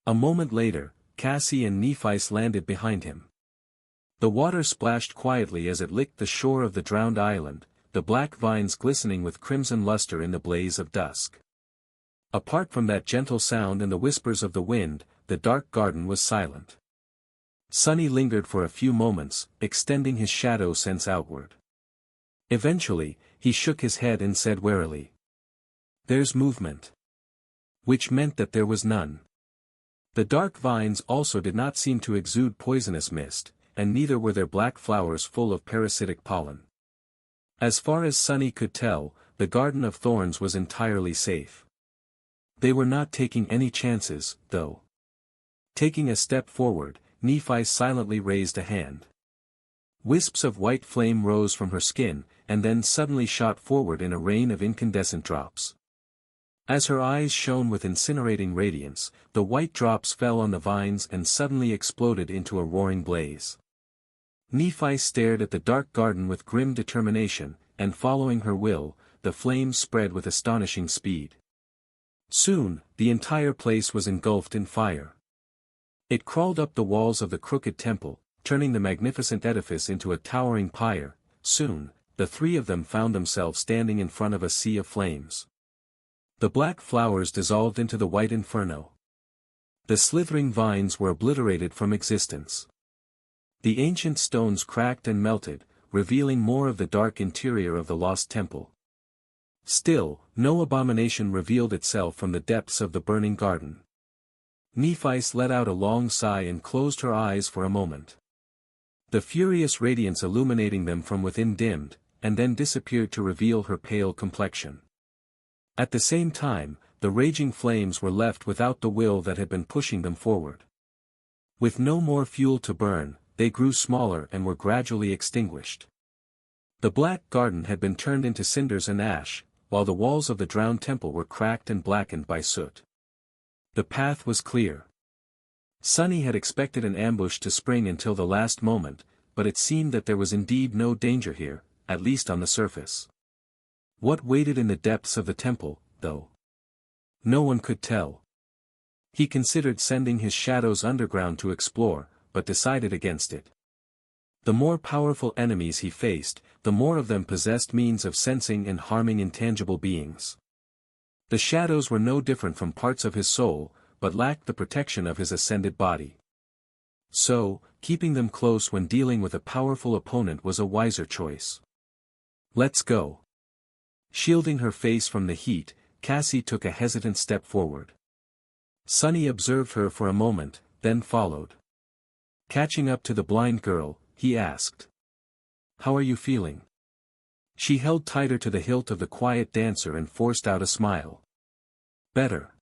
A moment later, Cassie and Nephice landed behind him. The water splashed quietly as it licked the shore of the drowned island, the black vines glistening with crimson luster in the blaze of dusk. Apart from that gentle sound and the whispers of the wind, the dark garden was silent. Sunny lingered for a few moments, extending his shadow sense outward. Eventually, he shook his head and said warily, "There's movement." Which meant that there was none. The dark vines also did not seem to exude poisonous mist, and neither were their black flowers full of parasitic pollen. As far as Sunny could tell, the Garden of Thorns was entirely safe. They were not taking any chances, though. Taking a step forward, Nephi silently raised a hand. Wisps of white flame rose from her skin, and then suddenly shot forward in a rain of incandescent drops. As her eyes shone with incinerating radiance, the white drops fell on the vines and suddenly exploded into a roaring blaze. Nephi stared at the dark garden with grim determination, and following her will, the flames spread with astonishing speed. Soon, the entire place was engulfed in fire. It crawled up the walls of the crooked temple, turning the magnificent edifice into a towering pyre. Soon, the three of them found themselves standing in front of a sea of flames. The black flowers dissolved into the white inferno. The slithering vines were obliterated from existence. The ancient stones cracked and melted, revealing more of the dark interior of the lost temple. Still, no abomination revealed itself from the depths of the burning garden. Nephice let out a long sigh and closed her eyes for a moment. The furious radiance illuminating them from within dimmed, and then disappeared to reveal her pale complexion. At the same time, the raging flames were left without the will that had been pushing them forward. With no more fuel to burn, they grew smaller and were gradually extinguished. The black garden had been turned into cinders and ash, while the walls of the drowned temple were cracked and blackened by soot. The path was clear. Sunny had expected an ambush to spring until the last moment, but it seemed that there was indeed no danger here, at least on the surface. What waited in the depths of the temple, though? No one could tell. He considered sending his shadows underground to explore, but decided against it. The more powerful enemies he faced, the more of them possessed means of sensing and harming intangible beings. The shadows were no different from parts of his soul, but lacked the protection of his ascended body. So, keeping them close when dealing with a powerful opponent was a wiser choice. "Let's go." Shielding her face from the heat, Cassie took a hesitant step forward. Sunny observed her for a moment, then followed. Catching up to the blind girl, he asked, "How are you feeling?" She held tighter to the hilt of the quiet dancer and forced out a smile. "Better.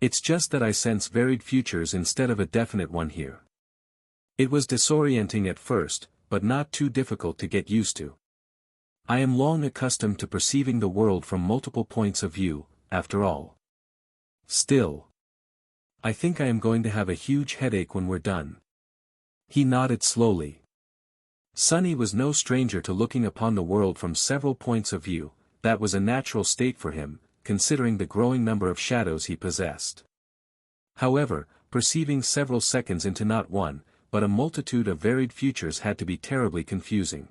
It's just that I sense varied futures instead of a definite one here." It was disorienting at first, but not too difficult to get used to. "I am long accustomed to perceiving the world from multiple points of view, after all. Still, I think I am going to have a huge headache when we're done." He nodded slowly. Sunny was no stranger to looking upon the world from several points of view. That was a natural state for him, considering the growing number of shadows he possessed. However, perceiving several seconds into not one, but a multitude of varied futures had to be terribly confusing.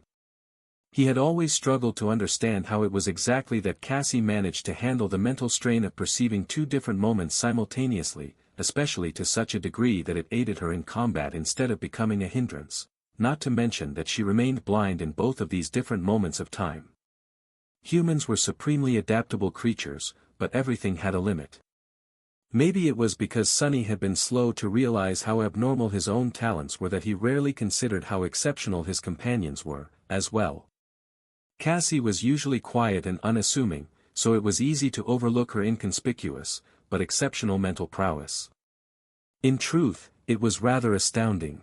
He had always struggled to understand how it was exactly that Cassie managed to handle the mental strain of perceiving two different moments simultaneously, especially to such a degree that it aided her in combat instead of becoming a hindrance, not to mention that she remained blind in both of these different moments of time. Humans were supremely adaptable creatures, but everything had a limit. Maybe it was because Sunny had been slow to realize how abnormal his own talents were that he rarely considered how exceptional his companions were, as well. Cassie was usually quiet and unassuming, so it was easy to overlook her inconspicuous, but exceptional mental prowess. In truth, it was rather astounding.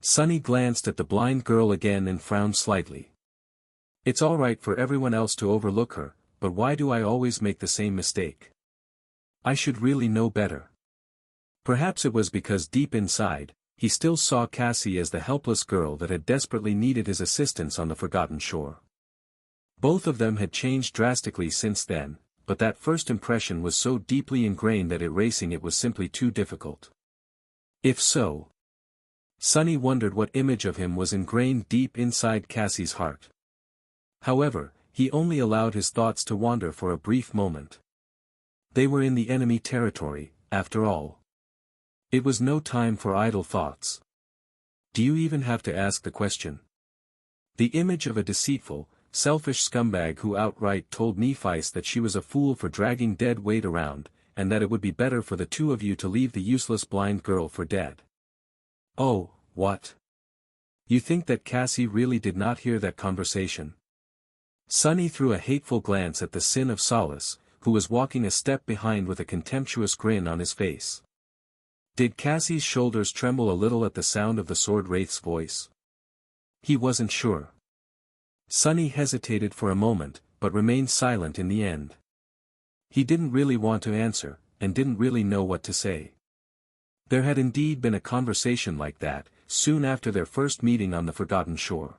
Sunny glanced at the blind girl again and frowned slightly. "It's all right for everyone else to overlook her, but why do I always make the same mistake? I should really know better." Perhaps it was because deep inside, he still saw Cassie as the helpless girl that had desperately needed his assistance on the forgotten shore. Both of them had changed drastically since then, but that first impression was so deeply ingrained that erasing it was simply too difficult. If so, Sunny wondered what image of him was ingrained deep inside Cassie's heart. However, he only allowed his thoughts to wander for a brief moment. They were in the enemy territory, after all. It was no time for idle thoughts. Do you even have to ask the question? The image of a deceitful, selfish scumbag who outright told Nephi's that she was a fool for dragging dead weight around, and that it would be better for the two of you to leave the useless blind girl for dead. Oh, what? You think that Cassie really did not hear that conversation? Sunny threw a hateful glance at the sin of Solace, who was walking a step behind with a contemptuous grin on his face. Did Cassie's shoulders tremble a little at the sound of the sword wraith's voice? He wasn't sure. Sunny hesitated for a moment, but remained silent in the end. He didn't really want to answer, and didn't really know what to say. There had indeed been a conversation like that, soon after their first meeting on the Forgotten Shore.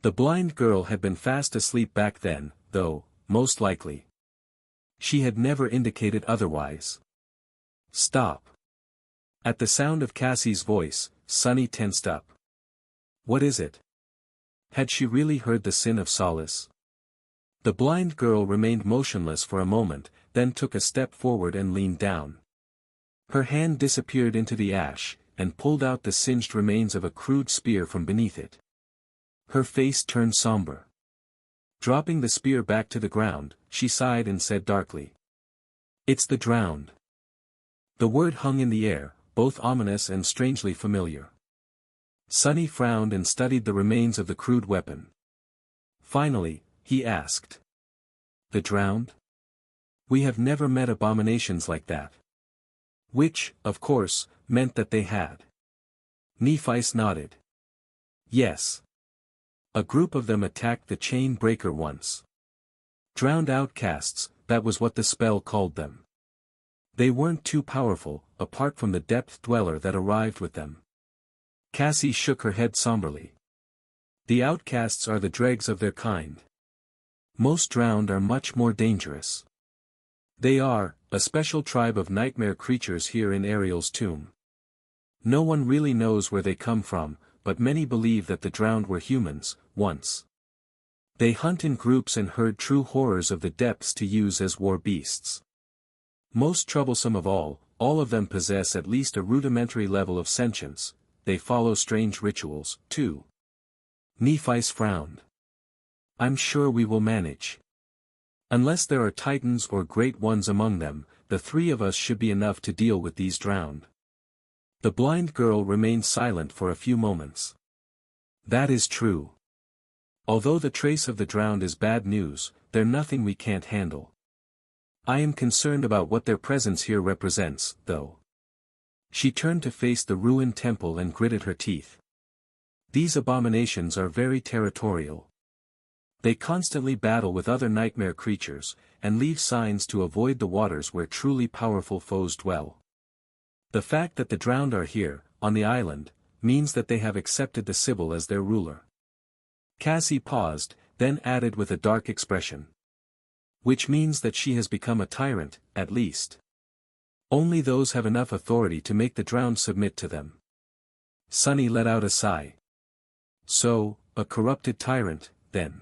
The blind girl had been fast asleep back then, though, most likely. She had never indicated otherwise. Stop. At the sound of Cassie's voice, Sunny tensed up. What is it? Had she really heard the sin of Solace? The blind girl remained motionless for a moment, then took a step forward and leaned down. Her hand disappeared into the ash, and pulled out the singed remains of a crude spear from beneath it. Her face turned somber. Dropping the spear back to the ground, she sighed and said darkly. It's the drowned. The word hung in the air, both ominous and strangely familiar. Sunny frowned and studied the remains of the crude weapon. Finally, he asked. The drowned? We have never met abominations like that. Which, of course, meant that they had. Nephi's nodded. Yes. A group of them attacked the chain breaker once. Drowned outcasts, that was what the spell called them. They weren't too powerful, apart from the depth dweller that arrived with them. Cassie shook her head somberly. The outcasts are the dregs of their kind. Most drowned are much more dangerous. They are, a special tribe of nightmare creatures here in Ariel's tomb. No one really knows where they come from, but many believe that the drowned were humans, once. They hunt in groups and herd true horrors of the depths to use as war beasts. Most troublesome of all of them possess at least a rudimentary level of sentience. They follow strange rituals, too. Nephi's frowned. I'm sure we will manage. Unless there are titans or great ones among them, the three of us should be enough to deal with these drowned. The blind girl remained silent for a few moments. That is true. Although the trace of the drowned is bad news, they're nothing we can't handle. I am concerned about what their presence here represents, though. She turned to face the ruined temple and gritted her teeth. These abominations are very territorial. They constantly battle with other nightmare creatures, and leave signs to avoid the waters where truly powerful foes dwell. The fact that the drowned are here, on the island, means that they have accepted the Sibyl as their ruler. Cassie paused, then added with a dark expression. Which means that she has become a tyrant, at least. Only those have enough authority to make the drowned submit to them. Sunny let out a sigh. So, a corrupted tyrant, then.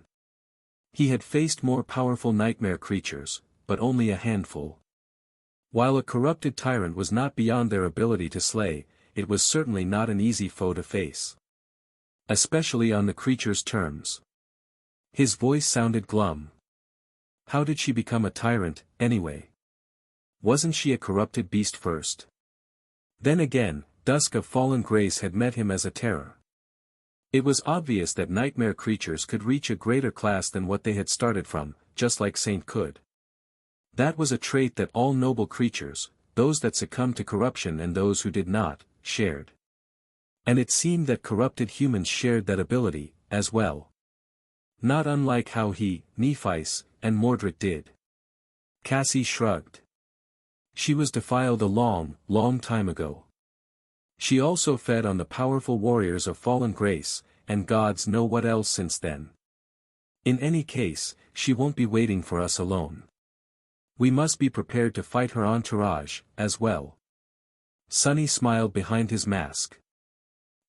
He had faced more powerful nightmare creatures, but only a handful. While a corrupted tyrant was not beyond their ability to slay, it was certainly not an easy foe to face. Especially on the creature's terms. His voice sounded glum. How did she become a tyrant, anyway? Wasn't she a corrupted beast first? Then again, Dusk of Fallen Grace had met him as a terror. It was obvious that nightmare creatures could reach a greater class than what they had started from, just like Saint could. That was a trait that all noble creatures, those that succumbed to corruption and those who did not, shared. And it seemed that corrupted humans shared that ability, as well. Not unlike how he, Nephi's, and Mordred did. Cassie shrugged. She was defiled a long, long time ago. She also fed on the powerful warriors of fallen grace, and gods know what else since then. In any case, she won't be waiting for us alone. We must be prepared to fight her entourage, as well. Sunny smiled behind his mask.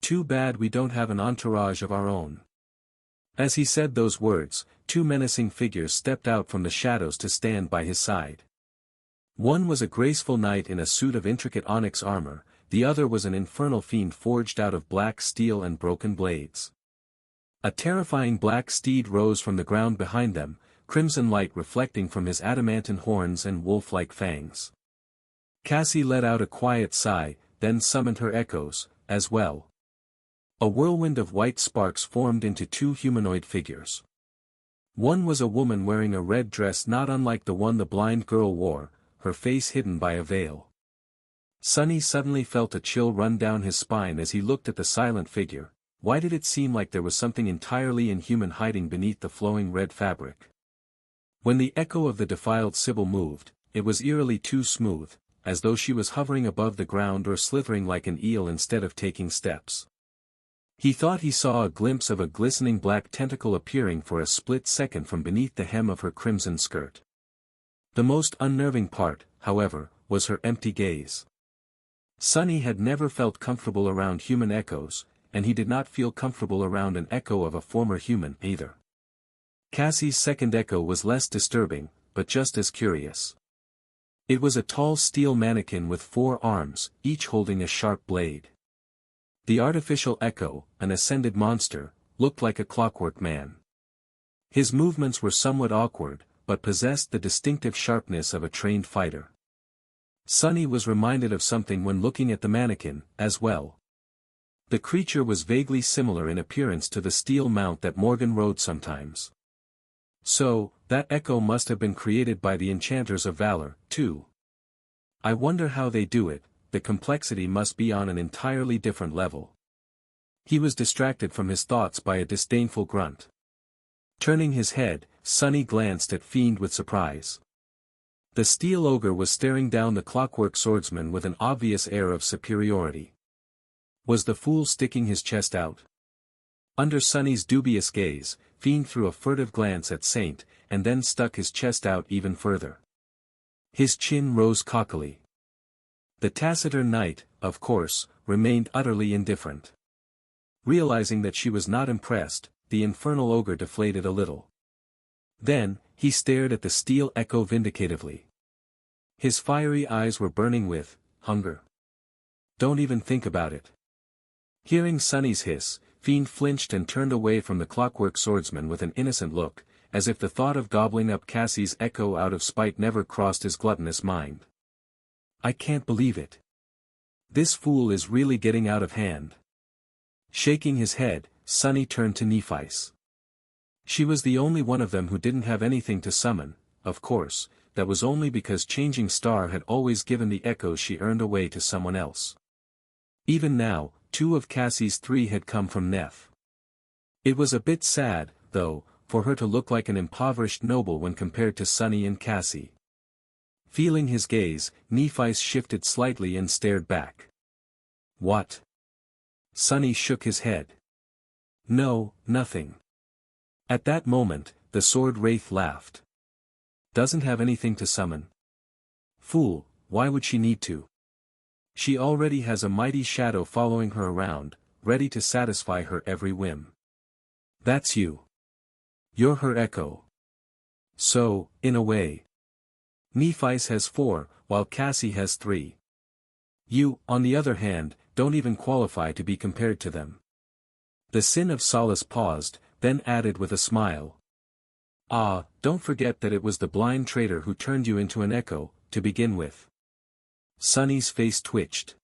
Too bad we don't have an entourage of our own. As he said those words, two menacing figures stepped out from the shadows to stand by his side. One was a graceful knight in a suit of intricate onyx armor, the other was an infernal fiend forged out of black steel and broken blades. A terrifying black steed rose from the ground behind them, crimson light reflecting from his adamantine horns and wolf-like fangs. Cassie let out a quiet sigh, then summoned her echoes, as well. A whirlwind of white sparks formed into two humanoid figures. One was a woman wearing a red dress not unlike the one the blind girl wore, her face hidden by a veil. Sunny suddenly felt a chill run down his spine as he looked at the silent figure. Why did it seem like there was something entirely inhuman hiding beneath the flowing red fabric? When the echo of the defiled Sibyl moved, it was eerily too smooth, as though she was hovering above the ground or slithering like an eel instead of taking steps. He thought he saw a glimpse of a glistening black tentacle appearing for a split second from beneath the hem of her crimson skirt. The most unnerving part, however, was her empty gaze. Sunny had never felt comfortable around human echoes, and he did not feel comfortable around an echo of a former human either. Cassie's second echo was less disturbing, but just as curious. It was a tall steel mannequin with 4 arms, each holding a sharp blade. The artificial echo, an ascended monster, looked like a clockwork man. His movements were somewhat awkward, but possessed the distinctive sharpness of a trained fighter. Sunny was reminded of something when looking at the mannequin, as well. The creature was vaguely similar in appearance to the steel mount that Morgan rode sometimes. So, that echo must have been created by the enchanters of valor, too. I wonder how they do it, the complexity must be on an entirely different level. He was distracted from his thoughts by a disdainful grunt. Turning his head, Sunny glanced at Fiend with surprise. The steel ogre was staring down the clockwork swordsman with an obvious air of superiority. Was the fool sticking his chest out? Under Sunny's dubious gaze, Fiend threw a furtive glance at Saint, and then stuck his chest out even further. His chin rose cockily. The taciturn knight, of course, remained utterly indifferent. Realizing that she was not impressed, the infernal ogre deflated a little. Then, he stared at the steel echo vindicatively. His fiery eyes were burning with hunger. Don't even think about it. Hearing Sunny's hiss, Fiend flinched and turned away from the clockwork swordsman with an innocent look, as if the thought of gobbling up Cassie's echo out of spite never crossed his gluttonous mind. I can't believe it. This fool is really getting out of hand. Shaking his head, Sunny turned to Nephice. She was the only one of them who didn't have anything to summon, of course, that was only because Changing Star had always given the echoes she earned away to someone else. Even now, 2 of Cassie's 3 had come from Neph. It was a bit sad, though, for her to look like an impoverished noble when compared to Sunny and Cassie. Feeling his gaze, Nephice shifted slightly and stared back. What? Sunny shook his head. No, nothing. At that moment, the sword wraith laughed. Doesn't have anything to summon. Fool, why would she need to? She already has a mighty shadow following her around, ready to satisfy her every whim. That's you. You're her echo. So, in a way. Nephice has 4, while Cassie has 3. You, on the other hand, don't even qualify to be compared to them. The Sin of Solace paused, then added with a smile. Ah, don't forget that it was the blind traitor who turned you into an echo, to begin with. Sunny's face twitched.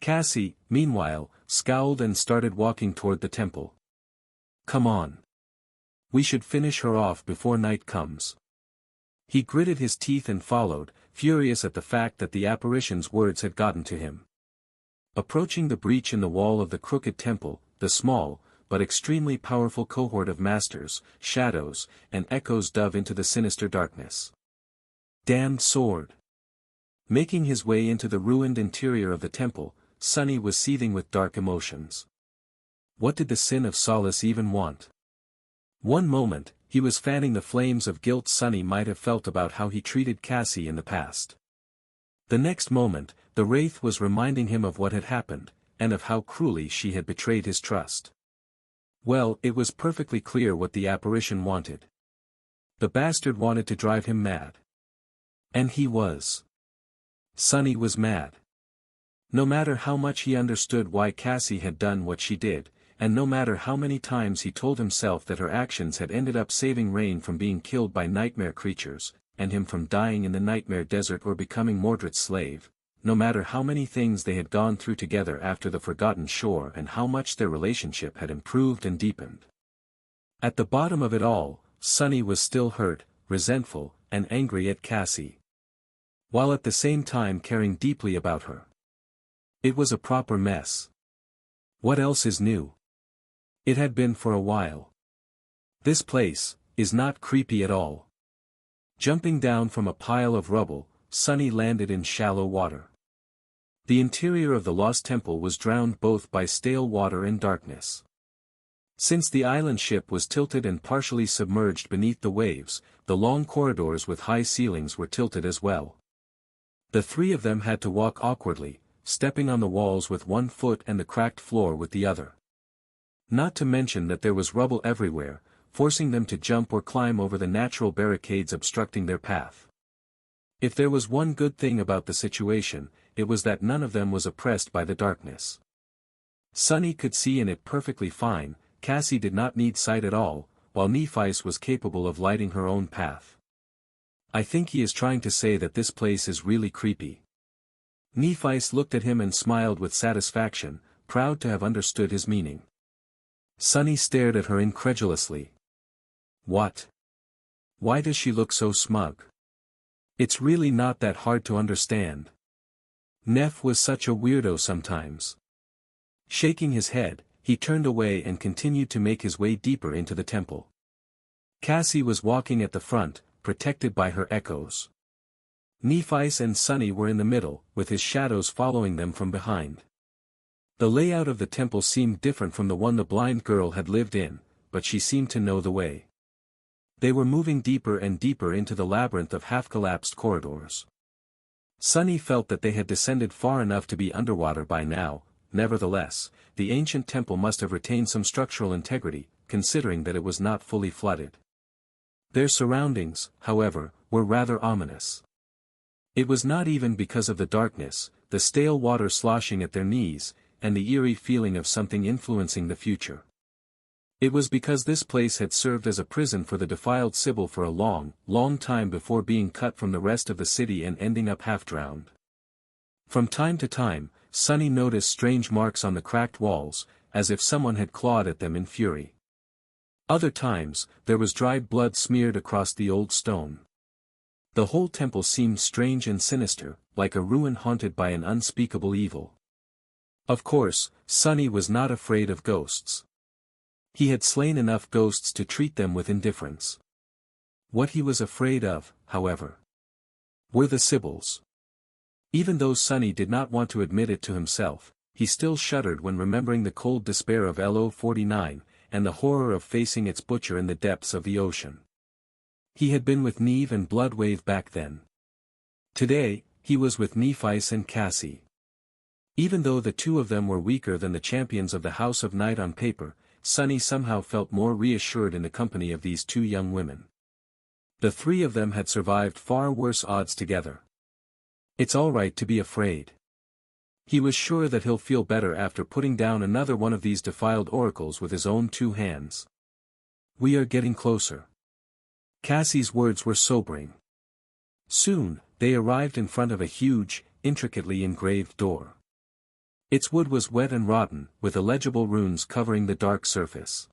Cassie, meanwhile, scowled and started walking toward the temple. Come on. We should finish her off before night comes. He gritted his teeth and followed, furious at the fact that the apparition's words had gotten to him. Approaching the breach in the wall of the crooked temple, the small, but extremely powerful cohort of masters, shadows, and echoes dove into the sinister darkness. Damned sword! Making his way into the ruined interior of the temple, Sunny was seething with dark emotions. What did the Sin of Solace even want? One moment, he was fanning the flames of guilt Sunny might have felt about how he treated Cassie in the past. The next moment, the wraith was reminding him of what had happened, and of how cruelly she had betrayed his trust. Well, it was perfectly clear what the apparition wanted. The bastard wanted to drive him mad. And he was. Sunny was mad. No matter how much he understood why Cassie had done what she did, and no matter how many times he told himself that her actions had ended up saving Rain from being killed by nightmare creatures, and him from dying in the nightmare desert or becoming Mordred's slave, no matter how many things they had gone through together after the Forgotten Shore and how much their relationship had improved and deepened. At the bottom of it all, Sunny was still hurt, resentful, and angry at Cassie, while at the same time caring deeply about her. It was a proper mess. What else is new? It had been for a while. This place is not creepy at all. Jumping down from a pile of rubble, Sunny landed in shallow water. The interior of the lost temple was drowned both by stale water and darkness. Since the island ship was tilted and partially submerged beneath the waves, the long corridors with high ceilings were tilted as well. The three of them had to walk awkwardly, stepping on the walls with one foot and the cracked floor with the other. Not to mention that there was rubble everywhere, forcing them to jump or climb over the natural barricades obstructing their path. If there was one good thing about the situation, it was that none of them was oppressed by the darkness. Sunny could see in it perfectly fine. Cassie did not need sight at all, while Nephi's was capable of lighting her own path. I think he is trying to say that this place is really creepy. Nephi looked at him and smiled with satisfaction, proud to have understood his meaning. Sunny stared at her incredulously. What? Why does she look so smug? It's really not that hard to understand. Neph was such a weirdo sometimes. Shaking his head, he turned away and continued to make his way deeper into the temple. Cassie was walking at the front, protected by her echoes. Nephi and Sunny were in the middle, with his shadows following them from behind. The layout of the temple seemed different from the one the blind girl had lived in, but she seemed to know the way. They were moving deeper and deeper into the labyrinth of half-collapsed corridors. Sunny felt that they had descended far enough to be underwater by now. Nevertheless, the ancient temple must have retained some structural integrity, considering that it was not fully flooded. Their surroundings, however, were rather ominous. It was not even because of the darkness, the stale water sloshing at their knees, and the eerie feeling of something influencing the future. It was because this place had served as a prison for the defiled Sibyl for a long, long time before being cut from the rest of the city and ending up half-drowned. From time to time, Sunny noticed strange marks on the cracked walls, as if someone had clawed at them in fury. Other times, there was dried blood smeared across the old stone. The whole temple seemed strange and sinister, like a ruin haunted by an unspeakable evil. Of course, Sunny was not afraid of ghosts. He had slain enough ghosts to treat them with indifference. What he was afraid of, however, were the Sibyls. Even though Sunny did not want to admit it to himself, he still shuddered when remembering the cold despair of LO-49, and the horror of facing its butcher in the depths of the ocean. He had been with Neve and Bloodwave back then. Today, he was with Nephi and Cassie. Even though the two of them were weaker than the champions of the House of Night on paper, Sunny somehow felt more reassured in the company of these two young women. The three of them had survived far worse odds together. It's all right to be afraid. He was sure that he'll feel better after putting down another one of these defiled oracles with his own two hands. We are getting closer. Cassie's words were sobering. Soon, they arrived in front of a huge, intricately engraved door. Its wood was wet and rotten, with illegible runes covering the dark surface.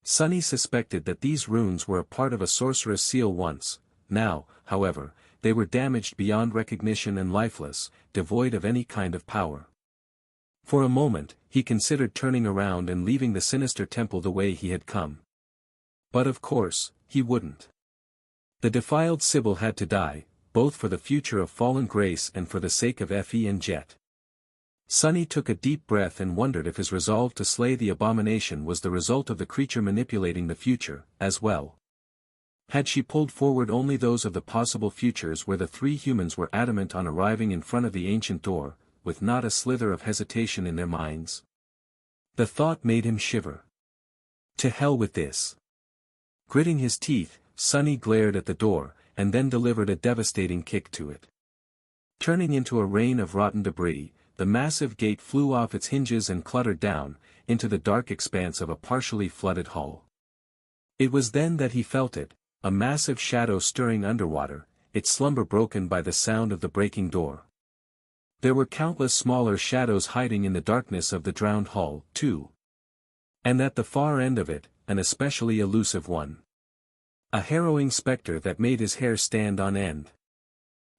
Sunny suspected that these runes were a part of a sorceress seal once. Now, however, they were damaged beyond recognition and lifeless, devoid of any kind of power. For a moment, he considered turning around and leaving the sinister temple the way he had come. But of course, he wouldn't. The defiled Sibyl had to die, both for the future of fallen grace and for the sake of Fe and Jet. Sunny took a deep breath and wondered if his resolve to slay the abomination was the result of the creature manipulating the future, as well. Had she pulled forward only those of the possible futures where the three humans were adamant on arriving in front of the ancient door, with not a slither of hesitation in their minds? The thought made him shiver. To hell with this. Gritting his teeth, Sonny glared at the door, and then delivered a devastating kick to it. Turning into a rain of rotten debris, the massive gate flew off its hinges and cluttered down, into the dark expanse of a partially flooded hull. It was then that he felt it, a massive shadow stirring underwater, its slumber broken by the sound of the breaking door. There were countless smaller shadows hiding in the darkness of the drowned hull, too. And at the far end of it, an especially elusive one. A harrowing specter that made his hair stand on end.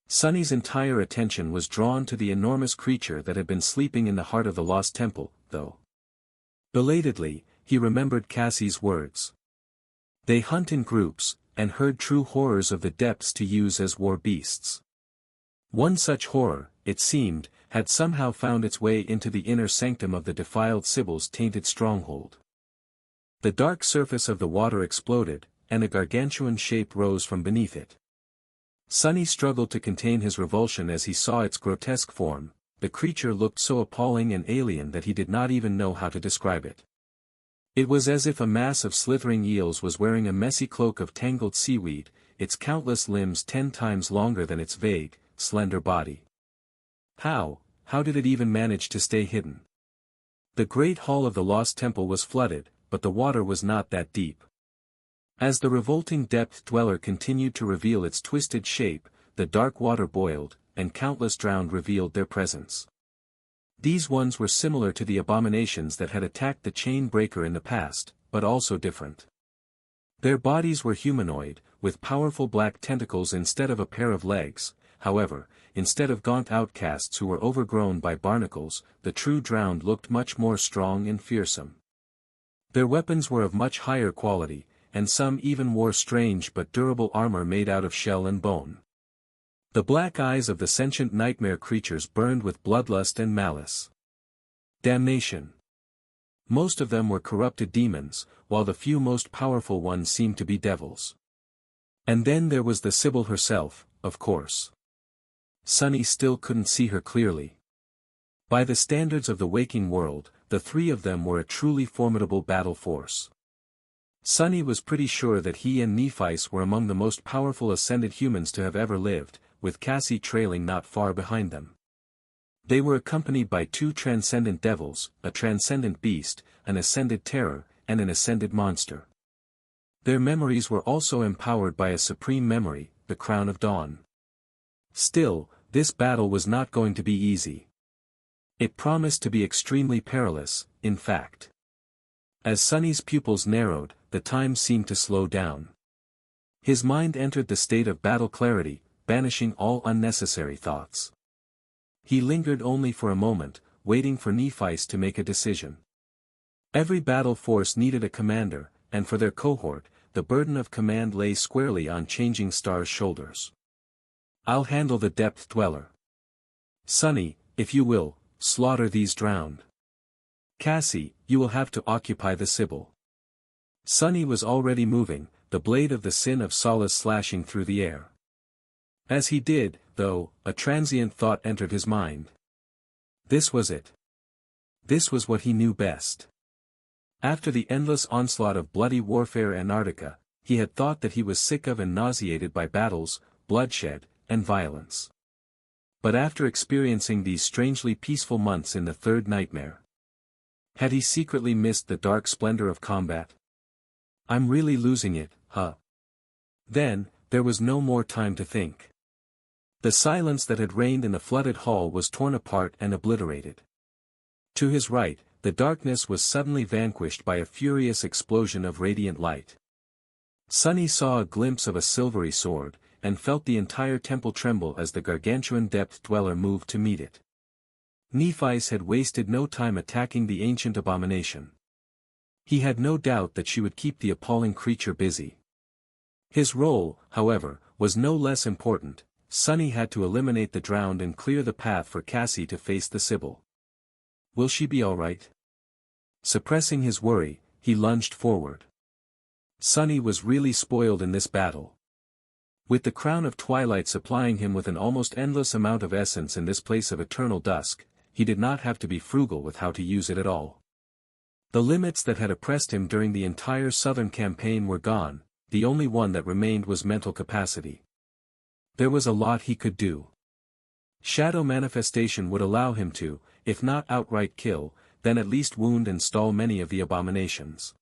Sonny's entire attention was drawn to the enormous creature that had been sleeping in the heart of the lost temple, though. Belatedly, he remembered Cassie's words. They hunt in groups, and herd true horrors of the depths to use as war beasts. One such horror, it seemed, had somehow found its way into the inner sanctum of the defiled Sibyl's tainted stronghold. The dark surface of the water exploded, and a gargantuan shape rose from beneath it. Sonny struggled to contain his revulsion as he saw its grotesque form. The creature looked so appalling and alien that he did not even know how to describe it. It was as if a mass of slithering eels was wearing a messy cloak of tangled seaweed, its countless limbs 10 times longer than its vague, slender body. How did it even manage to stay hidden? The great hall of the lost temple was flooded, but the water was not that deep. As the revolting depth dweller continued to reveal its twisted shape, the dark water boiled, and countless drowned revealed their presence. These ones were similar to the abominations that had attacked the chain breaker in the past, but also different. Their bodies were humanoid, with powerful black tentacles instead of a pair of legs. However, instead of gaunt outcasts who were overgrown by barnacles, the true drowned looked much more strong and fearsome. Their weapons were of much higher quality, and some even wore strange but durable armor made out of shell and bone. The black eyes of the sentient nightmare creatures burned with bloodlust and malice. Damnation! Most of them were corrupted demons, while the few most powerful ones seemed to be devils. And then there was the Sibyl herself, of course. Sonny still couldn't see her clearly. By the standards of the waking world, the three of them were a truly formidable battle force. Sonny was pretty sure that he and Nephice were among the most powerful ascended humans to have ever lived, with Cassie trailing not far behind them. They were accompanied by 2 transcendent devils, a transcendent beast, an ascended terror, and an ascended monster. Their memories were also empowered by a supreme memory, the Crown of Dawn. Still, this battle was not going to be easy. It promised to be extremely perilous, in fact. As Sonny's pupils narrowed, the time seemed to slow down. His mind entered the state of battle clarity, banishing all unnecessary thoughts. He lingered only for a moment, waiting for Nephice to make a decision. Every battle force needed a commander, and for their cohort, the burden of command lay squarely on Changing Star's shoulders. I'll handle the depth dweller. Sonny, if you will, slaughter these drowned. Cassie, you will have to occupy the Sibyl. Sonny was already moving, the blade of the Sin of Solace slashing through the air. As he did, though, a transient thought entered his mind. This was it. This was what he knew best. After the endless onslaught of bloody warfare in Antarctica, he had thought that he was sick of and nauseated by battles, bloodshed, and violence. But after experiencing these strangely peaceful months in the third nightmare, had he secretly missed the dark splendor of combat? I'm really losing it, huh? Then, there was no more time to think. The silence that had reigned in the flooded hall was torn apart and obliterated. To his right, the darkness was suddenly vanquished by a furious explosion of radiant light. Sonny saw a glimpse of a silvery sword, and felt the entire temple tremble as the gargantuan depth dweller moved to meet it. Nephice had wasted no time attacking the ancient abomination. He had no doubt that she would keep the appalling creature busy. His role, however, was no less important. Sonny had to eliminate the drowned and clear the path for Cassie to face the Sibyl. Will she be all right? Suppressing his worry, he lunged forward. Sunny was really spoiled in this battle. With the crown of twilight supplying him with an almost endless amount of essence in this place of eternal dusk, he did not have to be frugal with how to use it at all. The limits that had oppressed him during the entire southern campaign were gone, the only one that remained was mental capacity. There was a lot he could do. Shadow manifestation would allow him to, if not outright kill, then at least wound and stall many of the abominations.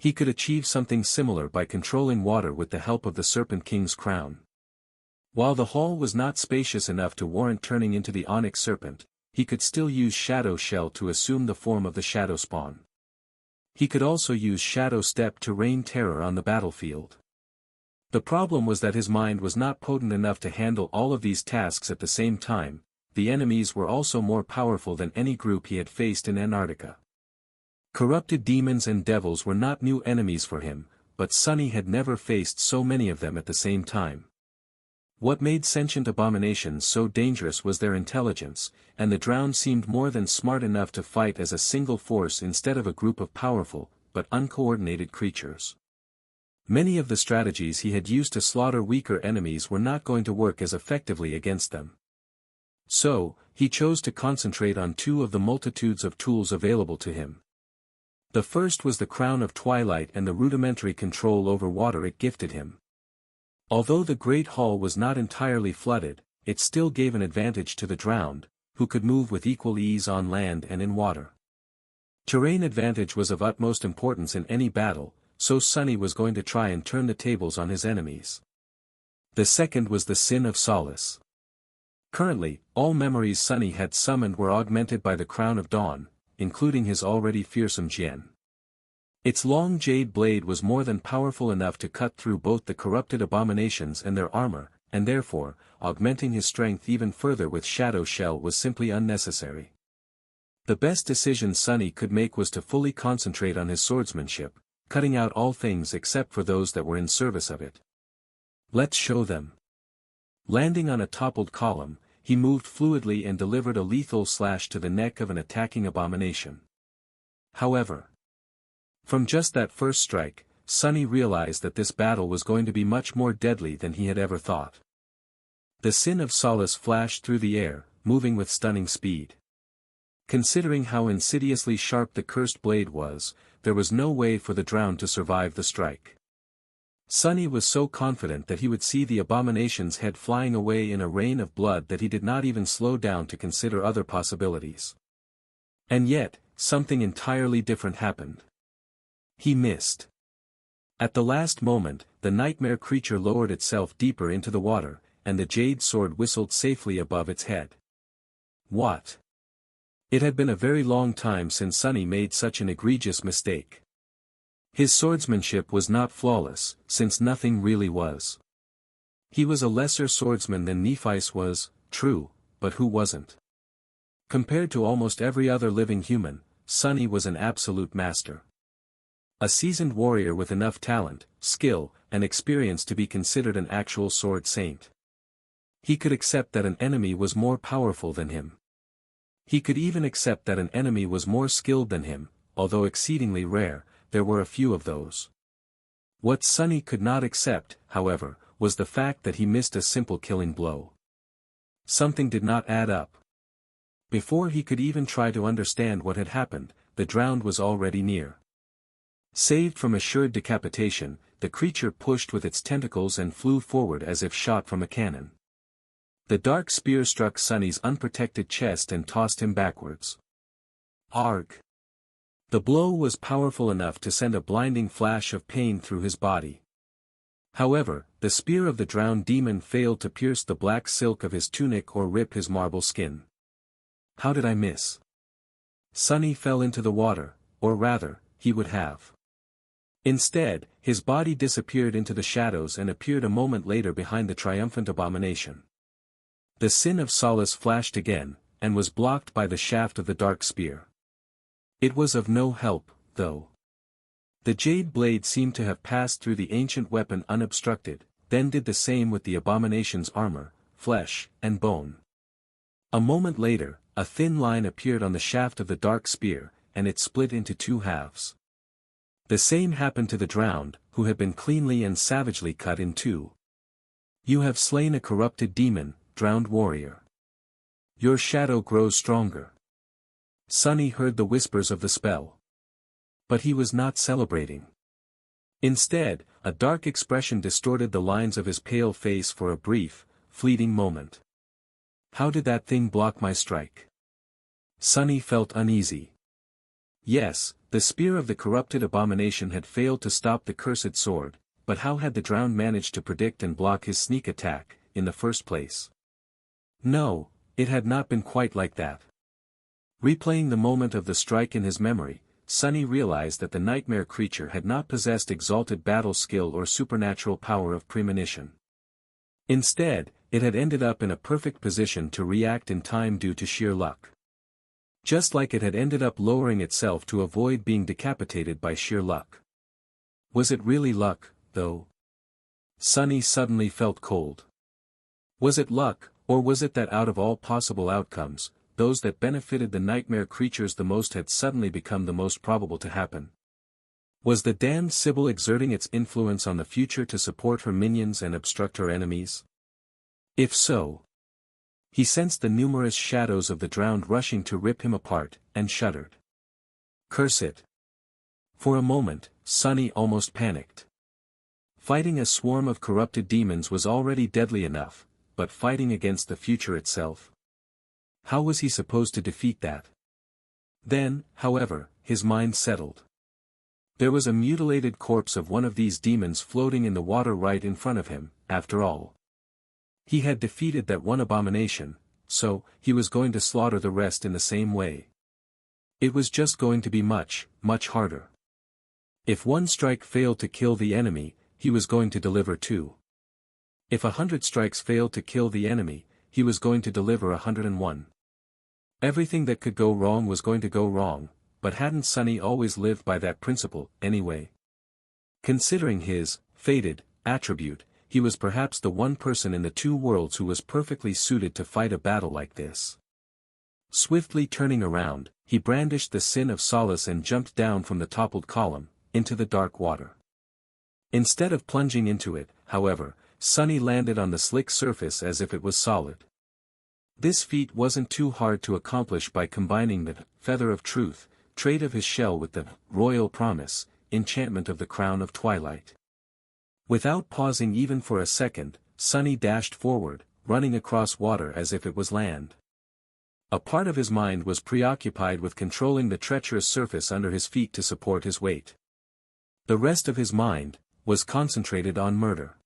He could achieve something similar by controlling water with the help of the Serpent King's crown. While the hall was not spacious enough to warrant turning into the onyx serpent, he could still use Shadow Shell to assume the form of the Shadow Spawn. He could also use Shadow Step to rain terror on the battlefield. The problem was that his mind was not potent enough to handle all of these tasks at the same time. The enemies were also more powerful than any group he had faced in Antarctica. Corrupted demons and devils were not new enemies for him, but Sunny had never faced so many of them at the same time. What made sentient abominations so dangerous was their intelligence, and the drowned seemed more than smart enough to fight as a single force instead of a group of powerful, but uncoordinated creatures. Many of the strategies he had used to slaughter weaker enemies were not going to work as effectively against them. So, he chose to concentrate on two of the multitudes of tools available to him. The first was the Crown of Twilight and the rudimentary control over water it gifted him. Although the Great Hall was not entirely flooded, it still gave an advantage to the drowned, who could move with equal ease on land and in water. Terrain advantage was of utmost importance in any battle, so Sunny was going to try and turn the tables on his enemies. The second was the Sin of Solace. Currently, all memories Sunny had summoned were augmented by the Crown of Dawn, including his already fearsome Jian. Its long jade blade was more than powerful enough to cut through both the corrupted abominations and their armor, and therefore, augmenting his strength even further with Shadow Shell was simply unnecessary. The best decision Sunny could make was to fully concentrate on his swordsmanship, cutting out all things except for those that were in service of it. Let's show them. Landing on a toppled column, he moved fluidly and delivered a lethal slash to the neck of an attacking abomination. However, from just that first strike, Sunny realized that this battle was going to be much more deadly than he had ever thought. The Sin of Solace flashed through the air, moving with stunning speed. Considering how insidiously sharp the cursed blade was, there was no way for the drowned to survive the strike. Sunny was so confident that he would see the abomination's head flying away in a rain of blood that he did not even slow down to consider other possibilities. And yet, something entirely different happened. He missed. At the last moment, the nightmare creature lowered itself deeper into the water, and the jade sword whistled safely above its head. What? It had been a very long time since Sunny made such an egregious mistake. His swordsmanship was not flawless, since nothing really was. He was a lesser swordsman than Nephi's was, true, but who wasn't? Compared to almost every other living human, Sunny was an absolute master. A seasoned warrior with enough talent, skill, and experience to be considered an actual sword saint. He could accept that an enemy was more powerful than him. He could even accept that an enemy was more skilled than him, although exceedingly rare, there were a few of those. What Sunny could not accept, however, was the fact that he missed a simple killing blow. Something did not add up. Before he could even try to understand what had happened, the drowned was already near. Saved from assured decapitation, the creature pushed with its tentacles and flew forward as if shot from a cannon. The dark spear struck Sunny's unprotected chest and tossed him backwards. Arg! The blow was powerful enough to send a blinding flash of pain through his body. However, the spear of the drowned demon failed to pierce the black silk of his tunic or rip his marble skin. How did I miss? Sunny fell into the water, or rather, he would have. Instead, his body disappeared into the shadows and appeared a moment later behind the triumphant abomination. The Sin of Solace flashed again, and was blocked by the shaft of the dark spear. It was of no help, though. The jade blade seemed to have passed through the ancient weapon unobstructed, then did the same with the abomination's armor, flesh, and bone. A moment later, a thin line appeared on the shaft of the dark spear, and it split into two halves. The same happened to the drowned, who had been cleanly and savagely cut in two. You have slain a corrupted demon, drowned warrior. Your shadow grows stronger. Sunny heard the whispers of the spell. But he was not celebrating. Instead, a dark expression distorted the lines of his pale face for a brief, fleeting moment. How did that thing block my strike? Sunny felt uneasy. Yes, the spear of the corrupted abomination had failed to stop the cursed sword, but how had the drowned managed to predict and block his sneak attack, in the first place? No, it had not been quite like that. Replaying the moment of the strike in his memory, Sunny realized that the nightmare creature had not possessed exalted battle skill or supernatural power of premonition. Instead, it had ended up in a perfect position to react in time due to sheer luck. Just like it had ended up lowering itself to avoid being decapitated by sheer luck. Was it really luck, though? Sunny suddenly felt cold. Was it luck, or was it that out of all possible outcomes, those that benefited the nightmare creatures the most had suddenly become the most probable to happen? Was the damned Sibyl exerting its influence on the future to support her minions and obstruct her enemies? If so, he sensed the numerous shadows of the drowned rushing to rip him apart, and shuddered. Curse it! For a moment, Sunny almost panicked. Fighting a swarm of corrupted demons was already deadly enough, but fighting against the future itself? How was he supposed to defeat that? Then, however, his mind settled. There was a mutilated corpse of one of these demons floating in the water right in front of him, after all. He had defeated that one abomination, so, he was going to slaughter the rest in the same way. It was just going to be much, much harder. If one strike failed to kill the enemy, he was going to deliver two. If 100 strikes failed to kill the enemy, he was going to deliver 101. Everything that could go wrong was going to go wrong, but hadn't Sunny always lived by that principle, anyway? Considering his fated attribute, he was perhaps the one person in the two worlds who was perfectly suited to fight a battle like this. Swiftly turning around, he brandished the sin of solace and jumped down from the toppled column, into the dark water. Instead of plunging into it, however, Sunny landed on the slick surface as if it was solid. This feat wasn't too hard to accomplish by combining the feather of truth, trait of his shell with the royal promise, enchantment of the crown of twilight. Without pausing even for a second, Sunny dashed forward, running across water as if it was land. A part of his mind was preoccupied with controlling the treacherous surface under his feet to support his weight. The rest of his mind was concentrated on murder.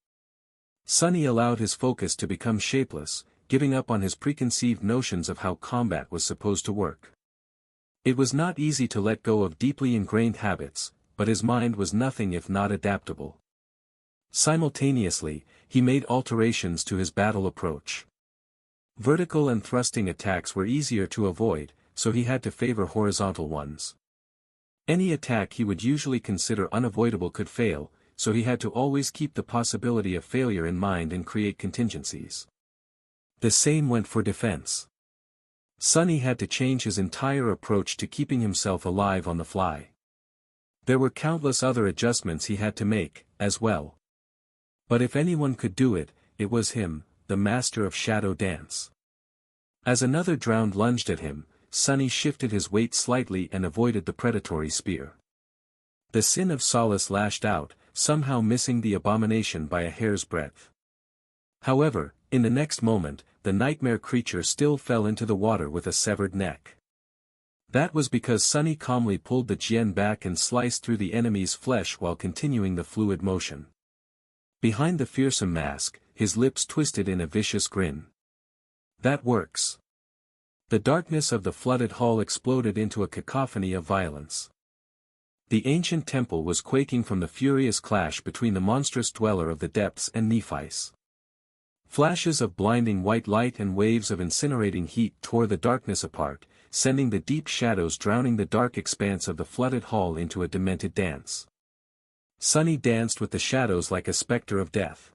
Sunny allowed his focus to become shapeless, giving up on his preconceived notions of how combat was supposed to work. It was not easy to let go of deeply ingrained habits, but his mind was nothing if not adaptable. Simultaneously, he made alterations to his battle approach. Vertical and thrusting attacks were easier to avoid, so he had to favor horizontal ones. Any attack he would usually consider unavoidable could fail, so he had to always keep the possibility of failure in mind and create contingencies. The same went for defense. Sunny had to change his entire approach to keeping himself alive on the fly. There were countless other adjustments he had to make, as well. But if anyone could do it, it was him, the master of shadow dance. As another drowned lunged at him, Sunny shifted his weight slightly and avoided the predatory spear. The sin of solace lashed out, somehow missing the abomination by a hair's breadth. However, in the next moment, the nightmare creature still fell into the water with a severed neck. That was because Sunny calmly pulled the Jian back and sliced through the enemy's flesh while continuing the fluid motion. Behind the fearsome mask, his lips twisted in a vicious grin. That works. The darkness of the flooded hall exploded into a cacophony of violence. The ancient temple was quaking from the furious clash between the monstrous dweller of the depths and Nephites. Flashes of blinding white light and waves of incinerating heat tore the darkness apart, sending the deep shadows drowning the dark expanse of the flooded hall into a demented dance. Sunny danced with the shadows like a specter of death.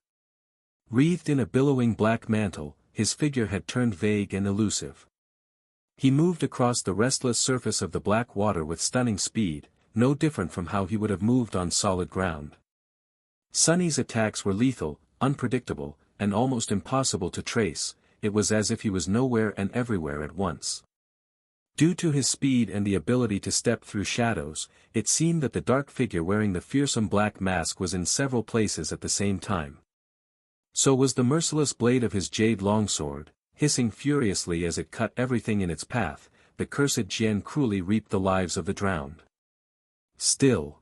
Wreathed in a billowing black mantle, his figure had turned vague and elusive. He moved across the restless surface of the black water with stunning speed, no different from how he would have moved on solid ground. Sunny's attacks were lethal, unpredictable, and almost impossible to trace. It was as if he was nowhere and everywhere at once. Due to his speed and the ability to step through shadows, it seemed that the dark figure wearing the fearsome black mask was in several places at the same time. So was the merciless blade of his jade longsword, hissing furiously as it cut everything in its path. The cursed Jian cruelly reaped the lives of the drowned. Still,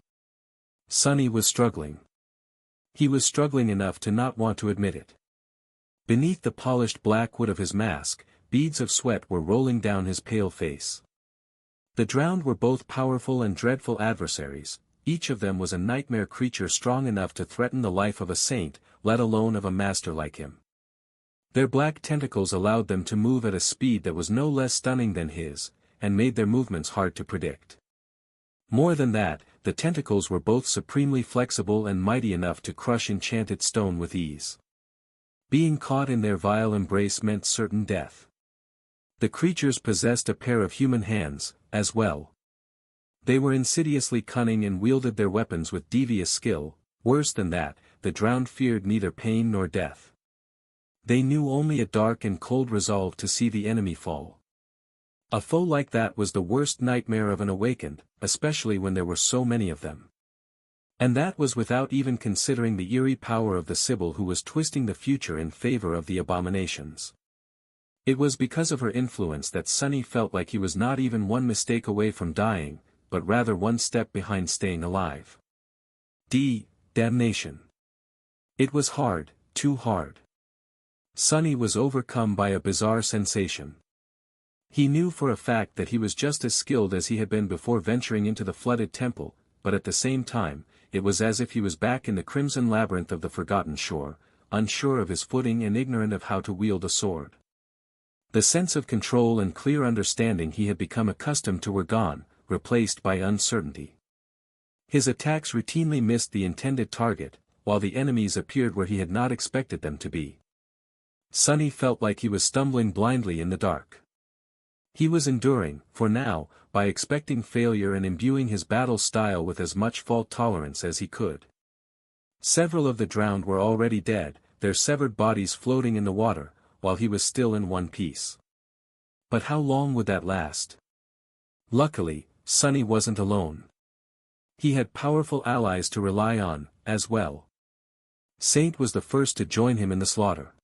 Sunny was struggling. He was struggling enough to not want to admit it. Beneath the polished black wood of his mask, beads of sweat were rolling down his pale face. The drowned were both powerful and dreadful adversaries. Each of them was a nightmare creature strong enough to threaten the life of a saint, let alone of a master like him. Their black tentacles allowed them to move at a speed that was no less stunning than his, and made their movements hard to predict. More than that, the tentacles were both supremely flexible and mighty enough to crush enchanted stone with ease. Being caught in their vile embrace meant certain death. The creatures possessed a pair of human hands, as well. They were insidiously cunning and wielded their weapons with devious skill. Worse than that, the drowned feared neither pain nor death. They knew only a dark and cold resolve to see the enemy fall. A foe like that was the worst nightmare of an awakened, especially when there were so many of them. And that was without even considering the eerie power of the Sibyl who was twisting the future in favor of the abominations. It was because of her influence that Sunny felt like he was not even one mistake away from dying, but rather one step behind staying alive. Damnation. It was hard, too hard. Sunny was overcome by a bizarre sensation. He knew for a fact that he was just as skilled as he had been before venturing into the flooded temple, but at the same time, it was as if he was back in the crimson labyrinth of the forgotten shore, unsure of his footing and ignorant of how to wield a sword. The sense of control and clear understanding he had become accustomed to were gone, replaced by uncertainty. His attacks routinely missed the intended target, while the enemies appeared where he had not expected them to be. Sunny felt like he was stumbling blindly in the dark. He was enduring, for now, by expecting failure and imbuing his battle style with as much fault tolerance as he could. Several of the drowned were already dead, their severed bodies floating in the water, while he was still in one piece. But how long would that last? Luckily, Sunny wasn't alone. He had powerful allies to rely on, as well. Saint was the first to join him in the slaughter.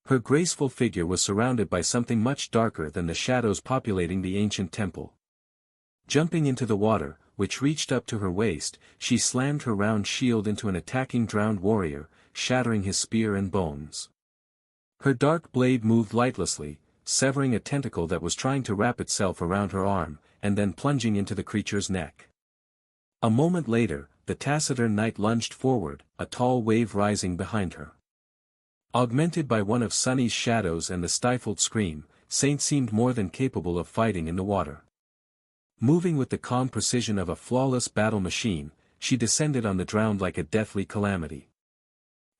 Her graceful figure was surrounded by something much darker than the shadows populating the ancient temple. Jumping into the water, which reached up to her waist, she slammed her round shield into an attacking drowned warrior, shattering his spear and bones. Her dark blade moved lightlessly, severing a tentacle that was trying to wrap itself around her arm, and then plunging into the creature's neck. A moment later, the taciturn knight lunged forward, a tall wave rising behind her. Augmented by one of Sunny's shadows and the stifled scream, Saint seemed more than capable of fighting in the water. Moving with the calm precision of a flawless battle machine, she descended on the drowned like a deathly calamity.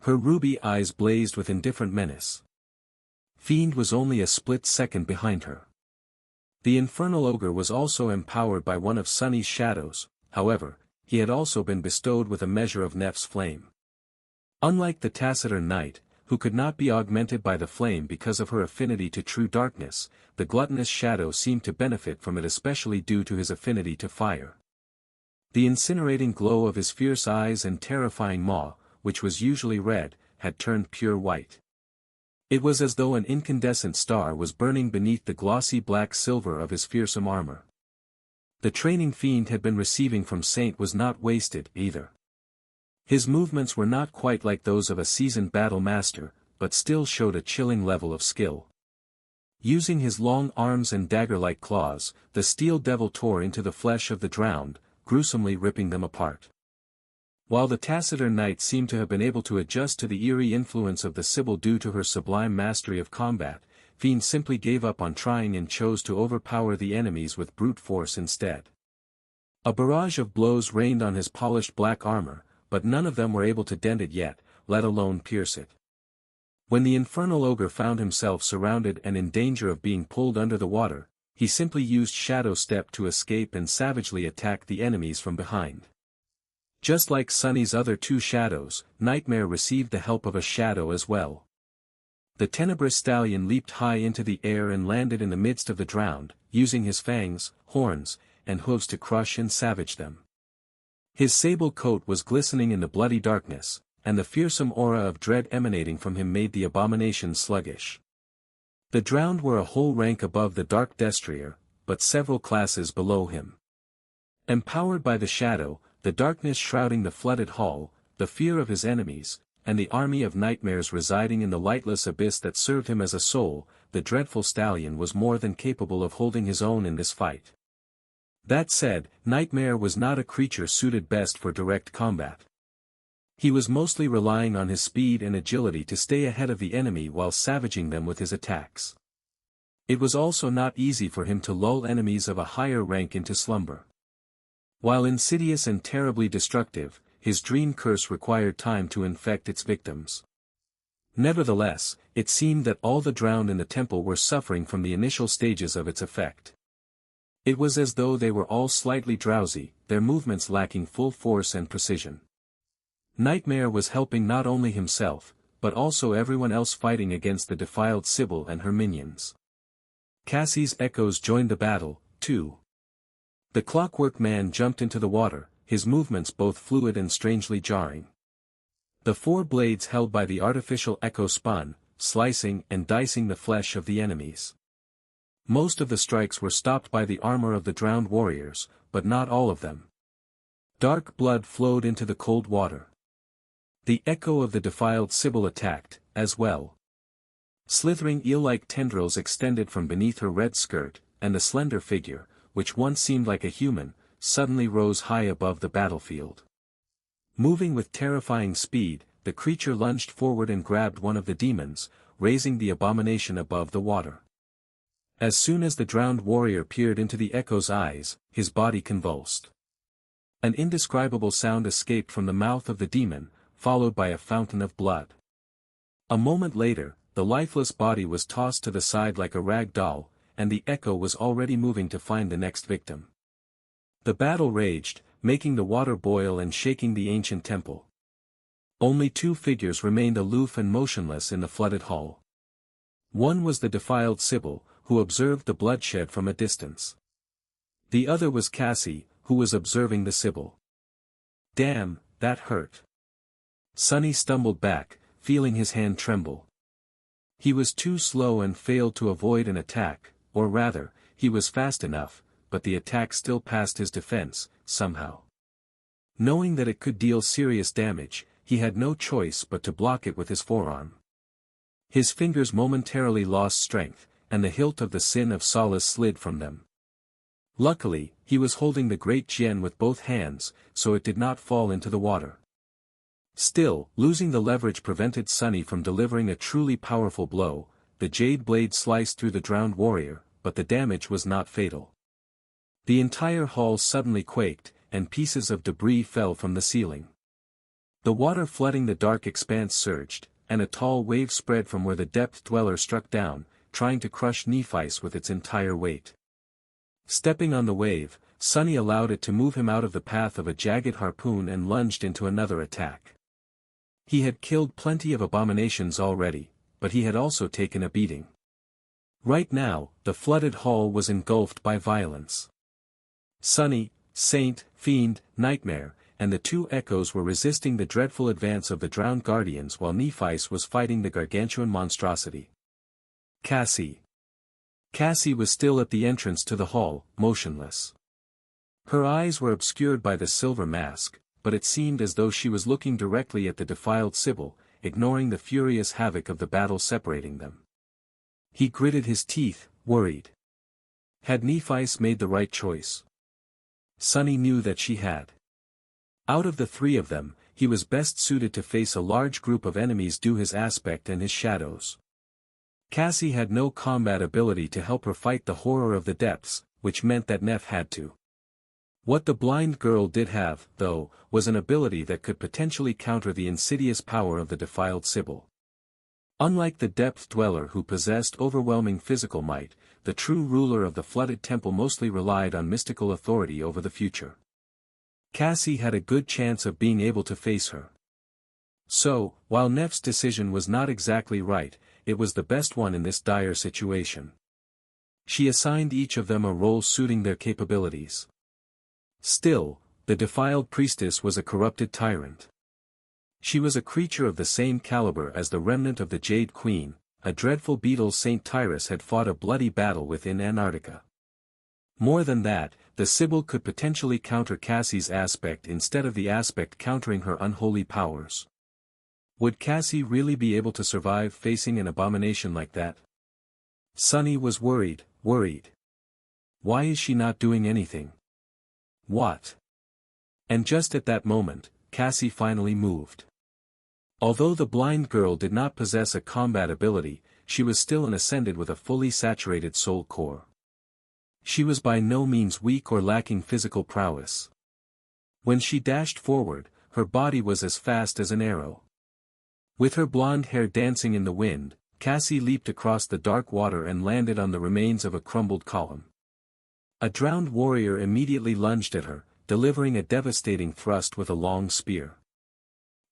Her ruby eyes blazed with indifferent menace. Fiend was only a split second behind her. The infernal ogre was also empowered by one of Sunny's shadows, however, he had also been bestowed with a measure of Neph's flame. Unlike the taciturn knight, who could not be augmented by the flame because of her affinity to true darkness, the gluttonous shadow seemed to benefit from it especially due to his affinity to fire. The incinerating glow of his fierce eyes and terrifying maw, which was usually red, had turned pure white. It was as though an incandescent star was burning beneath the glossy black silver of his fearsome armor. The training Fiend had been receiving from Saint was not wasted, either. His movements were not quite like those of a seasoned battle master, but still showed a chilling level of skill. Using his long arms and dagger-like claws, the steel devil tore into the flesh of the drowned, gruesomely ripping them apart. While the taciturn knight seemed to have been able to adjust to the eerie influence of the Sibyl due to her sublime mastery of combat, Fiend simply gave up on trying and chose to overpower the enemies with brute force instead. A barrage of blows rained on his polished black armor, but none of them were able to dent it yet, let alone pierce it. When the infernal ogre found himself surrounded and in danger of being pulled under the water, he simply used Shadow Step to escape and savagely attack the enemies from behind. Just like Sunny's other two shadows, Nightmare received the help of a shadow as well. The tenebrous stallion leaped high into the air and landed in the midst of the drowned, using his fangs, horns, and hooves to crush and savage them. His sable coat was glistening in the bloody darkness, and the fearsome aura of dread emanating from him made the abomination sluggish. The drowned were a whole rank above the dark destrier, but several classes below him. Empowered by the shadow, the darkness shrouding the flooded hall, the fear of his enemies, and the army of nightmares residing in the lightless abyss that served him as a soul, the dreadful stallion was more than capable of holding his own in this fight. That said, Nightmare was not a creature suited best for direct combat. He was mostly relying on his speed and agility to stay ahead of the enemy while savaging them with his attacks. It was also not easy for him to lull enemies of a higher rank into slumber. While insidious and terribly destructive, his dream curse required time to infect its victims. Nevertheless, it seemed that all the drowned in the temple were suffering from the initial stages of its effect. It was as though they were all slightly drowsy, their movements lacking full force and precision. Nightmare was helping not only himself, but also everyone else fighting against the defiled Sibyl and her minions. Cassie's echoes joined the battle, too. The clockwork man jumped into the water, his movements both fluid and strangely jarring. The four blades held by the artificial echo spun, slicing and dicing the flesh of the enemies. Most of the strikes were stopped by the armor of the drowned warriors, but not all of them. Dark blood flowed into the cold water. The echo of the defiled Sibyl attacked, as well. Slithering eel-like tendrils extended from beneath her red skirt, and the slender figure, which once seemed like a human, suddenly rose high above the battlefield. Moving with terrifying speed, the creature lunged forward and grabbed one of the demons, raising the abomination above the water. As soon as the drowned warrior peered into the echo's eyes, his body convulsed. An indescribable sound escaped from the mouth of the demon, followed by a fountain of blood. A moment later, the lifeless body was tossed to the side like a rag doll, and the echo was already moving to find the next victim. The battle raged, making the water boil and shaking the ancient temple. Only two figures remained aloof and motionless in the flooded hall. One was the defiled Sibyl, who observed the bloodshed from a distance. The other was Cassie, who was observing the Sibyl. Damn, that hurt. Sunny stumbled back, feeling his hand tremble. He was too slow and failed to avoid an attack, or rather, he was fast enough, but the attack still passed his defense, somehow. Knowing that it could deal serious damage, he had no choice but to block it with his forearm. His fingers momentarily lost strength, and the hilt of the Sin of Solace slid from them. Luckily, he was holding the great gem with both hands, so it did not fall into the water. Still, losing the leverage prevented Sunny from delivering a truly powerful blow. The jade blade sliced through the drowned warrior, but the damage was not fatal. The entire hall suddenly quaked, and pieces of debris fell from the ceiling. The water flooding the dark expanse surged, and a tall wave spread from where the depth dweller struck down, trying to crush Nephice with its entire weight. Stepping on the wave, Sunny allowed it to move him out of the path of a jagged harpoon and lunged into another attack. He had killed plenty of abominations already, but he had also taken a beating. Right now, the flooded hall was engulfed by violence. Sunny, Saint, Fiend, Nightmare, and the two echoes were resisting the dreadful advance of the drowned guardians while Nephice was fighting the gargantuan monstrosity. Cassie. Cassie was still at the entrance to the hall, motionless. Her eyes were obscured by the silver mask, but it seemed as though she was looking directly at the defiled Sibyl, ignoring the furious havoc of the battle separating them. He gritted his teeth, worried. Had Nephice made the right choice? Sunny knew that she had. Out of the three of them, he was best suited to face a large group of enemies due his aspect and his shadows. Cassie had no combat ability to help her fight the horror of the depths, which meant that Neff had to. What the blind girl did have, though, was an ability that could potentially counter the insidious power of the defiled Sibyl. Unlike the depth dweller who possessed overwhelming physical might, the true ruler of the flooded temple mostly relied on mystical authority over the future. Cassie had a good chance of being able to face her. So, while Neff's decision was not exactly right, it was the best one in this dire situation. She assigned each of them a role suiting their capabilities. Still, the defiled priestess was a corrupted tyrant. She was a creature of the same caliber as the remnant of the Jade Queen, a dreadful beetle Saint Tyrus had fought a bloody battle with in Antarctica. More than that, the Sibyl could potentially counter Cassie's aspect instead of the aspect countering her unholy powers. Would Cassie really be able to survive facing an abomination like that? Sunny was worried. Why is she not doing anything? What? And just at that moment, Cassie finally moved. Although the blind girl did not possess a combat ability, she was still an ascended with a fully saturated soul core. She was by no means weak or lacking physical prowess. When she dashed forward, her body was as fast as an arrow. With her blonde hair dancing in the wind, Cassie leaped across the dark water and landed on the remains of a crumbled column. A drowned warrior immediately lunged at her, delivering a devastating thrust with a long spear.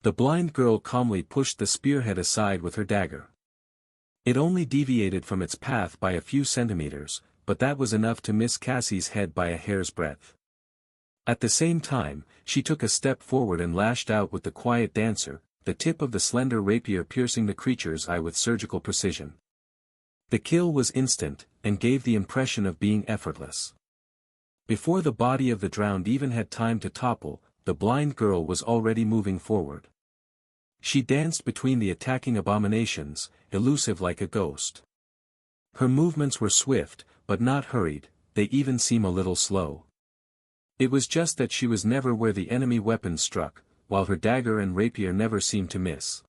The blind girl calmly pushed the spearhead aside with her dagger. It only deviated from its path by a few centimeters, but that was enough to miss Cassie's head by a hair's breadth. At the same time, she took a step forward and lashed out with the quiet dancer, the tip of the slender rapier piercing the creature's eye with surgical precision. The kill was instant, and gave the impression of being effortless. Before the body of the drowned even had time to topple, the blind girl was already moving forward. She danced between the attacking abominations, elusive like a ghost. Her movements were swift, but not hurried, they even seemed a little slow. It was just that she was never where the enemy weapons struck, while her dagger and rapier never seemed to miss.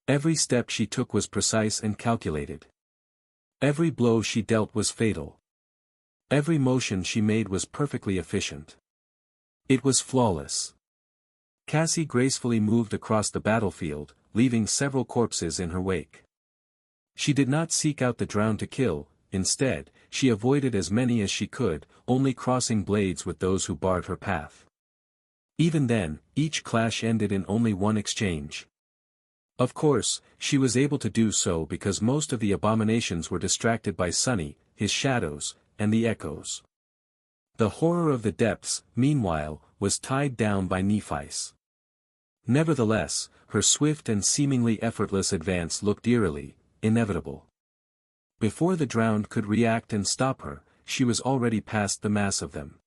Every step she took was precise and calculated. Every blow she dealt was fatal. Every motion she made was perfectly efficient. It was flawless. Cassie gracefully moved across the battlefield, leaving several corpses in her wake. She did not seek out the drowned to kill, instead, she avoided as many as she could, only crossing blades with those who barred her path. Even then, each clash ended in only one exchange. Of course, she was able to do so because most of the abominations were distracted by Sunny, his shadows, and the echoes. The horror of the depths, meanwhile, was tied down by Nephi's. Nevertheless, her swift and seemingly effortless advance looked eerily inevitable. Before the drowned could react and stop her, she was already past the mass of them.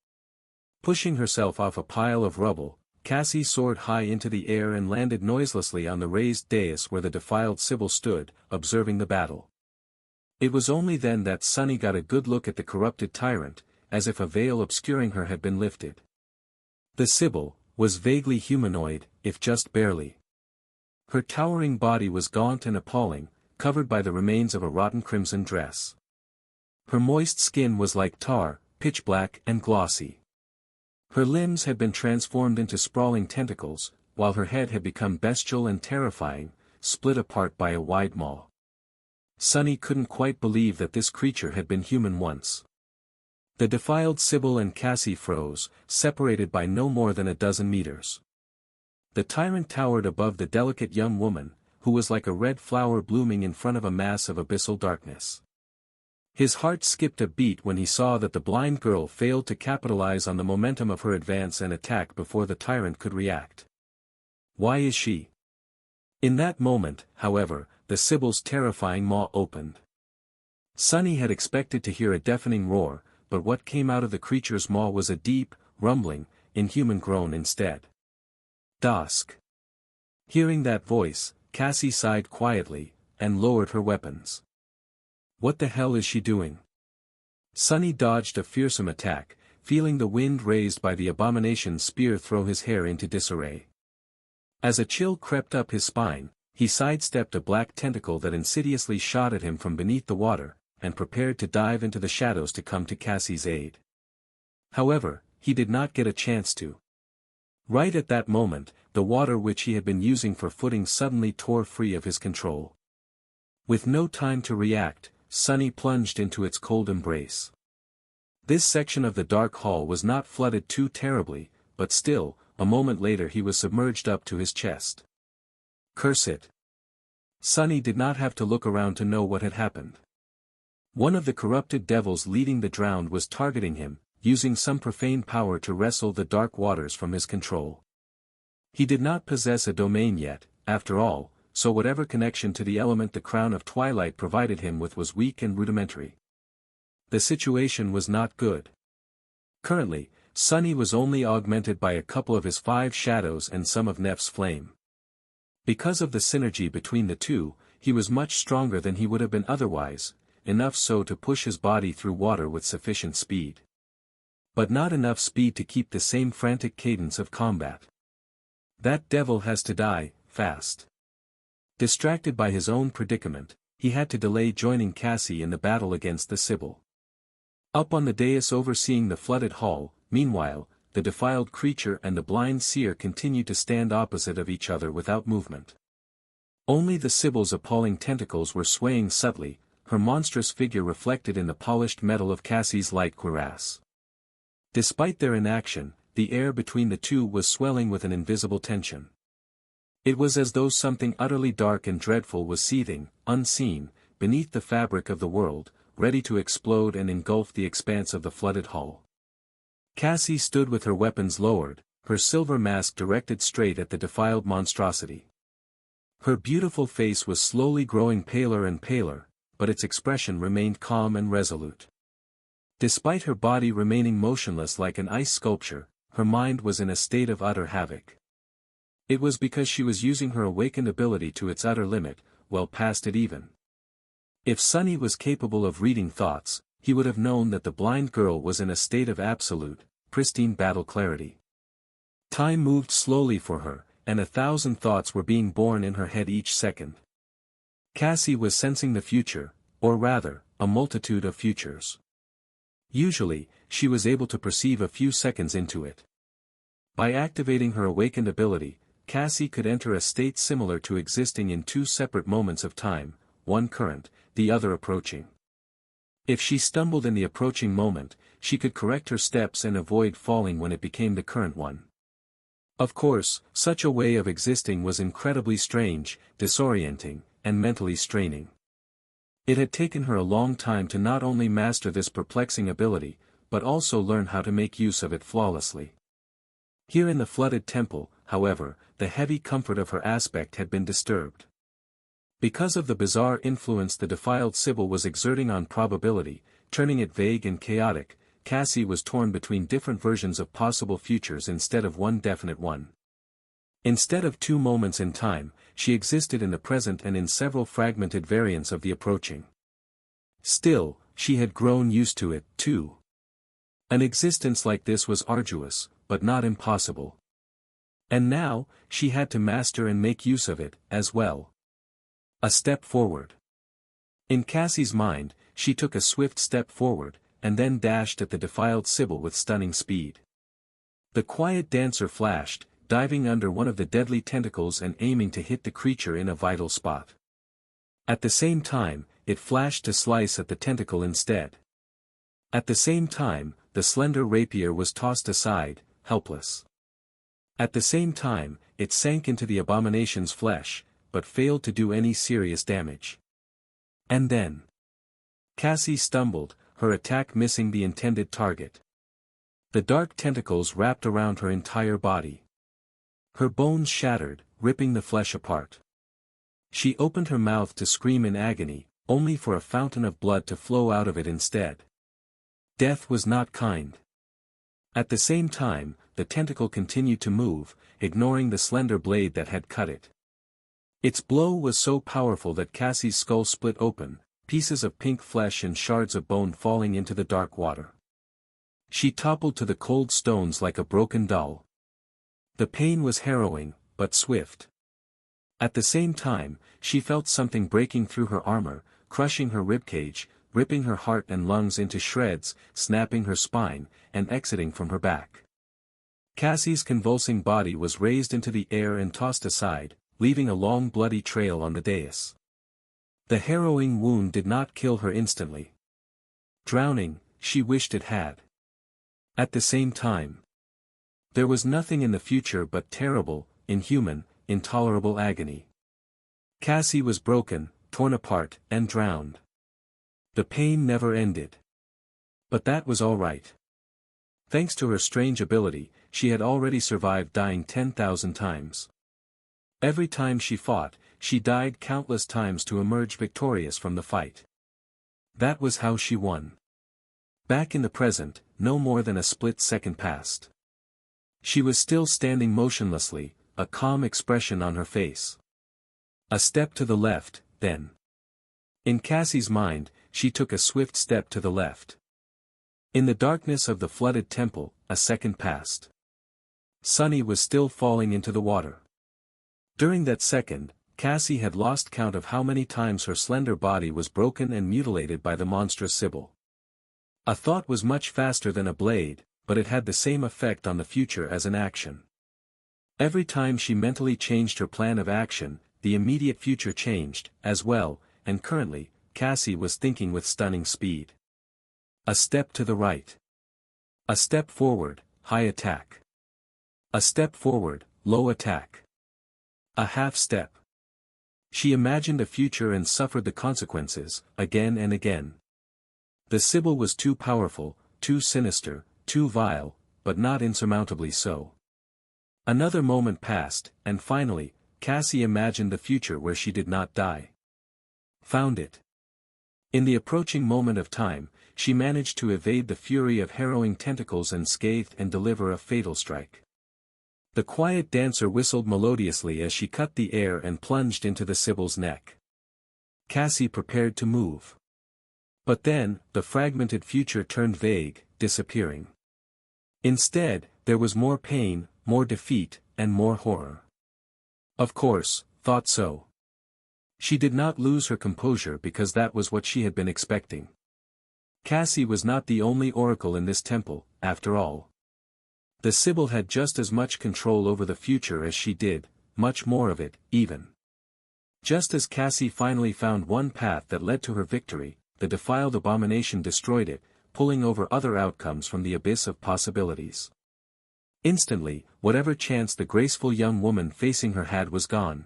Pushing herself off a pile of rubble, Cassie soared high into the air and landed noiselessly on the raised dais where the defiled Sibyl stood, observing the battle. It was only then that Sunny got a good look at the corrupted tyrant, as if a veil obscuring her had been lifted. The Sibyl was vaguely humanoid, if just barely. Her towering body was gaunt and appalling, covered by the remains of a rotten crimson dress. Her moist skin was like tar, pitch black and glossy. Her limbs had been transformed into sprawling tentacles, while her head had become bestial and terrifying, split apart by a wide maw. Sunny couldn't quite believe that this creature had been human once. The defiled Sibyl and Cassie froze, separated by no more than a dozen meters. The tyrant towered above the delicate young woman, who was like a red flower blooming in front of a mass of abyssal darkness. His heart skipped a beat when he saw that the blind girl failed to capitalize on the momentum of her advance and attack before the tyrant could react. Why is she? In that moment, however, the Sibyl's terrifying maw opened. Sunny had expected to hear a deafening roar, but what came out of the creature's maw was a deep, rumbling, inhuman groan instead. Dusk. Hearing that voice, Cassie sighed quietly, and lowered her weapons. What the hell is she doing? Sunny dodged a fearsome attack, feeling the wind raised by the abomination's spear throw his hair into disarray. As a chill crept up his spine, he sidestepped a black tentacle that insidiously shot at him from beneath the water, and prepared to dive into the shadows to come to Cassie's aid. However, he did not get a chance to. Right at that moment, the water which he had been using for footing suddenly tore free of his control. With no time to react, Sunny plunged into its cold embrace. This section of the dark hall was not flooded too terribly, but still, a moment later he was submerged up to his chest. Curse it! Sunny did not have to look around to know what had happened. One of the corrupted devils leading the drowned was targeting him, using some profane power to wrestle the dark waters from his control. He did not possess a domain yet, after all, so whatever connection to the element the crown of twilight provided him with was weak and rudimentary. The situation was not good. Currently, Sunny was only augmented by a couple of his 5 shadows and some of Nef's flame. Because of the synergy between the two, he was much stronger than he would have been otherwise, enough so to push his body through water with sufficient speed. But not enough speed to keep the same frantic cadence of combat. That devil has to die, fast. Distracted by his own predicament, he had to delay joining Cassie in the battle against the Sibyl. Up on the dais overseeing the flooded hall, meanwhile, the defiled creature and the blind seer continued to stand opposite of each other without movement. Only the Sibyl's appalling tentacles were swaying subtly, her monstrous figure reflected in the polished metal of Cassie's light cuirass. Despite their inaction, the air between the two was swelling with an invisible tension. It was as though something utterly dark and dreadful was seething, unseen, beneath the fabric of the world, ready to explode and engulf the expanse of the flooded hall. Cassie stood with her weapons lowered, her silver mask directed straight at the defiled monstrosity. Her beautiful face was slowly growing paler and paler, but its expression remained calm and resolute. Despite her body remaining motionless like an ice sculpture, her mind was in a state of utter havoc. It was because she was using her awakened ability to its utter limit, well past it even. If Sunny was capable of reading thoughts, he would have known that the blind girl was in a state of absolute, pristine battle clarity. Time moved slowly for her, and 1,000 thoughts were being born in her head each second. Cassie was sensing the future, or rather, a multitude of futures. Usually, she was able to perceive a few seconds into it. By activating her awakened ability, Cassie could enter a state similar to existing in 2 separate moments of time, one current, the other approaching. If she stumbled in the approaching moment, she could correct her steps and avoid falling when it became the current one. Of course, such a way of existing was incredibly strange, disorienting, and mentally straining. It had taken her a long time to not only master this perplexing ability, but also learn how to make use of it flawlessly. Here in the flooded temple, however, the heavy comfort of her aspect had been disturbed. Because of the bizarre influence the defiled Sibyl was exerting on probability, turning it vague and chaotic, Cassie was torn between different versions of possible futures instead of one definite one. Instead of 2 moments in time, she existed in the present and in several fragmented variants of the approaching. Still, she had grown used to it, too. An existence like this was arduous, but not impossible. And now, she had to master and make use of it, as well. A step forward. In Cassie's mind, she took a swift step forward, and then dashed at the defiled Sibyl with stunning speed. The quiet dancer flashed, diving under one of the deadly tentacles and aiming to hit the creature in a vital spot. At the same time, it flashed to slice at the tentacle instead. At the same time, the slender rapier was tossed aside, helpless. At the same time, it sank into the abomination's flesh, but failed to do any serious damage. And then Cassie stumbled, her attack missing the intended target. The dark tentacles wrapped around her entire body. Her bones shattered, ripping the flesh apart. She opened her mouth to scream in agony, only for a fountain of blood to flow out of it instead. Death was not kind. At the same time, the tentacle continued to move, ignoring the slender blade that had cut it. Its blow was so powerful that Cassie's skull split open, pieces of pink flesh and shards of bone falling into the dark water. She toppled to the cold stones like a broken doll. The pain was harrowing, but swift. At the same time, she felt something breaking through her armor, crushing her ribcage, ripping her heart and lungs into shreds, snapping her spine, and exiting from her back. Cassie's convulsing body was raised into the air and tossed aside, leaving a long bloody trail on the dais. The harrowing wound did not kill her instantly. Drowning, she wished it had. At the same time, There was nothing in the future but terrible, inhuman, intolerable agony. Cassie was broken, torn apart, and drowned. The pain never ended. But that was all right. Thanks to her strange ability, she had already survived dying 10,000 times. Every time she fought, she died countless times to emerge victorious from the fight. That was how she won. Back in the present, no more than a split second passed. She was still standing motionlessly, a calm expression on her face. A step to the left, then. In Cassie's mind, she took a swift step to the left. In the darkness of the flooded temple, a second passed. Sunny was still falling into the water. During that second, Cassie had lost count of how many times her slender body was broken and mutilated by the monstrous Sibyl. A thought was much faster than a blade, but it had the same effect on the future as an action. Every time she mentally changed her plan of action, the immediate future changed, as well, and currently, Cassie was thinking with stunning speed. A step to the right. A step forward, high attack. A step forward, low attack. A half step. She imagined a future and suffered the consequences, again and again. The Sibyl was too powerful, too sinister, too vile, but not insurmountably so. Another moment passed, and finally, Cassie imagined the future where she did not die. Found it. In the approaching moment of time, she managed to evade the fury of harrowing tentacles unscathed and deliver a fatal strike. The quiet dancer whistled melodiously as she cut the air and plunged into the Sibyl's neck. Cassie prepared to move. But then, the fragmented future turned vague, disappearing. Instead, there was more pain, more defeat, and more horror. Of course, thought so. She did not lose her composure because that was what she had been expecting. Cassie was not the only oracle in this temple, after all. The Sibyl had just as much control over the future as she did, much more of it, even. Just as Cassie finally found one path that led to her victory, the defiled abomination destroyed it, pulling over other outcomes from the abyss of possibilities. Instantly, whatever chance the graceful young woman facing her had was gone.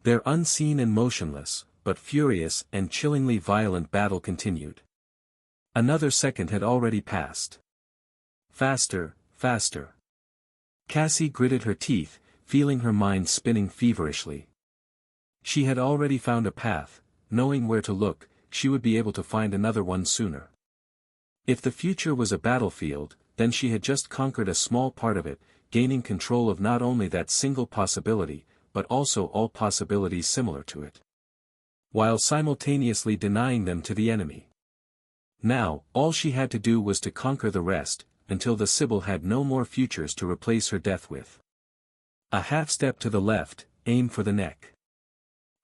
Their unseen and motionless, but furious and chillingly violent battle continued. Another second had already passed. Faster, faster. Cassie gritted her teeth, feeling her mind spinning feverishly. She had already found a path, knowing where to look, she would be able to find another one sooner. If the future was a battlefield, then she had just conquered a small part of it, gaining control of not only that single possibility, but also all possibilities similar to it, while simultaneously denying them to the enemy. Now, all she had to do was to conquer the rest, until the Sibyl had no more futures to replace her death with. A half step to the left, aim for the neck.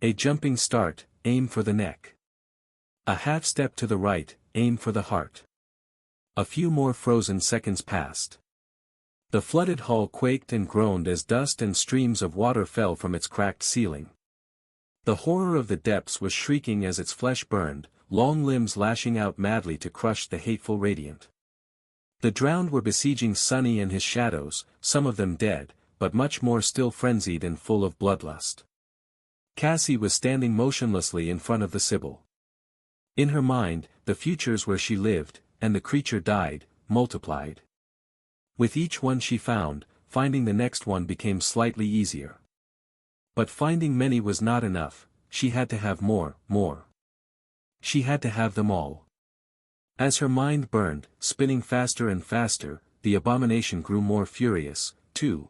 A jumping start, aim for the neck. A half step to the right, aim for the heart. A few more frozen seconds passed. The flooded hall quaked and groaned as dust and streams of water fell from its cracked ceiling. The horror of the depths was shrieking as its flesh burned, long limbs lashing out madly to crush the hateful radiant. The drowned were besieging Sunny and his shadows, some of them dead, but much more still frenzied and full of bloodlust. Cassie was standing motionlessly in front of the Sibyl. In her mind, the futures where she lived, and the creature died, multiplied. With each one she found, finding the next one became slightly easier. But finding many was not enough, she had to have more. She had to have them all. As her mind burned, spinning faster and faster, the abomination grew more furious, too.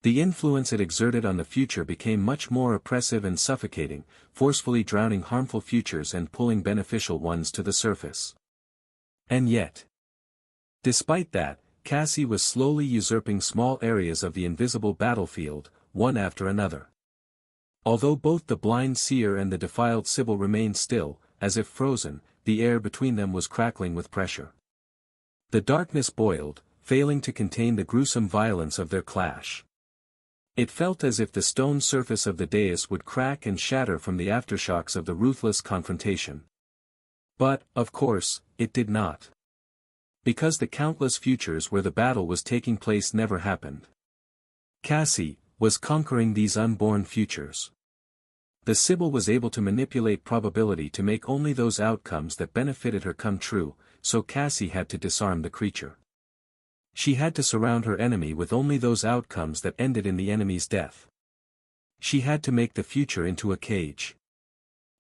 The influence it exerted on the future became much more oppressive and suffocating, forcefully drowning harmful futures and pulling beneficial ones to the surface. And yet, despite that, Cassie was slowly usurping small areas of the invisible battlefield, one after another. Although both the blind seer and the defiled Sibyl remained still, as if frozen, the air between them was crackling with pressure. The darkness boiled, failing to contain the gruesome violence of their clash. It felt as if the stone surface of the dais would crack and shatter from the aftershocks of the ruthless confrontation. But, of course, it did not. Because the countless futures where the battle was taking place never happened. Cassie was conquering these unborn futures. The Sibyl was able to manipulate probability to make only those outcomes that benefited her come true, so Cassie had to disarm the creature. She had to surround her enemy with only those outcomes that ended in the enemy's death. She had to make the future into a cage.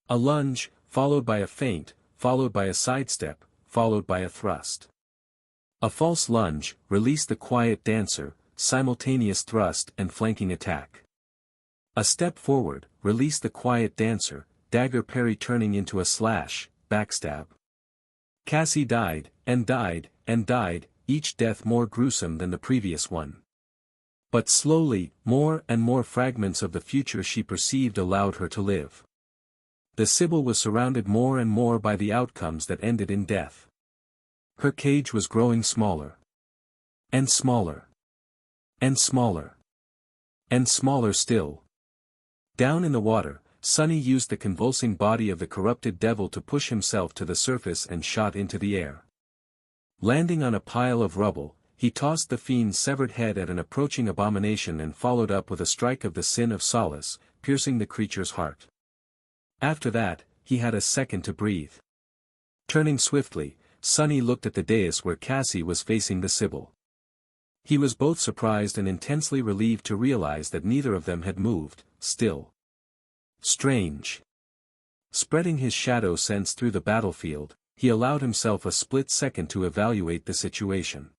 A lunge, followed by a feint, followed by a sidestep, followed by a thrust. A false lunge, release the quiet dancer, simultaneous thrust and flanking attack. A step forward, release the quiet dancer, dagger parry turning into a slash, backstab. Cassie died, and died, and died, each death more gruesome than the previous one. But slowly, more and more fragments of the future she perceived allowed her to live. The Sibyl was surrounded more and more by the outcomes that ended in death. Her cage was growing smaller. And smaller. And smaller. And smaller still. Down in the water, Sonny used the convulsing body of the corrupted devil to push himself to the surface and shot into the air. Landing on a pile of rubble, he tossed the fiend's severed head at an approaching abomination and followed up with a strike of the sin of solace, piercing the creature's heart. After that, he had a second to breathe. Turning swiftly, Sonny looked at the dais where Cassie was facing the Sibyl. He was both surprised and intensely relieved to realize that neither of them had moved, still. Strange. Spreading his shadow sense through the battlefield, he allowed himself a split second to evaluate the situation.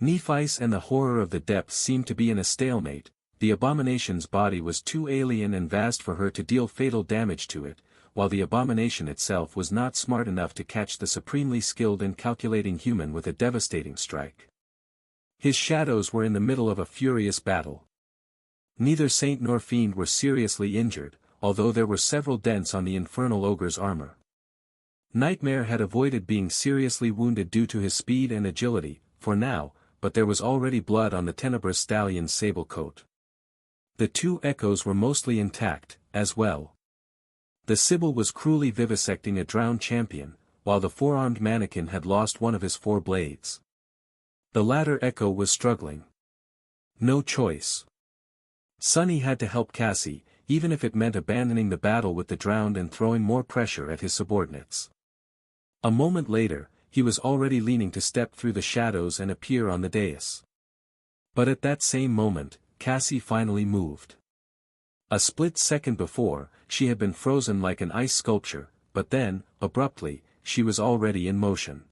Nephi's and the horror of the depths seemed to be in a stalemate. The abomination's body was too alien and vast for her to deal fatal damage to it, while the abomination itself was not smart enough to catch the supremely skilled and calculating human with a devastating strike. His shadows were in the middle of a furious battle. Neither saint nor fiend were seriously injured, although there were several dents on the infernal ogre's armor. Nightmare had avoided being seriously wounded due to his speed and agility, for now, but there was already blood on the tenebrous stallion's sable coat. The two echoes were mostly intact, as well. The Sibyl was cruelly vivisecting a drowned champion, while the four-armed mannequin had lost one of his four blades. The latter echo was struggling. No choice. Sonny had to help Cassie, even if it meant abandoning the battle with the drowned and throwing more pressure at his subordinates. A moment later, he was already leaning to step through the shadows and appear on the dais. But at that same moment, Cassie finally moved. A split second before, she had been frozen like an ice sculpture, but then, abruptly, she was already in motion.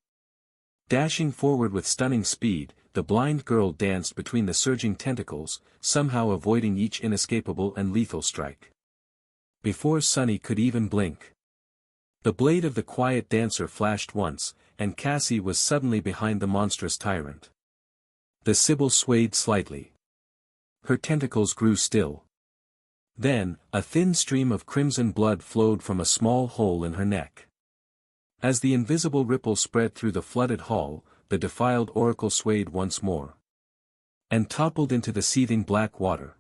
Dashing forward with stunning speed, the blind girl danced between the surging tentacles, somehow avoiding each inescapable and lethal strike. Before Sonny could even blink, the blade of the quiet dancer flashed once, and Cassie was suddenly behind the monstrous tyrant. The Sibyl swayed slightly. Her tentacles grew still. Then, a thin stream of crimson blood flowed from a small hole in her neck. As the invisible ripple spread through the flooded hall, the defiled oracle swayed once more. And toppled into the seething black water.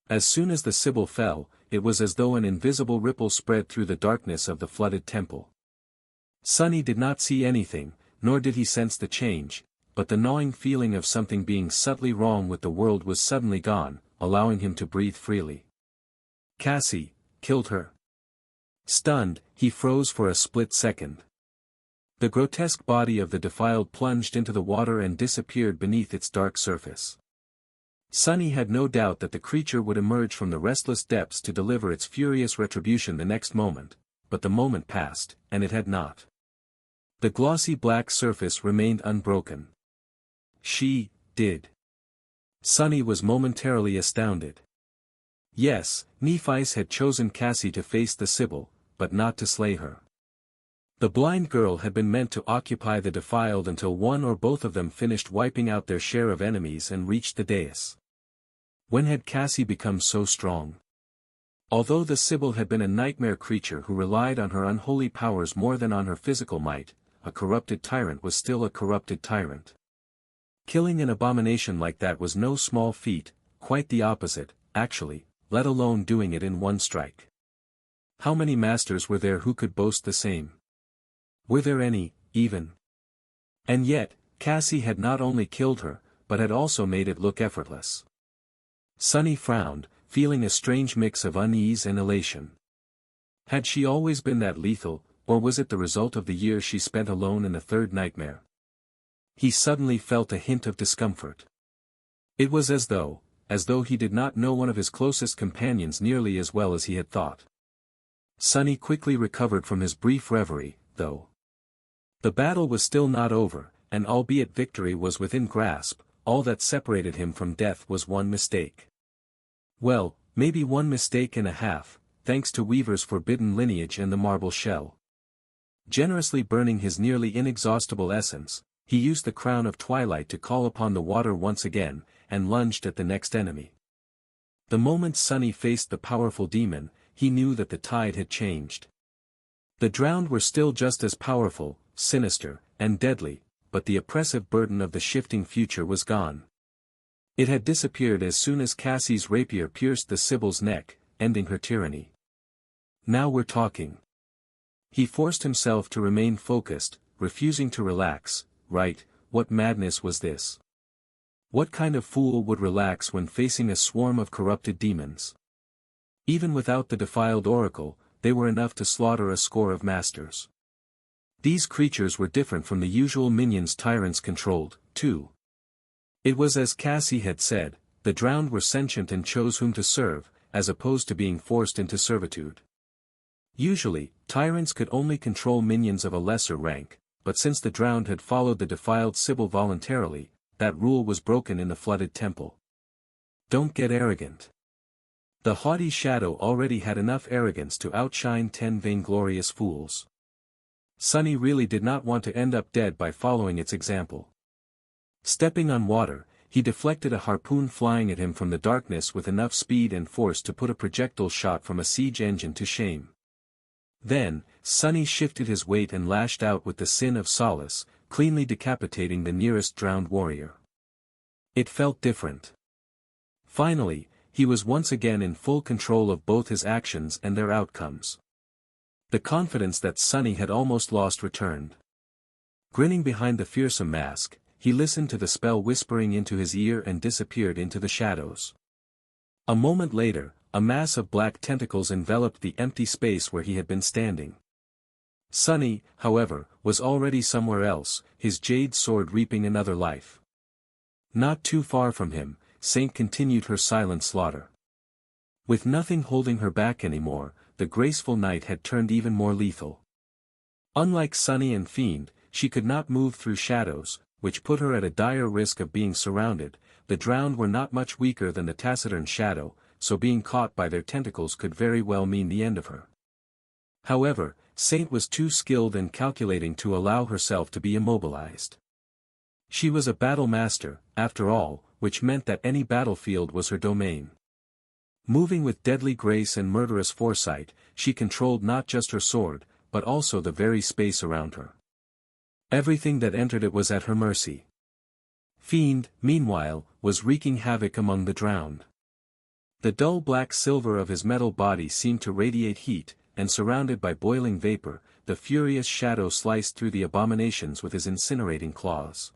As soon as the Sibyl fell, it was as though an invisible ripple spread through the darkness of the flooded temple. Sonny did not see anything, nor did he sense the change, but the gnawing feeling of something being subtly wrong with the world was suddenly gone, allowing him to breathe freely. Cassie killed her. Stunned, he froze for a split second. The grotesque body of the defiled plunged into the water and disappeared beneath its dark surface. Sonny had no doubt that the creature would emerge from the restless depths to deliver its furious retribution the next moment, but the moment passed, and it had not. The glossy black surface remained unbroken. She did. Sonny was momentarily astounded. Yes, Nephi's had chosen Cassie to face the Sibyl, but not to slay her. The blind girl had been meant to occupy the defiled until one or both of them finished wiping out their share of enemies and reached the dais. When had Cassie become so strong? Although the Sibyl had been a nightmare creature who relied on her unholy powers more than on her physical might, a corrupted tyrant was still a corrupted tyrant. Killing an abomination like that was no small feat, quite the opposite, actually, let alone doing it in one strike. How many masters were there who could boast the same? Were there any, even? And yet, Cassie had not only killed her, but had also made it look effortless. Sunny frowned, feeling a strange mix of unease and elation. Had she always been that lethal, or was it the result of the years she spent alone in the third nightmare? He suddenly felt a hint of discomfort. It was as though he did not know one of his closest companions nearly as well as he had thought. Sunny quickly recovered from his brief reverie, though. The battle was still not over, and albeit victory was within grasp, all that separated him from death was one mistake. Well, maybe one mistake and a half, thanks to Weaver's forbidden lineage and the marble shell. Generously burning his nearly inexhaustible essence, he used the crown of twilight to call upon the water once again, and lunged at the next enemy. The moment Sunny faced the powerful demon, he knew that the tide had changed. The drowned were still just as powerful, sinister, and deadly, but the oppressive burden of the shifting future was gone. It had disappeared as soon as Cassie's rapier pierced the Sibyl's neck, ending her tyranny. Now we're talking. He forced himself to remain focused, refusing to relax. Right, what madness was this? What kind of fool would relax when facing a swarm of corrupted demons? Even without the defiled oracle, they were enough to slaughter a score of masters. These creatures were different from the usual minions tyrants controlled, too. It was as Cassie had said, the drowned were sentient and chose whom to serve, as opposed to being forced into servitude. Usually, tyrants could only control minions of a lesser rank, but since the drowned had followed the defiled Sibyl voluntarily, that rule was broken in the flooded temple. Don't get arrogant. The haughty Shadow already had enough arrogance to outshine 10 vainglorious fools. Sunny really did not want to end up dead by following its example. Stepping on water, he deflected a harpoon flying at him from the darkness with enough speed and force to put a projectile shot from a siege engine to shame. Then, Sunny shifted his weight and lashed out with the sin of solace, cleanly decapitating the nearest drowned warrior. It felt different. Finally, he was once again in full control of both his actions and their outcomes. The confidence that Sunny had almost lost returned. Grinning behind the fearsome mask, he listened to the spell whispering into his ear and disappeared into the shadows. A moment later, a mass of black tentacles enveloped the empty space where he had been standing. Sunny, however, was already somewhere else, his jade sword reaping another life. Not too far from him, Saint continued her silent slaughter. With nothing holding her back anymore, the graceful knight had turned even more lethal. Unlike Sunny and Fiend, she could not move through shadows, which put her at a dire risk of being surrounded. The drowned were not much weaker than the taciturn Shadow, so being caught by their tentacles could very well mean the end of her. However, Saint was too skilled and calculating to allow herself to be immobilized. She was a battle master, after all, which meant that any battlefield was her domain. Moving with deadly grace and murderous foresight, she controlled not just her sword, but also the very space around her. Everything that entered it was at her mercy. Fiend, meanwhile, was wreaking havoc among the drowned. The dull black silver of his metal body seemed to radiate heat, and surrounded by boiling vapor, the furious Shadow sliced through the abominations with his incinerating claws.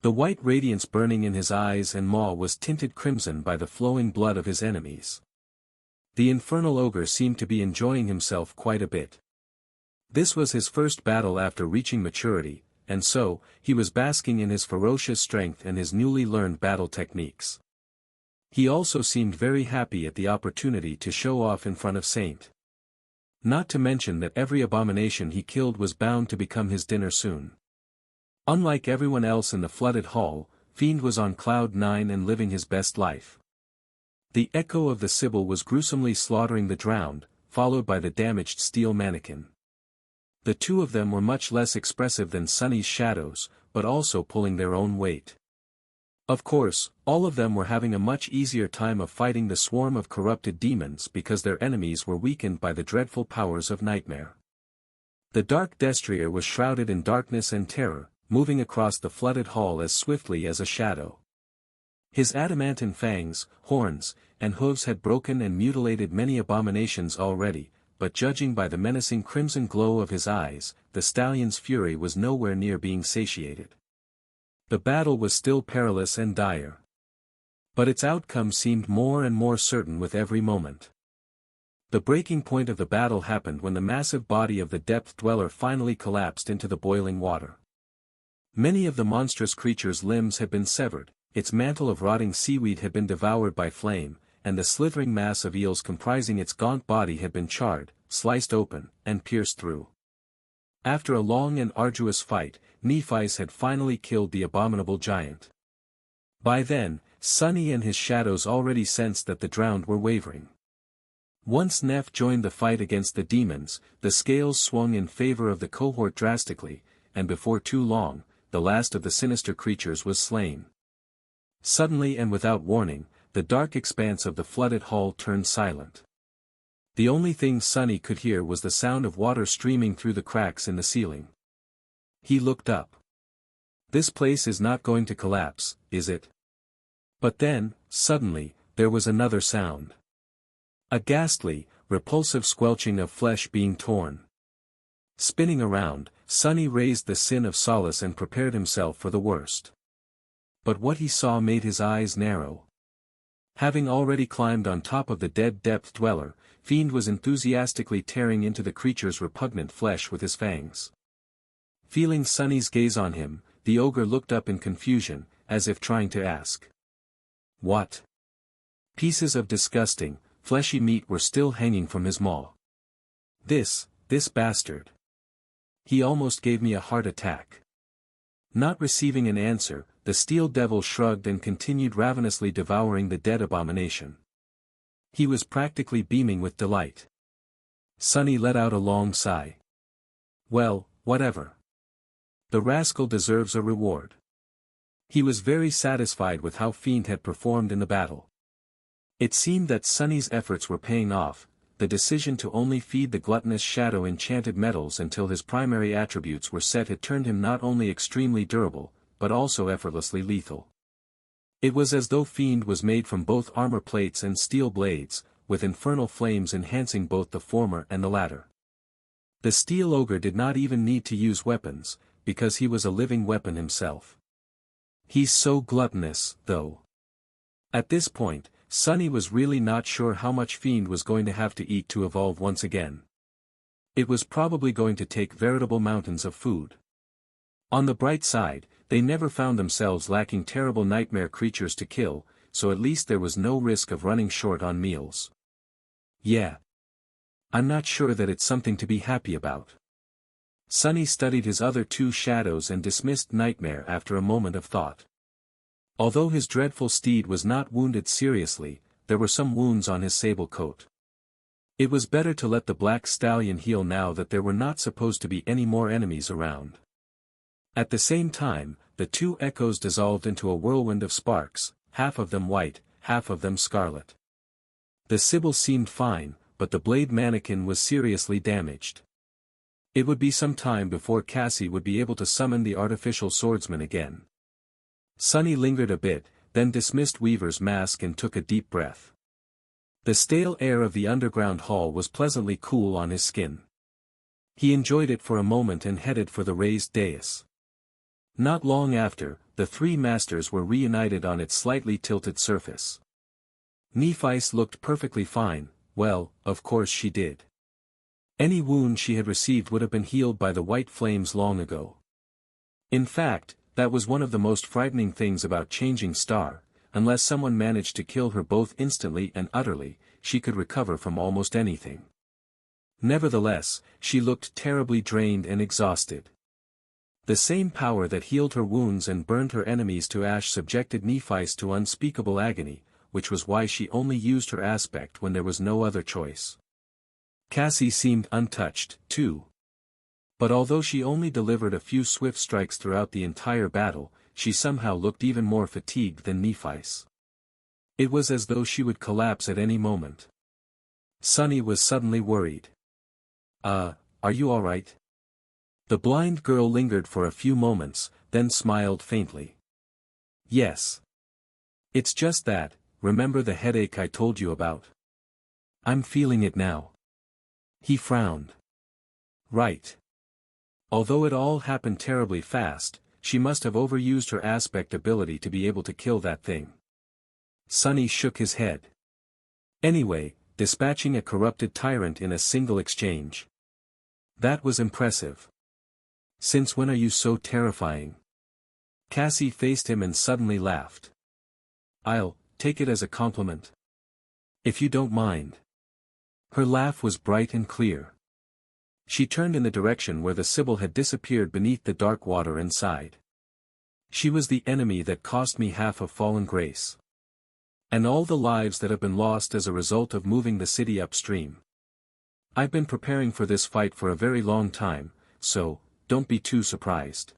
The white radiance burning in his eyes and maw was tinted crimson by the flowing blood of his enemies. The infernal ogre seemed to be enjoying himself quite a bit. This was his first battle after reaching maturity, and so, he was basking in his ferocious strength and his newly learned battle techniques. He also seemed very happy at the opportunity to show off in front of Saint. Not to mention that every abomination he killed was bound to become his dinner soon. Unlike everyone else in the flooded hall, Fiend was on cloud 9 and living his best life. The echo of the Sibyl was gruesomely slaughtering the drowned, followed by the damaged steel mannequin. The two of them were much less expressive than Sunny's shadows, but also pulling their own weight. Of course, all of them were having a much easier time of fighting the swarm of corrupted demons because their enemies were weakened by the dreadful powers of nightmare. The dark destrier was shrouded in darkness and terror, moving across the flooded hall as swiftly as a shadow. His adamantine fangs, horns, and hooves had broken and mutilated many abominations already, but judging by the menacing crimson glow of his eyes, the stallion's fury was nowhere near being satiated. The battle was still perilous and dire. But its outcome seemed more and more certain with every moment. The breaking point of the battle happened when the massive body of the depth dweller finally collapsed into the boiling water. Many of the monstrous creature's limbs had been severed, its mantle of rotting seaweed had been devoured by flame, and the slithering mass of eels comprising its gaunt body had been charred, sliced open, and pierced through. After a long and arduous fight, Nephi's had finally killed the abominable giant. By then, Sunny and his shadows already sensed that the drowned were wavering. Once Neph joined the fight against the demons, the scales swung in favor of the cohort drastically, and before too long, the last of the sinister creatures was slain. Suddenly and without warning, the dark expanse of the flooded hall turned silent. The only thing Sunny could hear was the sound of water streaming through the cracks in the ceiling. He looked up. This place is not going to collapse, is it? But then, suddenly, there was another sound. A ghastly, repulsive squelching of flesh being torn. Spinning around, Sunny raised the sin of solace and prepared himself for the worst. But what he saw made his eyes narrow. Having already climbed on top of the dead depth dweller, Fiend was enthusiastically tearing into the creature's repugnant flesh with his fangs. Feeling Sunny's gaze on him, the ogre looked up in confusion, as if trying to ask. What? Pieces of disgusting, fleshy meat were still hanging from his maw. This bastard. He almost gave me a heart attack. Not receiving an answer, the steel devil shrugged and continued ravenously devouring the dead abomination. He was practically beaming with delight. Sunny let out a long sigh. Well, whatever. The rascal deserves a reward. He was very satisfied with how Fiend had performed in the battle. It seemed that Sunny's efforts were paying off. The decision to only feed the gluttonous shadow enchanted metals until his primary attributes were set had turned him not only extremely durable, but also effortlessly lethal. It was as though Fiend was made from both armor plates and steel blades, with infernal flames enhancing both the former and the latter. The steel ogre did not even need to use weapons, because he was a living weapon himself. He's so gluttonous, though. At this point, Sunny was really not sure how much Fiend was going to have to eat to evolve once again. It was probably going to take veritable mountains of food. On the bright side, they never found themselves lacking terrible nightmare creatures to kill, so at least there was no risk of running short on meals. Yeah. I'm not sure that it's something to be happy about. Sunny studied his other two shadows and dismissed Nightmare after a moment of thought. Although his dreadful steed was not wounded seriously, there were some wounds on his sable coat. It was better to let the black stallion heal now that there were not supposed to be any more enemies around. At the same time, the two echoes dissolved into a whirlwind of sparks, half of them white, half of them scarlet. The Sibyl seemed fine, but the blade mannequin was seriously damaged. It would be some time before Cassie would be able to summon the artificial swordsman again. Sunny lingered a bit, then dismissed Weaver's mask and took a deep breath. The stale air of the underground hall was pleasantly cool on his skin. He enjoyed it for a moment and headed for the raised dais. Not long after, the three masters were reunited on its slightly tilted surface. Nephis looked perfectly fine. Well, of course she did. Any wound she had received would have been healed by the white flames long ago. In fact, that was one of the most frightening things about changing star. Unless someone managed to kill her both instantly and utterly, she could recover from almost anything. Nevertheless, she looked terribly drained and exhausted. The same power that healed her wounds and burned her enemies to ash subjected Nephis to unspeakable agony, which was why she only used her aspect when there was no other choice. Cassie seemed untouched, too. But although she only delivered a few swift strikes throughout the entire battle, she somehow looked even more fatigued than Nephis. It was as though she would collapse at any moment. Sunny was suddenly worried. Are you all right?" The blind girl lingered for a few moments, then smiled faintly. "Yes. It's just that, remember the headache I told you about? I'm feeling it now." He frowned. Right. Although it all happened terribly fast, she must have overused her aspect ability to be able to kill that thing. Sunny shook his head. Anyway, dispatching a corrupted tyrant in a single exchange. That was impressive. Since when are you so terrifying? Cassie faced him and suddenly laughed. I'll take it as a compliment. If you don't mind. Her laugh was bright and clear. She turned in the direction where the Sibyl had disappeared beneath the dark water and sighed. She was the enemy that cost me half of Fallen Grace. And all the lives that have been lost as a result of moving the city upstream. I've been preparing for this fight for a very long time, so, don't be too surprised.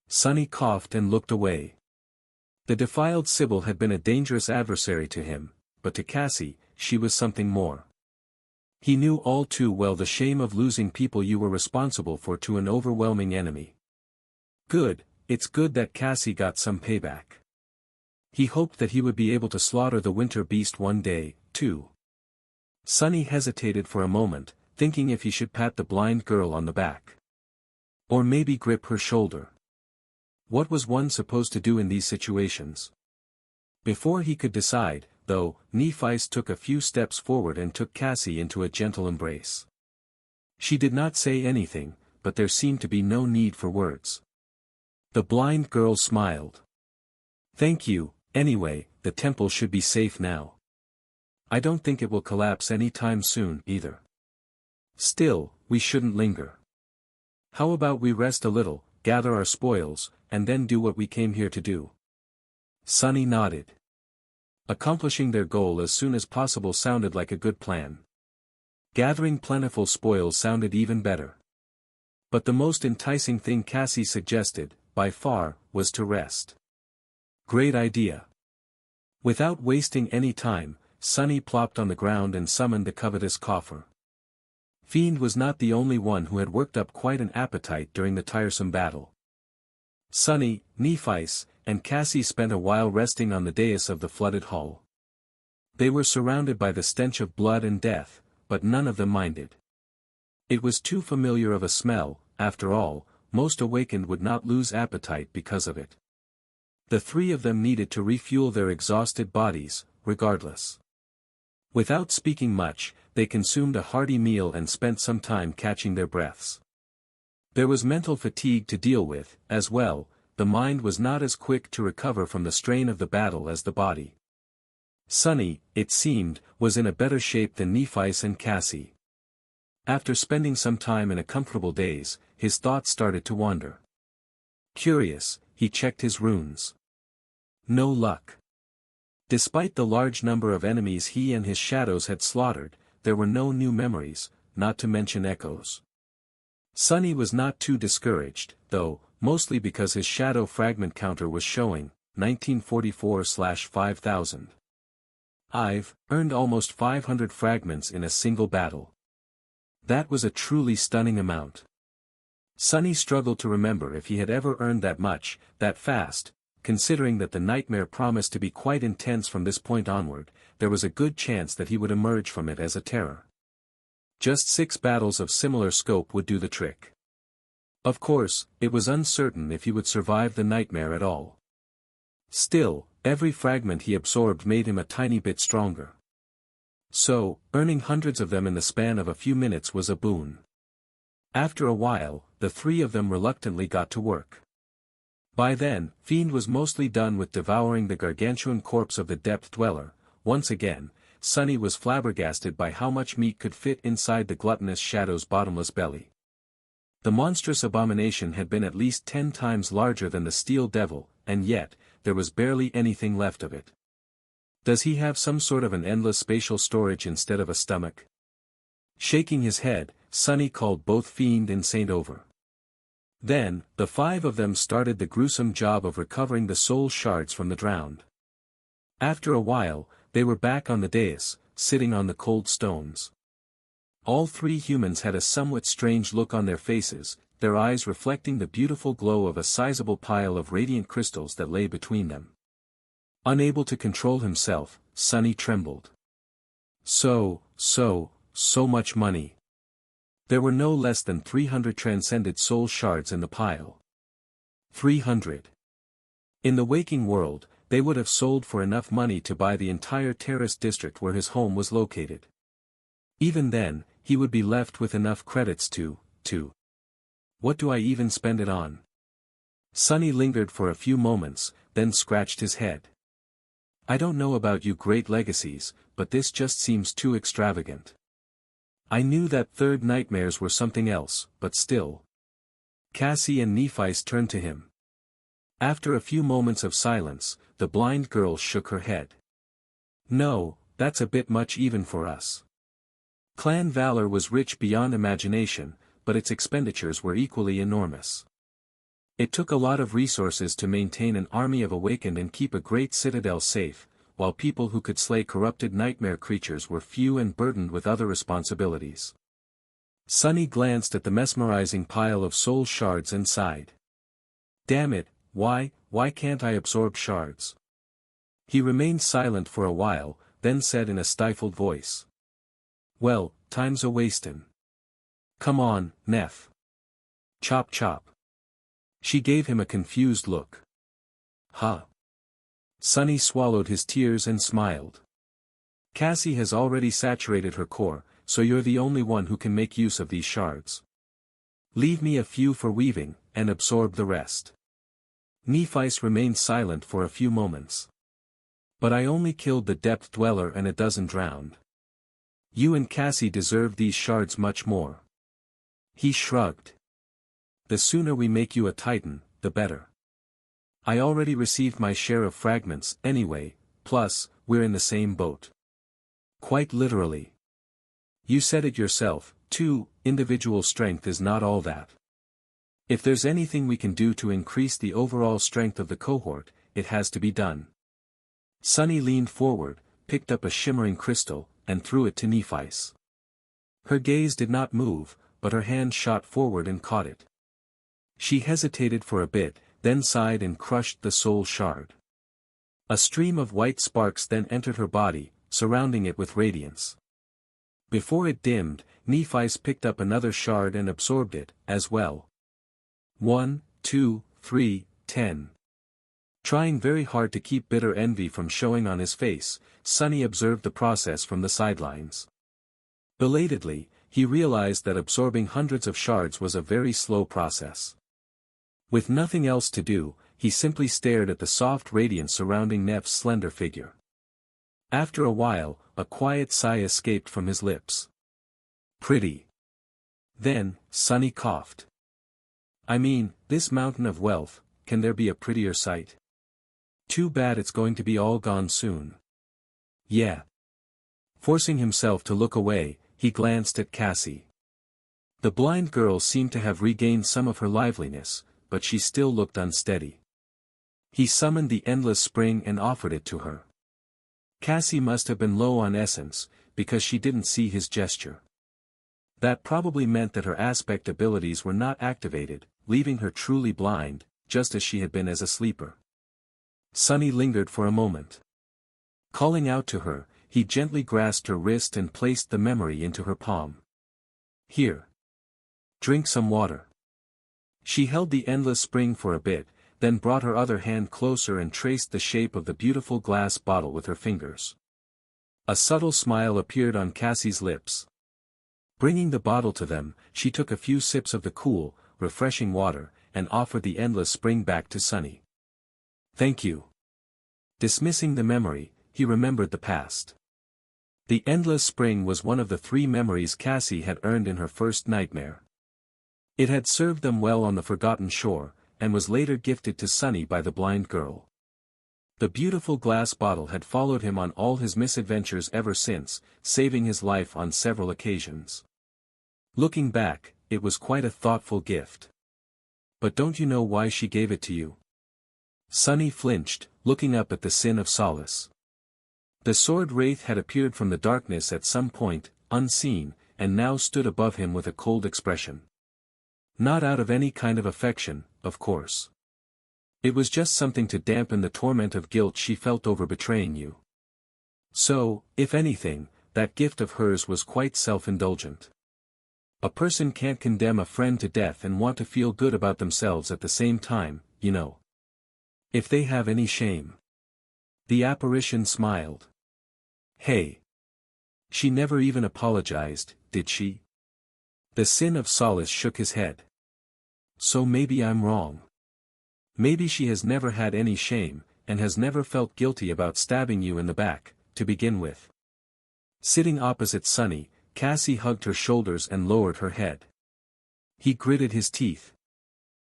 Sunny coughed and looked away. The defiled Sibyl had been a dangerous adversary to him, but to Cassie, she was something more. He knew all too well the shame of losing people you were responsible for to an overwhelming enemy. Good, it's good that Cassie got some payback. He hoped that he would be able to slaughter the winter beast one day, too. Sunny hesitated for a moment, thinking if he should pat the blind girl on the back. Or maybe grip her shoulder. What was one supposed to do in these situations? Before he could decide, though, Nephi's took a few steps forward and took Cassie into a gentle embrace. She did not say anything, but there seemed to be no need for words. The blind girl smiled. Thank you, anyway, the temple should be safe now. I don't think it will collapse any time soon, either. Still, we shouldn't linger. How about we rest a little, gather our spoils, and then do what we came here to do? Sunny nodded. Accomplishing their goal as soon as possible sounded like a good plan. Gathering plentiful spoils sounded even better. But the most enticing thing Cassie suggested, by far, was to rest. Great idea. Without wasting any time, Sunny plopped on the ground and summoned the covetous coffer. Fiend was not the only one who had worked up quite an appetite during the tiresome battle. Sunny, Nephis, and Cassie spent a while resting on the dais of the flooded hall. They were surrounded by the stench of blood and death, but none of them minded. It was too familiar of a smell, after all, most awakened would not lose appetite because of it. The three of them needed to refuel their exhausted bodies, regardless. Without speaking much, they consumed a hearty meal and spent some time catching their breaths. There was mental fatigue to deal with, as well. The mind was not as quick to recover from the strain of the battle as the body. Sunny, it seemed, was in a better shape than Nephis and Cassie. After spending some time in a comfortable daze, his thoughts started to wander. Curious, he checked his runes. No luck. Despite the large number of enemies he and his shadows had slaughtered, there were no new memories, not to mention echoes. Sunny was not too discouraged, though, mostly because his shadow fragment counter was showing, 1944/5000. I've earned almost 500 fragments in a single battle. That was a truly stunning amount. Sunny struggled to remember if he had ever earned that much, that fast. Considering that the nightmare promised to be quite intense from this point onward, there was a good chance that he would emerge from it as a terror. Just 6 battles of similar scope would do the trick. Of course, it was uncertain if he would survive the nightmare at all. Still, every fragment he absorbed made him a tiny bit stronger. So, earning hundreds of them in the span of a few minutes was a boon. After a while, the three of them reluctantly got to work. By then, Fiend was mostly done with devouring the gargantuan corpse of the Depth Dweller. Once again, Sunny was flabbergasted by how much meat could fit inside the gluttonous Shadow's bottomless belly. The monstrous abomination had been at least 10 times larger than the Steel Devil, and yet, there was barely anything left of it. Does he have some sort of an endless spatial storage instead of a stomach? Shaking his head, Sunny called both Fiend and Saint over. Then, the 5 of them started the gruesome job of recovering the soul shards from the drowned. After a while, they were back on the dais, sitting on the cold stones. All 3 humans had a somewhat strange look on their faces, their eyes reflecting the beautiful glow of a sizable pile of radiant crystals that lay between them. Unable to control himself, Sunny trembled. So much money. There were no less than 300 transcended soul shards in the pile. 300. In the waking world, they would have sold for enough money to buy the entire terrace district where his home was located. Even then, he would be left with enough credits to. What do I even spend it on? Sunny lingered for a few moments, then scratched his head. I don't know about you great legacies, but this just seems too extravagant. I knew that third nightmares were something else, but still. Cassie and Nephi's turned to him. After a few moments of silence, the blind girl shook her head. No, that's a bit much even for us. Clan Valor was rich beyond imagination, but its expenditures were equally enormous. It took a lot of resources to maintain an army of awakened and keep a great citadel safe, while people who could slay corrupted nightmare creatures were few and burdened with other responsibilities. Sunny glanced at the mesmerizing pile of soul shards and sighed. Damn it, why can't I absorb shards? He remained silent for a while, then said in a stifled voice. Well, time's a-wastin'. Come on, Neph. Chop chop. She gave him a confused look. Huh. Sunny swallowed his tears and smiled. Cassie has already saturated her core, so you're the only one who can make use of these shards. Leave me a few for weaving, and absorb the rest. Nephis remained silent for a few moments. But I only killed the depth dweller and a dozen drowned. You and Cassie deserve these shards much more. He shrugged. The sooner we make you a titan, the better. I already received my share of fragments, anyway, plus, we're in the same boat. Quite literally. You said it yourself, too, individual strength is not all that. If there's anything we can do to increase the overall strength of the cohort, it has to be done. Sunny leaned forward, picked up a shimmering crystal, and threw it to Nephis. Her gaze did not move, but her hand shot forward and caught it. She hesitated for a bit, then sighed and crushed the soul shard. A stream of white sparks then entered her body, surrounding it with radiance. Before it dimmed, Nephis picked up another shard and absorbed it, as well. 1, 2, 3, 10. Trying very hard to keep bitter envy from showing on his face, Sunny observed the process from the sidelines. Belatedly, he realized that absorbing hundreds of shards was a very slow process. With nothing else to do, he simply stared at the soft radiance surrounding Neph's slender figure. After a while, a quiet sigh escaped from his lips. Pretty. Then, Sunny coughed. I mean, this mountain of wealth, can there be a prettier sight? Too bad it's going to be all gone soon. Yeah. Forcing himself to look away, he glanced at Cassie. The blind girl seemed to have regained some of her liveliness, but she still looked unsteady. He summoned the endless spring and offered it to her. Cassie must have been low on essence, because she didn't see his gesture. That probably meant that her aspect abilities were not activated, leaving her truly blind, just as she had been as a sleeper. Sunny lingered for a moment. Calling out to her, he gently grasped her wrist and placed the memory into her palm. Here. Drink some water. She held the endless spring for a bit, then brought her other hand closer and traced the shape of the beautiful glass bottle with her fingers. A subtle smile appeared on Cassie's lips. Bringing the bottle to them, she took a few sips of the cool, refreshing water, and offered the endless spring back to Sunny. Thank you. Dismissing the memory, he remembered the past. The endless spring was one of the 3 memories Cassie had earned in her first nightmare. It had served them well on the forgotten shore, and was later gifted to Sunny by the blind girl. The beautiful glass bottle had followed him on all his misadventures ever since, saving his life on several occasions. Looking back, it was quite a thoughtful gift. But don't you know why she gave it to you? Sunny flinched, looking up at the Sin of Solace. The sword wraith had appeared from the darkness at some point, unseen, and now stood above him with a cold expression. Not out of any kind of affection, of course. It was just something to dampen the torment of guilt she felt over betraying you. So, if anything, that gift of hers was quite self-indulgent. A person can't condemn a friend to death and want to feel good about themselves at the same time, you know. If they have any shame. The apparition smiled. Hey. She never even apologized, did she? The sin of solace shook his head. So maybe I'm wrong. Maybe she has never had any shame, and has never felt guilty about stabbing you in the back, to begin with. Sitting opposite Sunny, Cassie hugged her shoulders and lowered her head. He gritted his teeth.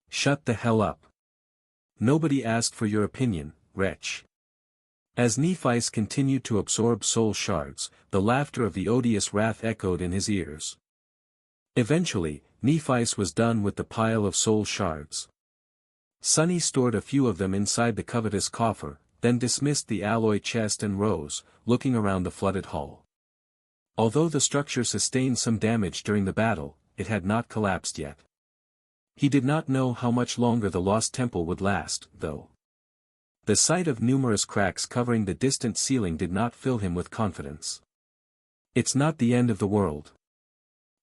Shut the hell up. Nobody asked for your opinion, wretch. As Nephi's continued to absorb soul shards, the laughter of the odious wrath echoed in his ears. Eventually, Nephi's was done with the pile of soul shards. Sunny stored a few of them inside the covetous coffer, then dismissed the alloy chest and rose, looking around the flooded hall. Although the structure sustained some damage during the battle, it had not collapsed yet. He did not know how much longer the lost temple would last, though. The sight of numerous cracks covering the distant ceiling did not fill him with confidence. It's not the end of the world.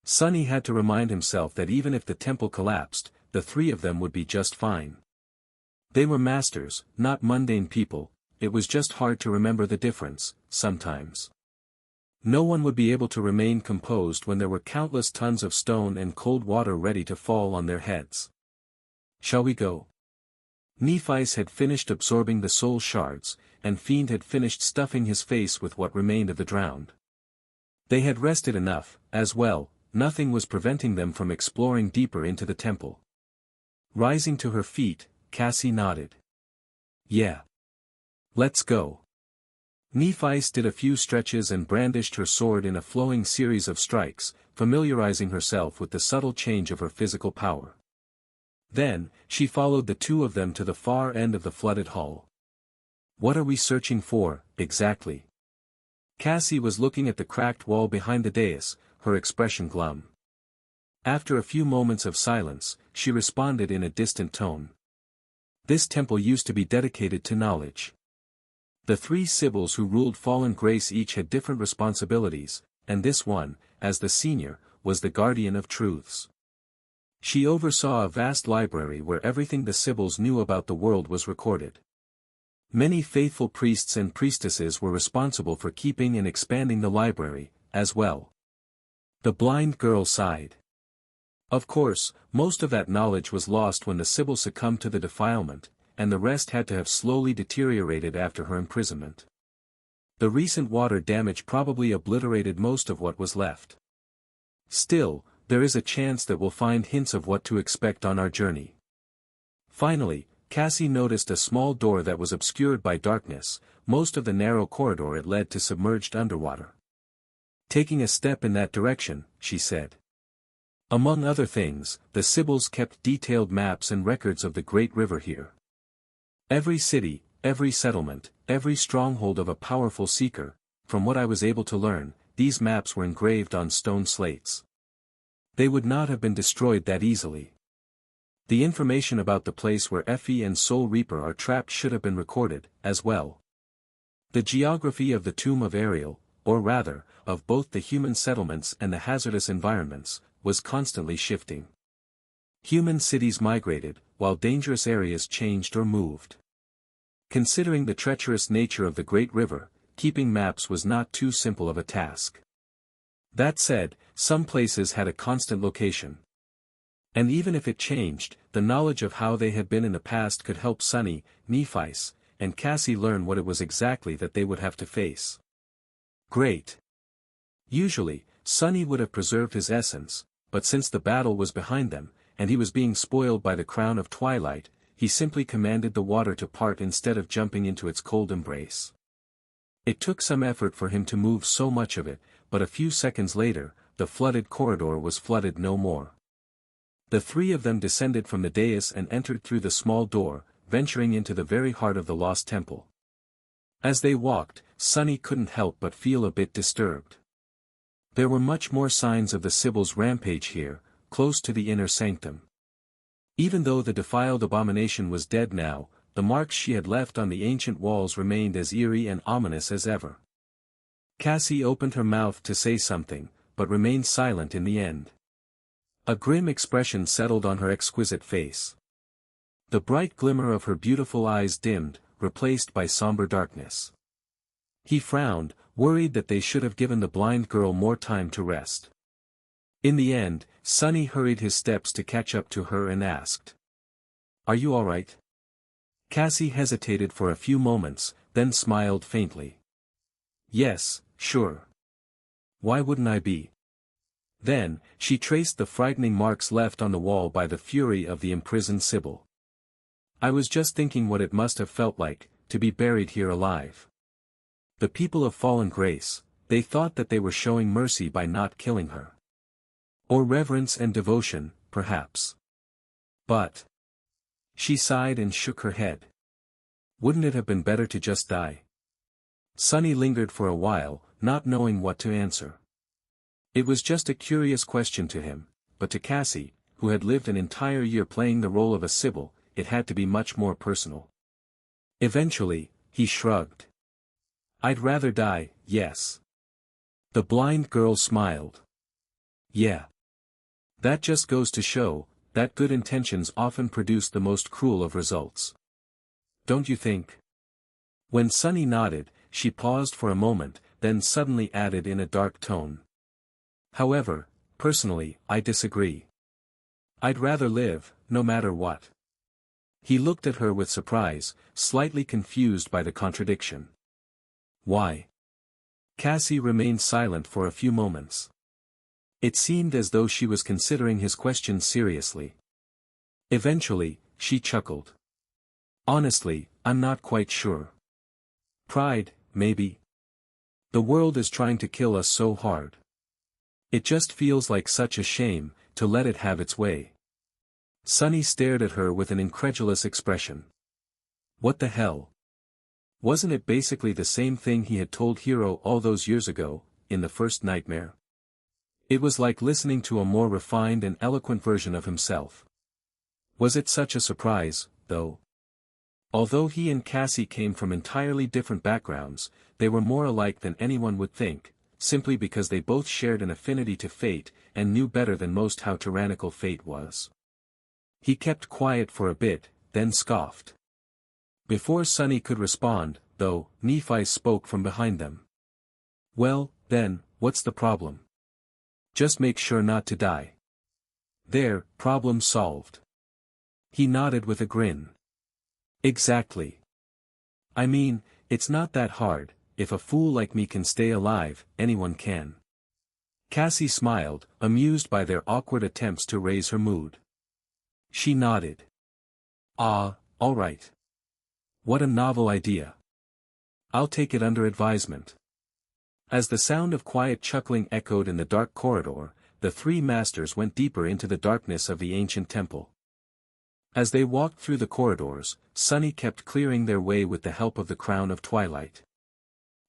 Sunny had to remind himself that even if the temple collapsed, the three of them would be just fine. They were masters, not mundane people. It was just hard to remember the difference, sometimes. No one would be able to remain composed when there were countless tons of stone and cold water ready to fall on their heads. Shall we go? Nephi's had finished absorbing the soul shards, and Fiend had finished stuffing his face with what remained of the drowned. They had rested enough, as well. Nothing was preventing them from exploring deeper into the temple. Rising to her feet, Cassie nodded. Yeah. Let's go. Nephi's did a few stretches and brandished her sword in a flowing series of strikes, familiarizing herself with the subtle change of her physical power. Then, she followed the two of them to the far end of the flooded hall. What are we searching for, exactly? Cassie was looking at the cracked wall behind the dais, her expression glum. After a few moments of silence, she responded in a distant tone. This temple used to be dedicated to knowledge. The three Sibyls who ruled Fallen Grace each had different responsibilities, and this one, as the senior, was the guardian of truths. She oversaw a vast library where everything the Sibyls knew about the world was recorded. Many faithful priests and priestesses were responsible for keeping and expanding the library, as well. The blind girl sighed. Of course, most of that knowledge was lost when the Sibyl succumbed to the defilement, and the rest had to have slowly deteriorated after her imprisonment. The recent water damage probably obliterated most of what was left. Still, there is a chance that we'll find hints of what to expect on our journey. Finally, Cassie noticed a small door that was obscured by darkness. Most of the narrow corridor it led to submerged underwater. Taking a step in that direction, she said. Among other things, the Sibyls kept detailed maps and records of the great river here. Every city, every settlement, every stronghold of a powerful seeker, from what I was able to learn, these maps were engraved on stone slates. They would not have been destroyed that easily. The information about the place where Effie and Soul Reaper are trapped should have been recorded, as well. The geography of the tomb of Ariel, or rather, of both the human settlements and the hazardous environments, was constantly shifting. Human cities migrated, while dangerous areas changed or moved. Considering the treacherous nature of the Great River, keeping maps was not too simple of a task. That said, some places had a constant location. And even if it changed, the knowledge of how they had been in the past could help Sunny, Nephi's, and Cassie learn what it was exactly that they would have to face. Great. Usually, Sunny would have preserved his essence, but since the battle was behind them, and he was being spoiled by the crown of twilight, he simply commanded the water to part instead of jumping into its cold embrace. It took some effort for him to move so much of it, but a few seconds later, the flooded corridor was flooded no more. The three of them descended from the dais and entered through the small door, venturing into the very heart of the lost temple. As they walked, Sunny couldn't help but feel a bit disturbed. There were much more signs of the Sibyl's rampage here, close to the inner sanctum. Even though the defiled abomination was dead now, the marks she had left on the ancient walls remained as eerie and ominous as ever. Cassie opened her mouth to say something, but remained silent in the end. A grim expression settled on her exquisite face. The bright glimmer of her beautiful eyes dimmed, replaced by somber darkness. He frowned, worried that they should have given the blind girl more time to rest. In the end, Sunny hurried his steps to catch up to her and asked. "Are you all right?" Cassie hesitated for a few moments, then smiled faintly. "Yes, sure. Why wouldn't I be?" Then, she traced the frightening marks left on the wall by the fury of the imprisoned Sibyl. "I was just thinking what it must have felt like, to be buried here alive. The people of fallen grace, they thought that they were showing mercy by not killing her. Or reverence and devotion, perhaps. But..." She sighed and shook her head. "Wouldn't it have been better to just die?" Sunny lingered for a while, not knowing what to answer. It was just a curious question to him, but to Cassie, who had lived an entire year playing the role of a Sibyl, it had to be much more personal. Eventually, he shrugged. "I'd rather die, yes." The blind girl smiled. "Yeah. That just goes to show that good intentions often produce the most cruel of results. Don't you think?" When Sunny nodded, she paused for a moment, then suddenly added in a dark tone. "However, personally, I disagree. I'd rather live, no matter what." He looked at her with surprise, slightly confused by the contradiction. "Why?" Cassie remained silent for a few moments. It seemed as though she was considering his question seriously. Eventually, she chuckled. "Honestly, I'm not quite sure. Pride, maybe. The world is trying to kill us so hard. It just feels like such a shame, to let it have its way." Sunny stared at her with an incredulous expression. What the hell? Wasn't it basically the same thing he had told Hiro all those years ago, in the first nightmare? It was like listening to a more refined and eloquent version of himself. Was it such a surprise, though? Although he and Cassie came from entirely different backgrounds, they were more alike than anyone would think, simply because they both shared an affinity to fate, and knew better than most how tyrannical fate was. He kept quiet for a bit, then scoffed. Before Sunny could respond, though, Nephi spoke from behind them. "Well, then, what's the problem? Just make sure not to die. There, problem solved." He nodded with a grin. "Exactly. I mean, it's not that hard. If a fool like me can stay alive, anyone can." Cassie smiled, amused by their awkward attempts to raise her mood. She nodded. "Ah, all right. What a novel idea. I'll take it under advisement." As the sound of quiet chuckling echoed in the dark corridor, the three masters went deeper into the darkness of the ancient temple. As they walked through the corridors, Sunny kept clearing their way with the help of the crown of twilight.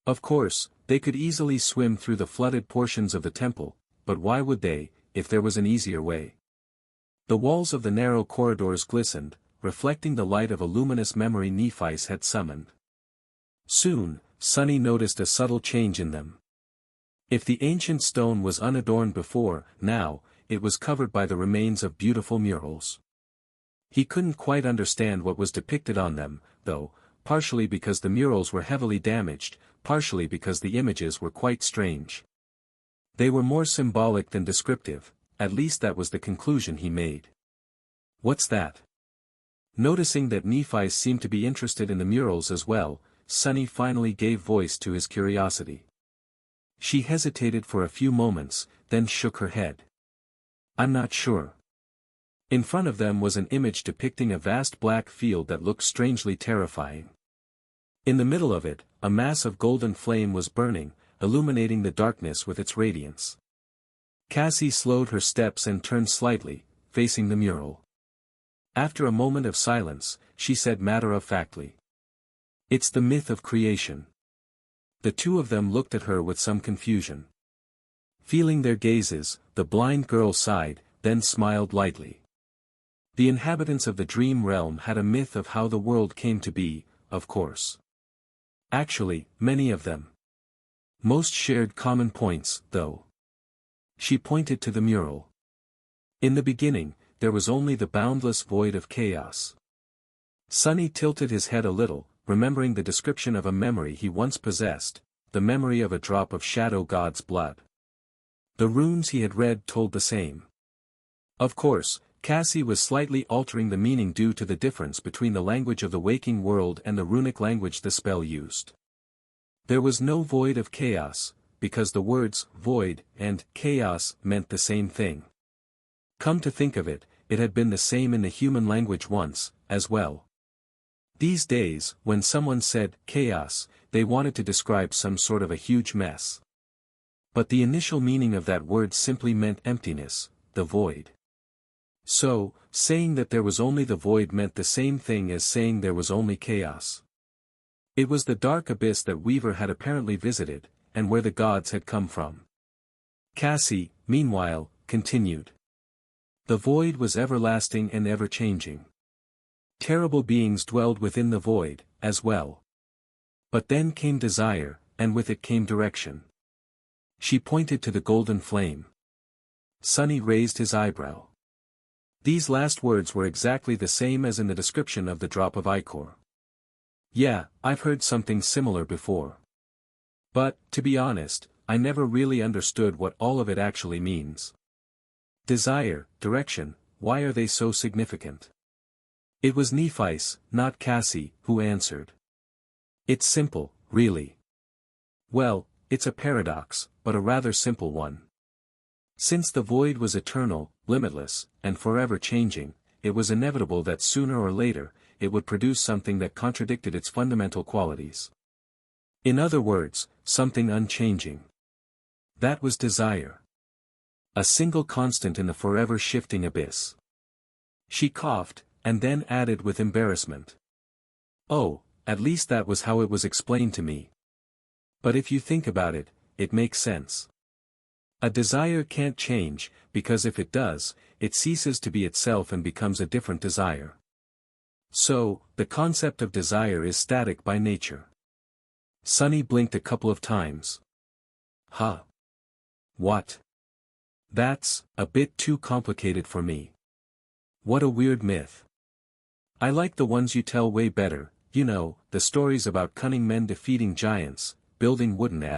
Of course, they could easily swim through the flooded portions of the temple, but why would they, if there was an easier way? The walls of the narrow corridors glistened, reflecting the light of a luminous memory Nephi had summoned. Soon, Sunny noticed a subtle change in them. If the ancient stone was unadorned before, now, it was covered by the remains of beautiful murals. He couldn't quite understand what was depicted on them, though, partially because the murals were heavily damaged, partially because the images were quite strange. They were more symbolic than descriptive, at least that was the conclusion he made. "What's that?" Noticing that Nephi seemed to be interested in the murals as well, Sunny finally gave voice to his curiosity. She hesitated for a few moments, then shook her head. "I'm not sure." In front of them was an image depicting a vast black field that looked strangely terrifying. In the middle of it, a mass of golden flame was burning, illuminating the darkness with its radiance. Cassie slowed her steps and turned slightly, facing the mural. After a moment of silence, she said matter-of-factly. "It's the myth of creation." The two of them looked at her with some confusion. Feeling their gazes, the blind girl sighed, then smiled lightly. The inhabitants of the dream realm had a myth of how the world came to be, of course. Actually, many of them. Most shared common points, though. She pointed to the mural. In the beginning, there was only the boundless void of chaos. Sunny tilted his head a little, remembering the description of a memory he once possessed, the memory of a drop of Shadow God's blood. The runes he had read told the same. Of course, Cassie was slightly altering the meaning due to the difference between the language of the waking world and the runic language the spell used. There was no void of chaos, because the words void and chaos meant the same thing. Come to think of it, it had been the same in the human language once, as well. These days, when someone said chaos, they wanted to describe some sort of a huge mess. But the initial meaning of that word simply meant emptiness, the void. So, saying that there was only the void meant the same thing as saying there was only chaos. It was the dark abyss that Weaver had apparently visited, and where the gods had come from. Cassie, meanwhile, continued. The void was everlasting and ever-changing. Terrible beings dwelled within the void, as well. But then came desire, and with it came direction. She pointed to the golden flame. Sunny raised his eyebrow. These last words were exactly the same as in the description of the drop of ichor. Yeah, I've heard something similar before. But, to be honest, I never really understood what all of it actually means. Desire, direction, why are they so significant? It was Nephi's, not Cassie, who answered. It's simple, really. Well, it's a paradox, but a rather simple one. Since the void was eternal, limitless, and forever changing, it was inevitable that sooner or later, it would produce something that contradicted its fundamental qualities. In other words, something unchanging. That was desire. A single constant in the forever shifting abyss. She coughed, and then added with embarrassment. Oh, at least that was how it was explained to me. But if you think about it, it makes sense. A desire can't change, because if it does, it ceases to be itself and becomes a different desire. So, the concept of desire is static by nature. Sunny blinked a couple of times. Huh? What? That's a bit too complicated for me. What a weird myth. I like the ones you tell way better, you know, the stories about cunning men defeating giants, building wooden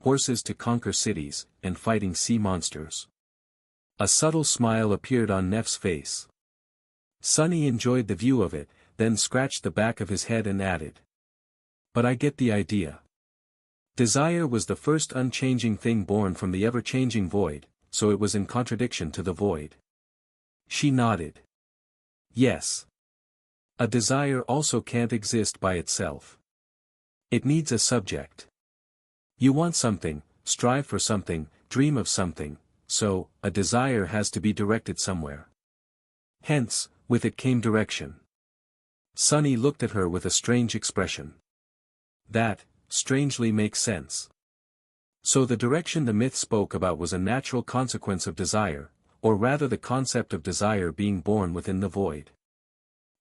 horses to conquer cities, and fighting sea monsters. A subtle smile appeared on Neff's face. Sunny enjoyed the view of it, then scratched the back of his head and added. But I get the idea. Desire was the first unchanging thing born from the ever-changing void, so it was in contradiction to the void. She nodded. Yes. A desire also can't exist by itself. It needs a subject. You want something, strive for something, dream of something, so, a desire has to be directed somewhere. Hence, with it came direction. Sunny looked at her with a strange expression. That, strangely makes sense. So the direction the myth spoke about was a natural consequence of desire, or rather the concept of desire being born within the void.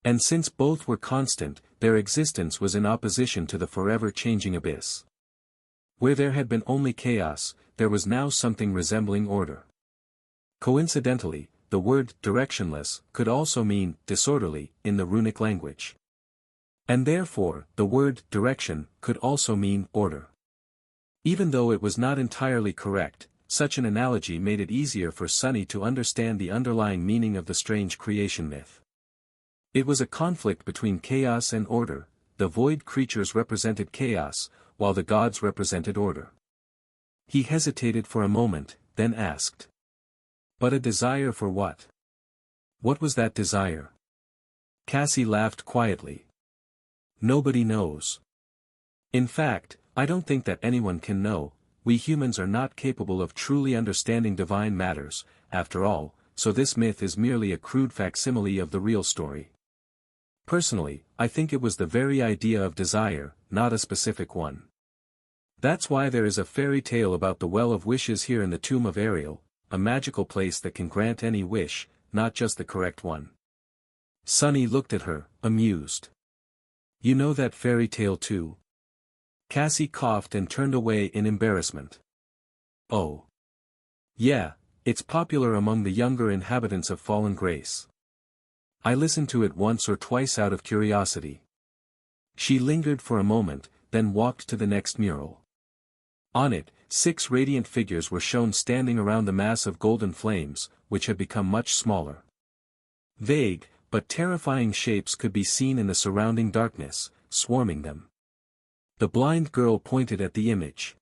And since both were constant, their existence was in opposition to the forever changing abyss. Where there had been only chaos, there was now something resembling order. Coincidentally, the word directionless could also mean disorderly in the runic language. And therefore, the word direction could also mean order. Even though it was not entirely correct, such an analogy made it easier for Sunny to understand the underlying meaning of the strange creation myth. It was a conflict between chaos and order. The void creatures represented chaos, while the gods represented order. He hesitated for a moment, then asked. But a desire for what? What was that desire? Cassie laughed quietly. Nobody knows. In fact, I don't think that anyone can know. We humans are not capable of truly understanding divine matters, after all, so this myth is merely a crude facsimile of the real story. Personally, I think it was the very idea of desire, not a specific one. That's why there is a fairy tale about the Well of Wishes here in the tomb of Ariel, a magical place that can grant any wish, not just the correct one. Sunny looked at her, amused. You know that fairy tale too? Cassie coughed and turned away in embarrassment. Oh. Yeah, It's popular among the younger inhabitants of Fallen Grace. I listened to it once or twice out of curiosity. She lingered for a moment, then walked to the next mural. On it, 6 radiant figures were shown standing around the mass of golden flames, which had become much smaller. Vague, but terrifying shapes could be seen in the surrounding darkness, swarming them. The blind girl pointed at the image.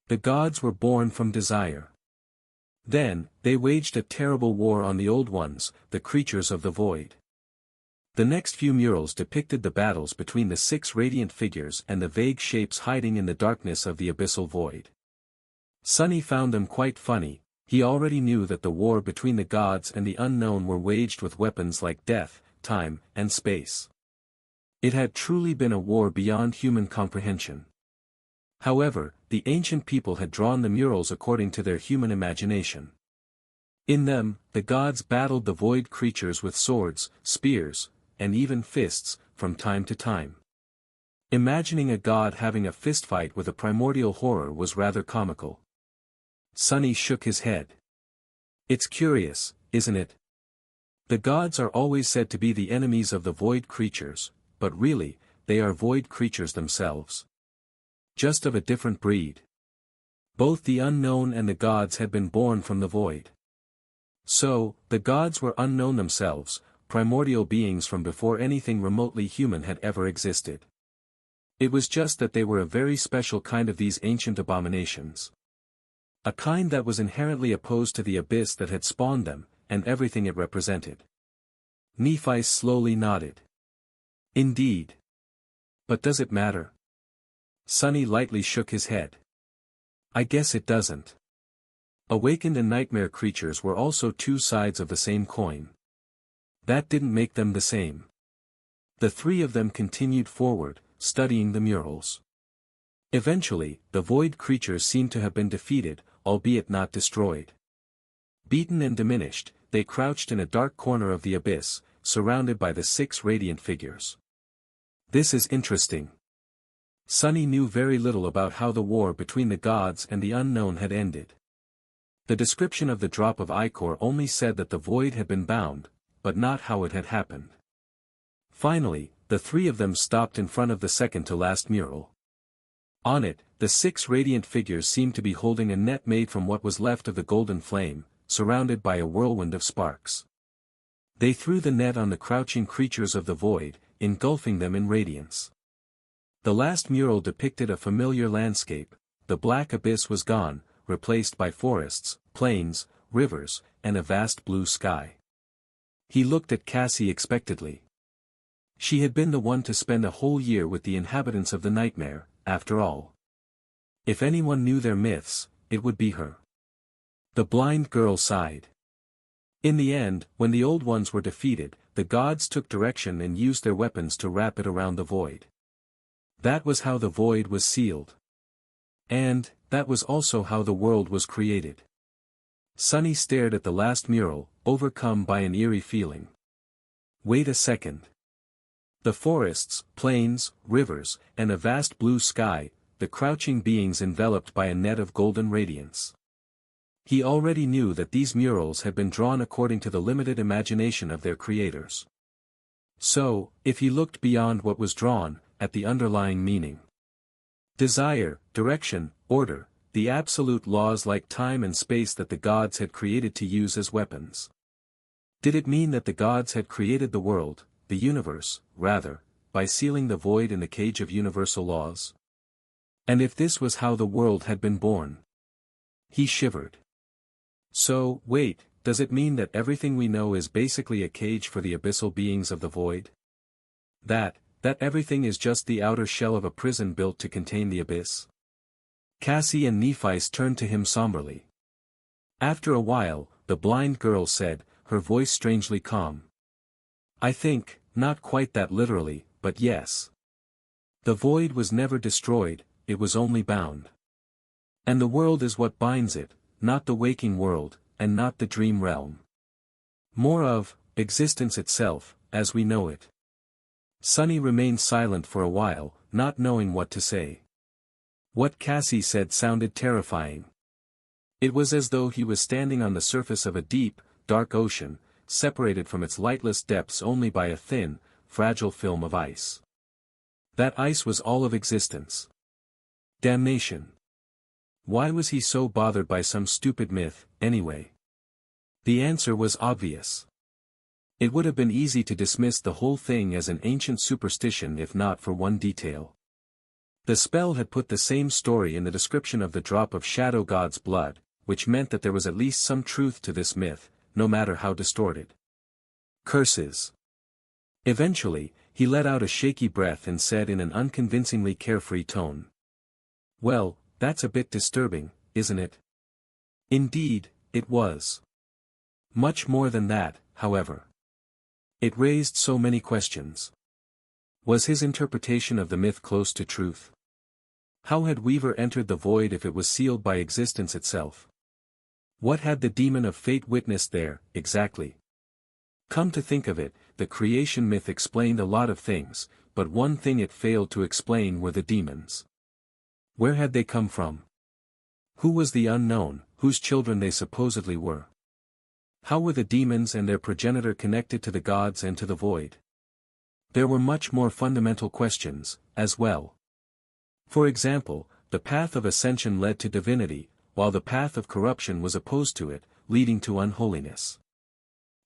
The gods were born from desire. Then, they waged a terrible war on the old ones, the creatures of the void. The next few murals depicted the battles between the 6 radiant figures and the vague shapes hiding in the darkness of the abyssal void. Sunny found them quite funny. He already knew that the war between the gods and the unknown were waged with weapons like death, time, and space. It had truly been a war beyond human comprehension. However, the ancient people had drawn the murals according to their human imagination. In them, the gods battled the void creatures with swords, spears, and even fists, from time to time. Imagining a god having a fistfight with a primordial horror was rather comical. Sunny shook his head. It's curious, isn't it? The gods are always said to be the enemies of the void creatures, but really, they are void creatures themselves. Just of a different breed. Both the unknown and the gods had been born from the void. So, the gods were unknown themselves, primordial beings from before anything remotely human had ever existed. It was just that they were a very special kind of these ancient abominations. A kind that was inherently opposed to the abyss that had spawned them, and everything it represented. Nephi slowly nodded. Indeed. But does it matter? Sunny lightly shook his head. I guess it doesn't. Awakened and nightmare creatures were also 2 sides of the same coin. That didn't make them the same. The 3 of them continued forward, studying the murals. Eventually, the void creatures seemed to have been defeated, albeit not destroyed. Beaten and diminished, they crouched in a dark corner of the abyss, surrounded by the 6 radiant figures. This is interesting. Sunny knew very little about how the war between the gods and the unknown had ended. The description of the drop of ichor only said that the void had been bound, but not how it had happened. Finally, the 3 of them stopped in front of the second-to-last mural. On it, the 6 radiant figures seemed to be holding a net made from what was left of the golden flame, surrounded by a whirlwind of sparks. They threw the net on the crouching creatures of the void, engulfing them in radiance. The last mural depicted a familiar landscape. The black abyss was gone, replaced by forests, plains, rivers, and a vast blue sky. He looked at Cassie expectantly. She had been the one to spend a whole year with the inhabitants of the nightmare, after all. If anyone knew their myths, it would be her. The blind girl sighed. In the end, when the old ones were defeated, the gods took direction and used their weapons to wrap it around the void. That was how the void was sealed. And, that was also how the world was created. Sunny stared at the last mural, overcome by an eerie feeling. Wait a second. The forests, plains, rivers, and a vast blue sky, the crouching beings enveloped by a net of golden radiance. He already knew that these murals had been drawn according to the limited imagination of their creators. So, if he looked beyond what was drawn, at the underlying meaning. Desire, direction, order, the absolute laws like time and space that the gods had created to use as weapons. Did it mean that the gods had created the world, the universe, rather, by sealing the void in the cage of universal laws? And if this was how the world had been born? He shivered. So, wait, does it mean that everything we know is basically a cage for the abyssal beings of the void? That everything is just the outer shell of a prison built to contain the abyss? Cassie and Nephi turned to him somberly. After a while, the blind girl said, her voice strangely calm. I think, not quite that literally, but yes. The void was never destroyed, it was only bound. And the world is what binds it, not the waking world, and not the dream realm. More of, existence itself, as we know it. Sunny remained silent for a while, not knowing what to say. What Cassie said sounded terrifying. It was as though he was standing on the surface of a deep, dark ocean, separated from its lightless depths only by a thin, fragile film of ice. That ice was all of existence. Damnation! Why was he so bothered by some stupid myth, anyway? The answer was obvious. It would have been easy to dismiss the whole thing as an ancient superstition if not for one detail. The spell had put the same story in the description of the drop of Shadow God's blood, which meant that there was at least some truth to this myth, no matter how distorted. Curses. Eventually, he let out a shaky breath and said in an unconvincingly carefree tone. Well, that's a bit disturbing, isn't it? Indeed, it was. Much more than that, however. It raised so many questions. Was his interpretation of the myth close to truth? How had Weaver entered the void if it was sealed by existence itself? What had the demon of fate witnessed there, exactly? Come to think of it, the creation myth explained a lot of things, but one thing it failed to explain were the demons. Where had they come from? Who was the unknown, whose children they supposedly were? How were the demons and their progenitor connected to the gods and to the void? There were much more fundamental questions, as well. For example, the path of ascension led to divinity, while the path of corruption was opposed to it, leading to unholiness.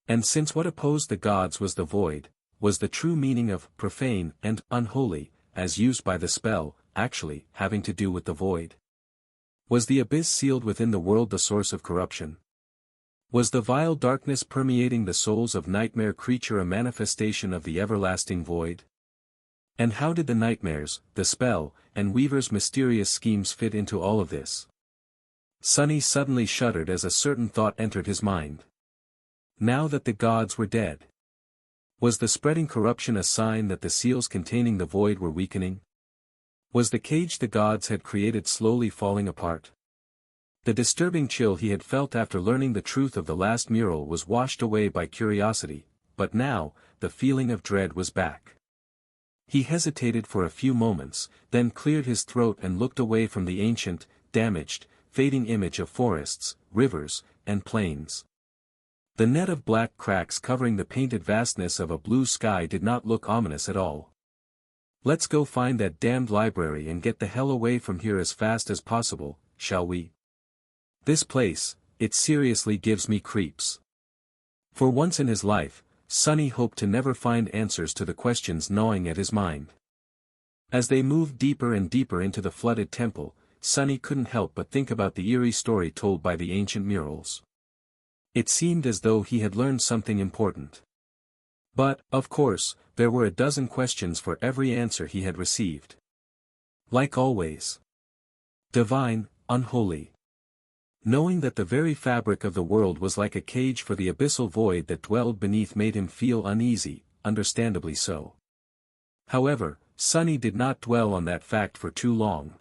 And since what opposed the gods was the void, was the true meaning of profane and unholy, as used by the spell, actually having to do with the void? Was the abyss sealed within the world the source of corruption? Was the vile darkness permeating the souls of nightmare creature a manifestation of the everlasting void? And how did the nightmares, the spell, and Weaver's mysterious schemes fit into all of this? Sonny suddenly shuddered as a certain thought entered his mind. Now that the gods were dead. Was the spreading corruption a sign that the seals containing the void were weakening? Was the cage the gods had created slowly falling apart? The disturbing chill he had felt after learning the truth of the last mural was washed away by curiosity, but now, the feeling of dread was back. He hesitated for a few moments, then cleared his throat and looked away from the ancient, damaged, fading image of forests, rivers, and plains. The net of black cracks covering the painted vastness of a blue sky did not look ominous at all. Let's go find that damned library and get the hell away from here as fast as possible, shall we? This place, it seriously gives me creeps. For once in his life, Sonny hoped to never find answers to the questions gnawing at his mind. As they moved deeper and deeper into the flooded temple, Sonny couldn't help but think about the eerie story told by the ancient murals. It seemed as though he had learned something important. But, of course, there were a dozen questions for every answer he had received. Like always. Divine, unholy. Knowing that the very fabric of the world was like a cage for the abyssal void that dwelled beneath made him feel uneasy, understandably so. However, Sonny did not dwell on that fact for too long.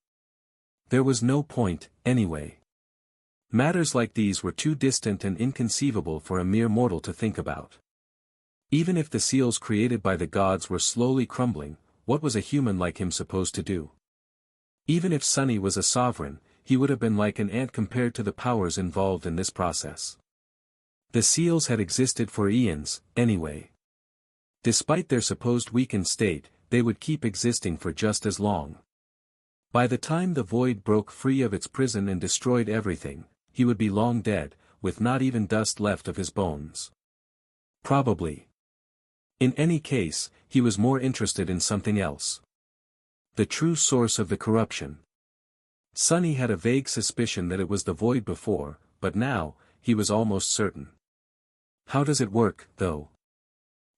There was no point, anyway. Matters like these were too distant and inconceivable for a mere mortal to think about. Even if the seals created by the gods were slowly crumbling, what was a human like him supposed to do? Even if Sonny was a sovereign, he would have been like an ant compared to the powers involved in this process. The seals had existed for eons, anyway. Despite their supposed weakened state, they would keep existing for just as long. By the time the void broke free of its prison and destroyed everything, he would be long dead, with not even dust left of his bones. Probably. In any case, he was more interested in something else. The true source of the corruption. Sonny had a vague suspicion that it was the void before, but now, he was almost certain. How does it work, though?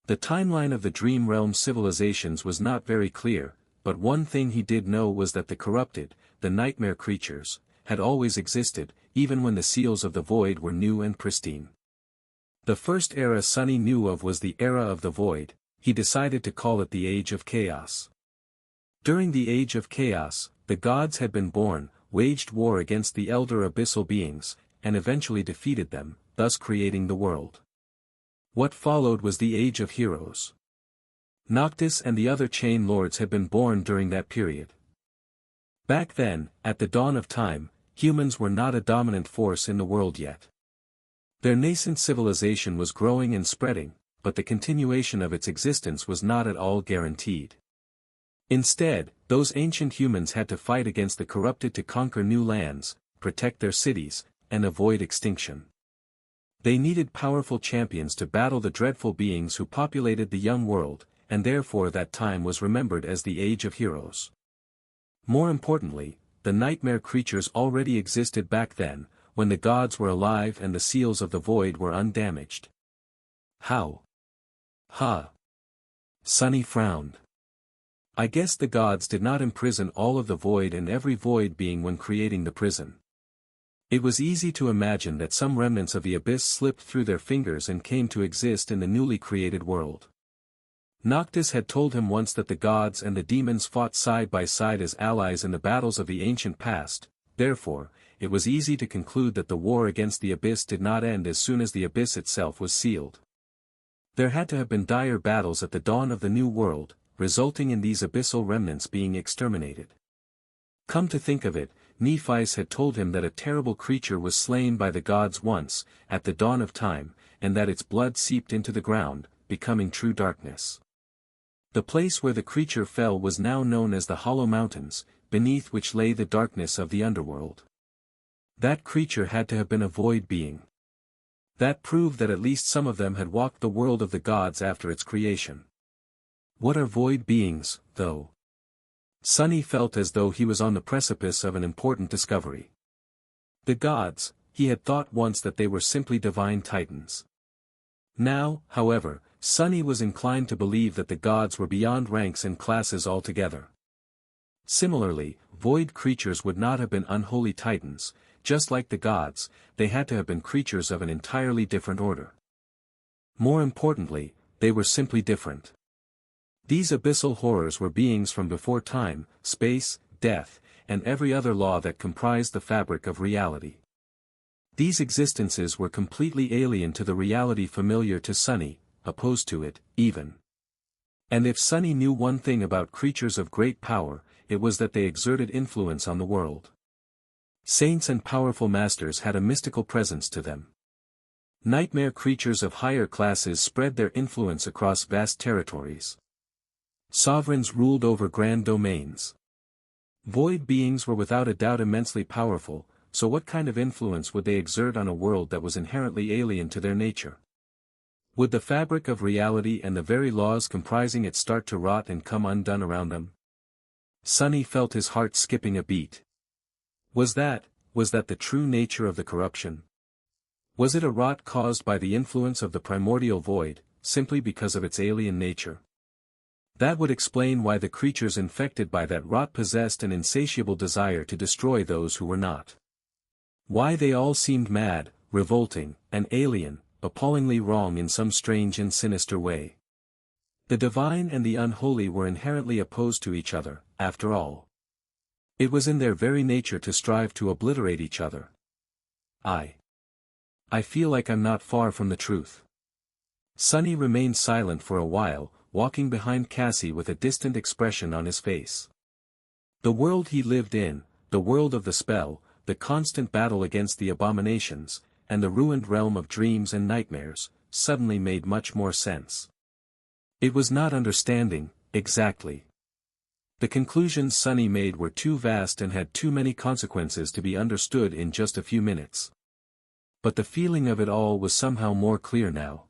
The timeline of the Dream Realm civilizations was not very clear, but one thing he did know was that the corrupted, the nightmare creatures, had always existed, even when the seals of the void were new and pristine. The first era Sonny knew of was the era of the void. He decided to call it the Age of Chaos. During the Age of Chaos, the gods had been born, waged war against the elder abyssal beings, and eventually defeated them, thus creating the world. What followed was the Age of Heroes. Noctis and the other chain lords had been born during that period. Back then, at the dawn of time, humans were not a dominant force in the world yet. Their nascent civilization was growing and spreading, but the continuation of its existence was not at all guaranteed. Instead, those ancient humans had to fight against the corrupted to conquer new lands, protect their cities, and avoid extinction. They needed powerful champions to battle the dreadful beings who populated the young world, and therefore that time was remembered as the Age of Heroes. More importantly, the nightmare creatures already existed back then, when the gods were alive and the seals of the void were undamaged. How? Sunny frowned. I guess the gods did not imprison all of the void and every void being when creating the prison. It was easy to imagine that some remnants of the abyss slipped through their fingers and came to exist in the newly created world. Noctis had told him once that the gods and the demons fought side by side as allies in the battles of the ancient past, therefore, it was easy to conclude that the war against the abyss did not end as soon as the abyss itself was sealed. There had to have been dire battles at the dawn of the new world, resulting in these abyssal remnants being exterminated. Come to think of it, Nephi had told him that a terrible creature was slain by the gods once, at the dawn of time, and that its blood seeped into the ground, becoming true darkness. The place where the creature fell was now known as the Hollow Mountains, beneath which lay the darkness of the underworld. That creature had to have been a void being. That proved that at least some of them had walked the world of the gods after its creation. What are void beings, though? Sunny felt as though he was on the precipice of an important discovery. The gods, he had thought once that they were simply divine titans. Now, however, Sunny was inclined to believe that the gods were beyond ranks and classes altogether. Similarly, void creatures would not have been unholy titans, just like the gods, they had to have been creatures of an entirely different order. More importantly, they were simply different. These abyssal horrors were beings from before time, space, death, and every other law that comprised the fabric of reality. These existences were completely alien to the reality familiar to Sunny, opposed to it, even. And if Sunny knew one thing about creatures of great power, it was that they exerted influence on the world. Saints and powerful masters had a mystical presence to them. Nightmare creatures of higher classes spread their influence across vast territories. Sovereigns ruled over grand domains. Void beings were without a doubt immensely powerful, so what kind of influence would they exert on a world that was inherently alien to their nature? Would the fabric of reality and the very laws comprising it start to rot and come undone around them? Sunny felt his heart skipping a beat. Was that the true nature of the corruption? Was it a rot caused by the influence of the primordial void, simply because of its alien nature? That would explain why the creatures infected by that rot possessed an insatiable desire to destroy those who were not. Why they all seemed mad, revolting, and alien, appallingly wrong in some strange and sinister way. The divine and the unholy were inherently opposed to each other, after all. It was in their very nature to strive to obliterate each other. I feel like I'm not far from the truth. Sunny remained silent for a while, walking behind Cassie with a distant expression on his face. The world he lived in, the world of the spell, the constant battle against the abominations, and the ruined realm of dreams and nightmares, suddenly made much more sense. It was not understanding, exactly. The conclusions Sunny made were too vast and had too many consequences to be understood in just a few minutes. But the feeling of it all was somehow more clear now.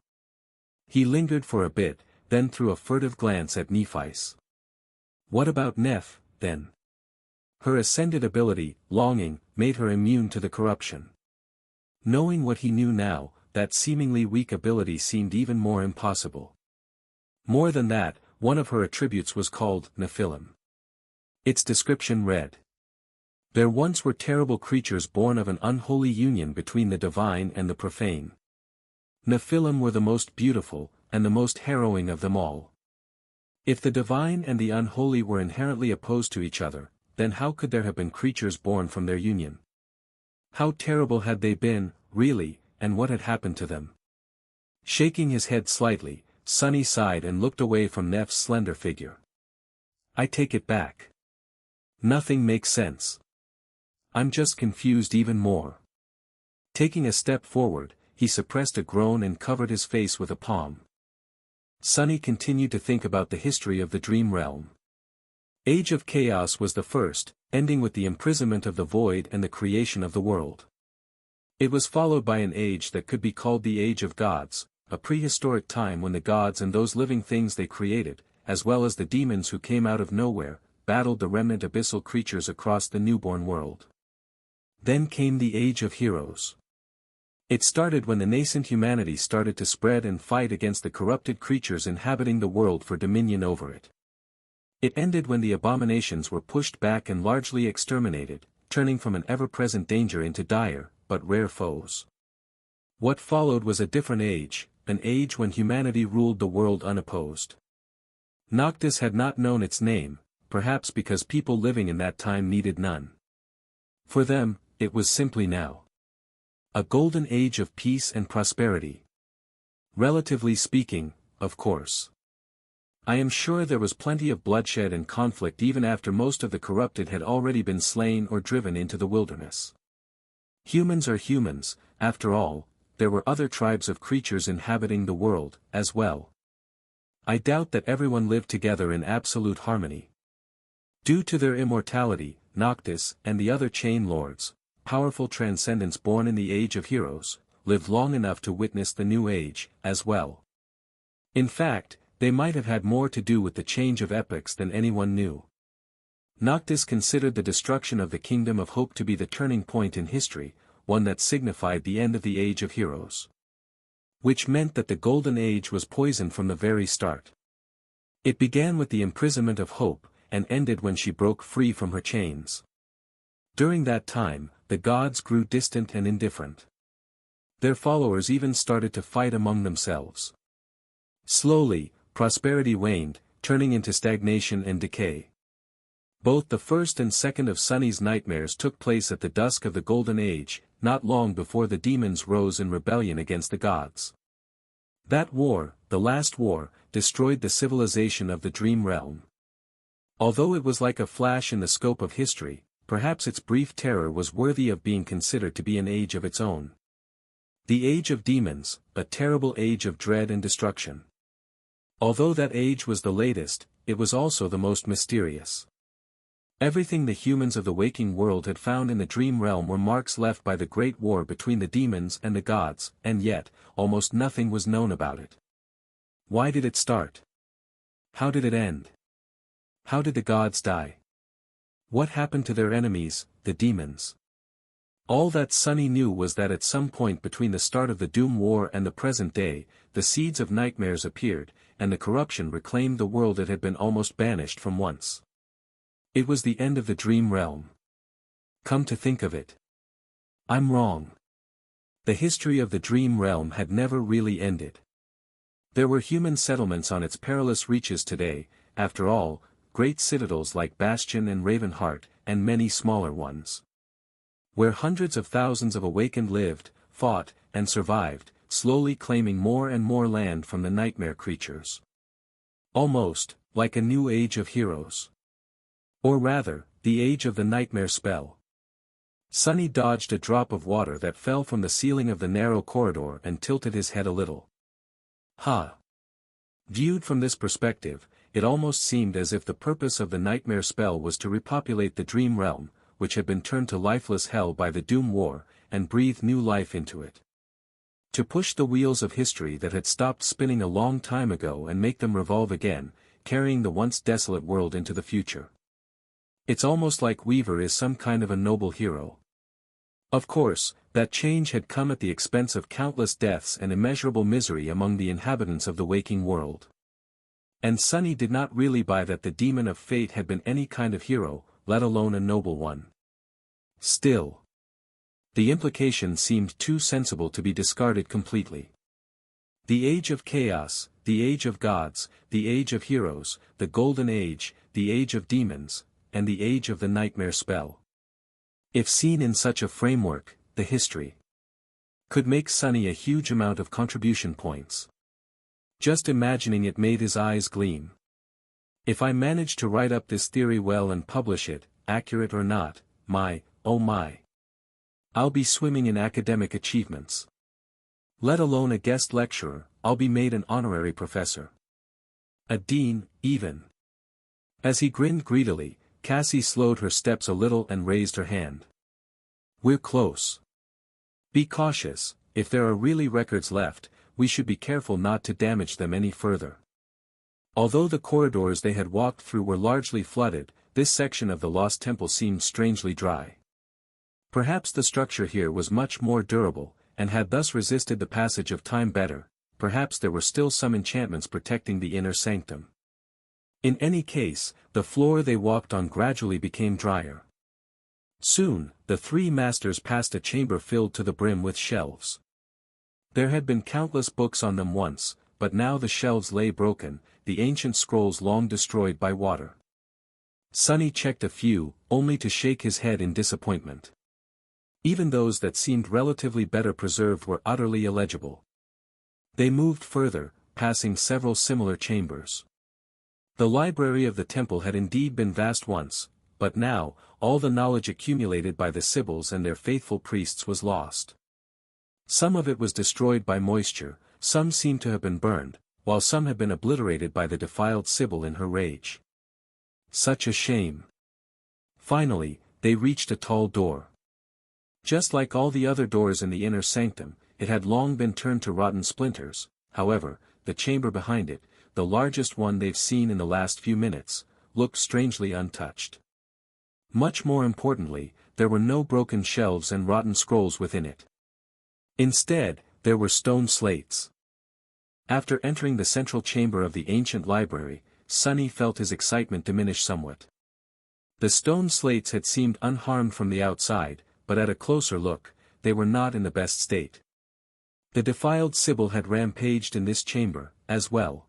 He lingered for a bit, then threw a furtive glance at Nephi. What about Neph, then? Her ascended ability, longing, made her immune to the corruption. Knowing what he knew now, that seemingly weak ability seemed even more impossible. More than that, one of her attributes was called Nephilim. Its description read: There once were terrible creatures born of an unholy union between the divine and the profane. Nephilim were the most beautiful, and the most harrowing of them all. If the divine and the unholy were inherently opposed to each other, then how could there have been creatures born from their union? How terrible had they been, really, and what had happened to them? Shaking his head slightly, Sunny sighed and looked away from Neph's slender figure. I take it back. Nothing makes sense. I'm just confused even more. Taking a step forward, he suppressed a groan and covered his face with a palm. Sunny continued to think about the history of the dream realm. Age of Chaos was the first, ending with the imprisonment of the void and the creation of the world. It was followed by an age that could be called the Age of Gods, a prehistoric time when the gods and those living things they created, as well as the demons who came out of nowhere, battled the remnant abyssal creatures across the newborn world. Then came the Age of Heroes. It started when the nascent humanity started to spread and fight against the corrupted creatures inhabiting the world for dominion over it. It ended when the abominations were pushed back and largely exterminated, turning from an ever-present danger into dire, but rare foes. What followed was a different age, an age when humanity ruled the world unopposed. Noctis had not known its name, perhaps because people living in that time needed none. For them, it was simply now. A golden age of peace and prosperity. Relatively speaking, of course. I am sure there was plenty of bloodshed and conflict even after most of the corrupted had already been slain or driven into the wilderness. Humans are humans, after all, there were other tribes of creatures inhabiting the world, as well. I doubt that everyone lived together in absolute harmony. Due to their immortality, Noctis and the other chain lords, powerful transcendents born in the Age of Heroes, lived long enough to witness the new age, as well. In fact, they might have had more to do with the change of epochs than anyone knew. Noctis considered the destruction of the Kingdom of Hope to be the turning point in history, one that signified the end of the Age of Heroes. Which meant that the Golden Age was poisoned from the very start. It began with the imprisonment of Hope, and ended when she broke free from her chains. During that time, the gods grew distant and indifferent. Their followers even started to fight among themselves. Slowly, prosperity waned, turning into stagnation and decay. Both the first and second of Sunny's nightmares took place at the dusk of the Golden Age, not long before the demons rose in rebellion against the gods. That war, the last war, destroyed the civilization of the dream realm. Although it was like a flash in the scope of history, perhaps its brief terror was worthy of being considered to be an age of its own. The Age of Demons, a terrible age of dread and destruction. Although that age was the latest, it was also the most mysterious. Everything the humans of the waking world had found in the dream realm were marks left by the great war between the demons and the gods, and yet, almost nothing was known about it. Why did it start? How did it end? How did the gods die? What happened to their enemies, the demons? All that Sunny knew was that at some point between the start of the Doom War and the present day, the seeds of nightmares appeared, and the corruption reclaimed the world it had been almost banished from once. It was the end of the dream realm. Come to think of it. I'm wrong. The history of the dream realm had never really ended. There were human settlements on its perilous reaches today, after all, great citadels like Bastion and Ravenheart, and many smaller ones. Where hundreds of thousands of awakened lived, fought, and survived, slowly claiming more and more land from the nightmare creatures. Almost, like a new age of heroes. Or rather, the age of the nightmare spell. Sunny dodged a drop of water that fell from the ceiling of the narrow corridor and tilted his head a little. Ha! Viewed from this perspective, it almost seemed as if the purpose of the nightmare spell was to repopulate the dream realm, which had been turned to lifeless hell by the Doom War, and breathe new life into it. To push the wheels of history that had stopped spinning a long time ago and make them revolve again, carrying the once desolate world into the future. It's almost like Weaver is some kind of a noble hero. Of course, that change had come at the expense of countless deaths and immeasurable misery among the inhabitants of the waking world. And Sunny did not really buy that the demon of fate had been any kind of hero, let alone a noble one. Still, the implication seemed too sensible to be discarded completely. The Age of Chaos, the Age of Gods, the Age of Heroes, the Golden Age, the Age of Demons, and the Age of the Nightmare Spell. If seen in such a framework, the history could make Sunny a huge amount of contribution points. Just imagining it made his eyes gleam. If I manage to write up this theory well and publish it, accurate or not, my oh my. I'll be swimming in academic achievements. Let alone a guest lecturer, I'll be made an honorary professor. A dean, even. As he grinned greedily, Cassie slowed her steps a little and raised her hand. We're close. Be cautious, if there are really records left, we should be careful not to damage them any further. Although the corridors they had walked through were largely flooded, this section of the lost temple seemed strangely dry. Perhaps the structure here was much more durable, and had thus resisted the passage of time better. Perhaps there were still some enchantments protecting the inner sanctum. In any case, the floor they walked on gradually became drier. Soon, the three masters passed a chamber filled to the brim with shelves. There had been countless books on them once, but now the shelves lay broken, the ancient scrolls long destroyed by water. Sunny checked a few, only to shake his head in disappointment. Even those that seemed relatively better preserved were utterly illegible. They moved further, passing several similar chambers. The library of the temple had indeed been vast once, but now, all the knowledge accumulated by the Sibyls and their faithful priests was lost. Some of it was destroyed by moisture, some seemed to have been burned, while some had been obliterated by the defiled Sibyl in her rage. Such a shame. Finally, they reached a tall door. Just like all the other doors in the inner sanctum, it had long been turned to rotten splinters. However, the chamber behind it, the largest one they've seen in the last few minutes, looked strangely untouched. Much more importantly, there were no broken shelves and rotten scrolls within it. Instead, there were stone slates. After entering the central chamber of the ancient library, Sunny felt his excitement diminish somewhat. The stone slates had seemed unharmed from the outside, but at a closer look, they were not in the best state. The defiled Sibyl had rampaged in this chamber, as well.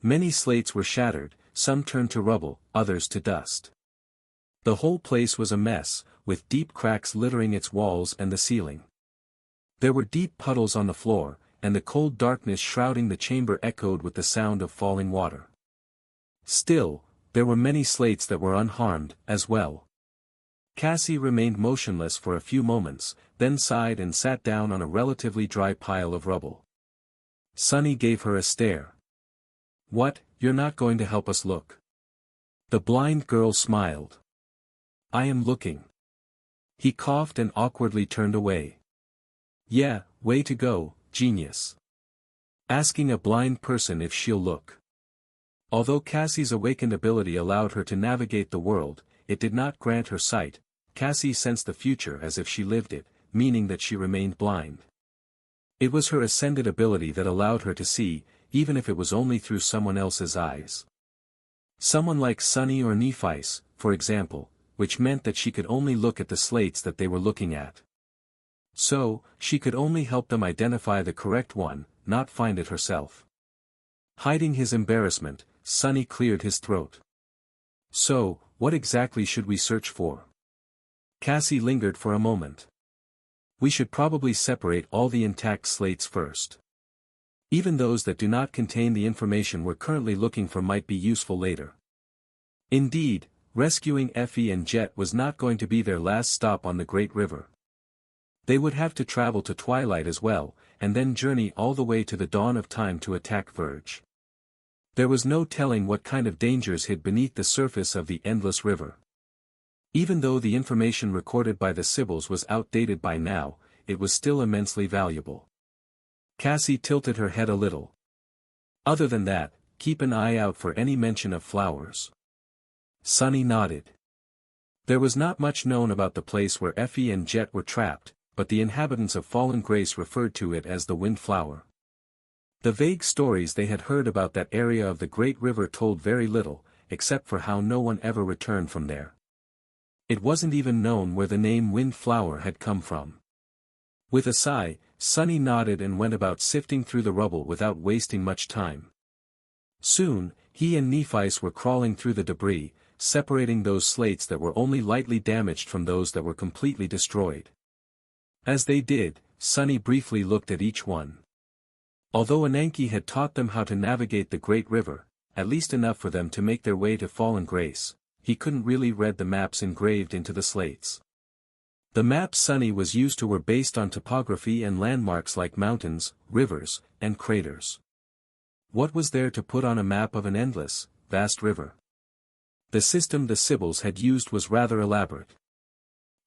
Many slates were shattered, some turned to rubble, others to dust. The whole place was a mess, with deep cracks littering its walls and the ceiling. There were deep puddles on the floor, and the cold darkness shrouding the chamber echoed with the sound of falling water. Still, there were many slates that were unharmed, as well. Cassie remained motionless for a few moments, then sighed and sat down on a relatively dry pile of rubble. Sunny gave her a stare. What, you're not going to help us look? The blind girl smiled. I am looking. He coughed and awkwardly turned away. Yeah, way to go, genius. Asking a blind person if she'll look. Although Cassie's awakened ability allowed her to navigate the world, it did not grant her sight. Cassie sensed the future as if she lived it, meaning that she remained blind. It was her ascended ability that allowed her to see, even if it was only through someone else's eyes. Someone like Sunny or Nephice, for example, which meant that she could only look at the slates that they were looking at. So, she could only help them identify the correct one, not find it herself. Hiding his embarrassment, Sunny cleared his throat. So, what exactly should we search for? Cassie lingered for a moment. We should probably separate all the intact slates first. Even those that do not contain the information we're currently looking for might be useful later. Indeed, rescuing Effie and Jet was not going to be their last stop on the Great River. They would have to travel to Twilight as well, and then journey all the way to the dawn of time to attack Verge. There was no telling what kind of dangers hid beneath the surface of the endless river. Even though the information recorded by the Sibyls was outdated by now, it was still immensely valuable. Cassie tilted her head a little. Other than that, keep an eye out for any mention of flowers. Sunny nodded. There was not much known about the place where Effie and Jet were trapped, but the inhabitants of Fallen Grace referred to it as the Windflower. The vague stories they had heard about that area of the Great River told very little, except for how no one ever returned from there. It wasn't even known where the name Windflower had come from. With a sigh, Sunny nodded and went about sifting through the rubble without wasting much time. Soon, he and Nephice were crawling through the debris, separating those slates that were only lightly damaged from those that were completely destroyed. As they did, Sunny briefly looked at each one. Although Ananke had taught them how to navigate the Great River, at least enough for them to make their way to Fallen Grace, he couldn't really read the maps engraved into the slates. The maps Sunny was used to were based on topography and landmarks like mountains, rivers, and craters. What was there to put on a map of an endless, vast river? The system the Sybils had used was rather elaborate.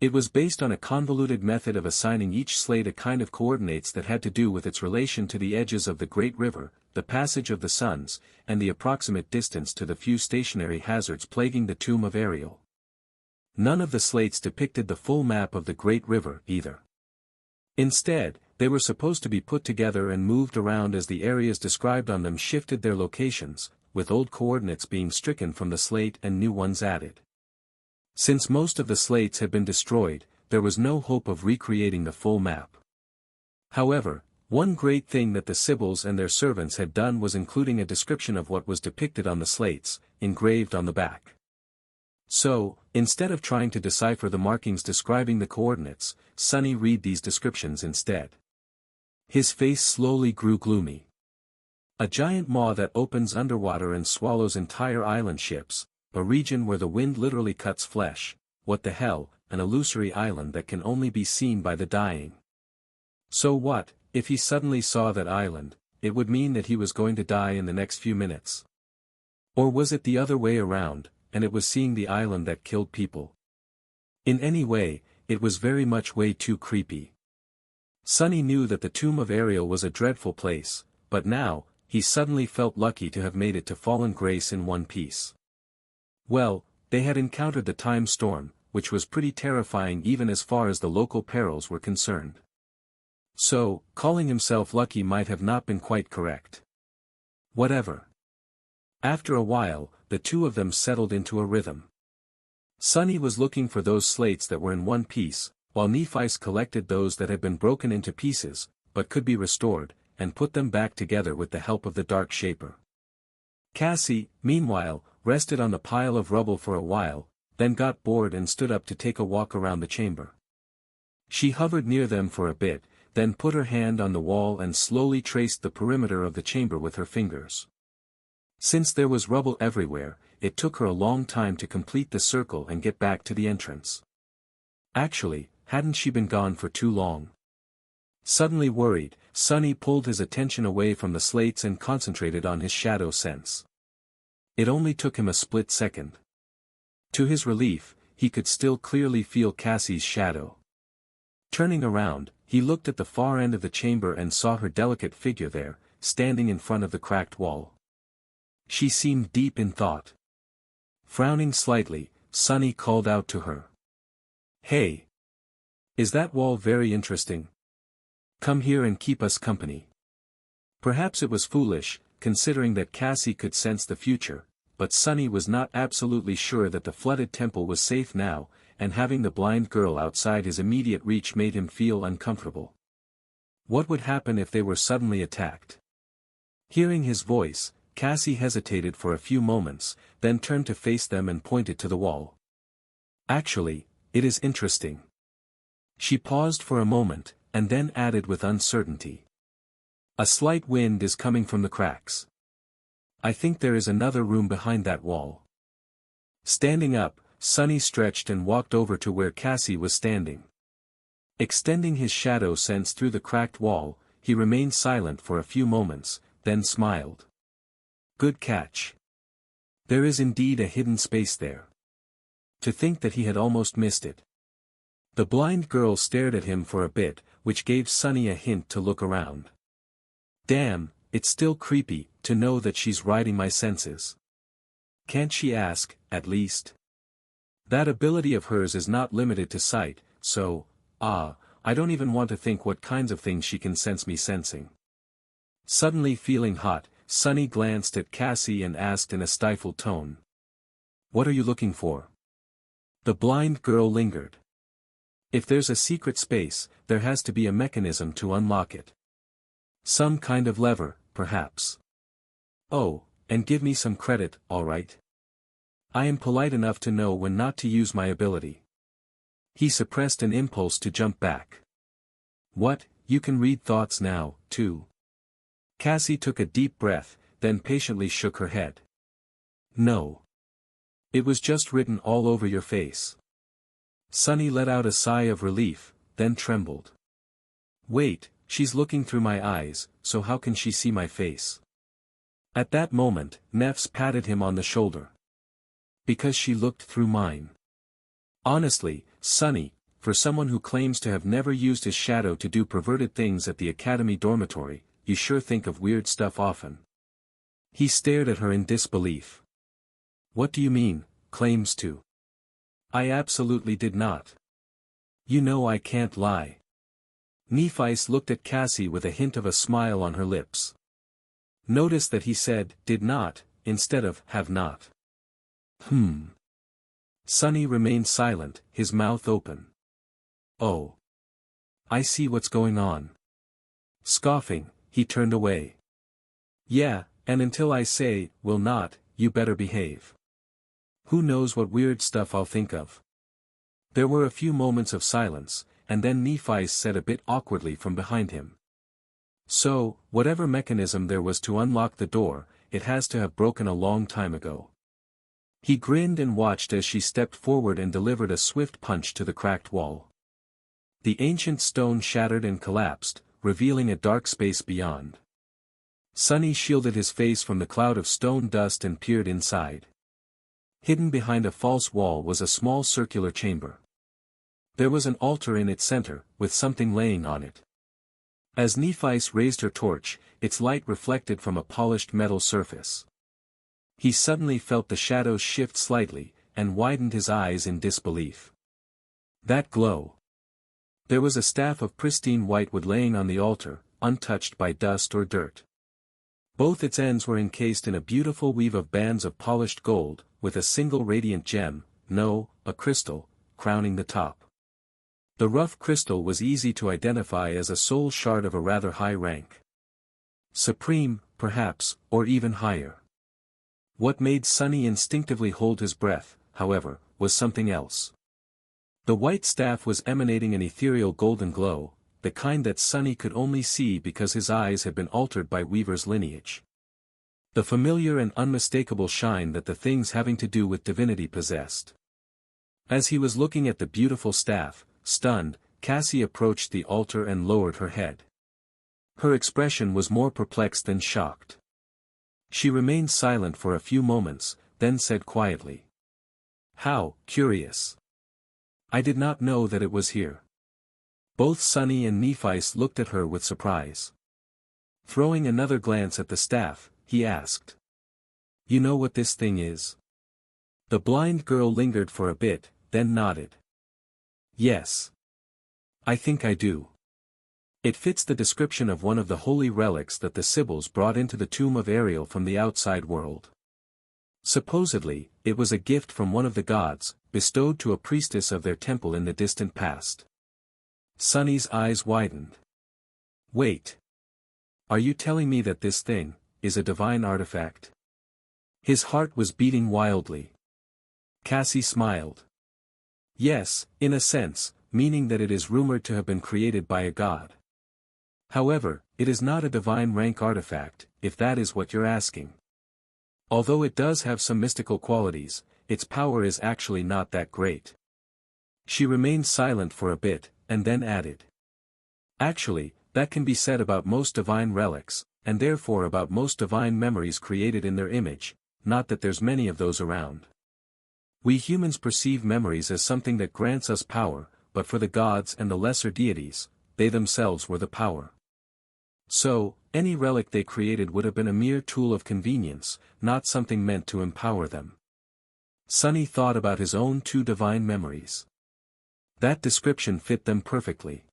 It was based on a convoluted method of assigning each slate a kind of coordinates that had to do with its relation to the edges of the Great River, the passage of the suns, and the approximate distance to the few stationary hazards plaguing the tomb of Ariel. None of the slates depicted the full map of the Great River either. Instead, they were supposed to be put together and moved around as the areas described on them shifted their locations, with old coordinates being stricken from the slate and new ones added. Since most of the slates had been destroyed, there was no hope of recreating the full map. However, one great thing that the Sybils and their servants had done was including a description of what was depicted on the slates, engraved on the back. So, instead of trying to decipher the markings describing the coordinates, Sunny read these descriptions instead. His face slowly grew gloomy. A giant maw that opens underwater and swallows entire island ships, a region where the wind literally cuts flesh, what the hell, an illusory island that can only be seen by the dying. So what, if he suddenly saw that island, it would mean that he was going to die in the next few minutes. Or was it the other way around, and it was seeing the island that killed people? In any way, it was very much way too creepy. Sunny knew that the tomb of Ariel was a dreadful place, but now, he suddenly felt lucky to have made it to fallen grace in one piece. Well, they had encountered the time storm, which was pretty terrifying even as far as the local perils were concerned. So, calling himself lucky might have not been quite correct. Whatever. After a while, the two of them settled into a rhythm. Sunny was looking for those slates that were in one piece, while Nephi's collected those that had been broken into pieces, but could be restored, and put them back together with the help of the Dark Shaper. Cassie, meanwhile, rested on the pile of rubble for a while, then got bored and stood up to take a walk around the chamber. She hovered near them for a bit, then put her hand on the wall and slowly traced the perimeter of the chamber with her fingers. Since there was rubble everywhere, it took her a long time to complete the circle and get back to the entrance. Actually, hadn't she been gone for too long? Suddenly worried, Sunny pulled his attention away from the slates and concentrated on his shadow sense. It only took him a split second. To his relief, he could still clearly feel Cassie's shadow. Turning around, he looked at the far end of the chamber and saw her delicate figure there, standing in front of the cracked wall. She seemed deep in thought. Frowning slightly, Sunny called out to her. "Hey! Is that wall very interesting? Come here and keep us company." Perhaps it was foolish, considering that Cassie could sense the future, but Sunny was not absolutely sure that the flooded temple was safe now, and having the blind girl outside his immediate reach made him feel uncomfortable. What would happen if they were suddenly attacked? Hearing his voice, Cassie hesitated for a few moments, then turned to face them and pointed to the wall. "Actually, it is interesting." She paused for a moment, and then added with uncertainty. "A slight wind is coming from the cracks. I think there is another room behind that wall." Standing up, Sunny stretched and walked over to where Cassie was standing. Extending his shadow sense through the cracked wall, he remained silent for a few moments, then smiled. "Good catch. There is indeed a hidden space there." To think that he had almost missed it. The blind girl stared at him for a bit, which gave Sunny a hint to look around. "Damn, it's still creepy, to know that she's riding my senses. Can't she ask, at least? That ability of hers is not limited to sight, so, I don't even want to think what kinds of things she can sense me sensing." Suddenly feeling hot, Sunny glanced at Cassie and asked in a stifled tone. "What are you looking for?" The blind girl lingered. "If there's a secret space, there has to be a mechanism to unlock it. Some kind of lever, perhaps. Oh, and give me some credit, all right? I am polite enough to know when not to use my ability." He suppressed an impulse to jump back. "What, you can read thoughts now, too?" Cassie took a deep breath, then patiently shook her head. "No. It was just written all over your face." Sunny let out a sigh of relief, then trembled. Wait, she's looking through my eyes, so how can she see my face? At that moment, Nefs patted him on the shoulder. Because she looked through mine. Honestly, Sunny, for someone who claims to have never used his shadow to do perverted things at the academy dormitory, you sure think of weird stuff often. He stared at her in disbelief. What do you mean, claims to? I absolutely did not. You know I can't lie. Nephis looked at Cassie with a hint of a smile on her lips. Notice that he said, did not, instead of, have not. Sunny remained silent, his mouth open. Oh. I see what's going on. Scoffing, he turned away. Yeah, and until I say, will not, you better behave. Who knows what weird stuff I'll think of. There were a few moments of silence, and then Nephis said a bit awkwardly from behind him. So, whatever mechanism there was to unlock the door, it has to have broken a long time ago. He grinned and watched as she stepped forward and delivered a swift punch to the cracked wall. The ancient stone shattered and collapsed, revealing a dark space beyond. Sunny shielded his face from the cloud of stone dust and peered inside. Hidden behind a false wall was a small circular chamber. There was an altar in its center, with something laying on it. As Nephis raised her torch, its light reflected from a polished metal surface. He suddenly felt the shadows shift slightly, and widened his eyes in disbelief. That glow! There was a staff of pristine whitewood laying on the altar, untouched by dust or dirt. Both its ends were encased in a beautiful weave of bands of polished gold, with a single radiant gem, no, a crystal, crowning the top. The rough crystal was easy to identify as a soul shard of a rather high rank. Supreme, perhaps, or even higher. What made Sunny instinctively hold his breath, however, was something else. The white staff was emanating an ethereal golden glow, the kind that Sunny could only see because his eyes had been altered by Weaver's lineage. The familiar and unmistakable shine that the things having to do with divinity possessed. As he was looking at the beautiful staff, stunned, Cassie approached the altar and lowered her head. Her expression was more perplexed than shocked. She remained silent for a few moments, then said quietly. How curious. I did not know that it was here. Both Sunny and Nephis looked at her with surprise. Throwing another glance at the staff, he asked. You know what this thing is? The blind girl lingered for a bit, then nodded. Yes. I think I do. It fits the description of one of the holy relics that the Sibyls brought into the tomb of Ariel from the outside world. Supposedly, it was a gift from one of the gods, bestowed to a priestess of their temple in the distant past. Sunny's eyes widened. Wait. Are you telling me that this thing is a divine artifact? His heart was beating wildly. Cassie smiled. Yes, in a sense, meaning that it is rumored to have been created by a god. However, it is not a divine rank artifact, if that is what you're asking. Although it does have some mystical qualities, its power is actually not that great. She remained silent for a bit, and then added. Actually, that can be said about most divine relics, and therefore about most divine memories created in their image, not that there's many of those around. We humans perceive memories as something that grants us power, but for the gods and the lesser deities, they themselves were the power. So, any relic they created would have been a mere tool of convenience, not something meant to empower them. Sunny thought about his own two divine memories. That description fit them perfectly.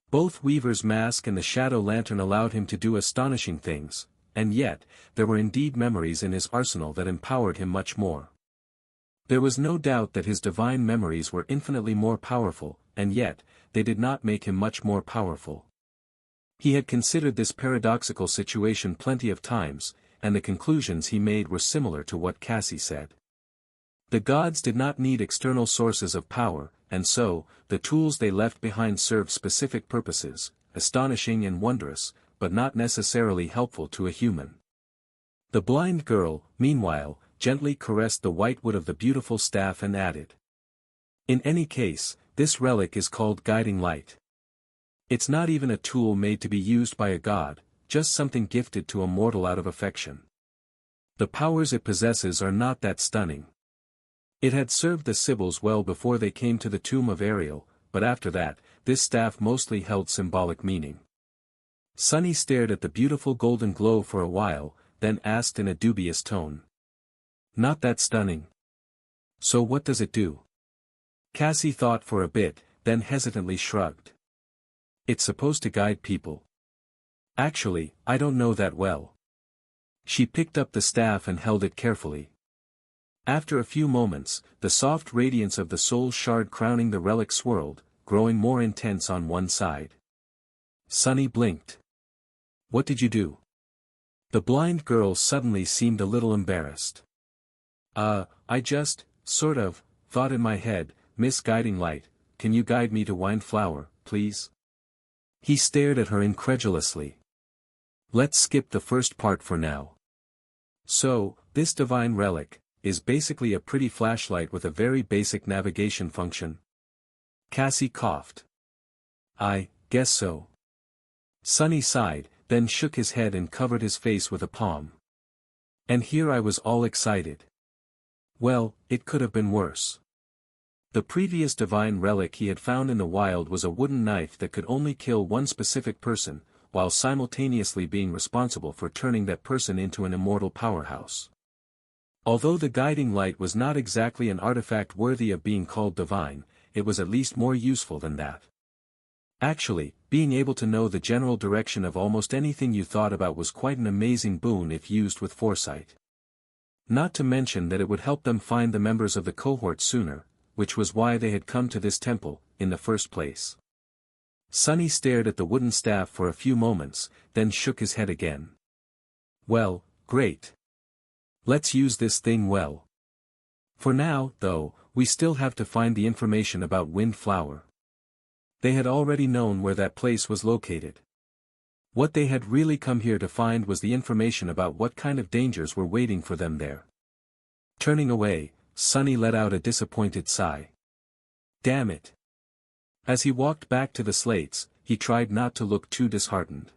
Both Weaver's mask and the shadow lantern allowed him to do astonishing things, and yet, there were indeed memories in his arsenal that empowered him much more. There was no doubt that his divine memories were infinitely more powerful, and yet, they did not make him much more powerful. He had considered this paradoxical situation plenty of times, and the conclusions he made were similar to what Cassie said. The gods did not need external sources of power, and so, the tools they left behind served specific purposes, astonishing and wondrous, but not necessarily helpful to a human. The blind girl, meanwhile, gently caressed the white wood of the beautiful staff and added. In any case, this relic is called guiding light. It's not even a tool made to be used by a god, just something gifted to a mortal out of affection. The powers it possesses are not that stunning. It had served the Sibyls well before they came to the tomb of Ariel, but after that, this staff mostly held symbolic meaning. Sunny stared at the beautiful golden glow for a while, then asked in a dubious tone. Not that stunning. So what does it do? Cassie thought for a bit, then hesitantly shrugged. It's supposed to guide people. Actually, I don't know that well. She picked up the staff and held it carefully. After a few moments, the soft radiance of the soul shard crowning the relic swirled, growing more intense on one side. Sunny blinked. What did you do? The blind girl suddenly seemed a little embarrassed. I just, sort of, thought in my head, Miss Guiding Light, can you guide me to Windflower, please? He stared at her incredulously. Let's skip the first part for now. So, this divine relic is basically a pretty flashlight with a very basic navigation function. Cassie coughed. I guess so. Sunny sighed, then shook his head and covered his face with a palm. And here I was all excited. Well, it could have been worse. The previous divine relic he had found in the wild was a wooden knife that could only kill one specific person, while simultaneously being responsible for turning that person into an immortal powerhouse. Although the guiding light was not exactly an artifact worthy of being called divine, it was at least more useful than that. Actually, being able to know the general direction of almost anything you thought about was quite an amazing boon if used with foresight. Not to mention that it would help them find the members of the cohort sooner, which was why they had come to this temple, in the first place. Sunny stared at the wooden staff for a few moments, then shook his head again. Well, great. Let's use this thing well. For now, though, we still have to find the information about Windflower. They had already known where that place was located. What they had really come here to find was the information about what kind of dangers were waiting for them there. Turning away, Sunny let out a disappointed sigh. Damn it. As he walked back to the slates, he tried not to look too disheartened.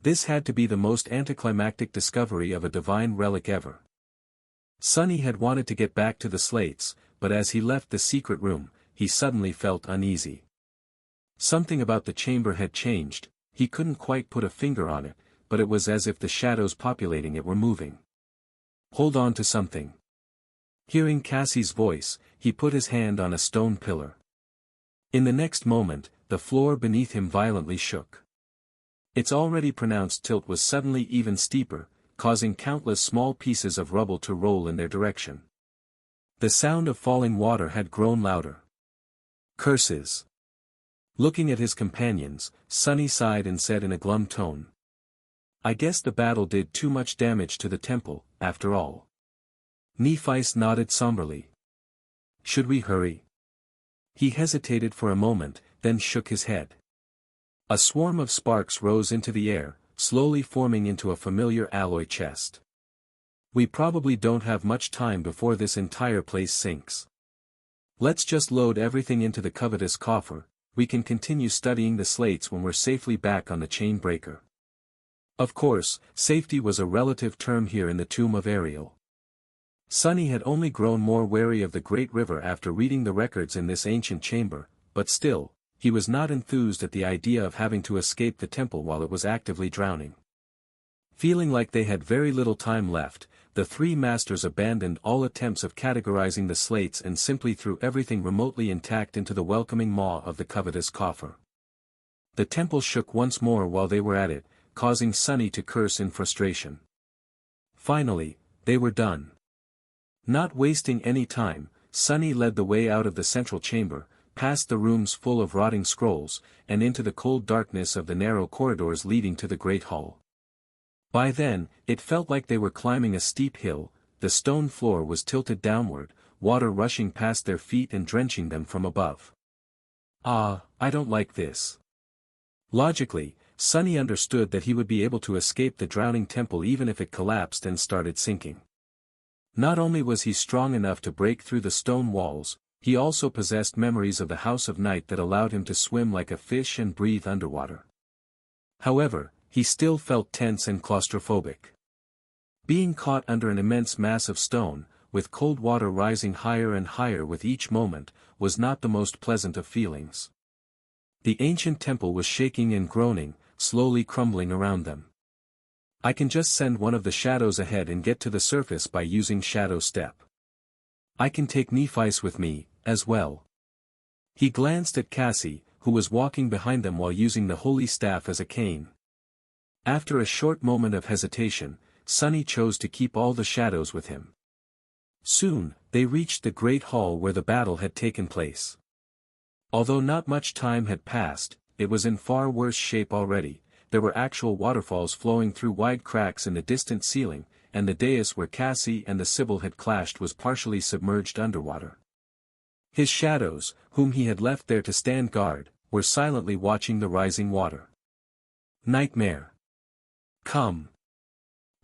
This had to be the most anticlimactic discovery of a divine relic ever. Sunny had wanted to get back to the slates, but as he left the secret room, he suddenly felt uneasy. Something about the chamber had changed, he couldn't quite put a finger on it, but it was as if the shadows populating it were moving. Hold on to something. Hearing Cassie's voice, he put his hand on a stone pillar. In the next moment, the floor beneath him violently shook. Its already pronounced tilt was suddenly even steeper, causing countless small pieces of rubble to roll in their direction. The sound of falling water had grown louder. Curses. Looking at his companions, Sunny sighed and said in a glum tone. I guess the battle did too much damage to the temple, after all. Nephice nodded somberly. Should we hurry? He hesitated for a moment, then shook his head. A swarm of sparks rose into the air, slowly forming into a familiar alloy chest. We probably don't have much time before this entire place sinks. Let's just load everything into the covetous coffer. We can continue studying the slates when we're safely back on the chain breaker. Of course, safety was a relative term here in the tomb of Ariel. Sunny had only grown more wary of the great river after reading the records in this ancient chamber, but still, he was not enthused at the idea of having to escape the temple while it was actively drowning. Feeling like they had very little time left, the three masters abandoned all attempts of categorizing the slates and simply threw everything remotely intact into the welcoming maw of the covetous coffer. The temple shook once more while they were at it, causing Sunny to curse in frustration. Finally, they were done. Not wasting any time, Sunny led the way out of the central chamber, past the rooms full of rotting scrolls, and into the cold darkness of the narrow corridors leading to the great hall. By then, it felt like they were climbing a steep hill, the stone floor was tilted downward, water rushing past their feet and drenching them from above. I don't like this. Logically, Sunny understood that he would be able to escape the drowning temple even if it collapsed and started sinking. Not only was he strong enough to break through the stone walls, He also possessed memories of the House of Night that allowed him to swim like a fish and breathe underwater. However, he still felt tense and claustrophobic. Being caught under an immense mass of stone, with cold water rising higher and higher with each moment, was not the most pleasant of feelings. The ancient temple was shaking and groaning, slowly crumbling around them. I can just send one of the shadows ahead and get to the surface by using shadow step. I can take Nephi's with me, as well. He glanced at Cassie, who was walking behind them while using the holy staff as a cane. After a short moment of hesitation, Sunny chose to keep all the shadows with him. Soon, they reached the great hall where the battle had taken place. Although not much time had passed, it was in far worse shape already. There were actual waterfalls flowing through wide cracks in the distant ceiling, and the dais where Cassie and the Sibyl had clashed was partially submerged underwater. His shadows, whom he had left there to stand guard, were silently watching the rising water. Nightmare. Come.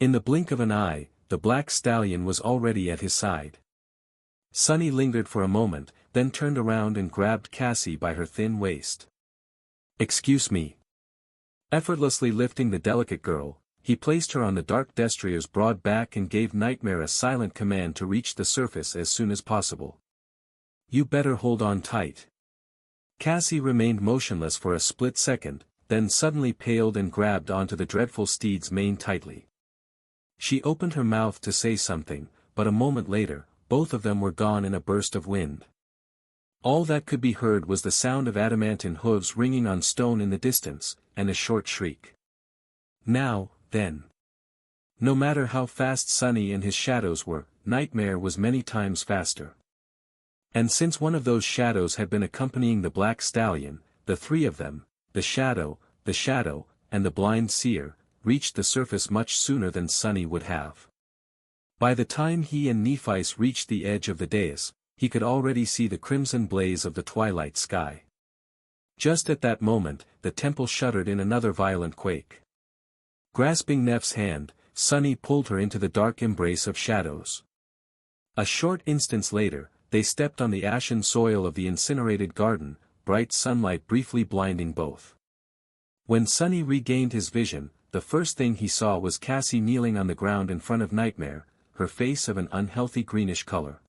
In the blink of an eye, the black stallion was already at his side. Sunny lingered for a moment, then turned around and grabbed Cassie by her thin waist. Excuse me. Effortlessly lifting the delicate girl, he placed her on the dark destrier's broad back and gave Nightmare a silent command to reach the surface as soon as possible. You better hold on tight. Cassie remained motionless for a split second, then suddenly paled and grabbed onto the dreadful steed's mane tightly. She opened her mouth to say something, but a moment later, both of them were gone in a burst of wind. All that could be heard was the sound of adamantine hooves ringing on stone in the distance, and a short shriek. Now, then. No matter how fast Sunny and his shadows were, Nightmare was many times faster. And since one of those shadows had been accompanying the black stallion, the three of them, the shadow, and the blind seer, reached the surface much sooner than Sunny would have. By the time he and Nephi's reached the edge of the dais, he could already see the crimson blaze of the twilight sky. Just at that moment, the temple shuddered in another violent quake. Grasping Neph's hand, Sunny pulled her into the dark embrace of shadows. A short instance later, they stepped on the ashen soil of the incinerated garden, bright sunlight briefly blinding both. When Sunny regained his vision, the first thing he saw was Cassie kneeling on the ground in front of Nightmare, her face of an unhealthy greenish color.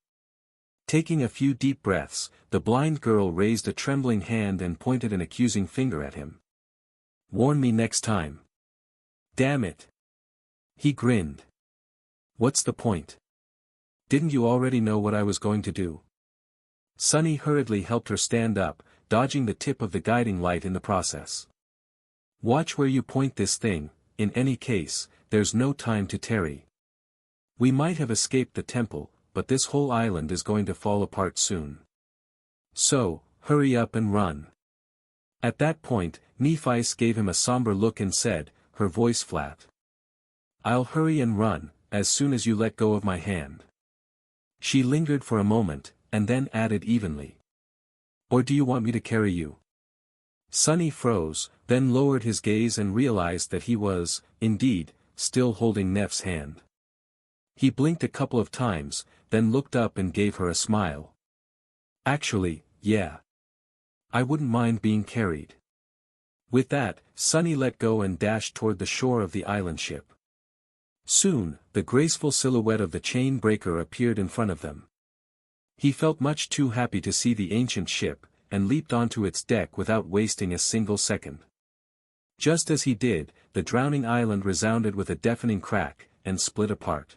Taking a few deep breaths, the blind girl raised a trembling hand and pointed an accusing finger at him. Warn me next time. Damn it. He grinned. What's the point? Didn't you already know what I was going to do? Sunny hurriedly helped her stand up, dodging the tip of the guiding light in the process. Watch where you point this thing, in any case, there's no time to tarry. We might have escaped the temple, but this whole island is going to fall apart soon. So, hurry up and run. At that point, Nephis gave him a somber look and said, her voice flat. I'll hurry and run, as soon as you let go of my hand. She lingered for a moment, and then added evenly. Or do you want me to carry you? Sunny froze, then lowered his gaze and realized that he was, indeed, still holding Neph's hand. He blinked a couple of times, then looked up and gave her a smile. Actually, yeah. I wouldn't mind being carried. With that, Sunny let go and dashed toward the shore of the island ship. Soon, the graceful silhouette of the chain breaker appeared in front of them. He felt much too happy to see the ancient ship, and leaped onto its deck without wasting a single second. Just as he did, the drowning island resounded with a deafening crack, and split apart.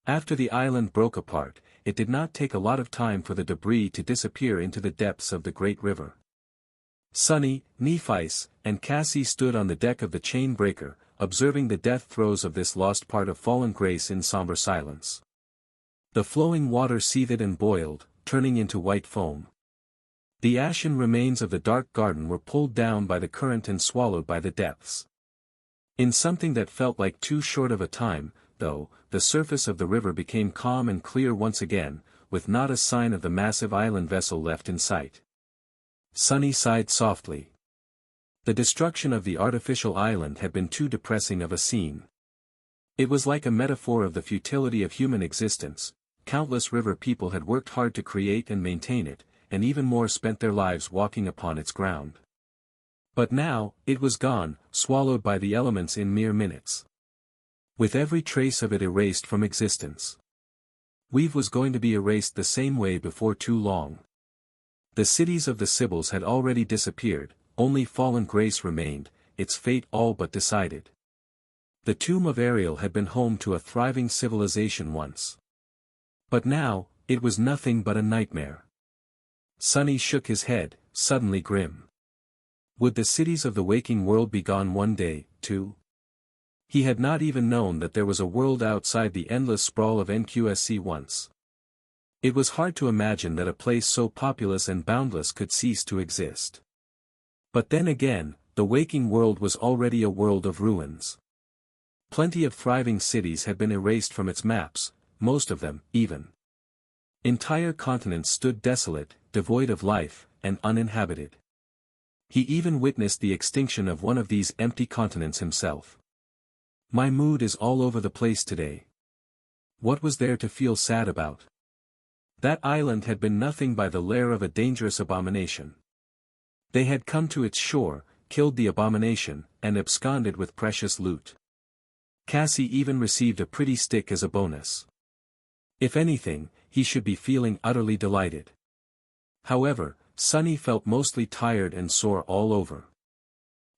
After the island broke apart, it did not take a lot of time for the debris to disappear into the depths of the great river. Sunny, Nephis, and Cassie stood on the deck of the chain breaker, observing the death throes of this lost part of fallen grace in somber silence. The flowing water seethed and boiled, turning into white foam. The ashen remains of the dark garden were pulled down by the current and swallowed by the depths. In something that felt like too short of a time, though, the surface of the river became calm and clear once again, with not a sign of the massive island vessel left in sight. Sunny sighed softly. The destruction of the artificial island had been too depressing of a scene. It was like a metaphor of the futility of human existence, countless river people had worked hard to create and maintain it, and even more spent their lives walking upon its ground. But now, it was gone, swallowed by the elements in mere minutes. With every trace of it erased from existence. Weave was going to be erased the same way before too long. The cities of the Sibyls had already disappeared, only fallen Grace remained, its fate all but decided. The tomb of Ariel had been home to a thriving civilization once. But now, it was nothing but a nightmare. Sunny shook his head, suddenly grim. Would the cities of the waking world be gone one day, too? He had not even known that there was a world outside the endless sprawl of NQSC once. It was hard to imagine that a place so populous and boundless could cease to exist. But then again, the waking world was already a world of ruins. Plenty of thriving cities had been erased from its maps, most of them, even. Entire continents stood desolate, devoid of life, and uninhabited. He even witnessed the extinction of one of these empty continents himself. My mood is all over the place today. What was there to feel sad about? That island had been nothing by the lair of a dangerous abomination. They had come to its shore, killed the abomination, and absconded with precious loot. Cassie even received a pretty stick as a bonus. If anything, he should be feeling utterly delighted. However, Sunny felt mostly tired and sore all over.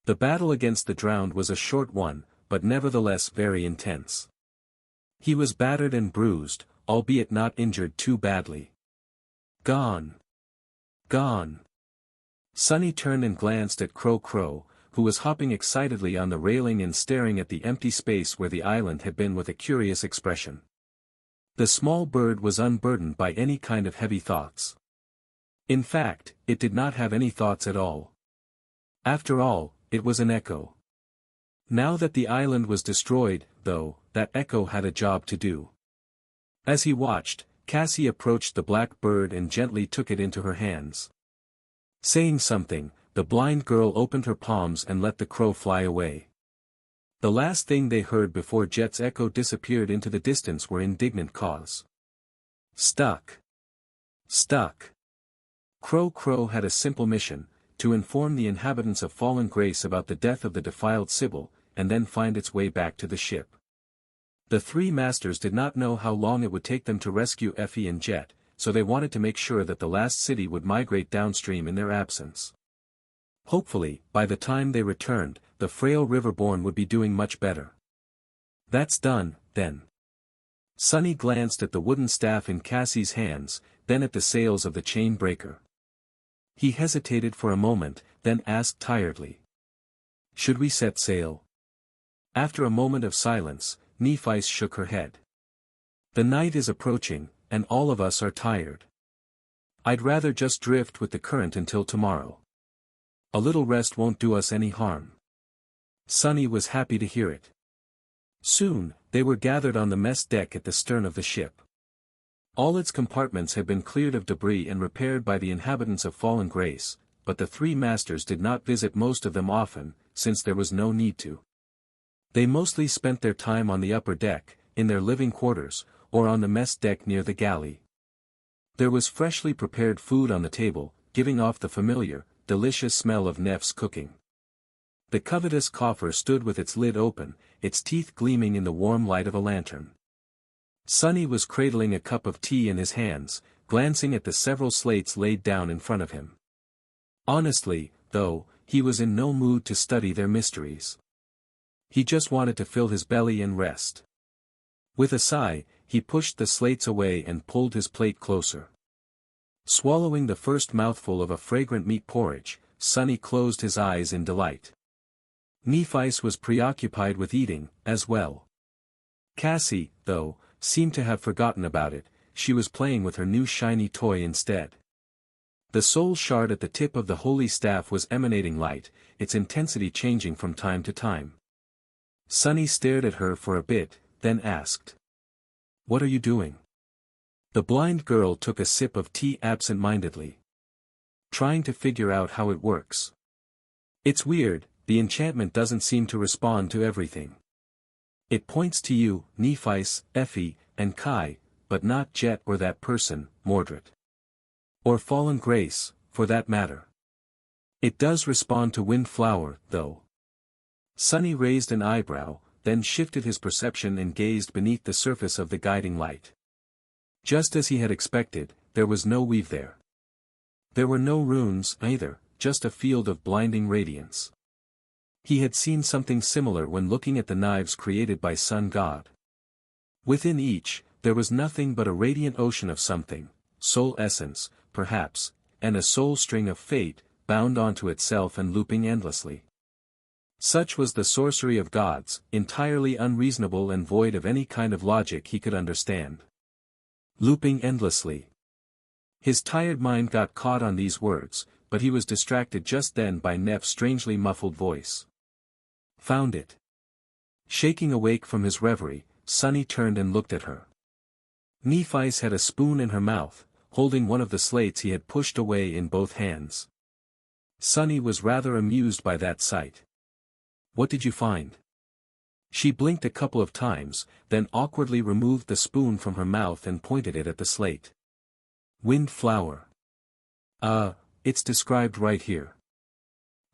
The battle against the drowned was a short one, but nevertheless very intense. He was battered and bruised, albeit not injured too badly. Gone. Gone. Sunny turned and glanced at Crow Crow, who was hopping excitedly on the railing and staring at the empty space where the island had been with a curious expression. The small bird was unburdened by any kind of heavy thoughts. In fact, it did not have any thoughts at all. After all, it was an echo. Now that the island was destroyed, though, that echo had a job to do. As he watched, Cassie approached the black bird and gently took it into her hands. Saying something, the blind girl opened her palms and let the crow fly away. The last thing they heard before Jet's echo disappeared into the distance were indignant caws. Stuck. Stuck. Crow Crow had a simple mission, to inform the inhabitants of Fallen Grace about the death of the defiled Sibyl, and then find its way back to the ship. The three masters did not know how long it would take them to rescue Effie and Jet, so they wanted to make sure that the last city would migrate downstream in their absence. Hopefully, by the time they returned, the frail Riverborn would be doing much better. That's done, then. Sunny glanced at the wooden staff in Cassie's hands, then at the sails of the chain breaker. He hesitated for a moment, then asked tiredly. Should we set sail? After a moment of silence, Nephice shook her head. The night is approaching, and all of us are tired. I'd rather just drift with the current until tomorrow. A little rest won't do us any harm. Sunny was happy to hear it. Soon, they were gathered on the mess deck at the stern of the ship. All its compartments had been cleared of debris and repaired by the inhabitants of Fallen Grace, but the three masters did not visit most of them often, since there was no need to. They mostly spent their time on the upper deck, in their living quarters, or on the mess deck near the galley. There was freshly prepared food on the table, giving off the familiar, delicious smell of Neff's cooking. The covetous coffer stood with its lid open, its teeth gleaming in the warm light of a lantern. Sunny was cradling a cup of tea in his hands, glancing at the several slates laid down in front of him. Honestly, though, he was in no mood to study their mysteries. He just wanted to fill his belly and rest. With a sigh, he pushed the slates away and pulled his plate closer. Swallowing the first mouthful of a fragrant meat porridge, Sunny closed his eyes in delight. Nephice was preoccupied with eating, as well. Cassie, though, seemed to have forgotten about it, she was playing with her new shiny toy instead. The soul shard at the tip of the holy staff was emanating light, its intensity changing from time to time. Sunny stared at her for a bit, then asked. What are you doing? The blind girl took a sip of tea absent-mindedly. Trying to figure out how it works. It's weird, the enchantment doesn't seem to respond to everything. It points to you, Nephice, Effie, and Kai, but not Jet or that person, Mordred. Or Fallen Grace, for that matter. It does respond to Windflower, though. Sunny raised an eyebrow, then shifted his perception and gazed beneath the surface of the guiding light. Just as he had expected, there was no weave there. There were no runes, either, just a field of blinding radiance. He had seen something similar when looking at the knives created by Sun God. Within each, there was nothing but a radiant ocean of something, soul essence, perhaps, and a soul string of fate, bound onto itself and looping endlessly. Such was the sorcery of gods, entirely unreasonable and void of any kind of logic he could understand. Looping endlessly. His tired mind got caught on these words, but he was distracted just then by Neff's strangely muffled voice. Found it. Shaking awake from his reverie, Sunny turned and looked at her. Nephi's had a spoon in her mouth, holding one of the slates he had pushed away in both hands. Sunny was rather amused by that sight. What did you find? She blinked a couple of times, then awkwardly removed the spoon from her mouth and pointed it at the slate. Windflower. It's described right here.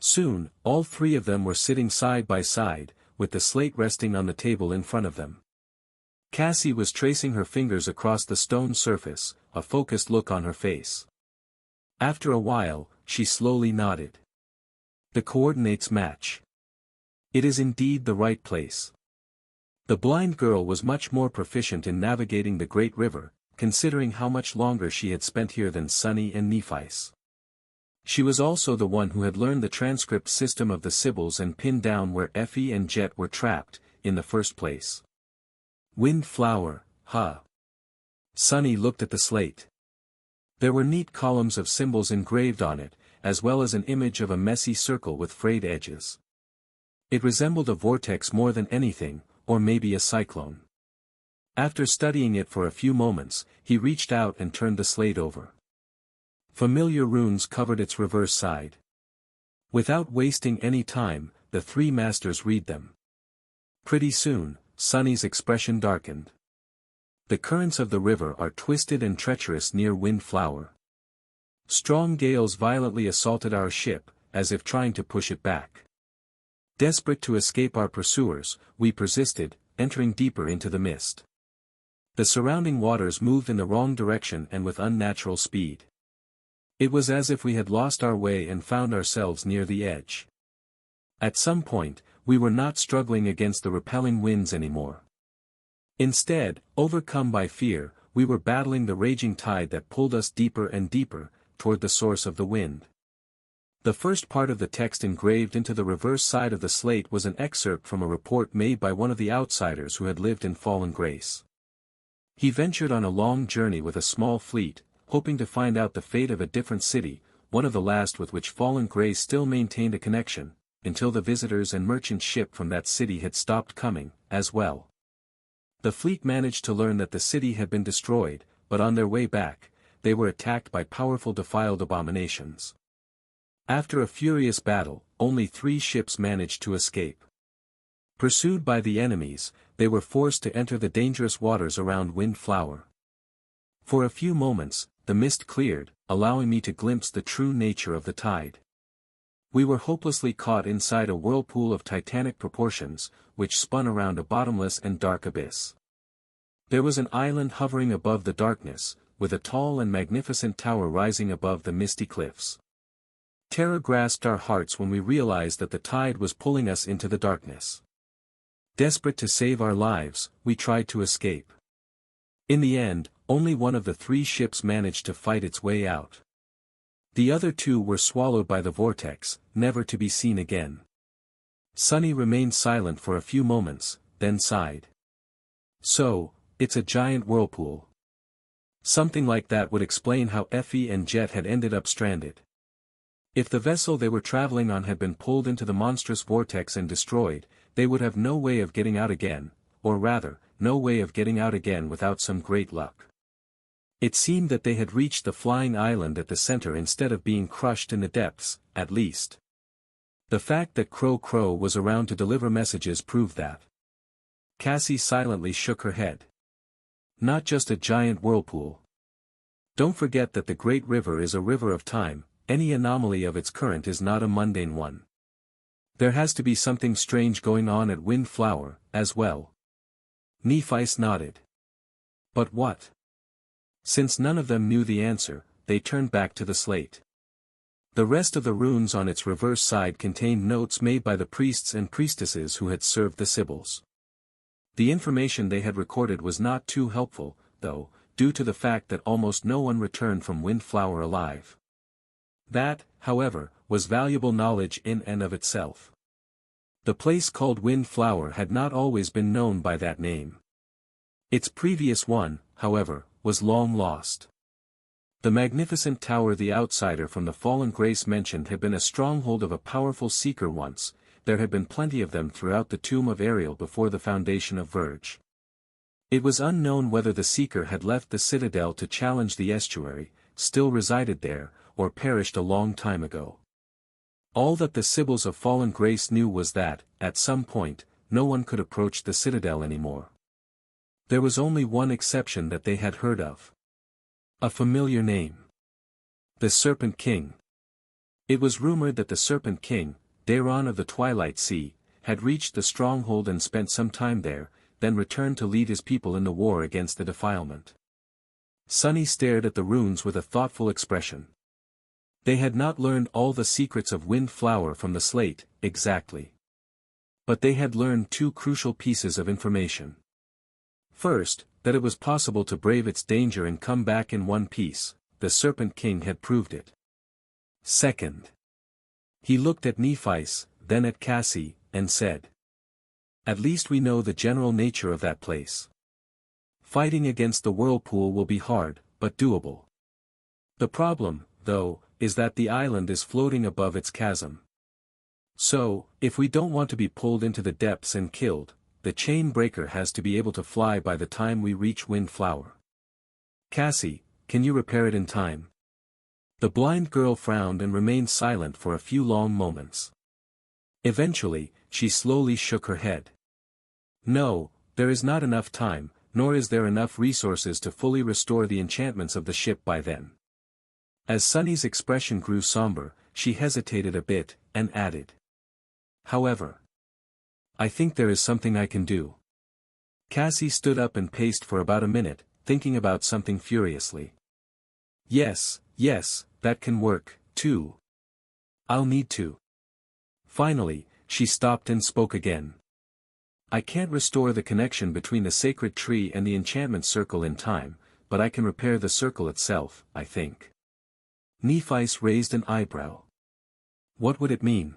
Soon, all three of them were sitting side by side, with the slate resting on the table in front of them. Cassie was tracing her fingers across the stone surface, a focused look on her face. After a while, she slowly nodded. The coordinates match. It is indeed the right place. The blind girl was much more proficient in navigating the great river, considering how much longer she had spent here than Sunny and Nephis. She was also the one who had learned the transcript system of the Sibyls and pinned down where Effie and Jet were trapped, in the first place. Windflower, huh? Sunny looked at the slate. There were neat columns of symbols engraved on it, as well as an image of a messy circle with frayed edges. It resembled a vortex more than anything, or maybe a cyclone. After studying it for a few moments, he reached out and turned the slate over. Familiar runes covered its reverse side. Without wasting any time, the three masters read them. Pretty soon, Sunny's expression darkened. The currents of the river are twisted and treacherous near Windflower. Strong gales violently assaulted our ship, as if trying to push it back. Desperate to escape our pursuers, we persisted, entering deeper into the mist. The surrounding waters moved in the wrong direction and with unnatural speed. It was as if we had lost our way and found ourselves near the edge. At some point, we were not struggling against the repelling winds anymore. Instead, overcome by fear, we were battling the raging tide that pulled us deeper and deeper, toward the source of the wind. The first part of the text engraved into the reverse side of the slate was an excerpt from a report made by one of the outsiders who had lived in Fallen Grace. He ventured on a long journey with a small fleet, hoping to find out the fate of a different city, one of the last with which Fallen Grace still maintained a connection, until the visitors and merchant ship from that city had stopped coming, as well. The fleet managed to learn that the city had been destroyed, but on their way back, they were attacked by powerful defiled abominations. After a furious battle, only 3 ships managed to escape. Pursued by the enemies, they were forced to enter the dangerous waters around Windflower. For a few moments, the mist cleared, allowing me to glimpse the true nature of the tide. We were hopelessly caught inside a whirlpool of titanic proportions, which spun around a bottomless and dark abyss. There was an island hovering above the darkness, with a tall and magnificent tower rising above the misty cliffs. Terror grasped our hearts when we realized that the tide was pulling us into the darkness. Desperate to save our lives, we tried to escape. In the end, only one of the 3 ships managed to fight its way out. The other 2 were swallowed by the vortex, never to be seen again. Sunny remained silent for a few moments, then sighed. So, it's a giant whirlpool. Something like that would explain how Effie and Jet had ended up stranded. If the vessel they were traveling on had been pulled into the monstrous vortex and destroyed, they would have no way of getting out again, or rather, no way of getting out again without some great luck. It seemed that they had reached the flying island at the center instead of being crushed in the depths, at least. The fact that Crow was around to deliver messages proved that. Cassie silently shook her head. Not just a giant whirlpool. Don't forget that the Great River is a river of time, any anomaly of its current is not a mundane one. There has to be something strange going on at Windflower, as well. Nephi nodded. But what? Since none of them knew the answer, they turned back to the slate. The rest of the runes on its reverse side contained notes made by the priests and priestesses who had served the Sibyls. The information they had recorded was not too helpful, though, due to the fact that almost no one returned from Windflower alive. That, however, was valuable knowledge in and of itself. The place called Windflower had not always been known by that name. Its previous one, however, was long lost. The magnificent tower the outsider from the fallen Grace mentioned had been a stronghold of a powerful seeker once. There had been plenty of them throughout the tomb of Ariel before the foundation of Verge. It was unknown whether the seeker had left the citadel to challenge the estuary, still resided there, or perished a long time ago. All that the Sibyls of fallen Grace knew was that, at some point, no one could approach the citadel anymore. There was only one exception that they had heard of. A familiar name. The Serpent King. It was rumored that the Serpent King, Daron of the Twilight Sea, had reached the stronghold and spent some time there, then returned to lead his people in the war against the defilement. Sunny stared at the runes with a thoughtful expression. They had not learned all the secrets of Windflower from the slate, exactly. But they had learned two crucial pieces of information. First, that it was possible to brave its danger and come back in one piece. The Serpent King had proved it. Second. He looked at Nephi, then at Cassie, and said, "At least we know the general nature of that place. Fighting against the whirlpool will be hard, but doable. The problem, though, is that the island is floating above its chasm. So, if we don't want to be pulled into the depths and killed, the chain breaker has to be able to fly by the time we reach Windflower. Cassie, can you repair it in time?" The blind girl frowned and remained silent for a few long moments. Eventually, she slowly shook her head. "No, there is not enough time, nor is there enough resources to fully restore the enchantments of the ship by then." As Sunny's expression grew somber, she hesitated a bit, and added, "However, I think there is something I can do." Cassie stood up and paced for about a minute, thinking about something furiously. Yes, that can work, too. I'll need to." Finally, she stopped and spoke again. "I can't restore the connection between the sacred tree and the enchantment circle in time, but I can repair the circle itself, I think." Nephi raised an eyebrow. "What would it mean?"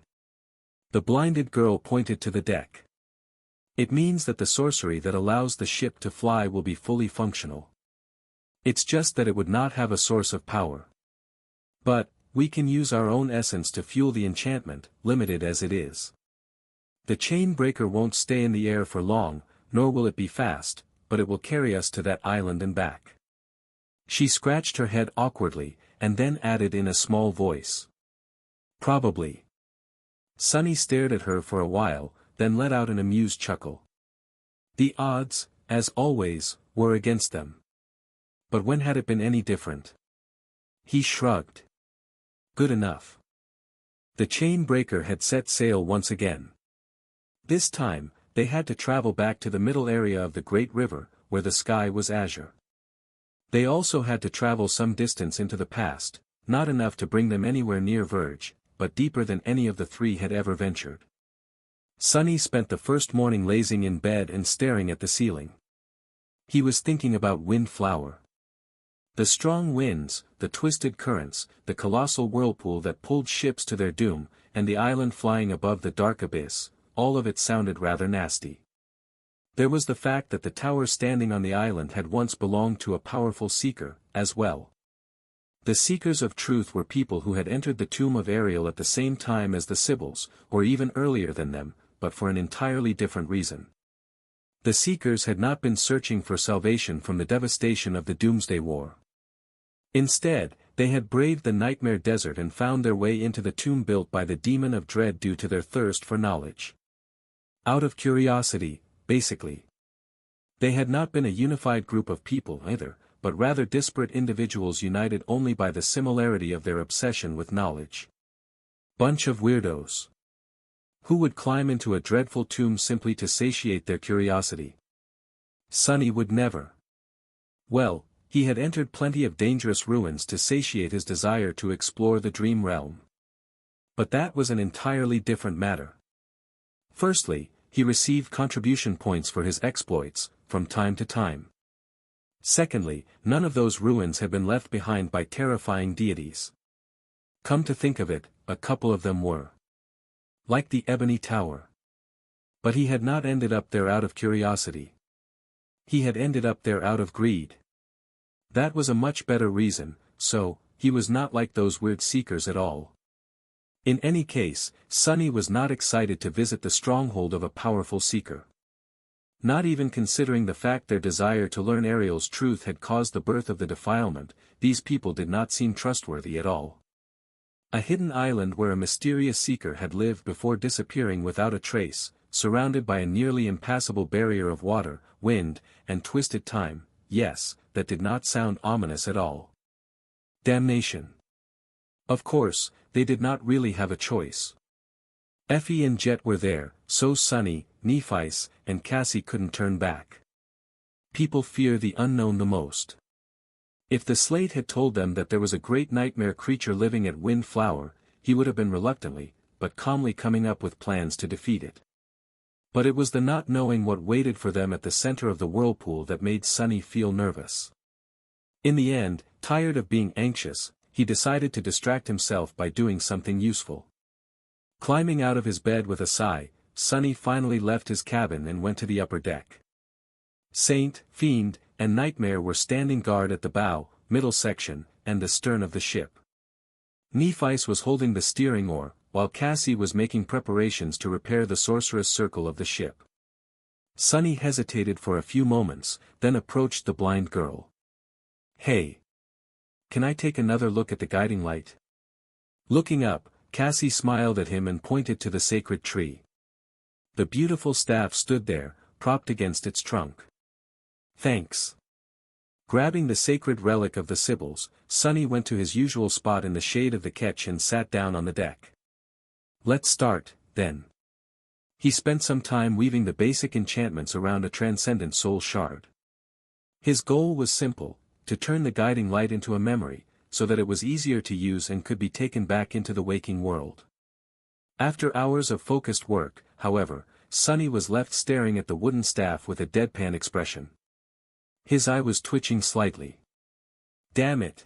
The blinded girl pointed to the deck. "It means that the sorcery that allows the ship to fly will be fully functional. It's just that it would not have a source of power. But, we can use our own essence to fuel the enchantment, limited as it is. The chain breaker won't stay in the air for long, nor will it be fast, but it will carry us to that island and back." She scratched her head awkwardly, and then added in a small voice, "Probably." Sunny stared at her for a while, then let out an amused chuckle. The odds, as always, were against them. But when had it been any different? He shrugged. Good enough. The chain breaker had set sail once again. This time, they had to travel back to the middle area of the Great River, where the sky was azure. They also had to travel some distance into the past, not enough to bring them anywhere near Verge, but deeper than any of the three had ever ventured. Sunny spent the first morning lazing in bed and staring at the ceiling. He was thinking about Windflower. The strong winds, the twisted currents, the colossal whirlpool that pulled ships to their doom, and the island flying above the dark abyss, all of it sounded rather nasty. There was the fact that the tower standing on the island had once belonged to a powerful seeker, as well. The Seekers of Truth were people who had entered the tomb of Ariel at the same time as the Sibyls, or even earlier than them, but for an entirely different reason. The Seekers had not been searching for salvation from the devastation of the Doomsday War. Instead, they had braved the Nightmare Desert and found their way into the tomb built by the Demon of Dread due to their thirst for knowledge. Out of curiosity, basically. They had not been a unified group of people either, but rather disparate individuals united only by the similarity of their obsession with knowledge. Bunch of weirdos. Who would climb into a dreadful tomb simply to satiate their curiosity? Sonny would never. Well, he had entered plenty of dangerous ruins to satiate his desire to explore the dream realm. But that was an entirely different matter. Firstly, he received contribution points for his exploits, from time to time. Secondly, none of those ruins had been left behind by terrifying deities. Come to think of it, a couple of them were. Like the Ebony Tower. But he had not ended up there out of curiosity. He had ended up there out of greed. That was a much better reason, so, he was not like those weird seekers at all. In any case, Sonny was not excited to visit the stronghold of a powerful seeker. Not even considering the fact their desire to learn Ariel's truth had caused the birth of the defilement, these people did not seem trustworthy at all. A hidden island where a mysterious seeker had lived before disappearing without a trace, surrounded by a nearly impassable barrier of water, wind, and twisted time, yes, that did not sound ominous at all. Damnation. Of course, they did not really have a choice. Effie and Jet were there, so Sonny, Nephice, and Cassie couldn't turn back. People fear the unknown the most. If the slate had told them that there was a great nightmare creature living at Windflower, he would have been reluctantly, but calmly coming up with plans to defeat it. But it was the not knowing what waited for them at the center of the whirlpool that made Sonny feel nervous. In the end, tired of being anxious, he decided to distract himself by doing something useful. Climbing out of his bed with a sigh, Sonny finally left his cabin and went to the upper deck. Saint, Fiend, and Nightmare were standing guard at the bow, middle section, and the stern of the ship. Nephice was holding the steering oar, while Cassie was making preparations to repair the sorceress circle of the ship. Sonny hesitated for a few moments, then approached the blind girl. "Hey! Can I take another look at the guiding light?" Looking up, Cassie smiled at him and pointed to the sacred tree. The beautiful staff stood there, propped against its trunk. "Thanks." Grabbing the sacred relic of the Sibyls, Sonny went to his usual spot in the shade of the ketch and sat down on the deck. "Let's start, then." He spent some time weaving the basic enchantments around a transcendent soul shard. His goal was simple, to turn the guiding light into a memory, so that it was easier to use and could be taken back into the waking world. After hours of focused work, however, Sonny was left staring at the wooden staff with a deadpan expression. His eye was twitching slightly. Damn it!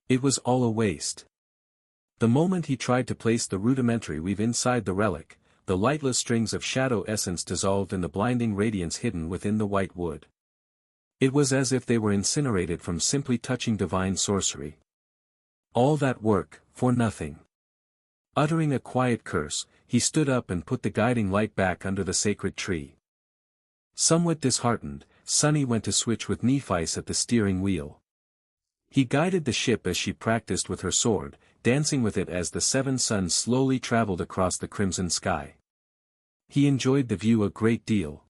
It was all a waste. The moment he tried to place the rudimentary weave inside the relic, the lightless strings of shadow essence dissolved in the blinding radiance hidden within the white wood. It was as if they were incinerated from simply touching divine sorcery. All that work, for nothing. Uttering a quiet curse, he stood up and put the guiding light back under the sacred tree. Somewhat disheartened, Sonny went to switch with Nephice at the steering wheel. He guided the ship as she practiced with her sword, dancing with it as the seven suns slowly traveled across the crimson sky. He enjoyed the view a great deal.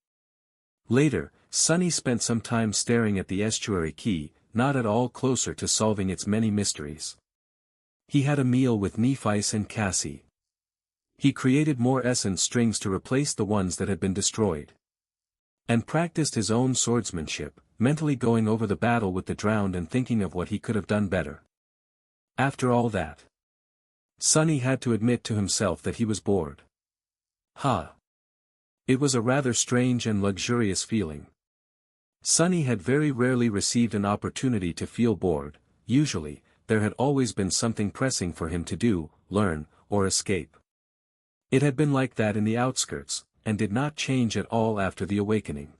Later, Sonny spent some time staring at the estuary key, not at all closer to solving its many mysteries. He had a meal with Nephice and Cassie. He created more essence strings to replace the ones that had been destroyed. And practiced his own swordsmanship, mentally going over the battle with the drowned and thinking of what he could have done better. After all that, Sonny had to admit to himself that he was bored. It was a rather strange and luxurious feeling. Sonny had very rarely received an opportunity to feel bored. Usually, there had always been something pressing for him to do, learn, or escape. It had been like that in the outskirts, and did not change at all after the awakening.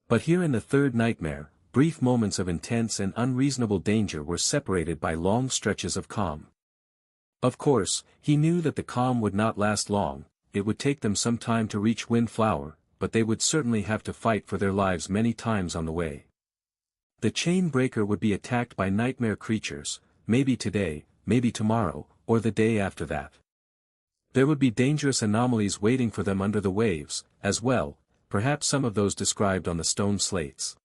But here in the third nightmare, brief moments of intense and unreasonable danger were separated by long stretches of calm. Of course, he knew that the calm would not last long. It would take them some time to reach Windflower, but they would certainly have to fight for their lives many times on the way. The chain breaker would be attacked by nightmare creatures, maybe today, maybe tomorrow, or the day after that. There would be dangerous anomalies waiting for them under the waves, as well, perhaps some of those described on the stone slates.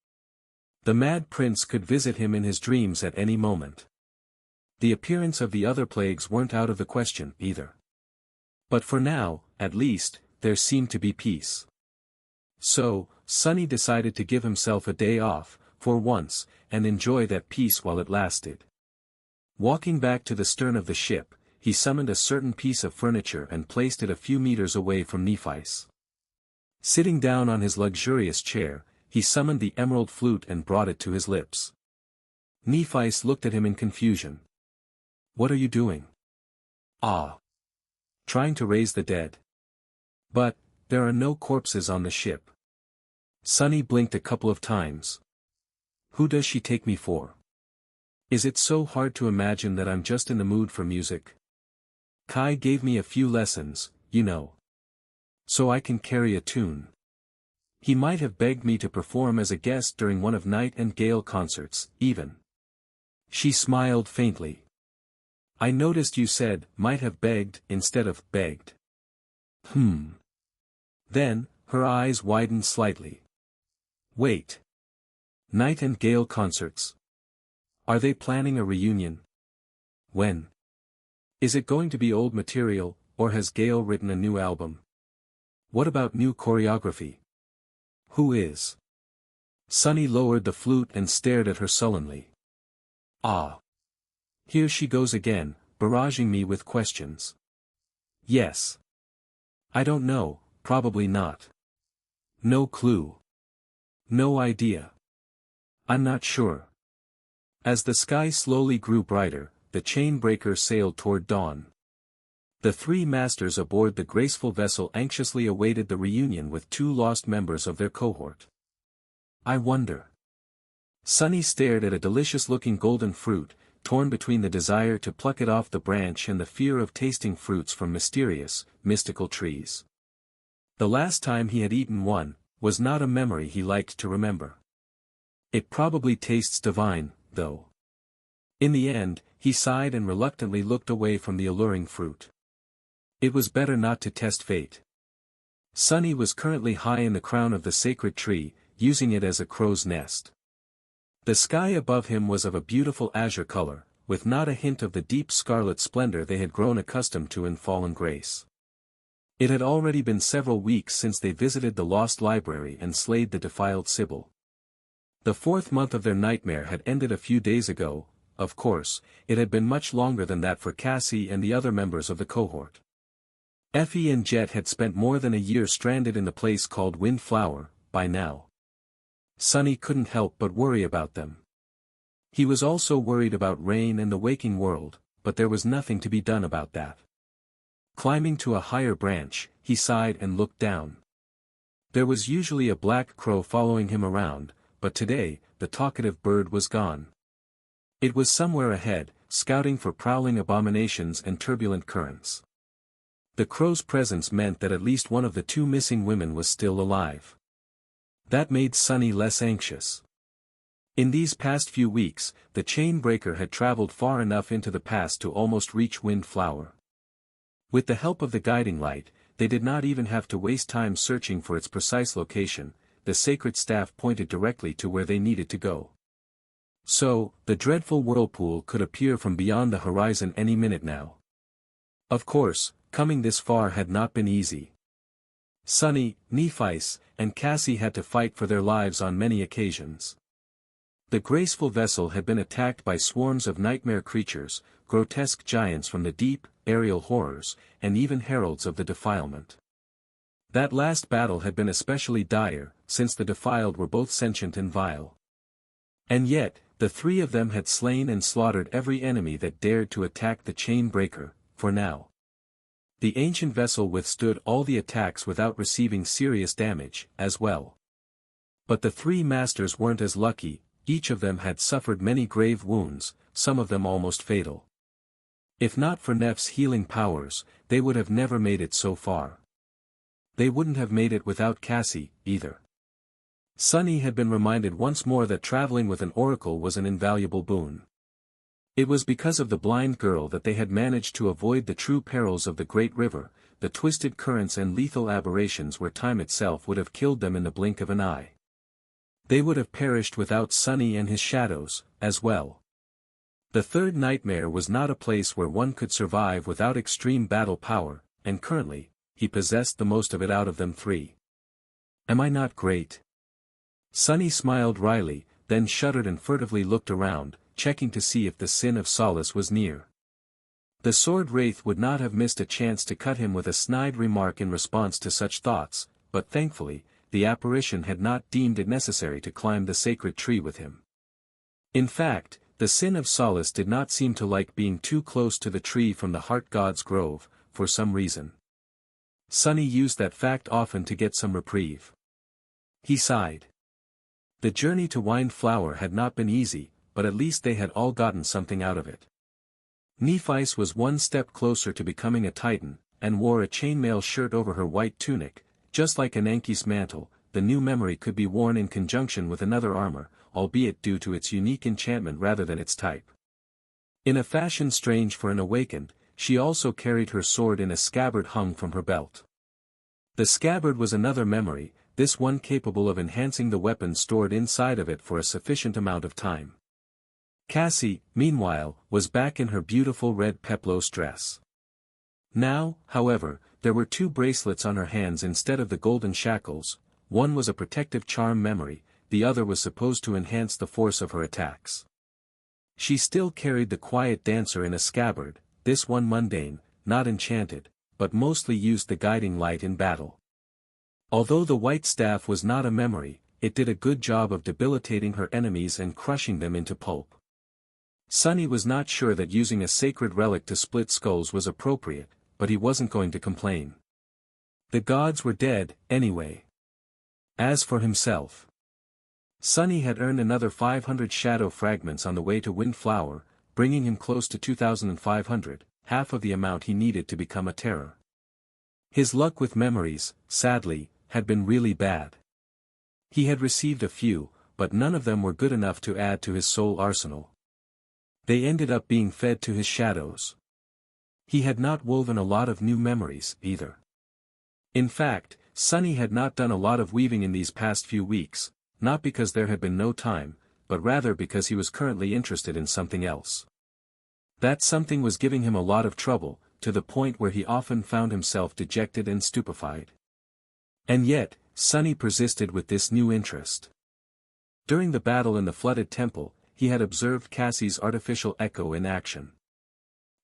The Mad Prince could visit him in his dreams at any moment. The appearance of the other plagues weren't out of the question, either. But for now, at least, there seemed to be peace. So, Sunny decided to give himself a day off, for once, and enjoy that peace while it lasted. Walking back to the stern of the ship, he summoned a certain piece of furniture and placed it a few meters away from Nephi's. Sitting down on his luxurious chair, he summoned the emerald flute and brought it to his lips. Nephis looked at him in confusion. "What are you doing?" "Ah. Trying to raise the dead. But, there are no corpses on the ship." Sunny blinked a couple of times. "Who does she take me for? Is it so hard to imagine that I'm just in the mood for music? Kai gave me a few lessons, you know. So I can carry a tune. He might have begged me to perform as a guest during one of Night and Gale concerts, even." She smiled faintly. "I noticed you said, might have begged, instead of begged." Then, her eyes widened slightly. "Wait. Night and Gale concerts? Are they planning a reunion? When? Is it going to be old material, or has Gale written a new album? What about new choreography? Who is?" Sunny lowered the flute and stared at her sullenly. "Ah. Here she goes again, barraging me with questions." "Yes. I don't know, probably not. No clue. No idea. I'm not sure." As the sky slowly grew brighter, the chain-breaker sailed toward dawn. The three masters aboard the graceful vessel anxiously awaited the reunion with two lost members of their cohort. "I wonder." Sunny stared at a delicious-looking golden fruit, torn between the desire to pluck it off the branch and the fear of tasting fruits from mysterious, mystical trees. The last time he had eaten one, was not a memory he liked to remember. It probably tastes divine, though. In the end, he sighed and reluctantly looked away from the alluring fruit. It was better not to test fate. Sunny was currently high in the crown of the sacred tree, using it as a crow's nest. The sky above him was of a beautiful azure color, with not a hint of the deep scarlet splendor they had grown accustomed to in fallen grace. It had already been several weeks since they visited the lost library and slayed the defiled Sibyl. The 4th month of their nightmare had ended a few days ago. Of course, it had been much longer than that for Cassie and the other members of the cohort. Effie and Jet had spent more than a year stranded in the place called Windflower, by now. Sunny couldn't help but worry about them. He was also worried about Rain and the waking world, but there was nothing to be done about that. Climbing to a higher branch, he sighed and looked down. There was usually a black crow following him around, but today, the talkative bird was gone. It was somewhere ahead, scouting for prowling abominations and turbulent currents. The crow's presence meant that at least one of the two missing women was still alive. That made Sunny less anxious. In these past few weeks, the chain breaker had traveled far enough into the past to almost reach Windflower. With the help of the guiding light, they did not even have to waste time searching for its precise location. The sacred staff pointed directly to where they needed to go. So, the dreadful whirlpool could appear from beyond the horizon any minute now. Of course, coming this far had not been easy. Sunny, Nephis, and Cassie had to fight for their lives on many occasions. The graceful vessel had been attacked by swarms of nightmare creatures, grotesque giants from the deep, aerial horrors, and even heralds of the defilement. That last battle had been especially dire, since the defiled were both sentient and vile. And yet, the three of them had slain and slaughtered every enemy that dared to attack the chain breaker, for now. The ancient vessel withstood all the attacks without receiving serious damage, as well. But the three masters weren't as lucky. Each of them had suffered many grave wounds, some of them almost fatal. If not for Neff's healing powers, they would have never made it so far. They wouldn't have made it without Cassie, either. Sunny had been reminded once more that traveling with an oracle was an invaluable boon. It was because of the blind girl that they had managed to avoid the true perils of the great river, the twisted currents and lethal aberrations where time itself would have killed them in the blink of an eye. They would have perished without Sunny and his shadows, as well. The third nightmare was not a place where one could survive without extreme battle power, and currently, he possessed the most of it out of them three. Am I not great? Sunny smiled wryly, then shuddered and furtively looked around, checking to see if the sin of Solace was near. The sword wraith would not have missed a chance to cut him with a snide remark in response to such thoughts, but thankfully, the apparition had not deemed it necessary to climb the sacred tree with him. In fact, the sin of Solace did not seem to like being too close to the tree from the Heart God's Grove, for some reason. Sunny used that fact often to get some reprieve. He sighed. The journey to Windflower had not been easy, but at least they had all gotten something out of it. Nephice was one step closer to becoming a Titan, and wore a chainmail shirt over her white tunic. Just like Ananke's mantle, the new memory could be worn in conjunction with another armor, albeit due to its unique enchantment rather than its type. In a fashion strange for an awakened, she also carried her sword in a scabbard hung from her belt. The scabbard was another memory, this one capable of enhancing the weapon stored inside of it for a sufficient amount of time. Cassie, meanwhile, was back in her beautiful red peplos dress. Now, however, there were two bracelets on her hands instead of the golden shackles. One was a protective charm memory, the other was supposed to enhance the force of her attacks. She still carried the quiet dancer in a scabbard, this one mundane, not enchanted, but mostly used the guiding light in battle. Although the white staff was not a memory, it did a good job of debilitating her enemies and crushing them into pulp. Sunny was not sure that using a sacred relic to split skulls was appropriate, but he wasn't going to complain. The gods were dead, anyway. As for himself, Sunny had earned another 500 shadow fragments on the way to Windflower, bringing him close to 2,500, half of the amount he needed to become a terror. His luck with memories, sadly, had been really bad. He had received a few, but none of them were good enough to add to his soul arsenal. They ended up being fed to his shadows. He had not woven a lot of new memories, either. In fact, Sunny had not done a lot of weaving in these past few weeks, not because there had been no time, but rather because he was currently interested in something else. That something was giving him a lot of trouble, to the point where he often found himself dejected and stupefied. And yet, Sunny persisted with this new interest. During the battle in the flooded temple, he had observed Cassie's artificial echo in action.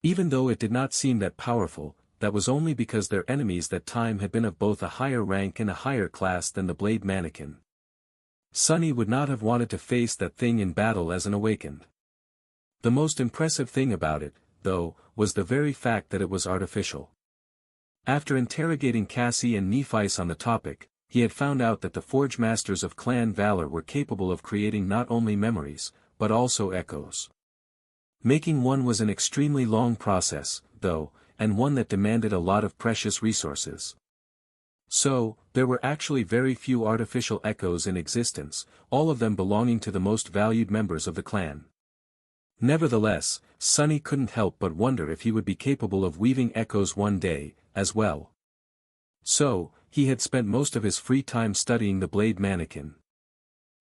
Even though it did not seem that powerful, that was only because their enemies that time had been of both a higher rank and a higher class than the blade mannequin. Sunny would not have wanted to face that thing in battle as an awakened. The most impressive thing about it, though, was the very fact that it was artificial. After interrogating Cassie and Nephice on the topic, he had found out that the Forge Masters of Clan Valor were capable of creating not only memories, but also echoes. Making one was an extremely long process, though, and one that demanded a lot of precious resources. So, there were actually very few artificial echoes in existence, all of them belonging to the most valued members of the clan. Nevertheless, Sunny couldn't help but wonder if he would be capable of weaving echoes one day, as well. So, he had spent most of his free time studying the blade mannequin.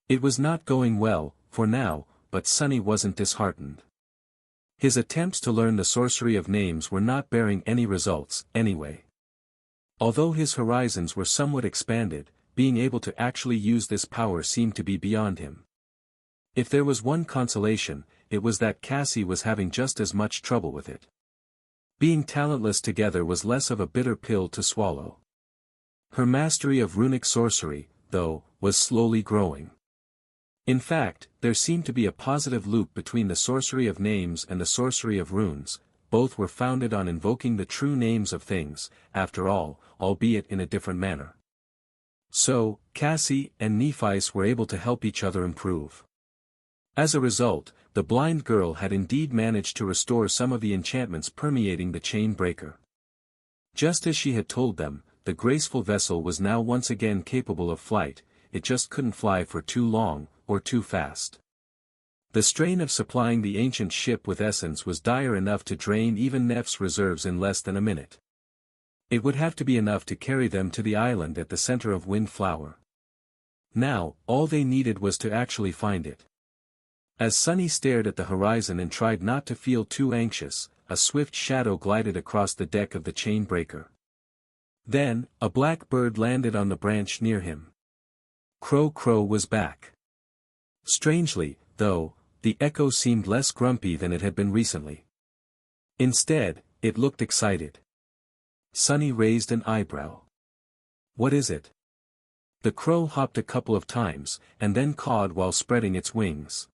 It was not going well, for now, but Sunny wasn't disheartened. His attempts to learn the sorcery of names were not bearing any results, anyway. Although his horizons were somewhat expanded, being able to actually use this power seemed to be beyond him. If there was one consolation, it was that Cassie was having just as much trouble with it. Being talentless together was less of a bitter pill to swallow. Her mastery of runic sorcery, though, was slowly growing. In fact, there seemed to be a positive loop between the sorcery of names and the sorcery of runes. Both were founded on invoking the true names of things, after all, albeit in a different manner. So, Cassie and Nephice were able to help each other improve. As a result, the blind girl had indeed managed to restore some of the enchantments permeating the chain breaker. Just as she had told them, the graceful vessel was now once again capable of flight, it just couldn't fly for too long, or too fast. The strain of supplying the ancient ship with essence was dire enough to drain even Nef's reserves in less than a minute. It would have to be enough to carry them to the island at the center of Windflower. Now, all they needed was to actually find it. As Sunny stared at the horizon and tried not to feel too anxious, a swift shadow glided across the deck of the chain breaker. Then, a black bird landed on the branch near him. Crow Crow was back. Strangely, though, the echo seemed less grumpy than it had been recently. Instead, it looked excited. Sunny raised an eyebrow. "What is it?" The crow hopped a couple of times, and then cawed while spreading its wings.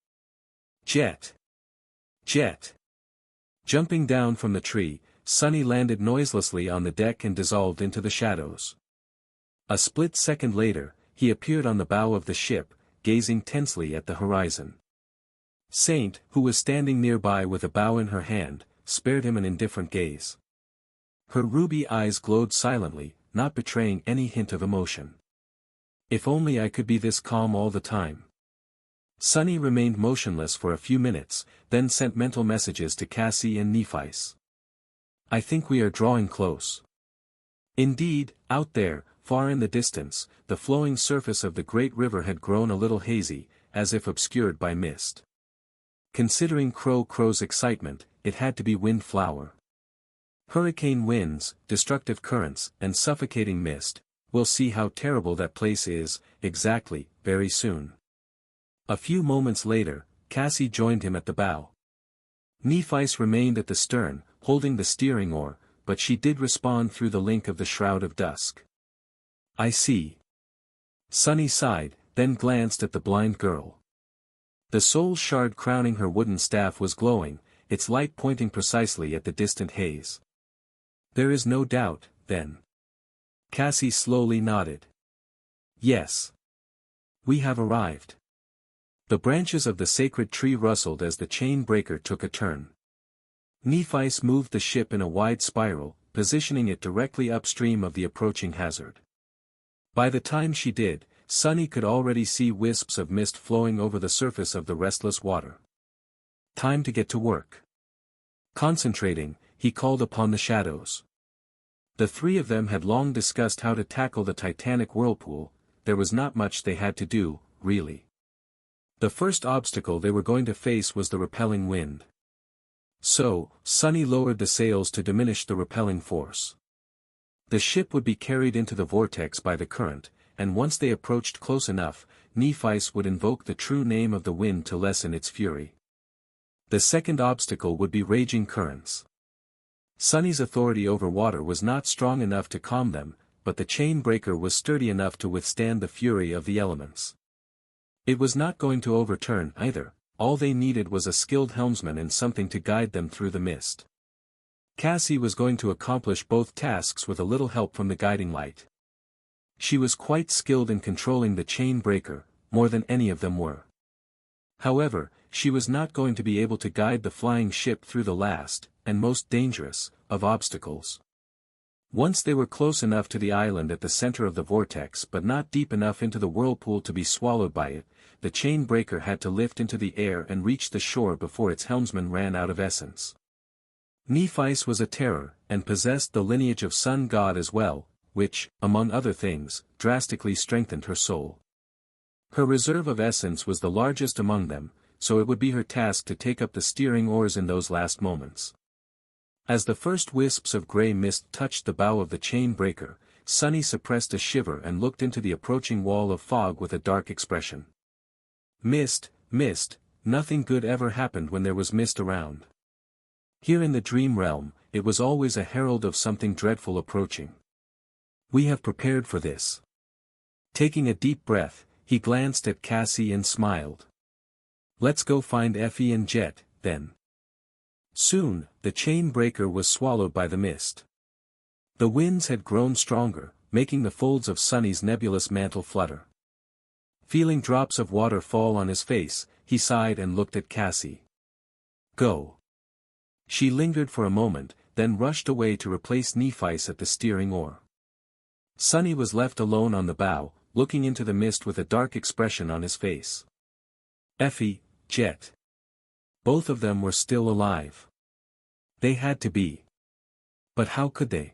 "Jet! Jet!" Jumping down from the tree, Sunny landed noiselessly on the deck and dissolved into the shadows. A split second later, he appeared on the bow of the ship, gazing tensely at the horizon. Saint, who was standing nearby with a bow in her hand, spared him an indifferent gaze. Her ruby eyes glowed silently, not betraying any hint of emotion. "If only I could be this calm all the time." Sunny remained motionless for a few minutes, then sent mental messages to Cassie and Nephis. "I think we are drawing close." Indeed, out there, far in the distance, the flowing surface of the great river had grown a little hazy, as if obscured by mist. Considering Crow Crow's excitement, it had to be Windflower. Hurricane winds, destructive currents, and suffocating mist. We'll see how terrible that place is, exactly, very soon. A few moments later, Cassie joined him at the bow. Nephis remained at the stern, holding the steering oar, but she did respond through the link of the shroud of dusk. "I see." Sunny sighed, then glanced at the blind girl. The soul shard crowning her wooden staff was glowing, its light pointing precisely at the distant haze. "There is no doubt, then." Cassie slowly nodded. "Yes. We have arrived." The branches of the sacred tree rustled as the chain breaker took a turn. Nephis moved the ship in a wide spiral, positioning it directly upstream of the approaching hazard. By the time she did, Sunny could already see wisps of mist flowing over the surface of the restless water. Time to get to work. Concentrating, he called upon the shadows. The three of them had long discussed how to tackle the titanic whirlpool. There was not much they had to do, really. The first obstacle they were going to face was the repelling wind. So, Sunny lowered the sails to diminish the repelling force. The ship would be carried into the vortex by the current, and once they approached close enough, Nephis would invoke the true name of the wind to lessen its fury. The second obstacle would be raging currents. Sunny's authority over water was not strong enough to calm them, but the chain breaker was sturdy enough to withstand the fury of the elements. It was not going to overturn either, all they needed was a skilled helmsman and something to guide them through the mist. Cassie was going to accomplish both tasks with a little help from the guiding light. She was quite skilled in controlling the chain breaker, more than any of them were. However, she was not going to be able to guide the flying ship through the last, and most dangerous, of obstacles. Once they were close enough to the island at the center of the vortex but not deep enough into the whirlpool to be swallowed by it, the chain breaker had to lift into the air and reach the shore before its helmsman ran out of essence. Nephis was a terror, and possessed the lineage of sun god as well, which, among other things, drastically strengthened her soul. Her reserve of essence was the largest among them, so it would be her task to take up the steering oars in those last moments. As the first wisps of gray mist touched the bow of the chain breaker, Sunny suppressed a shiver and looked into the approaching wall of fog with a dark expression. Mist, mist, nothing good ever happened when there was mist around. Here in the dream realm, it was always a herald of something dreadful approaching. We have prepared for this. Taking a deep breath, he glanced at Cassie and smiled. Let's go find Effie and Jet, then. Soon, the chain breaker was swallowed by the mist. The winds had grown stronger, making the folds of Sunny's nebulous mantle flutter. Feeling drops of water fall on his face, he sighed and looked at Cassie. Go. She lingered for a moment, then rushed away to replace Nephis at the steering oar. Sunny was left alone on the bow, looking into the mist with a dark expression on his face. Effie, Jet. Both of them were still alive. They had to be. But how could they?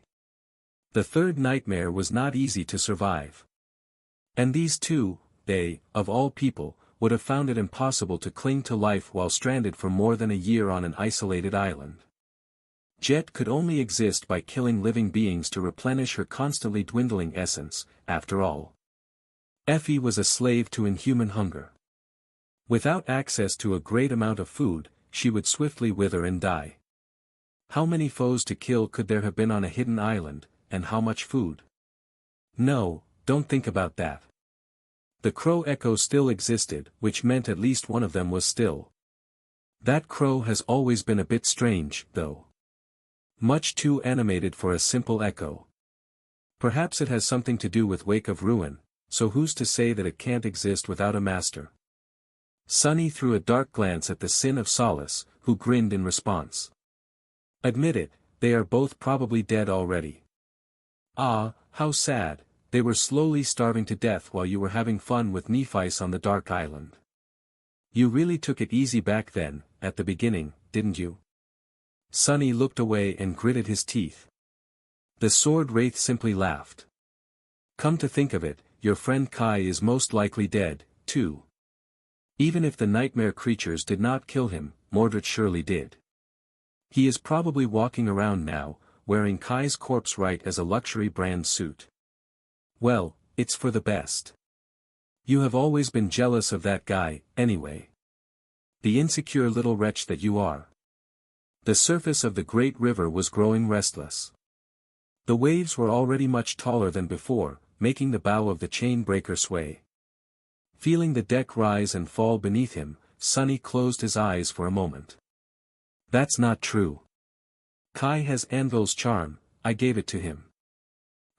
The third nightmare was not easy to survive. And these two, they, of all people, would have found it impossible to cling to life while stranded for more than a year on an isolated island. Jet could only exist by killing living beings to replenish her constantly dwindling essence, after all. Effie was a slave to inhuman hunger. Without access to a great amount of food, she would swiftly wither and die. How many foes to kill could there have been on a hidden island, and how much food? No, don't think about that. The crow echo still existed, which meant at least one of them was still. That crow has always been a bit strange, though. Much too animated for a simple echo. Perhaps it has something to do with Wake of Ruin, so who's to say that it can't exist without a master? Sunny threw a dark glance at the Sin of Solace, who grinned in response. Admit it, they are both probably dead already. Ah, how sad, they were slowly starving to death while you were having fun with Nephice on the Dark Island. You really took it easy back then, at the beginning, didn't you? Sunny looked away and gritted his teeth. The sword wraith simply laughed. Come to think of it, your friend Kai is most likely dead, too. Even if the nightmare creatures did not kill him, Mordred surely did. He is probably walking around now, wearing Kai's corpse right as a luxury brand suit. Well, it's for the best. You have always been jealous of that guy, anyway. The insecure little wretch that you are. The surface of the great river was growing restless. The waves were already much taller than before, making the bow of the chain breaker sway. Feeling the deck rise and fall beneath him, Sunny closed his eyes for a moment. That's not true. Kai has Anvil's charm, I gave it to him.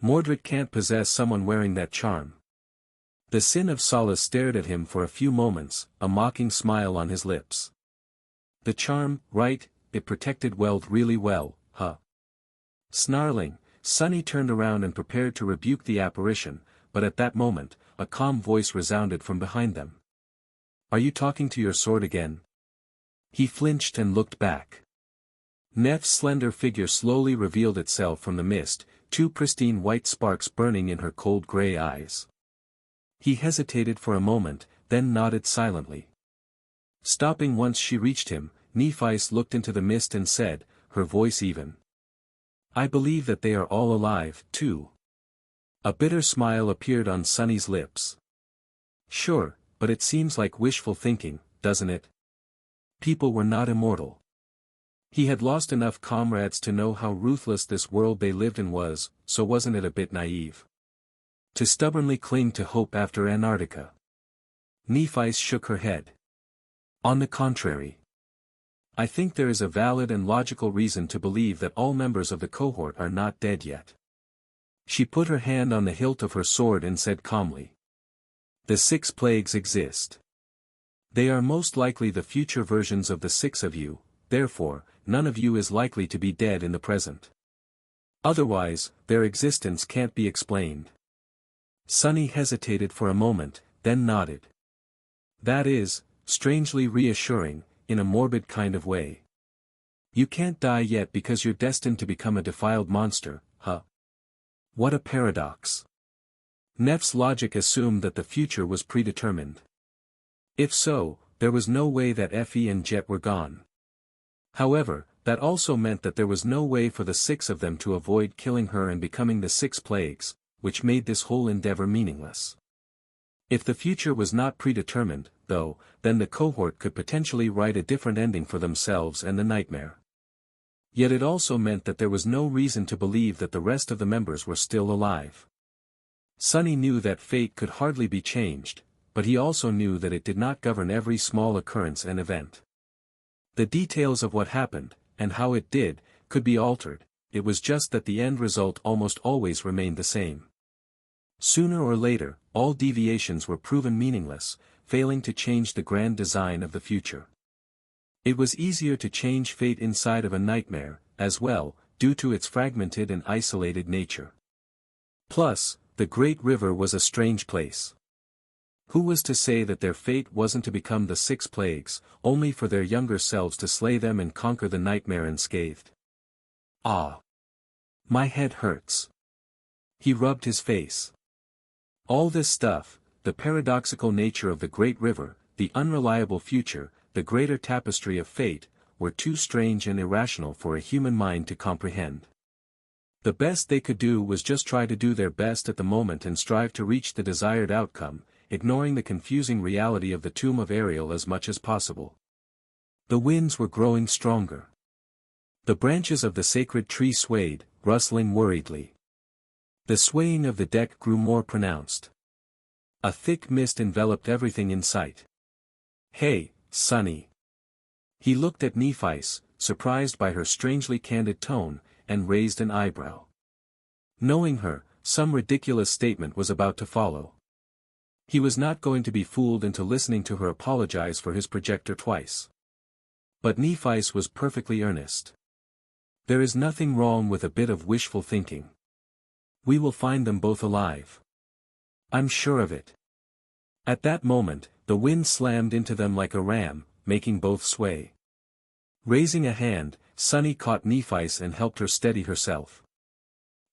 Mordred can't possess someone wearing that charm. The Sin of Solace stared at him for a few moments, a mocking smile on his lips. The charm, right, it protected Weld really well, huh? Snarling, Sunny turned around and prepared to rebuke the apparition, but at that moment, a calm voice resounded from behind them. Are you talking to your sword again? He flinched and looked back. Neff's slender figure slowly revealed itself from the mist, two pristine white sparks burning in her cold gray eyes. He hesitated for a moment, then nodded silently. Stopping once she reached him, Nephice looked into the mist and said, her voice even. I believe that they are all alive, too. A bitter smile appeared on Sunny's lips. Sure, but it seems like wishful thinking, doesn't it? People were not immortal. He had lost enough comrades to know how ruthless this world they lived in was, so wasn't it a bit naive? To stubbornly cling to hope after Antarctica. Nephice shook her head. On the contrary. I think there is a valid and logical reason to believe that all members of the cohort are not dead yet. She put her hand on the hilt of her sword and said calmly. The 6 plagues exist. They are most likely the future versions of the 6 of you, therefore, none of you is likely to be dead in the present. Otherwise, their existence can't be explained. Sunny hesitated for a moment, then nodded. That is, strangely reassuring, in a morbid kind of way. You can't die yet because you're destined to become a defiled monster, huh? What a paradox. Neff's logic assumed that the future was predetermined. If so, there was no way that Effie and Jet were gone. However, that also meant that there was no way for the 6 of them to avoid killing her and becoming the 6 plagues, which made this whole endeavor meaningless. If the future was not predetermined, though, then the cohort could potentially write a different ending for themselves and the nightmare. Yet it also meant that there was no reason to believe that the rest of the members were still alive. Sunny knew that fate could hardly be changed, but he also knew that it did not govern every small occurrence and event. The details of what happened, and how it did, could be altered, it was just that the end result almost always remained the same. Sooner or later, all deviations were proven meaningless, failing to change the grand design of the future. It was easier to change fate inside of a nightmare, as well, due to its fragmented and isolated nature. Plus, the great river was a strange place. Who was to say that their fate wasn't to become the 6 plagues, only for their younger selves to slay them and conquer the nightmare unscathed? Ah! My head hurts. He rubbed his face. All this stuff, the paradoxical nature of the great river, the unreliable future, the greater tapestry of fate, were too strange and irrational for a human mind to comprehend. The best they could do was just try to do their best at the moment and strive to reach the desired outcome, ignoring the confusing reality of the tomb of Ariel as much as possible. The winds were growing stronger. The branches of the sacred tree swayed, rustling worriedly. The swaying of the deck grew more pronounced. A thick mist enveloped everything in sight. "Hey, Sonny." He looked at Nephi's, surprised by her strangely candid tone, and raised an eyebrow. Knowing her, some ridiculous statement was about to follow. He was not going to be fooled into listening to her apologize for his projector twice. But Nephi was perfectly earnest. "There is nothing wrong with a bit of wishful thinking. We will find them both alive. I'm sure of it." At that moment, the wind slammed into them like a ram, making both sway. Raising a hand, Sonny caught Nephi and helped her steady herself.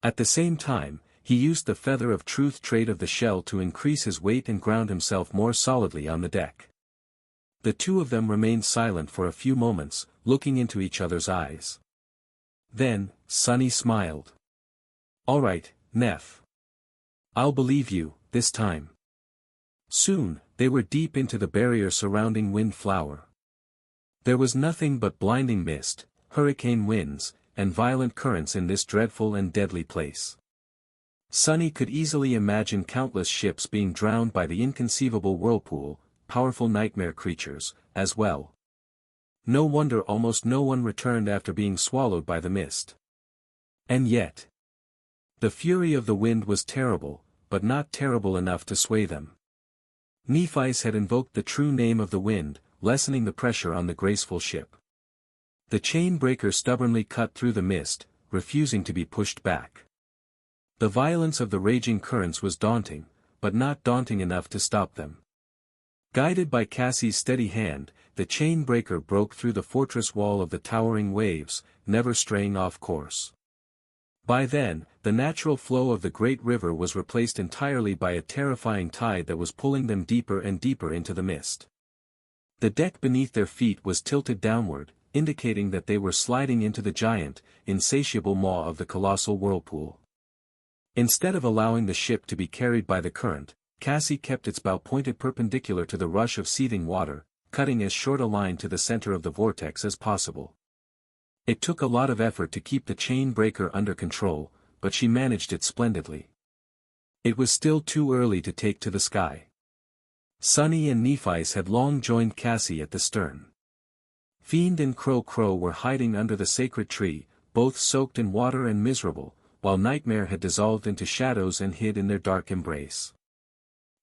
At the same time, he used the feather of truth trait of the shell to increase his weight and ground himself more solidly on the deck. The two of them remained silent for a few moments, looking into each other's eyes. Then, Sonny smiled. "All right, Neph. I'll believe you, this time." Soon, they were deep into the barrier surrounding Windflower. There was nothing but blinding mist, hurricane winds, and violent currents in this dreadful and deadly place. Sonny could easily imagine countless ships being drowned by the inconceivable whirlpool, powerful nightmare creatures, as well. No wonder almost no one returned after being swallowed by the mist. And yet, the fury of the wind was terrible, but not terrible enough to sway them. Nephi had invoked the true name of the wind, lessening the pressure on the graceful ship. The chain breaker stubbornly cut through the mist, refusing to be pushed back. The violence of the raging currents was daunting, but not daunting enough to stop them. Guided by Cassie's steady hand, the chain breaker broke through the fortress wall of the towering waves, never straying off course. By then, the natural flow of the great river was replaced entirely by a terrifying tide that was pulling them deeper and deeper into the mist. The deck beneath their feet was tilted downward, indicating that they were sliding into the giant, insatiable maw of the colossal whirlpool. Instead of allowing the ship to be carried by the current, Cassie kept its bow pointed perpendicular to the rush of seething water, cutting as short a line to the center of the vortex as possible. It took a lot of effort to keep the chain breaker under control, but she managed it splendidly. It was still too early to take to the sky. Sonny and Nephi had long joined Cassie at the stern. Fiend and Crow were hiding under the sacred tree, both soaked in water and miserable, while Nightmare had dissolved into shadows and hid in their dark embrace.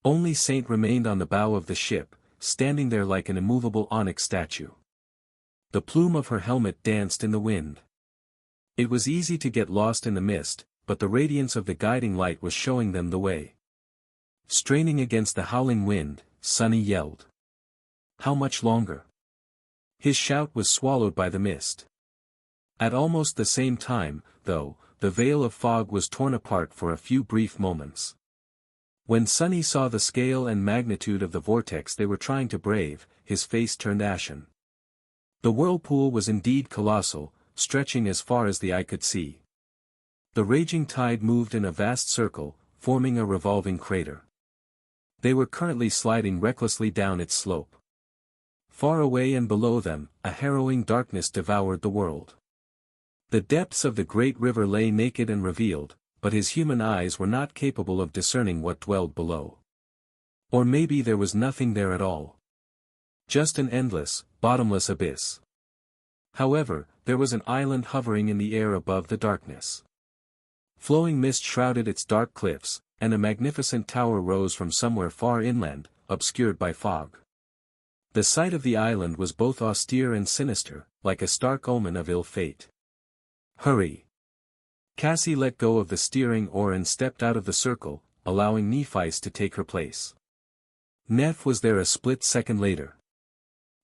Only Saint remained on the bow of the ship, standing there like an immovable onyx statue. The plume of her helmet danced in the wind. It was easy to get lost in the mist, but the radiance of the guiding light was showing them the way. Straining against the howling wind, Sonny yelled. "How much longer?" His shout was swallowed by the mist. At almost the same time, though, the veil of fog was torn apart for a few brief moments. When Sonny saw the scale and magnitude of the vortex they were trying to brave, his face turned ashen. The whirlpool was indeed colossal, stretching as far as the eye could see. The raging tide moved in a vast circle, forming a revolving crater. They were currently sliding recklessly down its slope. Far away and below them, a harrowing darkness devoured the world. The depths of the great river lay naked and revealed, but his human eyes were not capable of discerning what dwelled below. Or maybe there was nothing there at all. Just an endless, bottomless abyss. However, there was an island hovering in the air above the darkness. Flowing mist shrouded its dark cliffs, and a magnificent tower rose from somewhere far inland, obscured by fog. The sight of the island was both austere and sinister, like a stark omen of ill fate. "Hurry!" Cassie let go of the steering oar and stepped out of the circle, allowing Nephi to take her place. Neph was there a split second later.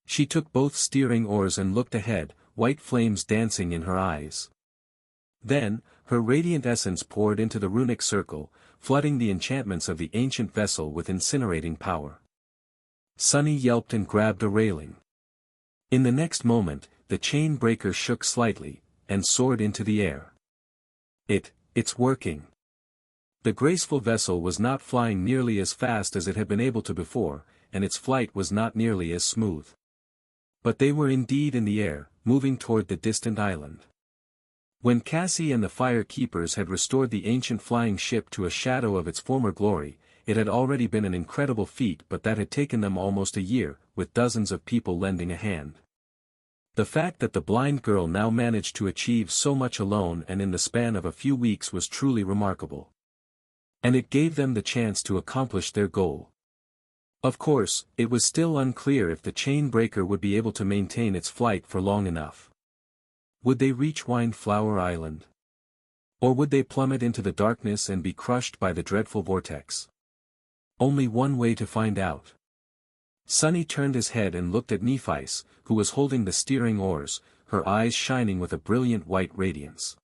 She took both steering oars and looked ahead, white flames dancing in her eyes. Then, her radiant essence poured into the runic circle, flooding the enchantments of the ancient vessel with incinerating power. Sunny yelped and grabbed a railing. In the next moment, the chain breaker shook slightly, and soared into the air. It's working. The graceful vessel was not flying nearly as fast as it had been able to before, and its flight was not nearly as smooth. But they were indeed in the air, moving toward the distant island. When Cassie and the Fire Keepers had restored the ancient flying ship to a shadow of its former glory, it had already been an incredible feat, but that had taken them almost a year, with dozens of people lending a hand. The fact that the blind girl now managed to achieve so much alone and in the span of a few weeks was truly remarkable. And it gave them the chance to accomplish their goal. Of course, it was still unclear if the chain breaker would be able to maintain its flight for long enough. Would they reach Windflower Island? Or would they plummet into the darkness and be crushed by the dreadful vortex? Only one way to find out. Sunny turned his head and looked at Nephice, who was holding the steering oars, her eyes shining with a brilliant white radiance.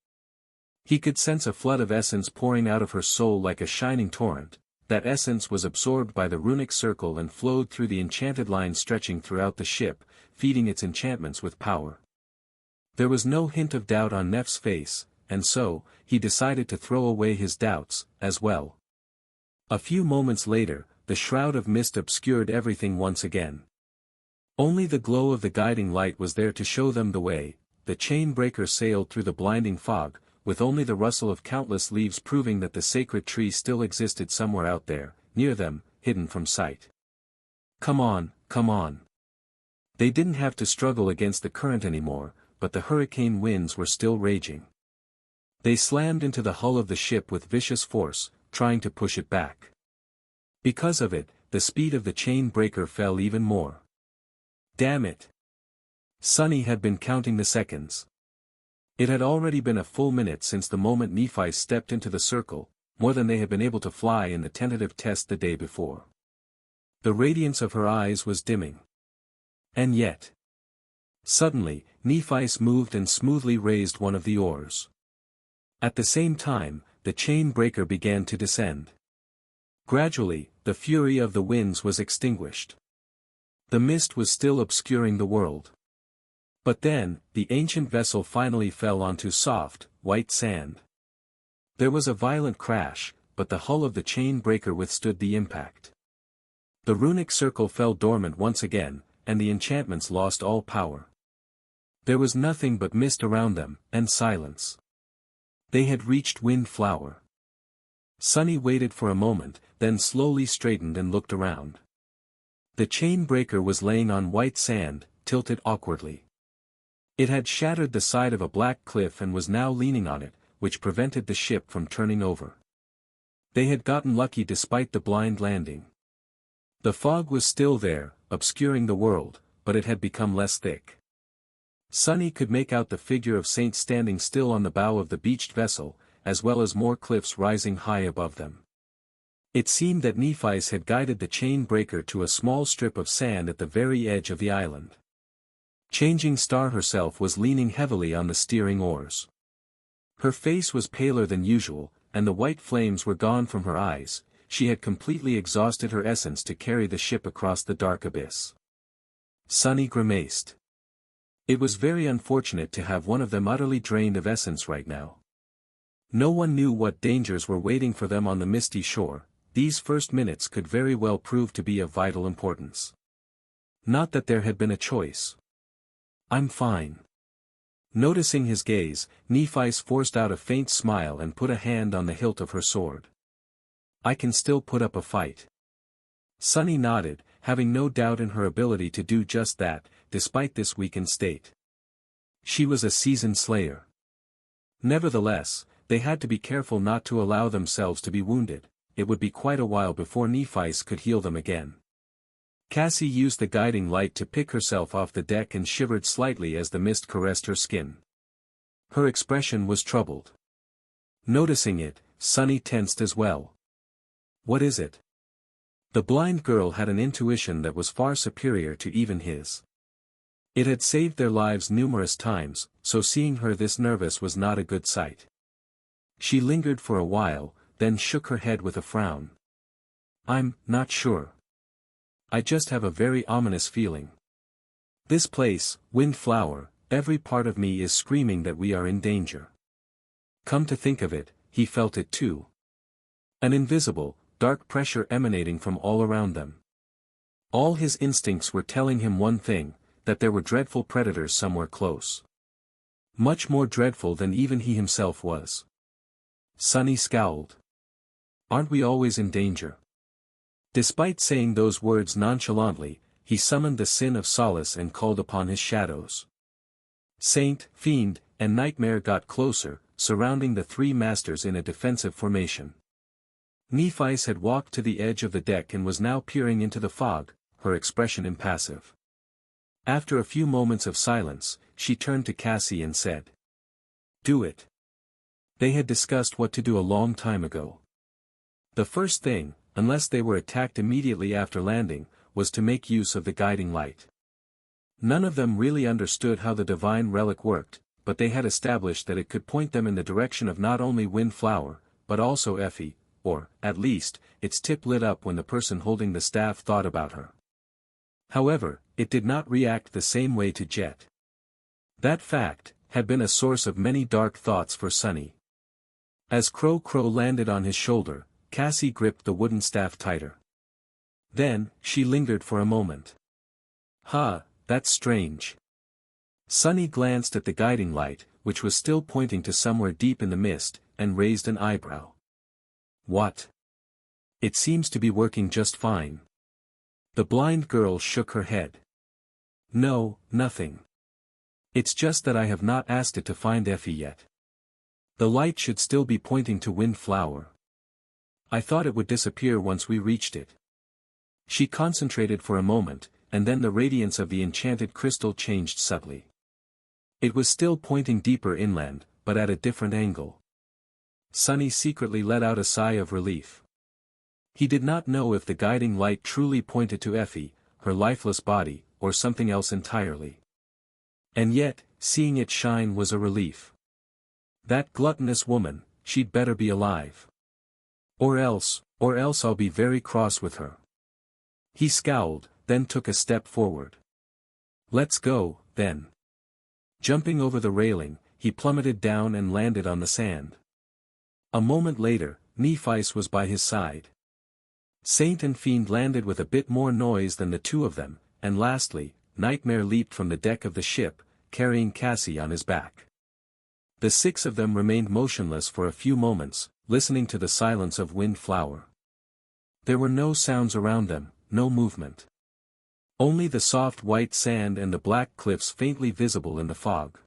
He could sense a flood of essence pouring out of her soul like a shining torrent. That essence was absorbed by the runic circle and flowed through the enchanted line stretching throughout the ship, feeding its enchantments with power. There was no hint of doubt on Neph's face, and so, he decided to throw away his doubts, as well. A few moments later, the shroud of mist obscured everything once again. Only the glow of the guiding light was there to show them the way. The chain breaker sailed through the blinding fog, with only the rustle of countless leaves proving that the sacred tree still existed somewhere out there, near them, hidden from sight. Come on, come on. They didn't have to struggle against the current anymore, but the hurricane winds were still raging. They slammed into the hull of the ship with vicious force, trying to push it back. Because of it, the speed of the chain breaker fell even more. Damn it! Sunny had been counting the seconds. It had already been a full minute since the moment Nephi stepped into the circle, more than they had been able to fly in the tentative test the day before. The radiance of her eyes was dimming. And yet. Suddenly, Nephi moved and smoothly raised one of the oars. At the same time, the chain breaker began to descend. Gradually, the fury of the winds was extinguished. The mist was still obscuring the world. But then, the ancient vessel finally fell onto soft, white sand. There was a violent crash, but the hull of the chain breaker withstood the impact. The runic circle fell dormant once again, and the enchantments lost all power. There was nothing but mist around them, and silence. They had reached Windflower. Sunny waited for a moment, then slowly straightened and looked around. The chain breaker was laying on white sand, tilted awkwardly. It had shattered the side of a black cliff and was now leaning on it, which prevented the ship from turning over. They had gotten lucky despite the blind landing. The fog was still there, obscuring the world, but it had become less thick. Sunny could make out the figure of Saint standing still on the bow of the beached vessel, as well as more cliffs rising high above them. It seemed that Nephice had guided the chain breaker to a small strip of sand at the very edge of the island. Changing Star herself was leaning heavily on the steering oars. Her face was paler than usual, and the white flames were gone from her eyes. She had completely exhausted her essence to carry the ship across the dark abyss. Sunny grimaced. It was very unfortunate to have one of them utterly drained of essence right now. No one knew what dangers were waiting for them on the misty shore. These first minutes could very well prove to be of vital importance. Not that there had been a choice. I'm fine. Noticing his gaze, Nephice forced out a faint smile and put a hand on the hilt of her sword. I can still put up a fight. Sunny nodded, having no doubt in her ability to do just that, despite this weakened state. She was a seasoned slayer. Nevertheless, they had to be careful not to allow themselves to be wounded. It would be quite a while before Nephice could heal them again. Cassie used the guiding light to pick herself off the deck and shivered slightly as the mist caressed her skin. Her expression was troubled. Noticing it, Sunny tensed as well. What is it? The blind girl had an intuition that was far superior to even his. It had saved their lives numerous times, so seeing her this nervous was not a good sight. She lingered for a while, then shook her head with a frown. "I'm not sure. I just have a very ominous feeling. This place, Windflower, every part of me is screaming that we are in danger." Come to think of it, he felt it too. An invisible, dark pressure emanating from all around them. All his instincts were telling him one thing, that there were dreadful predators somewhere close. Much more dreadful than even he himself was. Sunny scowled. "Aren't we always in danger?" Despite saying those words nonchalantly, he summoned the sin of solace and called upon his shadows. Saint, Fiend, and Nightmare got closer, surrounding the three masters in a defensive formation. Nephi's had walked to the edge of the deck and was now peering into the fog, her expression impassive. After a few moments of silence, she turned to Cassie and said, "Do it." They had discussed what to do a long time ago. The first thing, unless they were attacked immediately after landing, was to make use of the guiding light. None of them really understood how the divine relic worked, but they had established that it could point them in the direction of not only Windflower, but also Effie, or, at least, its tip lit up when the person holding the staff thought about her. However, it did not react the same way to Jet. That fact had been a source of many dark thoughts for Sunny. As Crow landed on his shoulder, Cassie gripped the wooden staff tighter. Then, she lingered for a moment. That's strange." Sunny glanced at the guiding light, which was still pointing to somewhere deep in the mist, and raised an eyebrow. "What? It seems to be working just fine." The blind girl shook her head. "No, nothing. It's just that I have not asked it to find Effie yet. The light should still be pointing to Windflower. I thought it would disappear once we reached it." She concentrated for a moment, and then the radiance of the enchanted crystal changed subtly. It was still pointing deeper inland, but at a different angle. Sunny secretly let out a sigh of relief. He did not know if the guiding light truly pointed to Effie, her lifeless body, or something else entirely. And yet, seeing it shine was a relief. That gluttonous woman, she'd better be alive. Or else I'll be very cross with her. He scowled, then took a step forward. "Let's go, then." Jumping over the railing, he plummeted down and landed on the sand. A moment later, Nephi was by his side. Saint and Fiend landed with a bit more noise than the two of them, and lastly, Nightmare leaped from the deck of the ship, carrying Cassie on his back. The six of them remained motionless for a few moments, listening to the silence of Windflower. There were no sounds around them, no movement. Only the soft white sand and the black cliffs faintly visible in the fog.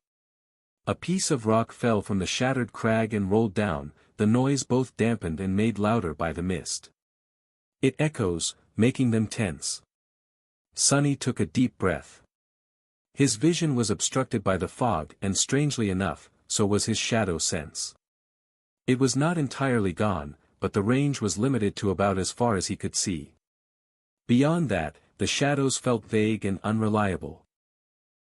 A piece of rock fell from the shattered crag and rolled down, the noise both dampened and made louder by the mist. It echoes, making them tense. Sunny took a deep breath. His vision was obstructed by the fog and strangely enough, so was his shadow sense. It was not entirely gone, but the range was limited to about as far as he could see. Beyond that, the shadows felt vague and unreliable.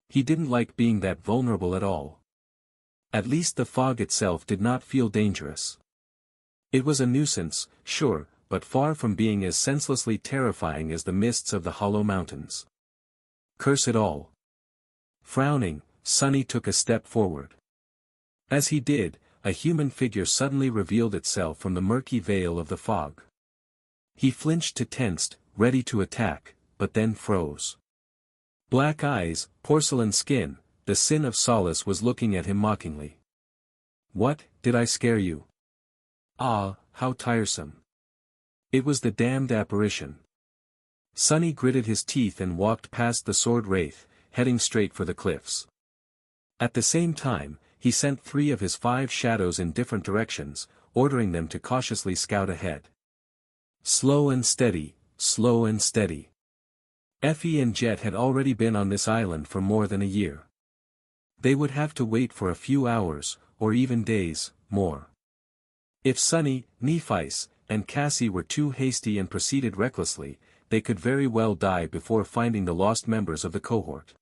He didn't like being that vulnerable at all. At least the fog itself did not feel dangerous. It was a nuisance, sure, but far from being as senselessly terrifying as the mists of the Hollow Mountains. Curse it all. Frowning, Sunny took a step forward. As he did, a human figure suddenly revealed itself from the murky veil of the fog. He flinched to tensed, ready to attack, but then froze. Black eyes, porcelain skin, the sin of solace was looking at him mockingly. "What, did I scare you? Ah, how tiresome." It was the damned apparition. Sunny gritted his teeth and walked past the sword wraith, heading straight for the cliffs. At the same time, he sent 3 of his 5 shadows in different directions, ordering them to cautiously scout ahead. Slow and steady, slow and steady. Effie and Jet had already been on this island for more than a year. They would have to wait for a few hours, or even days, more. If Sunny, Nephi, and Cassie were too hasty and proceeded recklessly, they could very well die before finding the lost members of the cohort.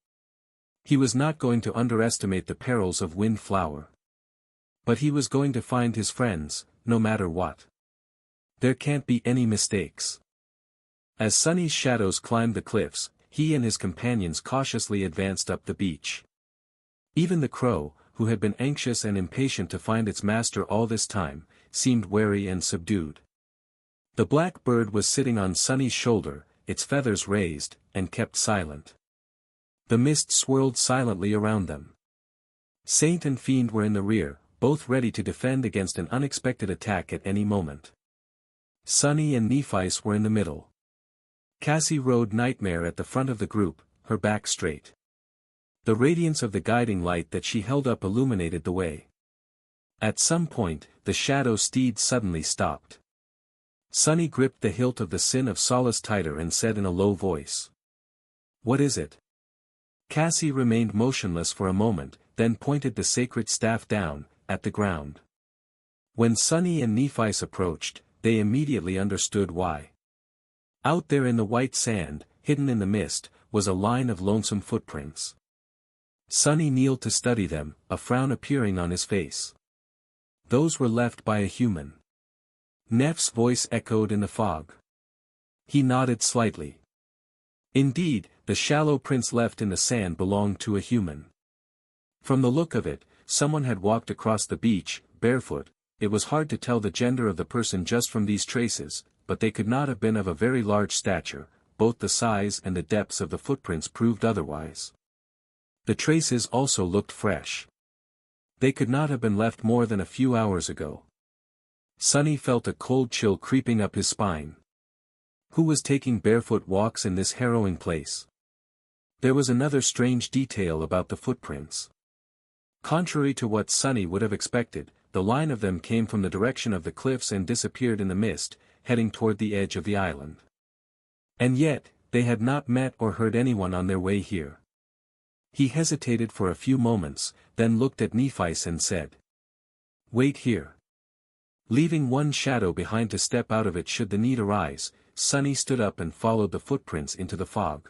He was not going to underestimate the perils of Windflower. But he was going to find his friends, no matter what. There can't be any mistakes. As Sunny's shadows climbed the cliffs, he and his companions cautiously advanced up the beach. Even the crow, who had been anxious and impatient to find its master all this time, seemed wary and subdued. The black bird was sitting on Sunny's shoulder, its feathers raised, and kept silent. The mist swirled silently around them. Saint and Fiend were in the rear, both ready to defend against an unexpected attack at any moment. Sunny and Nephice were in the middle. Cassie rode Nightmare at the front of the group, her back straight. The radiance of the guiding light that she held up illuminated the way. At some point, the shadow steed suddenly stopped. Sunny gripped the hilt of the Sin of Solace tighter and said in a low voice. "What is it?" Cassie remained motionless for a moment, then pointed the sacred staff down, at the ground. When Sunny and Nephice approached, they immediately understood why. Out there in the white sand, hidden in the mist, was a line of lonesome footprints. Sunny kneeled to study them, a frown appearing on his face. Those were left by a human. Neff's voice echoed in the fog. He nodded slightly. Indeed, the shallow prints left in the sand belonged to a human. From the look of it, someone had walked across the beach, barefoot. It was hard to tell the gender of the person just from these traces, but they could not have been of a very large stature, both the size and the depths of the footprints proved otherwise. The traces also looked fresh. They could not have been left more than a few hours ago. Sunny felt a cold chill creeping up his spine. Who was taking barefoot walks in this harrowing place? There was another strange detail about the footprints. Contrary to what Sunny would have expected, the line of them came from the direction of the cliffs and disappeared in the mist, heading toward the edge of the island. And yet, they had not met or heard anyone on their way here. He hesitated for a few moments, then looked at Nephice and said, "Wait here." Leaving one shadow behind to step out of it should the need arise, Sunny stood up and followed the footprints into the fog.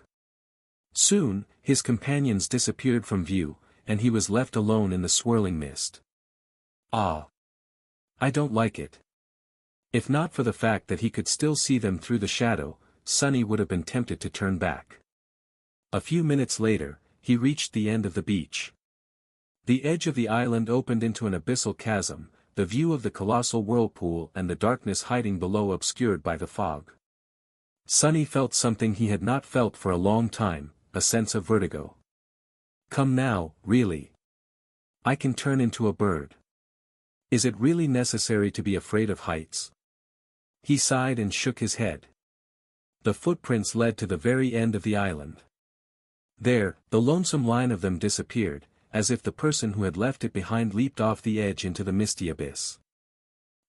Soon, his companions disappeared from view, and he was left alone in the swirling mist. Ah! I don't like it. If not for the fact that he could still see them through the shadow, Sunny would have been tempted to turn back. A few minutes later, he reached the end of the beach. The edge of the island opened into an abyssal chasm, the view of the colossal whirlpool and the darkness hiding below obscured by the fog. Sunny felt something he had not felt for a long time, a sense of vertigo. Come now, really. I can turn into a bird. Is it really necessary to be afraid of heights? He sighed and shook his head. The footprints led to the very end of the island. There, the lonesome line of them disappeared, as if the person who had left it behind leaped off the edge into the misty abyss.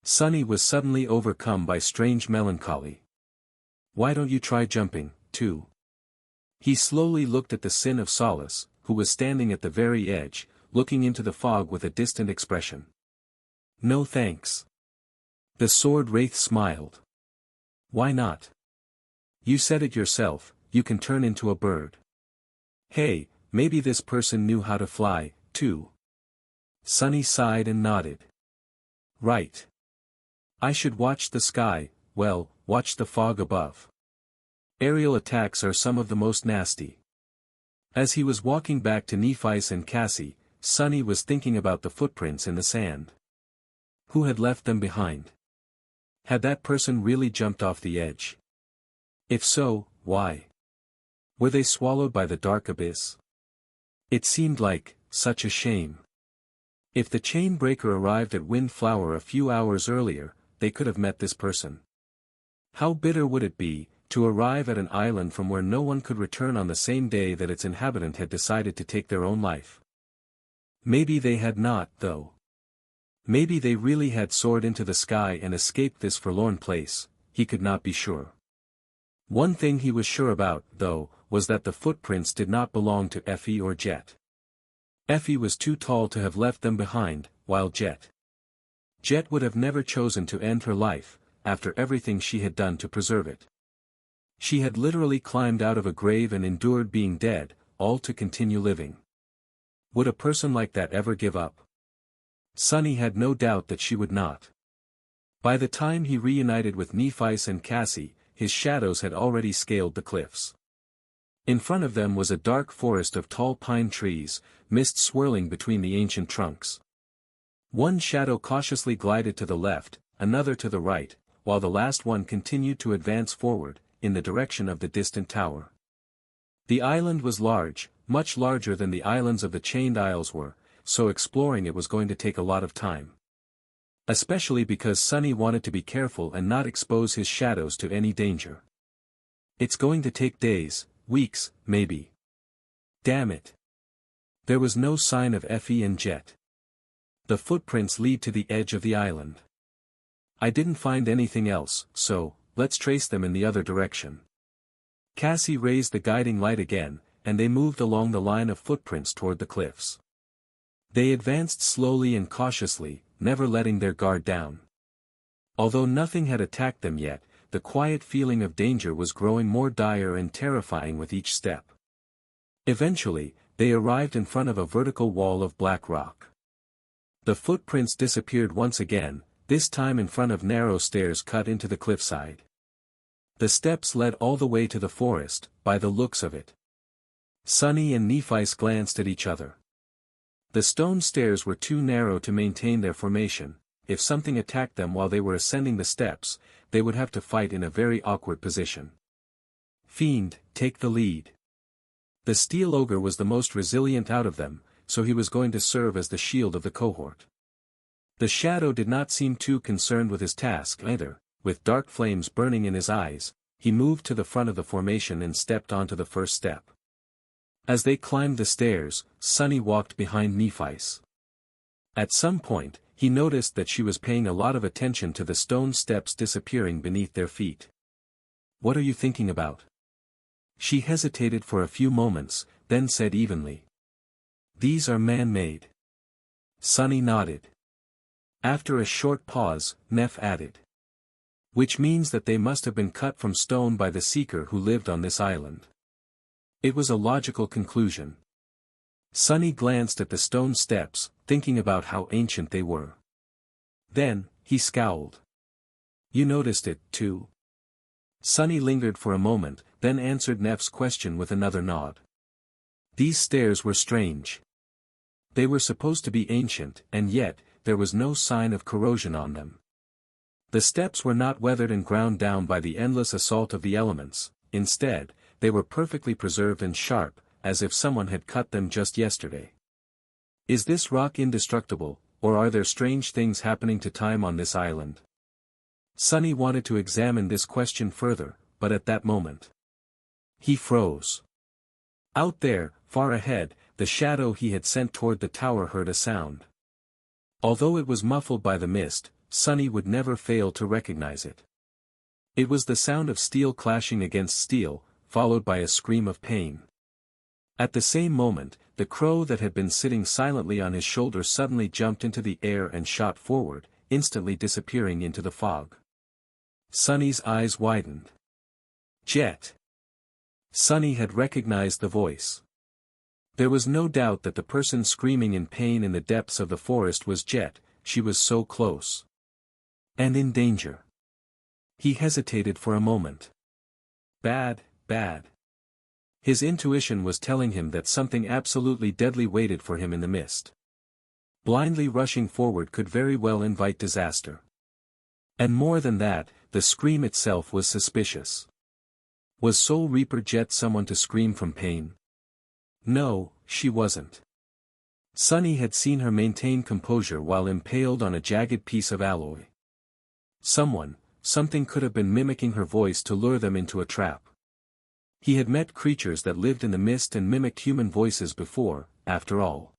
Sunny was suddenly overcome by strange melancholy. Why don't you try jumping, too? He slowly looked at the Sin of Solace, who was standing at the very edge, looking into the fog with a distant expression. No thanks. The sword wraith smiled. Why not? You said it yourself, you can turn into a bird. Hey, maybe this person knew how to fly, too. Sunny sighed and nodded. Right. I should watch the sky, well, watch the fog above. Aerial attacks are some of the most nasty. As he was walking back to Nephice and Cassie, Sunny was thinking about the footprints in the sand. Who had left them behind? Had that person really jumped off the edge? If so, why? Were they swallowed by the dark abyss? It seemed like such a shame. If the chain breaker arrived at Windflower a few hours earlier, they could have met this person. How bitter would it be, to arrive at an island from where no one could return on the same day that its inhabitant had decided to take their own life? Maybe they had not, though. Maybe they really had soared into the sky and escaped this forlorn place, he could not be sure. One thing he was sure about, though, was that the footprints did not belong to Effie or Jet. Effie was too tall to have left them behind, while Jet would have never chosen to end her life, after everything she had done to preserve it. She had literally climbed out of a grave and endured being dead, all to continue living. Would a person like that ever give up? Sunny had no doubt that she would not. By the time he reunited with Nephi and Cassie, his shadows had already scaled the cliffs. In front of them was a dark forest of tall pine trees, mist swirling between the ancient trunks. One shadow cautiously glided to the left, another to the right, while the last one continued to advance forward, in the direction of the distant tower. The island was large, much larger than the islands of the Chained Isles were, so exploring it was going to take a lot of time. Especially because Sunny wanted to be careful and not expose his shadows to any danger. It's going to take days, weeks, maybe. Damn it. There was no sign of Effie and Jet. The footprints lead to the edge of the island. I didn't find anything else, so, let's trace them in the other direction. Cassie raised the guiding light again, and they moved along the line of footprints toward the cliffs. They advanced slowly and cautiously, never letting their guard down. Although nothing had attacked them yet, the quiet feeling of danger was growing more dire and terrifying with each step. Eventually, they arrived in front of a vertical wall of black rock. The footprints disappeared once again, this time in front of narrow stairs cut into the cliffside. The steps led all the way to the forest, by the looks of it. Sunny and Nephi glanced at each other. The stone stairs were too narrow to maintain their formation. If something attacked them while they were ascending the steps, they would have to fight in a very awkward position. Fiend, take the lead. The steel ogre was the most resilient out of them, so he was going to serve as the shield of the cohort. The shadow did not seem too concerned with his task either. With dark flames burning in his eyes, he moved to the front of the formation and stepped onto the first step. As they climbed the stairs, Sunny walked behind Nephi. At some point, he noticed that she was paying a lot of attention to the stone steps disappearing beneath their feet. What are you thinking about? She hesitated for a few moments, then said evenly. These are man-made. Sunny nodded. After a short pause, Neff added. Which means that they must have been cut from stone by the seeker who lived on this island. It was a logical conclusion. Sunny glanced at the stone steps, thinking about how ancient they were. Then, he scowled. You noticed it, too? Sunny lingered for a moment, then answered Neff's question with another nod. These stairs were strange. They were supposed to be ancient, and yet, there was no sign of corrosion on them. The steps were not weathered and ground down by the endless assault of the elements, instead, they were perfectly preserved and sharp, as if someone had cut them just yesterday. Is this rock indestructible, or are there strange things happening to time on this island? Sunny wanted to examine this question further, but at that moment, he froze. Out there, far ahead, the shadow he had sent toward the tower heard a sound. Although it was muffled by the mist, Sunny would never fail to recognize it. It was the sound of steel clashing against steel, followed by a scream of pain. At the same moment, the crow that had been sitting silently on his shoulder suddenly jumped into the air and shot forward, instantly disappearing into the fog. Sunny's eyes widened. Jet. Sunny had recognized the voice. There was no doubt that the person screaming in pain in the depths of the forest was Jet, she was so close. And in danger. He hesitated for a moment. Bad. His intuition was telling him that something absolutely deadly waited for him in the mist. Blindly rushing forward could very well invite disaster. And more than that, the scream itself was suspicious. Was Soul Reaper Jet someone to scream from pain? No, she wasn't. Sunny had seen her maintain composure while impaled on a jagged piece of alloy. Something could have been mimicking her voice to lure them into a trap. He had met creatures that lived in the mist and mimicked human voices before, after all.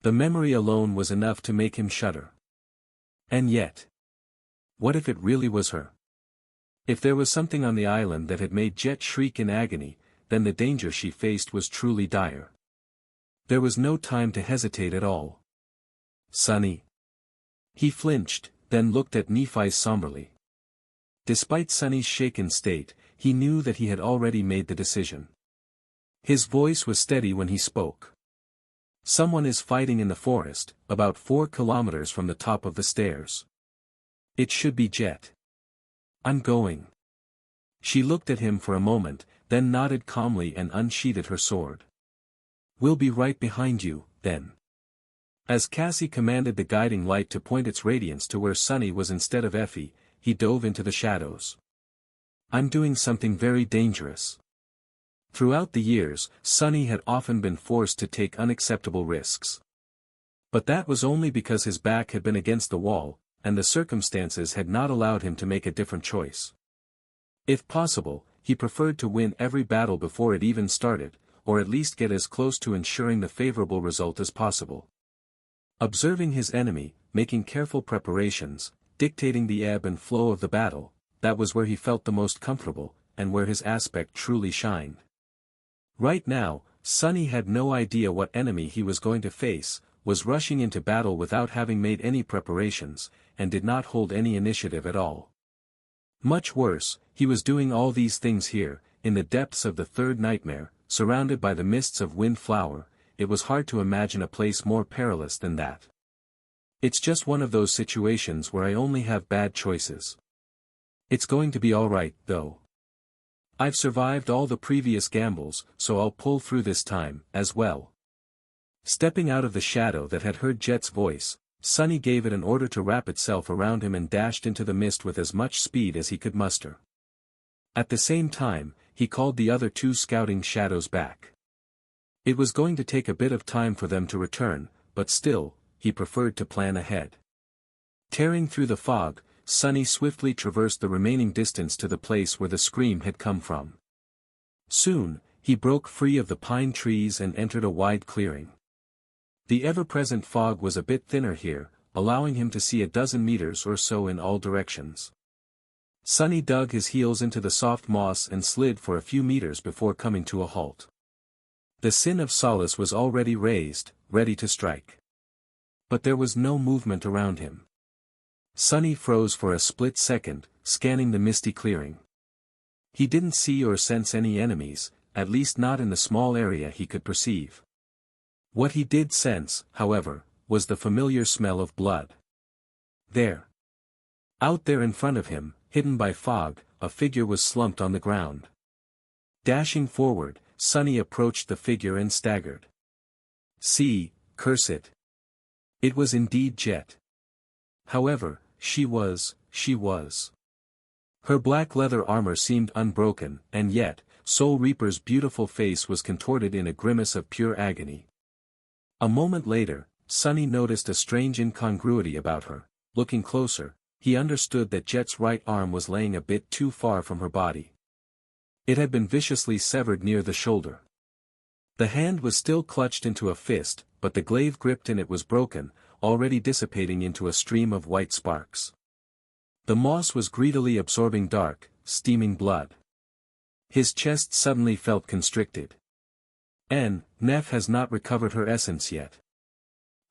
The memory alone was enough to make him shudder. And yet, what if it really was her? If there was something on the island that had made Jet shriek in agony, then the danger she faced was truly dire. There was no time to hesitate at all. Sunny. He flinched, then looked at Nephi somberly. Despite Sunny's shaken state, he knew that he had already made the decision. His voice was steady when he spoke. Someone is fighting in the forest, about 4 kilometers from the top of the stairs. It should be Jet. I'm going. She looked at him for a moment, then nodded calmly and unsheathed her sword. We'll be right behind you, then. As Cassie commanded the guiding light to point its radiance to where Sunny was instead of Effie, he dove into the shadows. I'm doing something very dangerous. Throughout the years, Sunny had often been forced to take unacceptable risks. But that was only because his back had been against the wall, and the circumstances had not allowed him to make a different choice. If possible, he preferred to win every battle before it even started, or at least get as close to ensuring the favorable result as possible. Observing his enemy, making careful preparations, dictating the ebb and flow of the battle, that was where he felt the most comfortable, and where his aspect truly shined. Right now, Sunny had no idea what enemy he was going to face, was rushing into battle without having made any preparations, and did not hold any initiative at all. Much worse, he was doing all these things here, in the depths of the third nightmare, surrounded by the mists of windflower. It was hard to imagine a place more perilous than that. It's just one of those situations where I only have bad choices. It's going to be alright, though. I've survived all the previous gambles, so I'll pull through this time, as well. Stepping out of the shadow that had heard Jet's voice, Sunny gave it an order to wrap itself around him and dashed into the mist with as much speed as he could muster. At the same time, he called the other 2 scouting shadows back. It was going to take a bit of time for them to return, but still, he preferred to plan ahead. Tearing through the fog, Sunny swiftly traversed the remaining distance to the place where the scream had come from. Soon, he broke free of the pine trees and entered a wide clearing. The ever-present fog was a bit thinner here, allowing him to see a dozen meters or so in all directions. Sunny dug his heels into the soft moss and slid for a few meters before coming to a halt. The sin of solace was already raised, ready to strike. But there was no movement around him. Sunny froze for a split second, scanning the misty clearing. He didn't see or sense any enemies, at least not in the small area he could perceive. What he did sense, however, was the familiar smell of blood. There. Out there in front of him, hidden by fog, a figure was slumped on the ground. Dashing forward, Sunny approached the figure and staggered. See, curse it. It was indeed Jet. However, she was. Her black leather armor seemed unbroken, and yet, Soul Reaper's beautiful face was contorted in a grimace of pure agony. A moment later, Sunny noticed a strange incongruity about her. Looking closer, he understood that Jet's right arm was laying a bit too far from her body. It had been viciously severed near the shoulder. The hand was still clutched into a fist, but the glaive gripped in it was broken, already dissipating into a stream of white sparks. The moss was greedily absorbing dark, steaming blood. His chest suddenly felt constricted. Neff has not recovered her essence yet.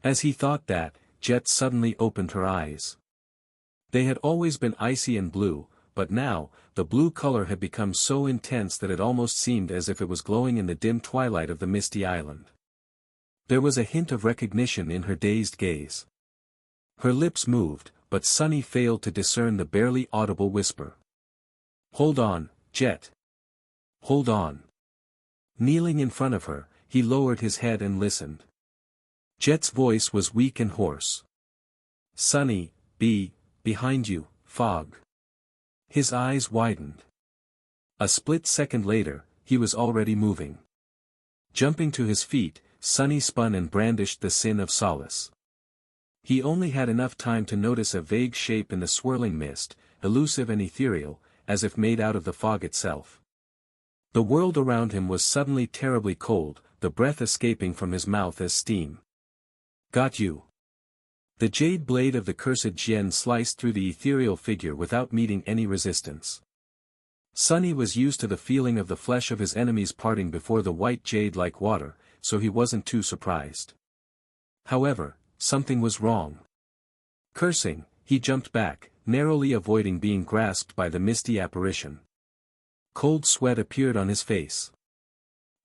As he thought that, Jet suddenly opened her eyes. They had always been icy and blue, but now, the blue color had become so intense that it almost seemed as if it was glowing in the dim twilight of the misty island. There was a hint of recognition in her dazed gaze. Her lips moved, but Sunny failed to discern the barely audible whisper. Hold on, Jet. Hold on. Kneeling in front of her, he lowered his head and listened. Jet's voice was weak and hoarse. Sunny, behind you, fog. His eyes widened. A split second later, he was already moving. Jumping to his feet, Sunny spun and brandished the sin of solace. He only had enough time to notice a vague shape in the swirling mist, elusive and ethereal, as if made out of the fog itself. The world around him was suddenly terribly cold, the breath escaping from his mouth as steam. Got you. The jade blade of the cursed Jian sliced through the ethereal figure without meeting any resistance. Sunny was used to the feeling of the flesh of his enemies parting before the white jade like water, so he wasn't too surprised. However, something was wrong. Cursing, he jumped back, narrowly avoiding being grasped by the misty apparition. Cold sweat appeared on his face.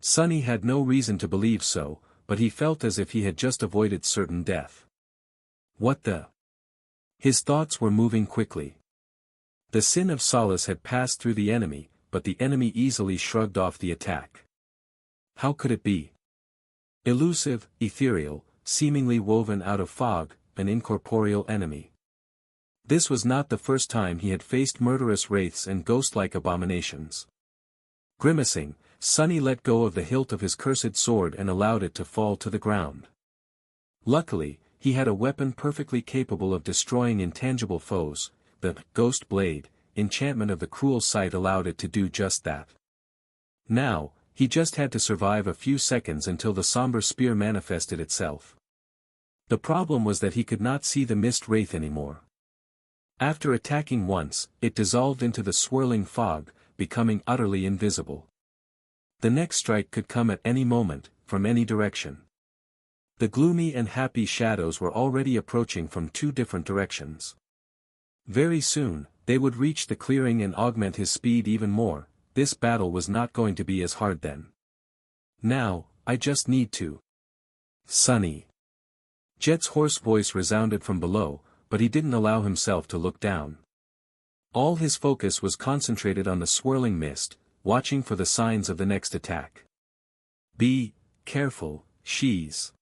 Sunny had no reason to believe so, but he felt as if he had just avoided certain death. What the? His thoughts were moving quickly. The sin of solace had passed through the enemy, but the enemy easily shrugged off the attack. How could it be? Elusive, ethereal, seemingly woven out of fog, an incorporeal enemy. This was not the first time he had faced murderous wraiths and ghost-like abominations. Grimacing, Sunny let go of the hilt of his cursed sword and allowed it to fall to the ground. Luckily, he had a weapon perfectly capable of destroying intangible foes. The ghost blade, enchantment of the cruel sight allowed it to do just that. Now, he just had to survive a few seconds until the somber spear manifested itself. The problem was that he could not see the mist wraith anymore. After attacking once, it dissolved into the swirling fog, becoming utterly invisible. The next strike could come at any moment, from any direction. The gloomy and happy shadows were already approaching from two different directions. Very soon, they would reach the clearing and augment his speed even more. This battle was not going to be as hard then. Now, I just need to. Sunny. Jet's hoarse voice resounded from below, but he didn't allow himself to look down. All his focus was concentrated on the swirling mist, watching for the signs of the next attack. Be careful, she's.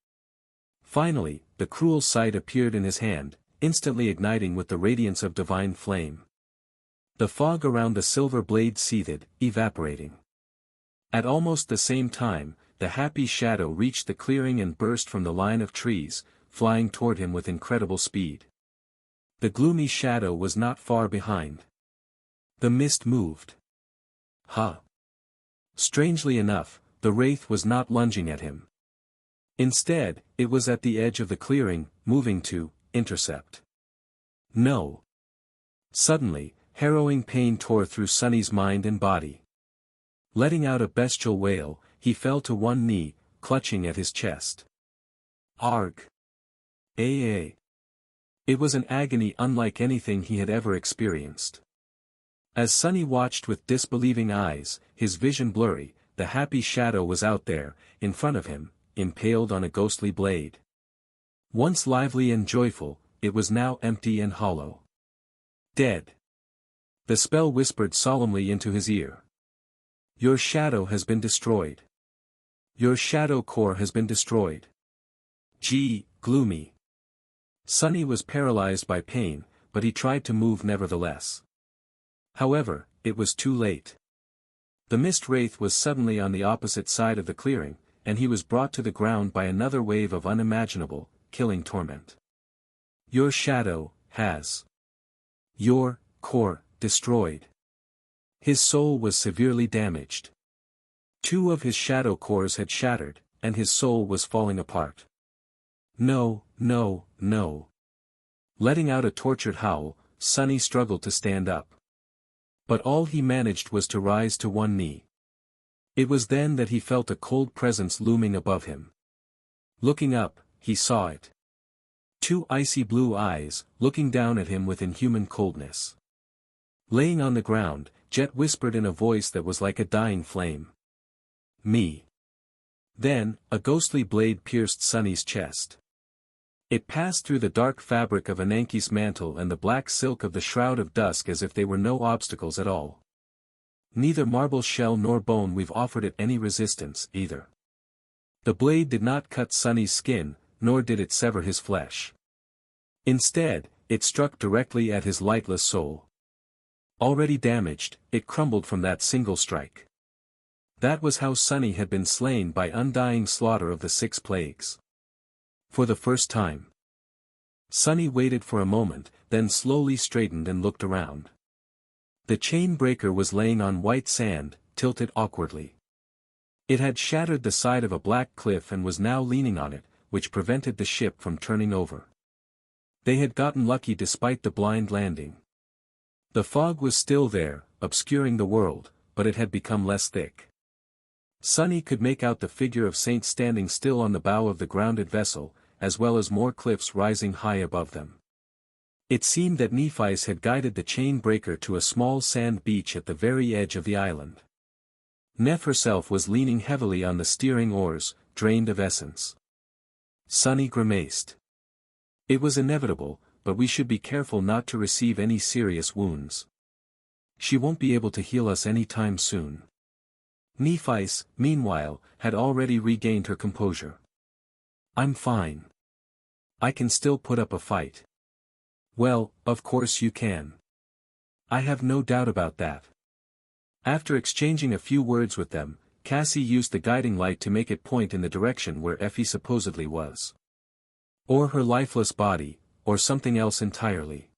Finally, the cruel sight appeared in his hand, instantly igniting with the radiance of divine flame. The fog around the silver blade seethed, evaporating. At almost the same time, the happy shadow reached the clearing and burst from the line of trees, flying toward him with incredible speed. The gloomy shadow was not far behind. The mist moved. Strangely enough, the wraith was not lunging at him. Instead, it was at the edge of the clearing, moving to intercept. No. Suddenly, harrowing pain tore through Sunny's mind and body. Letting out a bestial wail, he fell to one knee, clutching at his chest. Arg. It was an agony unlike anything he had ever experienced. As Sunny watched with disbelieving eyes, his vision blurry, the happy shadow was out there, in front of him, impaled on a ghostly blade. Once lively and joyful, it was now empty and hollow. Dead. The spell whispered solemnly into his ear. Your shadow has been destroyed. Your shadow core has been destroyed. Gloomy. Sunny was paralyzed by pain, but he tried to move nevertheless. However, it was too late. The mist wraith was suddenly on the opposite side of the clearing, and he was brought to the ground by another wave of unimaginable, killing torment. Your shadow has. Your core destroyed. His soul was severely damaged. Two of his shadow cores had shattered, and his soul was falling apart. No. Letting out a tortured howl, Sunny struggled to stand up. But all he managed was to rise to one knee. It was then that he felt a cold presence looming above him. Looking up, he saw it. Two icy blue eyes, looking down at him with inhuman coldness. Laying on the ground, Jet whispered in a voice that was like a dying flame. Me. Then, a ghostly blade pierced Sunny's chest. It passed through the dark fabric of Ananke's mantle and the black silk of the Shroud of Dusk as if they were no obstacles at all. Neither marble shell nor bone weave offered it any resistance, either. The blade did not cut Sunny's skin, nor did it sever his flesh. Instead, it struck directly at his lightless soul. Already damaged, it crumbled from that single strike. That was how Sunny had been slain by undying slaughter of the 6 plagues. For the first time. Sunny waited for a moment, then slowly straightened and looked around. The chain breaker was laying on white sand, tilted awkwardly. It had shattered the side of a black cliff and was now leaning on it, which prevented the ship from turning over. They had gotten lucky despite the blind landing. The fog was still there, obscuring the world, but it had become less thick. Sunny could make out the figure of Saint standing still on the bow of the grounded vessel, as well as more cliffs rising high above them. It seemed that Nephi's had guided the chain breaker to a small sand beach at the very edge of the island. Neph herself was leaning heavily on the steering oars, drained of essence. Sunny grimaced. It was inevitable, but we should be careful not to receive any serious wounds. She won't be able to heal us any time soon. Nephis, meanwhile, had already regained her composure. I'm fine. I can still put up a fight. Well, of course you can. I have no doubt about that. After exchanging a few words with them, Cassie used the guiding light to make it point in the direction where Effie supposedly was. Or her lifeless body, or something else entirely.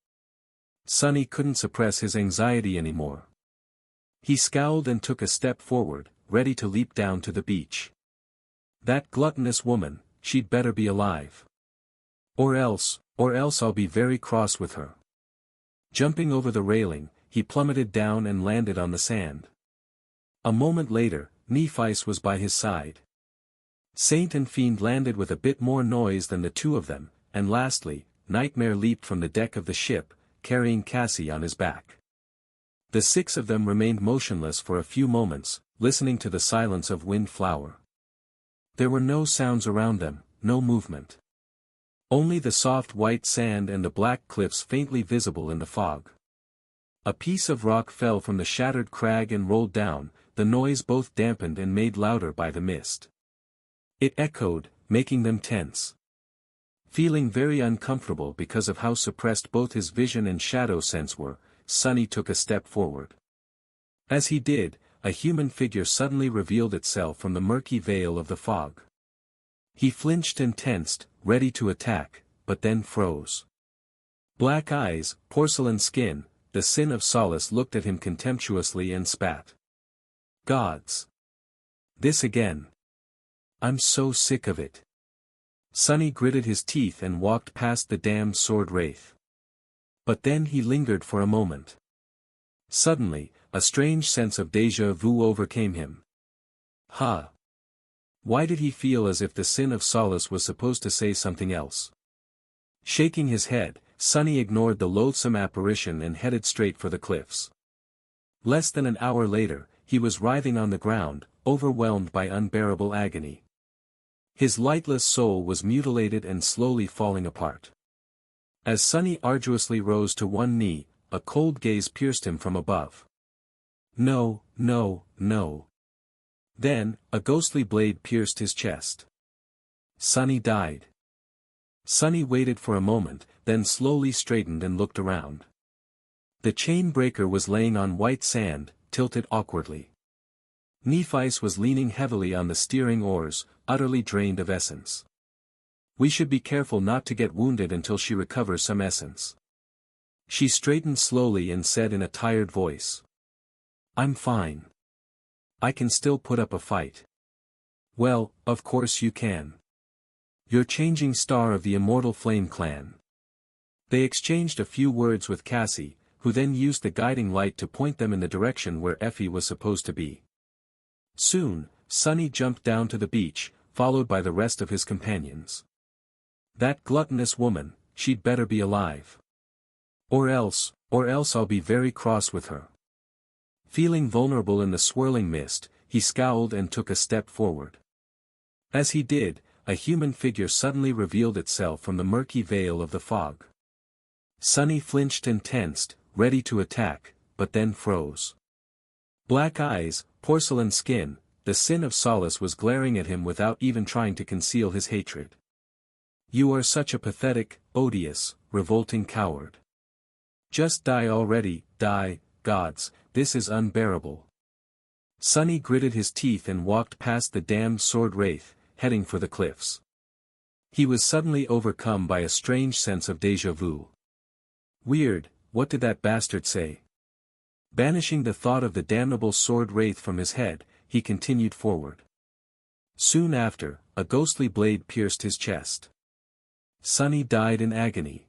Sunny couldn't suppress his anxiety anymore. He scowled and took a step forward, ready to leap down to the beach. That gluttonous woman, she'd better be alive. Or else I'll be very cross with her. Jumping over the railing, he plummeted down and landed on the sand. A moment later, Nephis was by his side. Saint and Fiend landed with a bit more noise than the two of them, and lastly, Nightmare leaped from the deck of the ship, carrying Cassie on his back. The six of them remained motionless for a few moments, listening to the silence of Windflower. There were no sounds around them, no movement. Only the soft white sand and the black cliffs faintly visible in the fog. A piece of rock fell from the shattered crag and rolled down, the noise both dampened and made louder by the mist. It echoed, making them tense. Feeling very uncomfortable because of how suppressed both his vision and shadow sense were, Sunny took a step forward. As he did, a human figure suddenly revealed itself from the murky veil of the fog. He flinched and tensed, ready to attack, but then froze. Black eyes, porcelain skin, the sin of Solace looked at him contemptuously and spat. Gods! This again! I'm so sick of it. Sunny gritted his teeth and walked past the damned sword wraith. But then he lingered for a moment. Suddenly, a strange sense of déjà vu overcame him. Ha! Why did he feel as if the sin of Solace was supposed to say something else? Shaking his head, Sunny ignored the loathsome apparition and headed straight for the cliffs. Less than an hour later, he was writhing on the ground, overwhelmed by unbearable agony. His lightless soul was mutilated and slowly falling apart. As Sunny arduously rose to one knee, a cold gaze pierced him from above. No, no, no. Then, a ghostly blade pierced his chest. Sunny died. Sunny waited for a moment, then slowly straightened and looked around. The chain breaker was laying on white sand, tilted awkwardly. Nephis was leaning heavily on the steering oars, utterly drained of essence. We should be careful not to get wounded until she recovers some essence. She straightened slowly and said in a tired voice. I'm fine. I can still put up a fight. Well, of course you can. You're changing star of the Immortal Flame Clan. They exchanged a few words with Cassie, who then used the guiding light to point them in the direction where Effie was supposed to be. Soon, Sunny jumped down to the beach, followed by the rest of his companions. That gluttonous woman, she'd better be alive. Or else I'll be very cross with her. Feeling vulnerable in the swirling mist, he scowled and took a step forward. As he did, a human figure suddenly revealed itself from the murky veil of the fog. Sunny flinched and tensed, ready to attack, but then froze. Black eyes, porcelain skin, the sin of Solace was glaring at him without even trying to conceal his hatred. You are such a pathetic, odious, revolting coward. Just die already, die, gods, this is unbearable. Sunny gritted his teeth and walked past the damned sword wraith, heading for the cliffs. He was suddenly overcome by a strange sense of déjà vu. Weird, what did that bastard say? Banishing the thought of the damnable sword wraith from his head, he continued forward. Soon after, a ghostly blade pierced his chest. Sunny died in agony.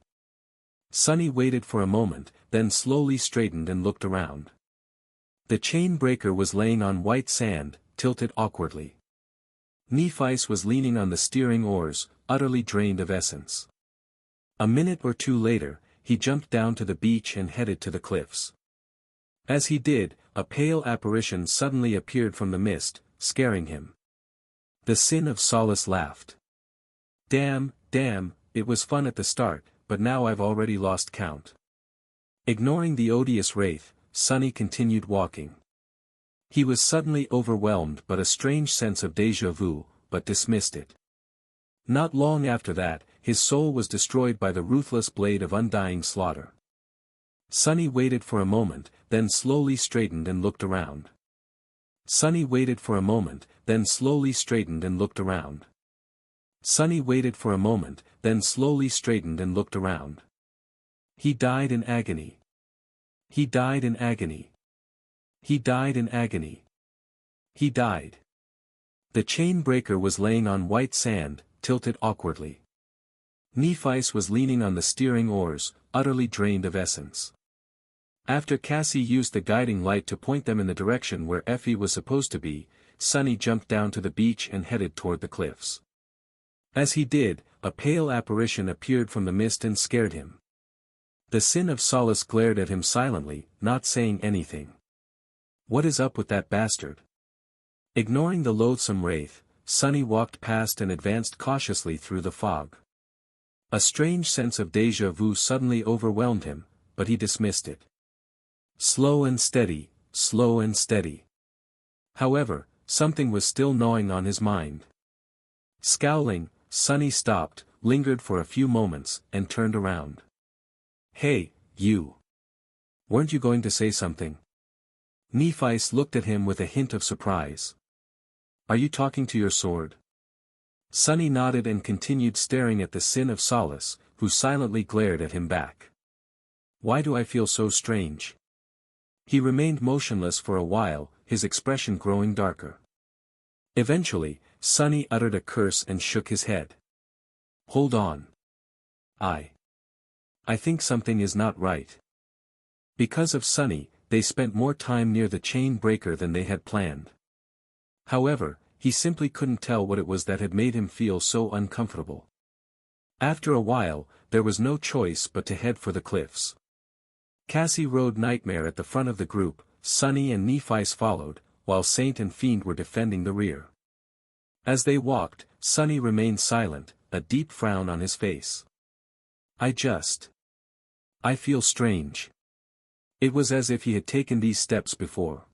Sunny waited for a moment, then slowly straightened and looked around. The chain breaker was laying on white sand, tilted awkwardly. Nephis was leaning on the steering oars, utterly drained of essence. A minute or two later, he jumped down to the beach and headed to the cliffs. As he did, a pale apparition suddenly appeared from the mist, scaring him. The sin of Solace laughed. Damn, it was fun at the start, but now I've already lost count. Ignoring the odious wraith, Sunny continued walking. He was suddenly overwhelmed by a strange sense of déjà vu, but dismissed it. Not long after that, his soul was destroyed by the ruthless blade of undying slaughter. Sunny waited for a moment, then slowly straightened and looked around. Sunny waited for a moment, then slowly straightened and looked around. Sunny waited for a moment, then slowly straightened and looked around. He died in agony. He died in agony. He died in agony. He died. The chain breaker was laying on white sand, tilted awkwardly. Nephice was leaning on the steering oars, utterly drained of essence. After Cassie used the guiding light to point them in the direction where Effie was supposed to be, Sunny jumped down to the beach and headed toward the cliffs. As he did, a pale apparition appeared from the mist and scared him. The Sin of Solace glared at him silently, not saying anything. What is up with that bastard? Ignoring the loathsome wraith, Sunny walked past and advanced cautiously through the fog. A strange sense of déjà vu suddenly overwhelmed him, but he dismissed it. Slow and steady, slow and steady. However, something was still gnawing on his mind. Scowling, Sunny stopped, lingered for a few moments, and turned around. Hey, you! Weren't you going to say something? Nephice looked at him with a hint of surprise. Are you talking to your sword? Sunny nodded and continued staring at the Sin of Solace, who silently glared at him back. Why do I feel so strange? He remained motionless for a while, his expression growing darker. Eventually, Sunny uttered a curse and shook his head. Hold on. I think something is not right. Because of Sunny, they spent more time near the chain breaker than they had planned. However, he simply couldn't tell what it was that had made him feel so uncomfortable. After a while, there was no choice but to head for the cliffs. Cassie rode Nightmare at the front of the group, Sunny and Nephice followed, while Saint and Fiend were defending the rear. As they walked, Sunny remained silent, a deep frown on his face. I feel strange. It was as if he had taken these steps before.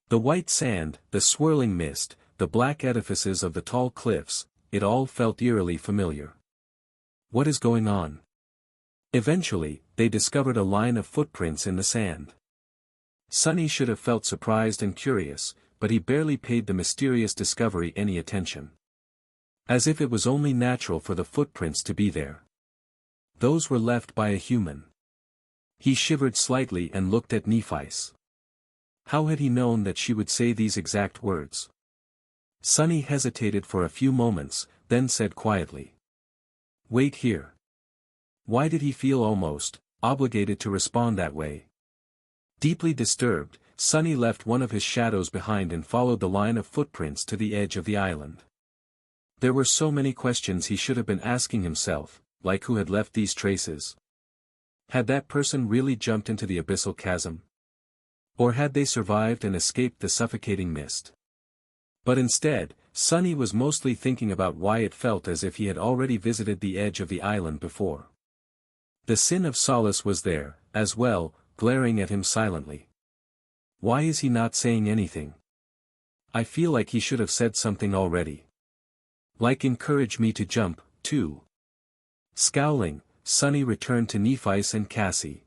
The white sand, the swirling mist, the black edifices of the tall cliffs, it all felt eerily familiar. What is going on? Eventually, they discovered a line of footprints in the sand. Sunny should have felt surprised and curious, but he barely paid the mysterious discovery any attention. As if it was only natural for the footprints to be there. Those were left by a human. He shivered slightly and looked at Nephice. How had he known that she would say these exact words? Sunny hesitated for a few moments, then said quietly. Wait here. Why did he feel almost obligated to respond that way? Deeply disturbed, Sunny left one of his shadows behind and followed the line of footprints to the edge of the island. There were so many questions he should have been asking himself, like who had left these traces? Had that person really jumped into the abyssal chasm? Or had they survived and escaped the suffocating mist? But instead, Sunny was mostly thinking about why it felt as if he had already visited the edge of the island before. The Sin of Solace was there, as well, glaring at him silently. Why is he not saying anything? I feel like he should have said something already. Like encourage me to jump, too. Scowling, Sunny returned to Nephice and Cassie.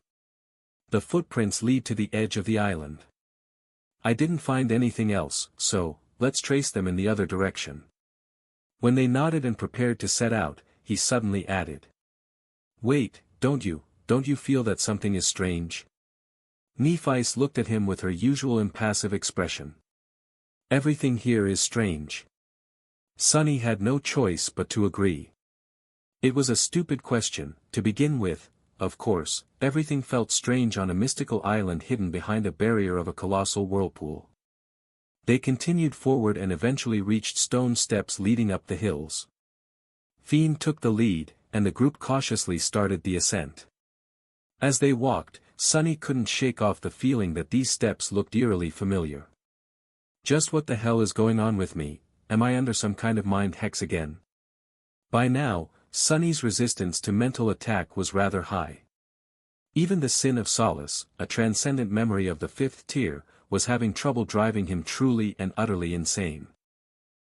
The footprints lead to the edge of the island. I didn't find anything else, so, let's trace them in the other direction. When they nodded and prepared to set out, he suddenly added. Wait, don't you feel that something is strange? Nephice looked at him with her usual impassive expression. Everything here is strange. Sunny had no choice but to agree. It was a stupid question, to begin with. Of course, everything felt strange on a mystical island hidden behind a barrier of a colossal whirlpool. They continued forward and eventually reached stone steps leading up the hills. Fiend took the lead, and the group cautiously started the ascent. As they walked, Sunny couldn't shake off the feeling that these steps looked eerily familiar. Just what the hell is going on with me? Am I under some kind of mind hex again? By now, Sunny's resistance to mental attack was rather high. Even the sin of solace, a transcendent memory of the fifth tier, was having trouble driving him truly and utterly insane.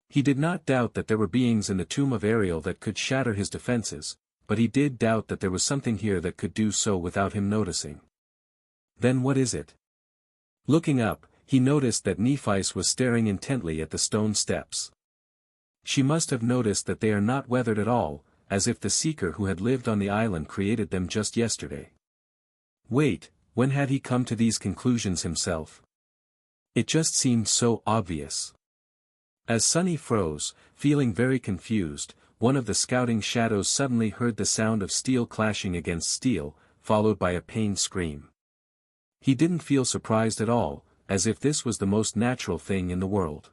He did not doubt that there were beings in the tomb of Ariel that could shatter his defenses, but he did doubt that there was something here that could do so without him noticing. Then what is it? Looking up, he noticed that Nephi's was staring intently at the stone steps. She must have noticed that they are not weathered at all, as if the seeker who had lived on the island created them just yesterday. Wait, when had he come to these conclusions himself? It just seemed so obvious. As Sunny froze, feeling very confused, one of the scouting shadows suddenly heard the sound of steel clashing against steel, followed by a pained scream. He didn't feel surprised at all, as if this was the most natural thing in the world.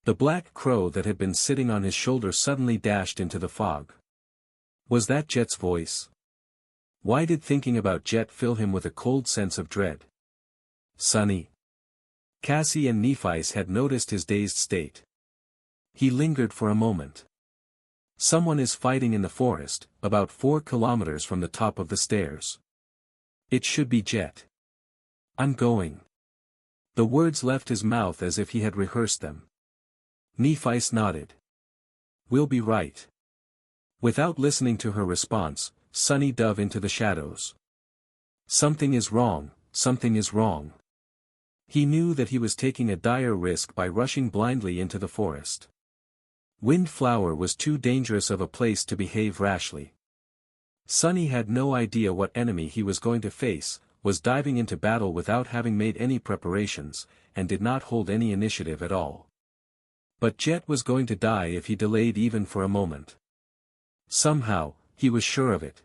The black crow that had been sitting on his shoulder suddenly dashed into the fog. Was that Jet's voice? Why did thinking about Jet fill him with a cold sense of dread? Sunny. Cassie and Nephi's had noticed his dazed state. He lingered for a moment. Someone is fighting in the forest, about 4 kilometers from the top of the stairs. It should be Jet. I'm going. The words left his mouth as if he had rehearsed them. Nephi's nodded. We'll be right. Without listening to her response, Sunny dove into the shadows. Something is wrong, something is wrong. He knew that he was taking a dire risk by rushing blindly into the forest. Windflower was too dangerous of a place to behave rashly. Sunny had no idea what enemy he was going to face, was diving into battle without having made any preparations, and did not hold any initiative at all. But Jet was going to die if he delayed even for a moment. Somehow, he was sure of it.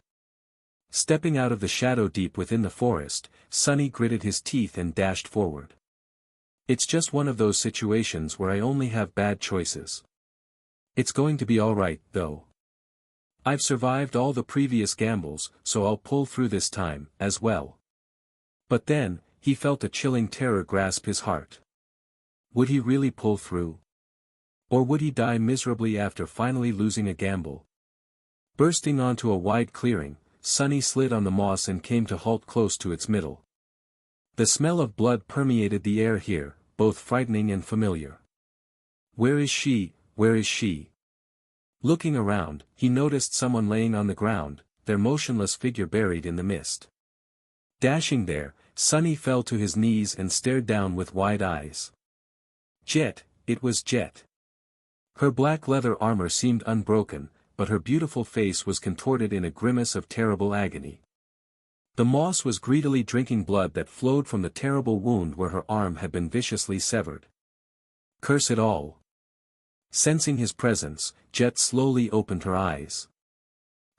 Stepping out of the shadow deep within the forest, Sunny gritted his teeth and dashed forward. It's just one of those situations where I only have bad choices. It's going to be alright, though. I've survived all the previous gambles, so I'll pull through this time, as well. But then, he felt a chilling terror grasp his heart. Would he really pull through? Or would he die miserably after finally losing a gamble? Bursting onto a wide clearing, Sunny slid on the moss and came to halt close to its middle. The smell of blood permeated the air here, both frightening and familiar. Where is she? Where is she? Looking around, he noticed someone laying on the ground, their motionless figure buried in the mist. Dashing there, Sunny fell to his knees and stared down with wide eyes. Jet, it was Jet. Her black leather armor seemed unbroken, but her beautiful face was contorted in a grimace of terrible agony. The moss was greedily drinking blood that flowed from the terrible wound where her arm had been viciously severed. Curse it all. Sensing his presence, Jet slowly opened her eyes.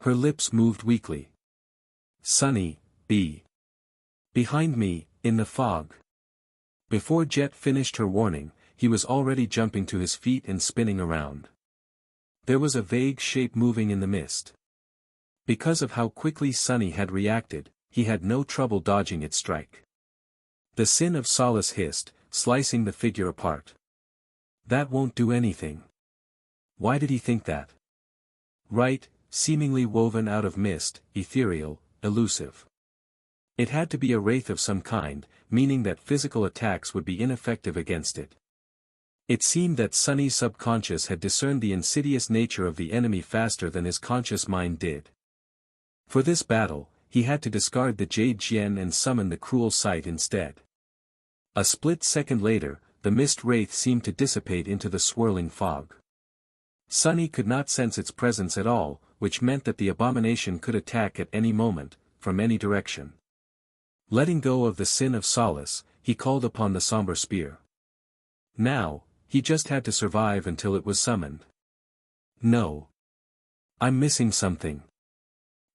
Her lips moved weakly. Sunny, be behind me, in the fog. Before Jet finished her warning, he was already jumping to his feet and spinning around. There was a vague shape moving in the mist. Because of how quickly Sunny had reacted, he had no trouble dodging its strike. The sin of solace hissed, slicing the figure apart. That won't do anything. Why did he think that? Right, seemingly woven out of mist, ethereal, elusive. It had to be a wraith of some kind, meaning that physical attacks would be ineffective against it. It seemed that Sunny's subconscious had discerned the insidious nature of the enemy faster than his conscious mind did. For this battle, he had to discard the Jade Jian and summon the cruel sight instead. A split second later, the mist wraith seemed to dissipate into the swirling fog. Sunny could not sense its presence at all, which meant that the abomination could attack at any moment, from any direction. Letting go of the sin of solace, he called upon the somber spear. Now, he just had to survive until it was summoned. No. I'm missing something.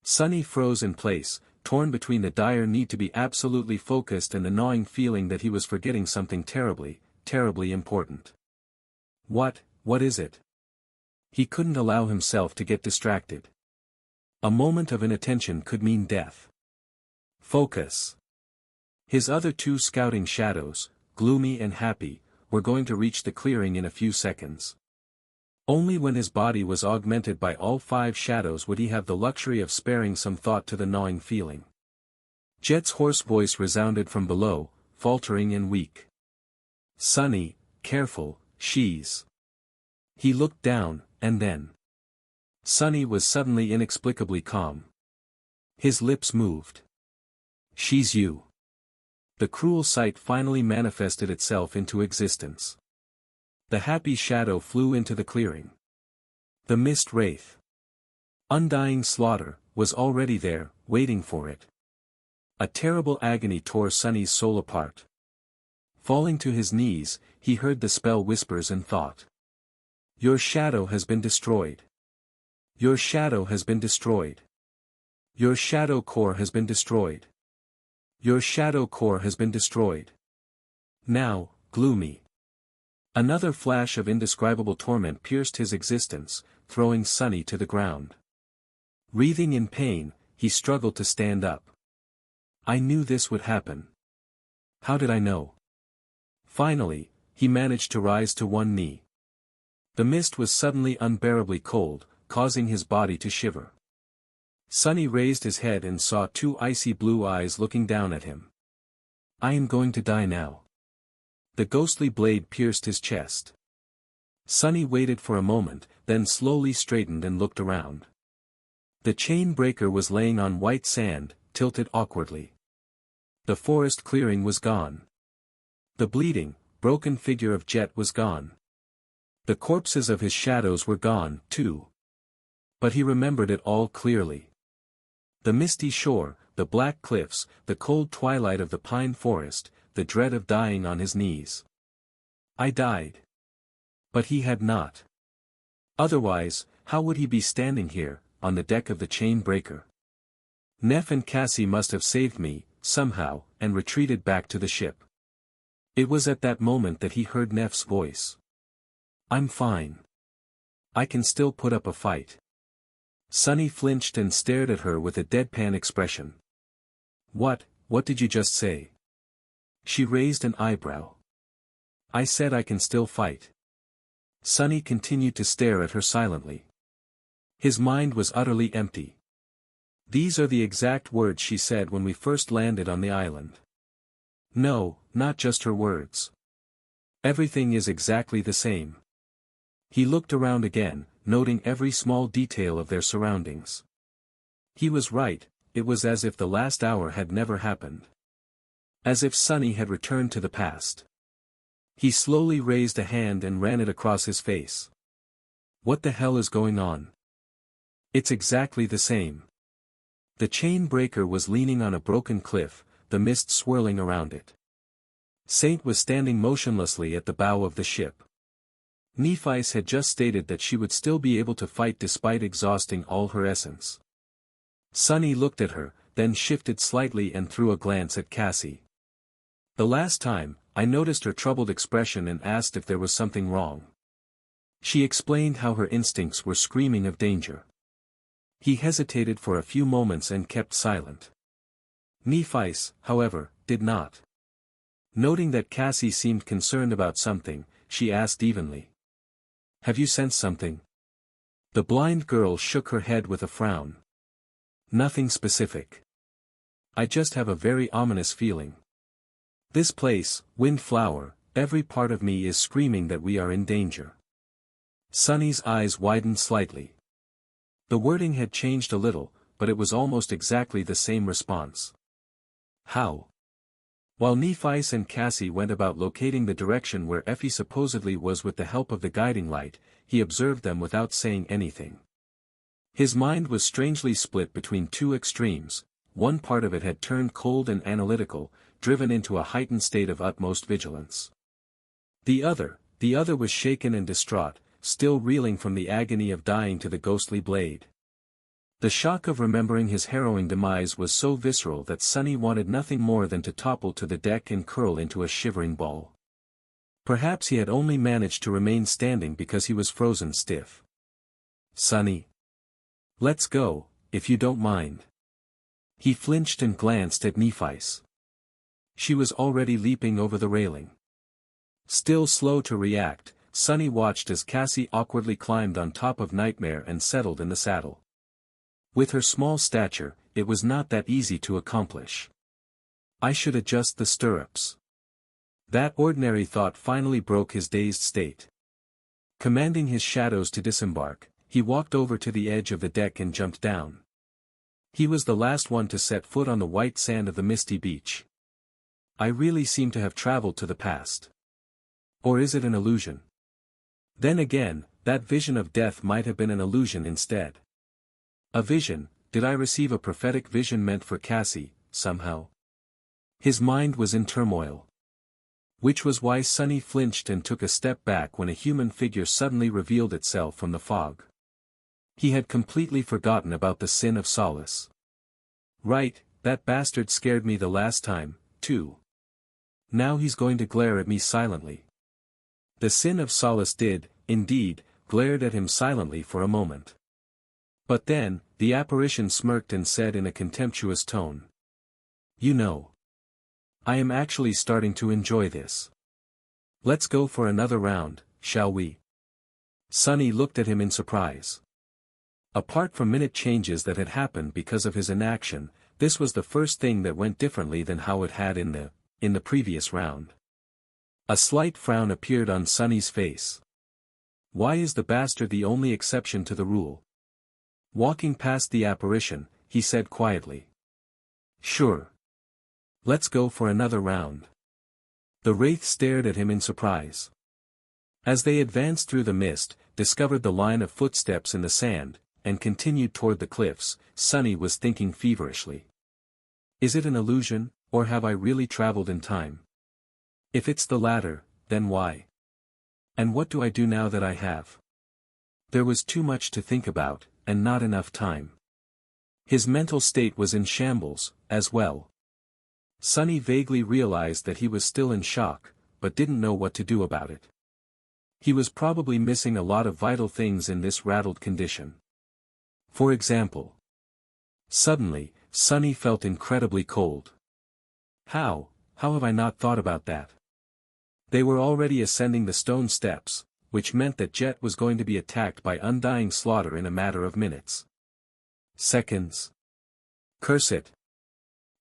Sunny froze in place, torn between the dire need to be absolutely focused and the gnawing feeling that he was forgetting something terribly, terribly important. What is it? He couldn't allow himself to get distracted. A moment of inattention could mean death. Focus. His other 2 scouting shadows, gloomy and happy, were going to reach the clearing in a few seconds. Only when his body was augmented by all 5 shadows would he have the luxury of sparing some thought to the gnawing feeling. Jet's hoarse voice resounded from below, faltering and weak. "Sonny, careful, she's..." He looked down, and then. Sonny was suddenly inexplicably calm. His lips moved. "She's you." The cruel sight finally manifested itself into existence. The happy shadow flew into the clearing. The mist wraith. Undying slaughter, was already there, waiting for it. A terrible agony tore Sonny's soul apart. Falling to his knees, he heard the spell whispers and thought. "Your shadow has been destroyed. Your shadow has been destroyed. Your shadow core has been destroyed. Your shadow core has been destroyed." Now, gloomy. Another flash of indescribable torment pierced his existence, throwing Sonny to the ground. Writhing in pain, he struggled to stand up. "I knew this would happen. How did I know?" Finally, he managed to rise to one knee. The mist was suddenly unbearably cold, causing his body to shiver. Sonny raised his head and saw 2 icy blue eyes looking down at him. "I am going to die now." The ghostly blade pierced his chest. Sonny waited for a moment, then slowly straightened and looked around. The chain breaker was laying on white sand, tilted awkwardly. The forest clearing was gone. The bleeding, broken figure of Jet was gone. The corpses of his shadows were gone, too. But he remembered it all clearly. The misty shore, the black cliffs, the cold twilight of the pine forest, the dread of dying on his knees. I died. But he had not. Otherwise, how would he be standing here, on the deck of the chain breaker? Neff and Cassie must have saved me, somehow, and retreated back to the ship. It was at that moment that he heard Neff's voice. "I'm fine. I can still put up a fight." Sonny flinched and stared at her with a deadpan expression. What did you just say?" She raised an eyebrow. "I said I can still fight." Sonny continued to stare at her silently. His mind was utterly empty. "These are the exact words she said when we first landed on the island." "No, not just her words. Everything is exactly the same." He looked around again, noting every small detail of their surroundings. He was right, it was as if the last hour had never happened. As if Sonny had returned to the past. He slowly raised a hand and ran it across his face. "What the hell is going on?" "It's exactly the same." The chain breaker was leaning on a broken cliff, the mist swirling around it. Saint was standing motionlessly at the bow of the ship. Nephice had just stated that she would still be able to fight despite exhausting all her essence. Sonny looked at her, then shifted slightly and threw a glance at Cassie. "The last time, I noticed her troubled expression and asked if there was something wrong. She explained how her instincts were screaming of danger." He hesitated for a few moments and kept silent. Nephice, however, did not. Noting that Cassie seemed concerned about something, she asked evenly. "Have you sensed something?" The blind girl shook her head with a frown. "Nothing specific. I just have a very ominous feeling. This place, Windflower, every part of me is screaming that we are in danger." Sonny's eyes widened slightly. The wording had changed a little, but it was almost exactly the same response. "How?" While Nephice and Cassie went about locating the direction where Effie supposedly was with the help of the guiding light, he observed them without saying anything. His mind was strangely split between 2 extremes. One part of it had turned cold and analytical, driven into a heightened state of utmost vigilance. The other was shaken and distraught, still reeling from the agony of dying to the ghostly blade. The shock of remembering his harrowing demise was so visceral that Sonny wanted nothing more than to topple to the deck and curl into a shivering ball. Perhaps he had only managed to remain standing because he was frozen stiff. "Sonny. Let's go, if you don't mind." He flinched and glanced at Nephice. She was already leaping over the railing. Still slow to react, Sunny watched as Cassie awkwardly climbed on top of Nightmare and settled in the saddle. With her small stature, it was not that easy to accomplish. I should adjust the stirrups. That ordinary thought finally broke his dazed state. Commanding his shadows to disembark, he walked over to the edge of the deck and jumped down. He was the last one to set foot on the white sand of the misty beach. I really seem to have traveled to the past. Or is it an illusion? Then again, that vision of death might have been an illusion instead. A vision, did I receive a prophetic vision meant for Cassie, somehow? His mind was in turmoil. Which was why Sunny flinched and took a step back when a human figure suddenly revealed itself from the fog. He had completely forgotten about the sin of solace. Right, that bastard scared me the last time, too. Now he's going to glare at me silently. The sin of solace did, indeed, glared at him silently for a moment. But then, the apparition smirked and said in a contemptuous tone. You know. I am actually starting to enjoy this. Let's go for another round, shall we? Sunny looked at him in surprise. Apart from minute changes that had happened because of his inaction, this was the first thing that went differently than how it had in the previous round. A slight frown appeared on Sunny's face. Why is the bastard the only exception to the rule? Walking past the apparition, he said quietly. Sure. Let's go for another round. The wraith stared at him in surprise. As they advanced through the mist, discovered the line of footsteps in the sand, and continued toward the cliffs, Sunny was thinking feverishly. Is it an illusion, or have I really traveled in time? If it's the latter, then why? And what do I do now that I have? There was too much to think about, and not enough time. His mental state was in shambles, as well. Sunny vaguely realized that he was still in shock, but didn't know what to do about it. He was probably missing a lot of vital things in this rattled condition. For example. Suddenly, Sunny felt incredibly cold. How have I not thought about that? They were already ascending the stone steps, which meant that Jet was going to be attacked by undying slaughter in a matter of minutes. Seconds. Curse it.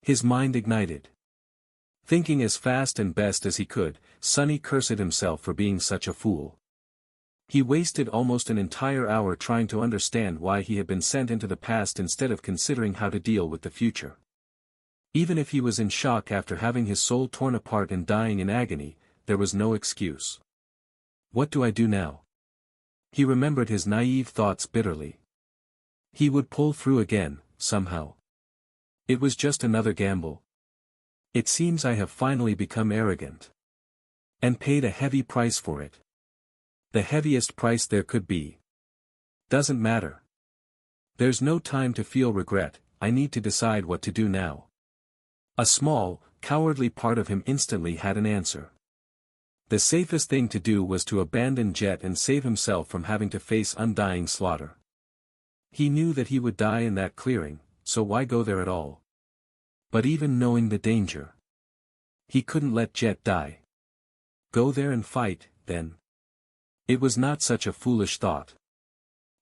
His mind ignited. Thinking as fast and best as he could, Sunny cursed himself for being such a fool. He wasted almost an entire hour trying to understand why he had been sent into the past instead of considering how to deal with the future. Even if he was in shock after having his soul torn apart and dying in agony, there was no excuse. What do I do now? He remembered his naive thoughts bitterly. He would pull through again, somehow. It was just another gamble. It seems I have finally become arrogant. And paid a heavy price for it. The heaviest price there could be. Doesn't matter. There's no time to feel regret, I need to decide what to do now. A small, cowardly part of him instantly had an answer. The safest thing to do was to abandon Jet and save himself from having to face undying slaughter. He knew that he would die in that clearing, so why go there at all? But even knowing the danger, he couldn't let Jet die. Go there and fight, then. It was not such a foolish thought.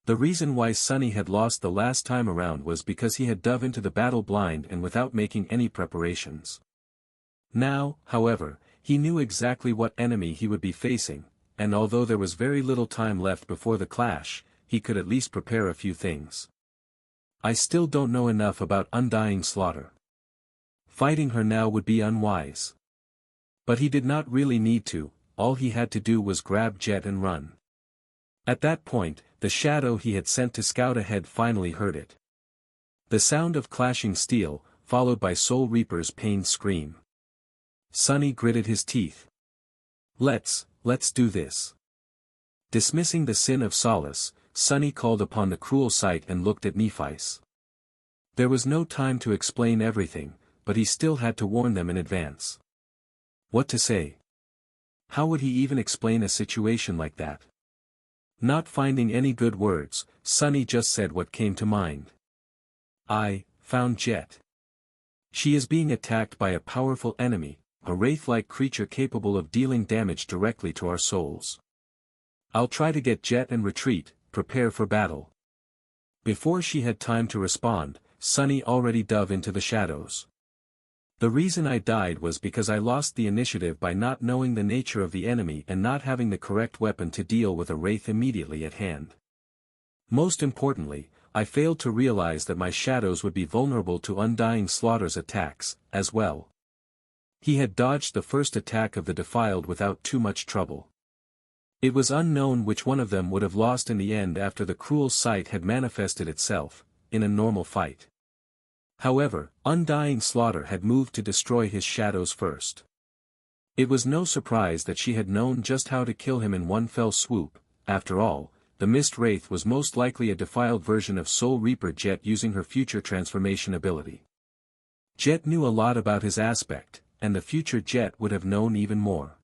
The reason why Sunny had lost the last time around was because he had dove into the battle blind and without making any preparations. Now, however, he knew exactly what enemy he would be facing, and although there was very little time left before the clash, he could at least prepare a few things. I still don't know enough about undying slaughter. Fighting her now would be unwise. But he did not really need to, all he had to do was grab Jet and run. At that point, the shadow he had sent to scout ahead finally heard it. The sound of clashing steel, followed by Soul Reaper's pained scream. Sunny gritted his teeth. Let's do this. Dismissing the sin of solace, Sunny called upon the cruel sight and looked at Nephi's. There was no time to explain everything, but he still had to warn them in advance. What to say? How would he even explain a situation like that? Not finding any good words, Sunny just said what came to mind. I found Jet. She is being attacked by a powerful enemy, a wraith-like creature capable of dealing damage directly to our souls. I'll try to get Jet and retreat, prepare for battle. Before she had time to respond, Sunny already dove into the shadows. The reason I died was because I lost the initiative by not knowing the nature of the enemy and not having the correct weapon to deal with a wraith immediately at hand. Most importantly, I failed to realize that my shadows would be vulnerable to Undying Slaughter's attacks, as well. He had dodged the first attack of the Defiled without too much trouble. It was unknown which one of them would have lost in the end after the cruel sight had manifested itself, in a normal fight. However, Undying Slaughter had moved to destroy his shadows first. It was no surprise that she had known just how to kill him in one fell swoop. After all, the Mist Wraith was most likely a defiled version of Soul Reaper Jet using her future transformation ability. Jet knew a lot about his aspect, and the future Jet would have known even more.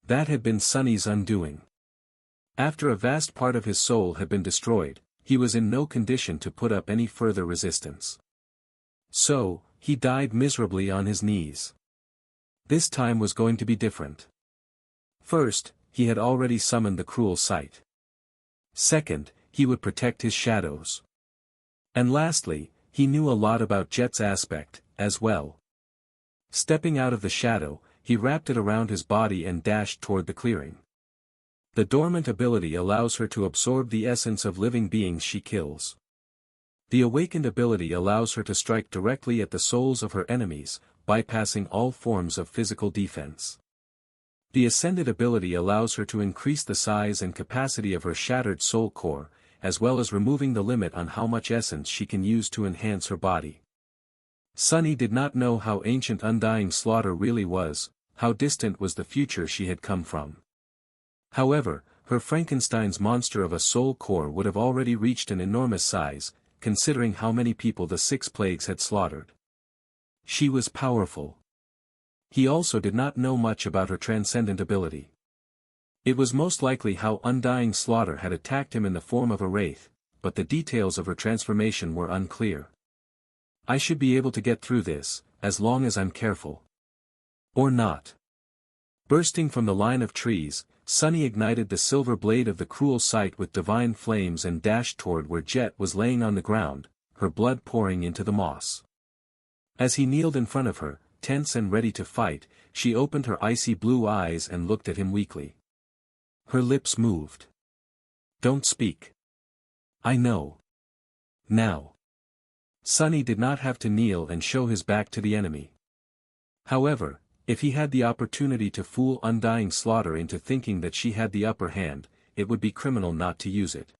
That had been Sunny's undoing. After a vast part of his soul had been destroyed, he was in no condition to put up any further resistance. So, he died miserably on his knees. This time was going to be different. First, he had already summoned the cruel sight. Second, he would protect his shadows. And lastly, he knew a lot about Jet's aspect, as well. Stepping out of the shadow, he wrapped it around his body and dashed toward the clearing. The dormant ability allows her to absorb the essence of living beings she kills. The awakened ability allows her to strike directly at the souls of her enemies, bypassing all forms of physical defense. The ascended ability allows her to increase the size and capacity of her shattered soul core, as well as removing the limit on how much essence she can use to enhance her body. Sunny did not know how ancient Undying Slaughter really was, how distant was the future she had come from. However, her Frankenstein's monster of a soul core would have already reached an enormous size, considering how many people the 6 plagues had slaughtered. She was powerful. He also did not know much about her transcendent ability. It was most likely how Undying Slaughter had attacked him in the form of a wraith, but the details of her transformation were unclear. I should be able to get through this, as long as I'm careful. Or not. Bursting from the line of trees, Sunny ignited the silver blade of the cruel sight with divine flames and dashed toward where Jet was laying on the ground, her blood pouring into the moss. As he kneeled in front of her, tense and ready to fight, she opened her icy blue eyes and looked at him weakly. Her lips moved. Don't speak. I know. Now. Sunny did not have to kneel and show his back to the enemy. However, if he had the opportunity to fool Undying Slaughter into thinking that she had the upper hand, it would be criminal not to use it.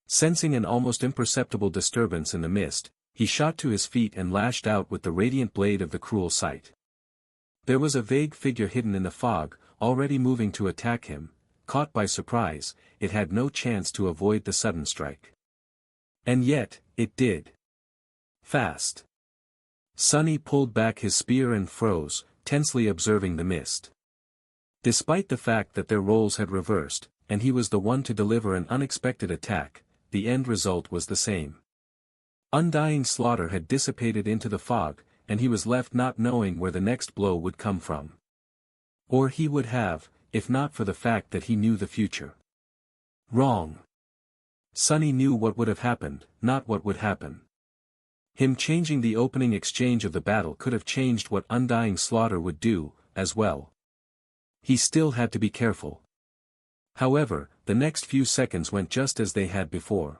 Sensing an almost imperceptible disturbance in the mist, he shot to his feet and lashed out with the radiant blade of the cruel sight. There was a vague figure hidden in the fog, already moving to attack him. Caught by surprise, it had no chance to avoid the sudden strike. And yet, it did. Fast. Sunny pulled back his spear and froze, tensely observing the mist. Despite the fact that their roles had reversed, and he was the one to deliver an unexpected attack, the end result was the same. Undying Slaughter had dissipated into the fog, and he was left not knowing where the next blow would come from. Or he would have, if not for the fact that he knew the future. Wrong. Sunny knew what would have happened, not what would happen. Him changing the opening exchange of the battle could have changed what Undying Slaughter would do, as well. He still had to be careful. However, the next few seconds went just as they had before.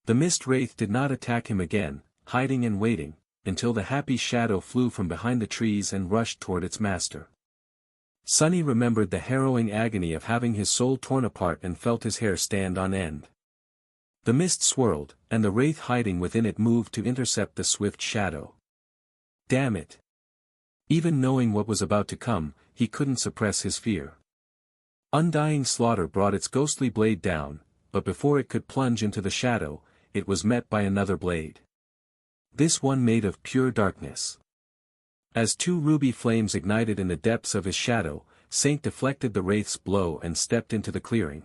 The Mist Wraith did not attack him again, hiding and waiting, until the happy shadow flew from behind the trees and rushed toward its master. Sunny remembered the harrowing agony of having his soul torn apart and felt his hair stand on end. The mist swirled, and the wraith hiding within it moved to intercept the swift shadow. Damn it! Even knowing what was about to come, he couldn't suppress his fear. Undying Slaughter brought its ghostly blade down, but before it could plunge into the shadow, it was met by another blade. This one made of pure darkness. As 2 ruby flames ignited in the depths of his shadow, Saint deflected the wraith's blow and stepped into the clearing.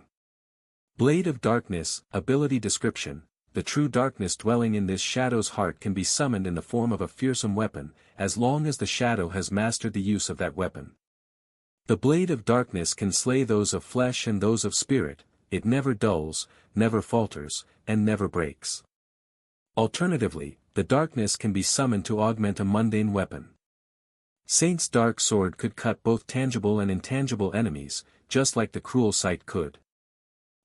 Blade of Darkness, ability description: the true darkness dwelling in this shadow's heart can be summoned in the form of a fearsome weapon, as long as the shadow has mastered the use of that weapon. The blade of darkness can slay those of flesh and those of spirit, it never dulls, never falters, and never breaks. Alternatively, the darkness can be summoned to augment a mundane weapon. Saint's dark sword could cut both tangible and intangible enemies, just like the cruel sight could.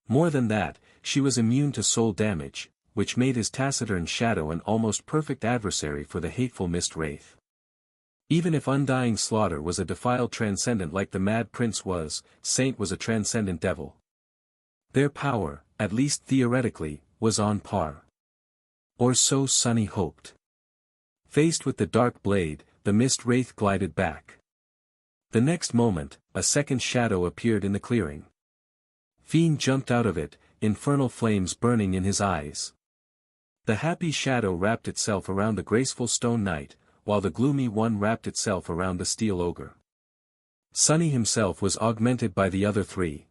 More than that, she was immune to soul damage, which made his taciturn shadow an almost perfect adversary for the hateful mist wraith. Even if undying slaughter was a defiled transcendent like the Mad Prince was, Saint was a transcendent devil. Their power, at least theoretically, was on par. Or so Sunny hoped. Faced with the dark blade, the mist wraith glided back. The next moment, a second shadow appeared in the clearing. Fiend jumped out of it, infernal flames burning in his eyes. The happy shadow wrapped itself around the graceful stone knight, while the gloomy one wrapped itself around the steel ogre. Sunny himself was augmented by the other three.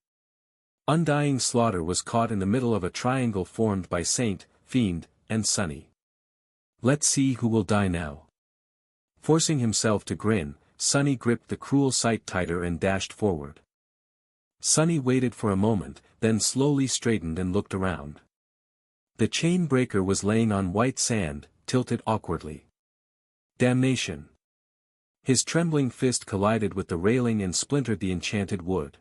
Undying slaughter was caught in the middle of a triangle formed by Saint, Fiend, and Sunny. Let's see who will die now. Forcing himself to grin, Sunny gripped the cruel sight tighter and dashed forward. Sunny waited for a moment, then slowly straightened and looked around. The chain breaker was laying on white sand, tilted awkwardly. Damnation! His trembling fist collided with the railing and splintered the enchanted wood.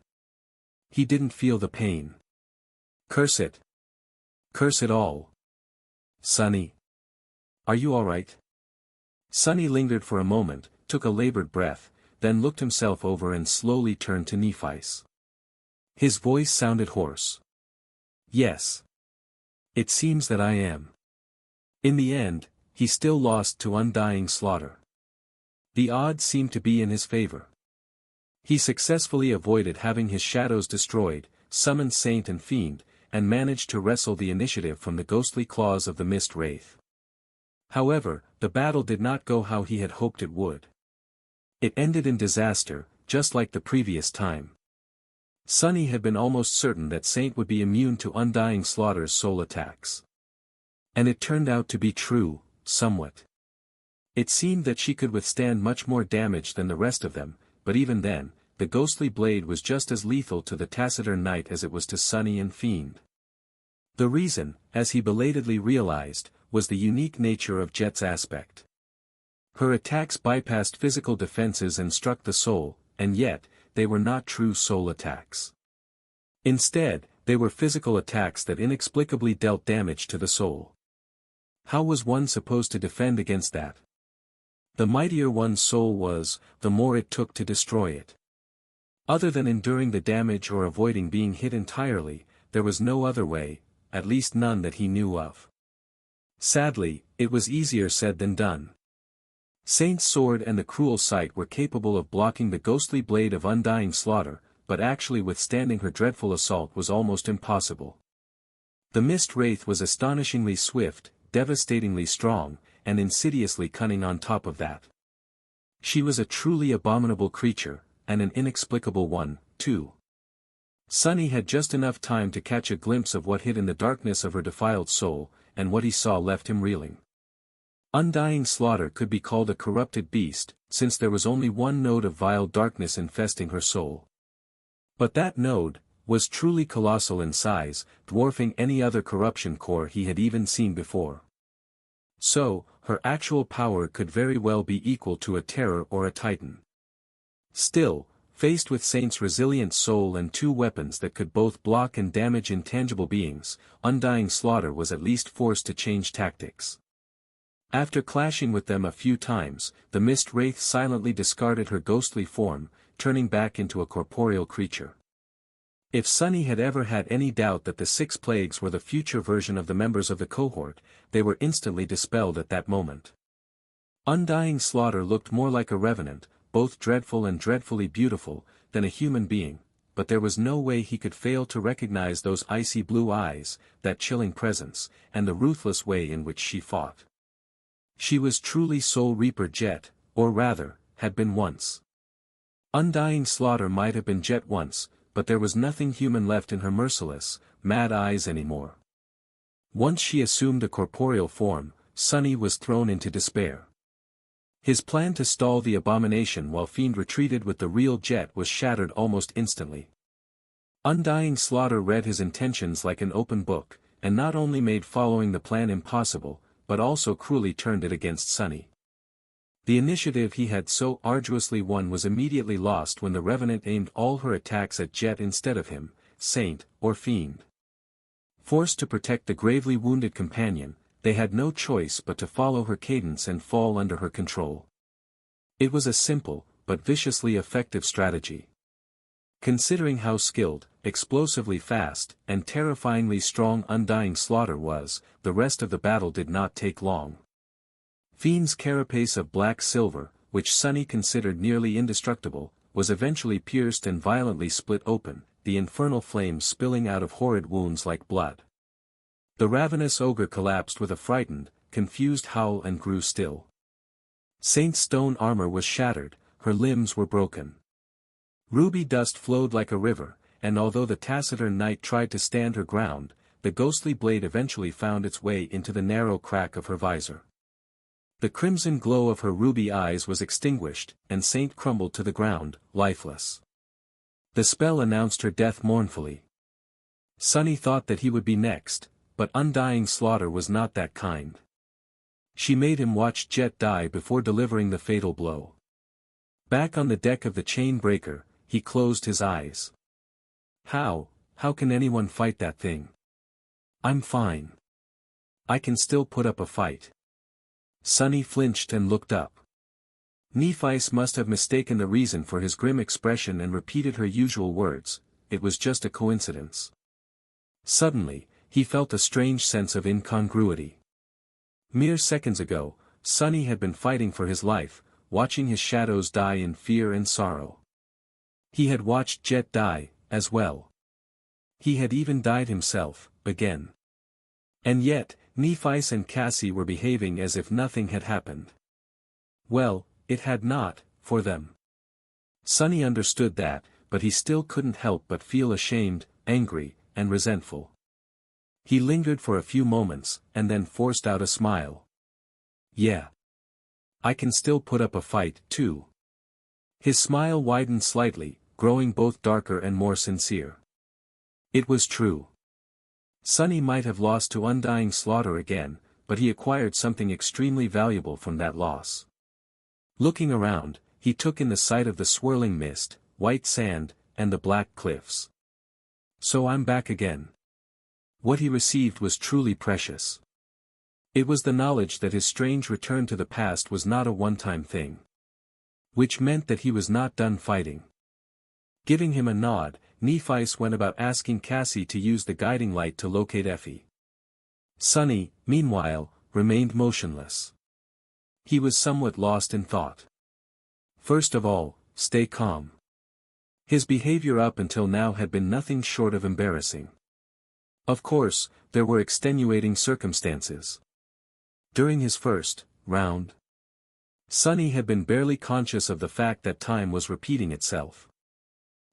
He didn't feel the pain. Curse it! Curse it all! Sunny! Are you all right? Sunny lingered for a moment, took a labored breath, then looked himself over and slowly turned to Nephice. His voice sounded hoarse. Yes. It seems that I am. In the end, he still lost to undying slaughter. The odds seemed to be in his favor. He successfully avoided having his shadows destroyed, summoned Saint and Fiend, and managed to wrestle the initiative from the ghostly claws of the mist wraith. However, the battle did not go how he had hoped it would. It ended in disaster, just like the previous time. Sunny had been almost certain that Saint would be immune to undying slaughter's soul attacks. And it turned out to be true, somewhat. It seemed that she could withstand much more damage than the rest of them, but even then, the ghostly blade was just as lethal to the taciturn knight as it was to Sunny and Fiend. The reason, as he belatedly realized, was the unique nature of Jet's aspect. Her attacks bypassed physical defenses and struck the soul, and yet, they were not true soul attacks. Instead, they were physical attacks that inexplicably dealt damage to the soul. How was one supposed to defend against that? The mightier one's soul was, the more it took to destroy it. Other than enduring the damage or avoiding being hit entirely, there was no other way, at least none that he knew of. Sadly, it was easier said than done. Saint's sword and the cruel sight were capable of blocking the ghostly blade of undying slaughter, but actually withstanding her dreadful assault was almost impossible. The mist wraith was astonishingly swift, devastatingly strong, and insidiously cunning on top of that. She was a truly abominable creature, and an inexplicable one, too. Sunny had just enough time to catch a glimpse of what hid in the darkness of her defiled soul, and what he saw left him reeling. Undying slaughter could be called a corrupted beast, since there was only one node of vile darkness infesting her soul. But that node was truly colossal in size, dwarfing any other corruption core he had even seen before. So, her actual power could very well be equal to a terror or a titan. Still, faced with Saint's resilient soul and two weapons that could both block and damage intangible beings, undying slaughter was at least forced to change tactics. After clashing with them a few times, the mist wraith silently discarded her ghostly form, turning back into a corporeal creature. If Sunny had ever had any doubt that the 6 plagues were the future version of the members of the cohort, they were instantly dispelled at that moment. Undying slaughter looked more like a revenant, both dreadful and dreadfully beautiful, than a human being, but there was no way he could fail to recognize those icy blue eyes, that chilling presence, and the ruthless way in which she fought. She was truly Soul Reaper Jet, or rather, had been once. Undying slaughter might have been Jet once, but there was nothing human left in her merciless, mad eyes anymore. Once she assumed a corporeal form, Sunny was thrown into despair. His plan to stall the abomination while Fiend retreated with the real Jet was shattered almost instantly. Undying Slaughter read his intentions like an open book, and not only made following the plan impossible, but also cruelly turned it against Sunny. The initiative he had so arduously won was immediately lost when the Revenant aimed all her attacks at Jet instead of him, Saint, or Fiend. Forced to protect the gravely wounded companion, they had no choice but to follow her cadence and fall under her control. It was a simple, but viciously effective strategy. Considering how skilled, explosively fast, and terrifyingly strong Undying Slaughter was, the rest of the battle did not take long. Fiend's carapace of black silver, which Sunny considered nearly indestructible, was eventually pierced and violently split open, the infernal flames spilling out of horrid wounds like blood. The ravenous ogre collapsed with a frightened, confused howl and grew still. Saint's stone armor was shattered, her limbs were broken. Ruby dust flowed like a river, and although the taciturn knight tried to stand her ground, the ghostly blade eventually found its way into the narrow crack of her visor. The crimson glow of her ruby eyes was extinguished, and Saint crumbled to the ground, lifeless. The spell announced her death mournfully. Sunny thought that he would be next, but Undying Slaughter was not that kind. She made him watch Jet die before delivering the fatal blow. Back on the deck of the chain breaker, he closed his eyes. How can anyone fight that thing? I'm fine. I can still put up a fight. Sunny flinched and looked up. Nephice must have mistaken the reason for his grim expression and repeated her usual words, it was just a coincidence. Suddenly, he felt a strange sense of incongruity. Mere seconds ago, Sunny had been fighting for his life, watching his shadows die in fear and sorrow. He had watched Jet die, as well. He had even died himself, again. And yet, Nephice and Cassie were behaving as if nothing had happened. Well, it had not, for them. Sunny understood that, but he still couldn't help but feel ashamed, angry, and resentful. He lingered for a few moments, and then forced out a smile. Yeah. I can still put up a fight, too. His smile widened slightly, growing both darker and more sincere. It was true. Sunny might have lost to Undying Slaughter again, but he acquired something extremely valuable from that loss. Looking around, he took in the sight of the swirling mist, white sand, and the black cliffs. So I'm back again. What he received was truly precious. It was the knowledge that his strange return to the past was not a one-time thing. Which meant that he was not done fighting. Giving him a nod, Nephice went about asking Cassie to use the guiding light to locate Effie. Sunny, meanwhile, remained motionless. He was somewhat lost in thought. First of all, stay calm. His behavior up until now had been nothing short of embarrassing. Of course, there were extenuating circumstances. During his first round, Sunny had been barely conscious of the fact that time was repeating itself.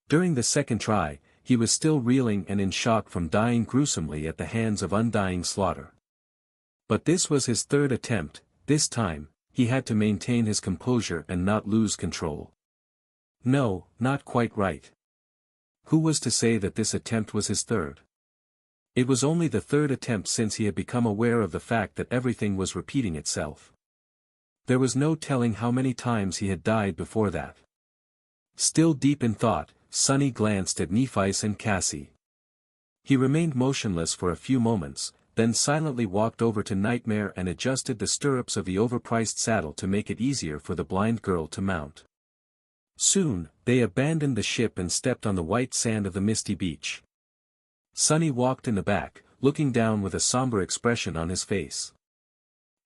During the second try, he was still reeling and in shock from dying gruesomely at the hands of Undying Slaughter. But this was his third attempt. This time, he had to maintain his composure and not lose control. No, not quite right. Who was to say that this attempt was his third? It was only the third attempt since he had become aware of the fact that everything was repeating itself. There was no telling how many times he had died before that. Still deep in thought, Sunny glanced at Nephice and Cassie. He remained motionless for a few moments, then silently walked over to Nightmare and adjusted the stirrups of the overpriced saddle to make it easier for the blind girl to mount. Soon, they abandoned the ship and stepped on the white sand of the misty beach. Sunny walked in the back, looking down with a somber expression on his face.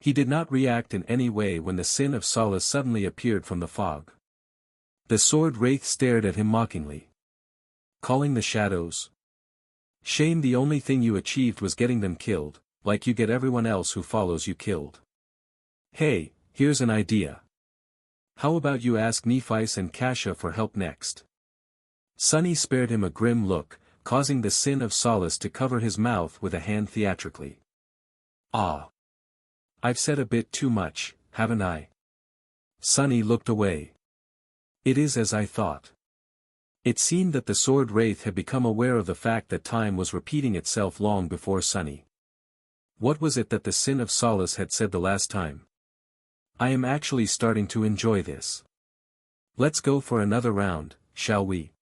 He did not react in any way when the Sin of Solace suddenly appeared from the fog. The sword wraith stared at him mockingly. Calling the shadows? Shame, the only thing you achieved was getting them killed, like you get everyone else who follows you killed. Hey, here's an idea. How about you ask Nephice and Kasha for help next? Sunny spared him a grim look, causing the Sin of Solace to cover his mouth with a hand theatrically. Ah. I've said a bit too much, haven't I? Sunny looked away. It is as I thought. It seemed that the sword wraith had become aware of the fact that time was repeating itself long before Sunny. What was it that the sin of solace had said the last time? I am actually starting to enjoy this. Let's go for another round, shall we?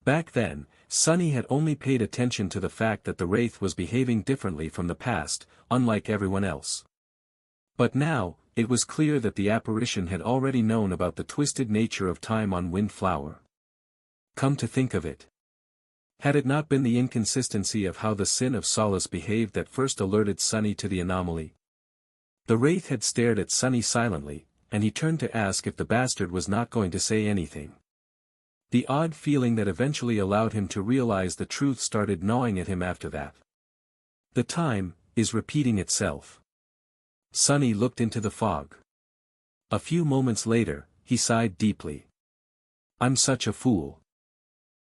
Back then, Sunny had only paid attention to the fact that the wraith was behaving differently from the past, unlike everyone else. But now, it was clear that the apparition had already known about the twisted nature of time on Windflower. Come to think of it. Had it not been the inconsistency of how the sin of solace behaved that first alerted Sunny to the anomaly? The wraith had stared at Sunny silently, and he turned to ask if the bastard was not going to say anything. The odd feeling that eventually allowed him to realize the truth started gnawing at him after that. The time is repeating itself. Sunny looked into the fog. A few moments later, he sighed deeply. I'm such a fool.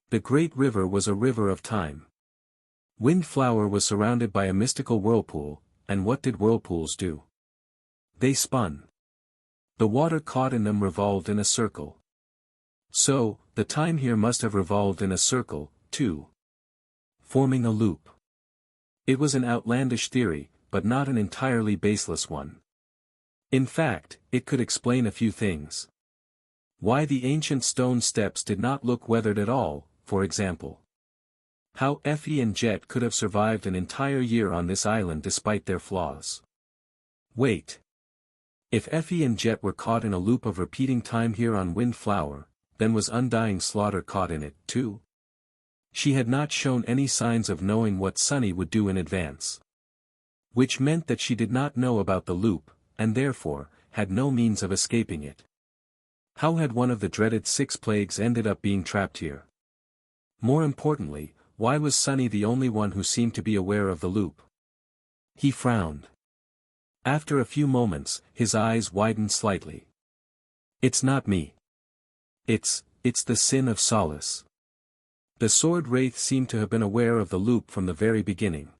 The great river was a river of time. Windflower was surrounded by a mystical whirlpool, and what did whirlpools do? They spun. The water caught in them revolved in a circle. So, the time here must have revolved in a circle, too. Forming a loop. It was an outlandish theory, but not an entirely baseless one. In fact, it could explain a few things. Why the ancient stone steps did not look weathered at all, for example. How Effie and Jet could have survived an entire year on this island despite their flaws. Wait. If Effie and Jet were caught in a loop of repeating time here on Windflower, then was Undying Slaughter caught in it, too? She had not shown any signs of knowing what Sunny would do in advance. Which meant that she did not know about the loop, and therefore, had no means of escaping it. How had one of the dreaded 6 plagues ended up being trapped here? More importantly, why was Sunny the only one who seemed to be aware of the loop? He frowned. After a few moments, his eyes widened slightly. It's not me. It's the sin of solace. The sword wraith seemed to have been aware of the loop from the very beginning.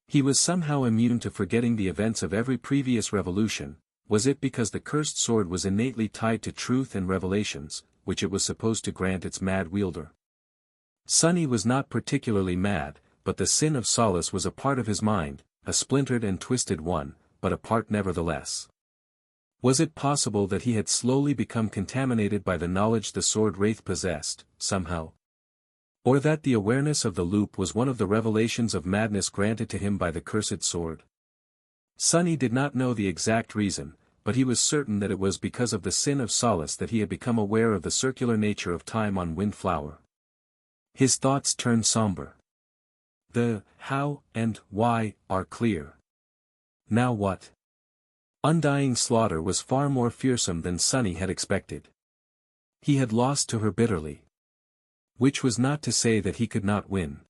He was somehow immune to forgetting the events of every previous revolution. Was it because the cursed sword was innately tied to truth and revelations, which it was supposed to grant its mad wielder? Sunny was not particularly mad, but the sin of solace was a part of his mind, a splintered and twisted one, but a part nevertheless. Was it possible that he had slowly become contaminated by the knowledge the sword wraith possessed, somehow? Or that the awareness of the loop was one of the revelations of madness granted to him by the cursed sword? Sunny did not know the exact reason, but he was certain that it was because of the sin of solace that he had become aware of the circular nature of time on Windflower. His thoughts turned somber. The how and why are clear. Now what? Undying Slaughter was far more fearsome than Sunny had expected. He had lost to her bitterly. Which was not to say that he could not win.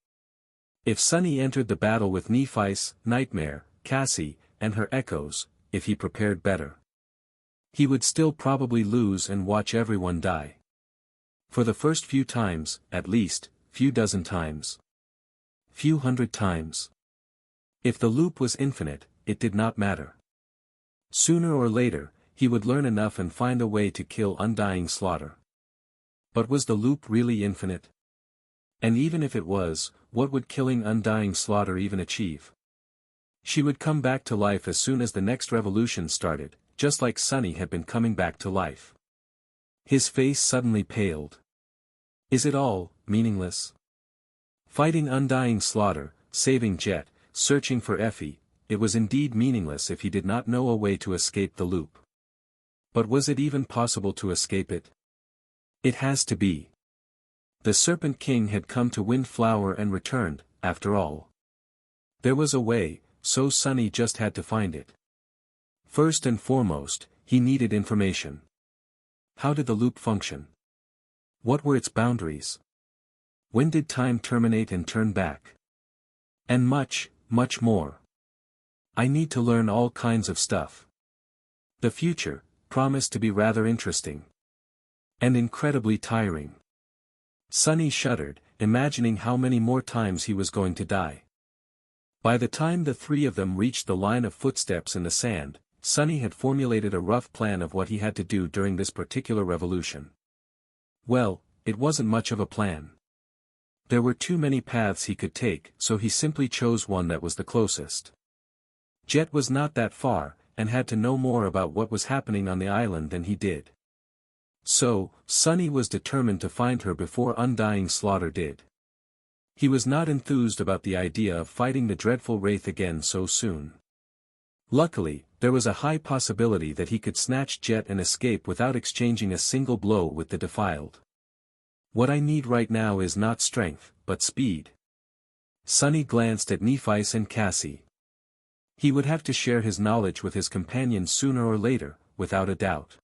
If Sunny entered the battle with Nephi's, Nightmare, Cassie, and her echoes, if he prepared better, he would still probably lose and watch everyone die. For the first few times, at least, few dozen times. Few hundred times. If the loop was infinite, it did not matter. Sooner or later, he would learn enough and find a way to kill Undying Slaughter. But was the loop really infinite? And even if it was, what would killing Undying Slaughter even achieve? She would come back to life as soon as the next revolution started, just like Sunny had been coming back to life. His face suddenly paled. Is it all meaningless? Fighting Undying Slaughter, saving Jet, searching for Effie, it was indeed meaningless if he did not know a way to escape the loop. But was it even possible to escape it? It has to be. The Serpent King had come to Windflower and returned, after all. There was a way, so Sunny just had to find it. First and foremost, he needed information. How did the loop function? What were its boundaries? When did time terminate and turn back? And much, much more. I need to learn all kinds of stuff. The future promised to be rather interesting. And incredibly tiring. Sunny shuddered, imagining how many more times he was going to die. By the time the 3 of them reached the line of footsteps in the sand, Sunny had formulated a rough plan of what he had to do during this particular revolution. Well, it wasn't much of a plan. There were too many paths he could take, so he simply chose one that was the closest. Jet was not that far, and had to know more about what was happening on the island than he did. So, Sunny was determined to find her before undying slaughter did. He was not enthused about the idea of fighting the dreadful wraith again so soon. Luckily, there was a high possibility that he could snatch Jet and escape without exchanging a single blow with the defiled. What I need right now is not strength, but speed. Sunny glanced at Nephice and Cassie. He would have to share his knowledge with his companions sooner or later, without a doubt.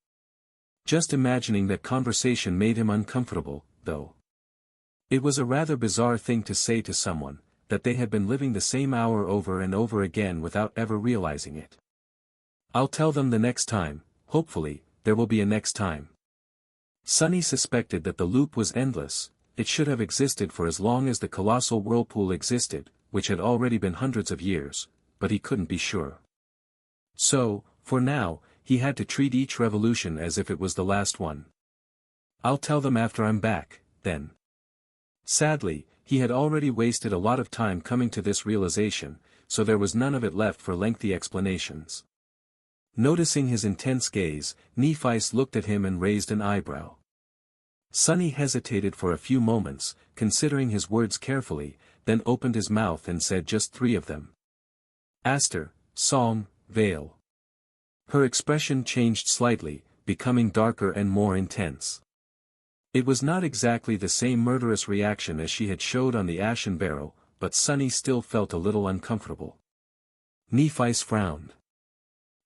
Just imagining that conversation made him uncomfortable, though. It was a rather bizarre thing to say to someone, that they had been living the same hour over and over again without ever realizing it. I'll tell them the next time, hopefully, there will be a next time. Sunny suspected that the loop was endless, it should have existed for as long as the colossal whirlpool existed, which had already been hundreds of years, but he couldn't be sure. So, for now, he had to treat each revolution as if it was the last one. I'll tell them after I'm back, then. Sadly, he had already wasted a lot of time coming to this realization, so there was none of it left for lengthy explanations. Noticing his intense gaze, Nephice looked at him and raised an eyebrow. Sunny hesitated for a few moments, considering his words carefully, then opened his mouth and said just 3 of them. Aster, Song, Veil. Her expression changed slightly, becoming darker and more intense. It was not exactly the same murderous reaction as she had showed on the ashen barrow, but Sunny still felt a little uncomfortable. Nephice frowned.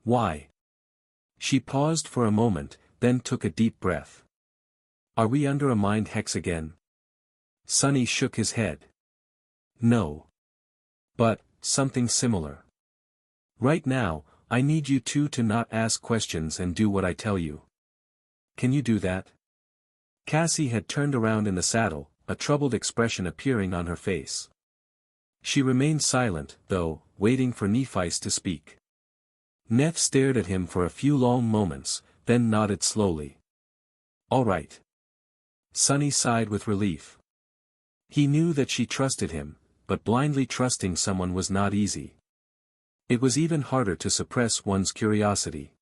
Why? She paused for a moment, then took a deep breath. Are we under a mind hex again? Sunny shook his head. No. But, something similar. Right now, I need you two to not ask questions and do what I tell you. Can you do that? Cassie had turned around in the saddle, a troubled expression appearing on her face. She remained silent, though, waiting for Nephice to speak. Neph stared at him for a few long moments, then nodded slowly. All right. Sunny sighed with relief. He knew that she trusted him, but blindly trusting someone was not easy. It was even harder to suppress one's curiosity.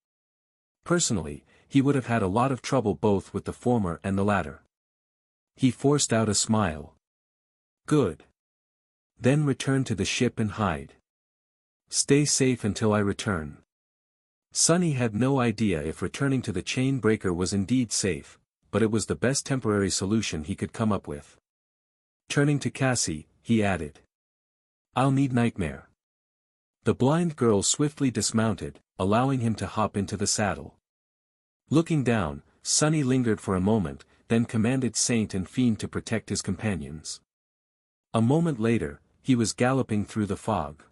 Personally, he would have had a lot of trouble both with the former and the latter. He forced out a smile. Good. Then return to the ship and hide. Stay safe until I return. Sunny had no idea if returning to the chain breaker was indeed safe, but it was the best temporary solution he could come up with. Turning to Cassie, he added. I'll need Nightmare. The blind girl swiftly dismounted, allowing him to hop into the saddle. Looking down, Sunny lingered for a moment, then commanded Saint and Fiend to protect his companions. A moment later, he was galloping through the fog.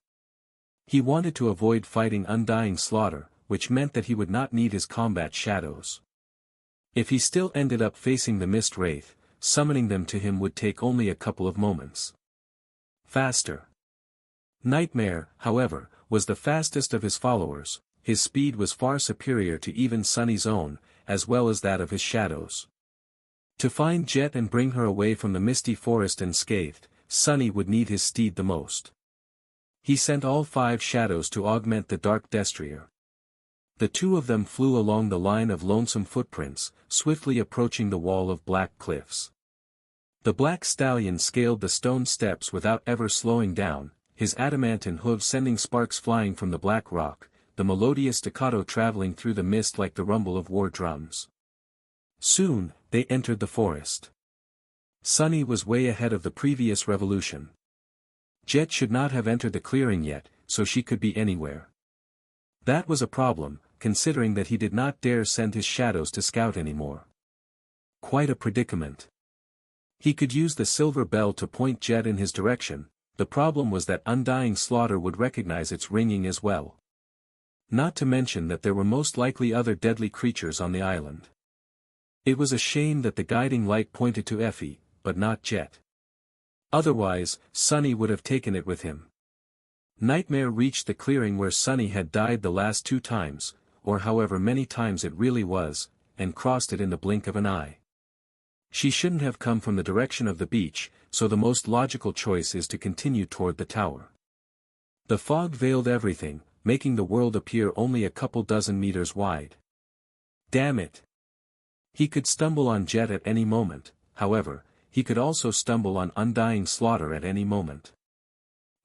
He wanted to avoid fighting undying slaughter, which meant that he would not need his combat shadows. If he still ended up facing the mist wraith, summoning them to him would take only a couple of moments. Faster. Nightmare, however, was the fastest of his followers. His speed was far superior to even Sunny's own, as well as that of his shadows. To find Jet and bring her away from the misty forest unscathed, Sunny would need his steed the most. He sent all 5 shadows to augment the dark destrier. The 2 of them flew along the line of lonesome footprints, swiftly approaching the wall of black cliffs. The black stallion scaled the stone steps without ever slowing down, his adamantine hooves sending sparks flying from the black rock, the melodious staccato traveling through the mist like the rumble of war drums. Soon, they entered the forest. Sunny was way ahead of the previous revolution. Jet should not have entered the clearing yet, so she could be anywhere. That was a problem, considering that he did not dare send his shadows to scout anymore. Quite a predicament. He could use the silver bell to point Jet in his direction, the problem was that undying slaughter would recognize its ringing as well. Not to mention that there were most likely other deadly creatures on the island. It was a shame that the guiding light pointed to Effie, but not Jet. Otherwise, Sunny would have taken it with him. Nightmare reached the clearing where Sunny had died the last 2 times, or however many times it really was, and crossed it in the blink of an eye. She shouldn't have come from the direction of the beach, so the most logical choice is to continue toward the tower. The fog veiled everything, making the world appear only a couple dozen meters wide. Damn it! He could stumble on Jet at any moment, however, he could also stumble on undying slaughter at any moment.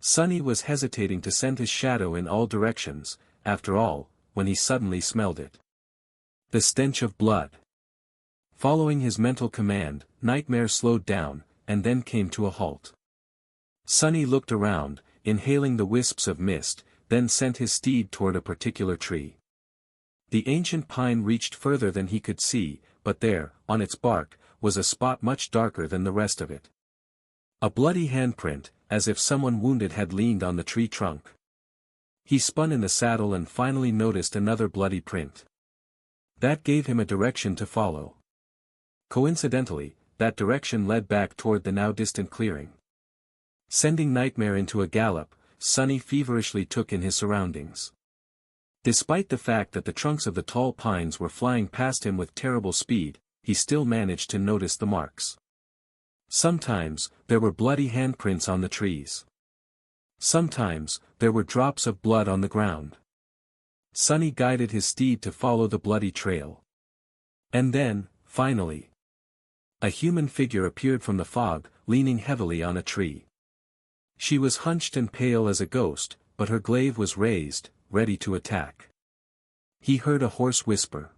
Sunny was hesitating to send his shadow in all directions, after all, when he suddenly smelled it. The stench of blood. Following his mental command, Nightmare slowed down, and then came to a halt. Sunny looked around, inhaling the wisps of mist, then sent his steed toward a particular tree. The ancient pine reached further than he could see, but there, on its bark, was a spot much darker than the rest of it. A bloody handprint, as if someone wounded had leaned on the tree trunk. He spun in the saddle and finally noticed another bloody print. That gave him a direction to follow. Coincidentally, that direction led back toward the now distant clearing. Sending Nightmare into a gallop, Sunny feverishly took in his surroundings. Despite the fact that the trunks of the tall pines were flying past him with terrible speed, he still managed to notice the marks. Sometimes, there were bloody handprints on the trees. Sometimes, there were drops of blood on the ground. Sunny guided his steed to follow the bloody trail. And then, finally, a human figure appeared from the fog, leaning heavily on a tree. She was hunched and pale as a ghost, but her glaive was raised, ready to attack. He heard a hoarse whisper.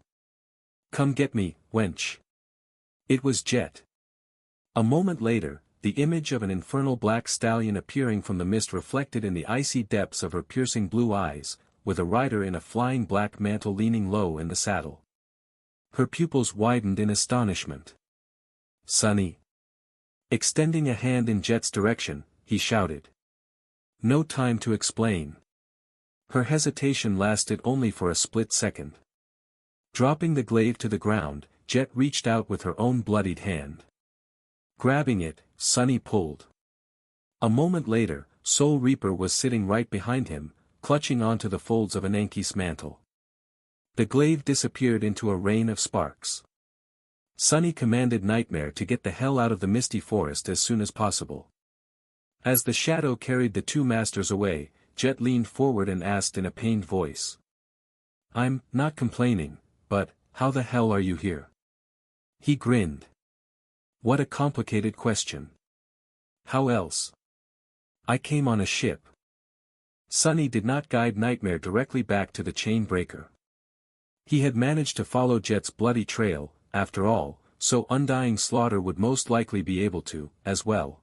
"Come get me, wench." It was Jet. A moment later, the image of an infernal black stallion appearing from the mist reflected in the icy depths of her piercing blue eyes, with a rider in a flying black mantle leaning low in the saddle. Her pupils widened in astonishment. "Sunny." Extending a hand in Jet's direction, he shouted. "No time to explain." Her hesitation lasted only for a split second. Dropping the glaive to the ground, Jet reached out with her own bloodied hand. Grabbing it, Sunny pulled. A moment later, Soul Reaper was sitting right behind him, clutching onto the folds of Ananke's mantle. The glaive disappeared into a rain of sparks. Sunny commanded Nightmare to get the hell out of the misty forest as soon as possible. As the shadow carried the 2 masters away, Jet leaned forward and asked in a pained voice. "I'm not complaining, but how the hell are you here?" He grinned. "What a complicated question. How else? I came on a ship." Sunny did not guide Nightmare directly back to the chain breaker. He had managed to follow Jet's bloody trail, after all, so undying slaughter would most likely be able to, as well.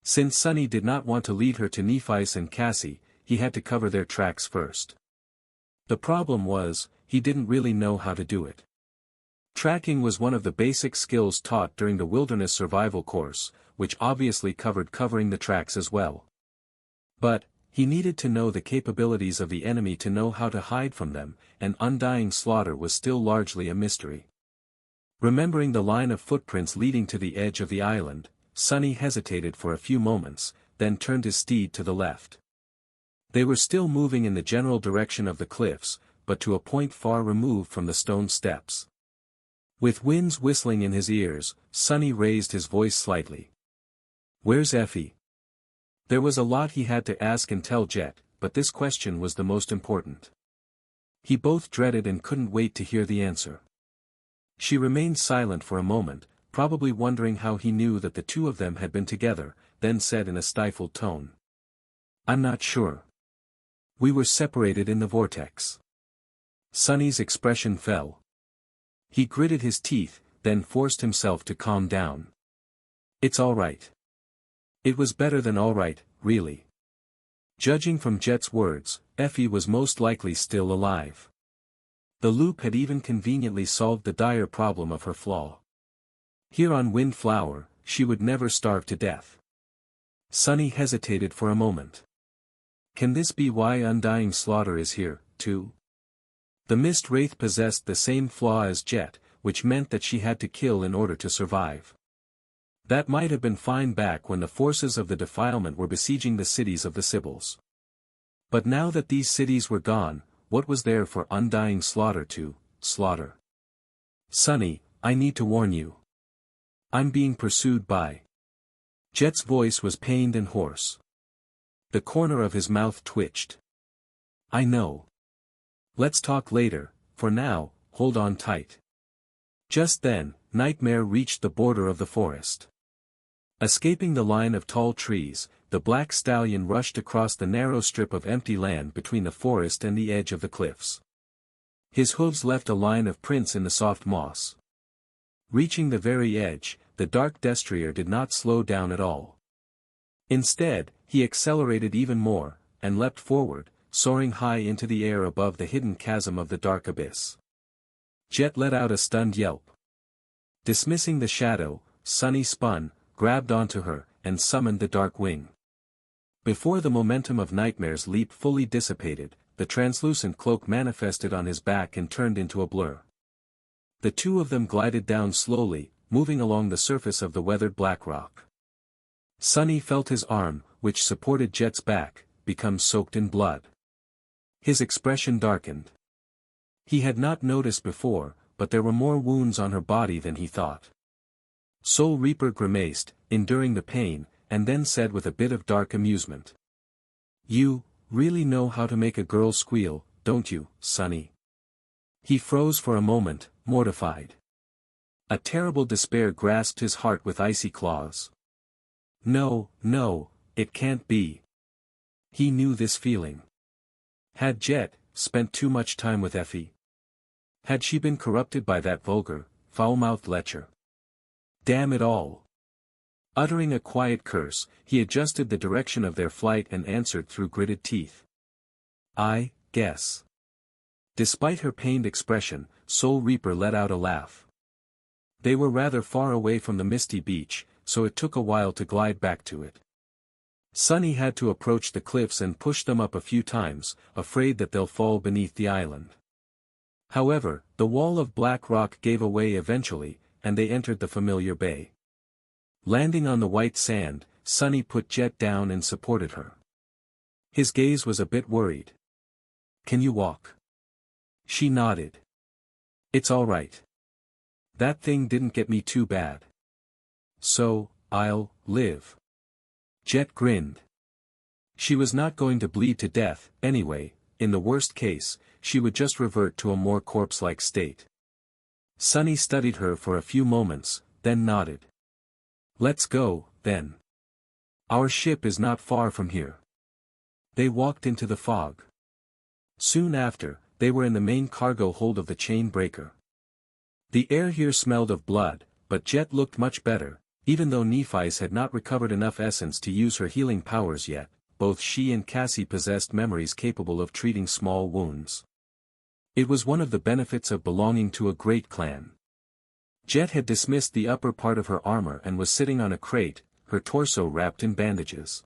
Since Sunny did not want to lead her to Nephi's and Cassie, he had to cover their tracks first. The problem was, he didn't really know how to do it. Tracking was one of the basic skills taught during the wilderness survival course, which obviously covered covering the tracks as well. But, he needed to know the capabilities of the enemy to know how to hide from them, and undying slaughter was still largely a mystery. Remembering the line of footprints leading to the edge of the island, Sunny hesitated for a few moments, then turned his steed to the left. They were still moving in the general direction of the cliffs, but to a point far removed from the stone steps. With winds whistling in his ears, Sunny raised his voice slightly. "Where's Effie?" There was a lot he had to ask and tell Jet, but this question was the most important. He both dreaded and couldn't wait to hear the answer. She remained silent for a moment, probably wondering how he knew that the 2 of them had been together, then said in a stifled tone. "I'm not sure. We were separated in the vortex." Sunny's expression fell. He gritted his teeth, then forced himself to calm down. "It's all right." It was better than all right, really. Judging from Jet's words, Effie was most likely still alive. The loop had even conveniently solved the dire problem of her flaw. Here on Windflower, she would never starve to death. Sunny hesitated for a moment. Can this be why undying slaughter is here, too? The Mist Wraith possessed the same flaw as Jet, which meant that she had to kill in order to survive. That might have been fine back when the forces of the defilement were besieging the cities of the Sibyls. But now that these cities were gone, what was there for undying slaughter to slaughter? Sonny, I need to warn you. I'm being pursued by. Jet's voice was pained and hoarse. The corner of his mouth twitched. I know. Let's talk later, for now, hold on tight. Just then, Nightmare reached the border of the forest. Escaping the line of tall trees, the black stallion rushed across the narrow strip of empty land between the forest and the edge of the cliffs. His hooves left a line of prints in the soft moss. Reaching the very edge, the dark destrier did not slow down at all. Instead, he accelerated even more, and leapt forward, soaring high into the air above the hidden chasm of the dark abyss. Jet let out a stunned yelp. Dismissing the shadow, Sonny spun, grabbed onto her, and summoned the dark wing. Before the momentum of Nightmare's leap fully dissipated, the translucent cloak manifested on his back and turned into a blur. The two of them glided down slowly, moving along the surface of the weathered black rock. Sonny felt his arm, which supported Jet's back, become soaked in blood. His expression darkened. He had not noticed before, but there were more wounds on her body than he thought. Soul Reaper grimaced, enduring the pain, and then said with a bit of dark amusement. You really know how to make a girl squeal, don't you, Sonny? He froze for a moment, mortified. A terrible despair grasped his heart with icy claws. No, no, it can't be. He knew this feeling. Had Jet spent too much time with Effie? Had she been corrupted by that vulgar, foul-mouthed lecher? Damn it all! Uttering a quiet curse, he adjusted the direction of their flight and answered through gritted teeth. I guess. Despite her pained expression, Soul Reaper let out a laugh. They were rather far away from the misty beach, so it took a while to glide back to it. Sonny had to approach the cliffs and push them up a few times, afraid that they'll fall beneath the island. However, the wall of black rock gave away eventually, and they entered the familiar bay. Landing on the white sand, Sonny put Jet down and supported her. His gaze was a bit worried. Can you walk? She nodded. It's all right. That thing didn't get me too bad. So, I'll live. Jet grinned. She was not going to bleed to death, anyway. In the worst case, she would just revert to a more corpse-like state. Sonny studied her for a few moments, then nodded. Let's go, then. Our ship is not far from here. They walked into the fog. Soon after, they were in the main cargo hold of the chain breaker. The air here smelled of blood, but Jet looked much better, even though Nephi's had not recovered enough essence to use her healing powers yet. Both she and Cassie possessed memories capable of treating small wounds. It was one of the benefits of belonging to a great clan. Jet had dismissed the upper part of her armor and was sitting on a crate, her torso wrapped in bandages.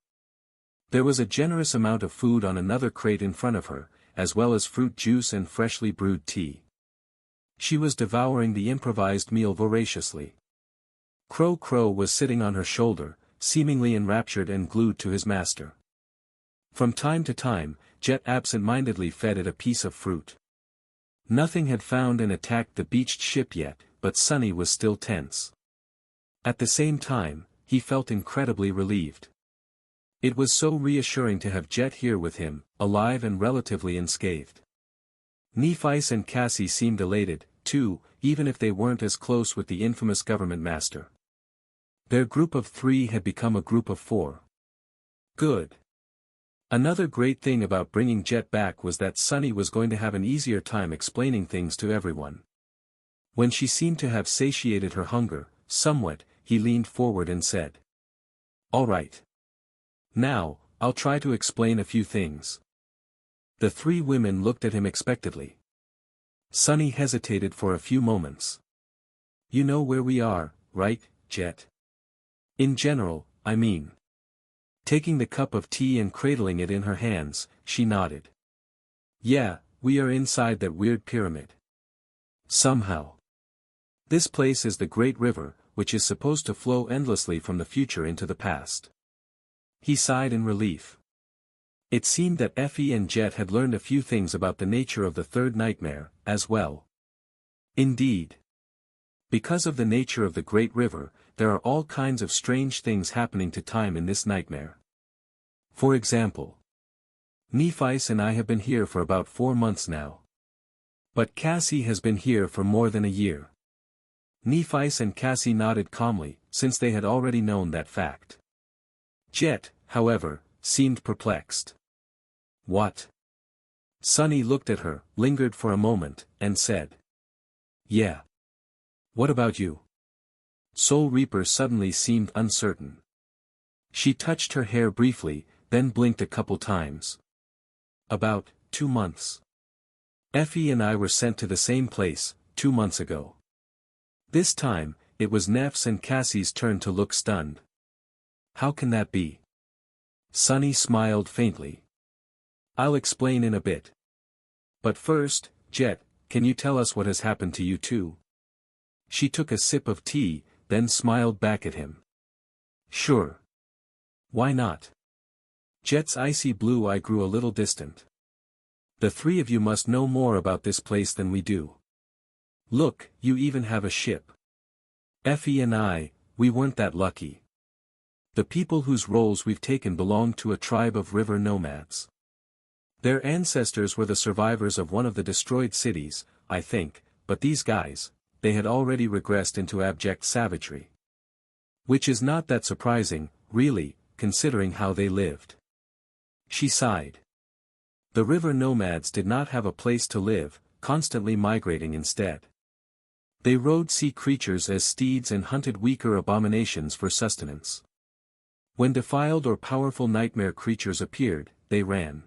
There was a generous amount of food on another crate in front of her, as well as fruit juice and freshly brewed tea. She was devouring the improvised meal voraciously. Crow Crow was sitting on her shoulder, seemingly enraptured and glued to his master. From time to time, Jet absent-mindedly fed it a piece of fruit. Nothing had found and attacked the beached ship yet, but Sonny was still tense. At the same time, he felt incredibly relieved. It was so reassuring to have Jet here with him, alive and relatively unscathed. Nephis and Cassie seemed elated, too, even if they weren't as close with the infamous government master. Their group of 3 had become a group of 4. Good. Another great thing about bringing Jet back was that Sonny was going to have an easier time explaining things to everyone. When she seemed to have satiated her hunger, somewhat, he leaned forward and said. All right. Now, I'll try to explain a few things. The 3 women looked at him expectantly. Sonny hesitated for a few moments. You know where we are, right, Jet? In general, I mean. Taking the cup of tea and cradling it in her hands, she nodded. Yeah, we are inside that weird pyramid. Somehow. This place is the Great River, which is supposed to flow endlessly from the future into the past. He sighed in relief. It seemed that Effie and Jet had learned a few things about the nature of the third nightmare, as well. Indeed. Because of the nature of the Great River, there are all kinds of strange things happening to time in this nightmare. For example, Nephi's and I have been here for about 4 months now. But Cassie has been here for more than a year. Nephi's and Cassie nodded calmly, since they had already known that fact. Jet, however, seemed perplexed. What? Sunny looked at her, lingered for a moment, and said. Yeah. What about you? Soul Reaper suddenly seemed uncertain. She touched her hair briefly, then blinked a couple times. About 2 months. Effie and I were sent to the same place, 2 months ago. This time, it was Neff's and Cassie's turn to look stunned. How can that be? Sunny smiled faintly. I'll explain in a bit. But first, Jet, can you tell us what has happened to you too? She took a sip of tea, then smiled back at him. Sure. Why not? Jet's icy blue eye grew a little distant. The three of you must know more about this place than we do. Look, you even have a ship. Effie and I, we weren't that lucky. The people whose roles we've taken belonged to a tribe of river nomads. Their ancestors were the survivors of one of the destroyed cities, I think, but these guys, they had already regressed into abject savagery. Which is not that surprising, really, considering how they lived. She sighed. The river nomads did not have a place to live, constantly migrating instead. They rode sea creatures as steeds and hunted weaker abominations for sustenance. When defiled or powerful nightmare creatures appeared, they ran.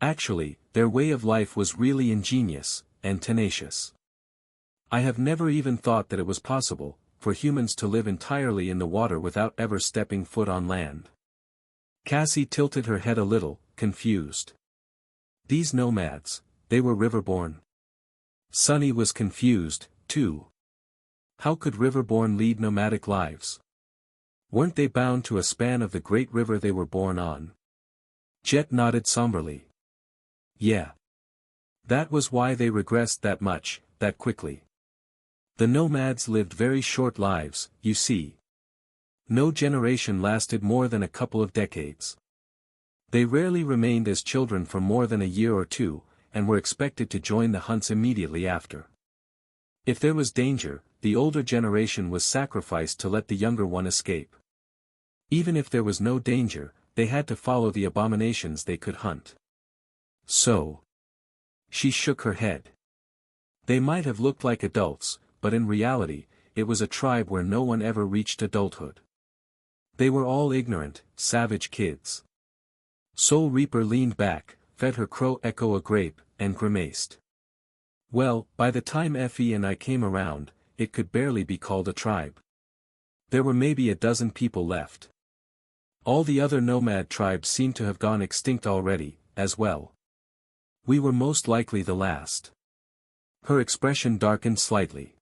Actually, their way of life was really ingenious, and tenacious. I have never even thought that it was possible, for humans to live entirely in the water without ever stepping foot on land. Cassie tilted her head a little, confused. These nomads, they were riverborn. Sunny was confused, too. How could riverborn lead nomadic lives? Weren't they bound to a span of the great river they were born on? Jet nodded somberly. Yeah. That was why they regressed that much, that quickly. The nomads lived very short lives, you see. No generation lasted more than a couple of decades. They rarely remained as children for more than a year or two, and were expected to join the hunts immediately after. If there was danger, the older generation was sacrificed to let the younger one escape. Even if there was no danger, they had to follow the abominations they could hunt. So. She shook her head. They might have looked like adults, but in reality, it was a tribe where no one ever reached adulthood. They were all ignorant, savage kids. Soul Reaper leaned back, fed her crow echo a grape, and grimaced. Well, by the time Effie and I came around, it could barely be called a tribe. There were maybe a dozen people left. All the other nomad tribes seemed to have gone extinct already, as well. We were most likely the last. Her expression darkened slightly.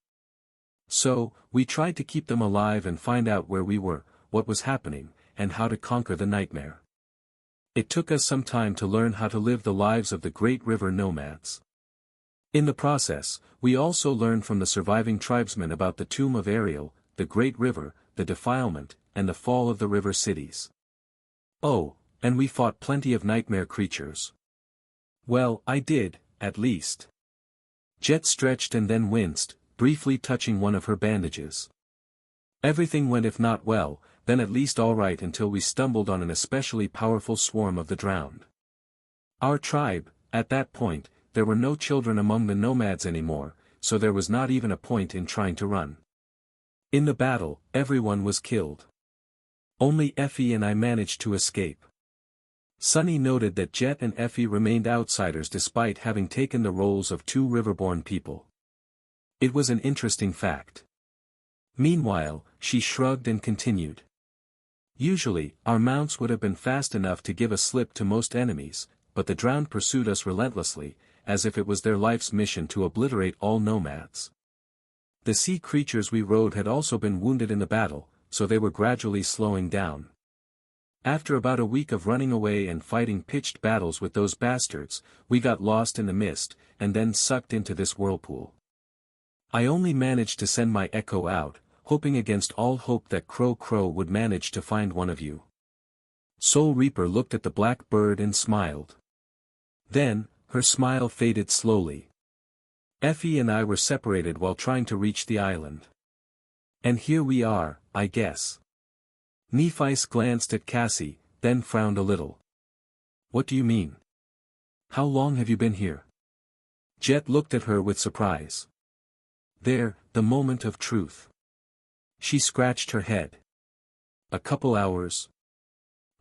So, we tried to keep them alive and find out where we were, what was happening, and how to conquer the nightmare. It took us some time to learn how to live the lives of the great river nomads. In the process, we also learned from the surviving tribesmen about the tomb of Ariel, the great river, the defilement, and the fall of the river cities. Oh, and we fought plenty of nightmare creatures. Well, I did, at least. Jet stretched and then winced, briefly touching one of her bandages. Everything went if not well, then at least all right until we stumbled on an especially powerful swarm of the drowned. Our tribe, at that point, there were no children among the nomads anymore, so there was not even a point in trying to run. In the battle, everyone was killed. Only Effie and I managed to escape. Sunny noted that Jet and Effie remained outsiders despite having taken the roles of two riverborn people. It was an interesting fact. Meanwhile, she shrugged and continued. Usually, our mounts would have been fast enough to give a slip to most enemies, but the drowned pursued us relentlessly, as if it was their life's mission to obliterate all nomads. The sea creatures we rode had also been wounded in the battle, so they were gradually slowing down. After about a week of running away and fighting pitched battles with those bastards, we got lost in the mist, and then sucked into this whirlpool. I only managed to send my echo out, hoping against all hope that Crow would manage to find one of you." Soul Reaper looked at the black bird and smiled. Then, her smile faded slowly. "Effie and I were separated while trying to reach the island. And here we are, I guess." Nephi's glanced at Cassie, then frowned a little. "What do you mean? How long have you been here?" Jet looked at her with surprise. There, the moment of truth. She scratched her head. "A couple hours.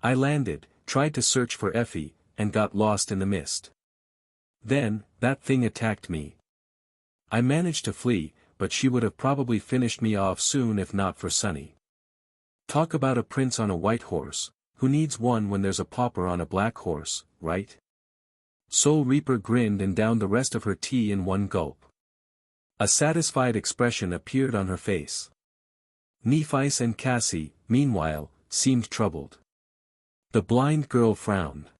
I landed, tried to search for Effie, and got lost in the mist. Then, that thing attacked me. I managed to flee, but she would have probably finished me off soon if not for Sunny. Talk about a prince on a white horse, who needs one when there's a pauper on a black horse, right?" Soul Reaper grinned and downed the rest of her tea in one gulp. A satisfied expression appeared on her face. Nephis and Cassie, meanwhile, seemed troubled. The blind girl frowned.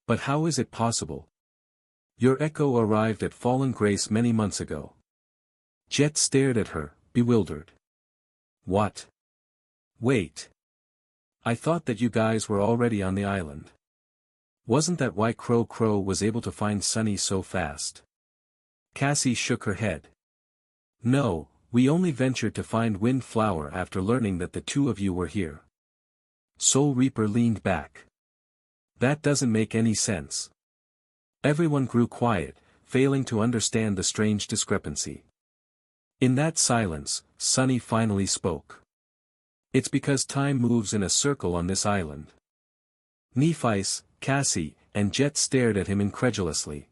"But how is it possible? Your echo arrived at Fallen Grace many months ago." Jet stared at her, bewildered. "What? Wait. I thought that you guys were already on the island. Wasn't that why Crow was able to find Sunny so fast?" Cassie shook her head. "No, we only ventured to find Windflower after learning that the two of you were here." Soul Reaper leaned back. "That doesn't make any sense." Everyone grew quiet, failing to understand the strange discrepancy. In that silence, Sunny finally spoke. "It's because time moves in a circle on this island." Nephis, Cassie, and Jet stared at him incredulously.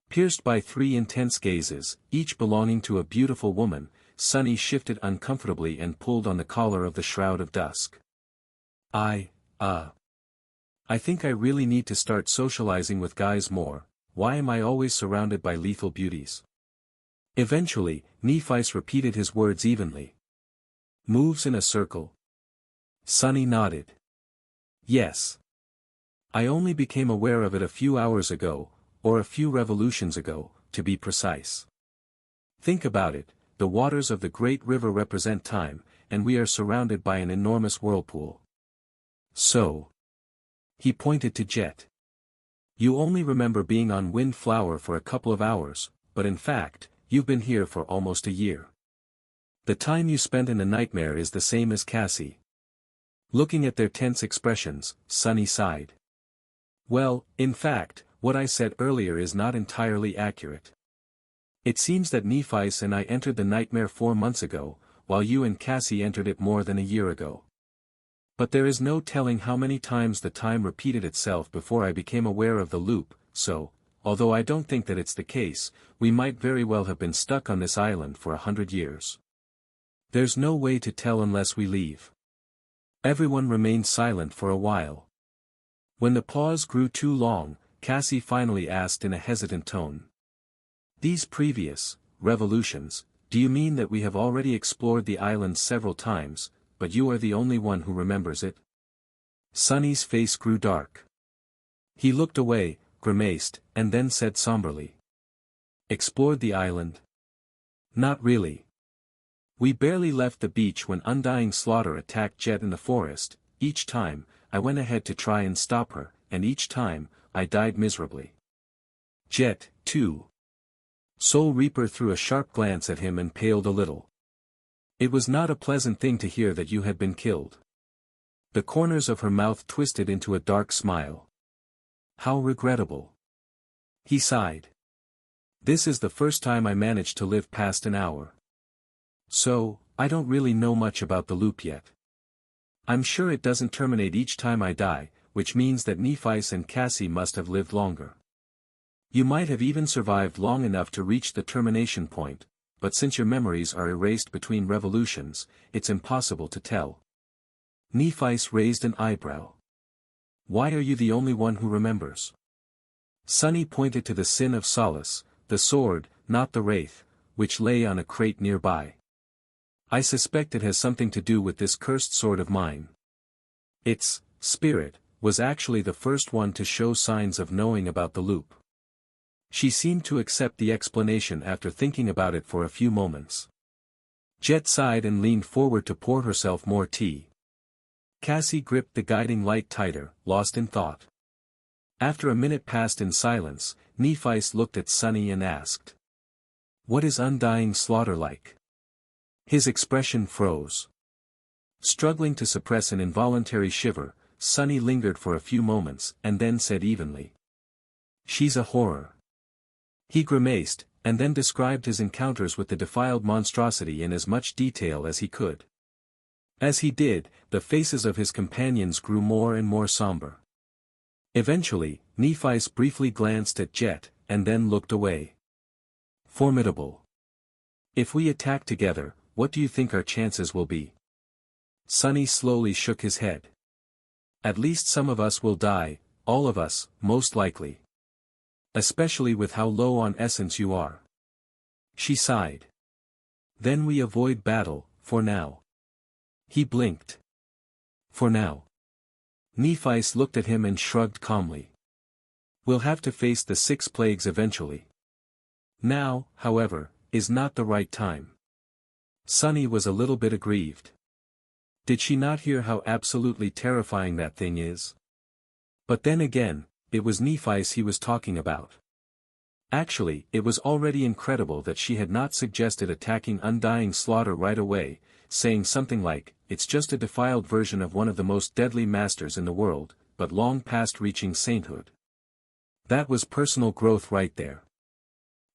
Pierced by three intense gazes, each belonging to a beautiful woman, Sunny shifted uncomfortably and pulled on the collar of the Shroud of Dusk. I think I really need to start socializing with guys more. Why am I always surrounded by lethal beauties?" Eventually, Nephis repeated his words evenly. "Moves in a circle." Sunny nodded. "Yes. I only became aware of it a few hours ago, or a few revolutions ago, to be precise. Think about it, the waters of the great river represent time, and we are surrounded by an enormous whirlpool. So." He pointed to Jet. "You only remember being on Windflower for a couple of hours, but in fact, you've been here for almost a year. The time you spent in the nightmare is the same as Cassie." Looking at their tense expressions, Sunny sighed. "Well, in fact, what I said earlier is not entirely accurate. It seems that Nephis and I entered the nightmare 4 months ago, while you and Cassie entered it more than a year ago. But there is no telling how many times the time repeated itself before I became aware of the loop, so, although I don't think that it's the case, we might very well have been stuck on this island for 100 years. There's no way to tell unless we leave." Everyone remained silent for a while. When the pause grew too long, Cassie finally asked in a hesitant tone. "These previous revolutions, do you mean that we have already explored the island several times, but you are the only one who remembers it?" Sunny's face grew dark. He looked away, grimaced, and then said somberly. "Explored the island? Not really. We barely left the beach when Undying Slaughter attacked Jet in the forest. Each time, I went ahead to try and stop her, and each time, I died miserably." "Jet, too." Soul Reaper threw a sharp glance at him and paled a little. "It was not a pleasant thing to hear that you had been killed." The corners of her mouth twisted into a dark smile. "How regrettable." He sighed. "This is the first time I managed to live past an hour. So, I don't really know much about the loop yet. I'm sure it doesn't terminate each time I die, which means that Nephis and Cassie must have lived longer. You might have even survived long enough to reach the termination point, but since your memories are erased between revolutions, it's impossible to tell." Nephis raised an eyebrow. "Why are you the only one who remembers?" Sunny pointed to the Sin of Solace, the sword, not the wraith, which lay on a crate nearby. "I suspect it has something to do with this cursed sword of mine. It's Spirit, was actually the first one to show signs of knowing about the loop. She seemed to accept the explanation after thinking about it for a few moments. Jet sighed and leaned forward to pour herself more tea. Cassie gripped the guiding light tighter, lost in thought. After a minute passed in silence, Nephi's looked at Sunny and asked, "What is undying slaughter like?" His expression froze. Struggling to suppress an involuntary shiver, Sunny lingered for a few moments and then said evenly, "She's a horror." He grimaced, and then described his encounters with the defiled monstrosity in as much detail as he could. As he did, the faces of his companions grew more and more somber. Eventually, Nephi briefly glanced at Jet, and then looked away. "Formidable. If we attack together, what do you think our chances will be?" Sunny slowly shook his head. "At least some of us will die, all of us, most likely. Especially with how low on essence you are." She sighed. "Then we avoid battle, for now." He blinked. "For now." Nephi looked at him and shrugged calmly. "We'll have to face the 6 plagues eventually. Now, however, is not the right time." Sunny was a little bit aggrieved. Did she not hear how absolutely terrifying that thing is? But then again, it was Nephi he was talking about. Actually, it was already incredible that she had not suggested attacking undying slaughter right away, saying something like, "It's just a defiled version of one of the most deadly masters in the world, but long past reaching sainthood." That was personal growth right there.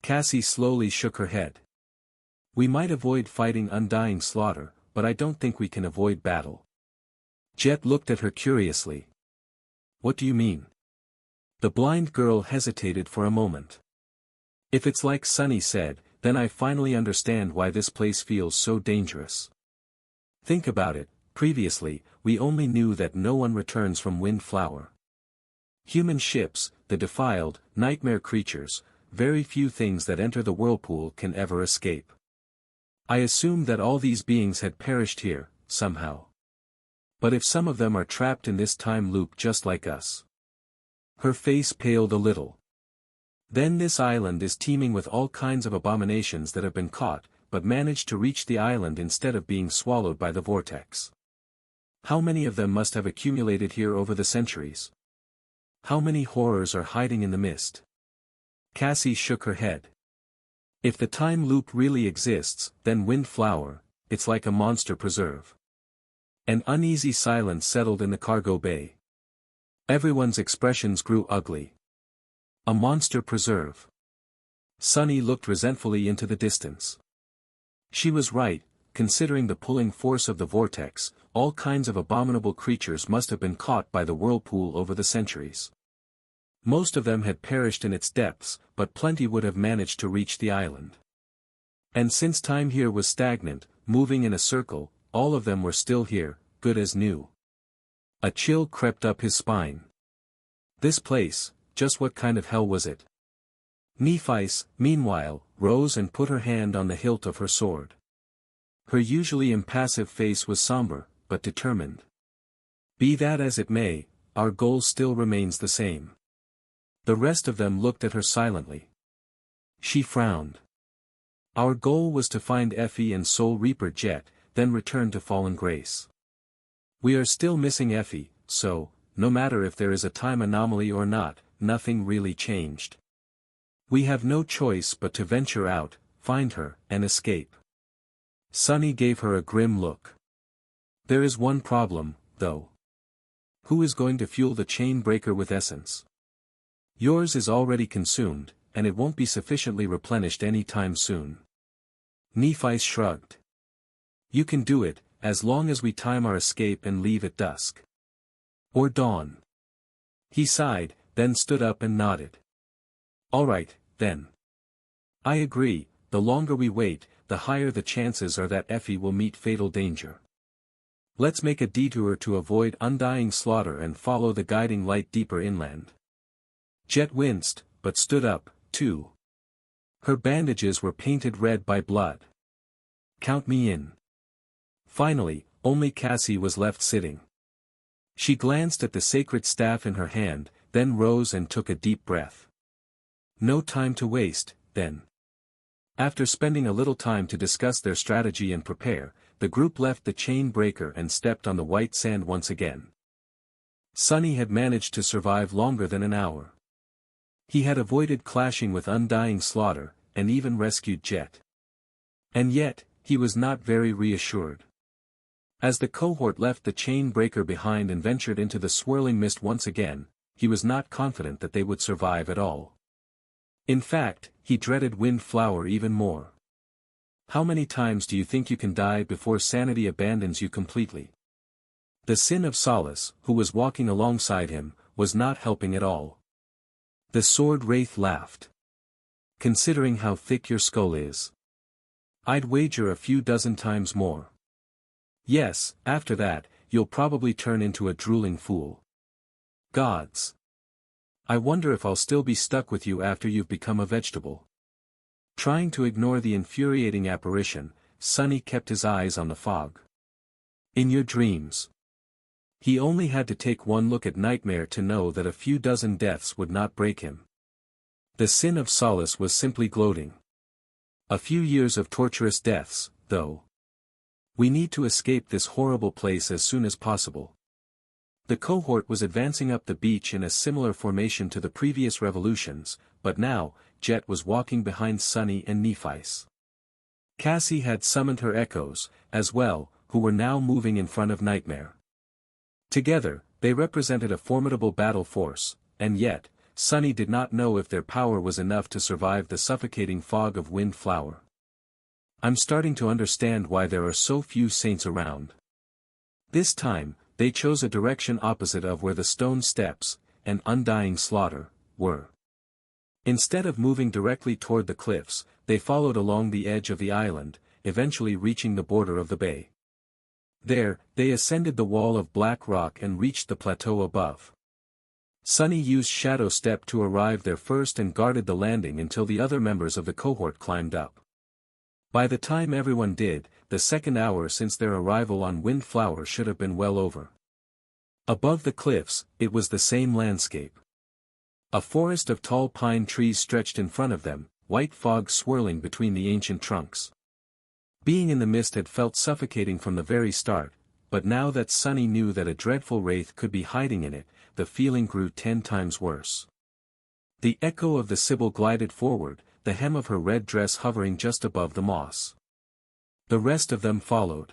Cassie slowly shook her head. "We might avoid fighting undying slaughter, but I don't think we can avoid battle." Jet looked at her curiously. "What do you mean?" The blind girl hesitated for a moment. "If it's like Sunny said, then I finally understand why this place feels so dangerous. Think about it, previously, we only knew that no one returns from Windflower. Human ships, the defiled, nightmare creatures, very few things that enter the whirlpool can ever escape. I assumed that all these beings had perished here, somehow. But if some of them are trapped in this time loop just like us." Her face paled a little. "Then this island is teeming with all kinds of abominations that have been caught, but managed to reach the island instead of being swallowed by the vortex. How many of them must have accumulated here over the centuries? How many horrors are hiding in the mist?" Cassie shook her head. "If the time loop really exists, then Windflower, it's like a monster preserve." An uneasy silence settled in the cargo bay. Everyone's expressions grew ugly. A monster preserve. Sunny looked resentfully into the distance. She was right, considering the pulling force of the vortex, all kinds of abominable creatures must have been caught by the whirlpool over the centuries. Most of them had perished in its depths, but plenty would have managed to reach the island. And since time here was stagnant, moving in a circle, all of them were still here, good as new. A chill crept up his spine. This place, just what kind of hell was it? Nephi, meanwhile, rose and put her hand on the hilt of her sword. Her usually impassive face was somber, but determined. "Be that as it may, our goal still remains the same." The rest of them looked at her silently. She frowned. "Our goal was to find Effie and Soul Reaper Jet, then return to Fallen Grace. We are still missing Effie, so, no matter if there is a time anomaly or not, nothing really changed. We have no choice but to venture out, find her, and escape." Sunny gave her a grim look. "There is one problem, though. Who is going to fuel the chain breaker with essence? Yours is already consumed, and it won't be sufficiently replenished any time soon." Nephi shrugged. "You can do it, as long as we time our escape and leave at dusk. Or dawn." He sighed, then stood up and nodded. "All right, then. I agree, the longer we wait, the higher the chances are that Effie will meet fatal danger. Let's make a detour to avoid undying slaughter and follow the guiding light deeper inland." Jet winced, but stood up, too. Her bandages were painted red by blood. "Count me in." Finally, only Cassie was left sitting. She glanced at the sacred staff in her hand, then rose and took a deep breath. No time to waste, then. After spending a little time to discuss their strategy and prepare, the group left the chain breaker and stepped on the white sand once again. Sunny had managed to survive longer than an hour. He had avoided clashing with undying slaughter, and even rescued Jet. And yet, he was not very reassured. As the cohort left the chain breaker behind and ventured into the swirling mist once again, he was not confident that they would survive at all. In fact, he dreaded Windflower even more. How many times do you think you can die before sanity abandons you completely? The Sin of Solace, who was walking alongside him, was not helping at all. The Sword Wraith laughed. Considering how thick your skull is, I'd wager a few dozen times more. Yes, after that, you'll probably turn into a drooling fool. Gods! I wonder if I'll still be stuck with you after you've become a vegetable. Trying to ignore the infuriating apparition, Sunny kept his eyes on the fog. In your dreams. He only had to take one look at Nightmare to know that a few dozen deaths would not break him. The Sin of Solace was simply gloating. A few years of torturous deaths, though. We need to escape this horrible place as soon as possible. The cohort was advancing up the beach in a similar formation to the previous revolutions, but now, Jet was walking behind Sunny and Nephice. Cassie had summoned her echoes, as well, who were now moving in front of Nightmare. Together, they represented a formidable battle force, and yet, Sunny did not know if their power was enough to survive the suffocating fog of Windflower. I'm starting to understand why there are so few saints around. This time, they chose a direction opposite of where the stone steps, and undying slaughter, were. Instead of moving directly toward the cliffs, they followed along the edge of the island, eventually reaching the border of the bay. There, they ascended the wall of black rock and reached the plateau above. Sunny used Shadow Step to arrive there first and guarded the landing until the other members of the cohort climbed up. By the time everyone did, the second hour since their arrival on Windflower should have been well over. Above the cliffs, it was the same landscape. A forest of tall pine trees stretched in front of them, white fog swirling between the ancient trunks. Being in the mist had felt suffocating from the very start, but now that Sunny knew that a dreadful wraith could be hiding in it, the feeling grew 10 times worse. The echo of the Sibyl glided forward, the hem of her red dress hovering just above the moss. The rest of them followed.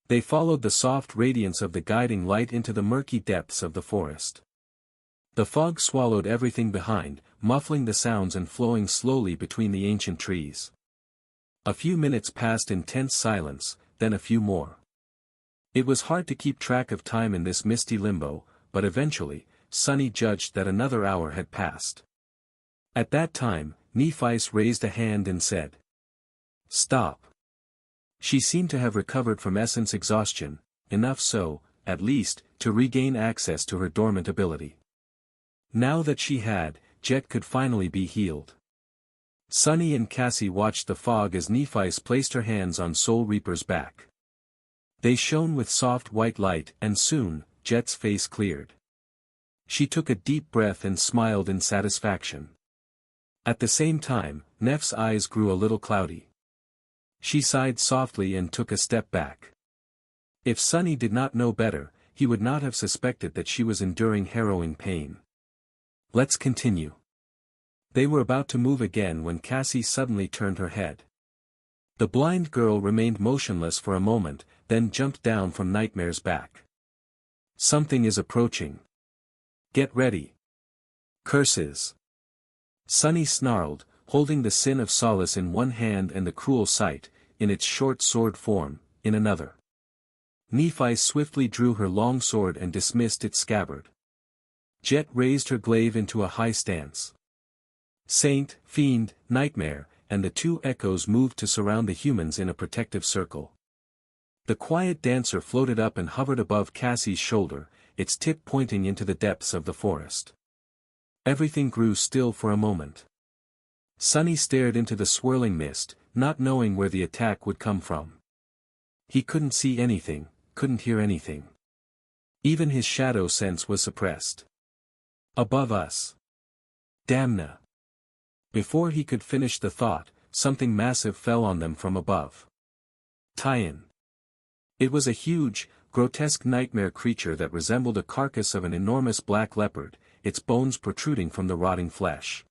They followed the soft radiance of the guiding light into the murky depths of the forest. The fog swallowed everything behind, muffling the sounds and flowing slowly between the ancient trees. A few minutes passed in tense silence, then a few more. It was hard to keep track of time in this misty limbo, but eventually, Sunny judged that another hour had passed. At that time, Nephice raised a hand and said, "Stop." She seemed to have recovered from essence exhaustion, enough so, at least, to regain access to her dormant ability. Now that she had, Jet could finally be healed. Sunny and Cassie watched the fog as Nephice placed her hands on Soul Reaper's back. They shone with soft white light and soon, Jet's face cleared. She took a deep breath and smiled in satisfaction. At the same time, Neph's eyes grew a little cloudy. She sighed softly and took a step back. If Sunny did not know better, he would not have suspected that she was enduring harrowing pain. Let's continue. They were about to move again when Cassie suddenly turned her head. The blind girl remained motionless for a moment, then jumped down from Nightmare's back. Something is approaching. Get ready. Curses. Sunny snarled, holding the Sin of Solace in one hand and the cruel sight, in its short sword form, in another. Nephice swiftly drew her long sword and dismissed its scabbard. Jet raised her glaive into a high stance. Saint, Fiend, Nightmare, and the two echoes moved to surround the humans in a protective circle. The quiet dancer floated up and hovered above Cassie's shoulder, its tip pointing into the depths of the forest. Everything grew still for a moment. Sunny stared into the swirling mist, not knowing where the attack would come from. He couldn't see anything, couldn't hear anything. Even his shadow sense was suppressed. Above us. Damna. Before he could finish the thought, something massive fell on them from above. Tyan. It was a huge, grotesque nightmare creature that resembled a carcass of an enormous black leopard, its bones protruding from the rotting flesh.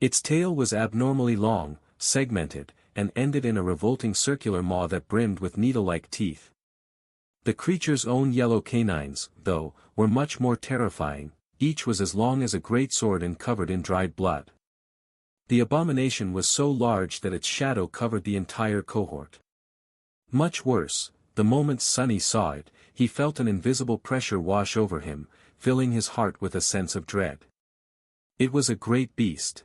Its tail was abnormally long, segmented, and ended in a revolting circular maw that brimmed with needle-like teeth. The creature's own yellow canines, though, were much more terrifying, each was as long as a great sword and covered in dried blood. The abomination was so large that its shadow covered the entire cohort. Much worse, the moment Sunny saw it, he felt an invisible pressure wash over him, filling his heart with a sense of dread. It was a great beast.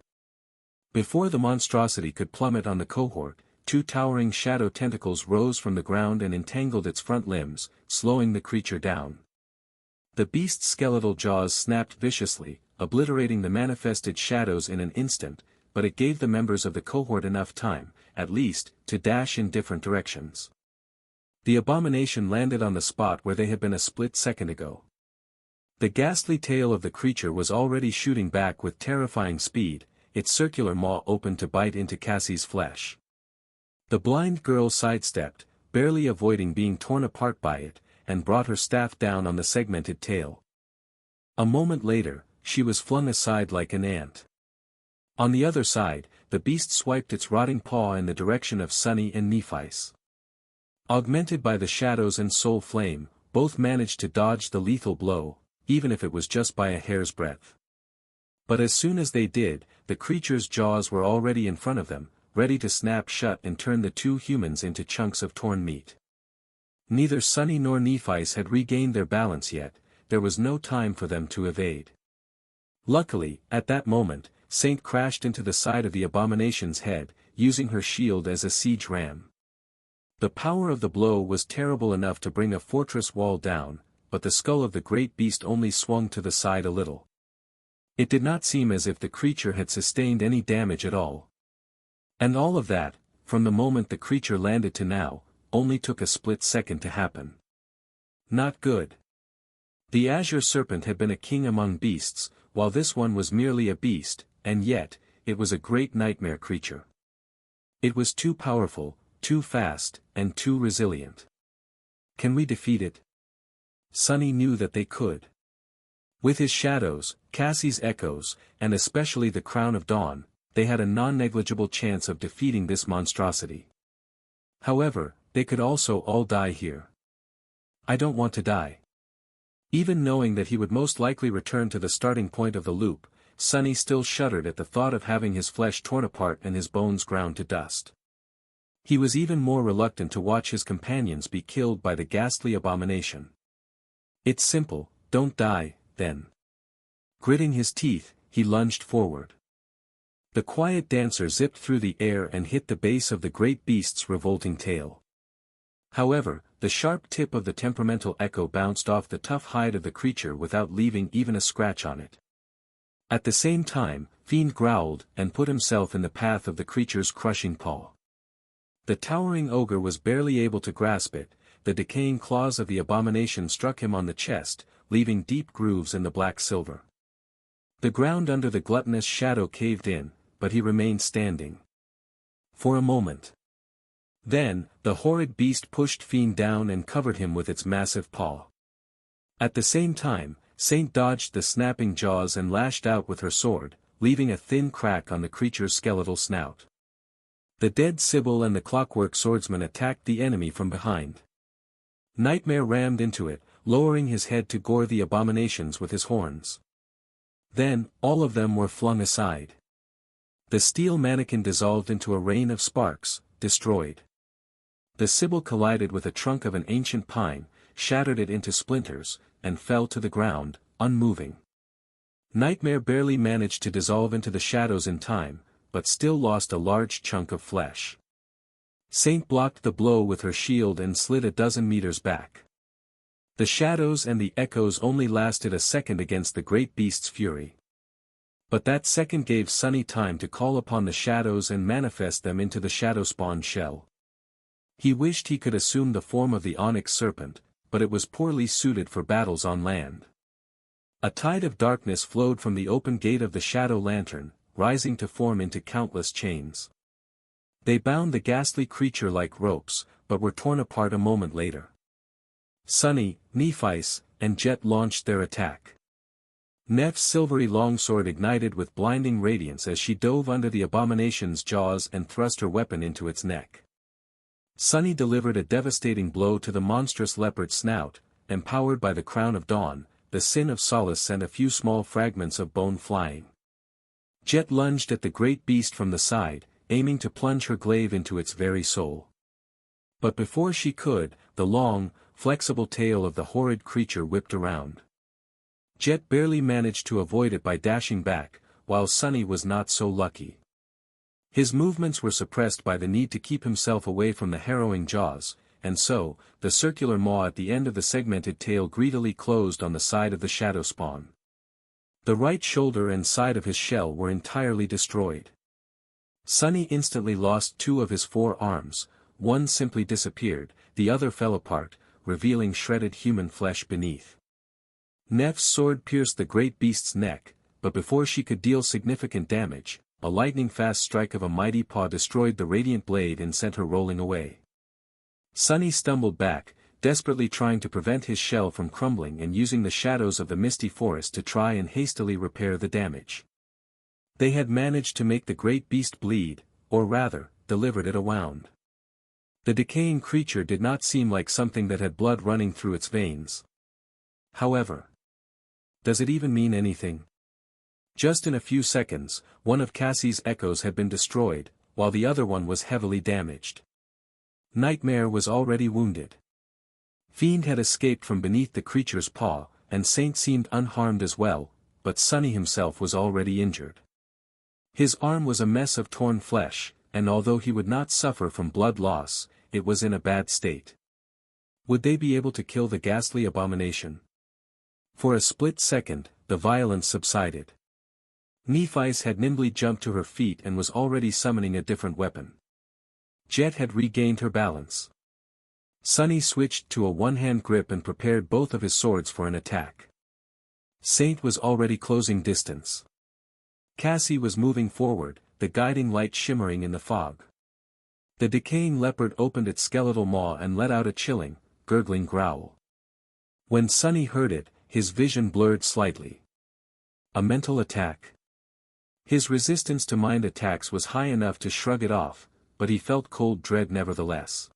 Before the monstrosity could plummet on the cohort, two towering shadow tentacles rose from the ground and entangled its front limbs, slowing the creature down. The beast's skeletal jaws snapped viciously, obliterating the manifested shadows in an instant, but it gave the members of the cohort enough time, at least, to dash in different directions. The abomination landed on the spot where they had been a split second ago. The ghastly tail of the creature was already shooting back with terrifying speed, its circular maw open to bite into Cassie's flesh. The blind girl sidestepped, barely avoiding being torn apart by it, and brought her staff down on the segmented tail. A moment later, she was flung aside like an ant. On the other side, the beast swiped its rotting paw in the direction of Sunny and Nephice. Augmented by the shadows and soul flame, both managed to dodge the lethal blow, even if it was just by a hair's breadth. But as soon as they did, the creature's jaws were already in front of them, ready to snap shut and turn the two humans into chunks of torn meat. Neither Sunny nor Nephice had regained their balance yet, there was no time for them to evade. Luckily, at that moment, Saint crashed into the side of the abomination's head, using her shield as a siege ram. The power of the blow was terrible enough to bring a fortress wall down, but the skull of the great beast only swung to the side a little. It did not seem as if the creature had sustained any damage at all. And all of that, from the moment the creature landed to now, only took a split second to happen. Not good. The azure serpent had been a king among beasts, while this one was merely a beast, and yet, it was a great nightmare creature. It was too powerful, too fast, and too resilient. Can we defeat it? Sunny knew that they could. With his shadows, Cassie's echoes, and especially the crown of dawn, they had a non-negligible chance of defeating this monstrosity. However, they could also all die here. I don't want to die. Even knowing that he would most likely return to the starting point of the loop, Sunny still shuddered at the thought of having his flesh torn apart and his bones ground to dust. He was even more reluctant to watch his companions be killed by the ghastly abomination. It's simple, don't die, then. Gritting his teeth, he lunged forward. The quiet dancer zipped through the air and hit the base of the great beast's revolting tail. However, the sharp tip of the temperamental echo bounced off the tough hide of the creature without leaving even a scratch on it. At the same time, Fiend growled and put himself in the path of the creature's crushing paw. The towering ogre was barely able to grasp it, the decaying claws of the abomination struck him on the chest, leaving deep grooves in the black silver. The ground under the gluttonous shadow caved in, but he remained standing. For a moment. Then, the horrid beast pushed Fiend down and covered him with its massive paw. At the same time, Saint dodged the snapping jaws and lashed out with her sword, leaving a thin crack on the creature's skeletal snout. The dead Sibyl and the clockwork swordsman attacked the enemy from behind. Nightmare rammed into it, lowering his head to gore the abominations with his horns. Then, all of them were flung aside. The steel mannequin dissolved into a rain of sparks, destroyed. The Sibyl collided with a trunk of an ancient pine, shattered it into splinters, and fell to the ground, unmoving. Nightmare barely managed to dissolve into the shadows in time, but still lost a large chunk of flesh. Saint blocked the blow with her shield and slid a dozen meters back. The shadows and the echoes only lasted a second against the great beast's fury. But that second gave Sunny time to call upon the shadows and manifest them into the shadow spawn shell. He wished he could assume the form of the onyx serpent, but it was poorly suited for battles on land. A tide of darkness flowed from the open gate of the shadow lantern, rising to form into countless chains. They bound the ghastly creature like ropes, but were torn apart a moment later. Sunny, Nephi's, and Jet launched their attack. Neff's silvery longsword ignited with blinding radiance as she dove under the abomination's jaws and thrust her weapon into its neck. Sunny delivered a devastating blow to the monstrous leopard's snout, empowered by the crown of dawn. The sin of solace sent a few small fragments of bone flying. Jet lunged at the great beast from the side, aiming to plunge her glaive into its very soul. But before she could, the long, flexible tail of the horrid creature whipped around. Jet barely managed to avoid it by dashing back, while Sunny was not so lucky. His movements were suppressed by the need to keep himself away from the harrowing jaws, and so, the circular maw at the end of the segmented tail greedily closed on the side of the shadow spawn. The right shoulder and side of his shell were entirely destroyed. Sunny instantly lost 2 of his 4 arms, one simply disappeared, the other fell apart, revealing shredded human flesh beneath. Neff's sword pierced the great beast's neck, but before she could deal significant damage, a lightning-fast strike of a mighty paw destroyed the radiant blade and sent her rolling away. Sunny stumbled back, desperately trying to prevent his shell from crumbling and using the shadows of the misty forest to try and hastily repair the damage. They had managed to make the great beast bleed, or rather, delivered it a wound. The decaying creature did not seem like something that had blood running through its veins. However, does it even mean anything? Just in a few seconds, one of Cassie's echoes had been destroyed, while the other one was heavily damaged. Nightmare was already wounded. Fiend had escaped from beneath the creature's paw, and Saint seemed unharmed as well, but Sunny himself was already injured. His arm was a mess of torn flesh, and although he would not suffer from blood loss, it was in a bad state. Would they be able to kill the ghastly abomination? For a split second, the violence subsided. Nephi's had nimbly jumped to her feet and was already summoning a different weapon. Jet had regained her balance. Sunny switched to a one-hand grip and prepared both of his swords for an attack. Saint was already closing distance. Cassie was moving forward, the guiding light shimmering in the fog. The decaying leopard opened its skeletal maw and let out a chilling, gurgling growl. When Sunny heard it, his vision blurred slightly. A mental attack. His resistance to mind attacks was high enough to shrug it off, but he felt cold dread nevertheless.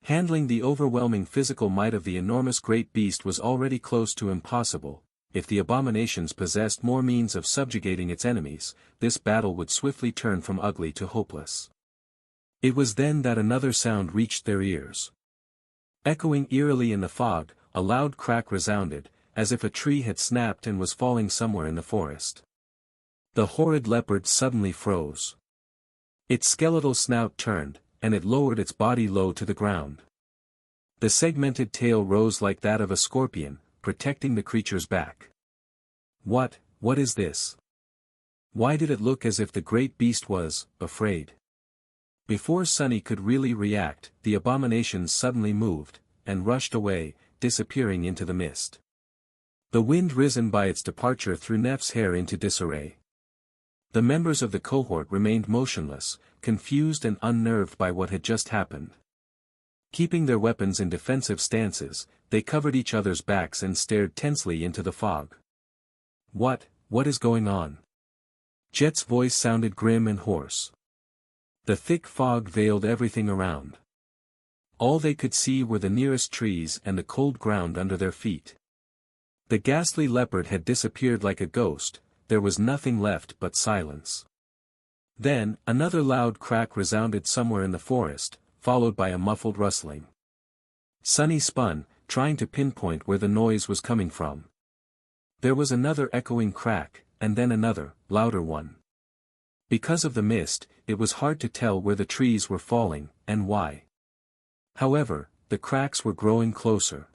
Handling the overwhelming physical might of the enormous great beast was already close to impossible. If the abominations possessed more means of subjugating its enemies, this battle would swiftly turn from ugly to hopeless. It was then that another sound reached their ears. Echoing eerily in the fog, a loud crack resounded, as if a tree had snapped and was falling somewhere in the forest. The horrid leopard suddenly froze. Its skeletal snout turned, and it lowered its body low to the ground. The segmented tail rose like that of a scorpion, protecting the creature's back. What is this? Why did it look as if the great beast was afraid? Before Sunny could really react, the abomination suddenly moved, and rushed away, disappearing into the mist. The wind risen by its departure threw Neff's hair into disarray. The members of the cohort remained motionless, confused and unnerved by what had just happened. Keeping their weapons in defensive stances, they covered each other's backs and stared tensely into the fog. What is going on? Jet's voice sounded grim and hoarse. The thick fog veiled everything around. All they could see were the nearest trees and the cold ground under their feet. The ghastly leopard had disappeared like a ghost, there was nothing left but silence. Then, another loud crack resounded somewhere in the forest, followed by a muffled rustling. Sunny spun, trying to pinpoint where the noise was coming from. There was another echoing crack, and then another, louder one. Because of the mist, it was hard to tell where the trees were falling, and why. However, the cracks were growing closer.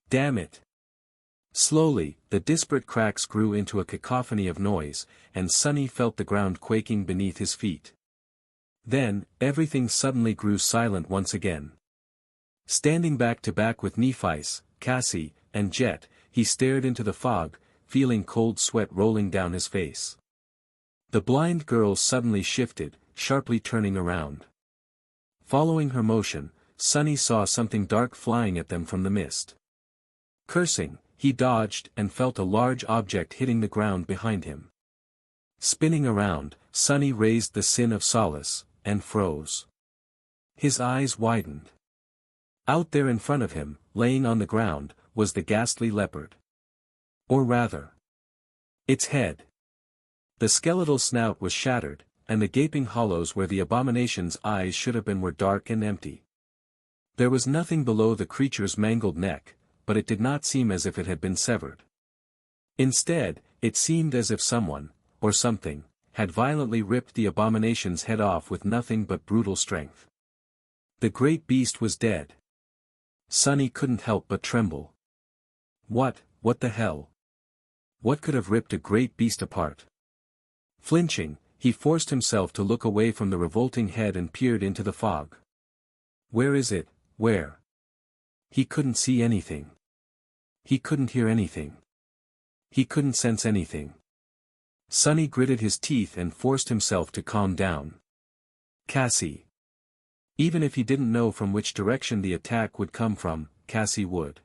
Damn it! Slowly, the disparate cracks grew into a cacophony of noise, and Sunny felt the ground quaking beneath his feet. Then, everything suddenly grew silent once again. Standing back to back with Nephi's, Cassie, and Jet, he stared into the fog, feeling cold sweat rolling down his face. The blind girl suddenly shifted, sharply turning around. Following her motion, Sunny saw something dark flying at them from the mist. Cursing, he dodged and felt a large object hitting the ground behind him. Spinning around, Sunny raised the sin of solace, and froze. His eyes widened. Out there in front of him, laying on the ground, was the ghastly leopard. Or rather, its head. The skeletal snout was shattered, and the gaping hollows where the abomination's eyes should have been were dark and empty. There was nothing below the creature's mangled neck, but it did not seem as if it had been severed. Instead, it seemed as if someone, or something, had violently ripped the abomination's head off with nothing but brutal strength. The great beast was dead. Sunny couldn't help but tremble. What the hell? What could have ripped a great beast apart? Flinching, he forced himself to look away from the revolting head and peered into the fog. Where is it, where? He couldn't see anything. He couldn't hear anything. He couldn't sense anything. Sunny gritted his teeth and forced himself to calm down. Cassie. Even if he didn't know from which direction the attack would come from, Cassie would.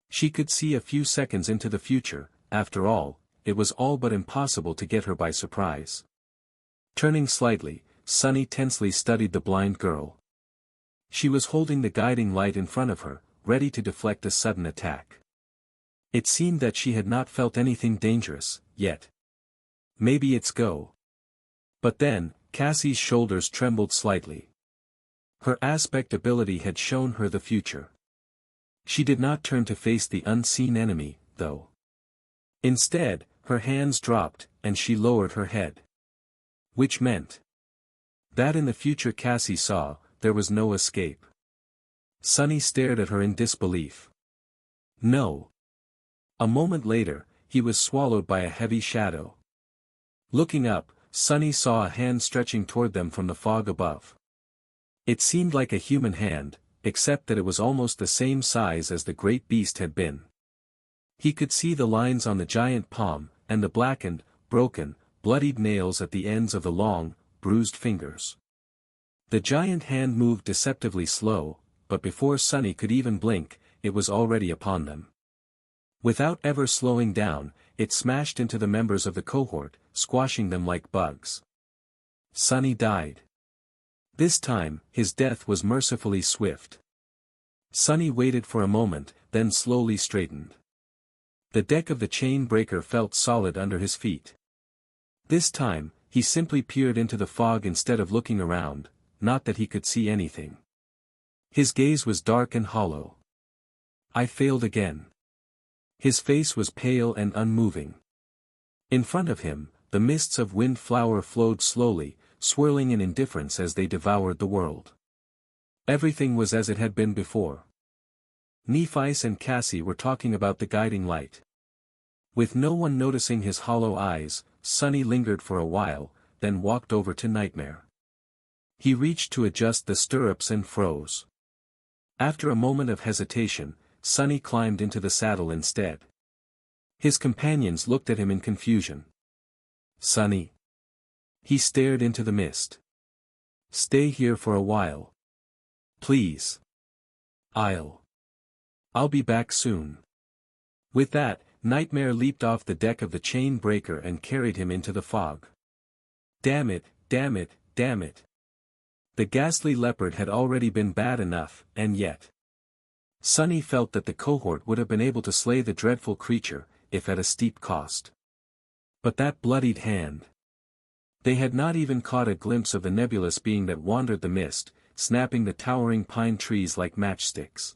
She could see a few seconds into the future. After all, it was all but impossible to get her by surprise. Turning slightly, Sunny tensely studied the blind girl. She was holding the guiding light in front of her, ready to deflect a sudden attack. It seemed that she had not felt anything dangerous, yet. Maybe it's go. But then, Cassie's shoulders trembled slightly. Her aspect ability had shown her the future. She did not turn to face the unseen enemy, though. Instead, her hands dropped, and she lowered her head. Which meant that in the future Cassie saw, there was no escape. Sunny stared at her in disbelief. No. A moment later, he was swallowed by a heavy shadow. Looking up, Sunny saw a hand stretching toward them from the fog above. It seemed like a human hand, except that it was almost the same size as the great beast had been. He could see the lines on the giant palm, and the blackened, broken, bloodied nails at the ends of the long, bruised fingers. The giant hand moved deceptively slow, but before Sunny could even blink, it was already upon them. Without ever slowing down, it smashed into the members of the cohort, squashing them like bugs. Sunny died. This time, his death was mercifully swift. Sunny waited for a moment, then slowly straightened. The deck of the chain breaker felt solid under his feet. This time, he simply peered into the fog instead of looking around, not that he could see anything. His gaze was dark and hollow. I failed again. His face was pale and unmoving. In front of him, the mists of windflower flowed slowly, swirling in indifference as they devoured the world. Everything was as it had been before. Nephi and Cassie were talking about the guiding light. With no one noticing his hollow eyes, Sunny lingered for a while, then walked over to Nightmare. He reached to adjust the stirrups and froze. After a moment of hesitation, Sunny climbed into the saddle instead. His companions looked at him in confusion. Sunny. He stared into the mist. Stay here for a while. Please. I'll be back soon. With that, Nightmare leaped off the deck of the chain breaker and carried him into the fog. Damn it, damn it, damn it. The ghastly leopard had already been bad enough, and yet. Sunny felt that the cohort would have been able to slay the dreadful creature, if at a steep cost. But that bloodied hand. They had not even caught a glimpse of the nebulous being that wandered the mist, snapping the towering pine trees like matchsticks.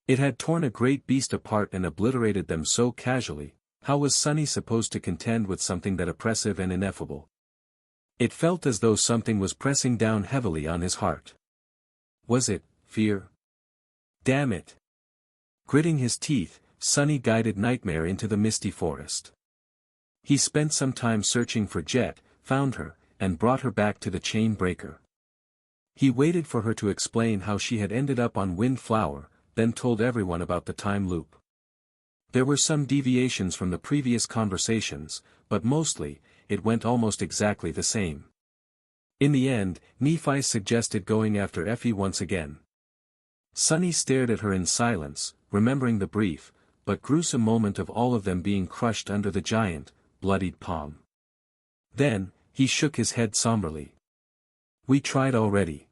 It had torn a great beast apart and obliterated them so casually. How was Sunny supposed to contend with something that oppressive and ineffable? It felt as though something was pressing down heavily on his heart. Was it fear? Damn it! Gritting his teeth, Sunny guided Nightmare into the misty forest. He spent some time searching for Jet, found her, and brought her back to the chain breaker. He waited for her to explain how she had ended up on Windflower, then told everyone about the time loop. There were some deviations from the previous conversations, but mostly, it went almost exactly the same. In the end, Nephi suggested going after Effie once again. Sunny stared at her in silence, remembering the brief, but gruesome moment of all of them being crushed under the giant, bloodied palm. Then, he shook his head somberly. We tried already.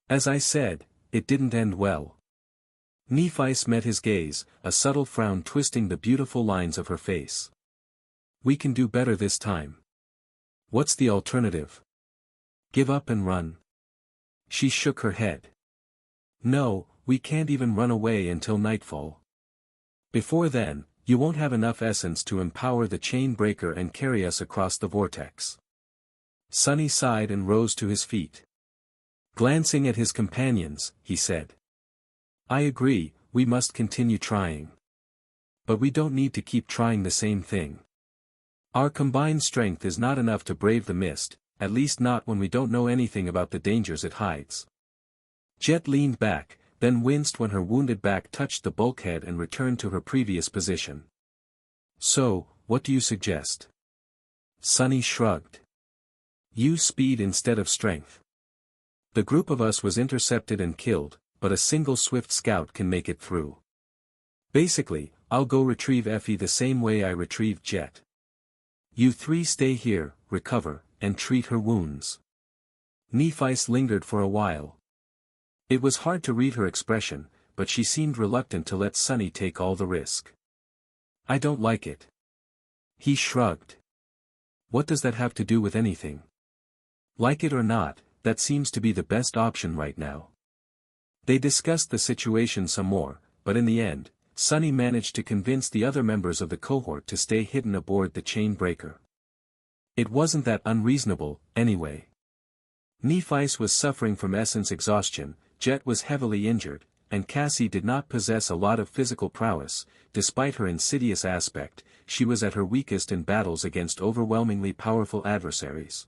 As I said, it didn't end well. Nephi met his gaze, a subtle frown twisting the beautiful lines of her face. We can do better this time. What's the alternative? Give up and run. She shook her head. No, we can't even run away until nightfall. Before then, you won't have enough essence to empower the chain breaker and carry us across the vortex. Sunny sighed and rose to his feet. Glancing at his companions, he said. I agree, we must continue trying. But we don't need to keep trying the same thing. Our combined strength is not enough to brave the mist, at least not when we don't know anything about the dangers it hides. Jet leaned back, then winced when her wounded back touched the bulkhead and returned to her previous position. So, what do you suggest? Sunny shrugged. Use speed instead of strength. The group of us was intercepted and killed, but a single swift scout can make it through. Basically, I'll go retrieve Effie the same way I retrieved Jet. You three stay here, recover, and treat her wounds. Nephi lingered for a while. It was hard to read her expression, but she seemed reluctant to let Sunny take all the risk. I don't like it. He shrugged. What does that have to do with anything? Like it or not, that seems to be the best option right now. They discussed the situation some more, but in the end, Sunny managed to convince the other members of the cohort to stay hidden aboard the chain breaker. It wasn't that unreasonable, anyway. Nephi was suffering from essence exhaustion, Jet was heavily injured, and Cassie did not possess a lot of physical prowess. Despite her insidious aspect, she was at her weakest in battles against overwhelmingly powerful adversaries.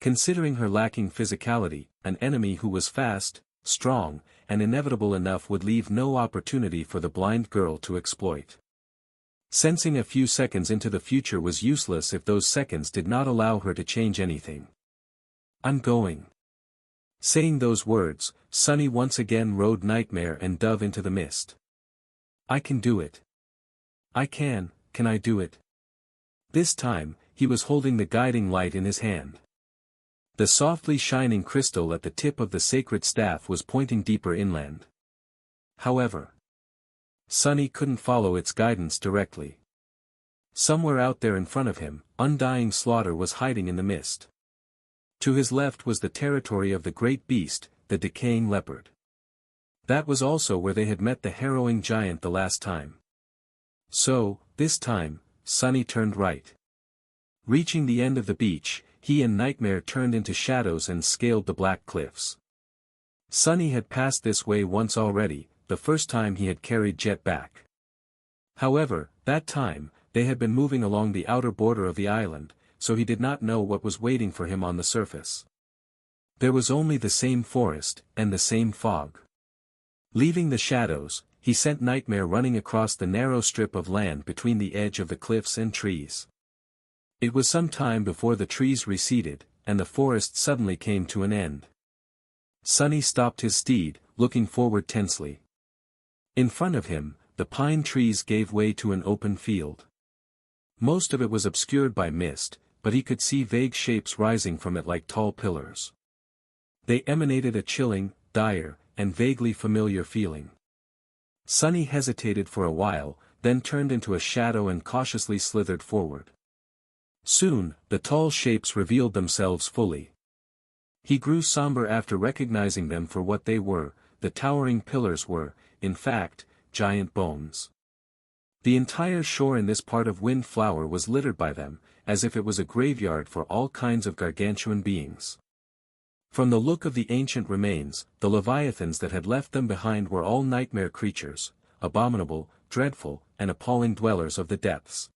Considering her lacking physicality, an enemy who was fast, strong, and inevitable enough would leave no opportunity for the blind girl to exploit. Sensing a few seconds into the future was useless if those seconds did not allow her to change anything. I'm going. Saying those words, Sunny once again rode Nightmare and Dove into the mist. I can do it. Can I do it? This time, he was holding the guiding light in his hand. The softly shining crystal at the tip of the sacred staff was pointing deeper inland. However, Sunny couldn't follow its guidance directly. Somewhere out there in front of him, undying slaughter was hiding in the mist. To his left was the territory of the great beast, the decaying leopard. That was also where they had met the harrowing giant the last time. So, this time, Sunny turned right. Reaching the end of the beach, he and Nightmare turned into shadows and scaled the black cliffs. Sunny had passed this way once already, the first time he had carried Jet back. However, that time, they had been moving along the outer border of the island, so he did not know what was waiting for him on the surface. There was only the same forest, and the same fog. Leaving the shadows, he sent Nightmare running across the narrow strip of land between the edge of the cliffs and trees. It was some time before the trees receded, and the forest suddenly came to an end. Sunny stopped his steed, looking forward tensely. In front of him, the pine trees gave way to an open field. Most of it was obscured by mist, but he could see vague shapes rising from it like tall pillars. They emanated a chilling, dire, and vaguely familiar feeling. Sunny hesitated for a while, then turned into a shadow and cautiously slithered forward. Soon, the tall shapes revealed themselves fully. He grew somber after recognizing them for what they were. The towering pillars were, in fact, giant bones. The entire shore in this part of Windflower was littered by them, as if it was a graveyard for all kinds of gargantuan beings. From the look of the ancient remains, the leviathans that had left them behind were all nightmare creatures, abominable, dreadful, and appalling dwellers of the depths.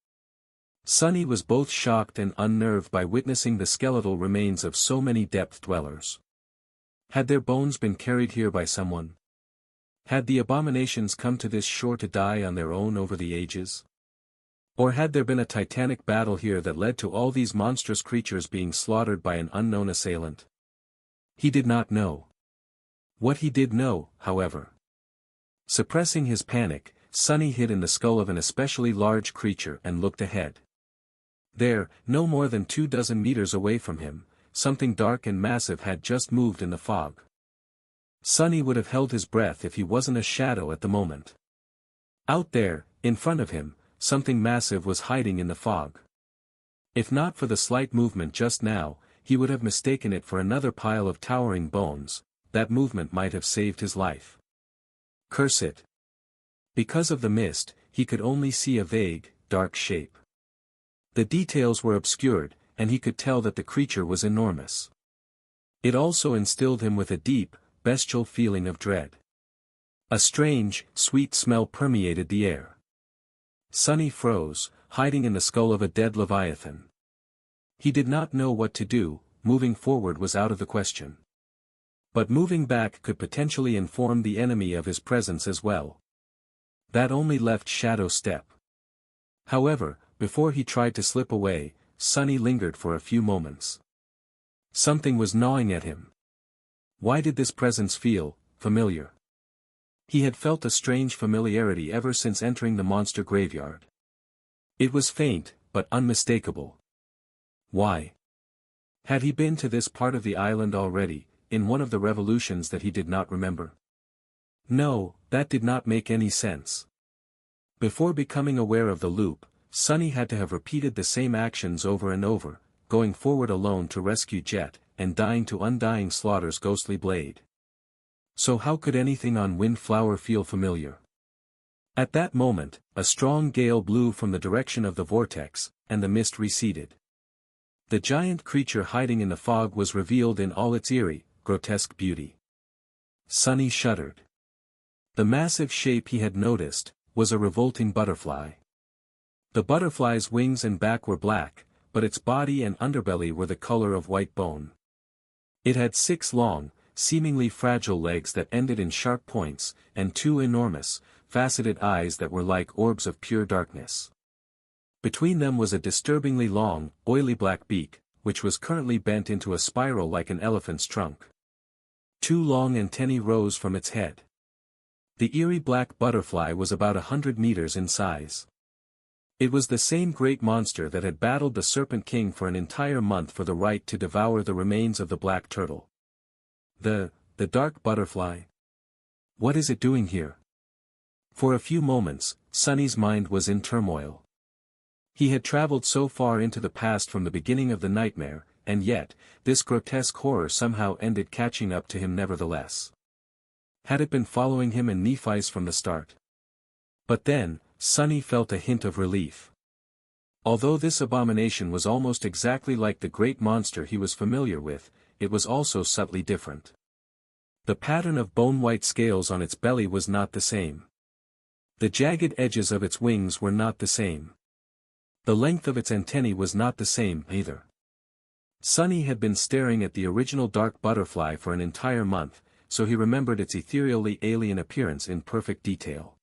Sunny was both shocked and unnerved by witnessing the skeletal remains of so many depth dwellers. Had their bones been carried here by someone? Had the abominations come to this shore to die on their own over the ages? Or had there been a titanic battle here that led to all these monstrous creatures being slaughtered by an unknown assailant? He did not know. What he did know, however. Suppressing his panic, Sonny hid in the skull of an especially large creature and looked ahead. There, no more than 24 meters away from him, something dark and massive had just moved in the fog. Sonny would have held his breath if he wasn't a shadow at the moment. Out there, in front of him, something massive was hiding in the fog. If not for the slight movement just now, he would have mistaken it for another pile of towering bones. That movement might have saved his life. Curse it. Because of the mist, he could only see a vague, dark shape. The details were obscured, and he could tell that the creature was enormous. It also instilled him with a deep, bestial feeling of dread. A strange, sweet smell permeated the air. Sonny froze, hiding in the skull of a dead leviathan. He did not know what to do. Moving forward was out of the question. But moving back could potentially inform the enemy of his presence as well. That only left Shadow step. However, before he tried to slip away, Sonny lingered for a few moments. Something was gnawing at him. Why did this presence feel familiar? He had felt a strange familiarity ever since entering the monster graveyard. It was faint, but unmistakable. Why? Had he been to this part of the island already, in one of the revolutions that he did not remember? No, that did not make any sense. Before becoming aware of the loop, Sonny had to have repeated the same actions over and over, going forward alone to rescue Jet, and dying to undying Slaughter's ghostly blade. So how could anything on Windflower feel familiar? At that moment, a strong gale blew from the direction of the vortex, and the mist receded. The giant creature hiding in the fog was revealed in all its eerie, grotesque beauty. Sonny shuddered. The massive shape he had noticed was a revolting butterfly. The butterfly's wings and back were black, but its body and underbelly were the color of white bone. It had 6 long, seemingly fragile legs that ended in sharp points, and 2 enormous, faceted eyes that were like orbs of pure darkness. Between them was a disturbingly long, oily black beak, which was currently bent into a spiral like an elephant's trunk. 2 long antennae rose from its head. The eerie black butterfly was about 100 meters in size. It was the same great monster that had battled the Serpent King for an entire month for the right to devour the remains of the black turtle. The dark butterfly. What is it doing here? For a few moments, Sonny's mind was in turmoil. He had traveled so far into the past from the beginning of the nightmare, and yet, this grotesque horror somehow ended catching up to him nevertheless. Had it been following him and Nephi's from the start? But then, Sonny felt a hint of relief. Although this abomination was almost exactly like the great monster he was familiar with, it was also subtly different. The pattern of bone-white scales on its belly was not the same. The jagged edges of its wings were not the same. The length of its antennae was not the same either. Sonny had been staring at the original dark butterfly for an entire month, so he remembered its ethereally alien appearance in perfect detail.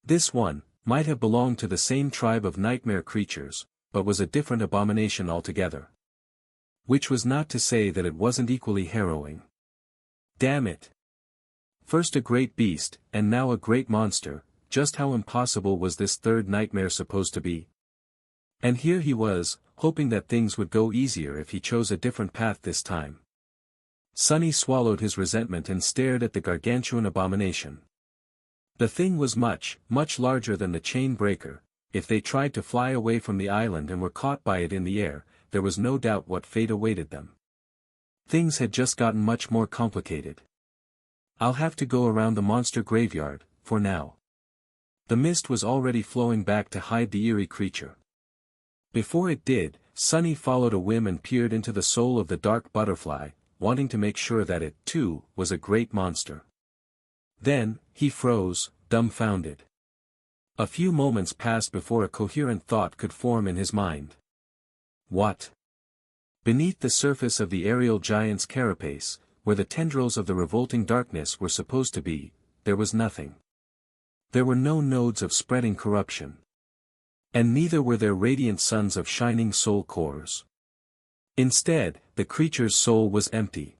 This one might have belonged to the same tribe of nightmare creatures, but was a different abomination altogether. Which was not to say that it wasn't equally harrowing. Damn it! First a great beast, and now a great monster. Just how impossible was this third nightmare supposed to be? And here he was, hoping that things would go easier if he chose a different path this time. Sonny swallowed his resentment and stared at the gargantuan abomination. The thing was much, much larger than the chain breaker. If they tried to fly away from the island and were caught by it in the air, there was no doubt what fate awaited them. Things had just gotten much more complicated. I'll have to go around the monster graveyard, for now. The mist was already flowing back to hide the eerie creature. Before it did, Sonny followed a whim and peered into the soul of the dark butterfly, wanting to make sure that it, too, was a great monster. Then, he froze, dumbfounded. A few moments passed before a coherent thought could form in his mind. What? Beneath the surface of the aerial giant's carapace, where the tendrils of the revolting darkness were supposed to be, there was nothing. There were no nodes of spreading corruption. And neither were there radiant suns of shining soul cores. Instead, the creature's soul was empty.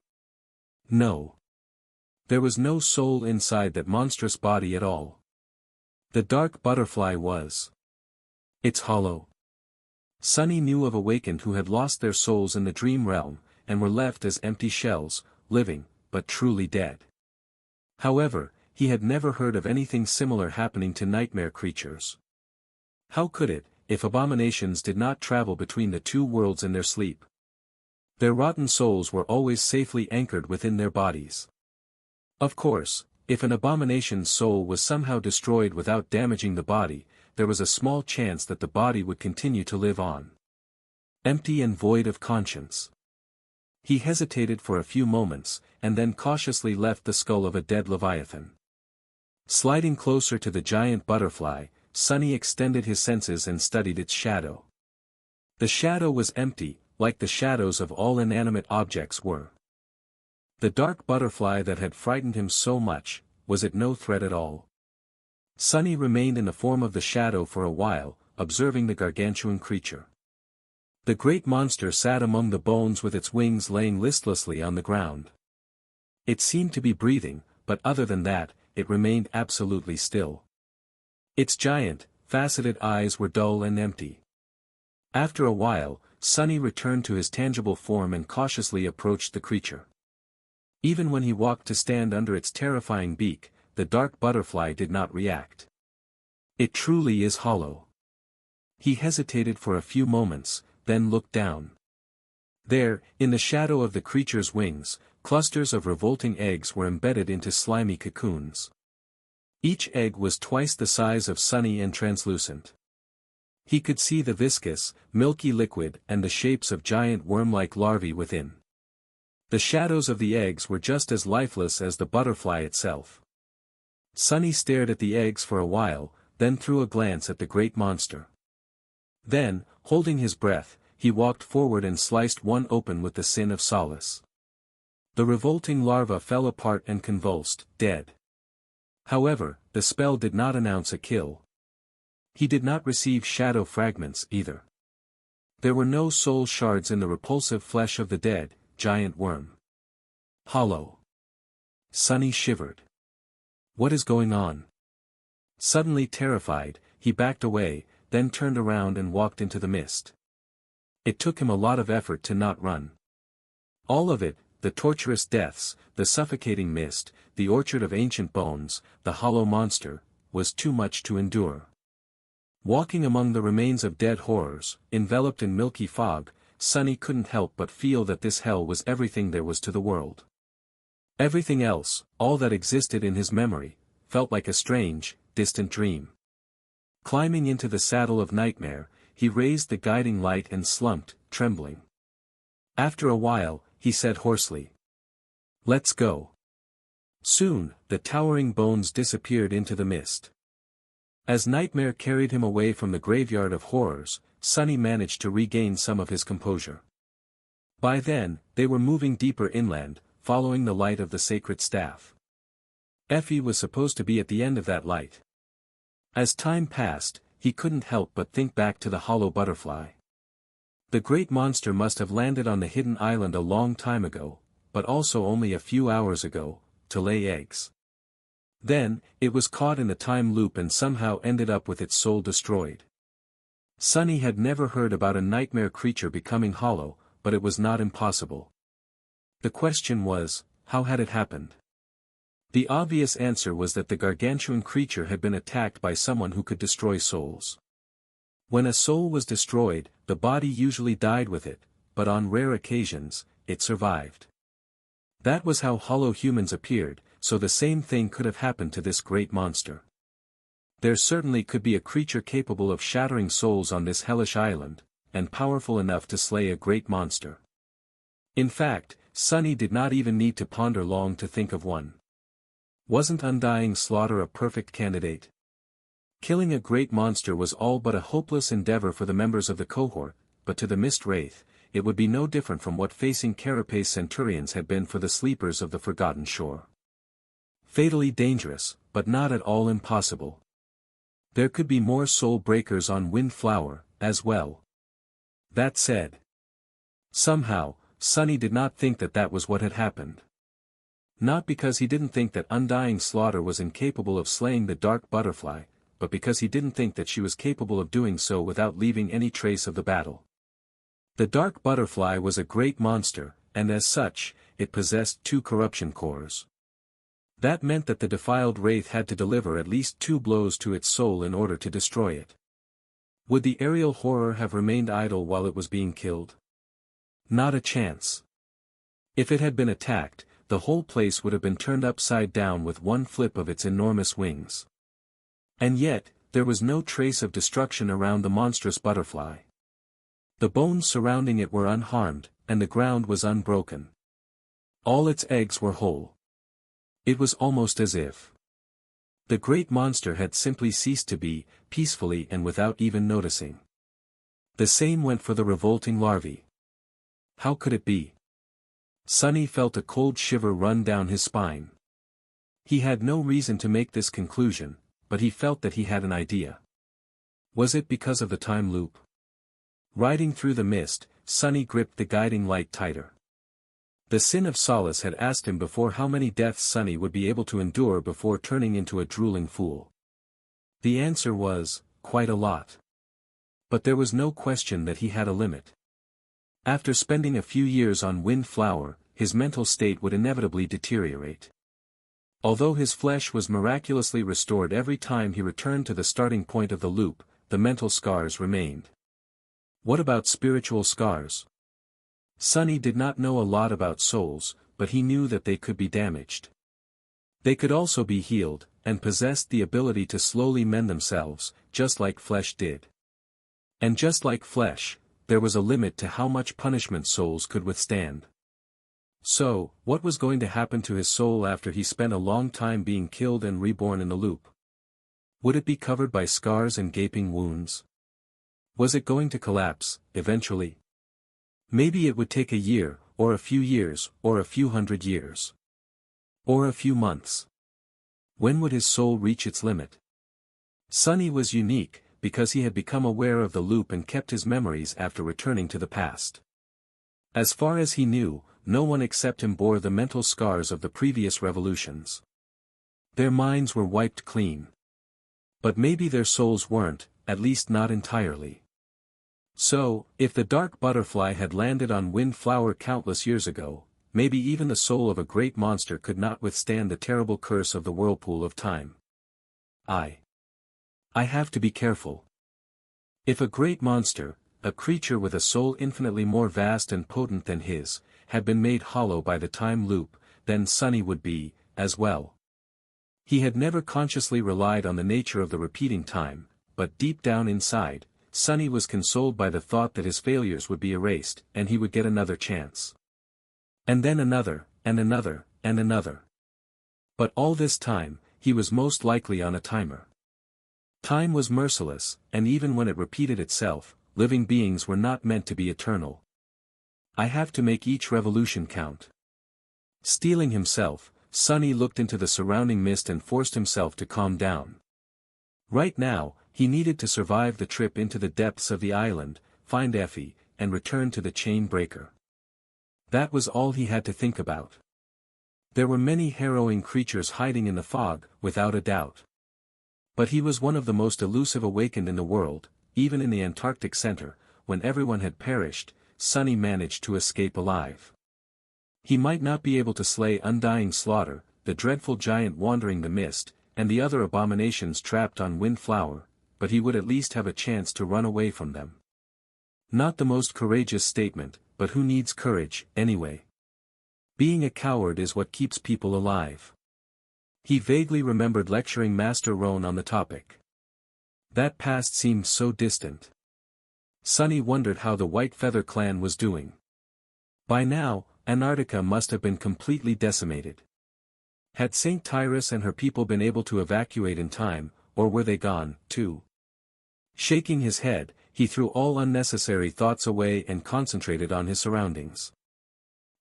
No. There was no soul inside that monstrous body at all. The dark butterfly was. It's hollow. Sunny knew of awakened who had lost their souls in the dream realm, and were left as empty shells, living, but truly dead. However, he had never heard of anything similar happening to nightmare creatures. How could it, if abominations did not travel between the two worlds in their sleep? Their rotten souls were always safely anchored within their bodies. Of course, if an abomination's soul was somehow destroyed without damaging the body, there was a small chance that the body would continue to live on. Empty and void of conscience. He hesitated for a few moments, and then cautiously left the skull of a dead leviathan. Sliding closer to the giant butterfly, Sunny extended his senses and studied its shadow. The shadow was empty, like the shadows of all inanimate objects were. The dark butterfly that had frightened him so much, was it no threat at all? Sunny remained in the form of the shadow for a while, observing the gargantuan creature. The great monster sat among the bones with its wings laying listlessly on the ground. It seemed to be breathing, but other than that, it remained absolutely still. Its giant, faceted eyes were dull and empty. After a while, Sunny returned to his tangible form and cautiously approached the creature. Even when he walked to stand under its terrifying beak, the dark butterfly did not react. It truly is hollow. He hesitated for a few moments, then looked down. There, in the shadow of the creature's wings, clusters of revolting eggs were embedded into slimy cocoons. Each egg was twice the size of Sunny and translucent. He could see the viscous, milky liquid and the shapes of giant worm-like larvae within. The shadows of the eggs were just as lifeless as the butterfly itself. Sunny stared at the eggs for a while, then threw a glance at the great monster. Then, holding his breath, he walked forward and sliced one open with the sin of solace. The revolting larva fell apart and convulsed, dead. However, the spell did not announce a kill. He did not receive shadow fragments either. There were no soul shards in the repulsive flesh of the dead, giant worm. Hollow. Sunny shivered. What is going on? Suddenly terrified, he backed away, then turned around and walked into the mist. It took him a lot of effort to not run. All of it, the torturous deaths, the suffocating mist, the orchard of ancient bones, the hollow monster, was too much to endure. Walking among the remains of dead horrors, enveloped in milky fog, Sunny couldn't help but feel that this hell was everything there was to the world. Everything else, all that existed in his memory, felt like a strange, distant dream. Climbing into the saddle of nightmare, he raised the guiding light and slumped, trembling. After a while, he said hoarsely, "Let's go." Soon, the towering bones disappeared into the mist. As nightmare carried him away from the graveyard of horrors, Sunny managed to regain some of his composure. By then, they were moving deeper inland, following the light of the sacred staff. Effie was supposed to be at the end of that light. As time passed, he couldn't help but think back to the hollow butterfly. The great monster must have landed on the hidden island a long time ago, but also only a few hours ago, to lay eggs. Then, it was caught in the time loop and somehow ended up with its soul destroyed. Sunny had never heard about a nightmare creature becoming hollow, but it was not impossible. The question was, how had it happened? The obvious answer was that the gargantuan creature had been attacked by someone who could destroy souls. When a soul was destroyed, the body usually died with it, but on rare occasions, it survived. That was how hollow humans appeared, so the same thing could have happened to this great monster. There certainly could be a creature capable of shattering souls on this hellish island, and powerful enough to slay a great monster. In fact, Sunny did not even need to ponder long to think of one. Wasn't undying slaughter a perfect candidate? Killing a great monster was all but a hopeless endeavor for the members of the cohort, but to the Mist Wraith, it would be no different from what facing carapace centurions had been for the sleepers of the forgotten shore. Fatally dangerous, but not at all impossible. There could be more soul breakers on Windflower, as well. That said, somehow, Sunny did not think that that was what had happened. Not because he didn't think that Undying Slaughter was incapable of slaying the dark butterfly, but because he didn't think that she was capable of doing so without leaving any trace of the battle. The dark butterfly was a great monster, and as such, it possessed 2 corruption cores. That meant that the defiled wraith had to deliver at least 2 blows to its soul in order to destroy it. Would the aerial horror have remained idle while it was being killed? Not a chance. If it had been attacked, the whole place would have been turned upside down with one flip of its enormous wings. And yet, there was no trace of destruction around the monstrous butterfly. The bones surrounding it were unharmed, and the ground was unbroken. All its eggs were whole. It was almost as if the great monster had simply ceased to be, peacefully and without even noticing. The same went for the revolting larvae. How could it be? Sunny felt a cold shiver run down his spine. He had no reason to make this conclusion, but he felt that he had an idea. Was it because of the time loop? Riding through the mist, Sunny gripped the guiding light tighter. The Sin of Solace had asked him before how many deaths Sunny would be able to endure before turning into a drooling fool. The answer was, quite a lot. But there was no question that he had a limit. After spending a few years on Windflower, his mental state would inevitably deteriorate. Although his flesh was miraculously restored every time he returned to the starting point of the loop, the mental scars remained. What about spiritual scars? Sunny did not know a lot about souls, but he knew that they could be damaged. They could also be healed, and possessed the ability to slowly mend themselves, just like flesh did. And just like flesh, there was a limit to how much punishment souls could withstand. So, what was going to happen to his soul after he spent a long time being killed and reborn in the loop? Would it be covered by scars and gaping wounds? Was it going to collapse, eventually? Maybe it would take a year, or a few years, or a few hundred years. Or a few months. When would his soul reach its limit? Sunny was unique, because he had become aware of the loop and kept his memories after returning to the past. As far as he knew, no one except him bore the mental scars of the previous revolutions. Their minds were wiped clean. But maybe their souls weren't, at least not entirely. So, if the dark butterfly had landed on Windflower countless years ago, maybe even the soul of a great monster could not withstand the terrible curse of the whirlpool of time. I have to be careful. If a great monster, a creature with a soul infinitely more vast and potent than his, had been made hollow by the time loop, then Sunny would be, as well. He had never consciously relied on the nature of the repeating time, but deep down inside, Sunny was consoled by the thought that his failures would be erased, and he would get another chance. And then another, and another, and another. But all this time, he was most likely on a timer. Time was merciless, and even when it repeated itself, living beings were not meant to be eternal. I have to make each revolution count. Steeling himself, Sunny looked into the surrounding mist and forced himself to calm down. Right now, he needed to survive the trip into the depths of the island, find Effie, and return to the chain breaker. That was all he had to think about. There were many harrowing creatures hiding in the fog, without a doubt. But he was one of the most elusive awakened in the world. Even in the Antarctic center, when everyone had perished, Sunny managed to escape alive. He might not be able to slay Undying Slaughter, the dreadful giant wandering the mist, and the other abominations trapped on Windflower, but he would at least have a chance to run away from them. Not the most courageous statement, but who needs courage, anyway? Being a coward is what keeps people alive. He vaguely remembered lecturing Master Roan on the topic. That past seemed so distant. Sunny wondered how the White Feather clan was doing. By now, Antarctica must have been completely decimated. Had St. Tyrus and her people been able to evacuate in time, or were they gone, too? Shaking his head, he threw all unnecessary thoughts away and concentrated on his surroundings.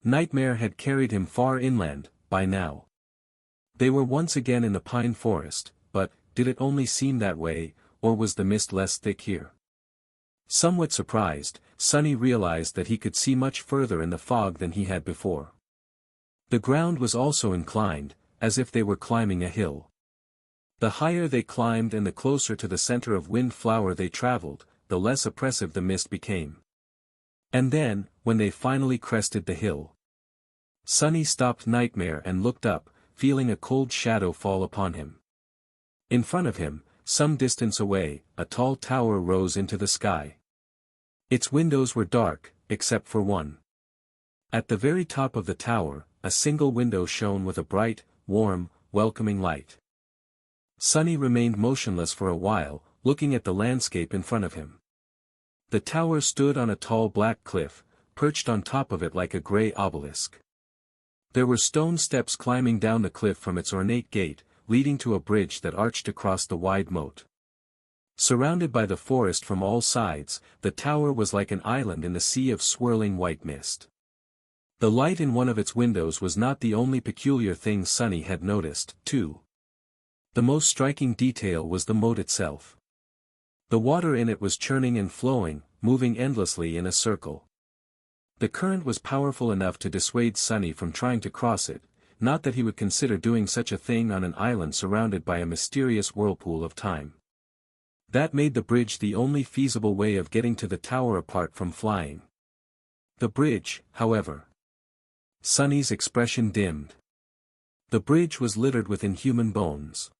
Nightmare had carried him far inland, by now. They were once again in the pine forest, but, did it only seem that way, or was the mist less thick here? Somewhat surprised, Sunny realized that he could see much further in the fog than he had before. The ground was also inclined, as if they were climbing a hill. The higher they climbed and the closer to the center of Windflower they traveled, the less oppressive the mist became. And then, when they finally crested the hill, Sunny stopped Nightmare and looked up, feeling a cold shadow fall upon him. In front of him, some distance away, a tall tower rose into the sky. Its windows were dark, except for one. At the very top of the tower, a single window shone with a bright, warm, welcoming light. Sunny remained motionless for a while, looking at the landscape in front of him. The tower stood on a tall black cliff, perched on top of it like a gray obelisk. There were stone steps climbing down the cliff from its ornate gate, leading to a bridge that arched across the wide moat. Surrounded by the forest from all sides, the tower was like an island in the sea of swirling white mist. The light in one of its windows was not the only peculiar thing Sunny had noticed, too. The most striking detail was the moat itself. The water in it was churning and flowing, moving endlessly in a circle. The current was powerful enough to dissuade Sunny from trying to cross it, not that he would consider doing such a thing on an island surrounded by a mysterious whirlpool of time. That made the bridge the only feasible way of getting to the tower apart from flying. The bridge, however. Sunny's expression dimmed. The bridge was littered with inhuman bones.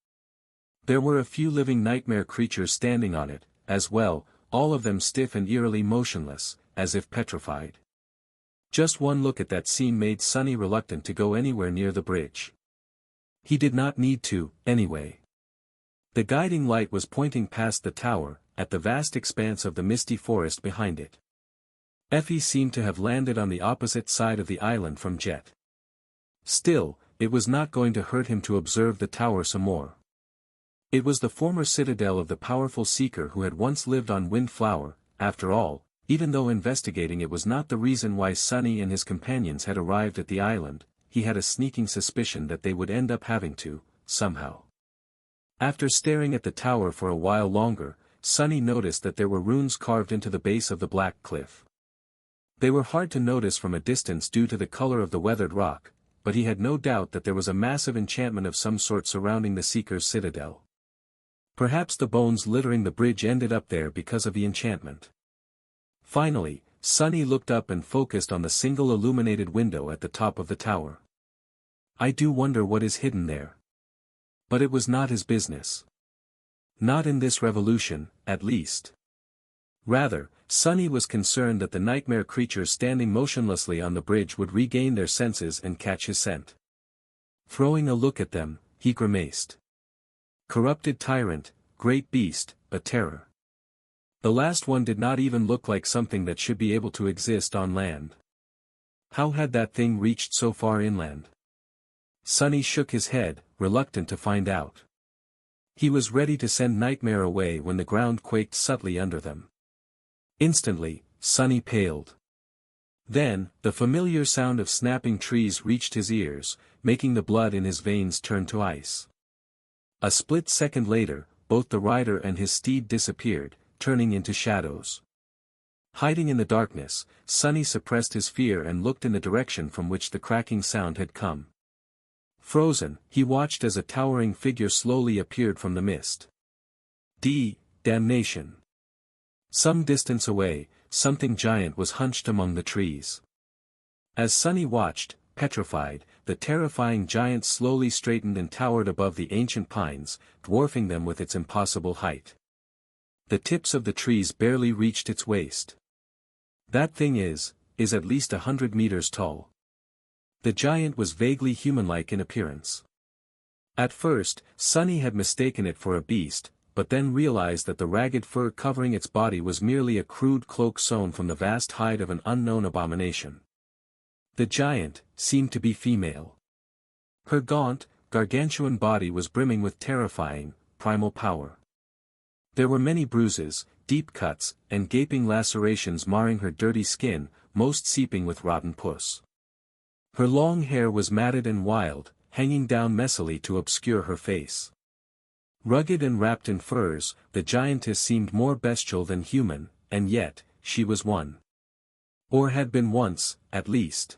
There were a few living nightmare creatures standing on it, as well, all of them stiff and eerily motionless, as if petrified. Just one look at that scene made Sunny reluctant to go anywhere near the bridge. He did not need to, anyway. The guiding light was pointing past the tower, at the vast expanse of the misty forest behind it. Effie seemed to have landed on the opposite side of the island from Jet. Still, it was not going to hurt him to observe the tower some more. It was the former citadel of the powerful seeker who had once lived on Windflower, after all. Even though investigating it was not the reason why Sunny and his companions had arrived at the island, he had a sneaking suspicion that they would end up having to, somehow. After staring at the tower for a while longer, Sunny noticed that there were runes carved into the base of the black cliff. They were hard to notice from a distance due to the color of the weathered rock, but he had no doubt that there was a massive enchantment of some sort surrounding the Seeker's citadel. Perhaps the bones littering the bridge ended up there because of the enchantment. Finally, Sunny looked up and focused on the single illuminated window at the top of the tower. I do wonder what is hidden there. But it was not his business. Not in this revolution, at least. Rather, Sunny was concerned that the nightmare creatures standing motionlessly on the bridge would regain their senses and catch his scent. Throwing a look at them, he grimaced. Corrupted tyrant, great beast, a terror. The last one did not even look like something that should be able to exist on land. How had that thing reached so far inland? Sunny shook his head, reluctant to find out. He was ready to send Nightmare away when the ground quaked subtly under them. Instantly, Sunny paled. Then, the familiar sound of snapping trees reached his ears, making the blood in his veins turn to ice. A split second later, both the rider and his steed disappeared, turning into shadows. Hiding in the darkness, Sunny suppressed his fear and looked in the direction from which the cracking sound had come. Frozen, he watched as a towering figure slowly appeared from the mist. Damnation! Some distance away, something giant was hunched among the trees. As Sunny watched, petrified, the terrifying giant slowly straightened and towered above the ancient pines, dwarfing them with its impossible height. The tips of the trees barely reached its waist. That thing is at least 100 meters tall. The giant was vaguely human-like in appearance. At first, Sunny had mistaken it for a beast, but then realized that the ragged fur covering its body was merely a crude cloak sewn from the vast hide of an unknown abomination. The giant seemed to be female. Her gaunt, gargantuan body was brimming with terrifying, primal power. There were many bruises, deep cuts, and gaping lacerations marring her dirty skin, most seeping with rotten pus. Her long hair was matted and wild, hanging down messily to obscure her face. Rugged and wrapped in furs, the giantess seemed more bestial than human, and yet, she was one. Or had been once, at least.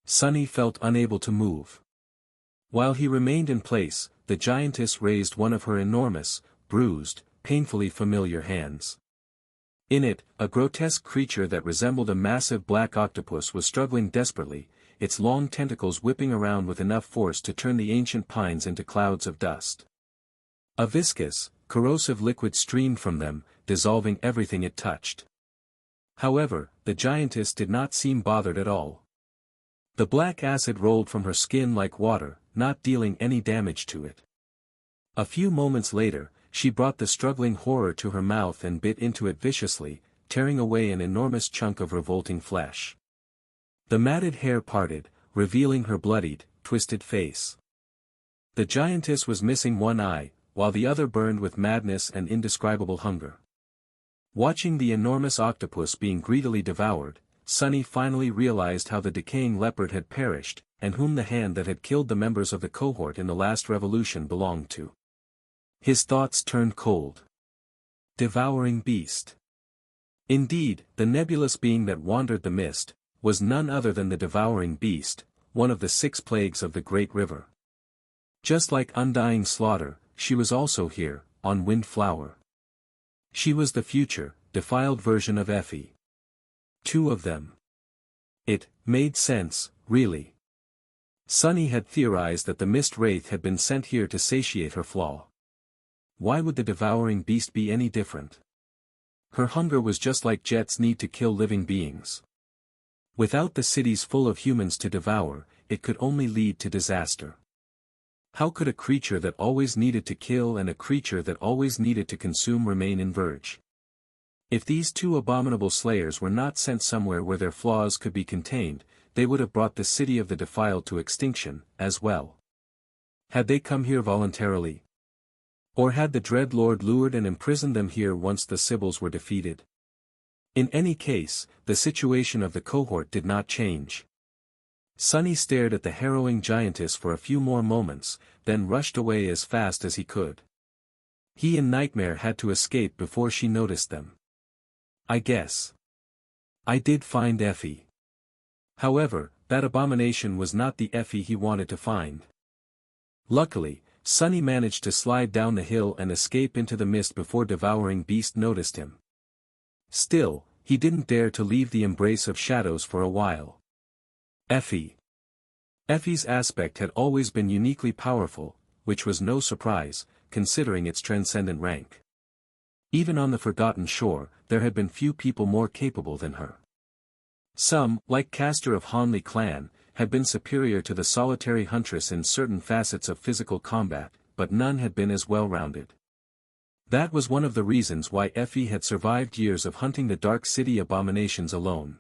Sunny felt unable to move. While he remained in place, the giantess raised one of her enormous, bruised, painfully familiar hands. In it, a grotesque creature that resembled a massive black octopus was struggling desperately, its long tentacles whipping around with enough force to turn the ancient pines into clouds of dust. A viscous, corrosive liquid streamed from them, dissolving everything it touched. However, the giantess did not seem bothered at all. The black acid rolled from her skin like water, not dealing any damage to it. A few moments later, she brought the struggling horror to her mouth and bit into it viciously, tearing away an enormous chunk of revolting flesh. The matted hair parted, revealing her bloodied, twisted face. The giantess was missing one eye, while the other burned with madness and indescribable hunger. Watching the enormous octopus being greedily devoured, Sunny finally realized how the decaying leopard had perished, and whom the hand that had killed the members of the cohort in the last revolution belonged to. His thoughts turned cold. Devouring beast. Indeed, the nebulous being that wandered the mist, was none other than the devouring beast, one of the 6 plagues of the great river. Just like undying slaughter, she was also here, on Windflower. She was the future, defiled version of Effie. 2 of them. It made sense, really. Sunny had theorized that the mist wraith had been sent here to satiate her flaw. Why would the devouring beast be any different? Her hunger was just like Jet's need to kill living beings. Without the cities full of humans to devour, it could only lead to disaster. How could a creature that always needed to kill and a creature that always needed to consume remain in verge? If these 2 abominable slayers were not sent somewhere where their flaws could be contained, they would have brought the city of the defiled to extinction, as well. Had they come here voluntarily? Or had the dread lord lured and imprisoned them here once the Sibyls were defeated? In any case, the situation of the cohort did not change. Sunny stared at the harrowing giantess for a few more moments, then rushed away as fast as he could. He and Nightmare had to escape before she noticed them. I guess I did find Effie. However, that abomination was not the Effie he wanted to find. Luckily, Sunny managed to slide down the hill and escape into the mist before devouring beast noticed him. Still, he didn't dare to leave the embrace of shadows for a while. Effie. Effie's aspect had always been uniquely powerful, which was no surprise, considering its transcendent rank. Even on the Forgotten Shore, there had been few people more capable than her. Some, like Castor of Honley clan, had been superior to the solitary huntress in certain facets of physical combat, but none had been as well-rounded. That was one of the reasons why Effie had survived years of hunting the Dark City abominations alone.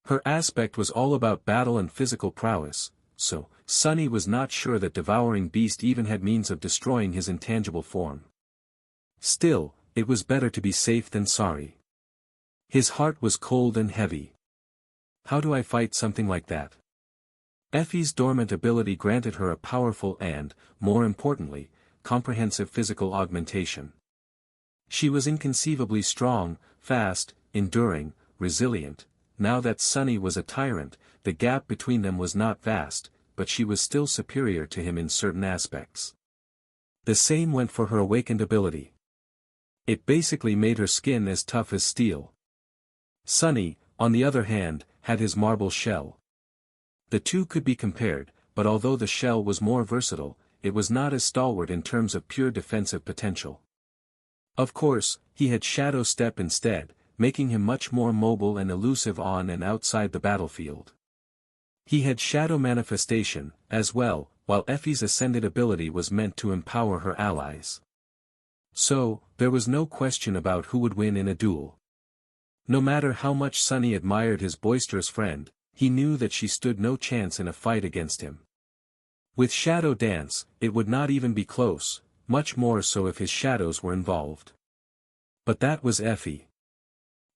Her aspect was all about battle and physical prowess, so, Sunny was not sure that devouring beast even had means of destroying his intangible form. Still, it was better to be safe than sorry. His heart was cold and heavy. How do I fight something like that? Effie's dormant ability granted her a powerful and, more importantly, comprehensive physical augmentation. She was inconceivably strong, fast, enduring, resilient. Now that Sunny was a tyrant, the gap between them was not vast, but she was still superior to him in certain aspects. The same went for her awakened ability. It basically made her skin as tough as steel. Sunny, on the other hand, had his marble shell. The 2 could be compared, but although the shell was more versatile, it was not as stalwart in terms of pure defensive potential. Of course, he had Shadow Step instead, making him much more mobile and elusive on and outside the battlefield. He had Shadow Manifestation, as well, while Effie's Ascended ability was meant to empower her allies. So, there was no question about who would win in a duel. No matter how much Sunny admired his boisterous friend, he knew that she stood no chance in a fight against him. With Shadow Dance, it would not even be close, much more so if his shadows were involved. But that was Effie.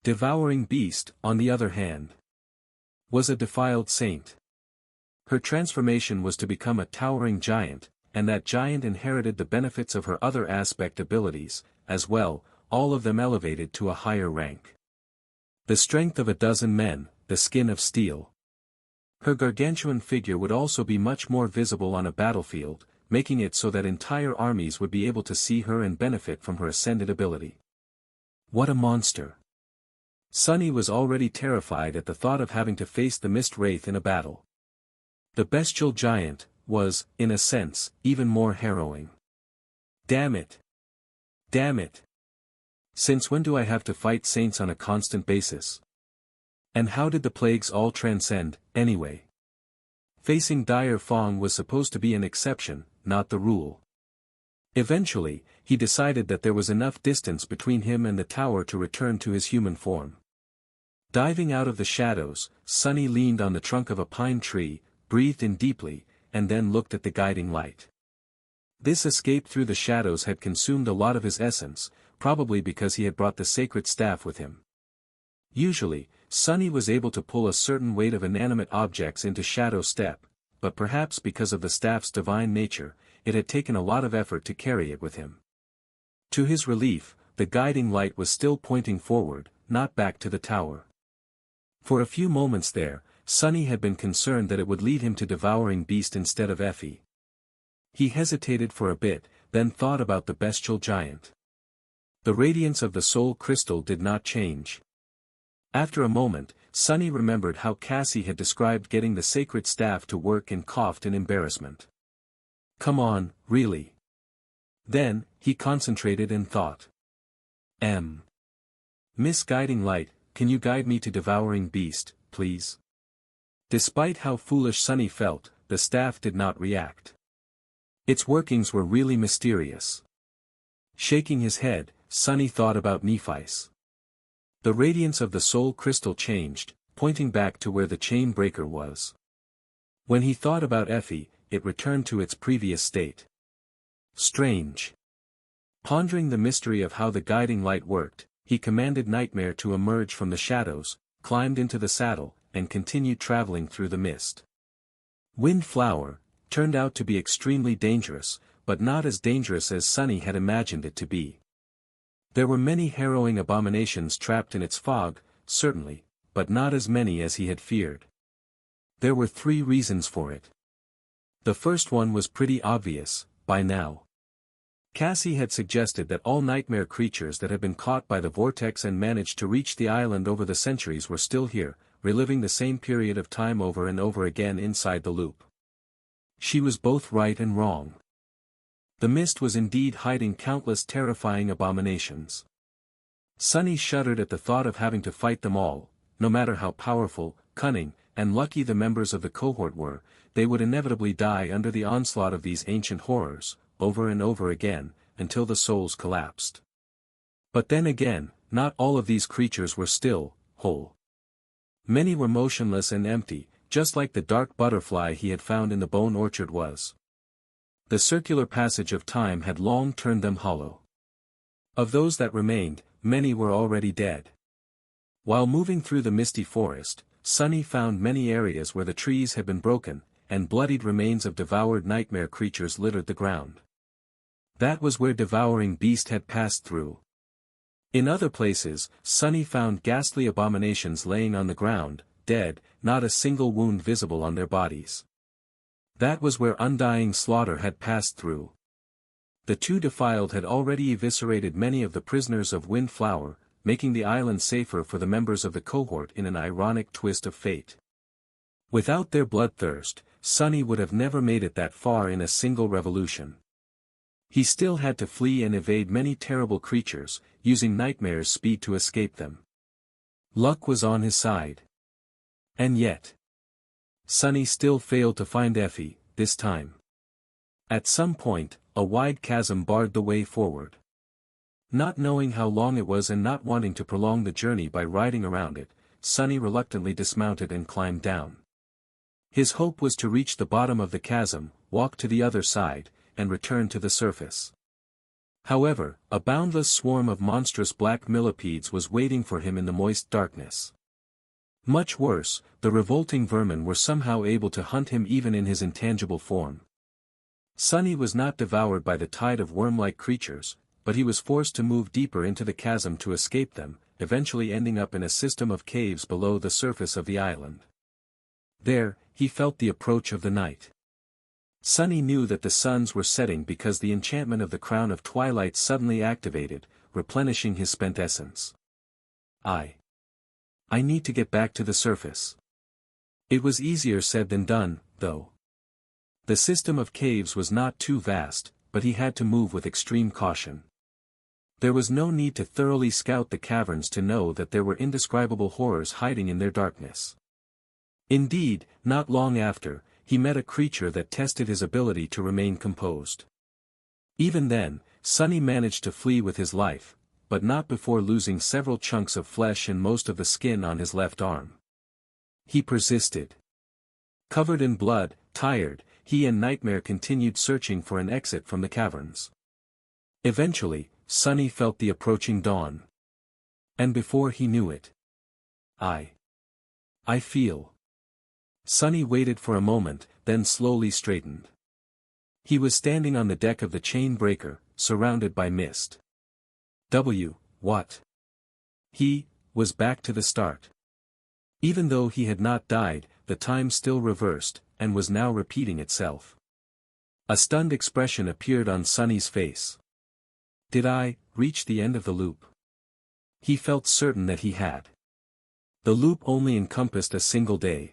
Devouring Beast, on the other hand, was a defiled saint. Her transformation was to become a towering giant, and that giant inherited the benefits of her other aspect abilities, as well, all of them elevated to a higher rank. The strength of 12 men, the skin of steel. Her gargantuan figure would also be much more visible on a battlefield, making it so that entire armies would be able to see her and benefit from her ascended ability. What a monster! Sunny was already terrified at the thought of having to face the Mist Wraith in a battle. The bestial giant was, in a sense, even more harrowing. Damn it! Damn it! Since when do I have to fight saints on a constant basis? And how did the plagues all transcend, anyway? Facing Dire Fong was supposed to be an exception, not the rule. Eventually, he decided that there was enough distance between him and the tower to return to his human form. Diving out of the shadows, Sunny leaned on the trunk of a pine tree, breathed in deeply, and then looked at the guiding light. This escape through the shadows had consumed a lot of his essence, probably because he had brought the sacred staff with him. Usually, Sunny was able to pull a certain weight of inanimate objects into Shadow Step, but perhaps because of the staff's divine nature, it had taken a lot of effort to carry it with him. To his relief, the guiding light was still pointing forward, not back to the tower. For a few moments there, Sunny had been concerned that it would lead him to Devouring Beast instead of Effie. He hesitated for a bit, then thought about the bestial giant. The radiance of the soul crystal did not change. After a moment, Sunny remembered how Cassie had described getting the sacred staff to work and coughed in embarrassment. Come on, really? Then, he concentrated and thought. Miss Guiding Light, can you guide me to Devouring Beast, please? Despite how foolish Sunny felt, the staff did not react. Its workings were really mysterious. Shaking his head, Sunny thought about Nephi's. The radiance of the soul crystal changed, pointing back to where the chain breaker was. When he thought about Effie, it returned to its previous state. Strange. Pondering the mystery of how the guiding light worked, he commanded Nightmare to emerge from the shadows, climbed into the saddle, and continued traveling through the mist. Windflower turned out to be extremely dangerous, but not as dangerous as Sunny had imagined it to be. There were many harrowing abominations trapped in its fog, certainly, but not as many as he had feared. There were 3 reasons for it. The first one was pretty obvious, by now. Cassie had suggested that all nightmare creatures that had been caught by the vortex and managed to reach the island over the centuries were still here, reliving the same period of time over and over again inside the loop. She was both right and wrong. The mist was indeed hiding countless terrifying abominations. Sunny shuddered at the thought of having to fight them all. No matter how powerful, cunning, and lucky the members of the cohort were, they would inevitably die under the onslaught of these ancient horrors, over and over again, until the souls collapsed. But then again, not all of these creatures were still, whole. Many were motionless and empty, just like the dark butterfly he had found in the bone orchard was. The circular passage of time had long turned them hollow. Of those that remained, many were already dead. While moving through the misty forest, Sunny found many areas where the trees had been broken, and bloodied remains of devoured nightmare creatures littered the ground. That was where Devouring Beast had passed through. In other places, Sunny found ghastly abominations laying on the ground, dead, not a single wound visible on their bodies. That was where undying slaughter had passed through. The 2 defiled had already eviscerated many of the prisoners of Windflower, making the island safer for the members of the cohort in an ironic twist of fate. Without their bloodthirst, Sunny would have never made it that far in a single revolution. He still had to flee and evade many terrible creatures, using Nightmare's speed to escape them. Luck was on his side. And yet, Sunny still failed to find Effie, this time. At some point, a wide chasm barred the way forward. Not knowing how long it was and not wanting to prolong the journey by riding around it, Sunny reluctantly dismounted and climbed down. His hope was to reach the bottom of the chasm, walk to the other side, and return to the surface. However, a boundless swarm of monstrous black millipedes was waiting for him in the moist darkness. Much worse, the revolting vermin were somehow able to hunt him even in his intangible form. Sunny was not devoured by the tide of worm-like creatures, but he was forced to move deeper into the chasm to escape them, eventually ending up in a system of caves below the surface of the island. There, he felt the approach of the night. Sunny knew that the suns were setting because the enchantment of the Crown of Twilight suddenly activated, replenishing his spent essence. I need to get back to the surface. It was easier said than done, though. The system of caves was not too vast, but he had to move with extreme caution. There was no need to thoroughly scout the caverns to know that there were indescribable horrors hiding in their darkness. Indeed, not long after, he met a creature that tested his ability to remain composed. Even then, Sunny managed to flee with his life, but not before losing several chunks of flesh and most of the skin on his left arm. He persisted. Covered in blood, tired, he and Nightmare continued searching for an exit from the caverns. Eventually, Sunny felt the approaching dawn. And before he knew it, I feel. Sunny waited for a moment, then slowly straightened. He was standing on the deck of the chain breaker, surrounded by mist. What? He was back to the start. Even though he had not died, the time still reversed, and was now repeating itself. A stunned expression appeared on Sunny's face. Did I reach the end of the loop? He felt certain that he had. The loop only encompassed a single day.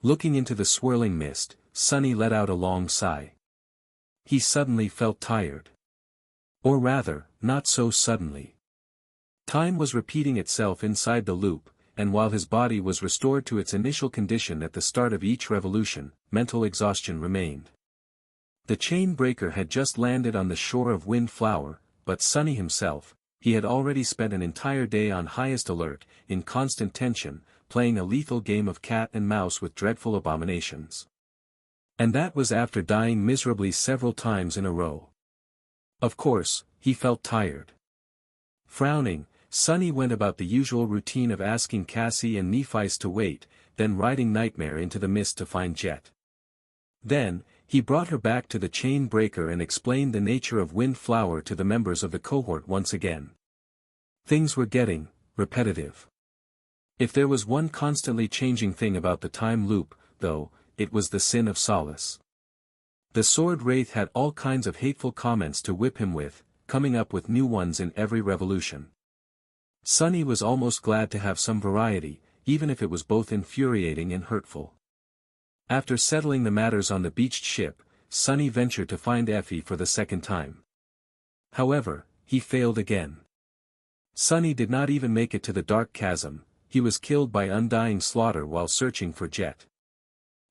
Looking into the swirling mist, Sunny let out a long sigh. He suddenly felt tired. Or rather, not so suddenly. Time was repeating itself inside the loop, and while his body was restored to its initial condition at the start of each revolution, mental exhaustion remained. The chain breaker had just landed on the shore of Windflower, but Sunny himself, he had already spent an entire day on highest alert, in constant tension, playing a lethal game of cat and mouse with dreadful abominations. And that was after dying miserably several times in a row. Of course, he felt tired. Frowning, Sunny went about the usual routine of asking Cassie and Nephi's to wait, then riding Nightmare into the mist to find Jet. Then, he brought her back to the chain breaker and explained the nature of Windflower to the members of the cohort once again. Things were getting repetitive. If there was one constantly changing thing about the time loop, though, it was the sin of Solace. The Sword Wraith had all kinds of hateful comments to whip him with, coming up with new ones in every revolution. Sunny was almost glad to have some variety, even if it was both infuriating and hurtful. After settling the matters on the beached ship, Sunny ventured to find Effie for the second time. However, he failed again. Sunny did not even make it to the dark chasm. He was killed by undying slaughter while searching for Jet.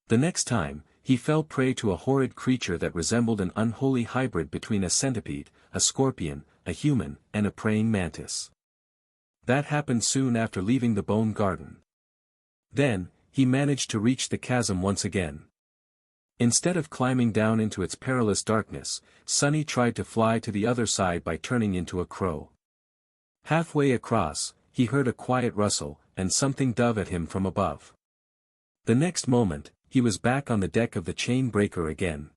The next time, he fell prey to a horrid creature that resembled an unholy hybrid between a centipede, a scorpion, a human, and a praying mantis. That happened soon after leaving the Bone Garden. Then, he managed to reach the chasm once again. Instead of climbing down into its perilous darkness, Sunny tried to fly to the other side by turning into a crow. Halfway across, he heard a quiet rustle, and something dove at him from above. The next moment, he was back on the deck of the chain breaker again.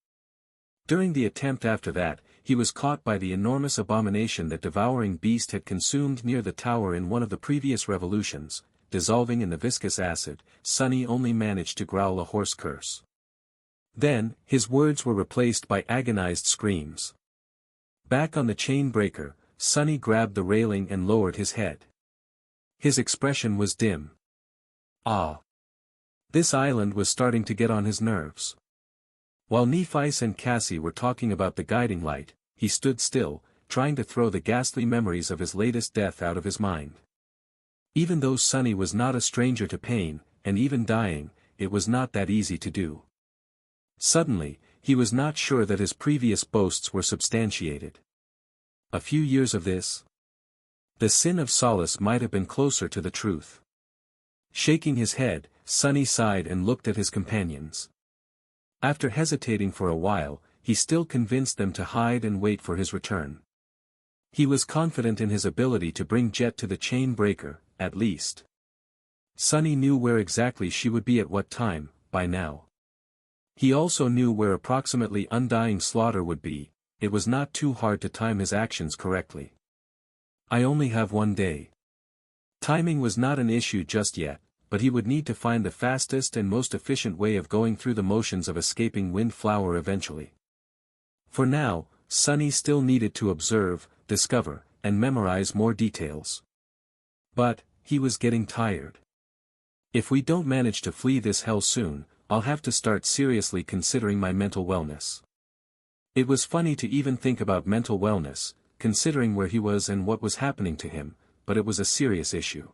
During the attempt after that, he was caught by the enormous abomination that devouring beast had consumed near the tower in one of the previous revolutions. Dissolving in the viscous acid, Sunny only managed to growl a hoarse curse. Then, his words were replaced by agonized screams. Back on the chain breaker, Sunny grabbed the railing and lowered his head. His expression was dim. This island was starting to get on his nerves. While Nephis and Cassie were talking about the guiding light, he stood still, trying to throw the ghastly memories of his latest death out of his mind. Even though Sunny was not a stranger to pain, and even dying, it was not that easy to do. Suddenly, he was not sure that his previous boasts were substantiated. A few years of this? The sin of Solace might have been closer to the truth. Shaking his head, Sunny sighed and looked at his companions. After hesitating for a while, he still convinced them to hide and wait for his return. He was confident in his ability to bring Jet to the chain breaker, at least. Sunny knew where exactly she would be at what time, by now. He also knew where approximately Undying Slaughter would be. It was not too hard to time his actions correctly. I only have 1 day. Timing was not an issue just yet, but he would need to find the fastest and most efficient way of going through the motions of escaping Windflower eventually. For now, Sunny still needed to observe, discover, and memorize more details. But, he was getting tired. If we don't manage to flee this hell soon, I'll have to start seriously considering my mental wellness. It was funny to even think about mental wellness, considering where he was and what was happening to him, but it was a serious issue.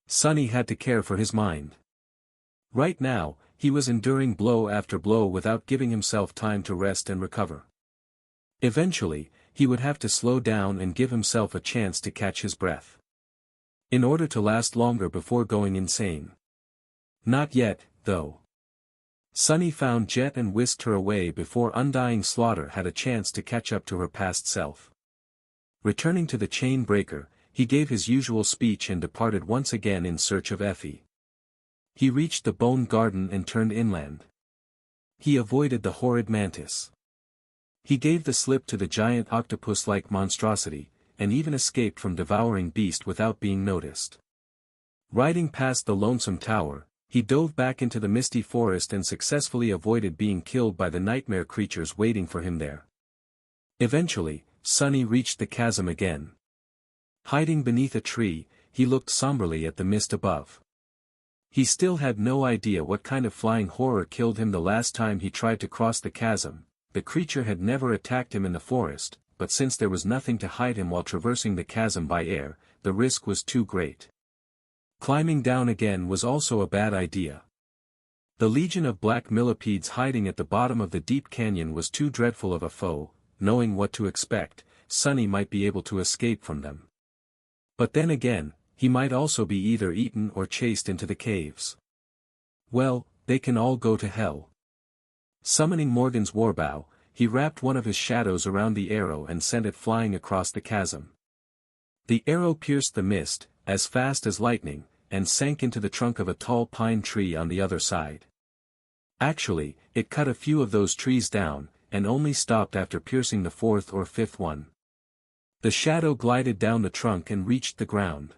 Sunny had to care for his mind. Right now, he was enduring blow after blow without giving himself time to rest and recover. Eventually, he would have to slow down and give himself a chance to catch his breath. In order to last longer before going insane. Not yet, though. Sunny found Jet and whisked her away before Undying Slaughter had a chance to catch up to her past self. Returning to the chain breaker, he gave his usual speech and departed once again in search of Effie. He reached the Bone Garden and turned inland. He avoided the horrid mantis. He gave the slip to the giant octopus-like monstrosity, and even escaped from devouring beast without being noticed. Riding past the lonesome tower, he dove back into the misty forest and successfully avoided being killed by the nightmare creatures waiting for him there. Eventually, Sunny reached the chasm again. Hiding beneath a tree, he looked somberly at the mist above. He still had no idea what kind of flying horror killed him the last time he tried to cross the chasm. The creature had never attacked him in the forest, but since there was nothing to hide him while traversing the chasm by air, the risk was too great. Climbing down again was also a bad idea. The legion of black millipedes hiding at the bottom of the deep canyon was too dreadful of a foe. Knowing what to expect, Sunny might be able to escape from them. But then again, he might also be either eaten or chased into the caves. Well, they can all go to hell. Summoning Morgan's warbow, he wrapped one of his shadows around the arrow and sent it flying across the chasm. The arrow pierced the mist, as fast as lightning, and sank into the trunk of a tall pine tree on the other side. Actually, it cut a few of those trees down, and only stopped after piercing the fourth or fifth one. The shadow glided down the trunk and reached the ground.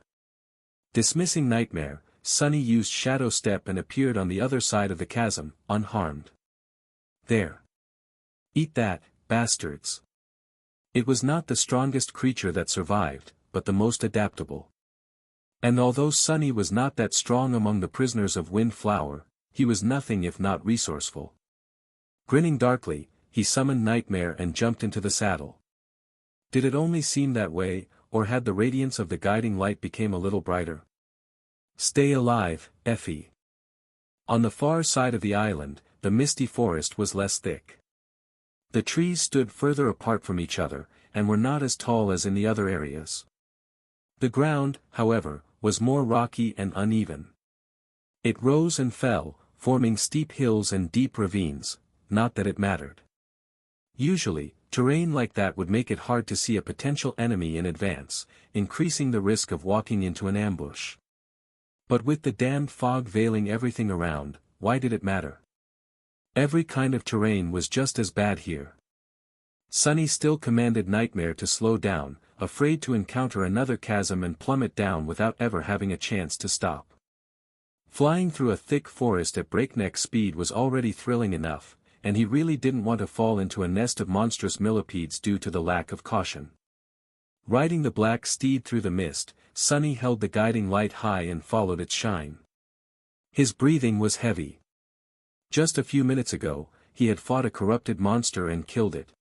Dismissing Nightmare, Sunny used Shadow Step and appeared on the other side of the chasm, unharmed. There. Eat that, bastards. It was not the strongest creature that survived, but the most adaptable. And although Sunny was not that strong among the prisoners of Windflower, he was nothing if not resourceful. Grinning darkly, he summoned Nightmare and jumped into the saddle. Did it only seem that way, or had the radiance of the guiding light become a little brighter? Stay alive, Effie. On the far side of the island, the misty forest was less thick. The trees stood further apart from each other, and were not as tall as in the other areas. The ground, however, was more rocky and uneven. It rose and fell, forming steep hills and deep ravines, not that it mattered. Usually, terrain like that would make it hard to see a potential enemy in advance, increasing the risk of walking into an ambush. But with the damned fog veiling everything around, why did it matter? Every kind of terrain was just as bad here. Sunny still commanded Nightmare to slow down, afraid to encounter another chasm and plummet down without ever having a chance to stop. Flying through a thick forest at breakneck speed was already thrilling enough, and he really didn't want to fall into a nest of monstrous millipedes due to the lack of caution. Riding the black steed through the mist, Sunny held the guiding light high and followed its shine. His breathing was heavy. Just a few minutes ago, he had fought a corrupted monster and killed it.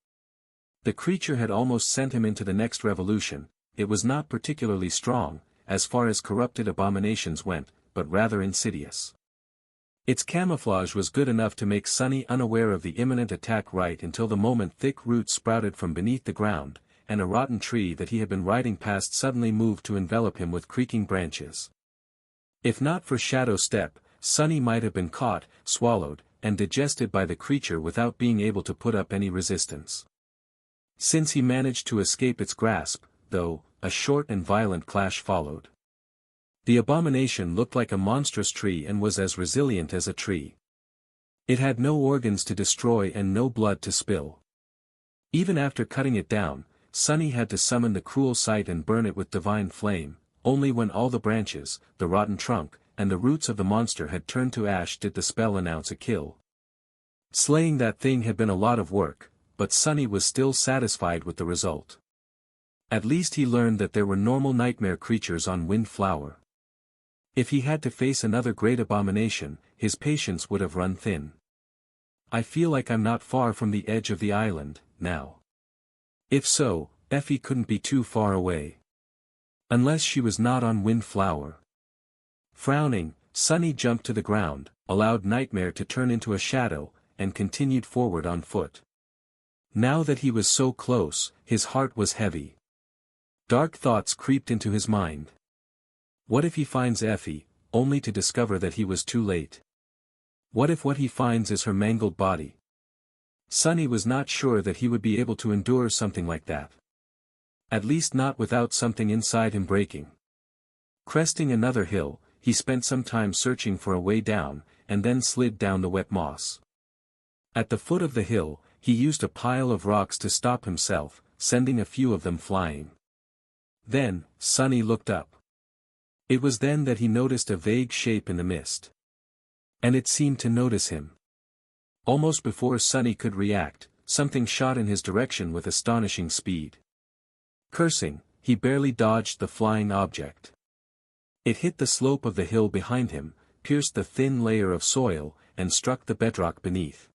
The creature had almost sent him into the next revolution. It was not particularly strong, as far as corrupted abominations went, but rather insidious. Its camouflage was good enough to make Sunny unaware of the imminent attack right until the moment thick roots sprouted from beneath the ground, and a rotten tree that he had been riding past suddenly moved to envelop him with creaking branches. If not for Shadow Step, Sunny might have been caught, swallowed, and digested by the creature without being able to put up any resistance. Since he managed to escape its grasp, though, a short and violent clash followed. The abomination looked like a monstrous tree and was as resilient as a tree. It had no organs to destroy and no blood to spill. Even after cutting it down, Sunny had to summon the cruel sight and burn it with divine flame. Only when all the branches, the rotten trunk, and the roots of the monster had turned to ash did the spell announce a kill. Slaying that thing had been a lot of work, but Sunny was still satisfied with the result. At least he learned that there were normal nightmare creatures on Windflower. If he had to face another great abomination, his patience would have run thin. I feel like I'm not far from the edge of the island, now. If so, Effie couldn't be too far away. Unless she was not on Windflower. Frowning, Sunny jumped to the ground, allowed Nightmare to turn into a shadow, and continued forward on foot. Now that he was so close, his heart was heavy. Dark thoughts creeped into his mind. What if he finds Effie, only to discover that he was too late? What if what he finds is her mangled body? Sunny was not sure that he would be able to endure something like that. At least not without something inside him breaking. Cresting another hill, he spent some time searching for a way down, and then slid down the wet moss. At the foot of the hill, he used a pile of rocks to stop himself, sending a few of them flying. Then, Sunny looked up. It was then that he noticed a vague shape in the mist. And it seemed to notice him. Almost before Sunny could react, something shot in his direction with astonishing speed. Cursing, he barely dodged the flying object. It hit the slope of the hill behind him, pierced the thin layer of soil, and struck the bedrock beneath.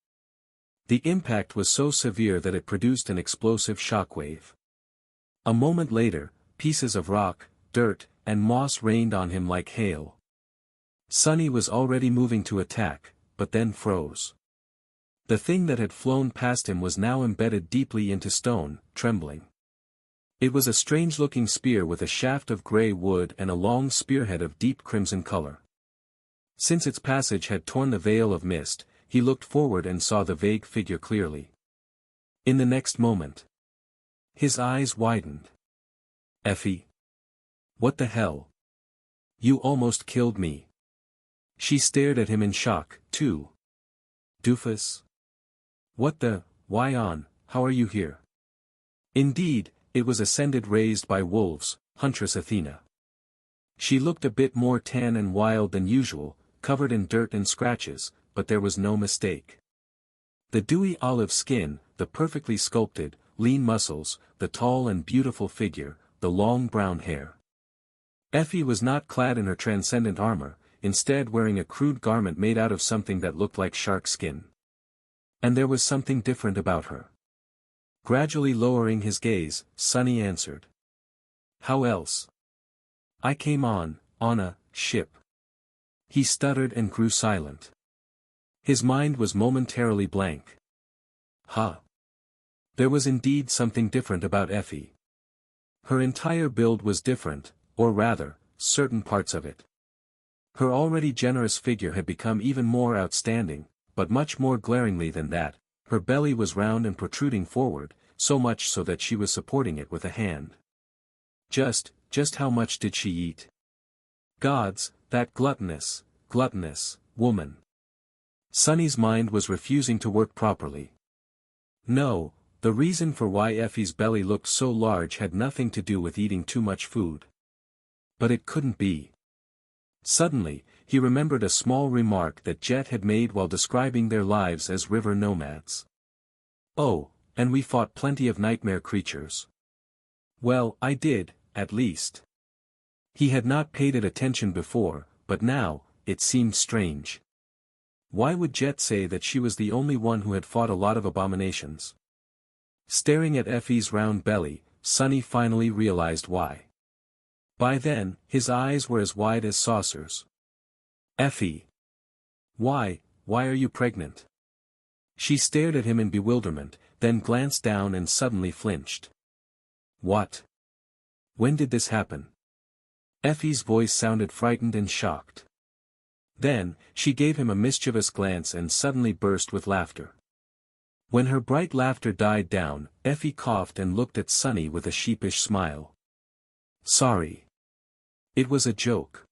The impact was so severe that it produced an explosive shockwave. A moment later, pieces of rock, dirt, and moss rained on him like hail. Sunny was already moving to attack, but then froze. The thing that had flown past him was now embedded deeply into stone, trembling. It was a strange-looking spear with a shaft of grey wood and a long spearhead of deep crimson color. Since its passage had torn the veil of mist, he looked forward and saw the vague figure clearly. In the next moment, his eyes widened. Effie? What the hell? You almost killed me. She stared at him in shock, too. Doofus? What the, how are you here? Indeed, it was ascended raised by wolves, Huntress Athena. She looked a bit more tan and wild than usual, covered in dirt and scratches, but there was no mistake. The dewy olive skin, the perfectly sculpted, lean muscles, the tall and beautiful figure, the long brown hair. Effie was not clad in her transcendent armor, instead wearing a crude garment made out of something that looked like shark skin. And there was something different about her. Gradually lowering his gaze, Sunny answered. How else? I came on a ship. He stuttered and grew silent. His mind was momentarily blank. Huh. There was indeed something different about Effie. Her entire build was different, or rather, certain parts of it. Her already generous figure had become even more outstanding, but much more glaringly than that. Her belly was round and protruding forward, so much so that she was supporting it with a hand. Just how much did she eat? Gods, that gluttonous woman. Sunny's mind was refusing to work properly. No, the reason for why Effie's belly looked so large had nothing to do with eating too much food. But it couldn't be. Suddenly, he remembered a small remark that Jet had made while describing their lives as river nomads. Oh, and we fought plenty of nightmare creatures. Well, I did, at least. He had not paid it attention before, but now, it seemed strange. Why would Jet say that she was the only one who had fought a lot of abominations? Staring at Effie's round belly, Sunny finally realized why. By then, his eyes were as wide as saucers. Effie. Why are you pregnant? She stared at him in bewilderment, then glanced down and suddenly flinched. What? When did this happen? Effie's voice sounded frightened and shocked. Then, she gave him a mischievous glance and suddenly burst with laughter. When her bright laughter died down, Effie coughed and looked at Sunny with a sheepish smile. Sorry. It was a joke.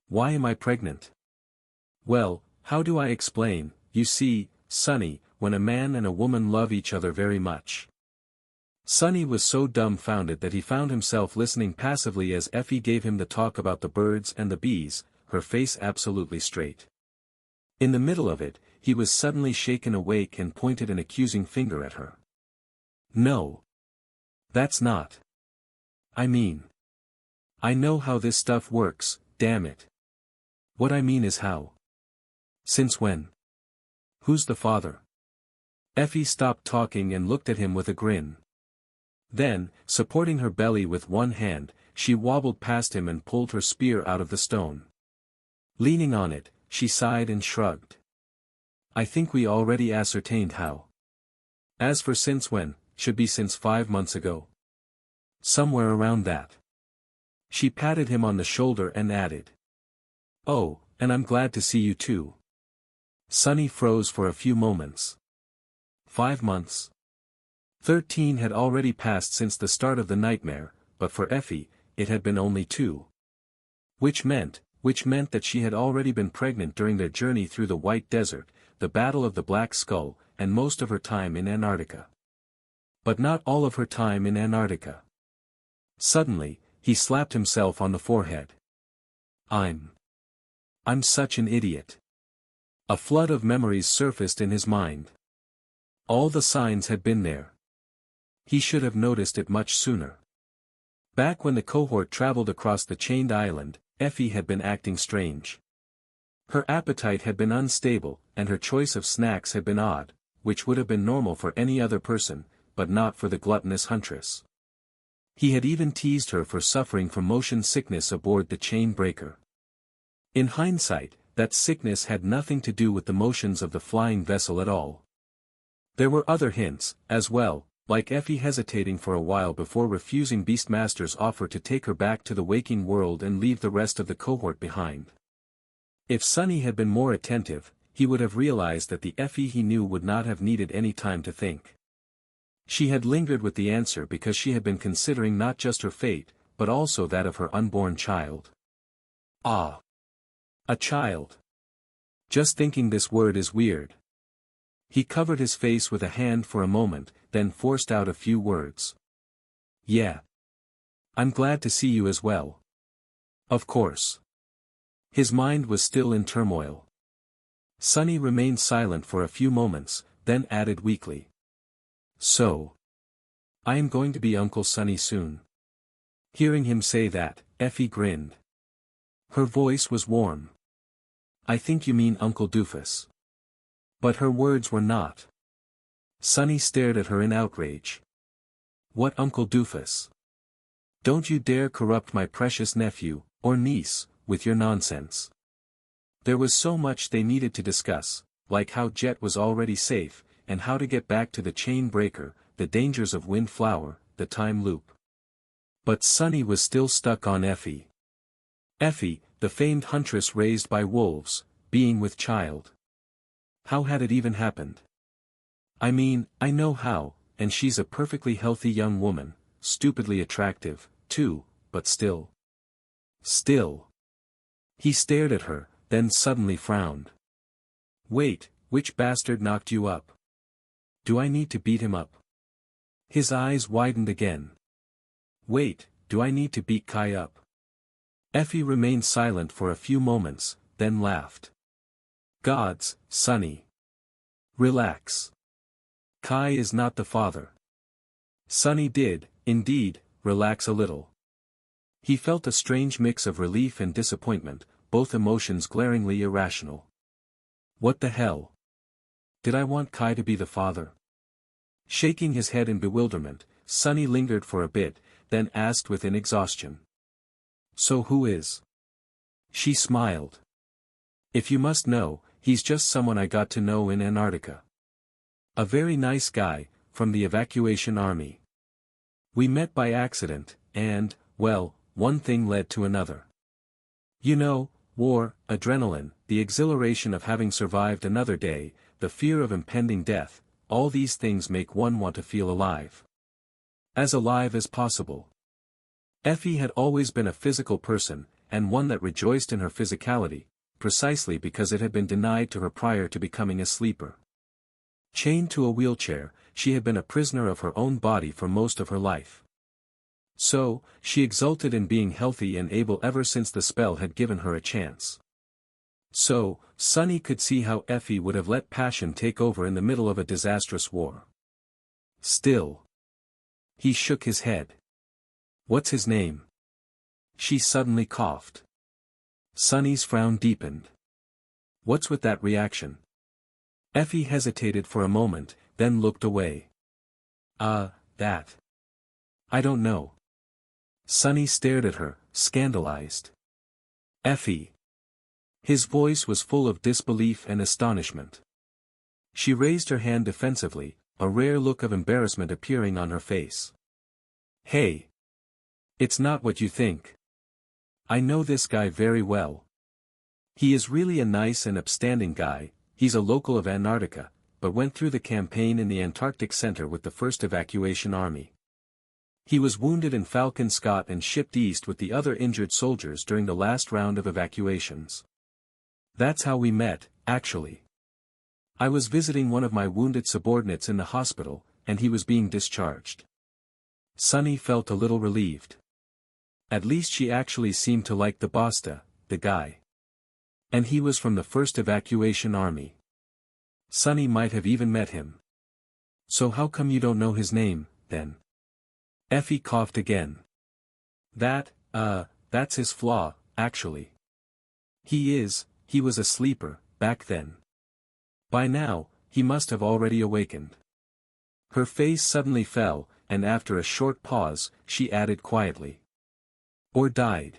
Why am I pregnant? Well, how do I explain? You see, Sunny, when a man and a woman love each other very much. Sunny was so dumbfounded that he found himself listening passively as Effie gave him the talk about the birds and the bees, her face absolutely straight. In the middle of it, he was suddenly shaken awake and pointed an accusing finger at her. No. That's not. I mean. I know how this stuff works, damn it. What I mean is how. Since when? Who's the father? Effie stopped talking and looked at him with a grin. Then, supporting her belly with one hand, she wobbled past him and pulled her spear out of the stone. Leaning on it, she sighed and shrugged. I think we already ascertained how. As for since when, should be since 5 months ago. Somewhere around that. She patted him on the shoulder and added. Oh, and I'm glad to see you too. Sunny froze for a few moments. 5 months. 13 had already passed since the start of the nightmare, but for Effie, it had been only 2. Which meant that she had already been pregnant during their journey through the White Desert, the Battle of the Black Skull, and most of her time in Antarctica. But not all of her time in Antarctica. Suddenly, he slapped himself on the forehead. I'm such an idiot. A flood of memories surfaced in his mind. All the signs had been there. He should have noticed it much sooner. Back when the cohort traveled across the chained island, Effie had been acting strange. Her appetite had been unstable, and her choice of snacks had been odd, which would have been normal for any other person, but not for the gluttonous huntress. He had even teased her for suffering from motion sickness aboard the chain breaker. In hindsight, that sickness had nothing to do with the motions of the flying vessel at all. There were other hints, as well, like Effie hesitating for a while before refusing Beastmaster's offer to take her back to the waking world and leave the rest of the cohort behind. If Sunny had been more attentive, he would have realized that the Effie he knew would not have needed any time to think. She had lingered with the answer because she had been considering not just her fate, but also that of her unborn child. Ah! A child. Just thinking this word is weird. He covered his face with a hand for a moment, then forced out a few words. Yeah. I'm glad to see you as well. Of course. His mind was still in turmoil. Sunny remained silent for a few moments, then added weakly. So. I am going to be Uncle Sunny soon. Hearing him say that, Effie grinned. Her voice was warm. I think you mean Uncle Doofus. But her words were not. Sunny stared at her in outrage. What Uncle Doofus? Don't you dare corrupt my precious nephew, or niece, with your nonsense. There was so much they needed to discuss, like how Jet was already safe, and how to get back to the chain breaker, the dangers of Windflower, the time loop. But Sunny was still stuck on Effie. Effie, the famed huntress raised by wolves, being with child. How had it even happened? I mean, I know how, and she's a perfectly healthy young woman, stupidly attractive, too, but still. Still. He stared at her, then suddenly frowned. Wait, which bastard knocked you up? Do I need to beat him up? His eyes widened again. Wait, do I need to beat Kai up? Effie remained silent for a few moments, then laughed. Gods, Sunny. Relax. Kai is not the father. Sunny did, indeed, relax a little. He felt a strange mix of relief and disappointment, both emotions glaringly irrational. What the hell? Did I want Kai to be the father? Shaking his head in bewilderment, Sunny lingered for a bit, then asked with exhaustion. So who is? She smiled. If you must know, he's just someone I got to know in Antarctica. A very nice guy, from the evacuation army. We met by accident, and, well, one thing led to another. You know, war, adrenaline, the exhilaration of having survived another day, the fear of impending death, all these things make one want to feel alive. As alive as possible. Effie had always been a physical person, and one that rejoiced in her physicality, precisely because it had been denied to her prior to becoming a sleeper. Chained to a wheelchair, she had been a prisoner of her own body for most of her life. So, she exulted in being healthy and able ever since the spell had given her a chance. So, Sonny could see how Effie would have let passion take over in the middle of a disastrous war. Still. He shook his head. What's his name? She suddenly coughed. Sonny's frown deepened. What's with that reaction? Effie hesitated for a moment, then looked away. That. I don't know. Sonny stared at her, scandalized. Effie. His voice was full of disbelief and astonishment. She raised her hand defensively, a rare look of embarrassment appearing on her face. Hey. It's not what you think. I know this guy very well. He is really a nice and upstanding guy. He's a local of Antarctica, but went through the campaign in the Antarctic Center with the 1st Evacuation Army. He was wounded in Falcon Scott and shipped east with the other injured soldiers during the last round of evacuations. That's how we met, actually. I was visiting one of my wounded subordinates in the hospital, and he was being discharged. Sonny felt a little relieved. At least she actually seemed to like the Basta, the guy. And he was from the 1st Evacuation Army. Sonny might have even met him. So how come you don't know his name, then? Effie coughed again. That's his flaw, actually. He was a sleeper, back then. By now, he must have already awakened. Her face suddenly fell, and after a short pause, she added quietly. Or died.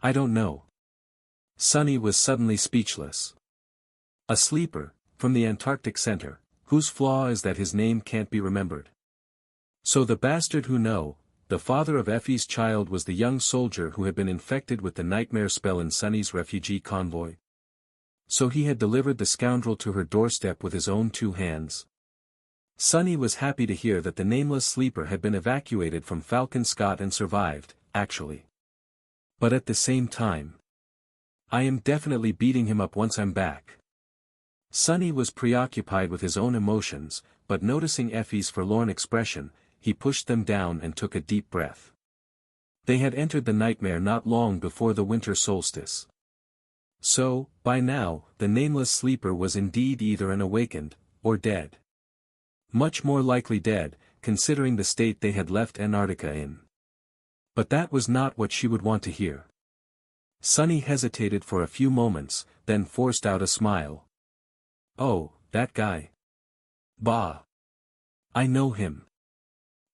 I don't know. Sonny was suddenly speechless. A sleeper, from the Antarctic Center, whose flaw is that his name can't be remembered. So the bastard who know, the father of Effie's child was the young soldier who had been infected with the nightmare spell in Sonny's refugee convoy. So he had delivered the scoundrel to her doorstep with his own 2 hands. Sonny was happy to hear that the nameless sleeper had been evacuated from Falcon Scott and survived, actually. But at the same time, I am definitely beating him up once I'm back. Sonny was preoccupied with his own emotions, but noticing Effie's forlorn expression, he pushed them down and took a deep breath. They had entered the nightmare not long before the winter solstice. So, by now, the nameless sleeper was indeed either an awakened, or dead. Much more likely dead, considering the state they had left Antarctica in. But that was not what she would want to hear. Sonny hesitated for a few moments, then forced out a smile. Oh, that guy. Bah. I know him.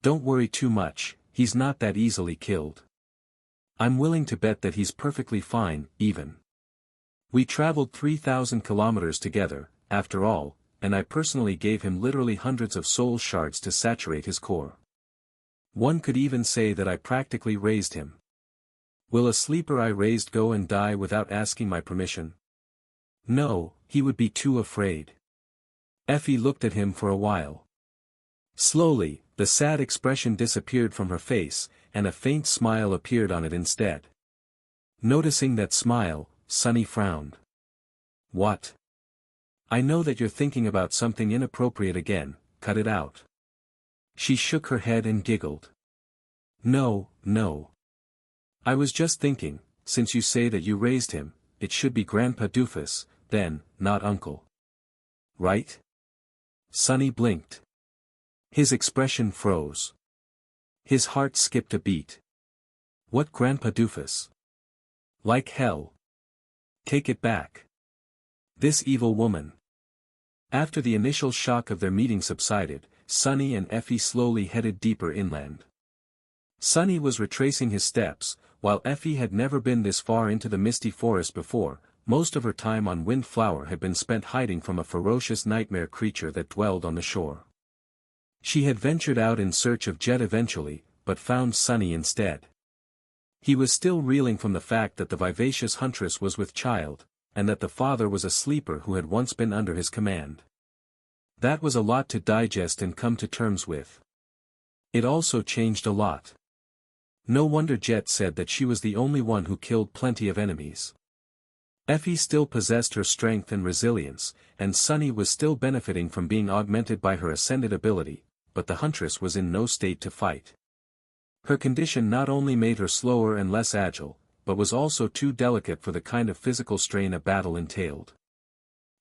Don't worry too much, he's not that easily killed. I'm willing to bet that he's perfectly fine, even. We traveled 3,000 kilometers together, after all, and I personally gave him literally hundreds of soul shards to saturate his core. One could even say that I practically raised him. Will a sleeper I raised go and die without asking my permission? No, he would be too afraid. Effie looked at him for a while. Slowly, the sad expression disappeared from her face, and a faint smile appeared on it instead. Noticing that smile, Sonny frowned. What? I know that you're thinking about something inappropriate again, cut it out. She shook her head and giggled. No. I was just thinking, since you say that you raised him, it should be Grandpa Doofus, then, not Uncle. Right? Sonny blinked. His expression froze. His heart skipped a beat. What Grandpa Doofus? Like hell. Take it back. This evil woman. After the initial shock of their meeting subsided, Sonny and Effie slowly headed deeper inland. Sonny was retracing his steps, while Effie had never been this far into the misty forest before. Most of her time on Windflower had been spent hiding from a ferocious nightmare creature that dwelled on the shore. She had ventured out in search of Jet eventually, but found Sonny instead. He was still reeling from the fact that the vivacious huntress was with child, and that the father was a sleeper who had once been under his command. That was a lot to digest and come to terms with. It also changed a lot. No wonder Jet said that she was the only one who killed plenty of enemies. Effie still possessed her strength and resilience, and Sunny was still benefiting from being augmented by her ascended ability, but the huntress was in no state to fight. Her condition not only made her slower and less agile, but was also too delicate for the kind of physical strain a battle entailed.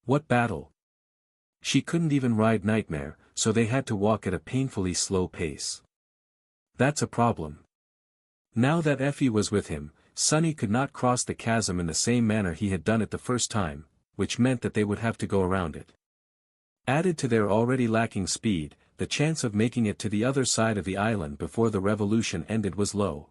What battle? She couldn't even ride Nightmare, so they had to walk at a painfully slow pace. That's a problem. Now that Effie was with him, Sunny could not cross the chasm in the same manner he had done it the first time, which meant that they would have to go around it. Added to their already lacking speed, the chance of making it to the other side of the island before the revolution ended was low.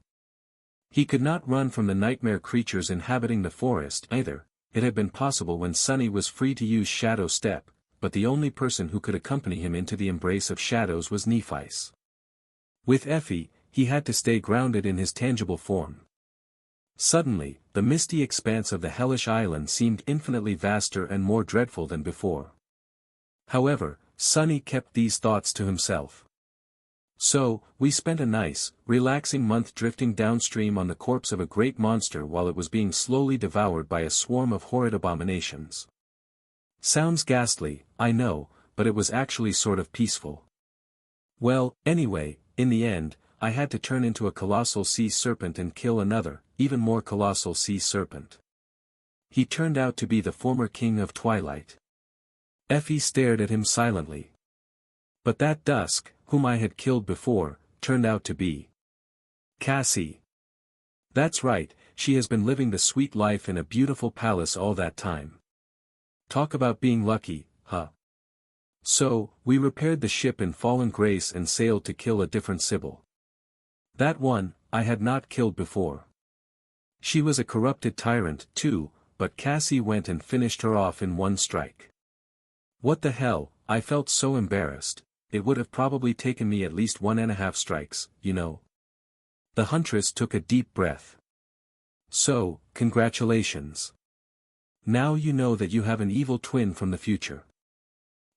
He could not run from the nightmare creatures inhabiting the forest either. It had been possible when Sunny was free to use Shadow Step, but the only person who could accompany him into the embrace of shadows was Nephice. With Effie, he had to stay grounded in his tangible form. Suddenly, the misty expanse of the hellish island seemed infinitely vaster and more dreadful than before. However, Sunny kept these thoughts to himself. So, we spent a nice, relaxing month drifting downstream on the corpse of a great monster while it was being slowly devoured by a swarm of horrid abominations. Sounds ghastly, I know, but it was actually sort of peaceful. Well, anyway, in the end, I had to turn into a colossal sea serpent and kill another, even more colossal sea serpent. He turned out to be the former king of Twilight. Effie stared at him silently. But that Dusk, whom I had killed before, turned out to be Cassie. That's right, she has been living the sweet life in a beautiful palace all that time. Talk about being lucky, huh? So, we repaired the ship in fallen grace and sailed to kill a different Sybil. That one, I had not killed before. She was a corrupted tyrant, too, but Cassie went and finished her off in one strike. What the hell, I felt so embarrassed, it would have probably taken me at least 1.5 strikes, you know. The huntress took a deep breath. So, congratulations. Now you know that you have an evil twin from the future.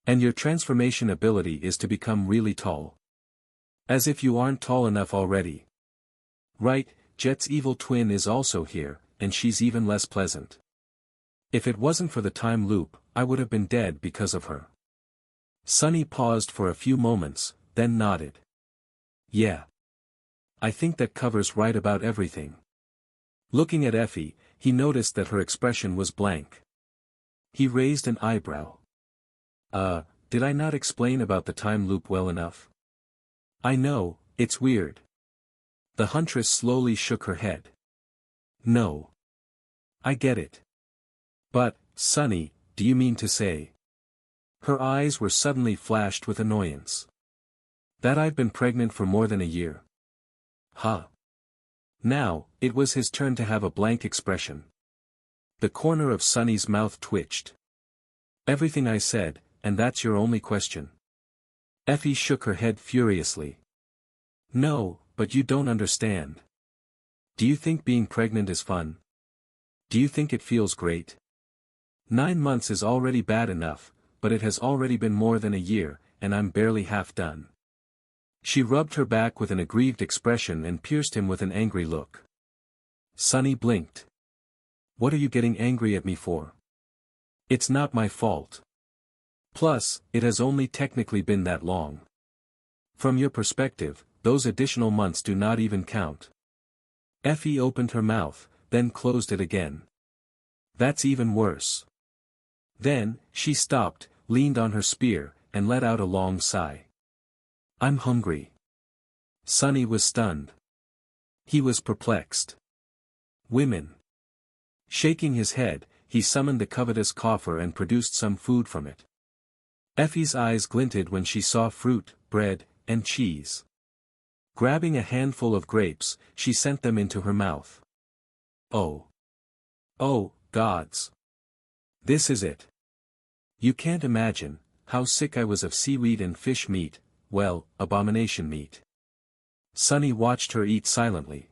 And your transformation ability is to become really tall. As if you aren't tall enough already. Right, Jet's evil twin is also here, and she's even less pleasant. If it wasn't for the time loop, I would have been dead because of her. Sunny paused for a few moments, then nodded. Yeah. I think that covers right about everything. Looking at Effie, he noticed that her expression was blank. He raised an eyebrow. Did I not explain about the time loop well enough? I know, it's weird. The huntress slowly shook her head. No. I get it. But, Sunny, do you mean to say? Her eyes were suddenly flashed with annoyance. That I've been pregnant for more than a year. Huh. Now, it was his turn to have a blank expression. The corner of Sunny's mouth twitched. Everything I said, and that's your only question. Effie shook her head furiously. No, but you don't understand. Do you think being pregnant is fun? Do you think it feels great? 9 months is already bad enough, but it has already been more than a year, and I'm barely half done. She rubbed her back with an aggrieved expression and pierced him with an angry look. Sunny blinked. What are you getting angry at me for? It's not my fault. Plus, it has only technically been that long. From your perspective, those additional months do not even count. Effie opened her mouth, then closed it again. That's even worse. Then, she stopped, leaned on her spear, and let out a long sigh. I'm hungry. Sunny was stunned. He was perplexed. Women. Shaking his head, he summoned the covetous coffer and produced some food from it. Effie's eyes glinted when she saw fruit, bread, and cheese. Grabbing a handful of grapes, she sent them into her mouth. Oh. Oh, gods. This is it. You can't imagine how sick I was of seaweed and fish meat, well, abomination meat. Sunny watched her eat silently.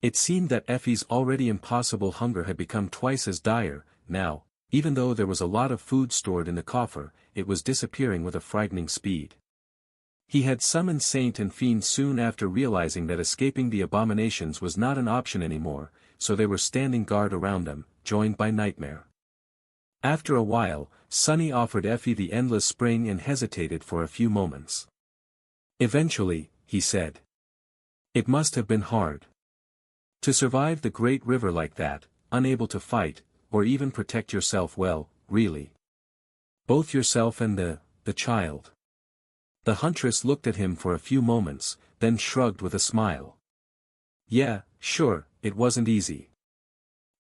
It seemed that Effie's already impossible hunger had become twice as dire, now, Even though there was a lot of food stored in the coffer, it was disappearing with a frightening speed. He had summoned Saint and Fiend soon after realizing that escaping the abominations was not an option anymore, so they were standing guard around them, joined by Nightmare. After a while, Sunny offered Effie the endless spring and hesitated for a few moments. Eventually, he said. It must have been hard. To survive the great river like that, unable to fight, or even protect yourself well, really. Both yourself and the child. The huntress looked at him for a few moments, then shrugged with a smile. Yeah, sure, it wasn't easy.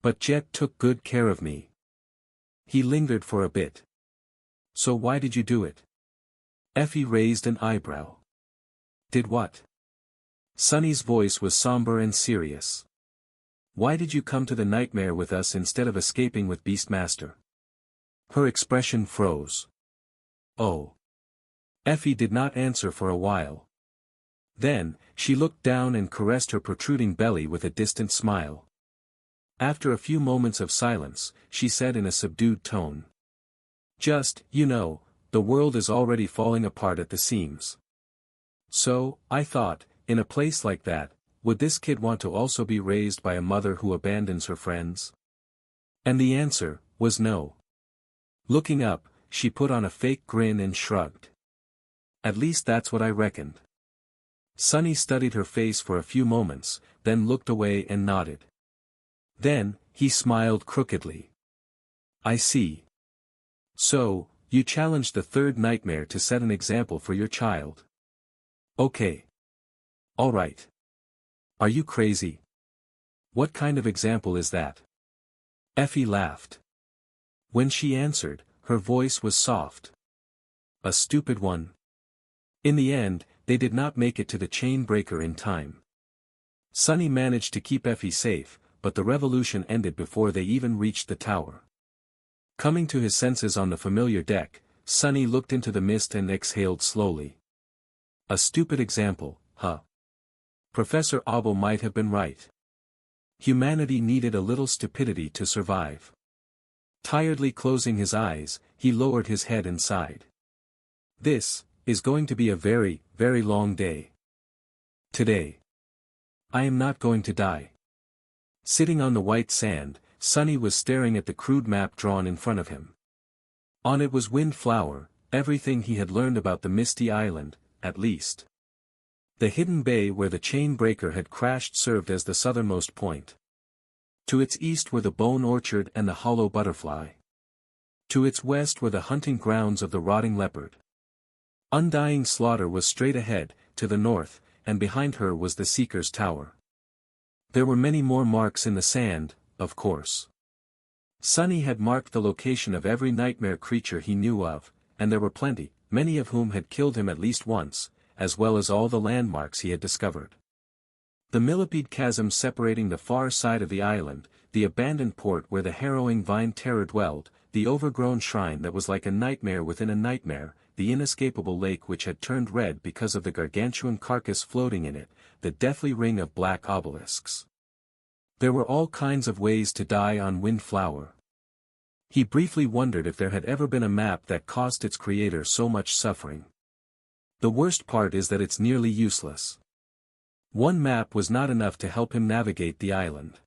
But Jet took good care of me. He lingered for a bit. So why did you do it? Effie raised an eyebrow. Did what? Sunny's voice was somber and serious. Why did you come to the nightmare with us instead of escaping with Beastmaster? Her expression froze. Oh. Effie did not answer for a while. Then, she looked down and caressed her protruding belly with a distant smile. After a few moments of silence, she said in a subdued tone. Just, the world is already falling apart at the seams. So, I thought, in a place like that, would this kid want to also be raised by a mother who abandons her friends? And the answer was no. Looking up, she put on a fake grin and shrugged. At least that's what I reckoned. Sunny studied her face for a few moments, then looked away and nodded. Then, he smiled crookedly. I see. So, you challenged the third nightmare to set an example for your child. Okay. All right. Are you crazy? What kind of example is that? Effie laughed. When she answered, her voice was soft. A stupid one. In the end, they did not make it to the chain breaker in time. Sunny managed to keep Effie safe, but the revolution ended before they even reached the tower. Coming to his senses on the familiar deck, Sunny looked into the mist and exhaled slowly. A stupid example, huh? Professor Obel might have been right. Humanity needed a little stupidity to survive. Tiredly closing his eyes, he lowered his head and sighed. This is going to be a very, very long day. Today. I am not going to die. Sitting on the white sand, Sunny was staring at the crude map drawn in front of him. On it was Windflower, everything he had learned about the Misty Island, at least. The hidden bay where the chain breaker had crashed served as the southernmost point. To its east were the Bone Orchard and the Hollow Butterfly. To its west were the hunting grounds of the Rotting Leopard. Undying Slaughter was straight ahead, to the north, and behind her was the Seeker's Tower. There were many more marks in the sand, of course. Sunny had marked the location of every nightmare creature he knew of, and there were plenty, many of whom had killed him at least once, as well as all the landmarks he had discovered. The millipede chasm separating the far side of the island, the abandoned port where the harrowing vine terror dwelled, the overgrown shrine that was like a nightmare within a nightmare, the inescapable lake which had turned red because of the gargantuan carcass floating in it, the deathly ring of black obelisks. There were all kinds of ways to die on Windflower. He briefly wondered if there had ever been a map that caused its creator so much suffering. The worst part is that it's nearly useless. One map was not enough to help him navigate the island.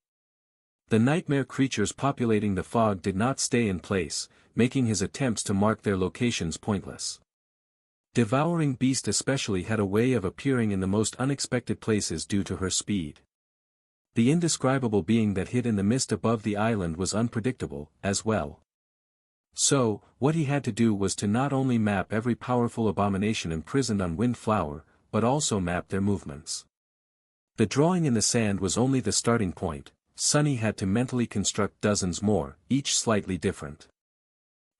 The nightmare creatures populating the fog did not stay in place, making his attempts to mark their locations pointless. Devouring Beast especially had a way of appearing in the most unexpected places due to her speed. The indescribable being that hid in the mist above the island was unpredictable, as well. So, what he had to do was to not only map every powerful abomination imprisoned on Windflower, but also map their movements. The drawing in the sand was only the starting point. Sunny had to mentally construct dozens more, each slightly different.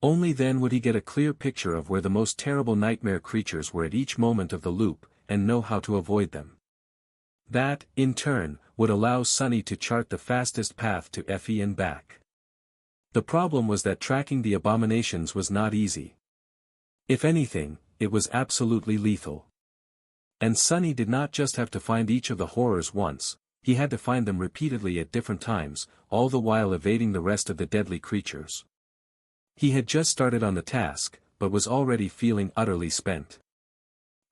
Only then would he get a clear picture of where the most terrible nightmare creatures were at each moment of the loop, and know how to avoid them. That, in turn, would allow Sunny to chart the fastest path to Effie and back. The problem was that tracking the abominations was not easy. If anything, it was absolutely lethal. And Sunny did not just have to find each of the horrors once, he had to find them repeatedly at different times, all the while evading the rest of the deadly creatures. He had just started on the task, but was already feeling utterly spent.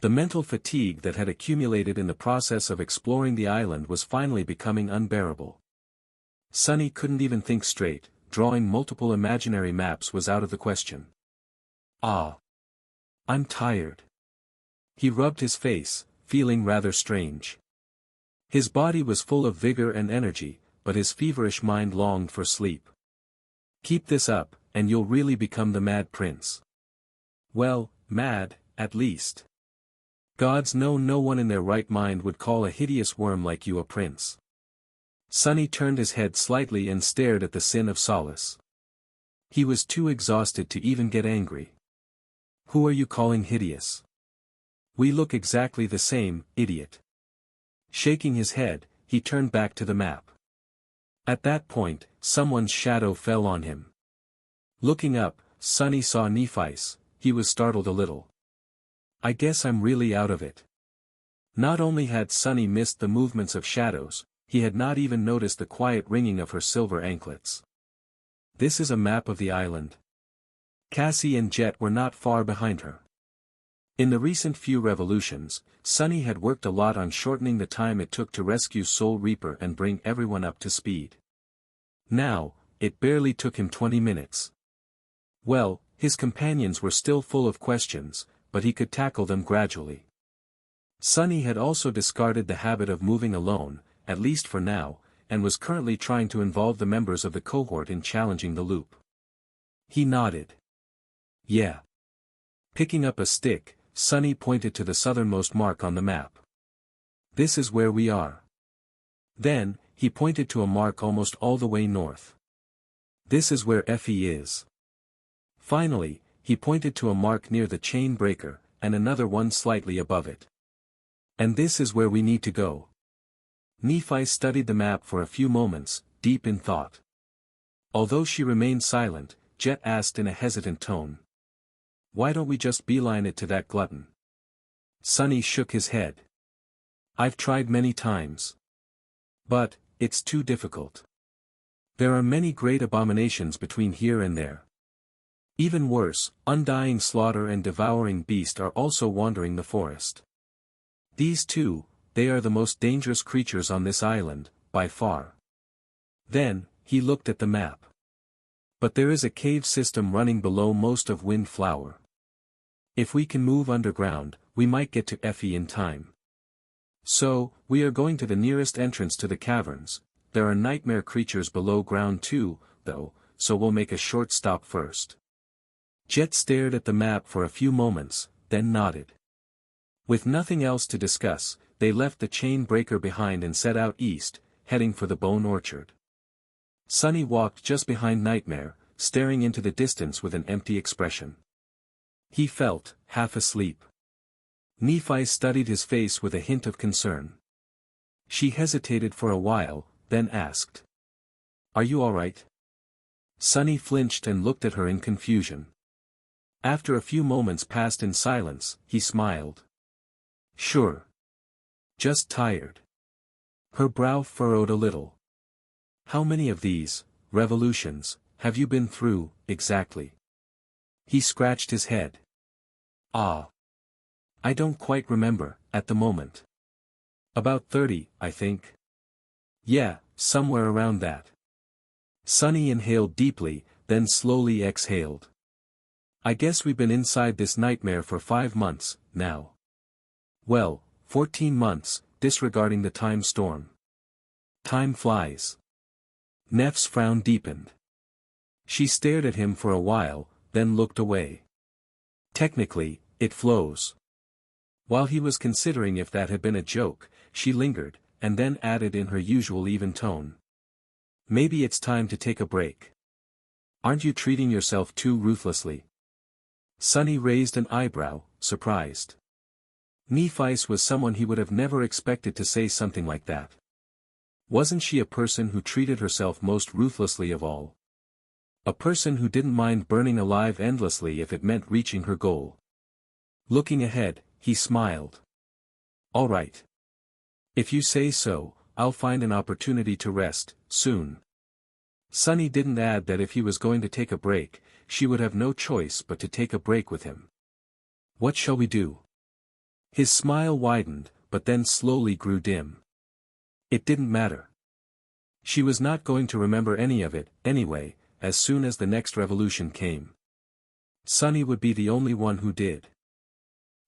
The mental fatigue that had accumulated in the process of exploring the island was finally becoming unbearable. Sunny couldn't even think straight, drawing multiple imaginary maps was out of the question. Ah. I'm tired. He rubbed his face, feeling rather strange. His body was full of vigor and energy, but his feverish mind longed for sleep. Keep this up, and you'll really become the Mad Prince. Well, mad, at least. Gods know no one in their right mind would call a hideous worm like you a prince. Sunny turned his head slightly and stared at the sin of solace. He was too exhausted to even get angry. Who are you calling hideous? We look exactly the same, idiot. Shaking his head, he turned back to the map. At that point, someone's shadow fell on him. Looking up, Sunny saw Nephi's. He was startled a little. I guess I'm really out of it. Not only had Sunny missed the movements of shadows, he had not even noticed the quiet ringing of her silver anklets. This is a map of the island. Cassie and Jet were not far behind her. In the recent few revolutions, Sunny had worked a lot on shortening the time it took to rescue Soul Reaper and bring everyone up to speed. Now, it barely took him 20 minutes. Well, his companions were still full of questions, but he could tackle them gradually. Sunny had also discarded the habit of moving alone, at least for now, and was currently trying to involve the members of the cohort in challenging the loop. He nodded. Yeah. Picking up a stick, Sunny pointed to the southernmost mark on the map. This is where we are. Then, he pointed to a mark almost all the way north. This is where Effie is. Finally, he pointed to a mark near the chain breaker, and another one slightly above it. And this is where we need to go. Nephi studied the map for a few moments, deep in thought. Although she remained silent, Jet asked in a hesitant tone. Why don't we just beeline it to that glutton? Sunny shook his head. I've tried many times. But, it's too difficult. There are many great abominations between here and there. Even worse, undying slaughter and devouring beast are also wandering the forest. These two, they are the most dangerous creatures on this island, by far. Then, he looked at the map. But there is a cave system running below most of Windflower. If we can move underground, we might get to Effie in time. So, we are going to the nearest entrance to the caverns. There are nightmare creatures below ground too, though, so we'll make a short stop first. Jet stared at the map for a few moments, then nodded. With nothing else to discuss, they left the chain breaker behind and set out east, heading for the Bone Orchard. Sunny walked just behind Nightmare, staring into the distance with an empty expression. He felt half asleep. Nephi studied his face with a hint of concern. She hesitated for a while, then asked. Are you all right? Sunny flinched and looked at her in confusion. After a few moments passed in silence, he smiled. Sure. Just tired. Her brow furrowed a little. How many of these revolutions have you been through, exactly? He scratched his head. Ah. I don't quite remember, at the moment. About 30, I think. Yeah, somewhere around that. Sunny inhaled deeply, then slowly exhaled. I guess we've been inside this nightmare for 5 months, now. Well, 14 months, disregarding the time storm. Time flies. Neff's frown deepened. She stared at him for a while, then looked away. Technically, it flows. While he was considering if that had been a joke, she lingered, and then added in her usual even tone. Maybe it's time to take a break. Aren't you treating yourself too ruthlessly? Sunny raised an eyebrow, surprised. Nephi was someone he would have never expected to say something like that. Wasn't she a person who treated herself most ruthlessly of all? A person who didn't mind burning alive endlessly if it meant reaching her goal. Looking ahead, he smiled. All right. If you say so, I'll find an opportunity to rest, soon. Sunny didn't add that if he was going to take a break, she would have no choice but to take a break with him. What shall we do? His smile widened, but then slowly grew dim. It didn't matter. She was not going to remember any of it, anyway, as soon as the next revolution came. Sunny would be the only one who did.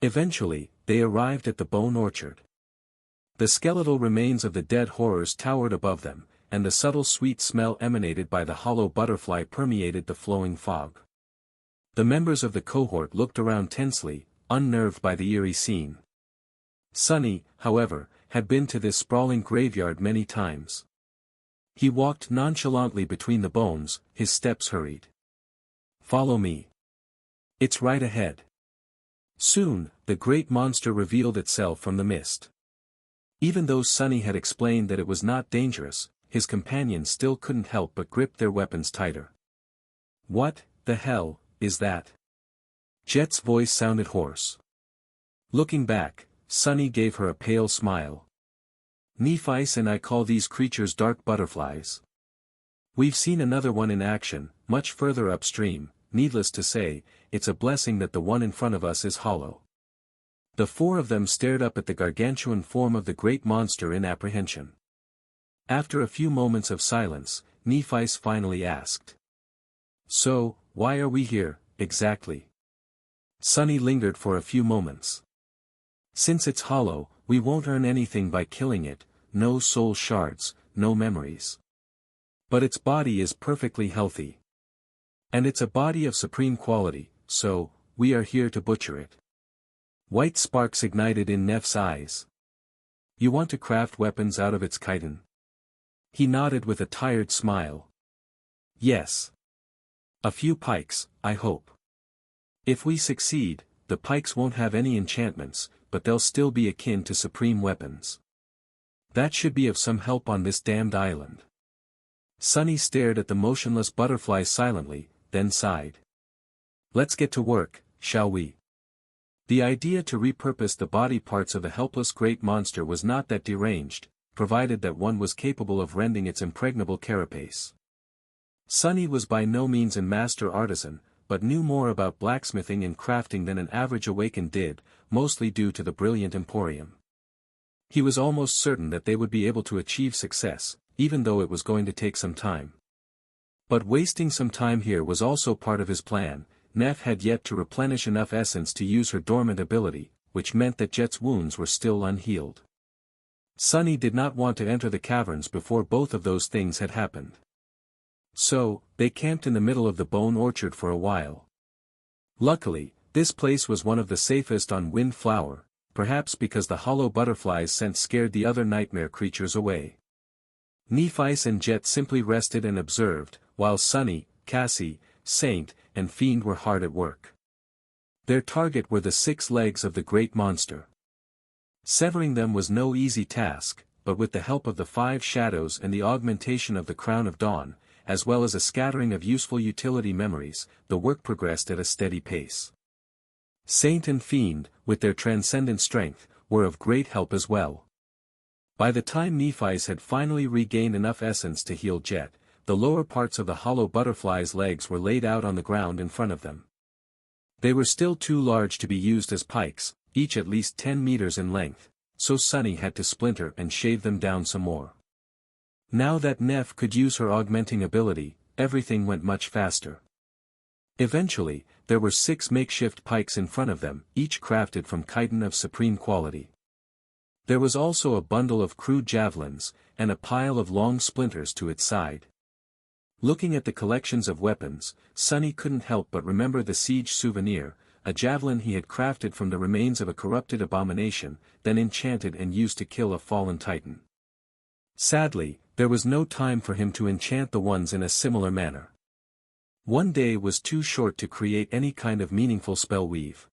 Eventually, they arrived at the bone orchard. The skeletal remains of the dead horrors towered above them, and the subtle sweet smell emanated by the hollow butterfly permeated the flowing fog. The members of the cohort looked around tensely, unnerved by the eerie scene. Sunny, however, had been to this sprawling graveyard many times. He walked nonchalantly between the bones, his steps hurried. "Follow me. It's right ahead." Soon, the great monster revealed itself from the mist. Even though Sunny had explained that it was not dangerous, his companions still couldn't help but grip their weapons tighter. "What the hell is that?" Jet's voice sounded hoarse. Looking back, Sunny gave her a pale smile. "Nephice and I call these creatures dark butterflies. We've seen another one in action, much further upstream. Needless to say, it's a blessing that the one in front of us is hollow." The four of them stared up at the gargantuan form of the great monster in apprehension. After a few moments of silence, Nephice finally asked. "So, why are we here, exactly?" Sunny lingered for a few moments. "Since it's hollow, we won't earn anything by killing it, no soul shards, no memories. But its body is perfectly healthy. And it's a body of supreme quality, so, we are here to butcher it." White sparks ignited in Neff's eyes. "You want to craft weapons out of its chitin?" He nodded with a tired smile. "Yes. A few pikes, I hope. If we succeed, the pikes won't have any enchantments, but they'll still be akin to supreme weapons. That should be of some help on this damned island." Sunny stared at the motionless butterfly silently, then sighed. "Let's get to work, shall we?" The idea to repurpose the body parts of a helpless great monster was not that deranged, provided that one was capable of rending its impregnable carapace. Sunny was by no means a master artisan, but knew more about blacksmithing and crafting than an average awakened did, mostly due to the brilliant Emporium. He was almost certain that they would be able to achieve success, even though it was going to take some time. But wasting some time here was also part of his plan. Neff had yet to replenish enough essence to use her dormant ability, which meant that Jet's wounds were still unhealed. Sunny did not want to enter the caverns before both of those things had happened. So, they camped in the middle of the bone orchard for a while. Luckily, this place was one of the safest on Windflower, perhaps because the hollow butterfly's scent scared the other nightmare creatures away. Nephice and Jet simply rested and observed, while Sunny, Cassie, Saint, and Fiend were hard at work. Their target were the 6 legs of the great monster. Severing them was no easy task, but with the help of the 5 shadows and the augmentation of the Crown of Dawn, as well as a scattering of useful utility memories, the work progressed at a steady pace. Saint and Fiend, with their transcendent strength, were of great help as well. By the time Nephice had finally regained enough essence to heal Jet, the lower parts of the hollow butterfly's legs were laid out on the ground in front of them. They were still too large to be used as pikes, each at least 10 meters in length, so Sunny had to splinter and shave them down some more. Now that Neff could use her augmenting ability, everything went much faster. Eventually, there were 6 makeshift pikes in front of them, each crafted from chitin of supreme quality. There was also a bundle of crude javelins, and a pile of long splinters to its side. Looking at the collections of weapons, Sunny couldn't help but remember the siege souvenir, a javelin he had crafted from the remains of a corrupted abomination, then enchanted and used to kill a fallen titan. Sadly, there was no time for him to enchant the ones in a similar manner. One day was too short to create any kind of meaningful spell weave.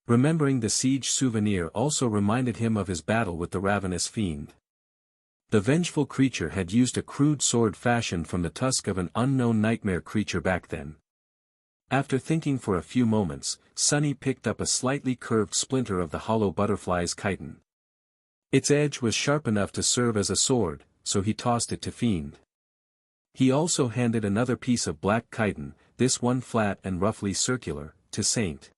Remembering the siege souvenir also reminded him of his battle with the ravenous fiend. The vengeful creature had used a crude sword fashioned from the tusk of an unknown nightmare creature back then. After thinking for a few moments, Sunny picked up a slightly curved splinter of the hollow butterfly's chitin. Its edge was sharp enough to serve as a sword, so he tossed it to Fiend. He also handed another piece of black chitin, this one flat and roughly circular, to Saint.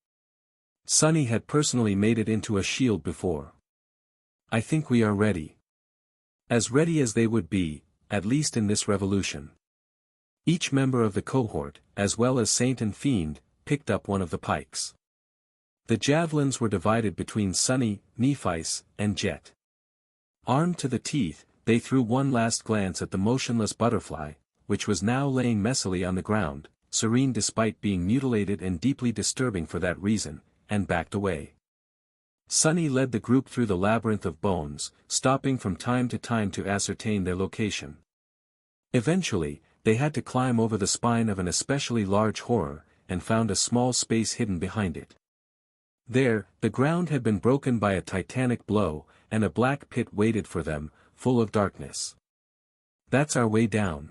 Sunny had personally made it into a shield before. I think we are ready. As ready as they would be, at least in this revolution. Each member of the cohort, as well as Saint and Fiend, picked up one of the pikes. The javelins were divided between Sunny, Nephice, and Jet. Armed to the teeth, they threw one last glance at the motionless butterfly, which was now laying messily on the ground, serene despite being mutilated and deeply disturbing for that reason, and backed away. Sunny led the group through the labyrinth of bones, stopping from time to time to ascertain their location. Eventually, they had to climb over the spine of an especially large horror, and found a small space hidden behind it. There, the ground had been broken by a titanic blow, and a black pit waited for them, full of darkness. That's our way down.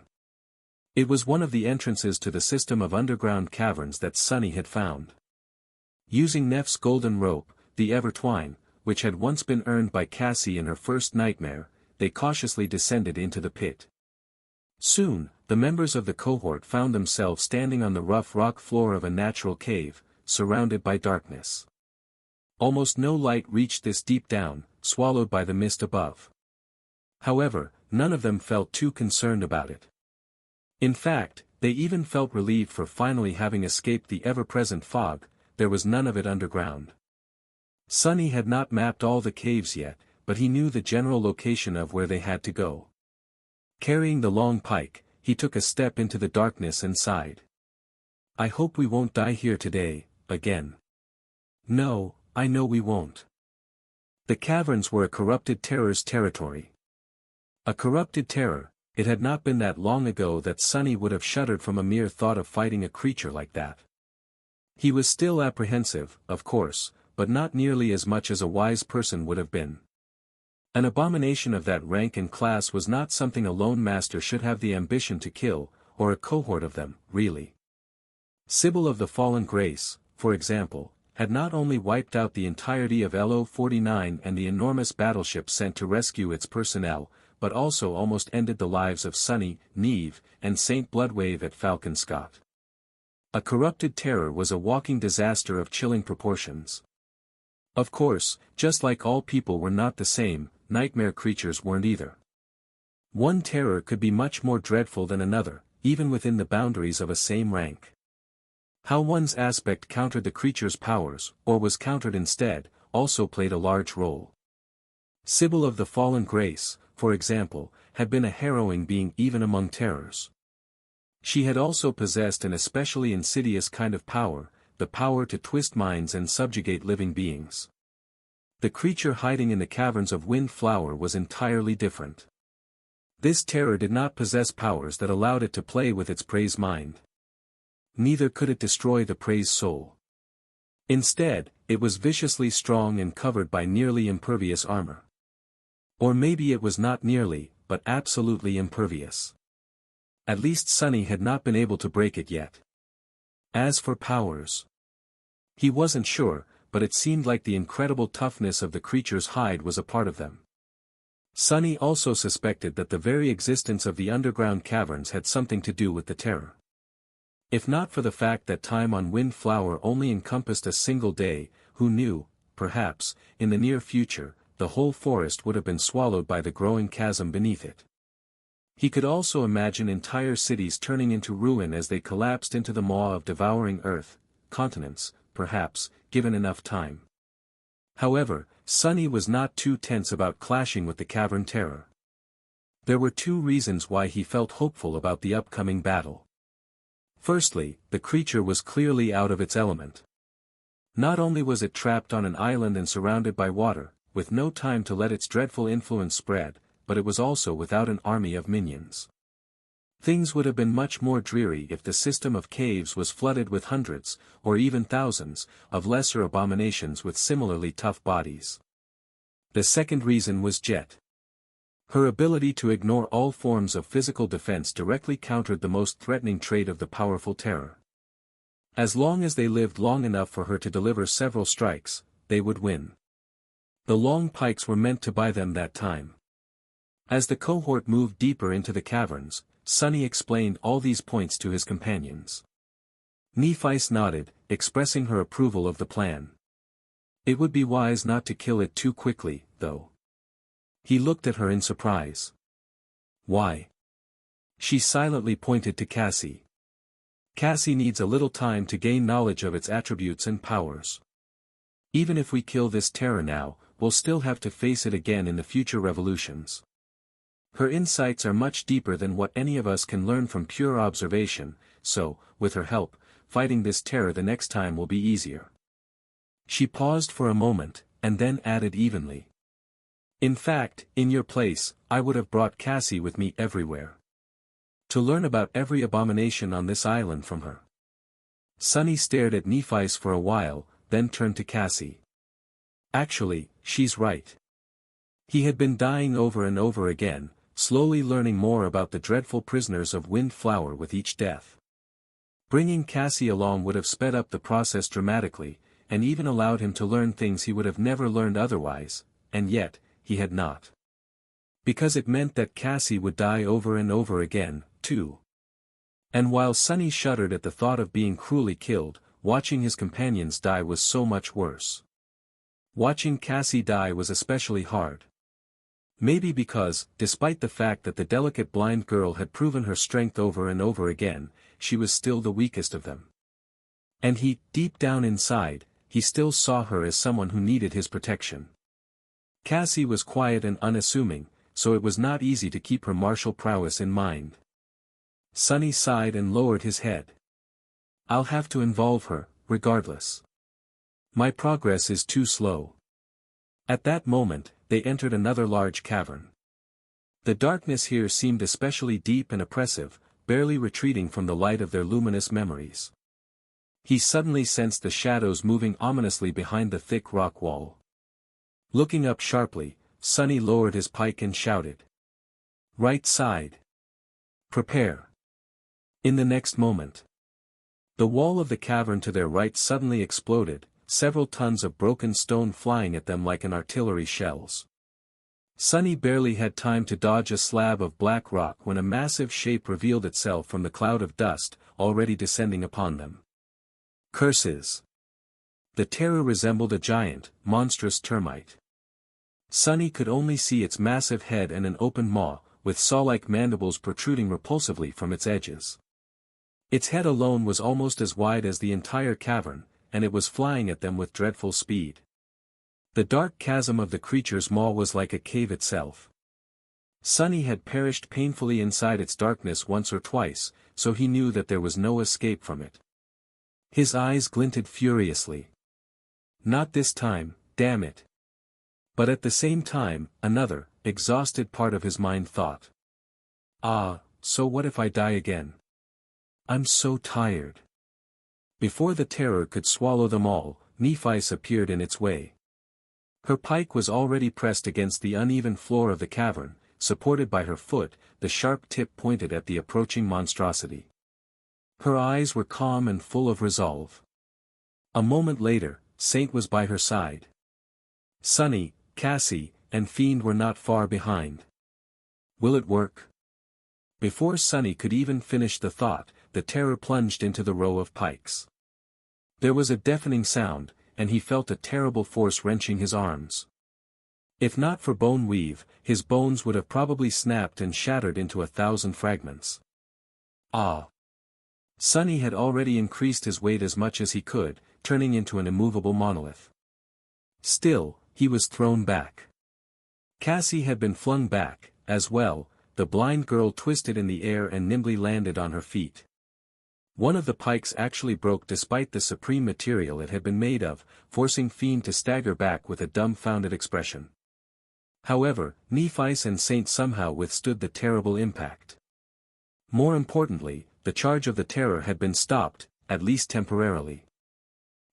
It was one of the entrances to the system of underground caverns that Sunny had found. Using Neff's golden rope, the Evertwine, which had once been earned by Cassie in her first nightmare, they cautiously descended into the pit. Soon, the members of the cohort found themselves standing on the rough rock floor of a natural cave, surrounded by darkness. Almost no light reached this deep down, swallowed by the mist above. However, none of them felt too concerned about it. In fact, they even felt relieved for finally having escaped the ever-present fog. There was none of it underground. Sunny had not mapped all the caves yet, but he knew the general location of where they had to go. Carrying the long pike, he took a step into the darkness and sighed. I hope we won't die here today, again. No, I know we won't. The caverns were a corrupted terror's territory. A corrupted terror. It had not been that long ago that Sunny would have shuddered from a mere thought of fighting a creature like that. He was still apprehensive, of course, but not nearly as much as a wise person would have been. An abomination of that rank and class was not something a lone master should have the ambition to kill, or a cohort of them, really. Sybil of the Fallen Grace, for example, had not only wiped out the entirety of LO-49 and the enormous battleship sent to rescue its personnel, but also almost ended the lives of Sunny, Neve, and Saint Bloodwave at Falcon Scott. A corrupted terror was a walking disaster of chilling proportions. Of course, just like all people were not the same, nightmare creatures weren't either. One terror could be much more dreadful than another, even within the boundaries of a same rank. How one's aspect countered the creature's powers, or was countered instead, also played a large role. Sybil of the Fallen Grace, for example, had been a harrowing being even among terrors. She had also possessed an especially insidious kind of power, the power to twist minds and subjugate living beings. The creature hiding in the caverns of Windflower was entirely different. This terror did not possess powers that allowed it to play with its prey's mind. Neither could it destroy the prey's soul. Instead, it was viciously strong and covered by nearly impervious armor. Or maybe it was not nearly, but absolutely impervious. At least Sunny had not been able to break it yet. As for powers, he wasn't sure, but it seemed like the incredible toughness of the creature's hide was a part of them. Sunny also suspected that the very existence of the underground caverns had something to do with the terror. If not for the fact that time on Windflower only encompassed a single day, who knew, perhaps, in the near future, the whole forest would have been swallowed by the growing chasm beneath it. He could also imagine entire cities turning into ruin as they collapsed into the maw of devouring earth, continents, perhaps, given enough time. However, Sunny was not too tense about clashing with the cavern terror. There were two reasons why he felt hopeful about the upcoming battle. Firstly, the creature was clearly out of its element. Not only was it trapped on an island and surrounded by water, with no time to let its dreadful influence spread, but it was also without an army of minions. Things would have been much more dreary if the system of caves was flooded with hundreds, or even thousands, of lesser abominations with similarly tough bodies. The second reason was Jet. Her ability to ignore all forms of physical defense directly countered the most threatening trait of the powerful terror. As long as they lived long enough for her to deliver several strikes, they would win. The long pikes were meant to buy them that time. As the cohort moved deeper into the caverns, Sunny explained all these points to his companions. Nephice nodded, expressing her approval of the plan. It would be wise not to kill it too quickly, though. He looked at her in surprise. Why? She silently pointed to Cassie. Cassie needs a little time to gain knowledge of its attributes and powers. Even if we kill this terror now, we'll still have to face it again in the future revolutions. Her insights are much deeper than what any of us can learn from pure observation, so, with her help, fighting this terror the next time will be easier. She paused for a moment, and then added evenly. In fact, in your place, I would have brought Cassie with me everywhere. To learn about every abomination on this island from her. Sunny stared at Nephice for a while, then turned to Cassie. Actually, she's right. He had been dying over and over again, slowly learning more about the dreadful prisoners of Windflower with each death. Bringing Cassie along would have sped up the process dramatically, and even allowed him to learn things he would have never learned otherwise, and yet, he had not. Because it meant that Cassie would die over and over again, too. And while Sunny shuddered at the thought of being cruelly killed, watching his companions die was so much worse. Watching Cassie die was especially hard. Maybe because, despite the fact that the delicate blind girl had proven her strength over and over again, she was still the weakest of them. And he, deep down inside, he still saw her as someone who needed his protection. Cassie was quiet and unassuming, so it was not easy to keep her martial prowess in mind. Sunny sighed and lowered his head. I'll have to involve her, regardless. My progress is too slow. At that moment, they entered another large cavern. The darkness here seemed especially deep and oppressive, barely retreating from the light of their luminous memories. He suddenly sensed the shadows moving ominously behind the thick rock wall. Looking up sharply, Sunny lowered his pike and shouted. Right side. Prepare. In the next moment, the wall of the cavern to their right suddenly exploded, several tons of broken stone flying at them like an artillery shells. Sunny barely had time to dodge a slab of black rock when a massive shape revealed itself from the cloud of dust, already descending upon them. Curses! The terror resembled a giant, monstrous termite. Sunny could only see its massive head and an open maw, with saw-like mandibles protruding repulsively from its edges. Its head alone was almost as wide as the entire cavern, and it was flying at them with dreadful speed. The dark chasm of the creature's maw was like a cave itself. Sunny had perished painfully inside its darkness once or twice, so he knew that there was no escape from it. His eyes glinted furiously. Not this time, damn it. But at the same time, another, exhausted part of his mind thought. So what if I die again? I'm so tired. Before the terror could swallow them all, Nephice appeared in its way. Her pike was already pressed against the uneven floor of the cavern, supported by her foot, the sharp tip pointed at the approaching monstrosity. Her eyes were calm and full of resolve. A moment later, Saint was by her side. Sunny, Cassie, and Fiend were not far behind. Will it work? Before Sunny could even finish the thought, the terror plunged into the row of pikes. There was a deafening sound, and he felt a terrible force wrenching his arms. If not for Bone Weave, his bones would have probably snapped and shattered into 1,000 fragments. Sunny had already increased his weight as much as he could, turning into an immovable monolith. Still, he was thrown back. Cassie had been flung back, as well. The blind girl twisted in the air and nimbly landed on her feet. One of the pikes actually broke despite the supreme material it had been made of, forcing Fiend to stagger back with a dumbfounded expression. However, Nephice and Saint somehow withstood the terrible impact. More importantly, the charge of the terror had been stopped, at least temporarily.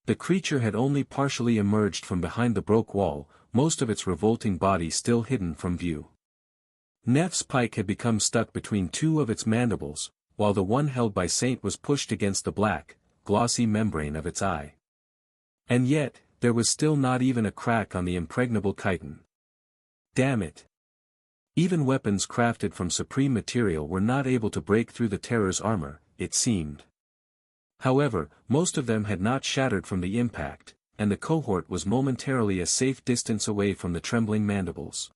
The creature had only partially emerged from behind the broke wall, most of its revolting body still hidden from view. Neff's pike had become stuck between two of its mandibles, while the one held by Saint was pushed against the black, glossy membrane of its eye. And yet, there was still not even a crack on the impregnable chitin. Damn it! Even weapons crafted from supreme material were not able to break through the terror's armor, it seemed. However, most of them had not shattered from the impact, and the cohort was momentarily a safe distance away from the trembling mandibles.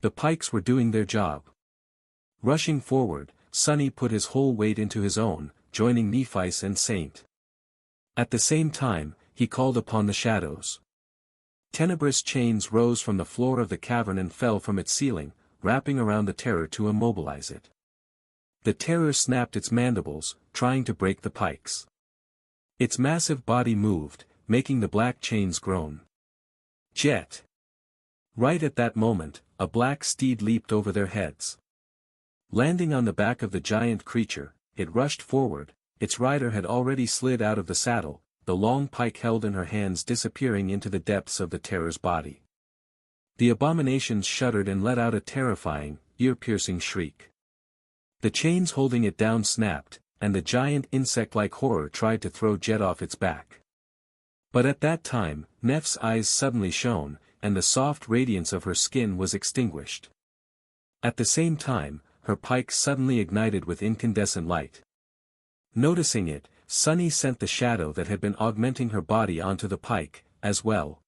The pikes were doing their job. Rushing forward, Sonny put his whole weight into his own, joining Nephi's and Saint. At the same time, he called upon the shadows. Tenebrous chains rose from the floor of the cavern and fell from its ceiling, wrapping around the terror to immobilize it. The terror snapped its mandibles, trying to break the pikes. Its massive body moved, making the black chains groan. Jet! Right at that moment, a black steed leaped over their heads. Landing on the back of the giant creature, it rushed forward. Its rider had already slid out of the saddle, the long pike held in her hands disappearing into the depths of the terror's body. The abominations shuddered and let out a terrifying, ear-piercing shriek. The chains holding it down snapped, and the giant insect-like horror tried to throw Jet off its back. But at that time, Neph's eyes suddenly shone, and the soft radiance of her skin was extinguished. At the same time, her pike suddenly ignited with incandescent light. Noticing it, Sonny sent the shadow that had been augmenting her body onto the pike, as well.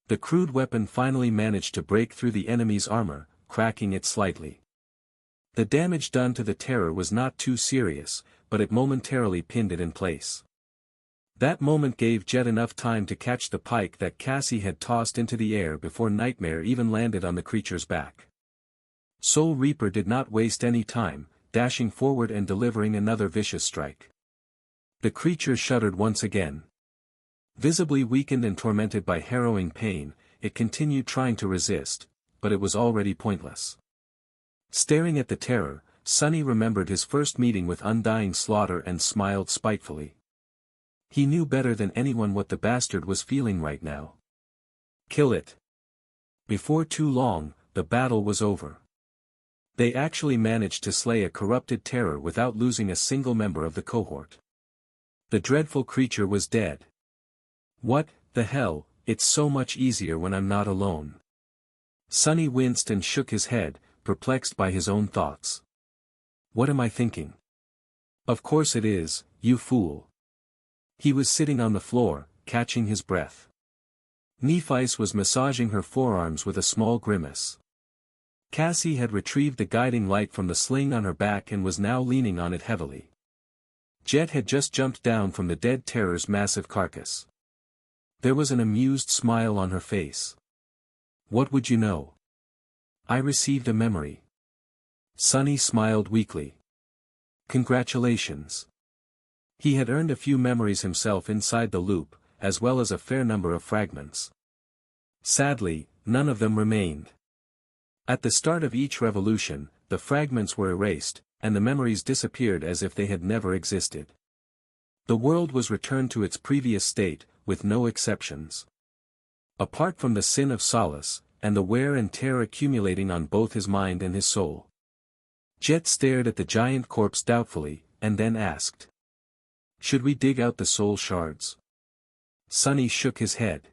The crude weapon finally managed to break through the enemy's armor, cracking it slightly. The damage done to the terror was not too serious, but it momentarily pinned it in place. That moment gave Jet enough time to catch the pike that Cassie had tossed into the air before Nightmare even landed on the creature's back. Soul Reaper did not waste any time, dashing forward and delivering another vicious strike. The creature shuddered once again. Visibly weakened and tormented by harrowing pain, it continued trying to resist, but it was already pointless. Staring at the terror, Sonny remembered his first meeting with undying slaughter and smiled spitefully. He knew better than anyone what the bastard was feeling right now. Kill it. Before too long, the battle was over. They actually managed to slay a corrupted terror without losing a single member of the cohort. The dreadful creature was dead. What the hell, it's so much easier when I'm not alone. Sonny winced and shook his head, perplexed by his own thoughts. What am I thinking? Of course it is, you fool. He was sitting on the floor, catching his breath. Nephis was massaging her forearms with a small grimace. Cassie had retrieved the guiding light from the sling on her back and was now leaning on it heavily. Jet had just jumped down from the dead terror's massive carcass. There was an amused smile on her face. What would you know? I received a memory. Sonny smiled weakly. Congratulations. He had earned a few memories himself inside the loop, as well as a fair number of fragments. Sadly, none of them remained. At the start of each revolution, the fragments were erased, and the memories disappeared as if they had never existed. The world was returned to its previous state, with no exceptions. Apart from the sin of Solace, and the wear and tear accumulating on both his mind and his soul. Jet stared at the giant corpse doubtfully, and then asked. Should we dig out the soul shards? Sonny shook his head.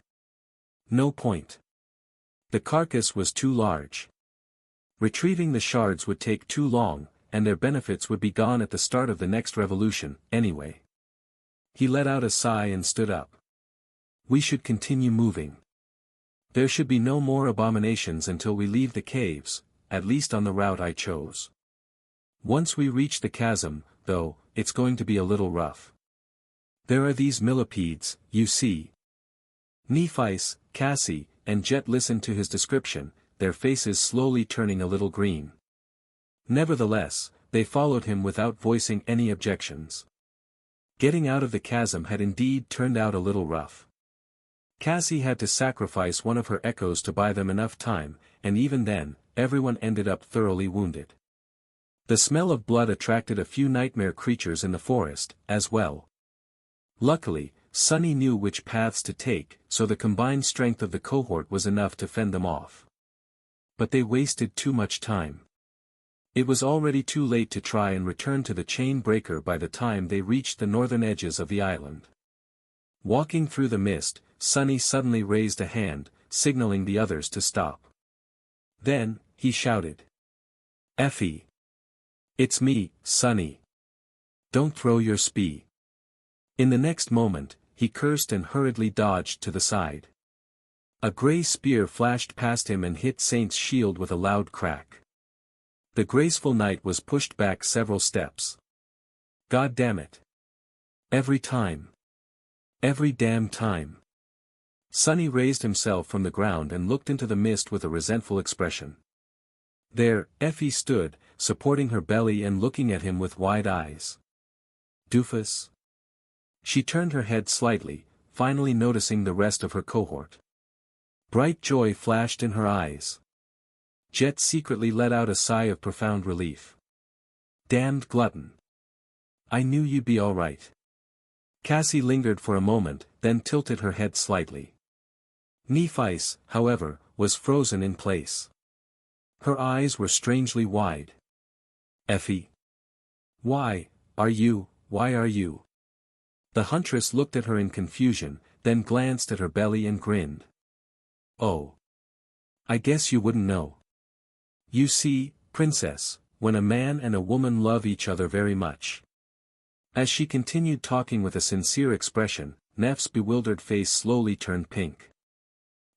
No point. The carcass was too large. Retrieving the shards would take too long, and their benefits would be gone at the start of the next revolution, anyway. He let out a sigh and stood up. We should continue moving. There should be no more abominations until we leave the caves, at least on the route I chose. Once we reach the chasm, though, it's going to be a little rough. There are these millipedes, you see. Nephis, Cassie, and Jet listened to his description, their faces slowly turning a little green. Nevertheless, they followed him without voicing any objections. Getting out of the chasm had indeed turned out a little rough. Cassie had to sacrifice one of her echoes to buy them enough time, and even then, everyone ended up thoroughly wounded. The smell of blood attracted a few nightmare creatures in the forest, as well. Luckily, Sonny knew which paths to take, so the combined strength of the cohort was enough to fend them off. But they wasted too much time. It was already too late to try and return to the chain breaker by the time they reached the northern edges of the island. Walking through the mist, Sonny suddenly raised a hand, signaling the others to stop. Then, he shouted. Effie! It's me, Sonny. Don't throw your spee. In the next moment, he cursed and hurriedly dodged to the side. A grey spear flashed past him and hit Saint's shield with a loud crack. The graceful knight was pushed back several steps. God damn it. Every time. Every damn time. Sonny raised himself from the ground and looked into the mist with a resentful expression. There, Effie stood, supporting her belly and looking at him with wide eyes. Doofus. She turned her head slightly, finally noticing the rest of her cohort. Bright joy flashed in her eyes. Jet secretly let out a sigh of profound relief. Damned glutton. I knew you'd be all right. Cassie lingered for a moment, then tilted her head slightly. Nephi's, however, was frozen in place. Her eyes were strangely wide. Effie. Why are you? The huntress looked at her in confusion, then glanced at her belly and grinned. Oh. I guess you wouldn't know. You see, princess, when a man and a woman love each other very much. As she continued talking with a sincere expression, Neff's bewildered face slowly turned pink.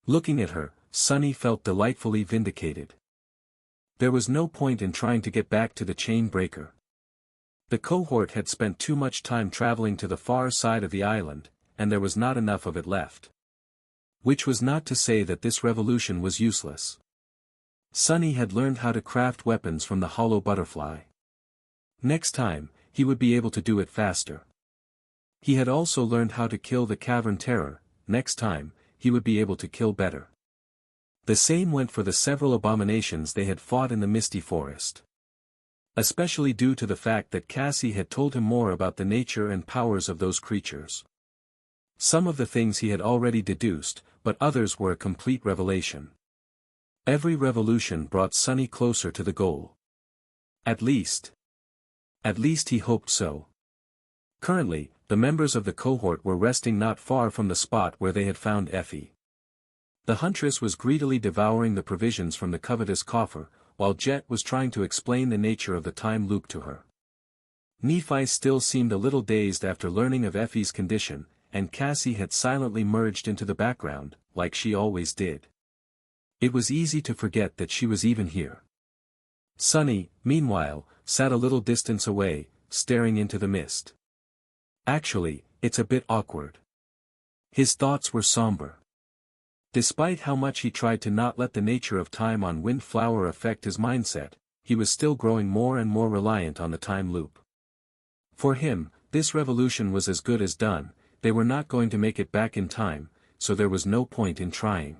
Looking at her, Sonny felt delightfully vindicated. There was no point in trying to get back to the chain breaker. The cohort had spent too much time traveling to the far side of the island, and there was not enough of it left. Which was not to say that this revolution was useless. Sonny had learned how to craft weapons from the hollow butterfly. Next time, he would be able to do it faster. He had also learned how to kill the cavern terror. Next time, he would be able to kill better. The same went for the several abominations they had fought in the misty forest. Especially due to the fact that Cassie had told him more about the nature and powers of those creatures. Some of the things he had already deduced, but others were a complete revelation. Every revolution brought Sonny closer to the goal. At least he hoped so. Currently, the members of the cohort were resting not far from the spot where they had found Effie. The huntress was greedily devouring the provisions from the covetous coffer, while Jet was trying to explain the nature of the time loop to her. Nephi still seemed a little dazed after learning of Effie's condition, and Cassie had silently merged into the background, like she always did. It was easy to forget that she was even here. Sonny, meanwhile, sat a little distance away, staring into the mist. Actually, it's a bit awkward. His thoughts were somber. Despite how much he tried to not let the nature of time on Windflower affect his mindset, he was still growing more and more reliant on the time loop. For him, this revolution was as good as done. They were not going to make it back in time, so there was no point in trying.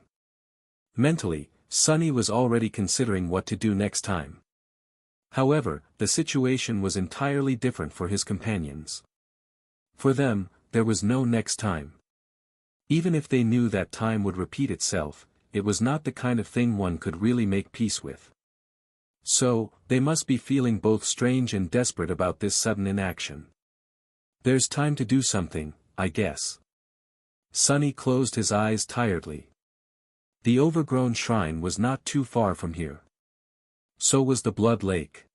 Mentally, Sonny was already considering what to do next time. However, the situation was entirely different for his companions. For them, there was no next time. Even if they knew that time would repeat itself, it was not the kind of thing one could really make peace with. So, they must be feeling both strange and desperate about this sudden inaction. There's time to do something, I guess. Sonny closed his eyes tiredly. The overgrown shrine was not too far from here. So was the Blood Lake.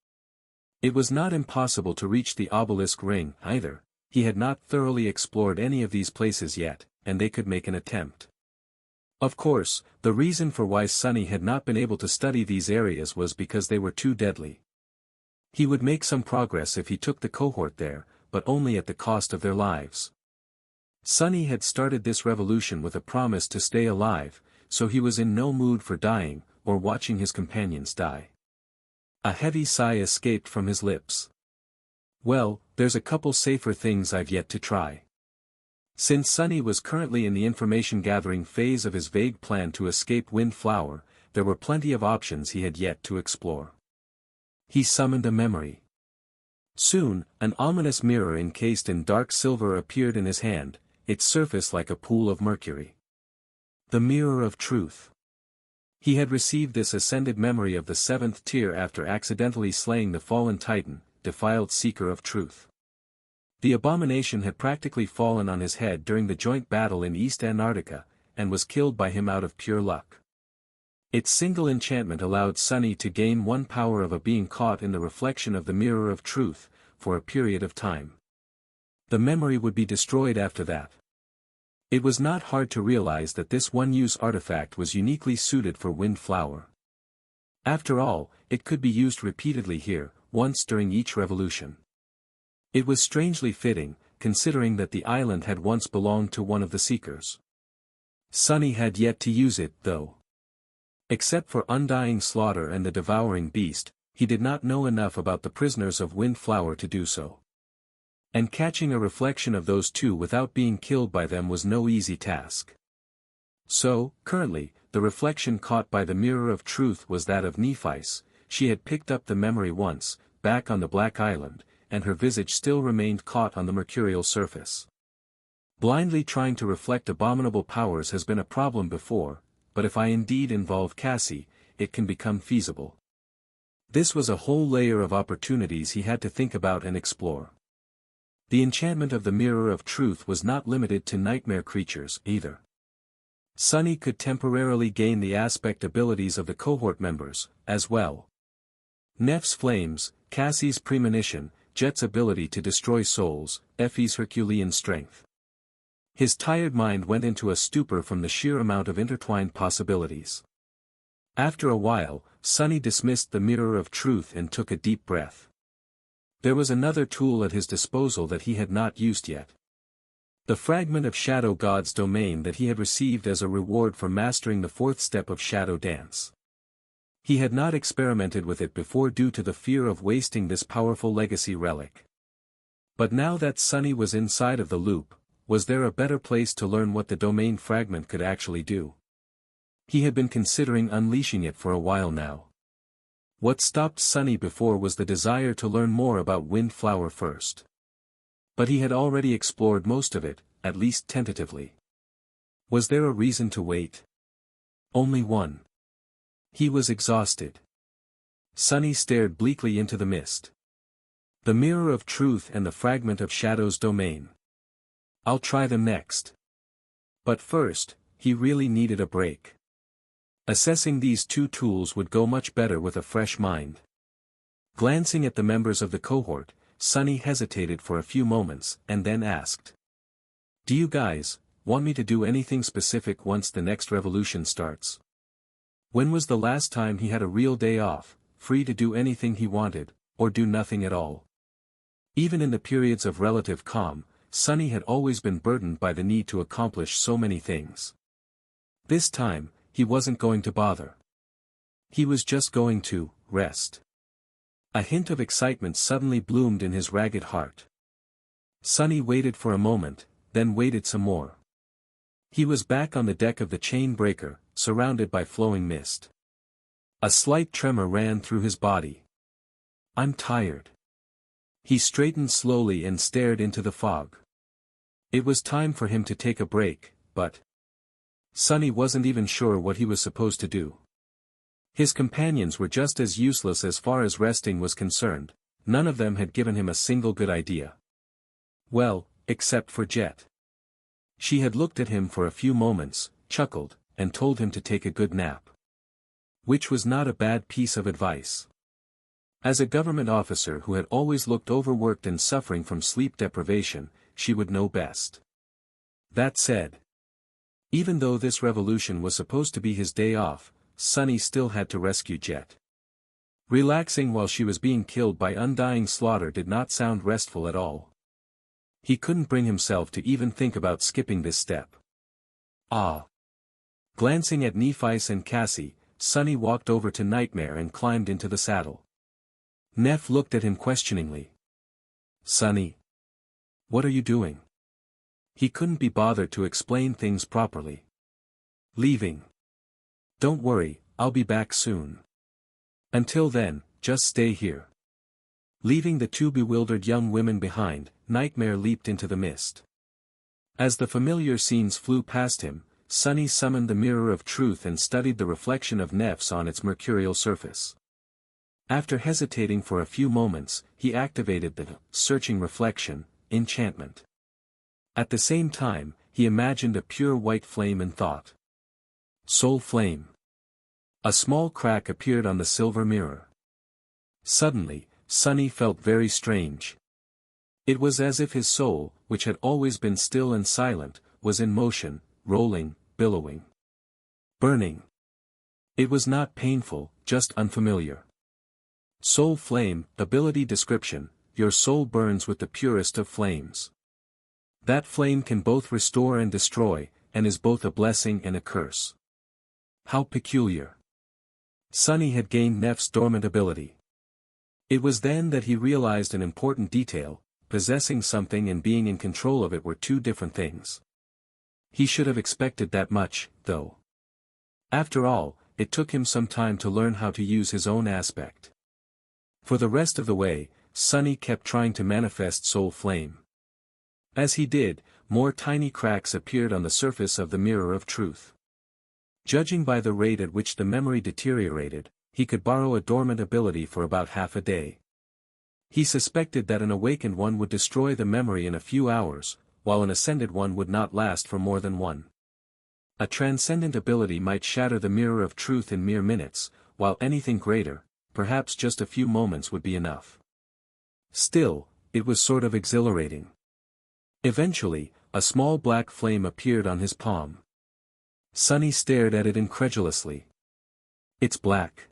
It was not impossible to reach the obelisk ring, either. He had not thoroughly explored any of these places yet, and they could make an attempt. Of course, the reason for why Sonny had not been able to study these areas was because they were too deadly. He would make some progress if he took the cohort there, but only at the cost of their lives. Sonny had started this revolution with a promise to stay alive, so he was in no mood for dying, or watching his companions die. A heavy sigh escaped from his lips. Well, there's a couple safer things I've yet to try. Since Sonny was currently in the information-gathering phase of his vague plan to escape Windflower, there were plenty of options he had yet to explore. He summoned a memory. Soon, an ominous mirror encased in dark silver appeared in his hand, its surface like a pool of mercury. The Mirror of Truth. He had received this ascended memory of the 7th tier after accidentally slaying the fallen titan, defiled seeker of truth. The abomination had practically fallen on his head during the joint battle in East Antarctica, and was killed by him out of pure luck. Its single enchantment allowed Sonny to gain one power of a being caught in the reflection of the Mirror of Truth, for a period of time. The memory would be destroyed after that. It was not hard to realize that this one-use artifact was uniquely suited for Windflower. After all, it could be used repeatedly here, once during each revolution. It was strangely fitting, considering that the island had once belonged to one of the Seekers. Sunny had yet to use it, though. Except for undying slaughter and the devouring beast, he did not know enough about the prisoners of Windflower to do so. And catching a reflection of those two without being killed by them was no easy task. So, currently, the reflection caught by the Mirror of Truth was that of Nephi's. She had picked up the memory once, back on the Black Island, and her visage still remained caught on the mercurial surface. Blindly trying to reflect abominable powers has been a problem before, but if I indeed involve Cassie, it can become feasible. This was a whole layer of opportunities he had to think about and explore. The enchantment of the Mirror of Truth was not limited to nightmare creatures, either. Sunny could temporarily gain the aspect abilities of the cohort members, as well. Neph's flames, Cassie's premonition, Jet's ability to destroy souls, Effie's Herculean strength. His tired mind went into a stupor from the sheer amount of intertwined possibilities. After a while, Sunny dismissed the Mirror of Truth and took a deep breath. There was another tool at his disposal that he had not used yet. The fragment of Shadow God's domain that he had received as a reward for mastering the fourth step of Shadow Dance. He had not experimented with it before due to the fear of wasting this powerful legacy relic. But now that Sunny was inside of the loop, was there a better place to learn what the domain fragment could actually do? He had been considering unleashing it for a while now. What stopped Sunny before was the desire to learn more about Windflower first. But he had already explored most of it, at least tentatively. Was there a reason to wait? Only one. He was exhausted. Sunny stared bleakly into the mist. The Mirror of Truth and the fragment of Shadow's domain. I'll try them next. But first, he really needed a break. Assessing these two tools would go much better with a fresh mind. Glancing at the members of the cohort, Sunny hesitated for a few moments and then asked. Do you guys want me to do anything specific once the next revolution starts? When was the last time he had a real day off, free to do anything he wanted, or do nothing at all? Even in the periods of relative calm, Sunny had always been burdened by the need to accomplish so many things. This time, he wasn't going to bother. He was just going to rest. A hint of excitement suddenly bloomed in his ragged heart. Sunny waited for a moment, then waited some more. He was back on the deck of the chain breaker, surrounded by flowing mist. A slight tremor ran through his body. I'm tired. He straightened slowly and stared into the fog. It was time for him to take a break, but Sunny wasn't even sure what he was supposed to do. His companions were just as useless as far as resting was concerned, none of them had given him a single good idea. Well, except for Jet. She had looked at him for a few moments, chuckled, and told him to take a good nap. Which was not a bad piece of advice. As a government officer who had always looked overworked and suffering from sleep deprivation, she would know best. That said, even though this revolution was supposed to be his day off, Sunny still had to rescue Jet. Relaxing while she was being killed by undying slaughter did not sound restful at all. He couldn't bring himself to even think about skipping this step. Glancing at Nephi's and Cassie, Sunny walked over to Nightmare and climbed into the saddle. Neph looked at him questioningly. Sunny. What are you doing? He couldn't be bothered to explain things properly. Leaving. Don't worry, I'll be back soon. Until then, just stay here. Leaving the two bewildered young women behind, Nightmare leaped into the mist. As the familiar scenes flew past him, Sunny summoned the Mirror of Truth and studied the reflection of Neph's on its mercurial surface. After hesitating for a few moments, he activated the searching reflection enchantment. At the same time, he imagined a pure white flame and thought. Soul flame. A small crack appeared on the silver mirror. Suddenly, Sunny felt very strange. It was as if his soul, which had always been still and silent, was in motion, rolling, billowing, burning. It was not painful, just unfamiliar. Soul flame, ability description: your soul burns with the purest of flames. That flame can both restore and destroy, and is both a blessing and a curse. How peculiar. Sunny had gained Neff's dormant ability. It was then that he realized an important detail: possessing something and being in control of it were two different things. He should have expected that much, though. After all, it took him some time to learn how to use his own aspect. For the rest of the way, Sunny kept trying to manifest soul flame. As he did, more tiny cracks appeared on the surface of the mirror of truth. Judging by the rate at which the memory deteriorated, he could borrow a dormant ability for about half a day. He suspected that an awakened one would destroy the memory in a few hours, while an ascended one would not last for more than one. A transcendent ability might shatter the mirror of truth in mere minutes, while anything greater, perhaps just a few moments, would be enough. Still, it was sort of exhilarating. Eventually, a small black flame appeared on his palm. Sunny stared at it incredulously. It's black.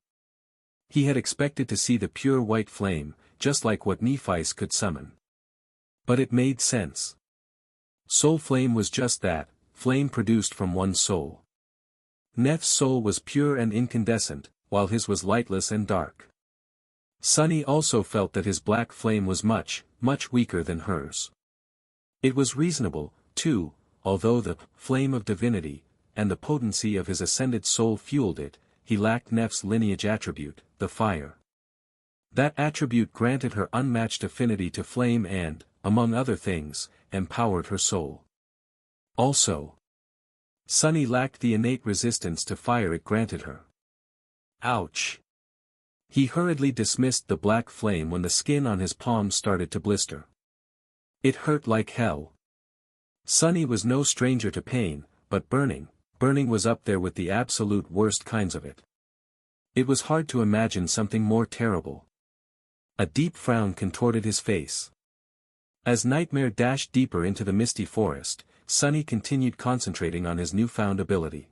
He had expected to see the pure white flame, just like what Nephi's could summon. But it made sense. Soul flame was just that, flame produced from one soul. Neff's soul was pure and incandescent, while his was lightless and dark. Sunny also felt that his black flame was much, much weaker than hers. It was reasonable, too, although the flame of divinity, and the potency of his ascended soul fueled it, he lacked Neff's lineage attribute, the fire. That attribute granted her unmatched affinity to flame and, among other things, empowered her soul. Also, Sunny lacked the innate resistance to fire it granted her. Ouch! He hurriedly dismissed the black flame when the skin on his palm started to blister. It hurt like hell. Sunny was no stranger to pain, but burning was up there with the absolute worst kinds of it. It was hard to imagine something more terrible. A deep frown contorted his face. As Nightmare dashed deeper into the misty forest, Sunny continued concentrating on his newfound ability.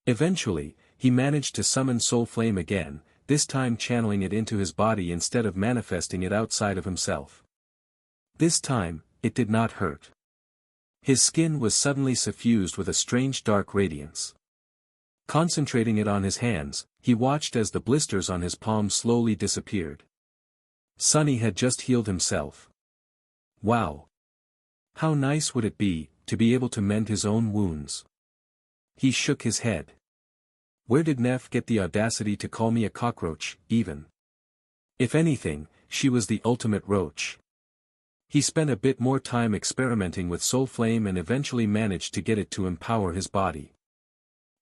Eventually, he managed to summon Soul Flame again, this time channeling it into his body instead of manifesting it outside of himself. This time, it did not hurt. His skin was suddenly suffused with a strange dark radiance. Concentrating it on his hands, he watched as the blisters on his palms slowly disappeared. Sunny had just healed himself. Wow! How nice would it be, to be able to mend his own wounds? He shook his head. Where did Neff get the audacity to call me a cockroach, even? If anything, she was the ultimate roach. He spent a bit more time experimenting with Soul Flame and eventually managed to get it to empower his body.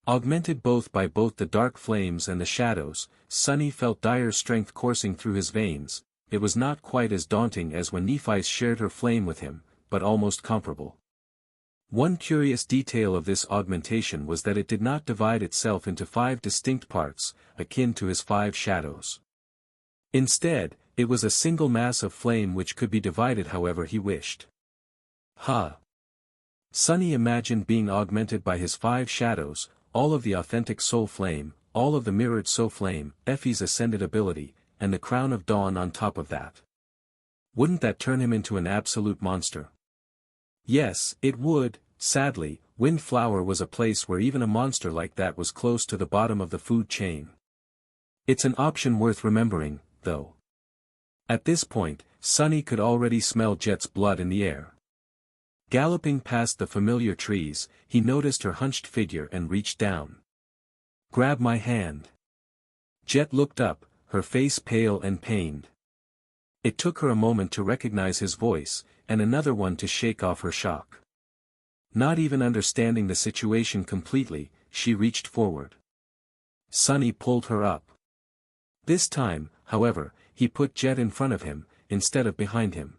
Augmented both by both the dark flames and the shadows, Sunny felt dire strength coursing through his veins. It was not quite as daunting as when Nephi shared her flame with him, but almost comparable. One curious detail of this augmentation was that it did not divide itself into 5 distinct parts, akin to his 5 shadows. Instead, it was a single mass of flame which could be divided however he wished. Sunny imagined being augmented by his 5 shadows, all of the authentic Soul Flame, all of the mirrored Soul Flame, Effie's ascended ability, and the crown of dawn on top of that. Wouldn't that turn him into an absolute monster? Yes, it would. Sadly, Windflower was a place where even a monster like that was close to the bottom of the food chain. It's an option worth remembering, though. At this point, Sunny could already smell Jet's blood in the air. Galloping past the familiar trees, he noticed her hunched figure and reached down. Grab my hand. Jet looked up, her face pale and pained. It took her a moment to recognize his voice, and another one to shake off her shock. Not even understanding the situation completely, she reached forward. Sunny pulled her up. This time, however, he put Jet in front of him, instead of behind him.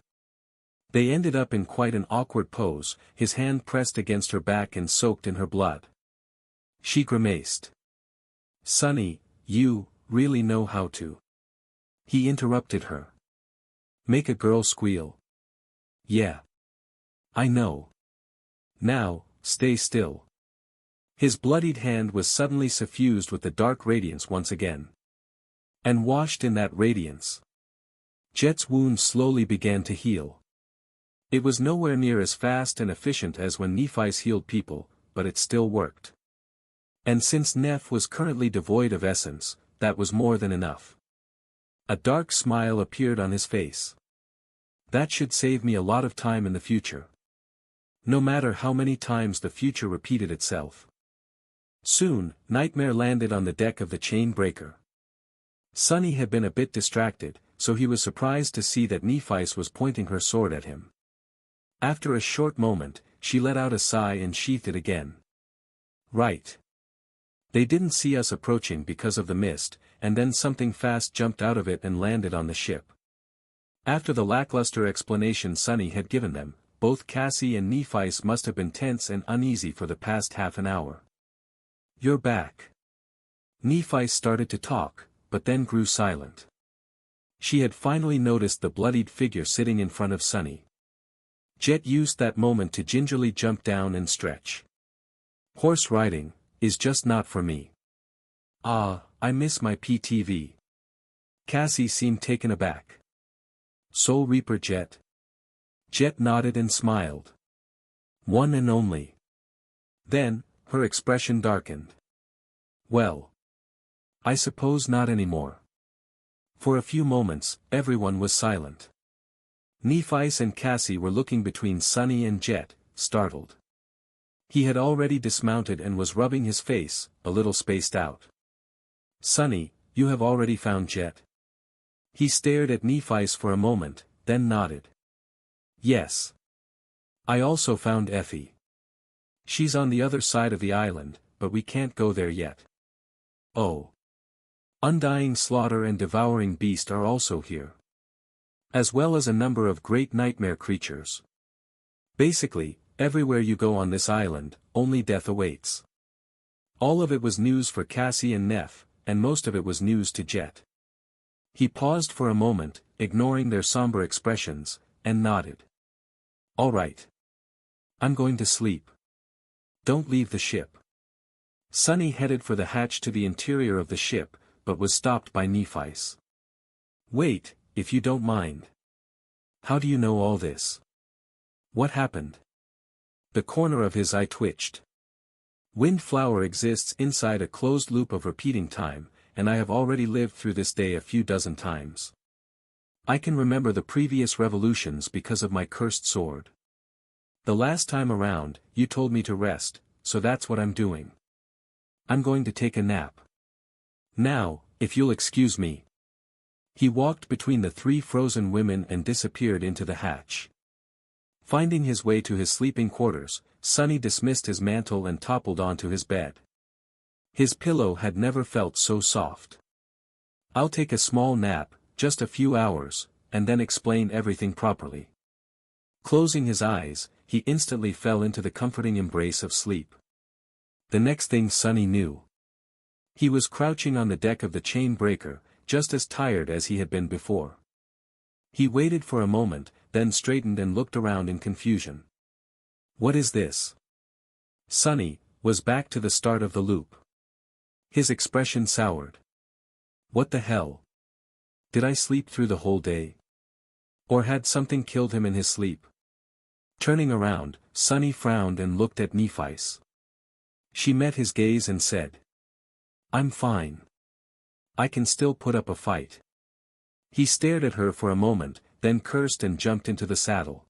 They ended up in quite an awkward pose, his hand pressed against her back and soaked in her blood. She grimaced. Sunny, you really know how to. He interrupted her. Make a girl squeal. Yeah. I know. Now, stay still. His bloodied hand was suddenly suffused with the dark radiance once again. And washed in that radiance, Jet's wound slowly began to heal. It was nowhere near as fast and efficient as when Nephi's healed people, but it still worked. And since Neph was currently devoid of essence, that was more than enough. A dark smile appeared on his face. That should save me a lot of time in the future. No matter how many times the future repeated itself. Soon, Nightmare landed on the deck of the chain breaker. Sunny had been a bit distracted, so he was surprised to see that Nephis was pointing her sword at him. After a short moment, she let out a sigh and sheathed it again. Right. They didn't see us approaching because of the mist, and then something fast jumped out of it and landed on the ship. After the lackluster explanation Sunny had given them, both Cassie and Nephis must have been tense and uneasy for the past half an hour. You're back. Nephis started to talk, but then grew silent. She had finally noticed the bloodied figure sitting in front of Sunny. Jet used that moment to gingerly jump down and stretch. Horse riding is just not for me. I miss my PTV. Cassie seemed taken aback. Soul Reaper Jet? Jet nodded and smiled. One and only. Then, her expression darkened. Well. I suppose not anymore. For a few moments, everyone was silent. Nephis and Cassie were looking between Sunny and Jet, startled. He had already dismounted and was rubbing his face, a little spaced out. Sunny, you have already found Jet? He stared at Nephis for a moment, then nodded. Yes. I also found Effie. She's on the other side of the island, but we can't go there yet. Oh. Undying Slaughter and Devouring Beast are also here. As well as a number of great nightmare creatures. Basically, everywhere you go on this island, only death awaits. All of it was news for Cassie and Neph, and most of it was news to Jet. He paused for a moment, ignoring their somber expressions, and nodded. All right. I'm going to sleep. Don't leave the ship. Sunny headed for the hatch to the interior of the ship, but was stopped by Nephis. Wait, if you don't mind. How do you know all this? What happened? The corner of his eye twitched. Windflower exists inside a closed loop of repeating time, and I have already lived through this day a few dozen times. I can remember the previous revolutions because of my cursed sword. The last time around, you told me to rest, so that's what I'm doing. I'm going to take a nap. Now, if you'll excuse me. He walked between the three frozen women and disappeared into the hatch. Finding his way to his sleeping quarters, Sunny dismissed his mantle and toppled onto his bed. His pillow had never felt so soft. I'll take a small nap, just a few hours, and then explain everything properly. Closing his eyes, he instantly fell into the comforting embrace of sleep. The next thing Sunny knew, he was crouching on the deck of the chain breaker, just as tired as he had been before. He waited for a moment, then straightened and looked around in confusion. What is this? Sunny was back to the start of the loop. His expression soured. What the hell? Did I sleep through the whole day? Or had something killed him in his sleep? Turning around, Sunny frowned and looked at Nephis. She met his gaze and said, I'm fine. I can still put up a fight. He stared at her for a moment, then cursed and jumped into the saddle.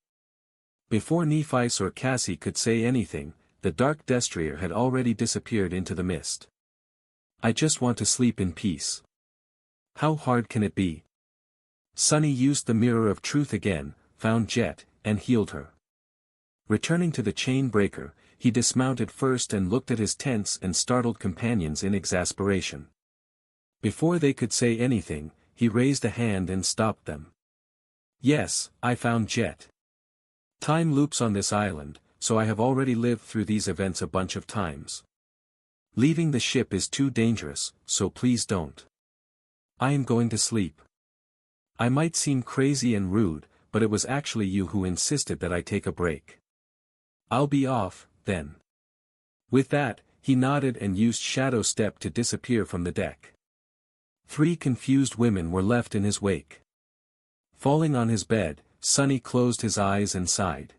Before Nephis or Cassie could say anything, the dark destrier had already disappeared into the mist. I just want to sleep in peace. How hard can it be? Sunny used the mirror of truth again, found Jet, and healed her. Returning to the chain breaker, he dismounted first and looked at his tense and startled companions in exasperation. Before they could say anything, he raised a hand and stopped them. Yes, I found Jet. Time loops on this island, so I have already lived through these events a bunch of times. Leaving the ship is too dangerous, so please don't. I am going to sleep. I might seem crazy and rude, but it was actually you who insisted that I take a break. I'll be off, then. With that, he nodded and used shadow step to disappear from the deck. 3 confused women were left in his wake. Falling on his bed, Sonny closed his eyes and sighed.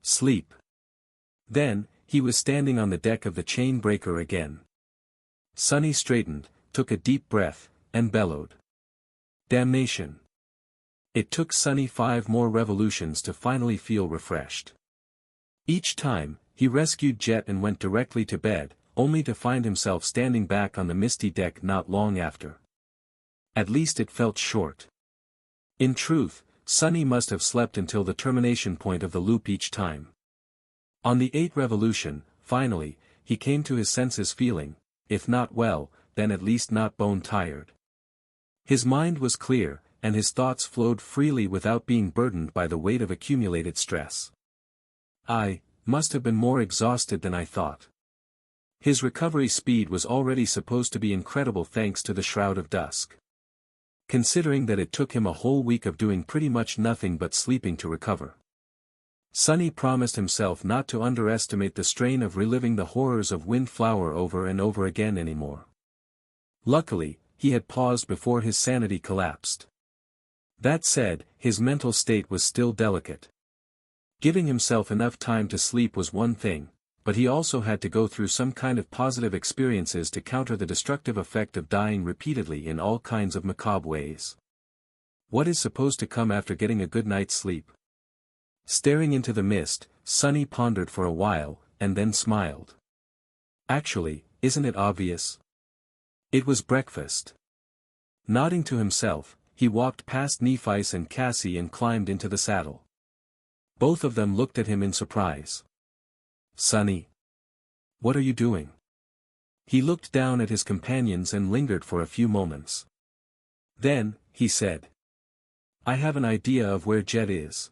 Sleep. Then, he was standing on the deck of the chain breaker again. Sonny straightened, took a deep breath, and bellowed. Damnation. It took Sonny 5 more revolutions to finally feel refreshed. Each time, he rescued Jet and went directly to bed, only to find himself standing back on the misty deck not long after. At least it felt short. In truth, Sonny must have slept until the termination point of the loop each time. On the 8th revolution, finally, he came to his senses feeling, if not well, then at least not bone-tired. His mind was clear, and his thoughts flowed freely without being burdened by the weight of accumulated stress. I must have been more exhausted than I thought. His recovery speed was already supposed to be incredible thanks to the Shroud of Dusk. Considering that it took him a whole week of doing pretty much nothing but sleeping to recover. Sonny promised himself not to underestimate the strain of reliving the horrors of Windflower over and over again anymore. Luckily, he had paused before his sanity collapsed. That said, his mental state was still delicate. Giving himself enough time to sleep was one thing, but he also had to go through some kind of positive experiences to counter the destructive effect of dying repeatedly in all kinds of macabre ways. What is supposed to come after getting a good night's sleep? Staring into the mist, Sonny pondered for a while, and then smiled. Actually, isn't it obvious? It was breakfast. Nodding to himself, he walked past Nephice and Cassie and climbed into the saddle. Both of them looked at him in surprise. Sonny. What are you doing? He looked down at his companions and lingered for a few moments. Then, he said. I have an idea of where Jet is.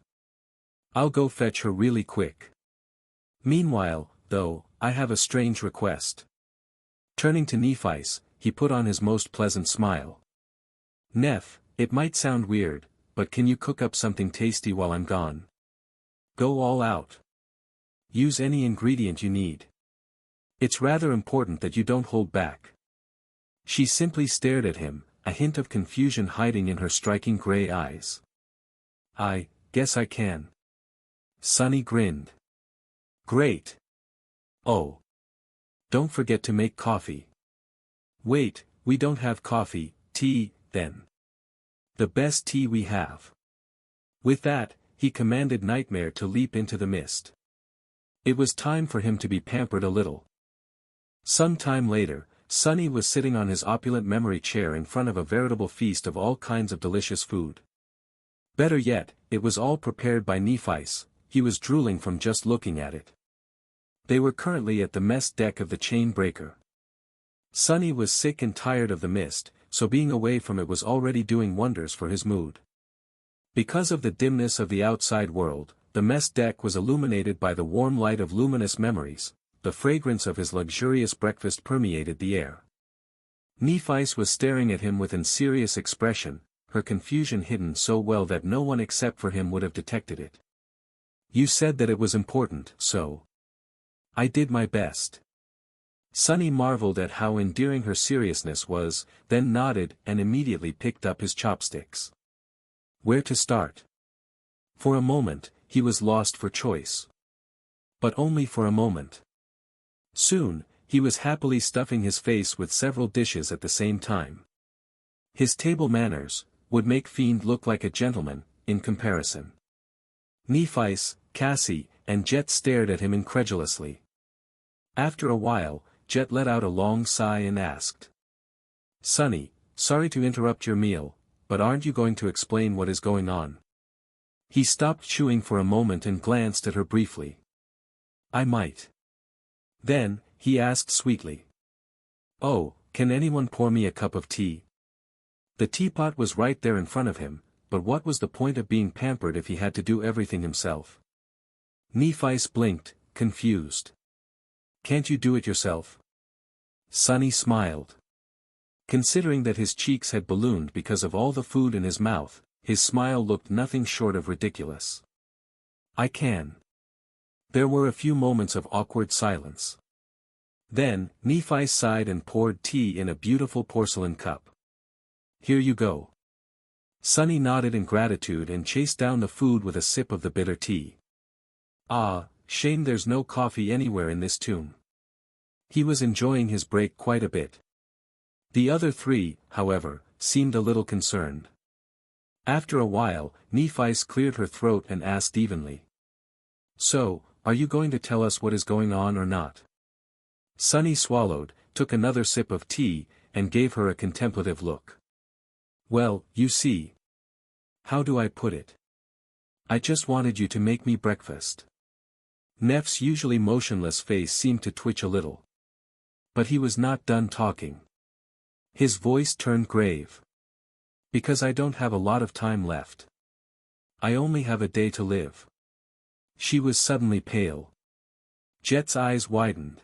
I'll go fetch her really quick. Meanwhile, though, I have a strange request. Turning to Nephice, he put on his most pleasant smile. Neph, it might sound weird, but can you cook up something tasty while I'm gone? Go all out. Use any ingredient you need. It's rather important that you don't hold back. She simply stared at him, a hint of confusion hiding in her striking gray eyes. I guess I can. Sonny grinned. Great. Oh. Don't forget to make coffee. Wait, we don't have coffee, tea, then. The best tea we have. With that, he commanded Nightmare to leap into the mist. It was time for him to be pampered a little. Some time later, Sonny was sitting on his opulent memory chair in front of a veritable feast of all kinds of delicious food. Better yet, it was all prepared by Nephice. He was drooling from just looking at it. They were currently at the mess deck of the chain breaker. Sonny was sick and tired of the mist, so being away from it was already doing wonders for his mood. Because of the dimness of the outside world, the mess deck was illuminated by the warm light of luminous memories. The fragrance of his luxurious breakfast permeated the air. Nephice was staring at him with an serious expression, her confusion hidden so well that no one except for him would have detected it. You said that it was important, so. I did my best. Sonny marveled at how endearing her seriousness was, then nodded and immediately picked up his chopsticks. Where to start? For a moment, he was lost for choice. But only for a moment. Soon, he was happily stuffing his face with several dishes at the same time. His table manners would make Fiend look like a gentleman, in comparison. Nephice, Cassie, and Jet stared at him incredulously. After a while, Jet let out a long sigh and asked. Sonny, sorry to interrupt your meal, but aren't you going to explain what is going on? He stopped chewing for a moment and glanced at her briefly. I might. Then, he asked sweetly. Oh, can anyone pour me a cup of tea? The teapot was right there in front of him, but what was the point of being pampered if he had to do everything himself? Nephice blinked, confused. Can't you do it yourself? Sonny smiled. Considering that his cheeks had ballooned because of all the food in his mouth, his smile looked nothing short of ridiculous. I can. There were a few moments of awkward silence. Then, Nephi sighed and poured tea in a beautiful porcelain cup. Here you go. Sunny nodded in gratitude and chased down the food with a sip of the bitter tea. Ah, shame there's no coffee anywhere in this tomb. He was enjoying his break quite a bit. The other three, however, seemed a little concerned. After a while, Nephi cleared her throat and asked evenly. So, are you going to tell us what is going on or not? Sunny swallowed, took another sip of tea, and gave her a contemplative look. Well, you see. How do I put it? I just wanted you to make me breakfast. Neff's usually motionless face seemed to twitch a little. But he was not done talking. His voice turned grave. Because I don't have a lot of time left. I only have a day to live. She was suddenly pale. Jet's eyes widened.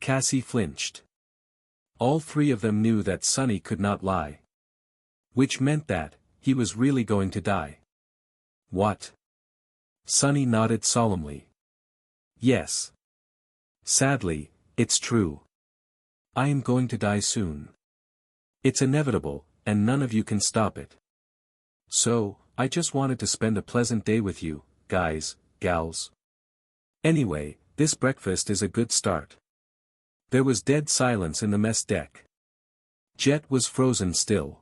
Cassie flinched. All three of them knew that Sunny could not lie. Which meant that, he was really going to die. What? Sunny nodded solemnly. Yes. Sadly, it's true. I am going to die soon. It's inevitable, and none of you can stop it. So, I just wanted to spend a pleasant day with you, guys, gals. Anyway, this breakfast is a good start. There was dead silence in the mess deck. Jet was frozen still.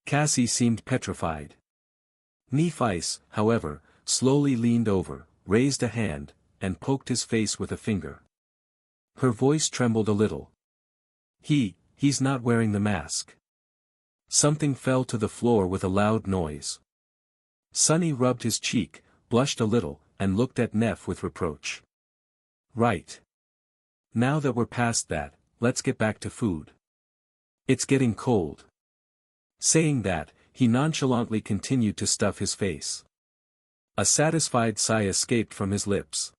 Cassie seemed petrified. Nephi, however, slowly leaned over, raised a hand, and poked his face with a finger. Her voice trembled a little. He's not wearing the mask. Something fell to the floor with a loud noise. Sunny rubbed his cheek, blushed a little, and looked at Neff with reproach. Right. Now that we're past that, let's get back to food. It's getting cold. Saying that, he nonchalantly continued to stuff his face. A satisfied sigh escaped from his lips.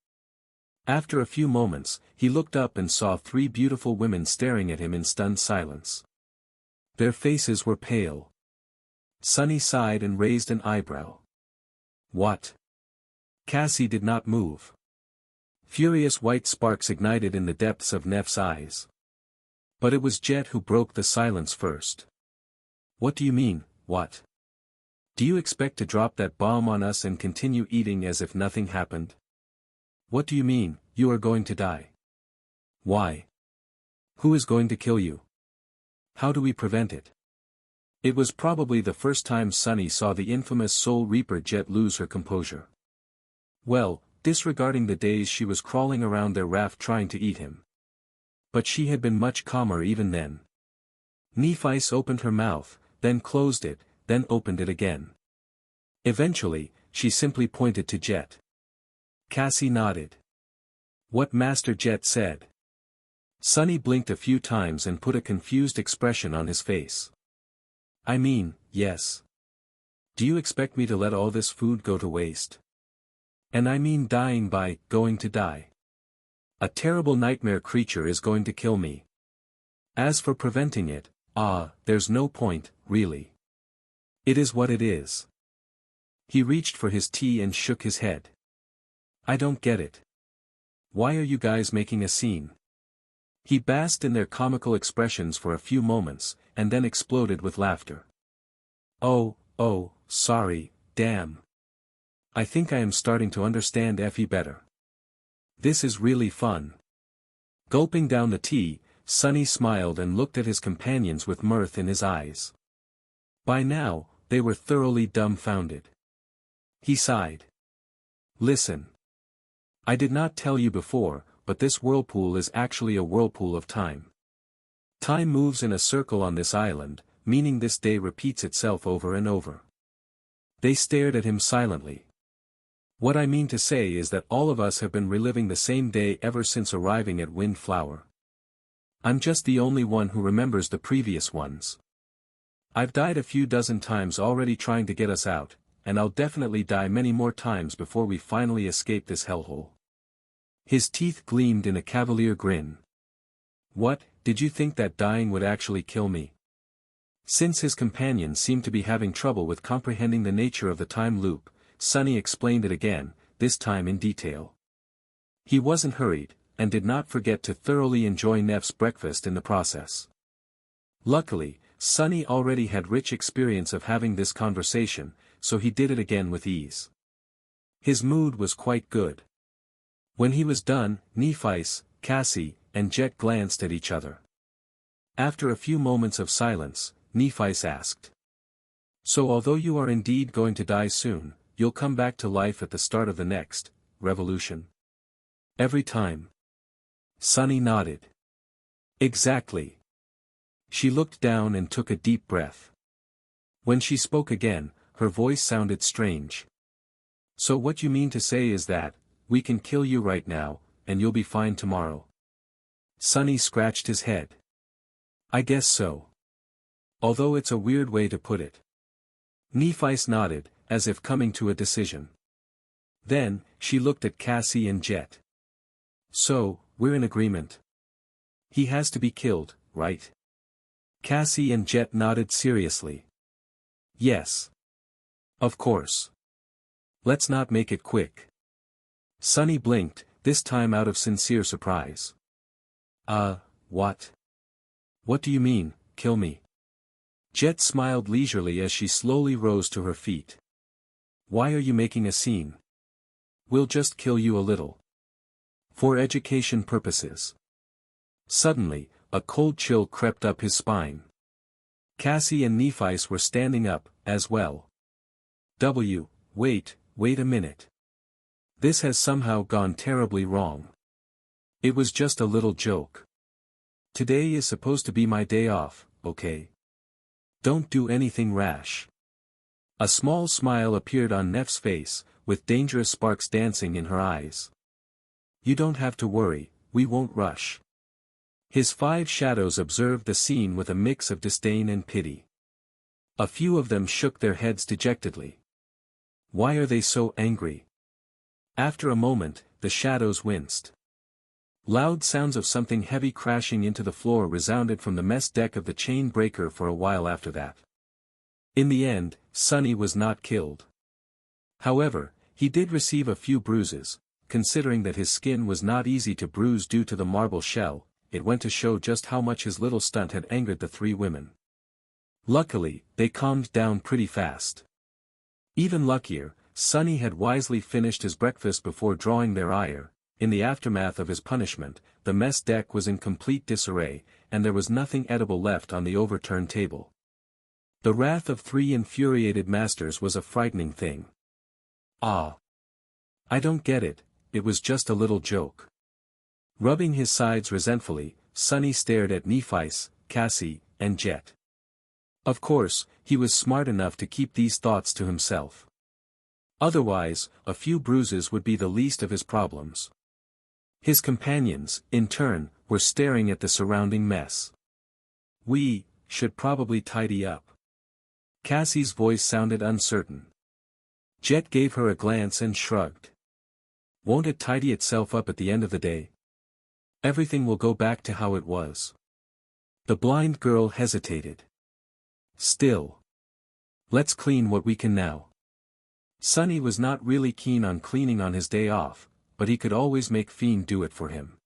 After a few moments, he looked up and saw three beautiful women staring at him in stunned silence. Their faces were pale. Sunny sighed and raised an eyebrow. What? Cassie did not move. Furious white sparks ignited in the depths of Neff's eyes. But it was Jet who broke the silence first. What do you mean, what? Do you expect to drop that bomb on us and continue eating as if nothing happened? What do you mean, you are going to die? Why? Who is going to kill you? How do we prevent it? It was probably the first time Sunny saw the infamous Soul Reaper Jet lose her composure. Well, disregarding the days she was crawling around their raft trying to eat him. But she had been much calmer even then. Nephi opened her mouth, then closed it, then opened it again. Eventually, she simply pointed to Jet. Cassie nodded. What Master Jet said. Sunny blinked a few times and put a confused expression on his face. I mean, yes. Do you expect me to let all this food go to waste? And I mean dying by going to die. A terrible nightmare creature is going to kill me. As for preventing it, there's no point, really. It is what it is. He reached for his tea and shook his head. I don't get it. Why are you guys making a scene? He basked in their comical expressions for a few moments, and then exploded with laughter. Oh, sorry, damn. I think I am starting to understand Effie better. This is really fun. Gulping down the tea, Sunny smiled and looked at his companions with mirth in his eyes. By now, they were thoroughly dumbfounded. He sighed. Listen. I did not tell you before, but this whirlpool is actually a whirlpool of time. Time moves in a circle on this island, meaning this day repeats itself over and over. They stared at him silently. What I mean to say is that all of us have been reliving the same day ever since arriving at Windflower. I'm just the only one who remembers the previous ones. I've died a few dozen times already trying to get us out, and I'll definitely die many more times before we finally escape this hellhole. His teeth gleamed in a cavalier grin. What, did you think that dying would actually kill me? Since his companion seemed to be having trouble with comprehending the nature of the time loop, Sunny explained it again, this time in detail. He wasn't hurried, and did not forget to thoroughly enjoy Neff's breakfast in the process. Luckily, Sunny already had rich experience of having this conversation, so he did it again with ease. His mood was quite good. When he was done, Nephis, Cassie, and Jet glanced at each other. After a few moments of silence, Nephis asked. So although you are indeed going to die soon, you'll come back to life at the start of the next revolution? Every time. Sunny nodded. Exactly. She looked down and took a deep breath. When she spoke again, her voice sounded strange. So what you mean to say is that, we can kill you right now, and you'll be fine tomorrow? Sunny scratched his head. I guess so. Although it's a weird way to put it. Nephis nodded, as if coming to a decision. Then, she looked at Cassie and Jet. So, we're in agreement. He has to be killed, right? Cassie and Jet nodded seriously. Yes. Of course. Let's not make it quick. Sunny blinked, this time out of sincere surprise. What? What do you mean, kill me? Jet smiled leisurely as she slowly rose to her feet. Why are you making a scene? We'll just kill you a little. For education purposes. Suddenly, a cold chill crept up his spine. Cassie and Nephis were standing up, as well. Wait a minute. This has somehow gone terribly wrong. It was just a little joke. Today is supposed to be my day off, okay? Don't do anything rash. A small smile appeared on Neff's face, with dangerous sparks dancing in her eyes. You don't have to worry, we won't rush. His 5 shadows observed the scene with a mix of disdain and pity. A few of them shook their heads dejectedly. Why are they so angry? After a moment, the shadows winced. Loud sounds of something heavy crashing into the floor resounded from the mess deck of the chain breaker for a while after that. In the end, Sunny was not killed. However, he did receive a few bruises. Considering that his skin was not easy to bruise due to the marble shell, it went to show just how much his little stunt had angered the 3 women. Luckily, they calmed down pretty fast. Even luckier, Sunny had wisely finished his breakfast before drawing their ire. In the aftermath of his punishment, the mess deck was in complete disarray, and there was nothing edible left on the overturned table. The wrath of 3 infuriated masters was a frightening thing. I don't get it, it was just a little joke. Rubbing his sides resentfully, Sunny stared at Nephis, Cassie, and Jet. Of course, he was smart enough to keep these thoughts to himself. Otherwise, a few bruises would be the least of his problems. His companions, in turn, were staring at the surrounding mess. We should probably tidy up. Cassie's voice sounded uncertain. Jet gave her a glance and shrugged. Won't it tidy itself up at the end of the day? Everything will go back to how it was. The blind girl hesitated. Still. Let's clean what we can now. Sunny was not really keen on cleaning on his day off, but he could always make Fiend do it for him.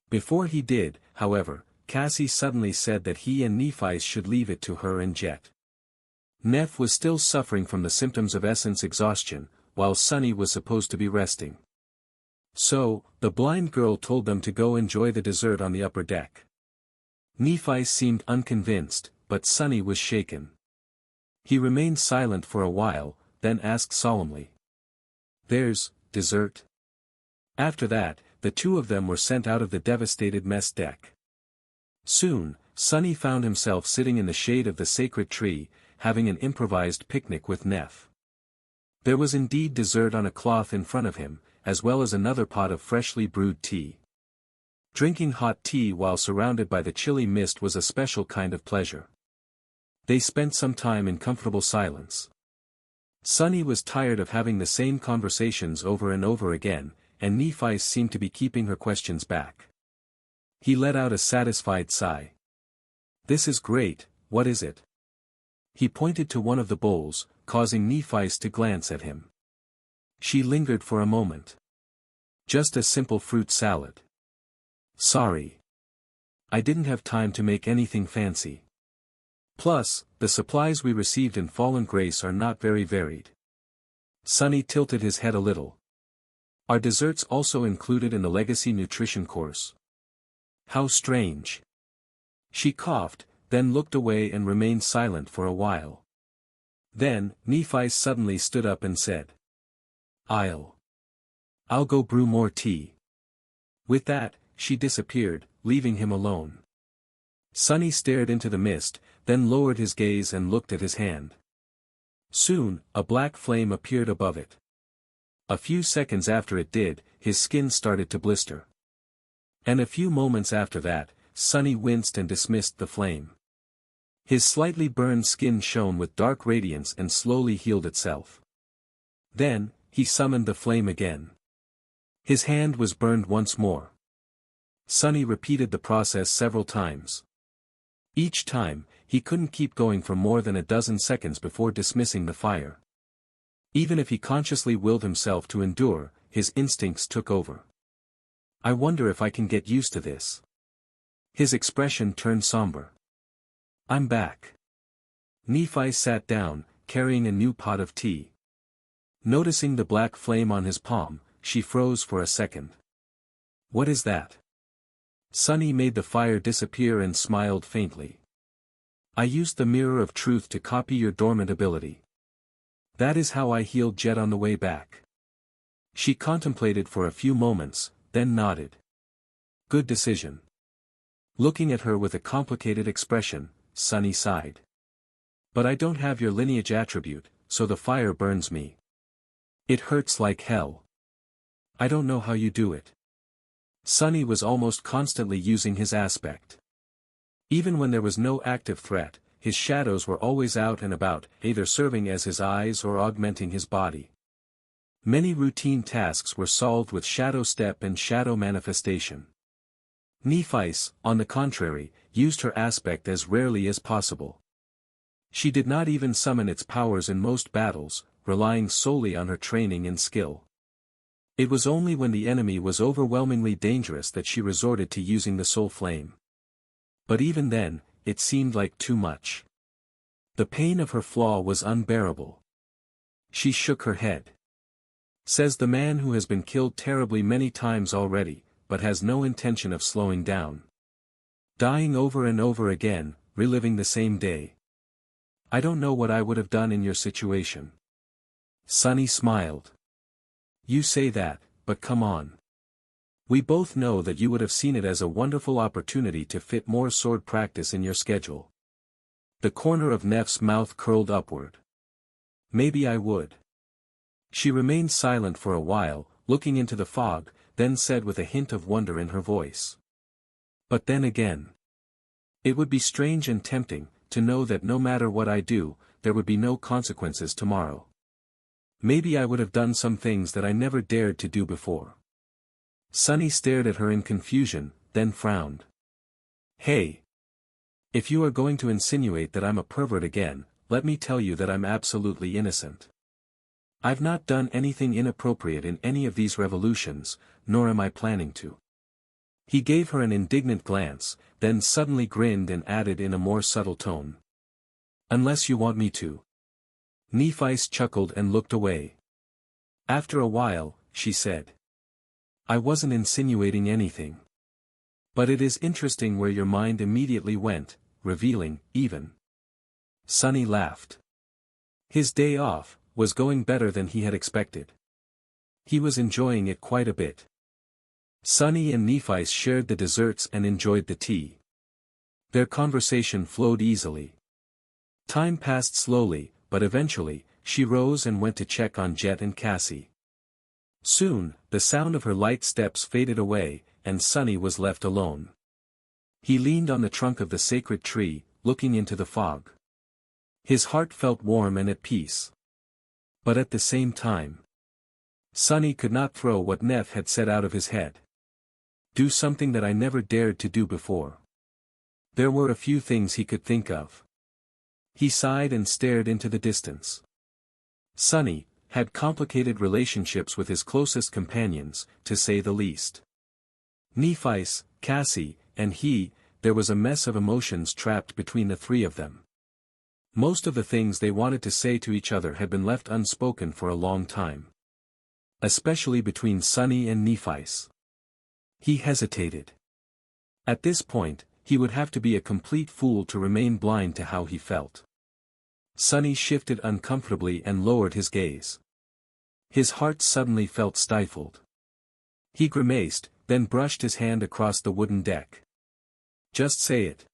Before he did, however, Cassie suddenly said that he and Nephis should leave it to her and Jet. Neff was still suffering from the symptoms of essence exhaustion, while Sunny was supposed to be resting. So, the blind girl told them to go enjoy the dessert on the upper deck. Nephis seemed unconvinced, but Sunny was shaken. He remained silent for a while, then asked solemnly. There's dessert? After that, the 2 of them were sent out of the devastated mess deck. Soon, Sunny found himself sitting in the shade of the sacred tree, having an improvised picnic with Neff. There was indeed dessert on a cloth in front of him, as well as another pot of freshly brewed tea. Drinking hot tea while surrounded by the chilly mist was a special kind of pleasure. They spent some time in comfortable silence. Sunny was tired of having the same conversations over and over again, and Nephis seemed to be keeping her questions back. He let out a satisfied sigh. This is great, what is it? He pointed to one of the bowls, causing Nephi's to glance at him. She lingered for a moment. Just a simple fruit salad. Sorry. I didn't have time to make anything fancy. Plus, the supplies we received in Fallen Grace are not very varied. Sunny tilted his head a little. Are desserts also included in the Legacy Nutrition course? How strange. She coughed, then looked away and remained silent for a while. Then, Nephi suddenly stood up and said, I'll go brew more tea. With that, she disappeared, leaving him alone. Sunny stared into the mist, then lowered his gaze and looked at his hand. Soon, a black flame appeared above it. A few seconds after it did, his skin started to blister. And a few moments after that, Sunny winced and dismissed the flame. His slightly burned skin shone with dark radiance and slowly healed itself. Then, he summoned the flame again. His hand was burned once more. Sunny repeated the process several times. Each time, he couldn't keep going for more than a dozen seconds before dismissing the fire. Even if he consciously willed himself to endure, his instincts took over. I wonder if I can get used to this. His expression turned somber. I'm back. Nephi sat down, carrying a new pot of tea. Noticing the black flame on his palm, she froze for a second. What is that? Sunny made the fire disappear and smiled faintly. I used the mirror of truth to copy your dormant ability. That is how I healed Jet on the way back. She contemplated for a few moments, then nodded. Good decision. Looking at her with a complicated expression, Sunny sighed. But I don't have your lineage attribute, so the fire burns me. It hurts like hell. I don't know how you do it. Sunny was almost constantly using his aspect. Even when there was no active threat, his shadows were always out and about, either serving as his eyes or augmenting his body. Many routine tasks were solved with shadow step and shadow manifestation. Nephis, on the contrary, used her aspect as rarely as possible. She did not even summon its powers in most battles, relying solely on her training and skill. It was only when the enemy was overwhelmingly dangerous that she resorted to using the soul flame. But even then, it seemed like too much. The pain of her flaw was unbearable. She shook her head. Says the man who has been killed terribly many times already, but has no intention of slowing down. Dying over and over again, reliving the same day. I don't know what I would have done in your situation. Sunny smiled. You say that, but come on. We both know that you would have seen it as a wonderful opportunity to fit more sword practice in your schedule. The corner of Neff's mouth curled upward. Maybe I would. She remained silent for a while, looking into the fog, then said with a hint of wonder in her voice. But then again. It would be strange and tempting, to know that no matter what I do, there would be no consequences tomorrow. Maybe I would have done some things that I never dared to do before. Sunny stared at her in confusion, then frowned. Hey! If you are going to insinuate that I'm a pervert again, let me tell you that I'm absolutely innocent. I've not done anything inappropriate in any of these revolutions, nor am I planning to. He gave her an indignant glance, then suddenly grinned and added in a more subtle tone. Unless you want me to. Nephis chuckled and looked away. After a while, she said. I wasn't insinuating anything. But it is interesting where your mind immediately went, revealing, even. Sunny laughed. His day off was going better than he had expected. He was enjoying it quite a bit. Sunny and Nephis shared the desserts and enjoyed the tea. Their conversation flowed easily. Time passed slowly, but eventually, she rose and went to check on Jet and Cassie. Soon, the sound of her light steps faded away, and Sunny was left alone. He leaned on the trunk of the sacred tree, looking into the fog. His heart felt warm and at peace. But at the same time, Sunny could not throw what Neff had said out of his head. Do something that I never dared to do before. There were a few things he could think of. He sighed and stared into the distance. Sunny had complicated relationships with his closest companions, to say the least. Nephi's, Cassie, and he, there was a mess of emotions trapped between the three of them. Most of the things they wanted to say to each other had been left unspoken for a long time. Especially between Sunny and Nephi's. He hesitated. At this point, he would have to be a complete fool to remain blind to how he felt. Sunny shifted uncomfortably and lowered his gaze. His heart suddenly felt stifled. He grimaced, then brushed his hand across the wooden deck. Just say it.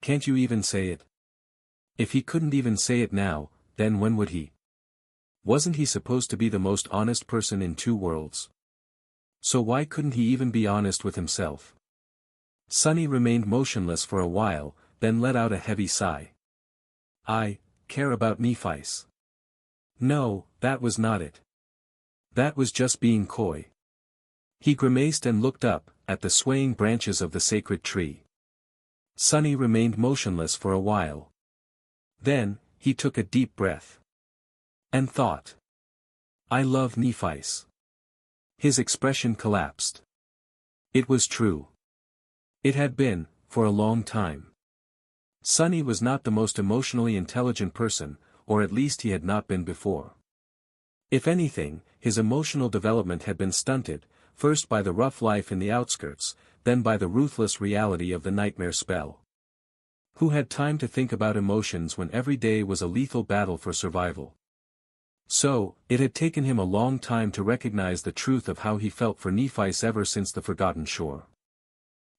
Can't you even say it? If he couldn't even say it now, then when would he? Wasn't he supposed to be the most honest person in two worlds? So why couldn't he even be honest with himself? Sunny remained motionless for a while, then let out a heavy sigh. I care about Nephi's. No, that was not it. That was just being coy. He grimaced and looked up, at the swaying branches of the sacred tree. Sunny remained motionless for a while. Then, he took a deep breath. And thought. I love Nephi's. His expression collapsed. It was true. It had been, for a long time. Sunny was not the most emotionally intelligent person, or at least he had not been before. If anything, his emotional development had been stunted, first by the rough life in the outskirts, then by the ruthless reality of the nightmare spell. Who had time to think about emotions when every day was a lethal battle for survival? So, it had taken him a long time to recognize the truth of how he felt for Nephi's ever since the Forgotten Shore.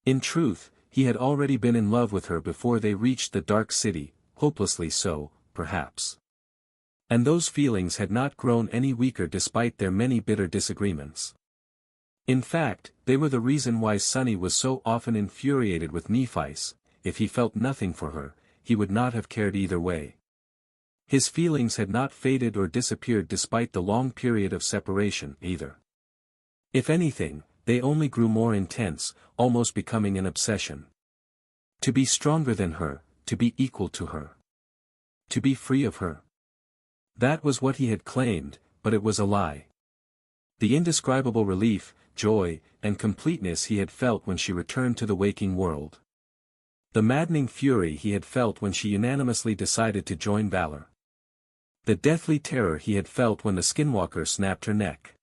In truth, he had already been in love with her before they reached the Dark City, hopelessly so, perhaps. And those feelings had not grown any weaker despite their many bitter disagreements. In fact, they were the reason why Sunny was so often infuriated with Nephi's. If he felt nothing for her, he would not have cared either way. His feelings had not faded or disappeared despite the long period of separation, either. If anything, they only grew more intense, almost becoming an obsession. To be stronger than her, to be equal to her. To be free of her. That was what he had claimed, but it was a lie. The indescribable relief, joy, and completeness he had felt when she returned to the waking world. The maddening fury he had felt when she unanimously decided to join Valor. The deathly terror he had felt when the skinwalker snapped her neck.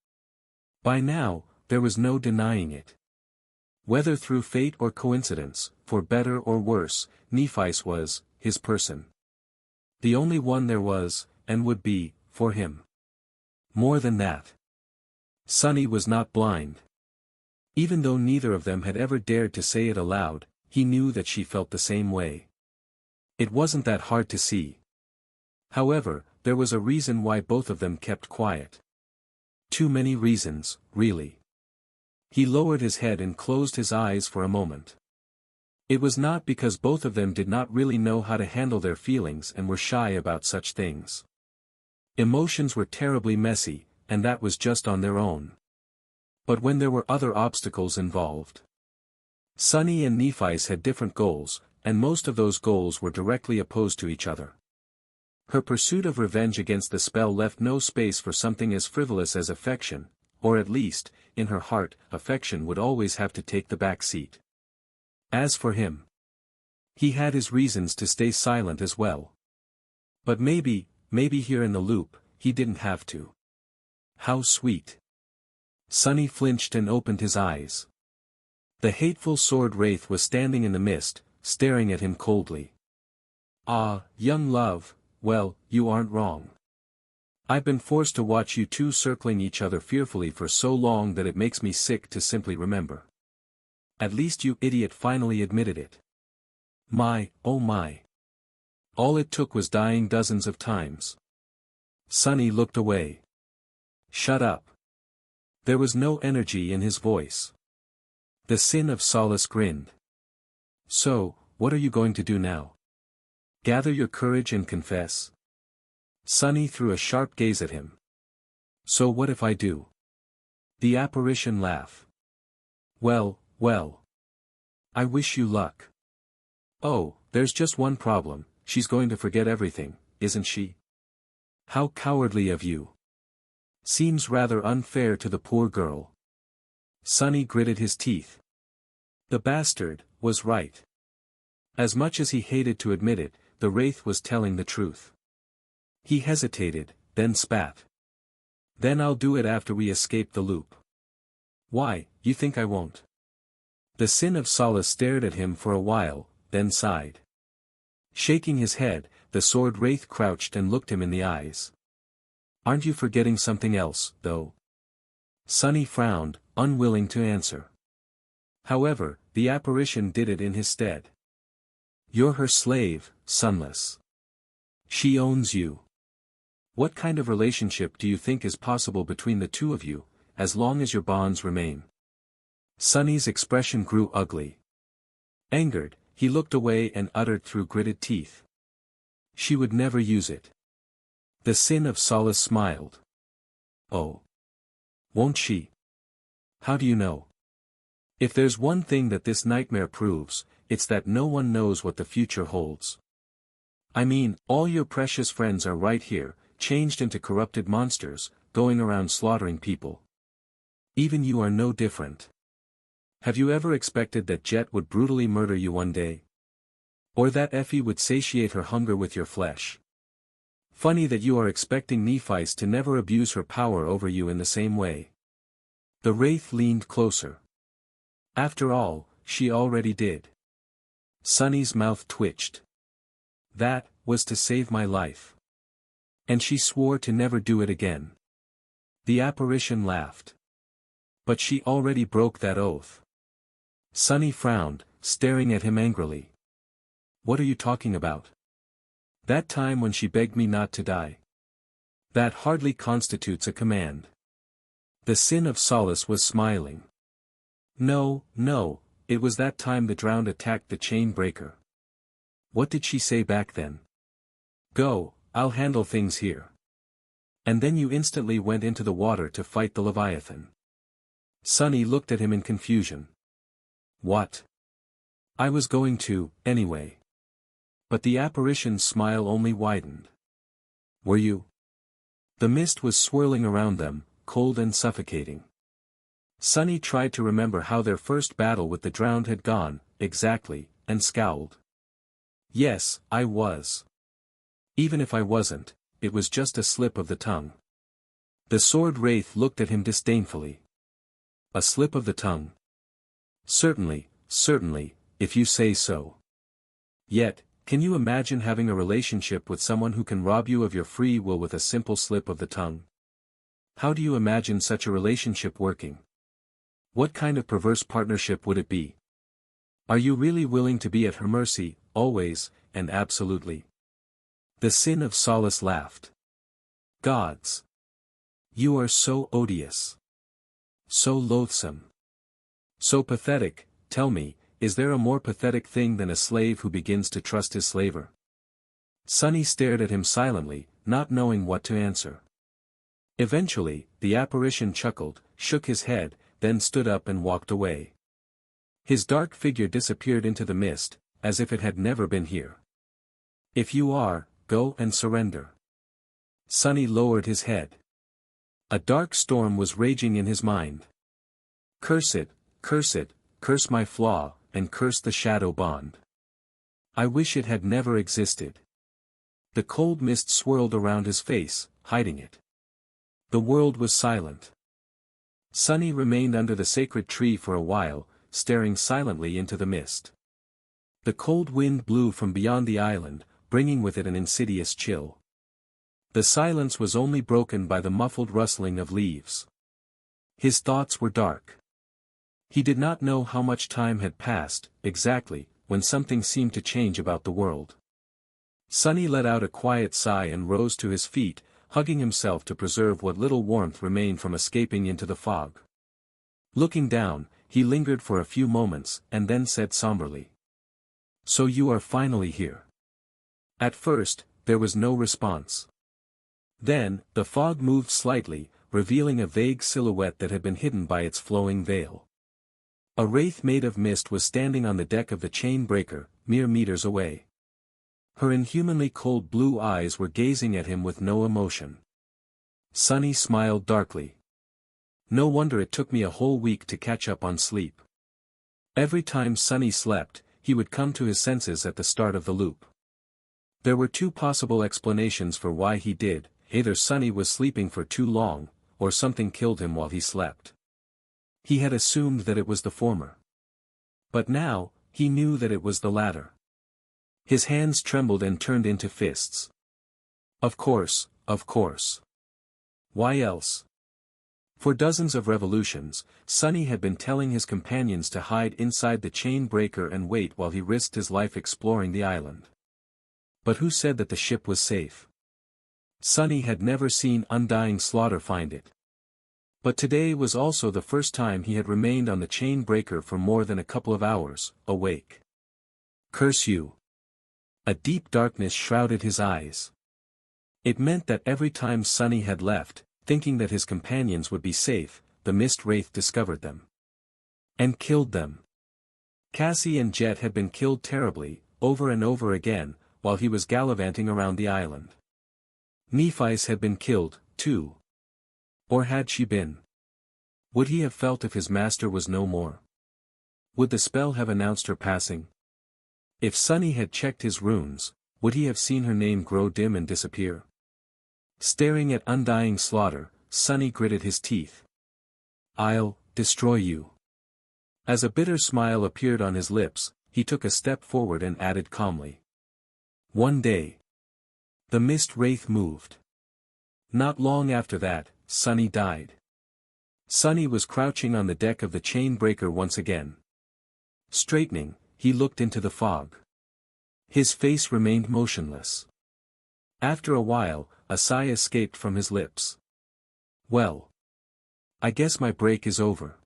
By now, there was no denying it. Whether through fate or coincidence, for better or worse, Nephi's was, his person. The only one there was, and would be, for him. More than that. Sunny was not blind. Even though neither of them had ever dared to say it aloud, he knew that she felt the same way. It wasn't that hard to see. However, there was a reason why both of them kept quiet. Too many reasons, really. He lowered his head and closed his eyes for a moment. It was not because both of them did not really know how to handle their feelings and were shy about such things. Emotions were terribly messy, and that was just on their own. But when there were other obstacles involved. Sunny and Nephi's had different goals, and most of those goals were directly opposed to each other. Her pursuit of revenge against the spell left no space for something as frivolous as affection, or at least, in her heart, affection would always have to take the back seat. As for him, he had his reasons to stay silent as well. But maybe here in the loop, he didn't have to. How sweet. Sunny flinched and opened his eyes. The hateful sword wraith was standing in the mist, staring at him coldly. Ah, young love, well, you aren't wrong. I've been forced to watch you two circling each other fearfully for so long that it makes me sick to simply remember. At least you idiot finally admitted it. My, oh my. All it took was dying dozens of times. Sunny looked away. Shut up. There was no energy in his voice. The sin of solace grinned. So, what are you going to do now? Gather your courage and confess? Sunny threw a sharp gaze at him. So what if I do? The apparition laughed. Well. I wish you luck. Oh, there's just one problem, she's going to forget everything, isn't she? How cowardly of you. Seems rather unfair to the poor girl. Sonny gritted his teeth. The bastard was right. As much as he hated to admit it, the wraith was telling the truth. He hesitated, then spat. Then I'll do it after we escape the loop. Why, you think I won't? The Sin of Solace stared at him for a while, then sighed. Shaking his head, the sword wraith crouched and looked him in the eyes. Aren't you forgetting something else, though? Sonny frowned, unwilling to answer. However, the apparition did it in his stead. You're her slave, Sunless. She owns you. What kind of relationship do you think is possible between the two of you, as long as your bonds remain? Sonny's expression grew ugly. Angered, he looked away and uttered through gritted teeth. She would never use it. The Sin of Solace smiled. Oh. Won't she? How do you know? If there's one thing that this nightmare proves, it's that no one knows what the future holds. I mean, all your precious friends are right here, changed into corrupted monsters, going around slaughtering people. Even you are no different. Have you ever expected that Jet would brutally murder you one day? Or that Effie would satiate her hunger with your flesh? Funny that you are expecting Nephi's to never abuse her power over you in the same way. The wraith leaned closer. After all, she already did. Sonny's mouth twitched. That was to save my life. And she swore to never do it again. The apparition laughed. But she already broke that oath. Sonny frowned, staring at him angrily. What are you talking about? That time when she begged me not to die. That hardly constitutes a command. The Sin of Solace was smiling. No, it was that time the drowned attacked the chain breaker. What did she say back then? Go, I'll handle things here. And then you instantly went into the water to fight the Leviathan. Sonny looked at him in confusion. What? I was going to, anyway. But the apparition's smile only widened. Were you? The mist was swirling around them, cold and suffocating. Sonny tried to remember how their first battle with the drowned had gone, exactly, and scowled. Yes, I was. Even if I wasn't, it was just a slip of the tongue. The sword wraith looked at him disdainfully. A slip of the tongue? Certainly, if you say so. Yet, can you imagine having a relationship with someone who can rob you of your free will with a simple slip of the tongue? How do you imagine such a relationship working? What kind of perverse partnership would it be? Are you really willing to be at her mercy, always, and absolutely? The Sin of Solace laughed. Gods! You are so odious. So loathsome. So pathetic. Tell me, is there a more pathetic thing than a slave who begins to trust his slaver? Sonny stared at him silently, not knowing what to answer. Eventually, the apparition chuckled, shook his head, then stood up and walked away. His dark figure disappeared into the mist, as if it had never been here. If you are, go and surrender. Sonny lowered his head. A dark storm was raging in his mind. Curse it, curse my flaw, and curse the shadow bond. I wish it had never existed. The cold mist swirled around his face, hiding it. The world was silent. Sonny remained under the sacred tree for a while, staring silently into the mist. The cold wind blew from beyond the island, bringing with it an insidious chill. The silence was only broken by the muffled rustling of leaves. His thoughts were dark. He did not know how much time had passed, exactly, when something seemed to change about the world. Sonny let out a quiet sigh and rose to his feet, hugging himself to preserve what little warmth remained from escaping into the fog. Looking down, he lingered for a few moments and then said somberly. So you are finally here. At first, there was no response. Then, the fog moved slightly, revealing a vague silhouette that had been hidden by its flowing veil. A wraith made of mist was standing on the deck of the chain breaker, mere meters away. Her inhumanly cold blue eyes were gazing at him with no emotion. Sunny smiled darkly. No wonder it took me a whole week to catch up on sleep. Every time Sunny slept, he would come to his senses at the start of the loop. There were two possible explanations for why he did: either Sunny was sleeping for too long, or something killed him while he slept. He had assumed that it was the former. But now, he knew that it was the latter. His hands trembled and turned into fists. Of course, of course. Why else? For dozens of revolutions, Sunny had been telling his companions to hide inside the chain breaker and wait while he risked his life exploring the island. But who said that the ship was safe? Sunny had never seen Undying Slaughter find it. But today was also the first time he had remained on the chain breaker for more than a couple of hours, awake. Curse you! A deep darkness shrouded his eyes. It meant that every time Sunny had left, thinking that his companions would be safe, the mist wraith discovered them. And killed them. Cassie and Jet had been killed terribly, over and over again, while he was gallivanting around the island. Nephis had been killed, too. Or had she been? Would he have felt if his master was no more? Would the spell have announced her passing? If Sunny had checked his runes, would he have seen her name grow dim and disappear? Staring at Undying Slaughter, Sunny gritted his teeth. I'll destroy you. As a bitter smile appeared on his lips, he took a step forward and added calmly. One day. The mist wraith moved. Not long after that, Sunny died. Sunny was crouching on the deck of the chain breaker once again. Straightening, he looked into the fog. His face remained motionless. After a while, a sigh escaped from his lips. Well. I guess my break is over.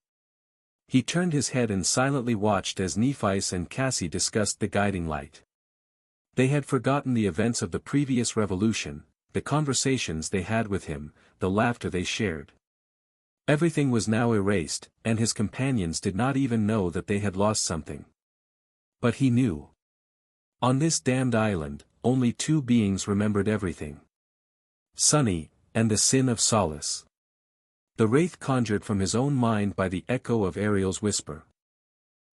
He turned his head and silently watched as Nephis and Cassie discussed the guiding light. They had forgotten the events of the previous revolution, the conversations they had with him, the laughter they shared. Everything was now erased, and his companions did not even know that they had lost something. But he knew. On this damned island, only two beings remembered everything. Sunny, and the sin of solace. The wraith conjured from his own mind by the echo of Ariel's whisper.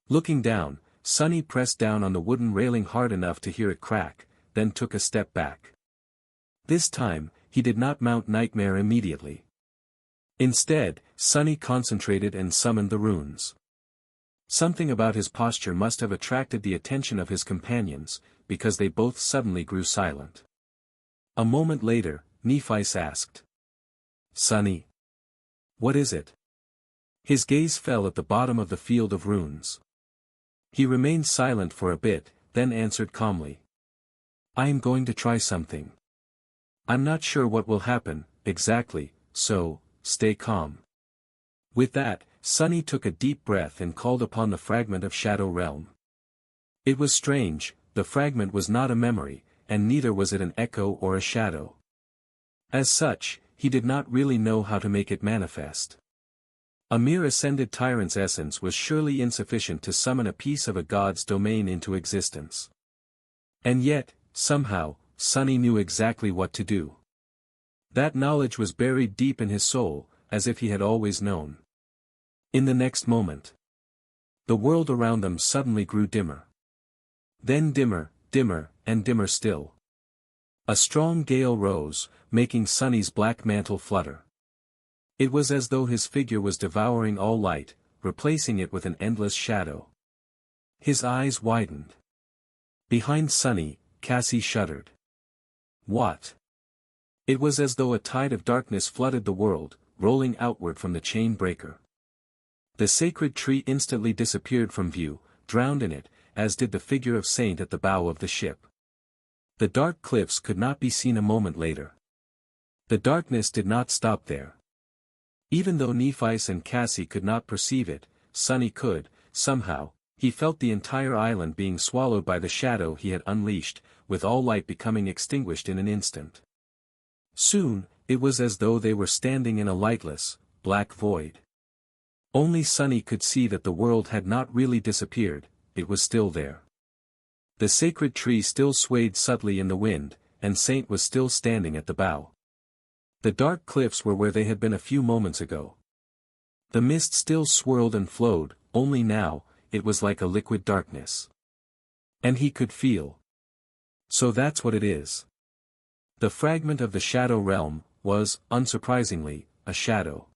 Looking down, Sunny pressed down on the wooden railing hard enough to hear it crack, then took a step back. This time, he did not mount Nightmare immediately. Instead, Sunny concentrated and summoned the runes. Something about his posture must have attracted the attention of his companions, because they both suddenly grew silent. A moment later, Nephis asked. Sunny. What is it? His gaze fell at the bottom of the field of runes. He remained silent for a bit, then answered calmly. I am going to try something. I'm not sure what will happen, exactly, so, stay calm. With that, Sunny took a deep breath and called upon the fragment of Shadow Realm. It was strange, the fragment was not a memory, and neither was it an echo or a shadow. As such, he did not really know how to make it manifest. A mere ascended tyrant's essence was surely insufficient to summon a piece of a god's domain into existence. And yet, somehow, Sunny knew exactly what to do. That knowledge was buried deep in his soul, as if he had always known. In the next moment, the world around them suddenly grew dimmer. Then dimmer, dimmer, and dimmer still. A strong gale rose, making Sunny's black mantle flutter. It was as though his figure was devouring all light, replacing it with an endless shadow. His eyes widened. Behind Sunny, Cassie shuddered. What? It was as though a tide of darkness flooded the world, rolling outward from the chain breaker. The sacred tree instantly disappeared from view, drowned in it, as did the figure of Saint at the bow of the ship. The dark cliffs could not be seen a moment later. The darkness did not stop there. Even though Nephis and Cassie could not perceive it, Sunny could. Somehow, he felt the entire island being swallowed by the shadow he had unleashed, with all light becoming extinguished in an instant. Soon, it was as though they were standing in a lightless, black void. Only Sunny could see that the world had not really disappeared, it was still there. The sacred tree still swayed subtly in the wind, and Saint was still standing at the bow. The dark cliffs were where they had been a few moments ago. The mist still swirled and flowed, only now, it was like a liquid darkness. And he could feel. So that's what it is. The fragment of the shadow realm was, unsurprisingly, a shadow.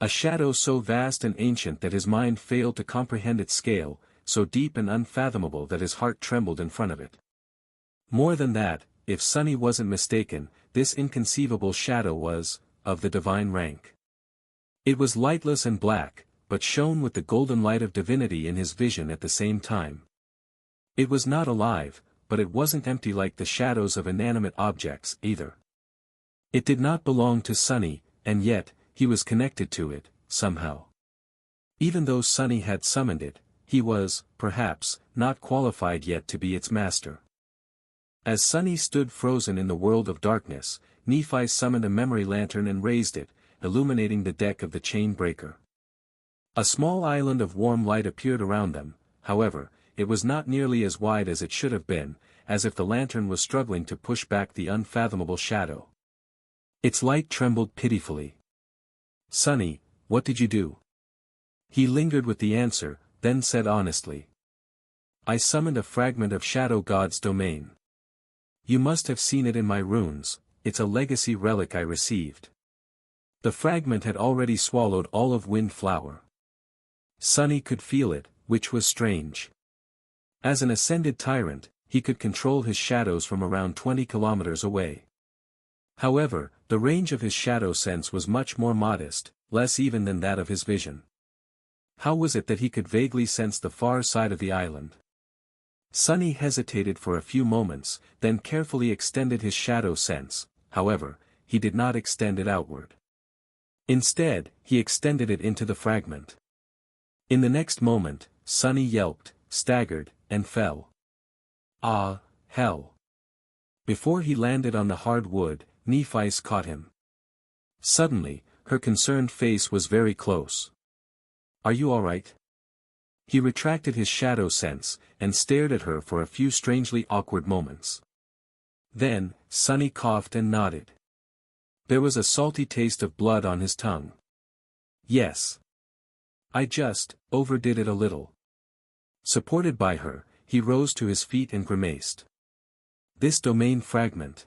A shadow so vast and ancient that his mind failed to comprehend its scale, so deep and unfathomable that his heart trembled in front of it. More than that, if Sunny wasn't mistaken, this inconceivable shadow was, of the divine rank. It was lightless and black, but shone with the golden light of divinity in his vision at the same time. It was not alive, but it wasn't empty like the shadows of inanimate objects, either. It did not belong to Sunny, and yet, he was connected to it, somehow. Even though Sunny had summoned it, he was, perhaps, not qualified yet to be its master. As Sunny stood frozen in the world of darkness, Nephi summoned a memory lantern and raised it, illuminating the deck of the chain breaker. A small island of warm light appeared around them, however, it was not nearly as wide as it should have been, as if the lantern was struggling to push back the unfathomable shadow. Its light trembled pitifully. "Sunny, what did you do?" He lingered with the answer, then said honestly. "I summoned a fragment of Shadow God's domain. You must have seen it in my runes, it's a legacy relic I received." The fragment had already swallowed all of Wind Flower. Sunny could feel it, which was strange. As an ascended tyrant, he could control his shadows from around 20 kilometers away. However, the range of his shadow sense was much more modest, less even than that of his vision. How was it that he could vaguely sense the far side of the island? Sunny hesitated for a few moments, then carefully extended his shadow sense, however, he did not extend it outward. Instead, he extended it into the fragment. In the next moment, Sunny yelped, staggered, and fell. Ah, hell! Before he landed on the hard wood, Nephi caught him. Suddenly, her concerned face was very close. "Are you all right?" He retracted his shadow sense, and stared at her for a few strangely awkward moments. Then, Sunny coughed and nodded. There was a salty taste of blood on his tongue. "Yes. I just overdid it a little." Supported by her, he rose to his feet and grimaced. "This domain fragment.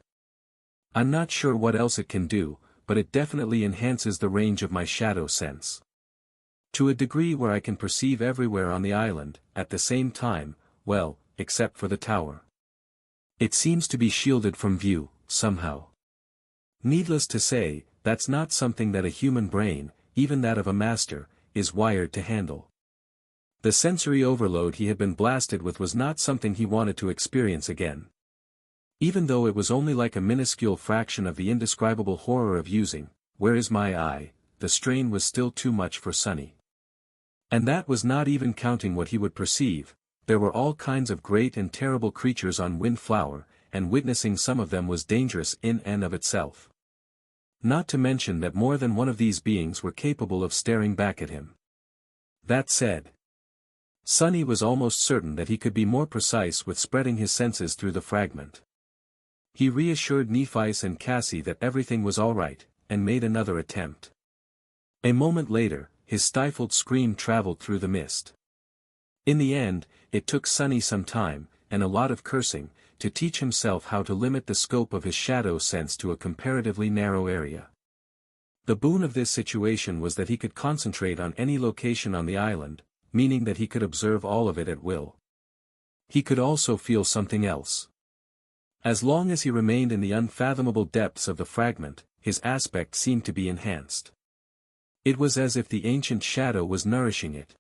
I'm not sure what else it can do, but it definitely enhances the range of my shadow sense. To a degree where I can perceive everywhere on the island, at the same time, well, except for the tower. It seems to be shielded from view, somehow. Needless to say, that's not something that a human brain, even that of a master, is wired to handle." The sensory overload he had been blasted with was not something he wanted to experience again. Even though it was only like a minuscule fraction of the indescribable horror of using, "Where is my eye?" the strain was still too much for Sunny. And that was not even counting what he would perceive. There were all kinds of great and terrible creatures on Wind Flower, and witnessing some of them was dangerous in and of itself. Not to mention that more than one of these beings were capable of staring back at him. That said, Sunny was almost certain that he could be more precise with spreading his senses through the fragment. He reassured Nephi and Cassie that everything was all right, and made another attempt. A moment later, his stifled scream traveled through the mist. In the end, it took Sunny some time, and a lot of cursing, to teach himself how to limit the scope of his shadow sense to a comparatively narrow area. The boon of this situation was that he could concentrate on any location on the island, meaning that he could observe all of it at will. He could also feel something else. As long as he remained in the unfathomable depths of the fragment, his aspect seemed to be enhanced. It was as if the ancient shadow was nourishing it.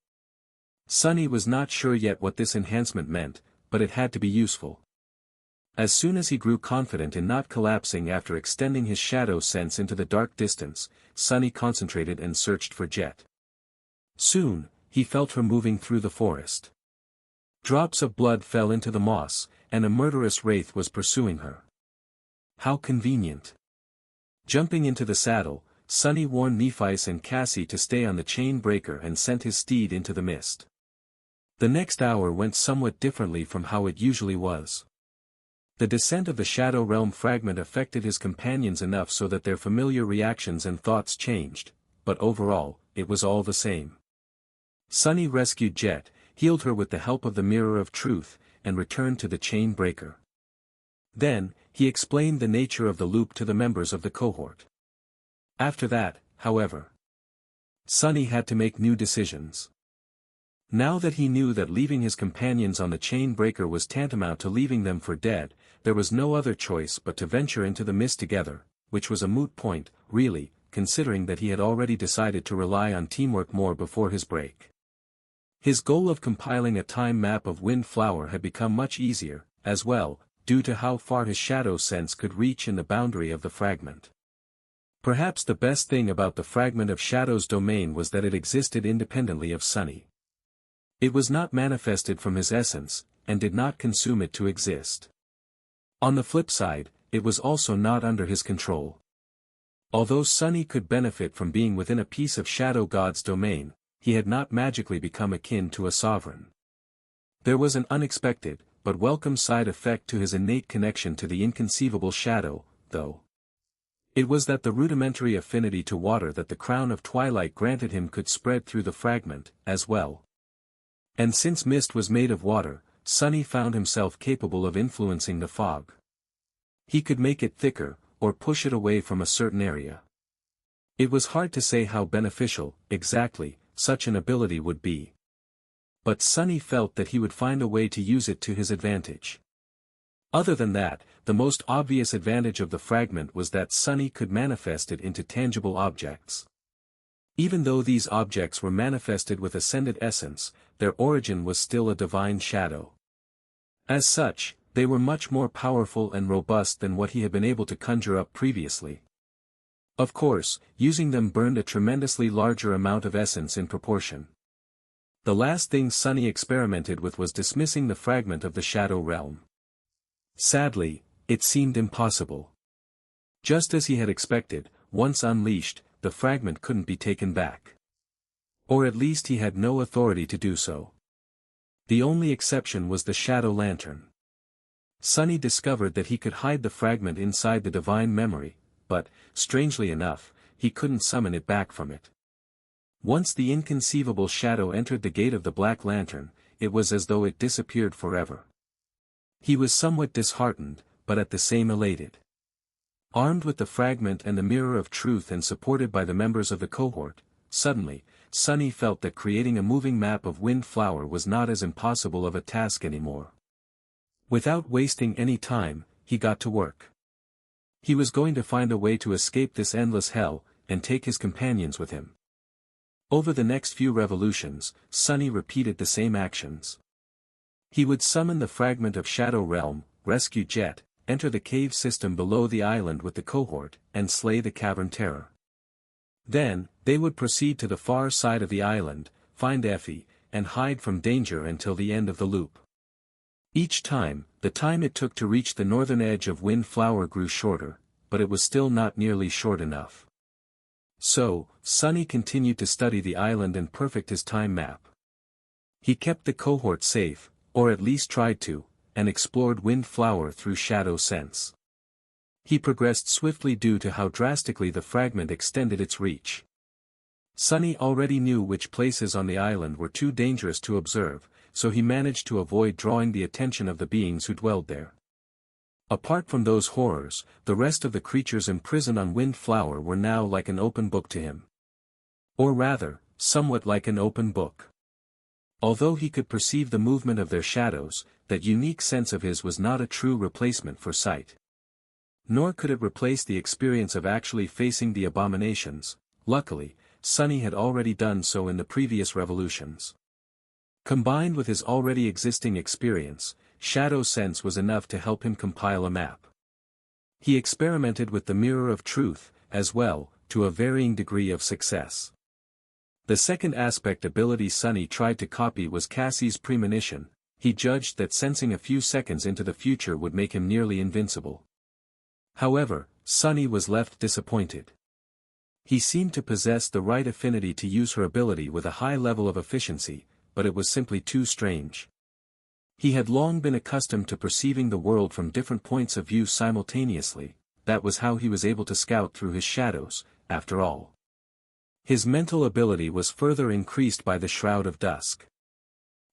Sunny was not sure yet what this enhancement meant, but it had to be useful. As soon as he grew confident in not collapsing after extending his shadow sense into the dark distance, Sunny concentrated and searched for Jet. Soon, he felt her moving through the forest. Drops of blood fell into the moss, and a murderous wraith was pursuing her. How convenient. Jumping into the saddle, Sunny warned Nephi and Cassie to stay on the chain breaker and sent his steed into the mist. The next hour went somewhat differently from how it usually was. The descent of the Shadow Realm fragment affected his companions enough so that their familiar reactions and thoughts changed, but overall, it was all the same. Sunny rescued Jet, healed her with the help of the Mirror of Truth, and returned to the Chain Breaker. Then, he explained the nature of the loop to the members of the cohort. After that, however, Sunny had to make new decisions. Now that he knew that leaving his companions on the Chain Breaker was tantamount to leaving them for dead, there was no other choice but to venture into the mist together, which was a moot point, really, considering that he had already decided to rely on teamwork more before his break. His goal of compiling a time map of Windflower had become much easier, as well, due to how far his shadow sense could reach in the boundary of the fragment. Perhaps the best thing about the fragment of Shadow's domain was that it existed independently of Sunny. It was not manifested from his essence, and did not consume it to exist. On the flip side, it was also not under his control. Although Sunny could benefit from being within a piece of Shadow God's domain, he had not magically become akin to a sovereign. There was an unexpected, but welcome side effect to his innate connection to the inconceivable shadow, though. It was that the rudimentary affinity to water that the Crown of Twilight granted him could spread through the fragment, as well. And since mist was made of water, Sunny found himself capable of influencing the fog. He could make it thicker, or push it away from a certain area. It was hard to say how beneficial, exactly, such an ability would be. But Sunny felt that he would find a way to use it to his advantage. Other than that, the most obvious advantage of the fragment was that Sunny could manifest it into tangible objects. Even though these objects were manifested with ascended essence, their origin was still a divine shadow. As such, they were much more powerful and robust than what he had been able to conjure up previously. Of course, using them burned a tremendously larger amount of essence in proportion. The last thing Sunny experimented with was dismissing the fragment of the Shadow Realm. Sadly, it seemed impossible. Just as he had expected, once unleashed, the fragment couldn't be taken back. Or at least he had no authority to do so. The only exception was the Shadow Lantern. Sunny discovered that he could hide the fragment inside the divine memory, but, strangely enough, he couldn't summon it back from it. Once the inconceivable shadow entered the gate of the Black Lantern, it was as though it disappeared forever. He was somewhat disheartened, but at the same elated. Armed with the fragment and the Mirror of Truth and supported by the members of the cohort, suddenly, Sunny felt that creating a moving map of Windflower was not as impossible of a task anymore. Without wasting any time, he got to work. He was going to find a way to escape this endless hell, and take his companions with him. Over the next few revolutions, Sunny repeated the same actions. He would summon the fragment of Shadow Realm, rescue Jet, enter the cave system below the island with the cohort, and slay the Cavern Terror. Then, they would proceed to the far side of the island, find Effie, and hide from danger until the end of the loop. Each time, the time it took to reach the northern edge of Windflower grew shorter, but it was still not nearly short enough. So, Sunny continued to study the island and perfect his time map. He kept the cohort safe, or at least tried to, and explored Windflower through shadow sense. He progressed swiftly due to how drastically the fragment extended its reach. Sunny already knew which places on the island were too dangerous to observe, so he managed to avoid drawing the attention of the beings who dwelled there. Apart from those horrors, the rest of the creatures imprisoned on Windflower were now like an open book to him. Or rather, somewhat like an open book. Although he could perceive the movement of their shadows, that unique sense of his was not a true replacement for sight. Nor could it replace the experience of actually facing the abominations. Luckily, Sunny had already done so in the previous revolutions. Combined with his already existing experience, shadow sense was enough to help him compile a map. He experimented with the Mirror of Truth, as well, to a varying degree of success. The second aspect ability Sunny tried to copy was Cassie's premonition. He judged that sensing a few seconds into the future would make him nearly invincible. However, Sunny was left disappointed. He seemed to possess the right affinity to use her ability with a high level of efficiency, but it was simply too strange. He had long been accustomed to perceiving the world from different points of view simultaneously. That was how he was able to scout through his shadows, after all. His mental ability was further increased by the shroud of dusk.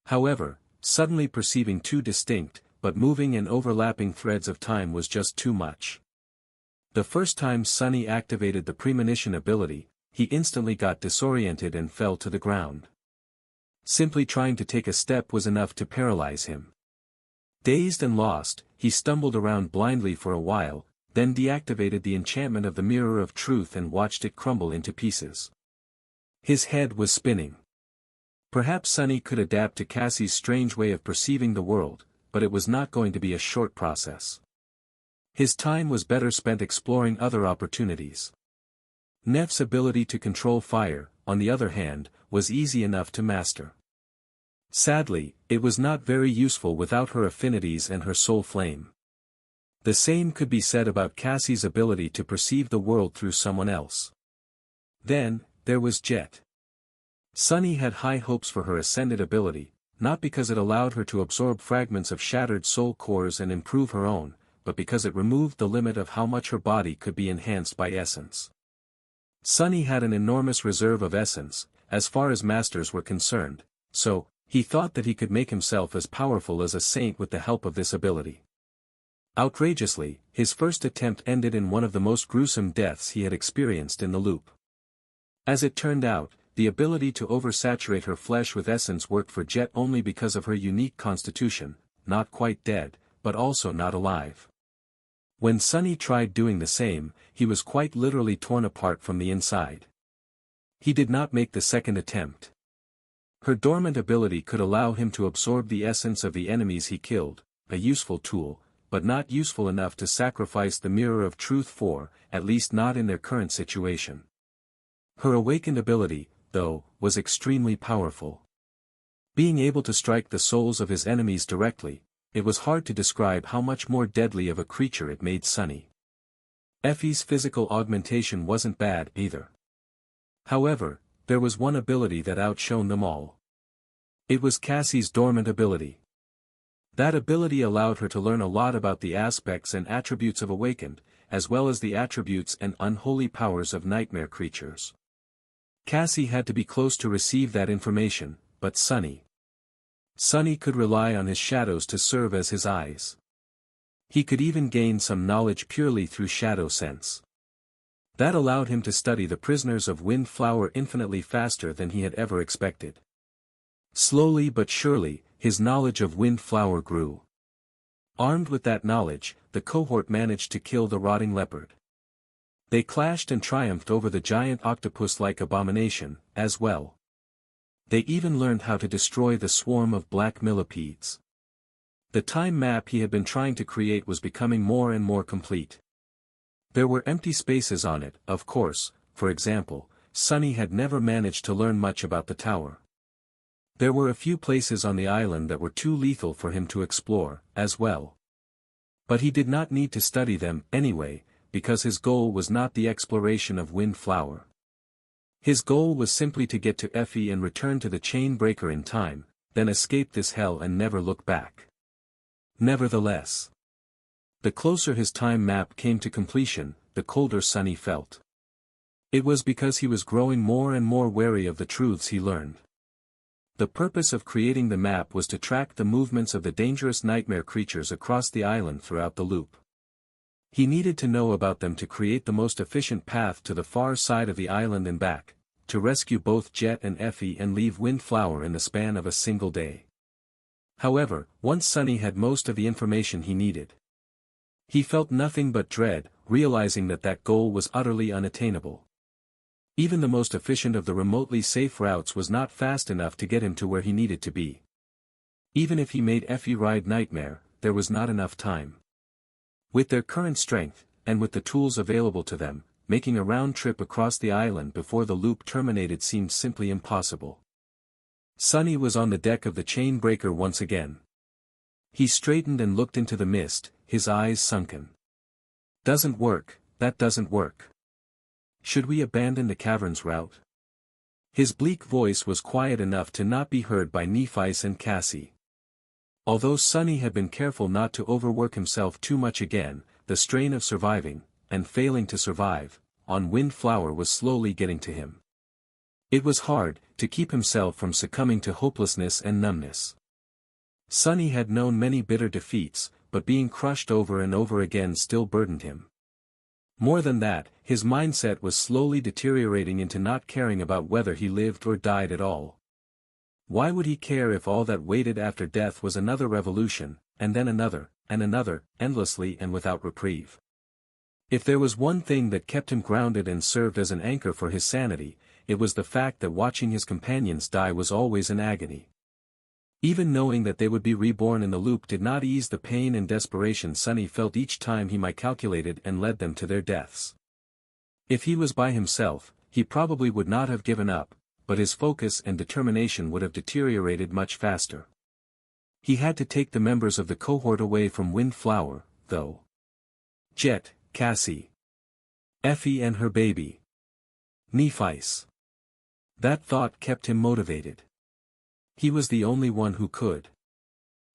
However, suddenly perceiving two distinct, but moving and overlapping threads of time was just too much. The first time Sunny activated the premonition ability, he instantly got disoriented and fell to the ground. Simply trying to take a step was enough to paralyze him. Dazed and lost, he stumbled around blindly for a while, then deactivated the enchantment of the Mirror of Truth and watched it crumble into pieces. His head was spinning. Perhaps Sunny could adapt to Cassie's strange way of perceiving the world, but it was not going to be a short process. His time was better spent exploring other opportunities. Neff's ability to control fire, on the other hand, was easy enough to master. Sadly, it was not very useful without her affinities and her soul flame. The same could be said about Cassie's ability to perceive the world through someone else. Then, there was Jet. Sunny had high hopes for her ascended ability, not because it allowed her to absorb fragments of shattered soul cores and improve her own, but because it removed the limit of how much her body could be enhanced by essence. Sunny had an enormous reserve of essence, as far as masters were concerned, so, he thought that he could make himself as powerful as a saint with the help of this ability. Outrageously, his first attempt ended in one of the most gruesome deaths he had experienced in the loop. As it turned out, the ability to oversaturate her flesh with essence worked for Jet only because of her unique constitution, not quite dead, but also not alive. When Sunny tried doing the same, he was quite literally torn apart from the inside. He did not make the second attempt. Her dormant ability could allow him to absorb the essence of the enemies he killed, a useful tool, but not useful enough to sacrifice the Mirror of Truth for, at least not in their current situation. Her awakened ability, though, was extremely powerful. Being able to strike the souls of his enemies directly, it was hard to describe how much more deadly of a creature it made Sunny. Effie's physical augmentation wasn't bad either. However, there was one ability that outshone them all. It was Cassie's dormant ability. That ability allowed her to learn a lot about the aspects and attributes of awakened, as well as the attributes and unholy powers of nightmare creatures. Cassie had to be close to receive that information, but Sunny could rely on his shadows to serve as his eyes. He could even gain some knowledge purely through shadow sense. That allowed him to study the prisoners of Windflower infinitely faster than he had ever expected. Slowly but surely, his knowledge of Windflower grew. Armed with that knowledge, the cohort managed to kill the rotting leopard. They clashed and triumphed over the giant octopus-like abomination, as well. They even learned how to destroy the swarm of black millipedes. The time map he had been trying to create was becoming more and more complete. There were empty spaces on it, of course. For example, Sunny had never managed to learn much about the tower. There were a few places on the island that were too lethal for him to explore, as well. But he did not need to study them, anyway, because his goal was not the exploration of Windflower. His goal was simply to get to Effie and return to the chain breaker in time, then escape this hell and never look back. Nevertheless, the closer his time map came to completion, the colder Sunny felt. It was because he was growing more and more wary of the truths he learned. The purpose of creating the map was to track the movements of the dangerous nightmare creatures across the island throughout the loop. He needed to know about them to create the most efficient path to the far side of the island and back, to rescue both Jet and Effie and leave Windflower in the span of a single day. However, once Sunny had most of the information he needed, he felt nothing but dread, realizing that that goal was utterly unattainable. Even the most efficient of the remotely safe routes was not fast enough to get him to where he needed to be. Even if he made Effie ride Nightmare, there was not enough time. With their current strength, and with the tools available to them, making a round trip across the island before the loop terminated seemed simply impossible. Sunny was on the deck of the chain breaker once again. He straightened and looked into the mist, his eyes sunken. "Doesn't work, that doesn't work. Should we abandon the caverns route?" His bleak voice was quiet enough to not be heard by Nephi's and Cassie. Although Sonny had been careful not to overwork himself too much again, the strain of surviving, and failing to survive, on Windflower was slowly getting to him. It was hard to keep himself from succumbing to hopelessness and numbness. Sonny had known many bitter defeats, but being crushed over and over again still burdened him. More than that, his mindset was slowly deteriorating into not caring about whether he lived or died at all. Why would he care if all that waited after death was another revolution, and then another, endlessly and without reprieve? If there was one thing that kept him grounded and served as an anchor for his sanity, it was the fact that watching his companions die was always an agony. Even knowing that they would be reborn in the loop did not ease the pain and desperation Sonny felt each time he calculated and led them to their deaths. If he was by himself, he probably would not have given up, but his focus and determination would have deteriorated much faster. He had to take the members of the cohort away from Windflower, though. Jet, Cassie, Effie and her baby. Nephis. That thought kept him motivated. He was the only one who could.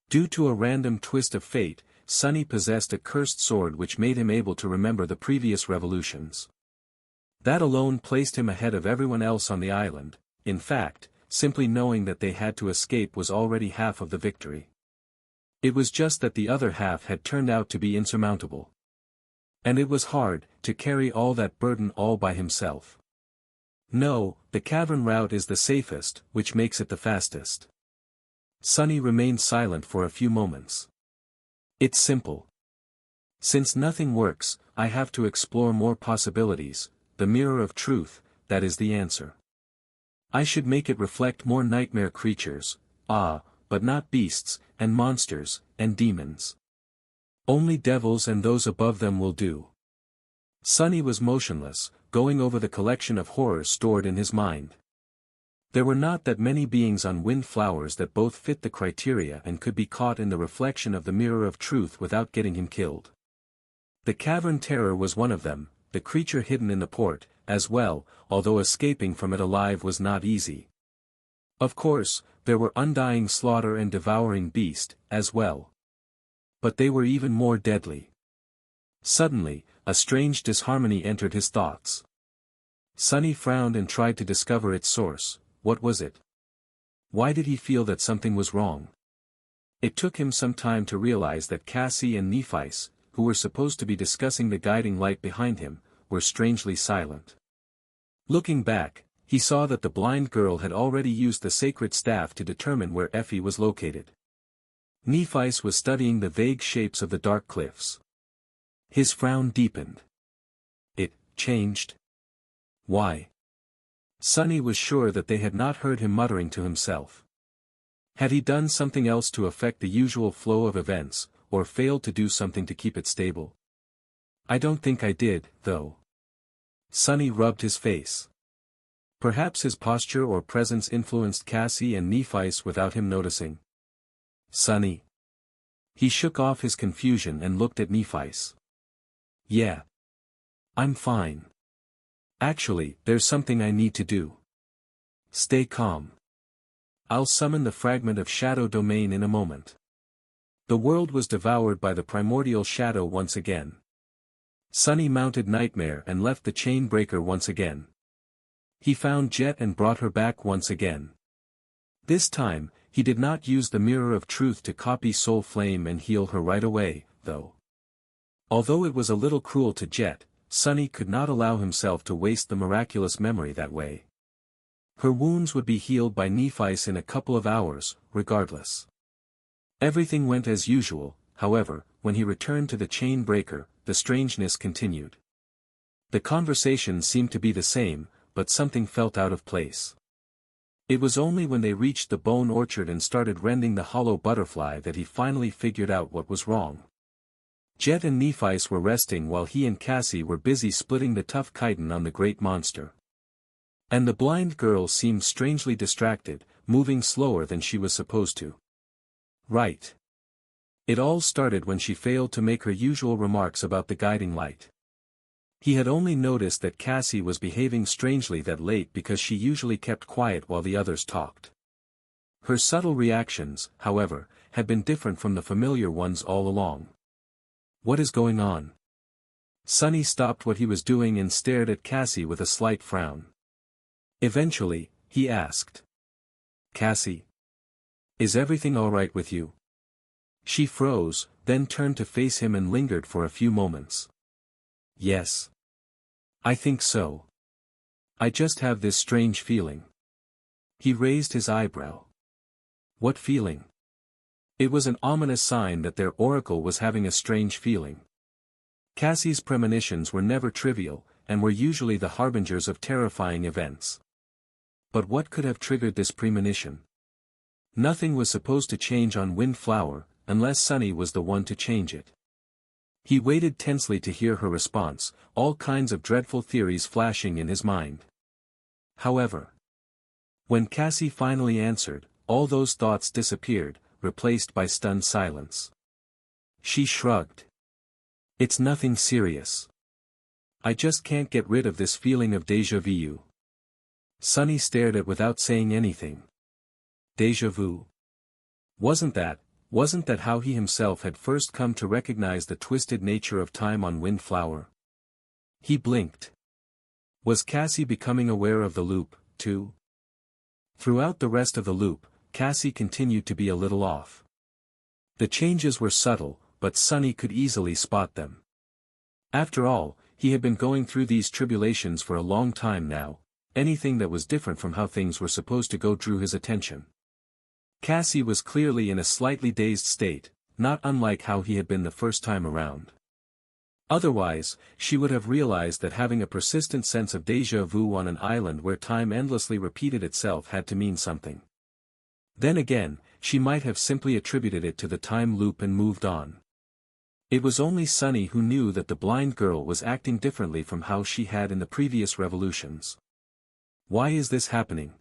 Due to a random twist of fate, Sonny possessed a cursed sword which made him able to remember the previous revolutions. That alone placed him ahead of everyone else on the island. In fact, simply knowing that they had to escape was already half of the victory. It was just that the other half had turned out to be insurmountable. And it was hard to carry all that burden all by himself. No, the cavern route is the safest, which makes it the fastest. Sonny remained silent for a few moments. It's simple. Since nothing works, I have to explore more possibilities. The mirror of truth, that is the answer. I should make it reflect more nightmare creatures, but not beasts, and monsters, and demons. Only devils and those above them will do. Sonny was motionless, going over the collection of horrors stored in his mind. There were not that many beings on Windflowers that both fit the criteria and could be caught in the reflection of the mirror of truth without getting him killed. The cavern terror was one of them, the creature hidden in the port, as well, although escaping from it alive was not easy. Of course, there were undying slaughter and devouring beast, as well. But they were even more deadly. Suddenly, a strange disharmony entered his thoughts. Sonny frowned and tried to discover its source. What was it? Why did he feel that something was wrong? It took him some time to realize that Cassie and Nephis, who were supposed to be discussing the guiding light behind him, were strangely silent. Looking back, he saw that the blind girl had already used the sacred staff to determine where Effie was located. Nephis was studying the vague shapes of the dark cliffs. His frown deepened. It changed. Why? Sonny was sure that they had not heard him muttering to himself. Had he done something else to affect the usual flow of events, or failed to do something to keep it stable? I don't think I did, though. Sonny rubbed his face. Perhaps his posture or presence influenced Cassie and Nephis without him noticing. Sonny. He shook off his confusion and looked at Nephis. Yeah. I'm fine. Actually, there's something I need to do. Stay calm. I'll summon the fragment of shadow domain in a moment. The world was devoured by the primordial shadow once again. Sonny mounted Nightmare and left the chain breaker once again. He found Jet and brought her back once again. This time, he did not use the mirror of truth to copy Soul Flame and heal her right away, though. Although it was a little cruel to Jet, Sonny could not allow himself to waste the miraculous memory that way. Her wounds would be healed by Nephis in a couple of hours, regardless. Everything went as usual, however, when he returned to the chain breaker, the strangeness continued. The conversation seemed to be the same, but something felt out of place. It was only when they reached the bone orchard and started rending the hollow butterfly that he finally figured out what was wrong. Jet and Nephis were resting while he and Cassie were busy splitting the tough chitin on the great monster. And the blind girl seemed strangely distracted, moving slower than she was supposed to. Right. It all started when she failed to make her usual remarks about the guiding light. He had only noticed that Cassie was behaving strangely that late because she usually kept quiet while the others talked. Her subtle reactions, however, had been different from the familiar ones all along. "What is going on?" Sunny stopped what he was doing and stared at Cassie with a slight frown. Eventually, he asked. "Cassie? Is everything all right with you?" She froze, then turned to face him and lingered for a few moments. "Yes. I think so. I just have this strange feeling." He raised his eyebrow. "What feeling?" It was an ominous sign that their oracle was having a strange feeling. Cassie's premonitions were never trivial, and were usually the harbingers of terrifying events. But what could have triggered this premonition? Nothing was supposed to change on Windflower, unless Sunny was the one to change it. He waited tensely to hear her response, all kinds of dreadful theories flashing in his mind. However, when Cassie finally answered, all those thoughts disappeared, replaced by stunned silence. She shrugged. "It's nothing serious. I just can't get rid of this feeling of déjà vu." Sunny stared at without saying anything. Déjà vu? Wasn't that how he himself had first come to recognize the twisted nature of time on Windflower? He blinked. Was Cassie becoming aware of the loop, too? Throughout the rest of the loop, Cassie continued to be a little off. The changes were subtle, but Sunny could easily spot them. After all, he had been going through these tribulations for a long time now. Anything that was different from how things were supposed to go drew his attention. Cassie was clearly in a slightly dazed state, not unlike how he had been the first time around. Otherwise, she would have realized that having a persistent sense of déjà vu on an island where time endlessly repeated itself had to mean something. Then again, she might have simply attributed it to the time loop and moved on. It was only Sunny who knew that the blind girl was acting differently from how she had in the previous revolutions. Why is this happening?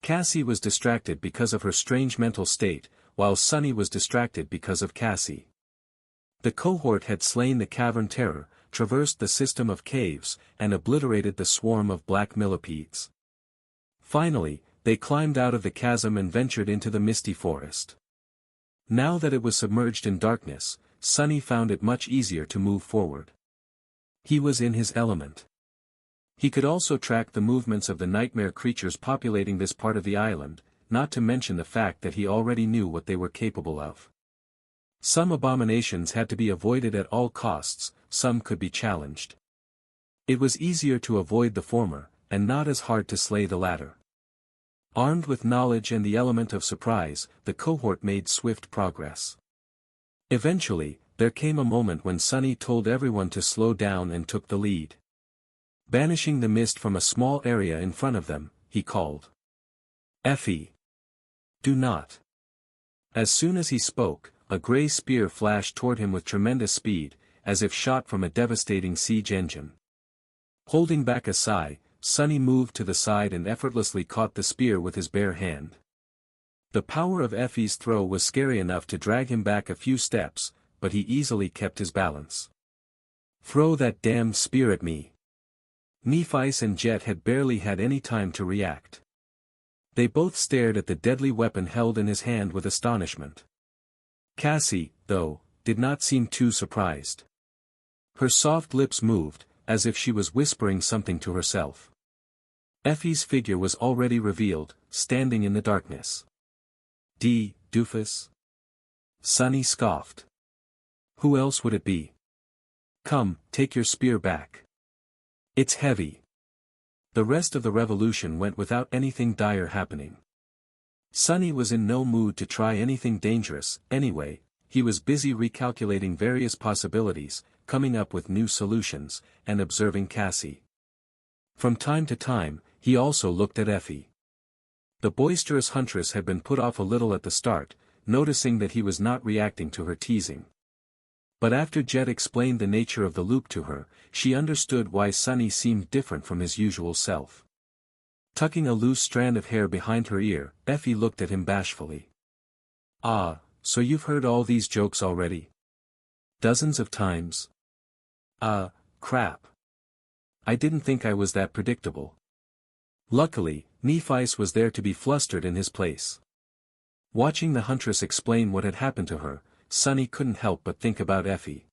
Cassie was distracted because of her strange mental state, while Sunny was distracted because of Cassie. The cohort had slain the cavern terror, traversed the system of caves, and obliterated the swarm of black millipedes. Finally, they climbed out of the chasm and ventured into the misty forest. Now that it was submerged in darkness, Sunny found it much easier to move forward. He was in his element. He could also track the movements of the nightmare creatures populating this part of the island, not to mention the fact that he already knew what they were capable of. Some abominations had to be avoided at all costs, some could be challenged. It was easier to avoid the former, and not as hard to slay the latter. Armed with knowledge and the element of surprise, the cohort made swift progress. Eventually, there came a moment when Sunny told everyone to slow down and took the lead. Banishing the mist from a small area in front of them, he called. "Effie! Do not!" As soon as he spoke, a gray spear flashed toward him with tremendous speed, as if shot from a devastating siege engine. Holding back a sigh, Sunny moved to the side and effortlessly caught the spear with his bare hand. The power of Effie's throw was scary enough to drag him back a few steps, but he easily kept his balance. "Throw that damned spear at me!" Nephice and Jet had barely had any time to react. They both stared at the deadly weapon held in his hand with astonishment. Cassie, though, did not seem too surprised. Her soft lips moved, as if she was whispering something to herself. Effie's figure was already revealed, standing in the darkness. Doofus?" Sunny scoffed. "Who else would it be? Come, take your spear back. It's heavy." The rest of the revolution went without anything dire happening. Sunny was in no mood to try anything dangerous, anyway. He was busy recalculating various possibilities, coming up with new solutions, and observing Cassie. From time to time, he also looked at Effie. The boisterous huntress had been put off a little at the start, noticing that he was not reacting to her teasing. But after Jet explained the nature of the loop to her, she understood why Sunny seemed different from his usual self. Tucking a loose strand of hair behind her ear, Effie looked at him bashfully. "Ah, so you've heard all these jokes already? Dozens of times? Crap. I didn't think I was that predictable. Luckily, Nephi's was there to be flustered in his place. Watching the huntress explain what had happened to her, Sunny couldn't help but think about Effie.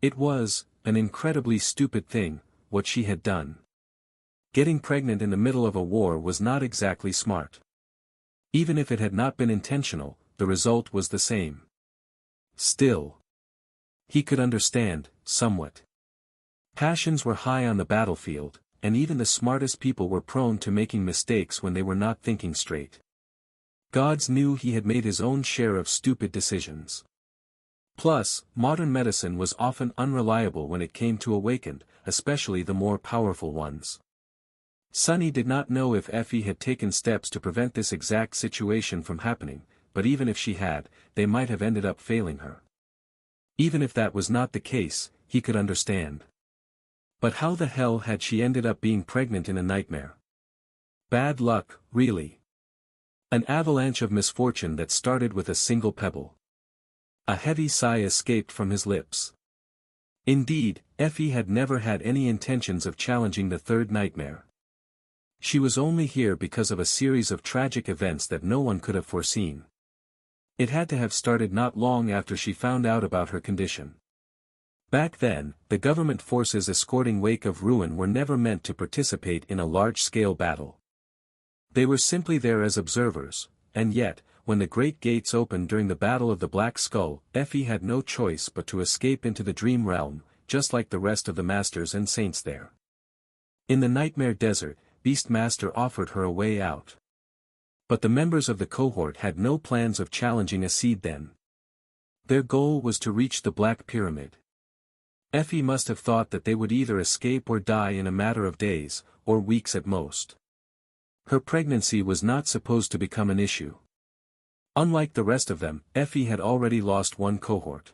It was an incredibly stupid thing, what she had done. Getting pregnant in the middle of a war was not exactly smart. Even if it had not been intentional, the result was the same. Still, he could understand, somewhat. Passions were high on the battlefield, and even the smartest people were prone to making mistakes when they were not thinking straight. Gods knew he had made his own share of stupid decisions. Plus, modern medicine was often unreliable when it came to awakened, especially the more powerful ones. Sunny did not know if Effie had taken steps to prevent this exact situation from happening, but even if she had, they might have ended up failing her. Even if that was not the case, he could understand. But how the hell had she ended up being pregnant in a nightmare? Bad luck, really. An avalanche of misfortune that started with a single pebble. A heavy sigh escaped from his lips. Indeed, Effie had never had any intentions of challenging the third nightmare. She was only here because of a series of tragic events that no one could have foreseen. It had to have started not long after she found out about her condition. Back then, the government forces escorting Wake of Ruin were never meant to participate in a large-scale battle. They were simply there as observers, and yet, when the Great Gates opened during the Battle of the Black Skull, Effie had no choice but to escape into the Dream Realm, just like the rest of the Masters and Saints there. In the Nightmare Desert, Beastmaster offered her a way out. But the members of the cohort had no plans of challenging a seed then. Their goal was to reach the Black Pyramid. Effie must have thought that they would either escape or die in a matter of days, or weeks at most. Her pregnancy was not supposed to become an issue. Unlike the rest of them, Effie had already lost one cohort.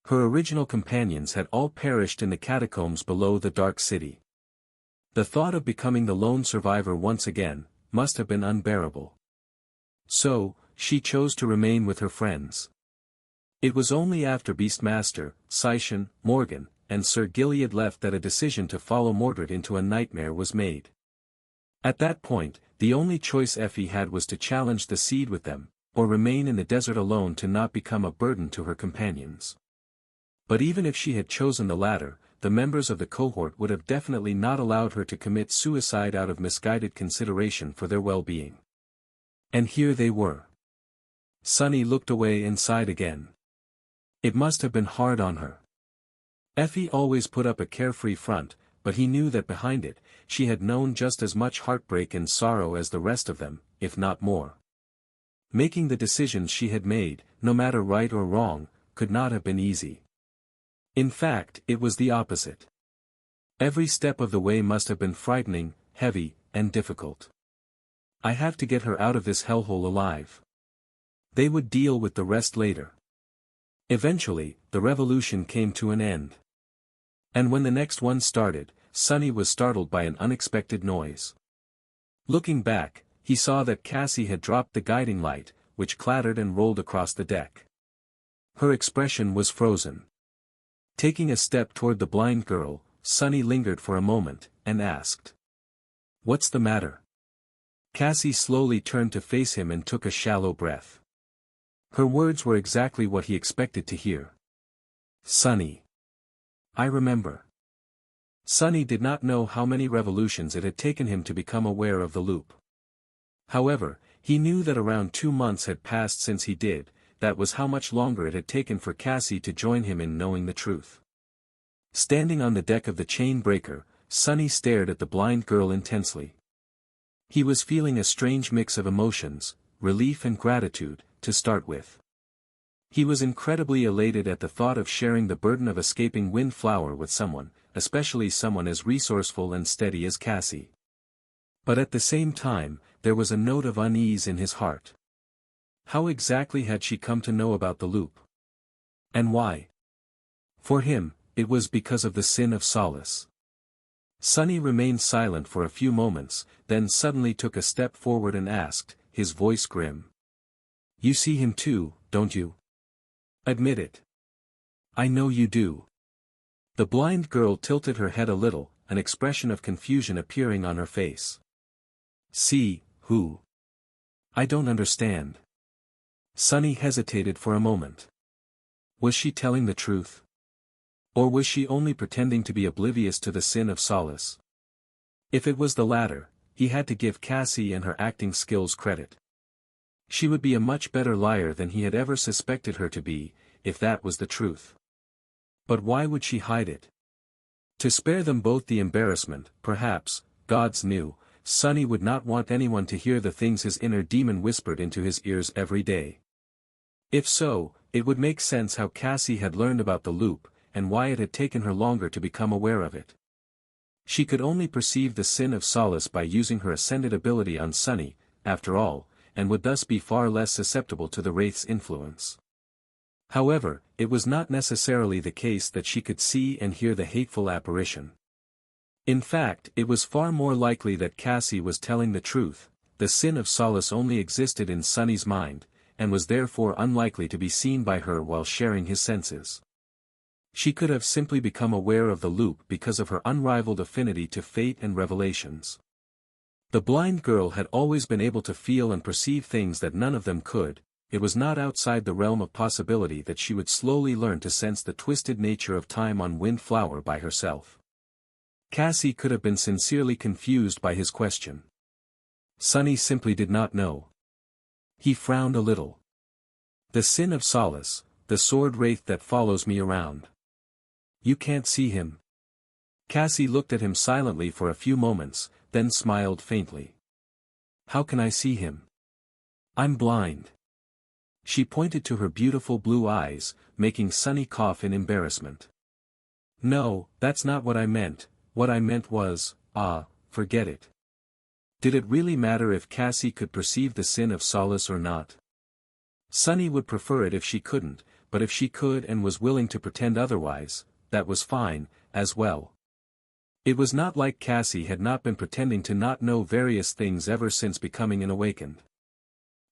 Her original companions had all perished in the catacombs below the Dark City. The thought of becoming the lone survivor once again must have been unbearable. So, she chose to remain with her friends. It was only after Beastmaster, Syshen, Morgan, and Sir Gilead left that a decision to follow Mordred into a nightmare was made. At that point, the only choice Effie had was to challenge the seed with them, or remain in the desert alone to not become a burden to her companions. But even if she had chosen the latter, the members of the cohort would have definitely not allowed her to commit suicide out of misguided consideration for their well-being. And here they were. Sunny looked away and sighed again. It must have been hard on her. Effie always put up a carefree front, but he knew that behind it, she had known just as much heartbreak and sorrow as the rest of them, if not more. Making the decisions she had made, no matter right or wrong, could not have been easy. In fact, it was the opposite. Every step of the way must have been frightening, heavy, and difficult. I have to get her out of this hellhole alive. They would deal with the rest later. Eventually, the revolution came to an end. And when the next one started, Sunny was startled by an unexpected noise. Looking back, he saw that Cassie had dropped the guiding light, which clattered and rolled across the deck. Her expression was frozen. Taking a step toward the blind girl, Sunny lingered for a moment, and asked, "What's the matter?" Cassie slowly turned to face him and took a shallow breath. Her words were exactly what he expected to hear. "Sunny. I remember." Sunny did not know how many revolutions it had taken him to become aware of the loop. However, he knew that around 2 months had passed since he did. That was how much longer it had taken for Cassie to join him in knowing the truth. Standing on the deck of the chain breaker, Sunny stared at the blind girl intensely. He was feeling a strange mix of emotions, relief and gratitude, to start with. He was incredibly elated at the thought of sharing the burden of escaping Windflower with someone, especially someone as resourceful and steady as Cassie. But at the same time, there was a note of unease in his heart. How exactly had she come to know about the loop? And why? For him, it was because of the sin of solace. Sunny remained silent for a few moments, then suddenly took a step forward and asked, his voice grim. "You see him too, don't you? Admit it." "I know you do." The blind girl tilted her head a little, an expression of confusion appearing on her face. See, who? I don't understand. Sunny hesitated for a moment. Was she telling the truth? Or was she only pretending to be oblivious to the sin of Solace? If it was the latter, he had to give Cassie and her acting skills credit. She would be a much better liar than he had ever suspected her to be, if that was the truth. But why would she hide it? To spare them both the embarrassment, perhaps, gods knew, Sunny would not want anyone to hear the things his inner demon whispered into his ears every day. If so, it would make sense how Cassie had learned about the loop, and why it had taken her longer to become aware of it. She could only perceive the sin of Solace by using her ascended ability on Sunny, after all, and would thus be far less susceptible to the Wraith's influence. However, it was not necessarily the case that she could see and hear the hateful apparition. In fact, it was far more likely that Cassie was telling the truth. The sin of Solace only existed in Sunny's mind, and was therefore unlikely to be seen by her while sharing his senses. She could have simply become aware of the loop because of her unrivaled affinity to fate and revelations. The blind girl had always been able to feel and perceive things that none of them could. It was not outside the realm of possibility that she would slowly learn to sense the twisted nature of time on Windflower by herself. Cassie could have been sincerely confused by his question. Sunny simply did not know. He frowned a little. The sin of Solace, the sword wraith that follows me around. You can't see him. Cassie looked at him silently for a few moments, then smiled faintly. How can I see him? I'm blind. She pointed to her beautiful blue eyes, making Sunny cough in embarrassment. No, that's not what I meant. What I meant was, forget it. Did it really matter if Cassie could perceive the sin of Solace or not? Sunny would prefer it if she couldn't, but if she could and was willing to pretend otherwise, that was fine, as well. It was not like Cassie had not been pretending to not know various things ever since becoming an awakened.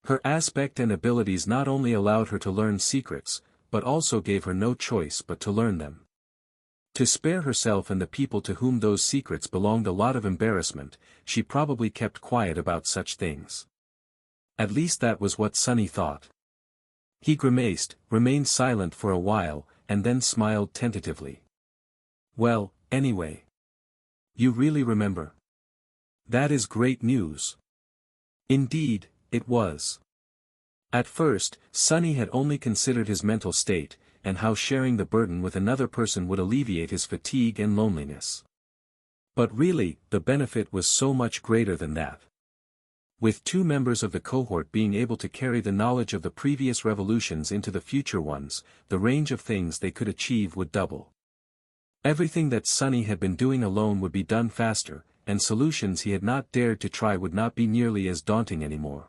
Her aspect and abilities not only allowed her to learn secrets, but also gave her no choice but to learn them. To spare herself and the people to whom those secrets belonged a lot of embarrassment, she probably kept quiet about such things. At least that was what Sunny thought. He grimaced, remained silent for a while, and then smiled tentatively. Well, anyway. You really remember? That is great news. Indeed, it was. At first, Sunny had only considered his mental state, and how sharing the burden with another person would alleviate his fatigue and loneliness. But really, the benefit was so much greater than that. With 2 members of the cohort being able to carry the knowledge of the previous revolutions into the future ones, the range of things they could achieve would double. Everything that Sunny had been doing alone would be done faster, and solutions he had not dared to try would not be nearly as daunting anymore.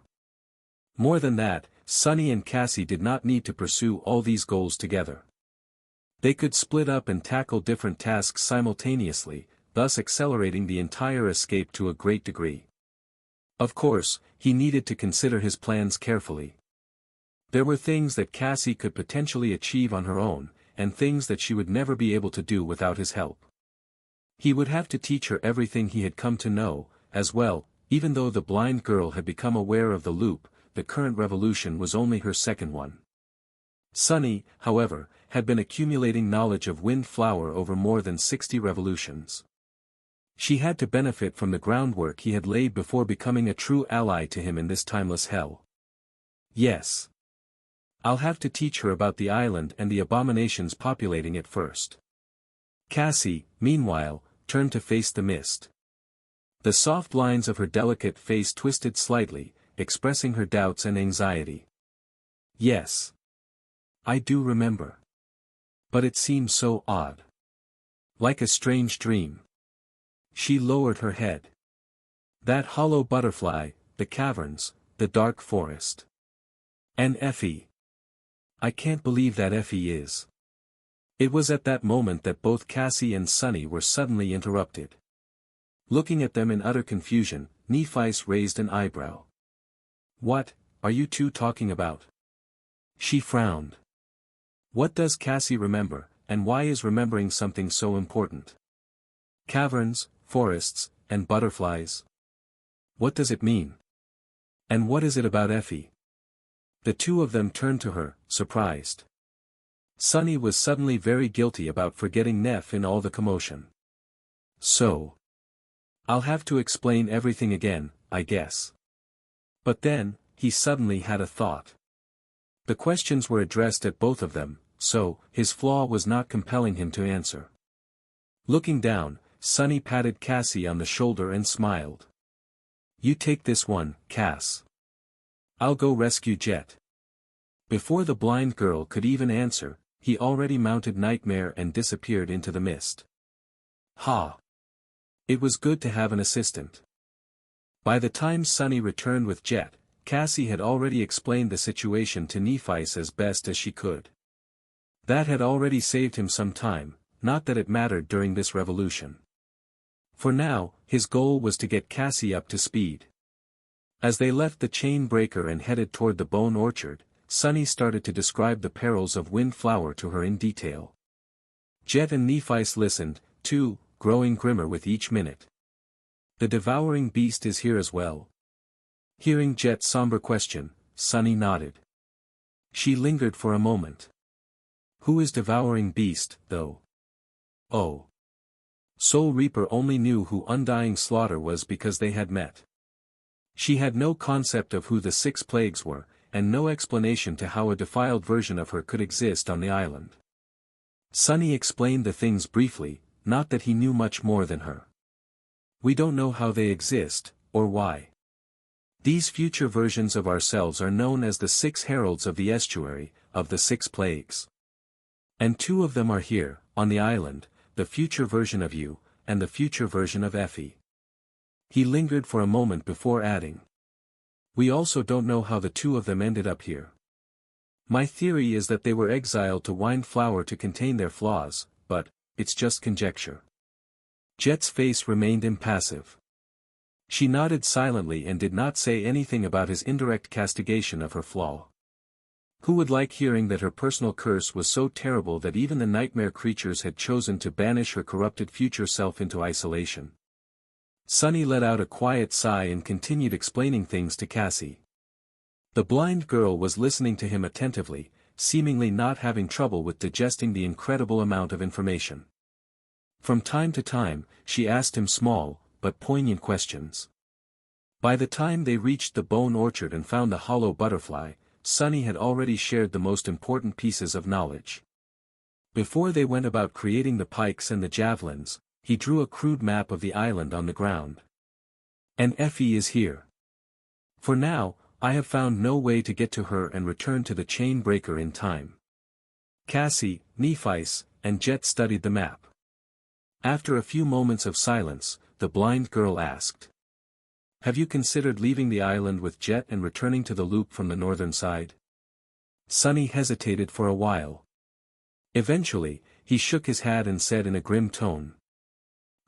More than that, Sunny and Cassie did not need to pursue all these goals together. They could split up and tackle different tasks simultaneously, thus accelerating the entire escape to a great degree. Of course, he needed to consider his plans carefully. There were things that Cassie could potentially achieve on her own, and things that she would never be able to do without his help. He would have to teach her everything he had come to know, as well. Even though the blind girl had become aware of the loop, the current revolution was only her second one. Sunny, however, had been accumulating knowledge of Windflower over more than 60 revolutions. She had to benefit from the groundwork he had laid before becoming a true ally to him in this timeless hell. Yes. I'll have to teach her about the island and the abominations populating it first. Cassie, meanwhile, turned to face the mist. The soft lines of her delicate face twisted slightly, expressing her doubts and anxiety. Yes. I do remember. But it seems so odd. Like a strange dream. She lowered her head. That hollow butterfly, the caverns, the dark forest. And Effie. I can't believe that Effie is. It was at that moment that both Cassie and Sunny were suddenly interrupted. Looking at them in utter confusion, Nephice raised an eyebrow. What are you two talking about? She frowned. What does Cassie remember, and why is remembering something so important? Caverns, forests, and butterflies. What does it mean? And what is it about Effie? The two of them turned to her, surprised. Sunny was suddenly very guilty about forgetting Neff in all the commotion. So. I'll have to explain everything again, I guess. But then, he suddenly had a thought. The questions were addressed at both of them, so, his flaw was not compelling him to answer. Looking down, Sunny patted Cassie on the shoulder and smiled. You take this one, Cass. I'll go rescue Jet. Before the blind girl could even answer, he already mounted Nightmare and disappeared into the mist. Ha! It was good to have an assistant. By the time Sunny returned with Jet, Cassie had already explained the situation to Nephice as best as she could. That had already saved him some time, not that it mattered during this revolution. For now, his goal was to get Cassie up to speed. As they left the chain breaker and headed toward the Bone Orchard, Sunny started to describe the perils of Windflower to her in detail. Jet and Nephice listened, too, growing grimmer with each minute. The devouring beast is here as well. Hearing Jet's somber question, Sunny nodded. She lingered for a moment. Who is devouring beast, though? Oh. Soul Reaper only knew who Undying Slaughter was because they had met. She had no concept of who the 6 plagues were, and no explanation to how a defiled version of her could exist on the island. Sunny explained the things briefly, not that he knew much more than her. We don't know how they exist, or why. These future versions of ourselves are known as the 6 heralds of the estuary, of the 6 plagues. And 2 of them are here, on the island, the future version of you, and the future version of Effie. He lingered for a moment before adding. We also don't know how the 2 of them ended up here. My theory is that they were exiled to Windflower to contain their flaws, but, it's just conjecture. Jet's face remained impassive. She nodded silently and did not say anything about his indirect castigation of her flaw. Who would like hearing that her personal curse was so terrible that even the nightmare creatures had chosen to banish her corrupted future self into isolation? Sunny let out a quiet sigh and continued explaining things to Cassie. The blind girl was listening to him attentively, seemingly not having trouble with digesting the incredible amount of information. From time to time, she asked him small, but poignant questions. By the time they reached the Bone Orchard and found the hollow butterfly, Sunny had already shared the most important pieces of knowledge. Before they went about creating the pikes and the javelins, he drew a crude map of the island on the ground. And Effie is here. For now, I have found no way to get to her and return to the chain breaker in time. Cassie, Nephice, and Jet studied the map. After a few moments of silence, the blind girl asked. Have you considered leaving the island with Jet and returning to the loop from the northern side? Sunny hesitated for a while. Eventually, he shook his head and said in a grim tone.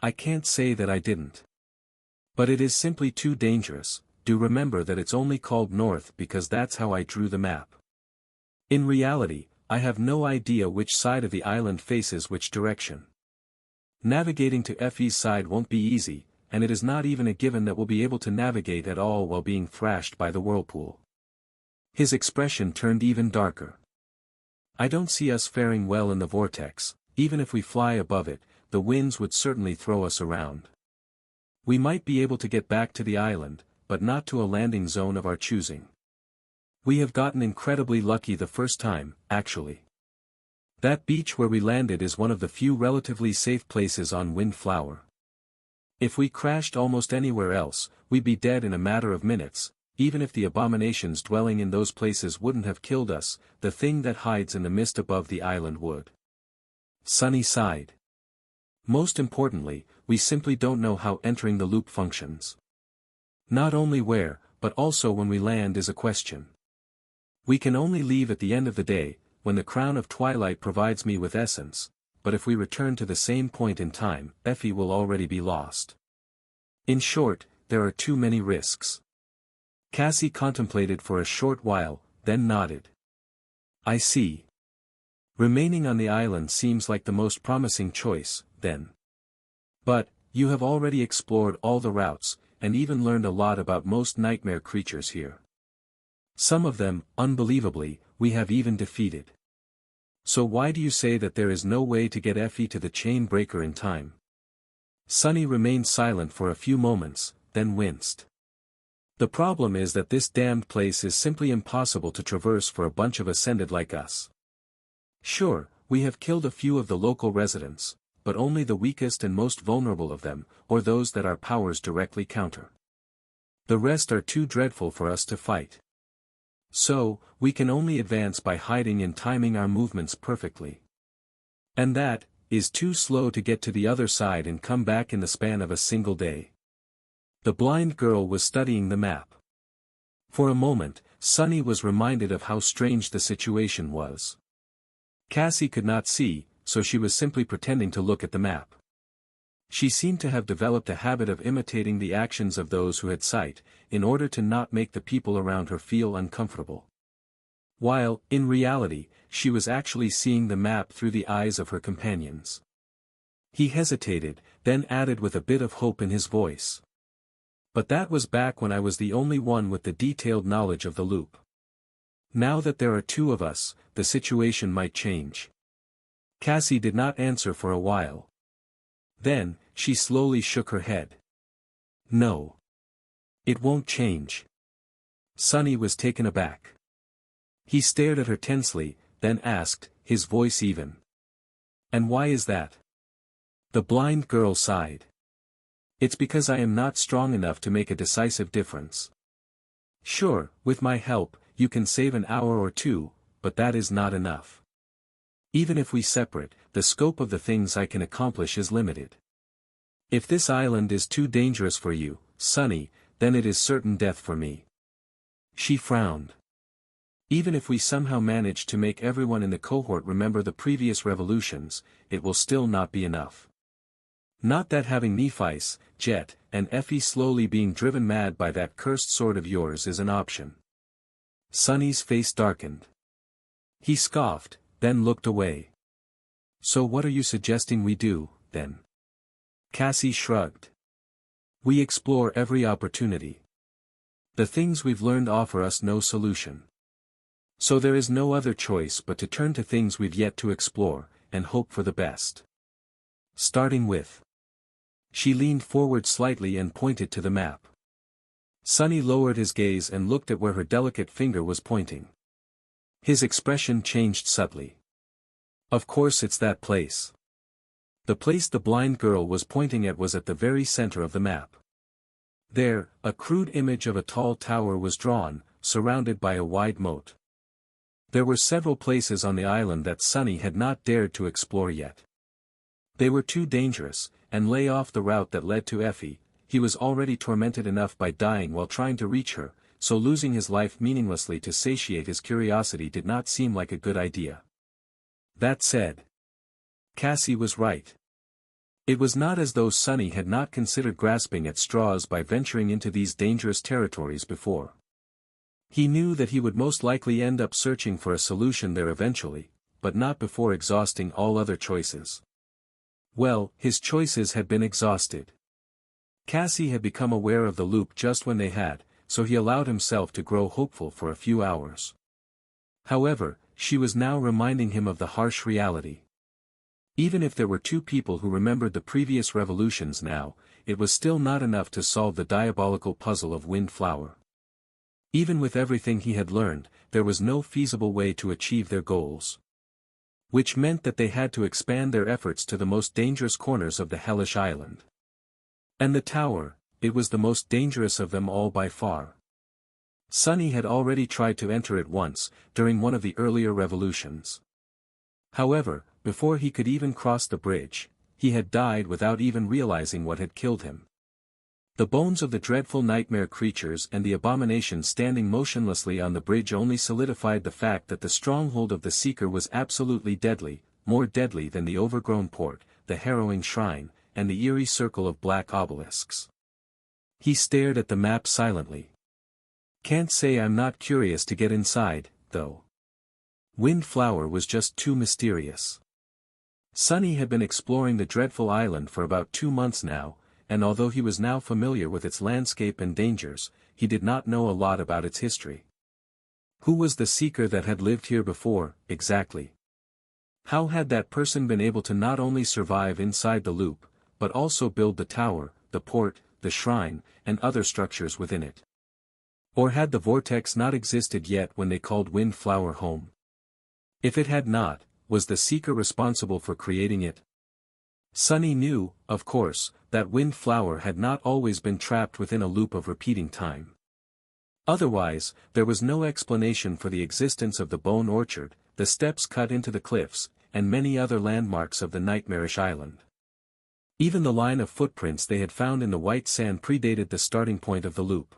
I can't say that I didn't. But it is simply too dangerous. Do remember that it's only called north because that's how I drew the map. In reality, I have no idea which side of the island faces which direction. Navigating to Effie's side won't be easy, and it is not even a given that we'll be able to navigate at all while being thrashed by the whirlpool. His expression turned even darker. I don't see us faring well in the vortex. Even if we fly above it, the winds would certainly throw us around. We might be able to get back to the island, but not to a landing zone of our choosing. We have gotten incredibly lucky the first time, actually. That beach where we landed is one of the few relatively safe places on Windflower. If we crashed almost anywhere else, we'd be dead in a matter of minutes. Even if the abominations dwelling in those places wouldn't have killed us, the thing that hides in the mist above the island would. Sunny sighed. Most importantly, we simply don't know how entering the loop functions. Not only where, but also when we land is a question. We can only leave at the end of the day, when the crown of twilight provides me with essence, but if we return to the same point in time, Effie will already be lost. In short, there are too many risks. Cassie contemplated for a short while, then nodded. I see. Remaining on the island seems like the most promising choice, then. But, you have already explored all the routes, and even learned a lot about most nightmare creatures here. Some of them, unbelievably, we have even defeated. So why do you say that there is no way to get Effie to the chain breaker in time? Sunny remained silent for a few moments, then winced. The problem is that this damned place is simply impossible to traverse for a bunch of ascended like us. Sure, we have killed a few of the local residents, but only the weakest and most vulnerable of them, or those that our powers directly counter. The rest are too dreadful for us to fight. So, we can only advance by hiding and timing our movements perfectly. And that is too slow to get to the other side and come back in the span of a single day. The blind girl was studying the map. For a moment, Sunny was reminded of how strange the situation was. Cassie could not see, so she was simply pretending to look at the map. She seemed to have developed a habit of imitating the actions of those who had sight, in order to not make the people around her feel uncomfortable. While, in reality, she was actually seeing the map through the eyes of her companions. He hesitated, then added with a bit of hope in his voice. But that was back when I was the only one with the detailed knowledge of the loop. Now that there are two of us, the situation might change. Cassie did not answer for a while. Then, she slowly shook her head. No. It won't change. Sunny was taken aback. He stared at her tensely, then asked, his voice even. And why is that? The blind girl sighed. It's because I am not strong enough to make a decisive difference. Sure, with my help, you can save an hour or two, but that is not enough. Even if we separate, the scope of the things I can accomplish is limited. If this island is too dangerous for you, Sunny, then it is certain death for me. She frowned. Even if we somehow manage to make everyone in the cohort remember the previous revolutions, it will still not be enough. Not that having Nephi's, Jet, and Effie slowly being driven mad by that cursed sword of yours is an option. Sunny's face darkened. He scoffed, then looked away. So what are you suggesting we do, then? Cassie shrugged. We explore every opportunity. The things we've learned offer us no solution. So there is no other choice but to turn to things we've yet to explore, and hope for the best. Starting with. She leaned forward slightly and pointed to the map. Sunny lowered his gaze and looked at where her delicate finger was pointing. His expression changed subtly. Of course it's that place. The place the blind girl was pointing at was at the very center of the map. There, a crude image of a tall tower was drawn, surrounded by a wide moat. There were several places on the island that Sunny had not dared to explore yet. They were too dangerous, and lay off the route that led to Effie. He was already tormented enough by dying while trying to reach her, so losing his life meaninglessly to satiate his curiosity did not seem like a good idea. That said, Cassie was right. It was not as though Sunny had not considered grasping at straws by venturing into these dangerous territories before. He knew that he would most likely end up searching for a solution there eventually, but not before exhausting all other choices. Well, his choices had been exhausted. Cassie had become aware of the loop just when they had, so he allowed himself to grow hopeful for a few hours. However, she was now reminding him of the harsh reality. Even if there were two people who remembered the previous revolutions now, it was still not enough to solve the diabolical puzzle of Windflower. Even with everything he had learned, there was no feasible way to achieve their goals. Which meant that they had to expand their efforts to the most dangerous corners of the hellish island. And the tower, it was the most dangerous of them all by far. Sunny had already tried to enter it once, during one of the earlier revolutions. However, before he could even cross the bridge, he had died without even realizing what had killed him. The bones of the dreadful nightmare creatures and the abomination standing motionlessly on the bridge only solidified the fact that the stronghold of the Seeker was absolutely deadly, more deadly than the overgrown port, the harrowing shrine, and the eerie circle of black obelisks. He stared at the map silently. Can't say I'm not curious to get inside, though. Windflower was just too mysterious. Sunny had been exploring the dreadful island for about 2 months now, and although he was now familiar with its landscape and dangers, he did not know a lot about its history. Who was the seeker that had lived here before, exactly? How had that person been able to not only survive inside the loop, but also build the tower, the port, the shrine, and other structures within it? Or had the vortex not existed yet when they called Windflower home? If it had not, was the seeker responsible for creating it? Sunny knew, of course, that Windflower had not always been trapped within a loop of repeating time. Otherwise, there was no explanation for the existence of the bone orchard, the steps cut into the cliffs, and many other landmarks of the nightmarish island. Even the line of footprints they had found in the white sand predated the starting point of the loop.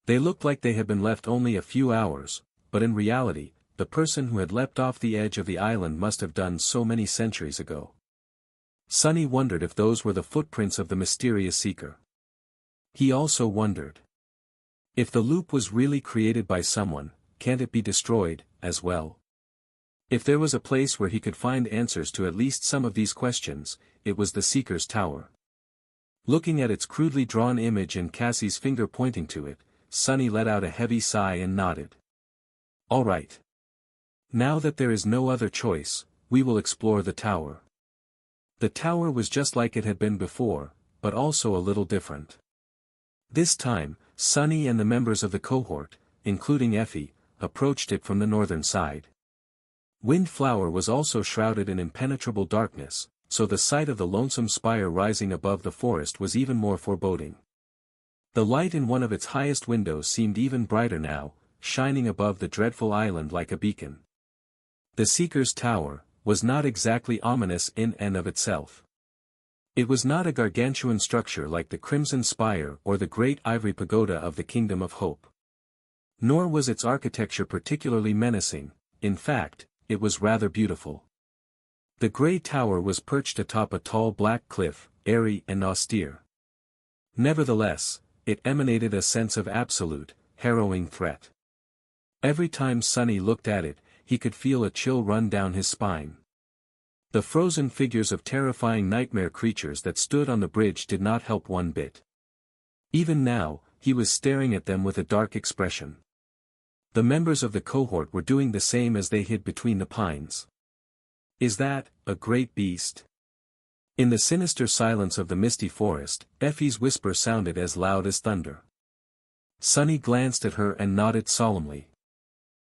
They looked like they had been left only a few hours, but in reality, the person who had leapt off the edge of the island must have done so many centuries ago. Sunny wondered if those were the footprints of the mysterious seeker. He also wondered, if the loop was really created by someone, can't it be destroyed, as well? If there was a place where he could find answers to at least some of these questions, it was the Seeker's Tower. Looking at its crudely drawn image and Cassie's finger pointing to it, Sunny let out a heavy sigh and nodded. All right. Now that there is no other choice, we will explore the tower. The tower was just like it had been before, but also a little different. This time, Sunny and the members of the cohort, including Effie, approached it from the northern side. Windflower was also shrouded in impenetrable darkness, so the sight of the lonesome spire rising above the forest was even more foreboding. The light in one of its highest windows seemed even brighter now, shining above the dreadful island like a beacon. The Seeker's Tower was not exactly ominous in and of itself. It was not a gargantuan structure like the Crimson Spire or the great ivory pagoda of the Kingdom of Hope. Nor was its architecture particularly menacing, in fact, it was rather beautiful. The grey tower was perched atop a tall black cliff, airy and austere. Nevertheless, it emanated a sense of absolute, harrowing threat. Every time Sunny looked at it, he could feel a chill run down his spine. The frozen figures of terrifying nightmare creatures that stood on the bridge did not help one bit. Even now, he was staring at them with a dark expression. The members of the cohort were doing the same as they hid between the pines. Is that a great beast? In the sinister silence of the misty forest, Effie's whisper sounded as loud as thunder. Sunny glanced at her and nodded solemnly.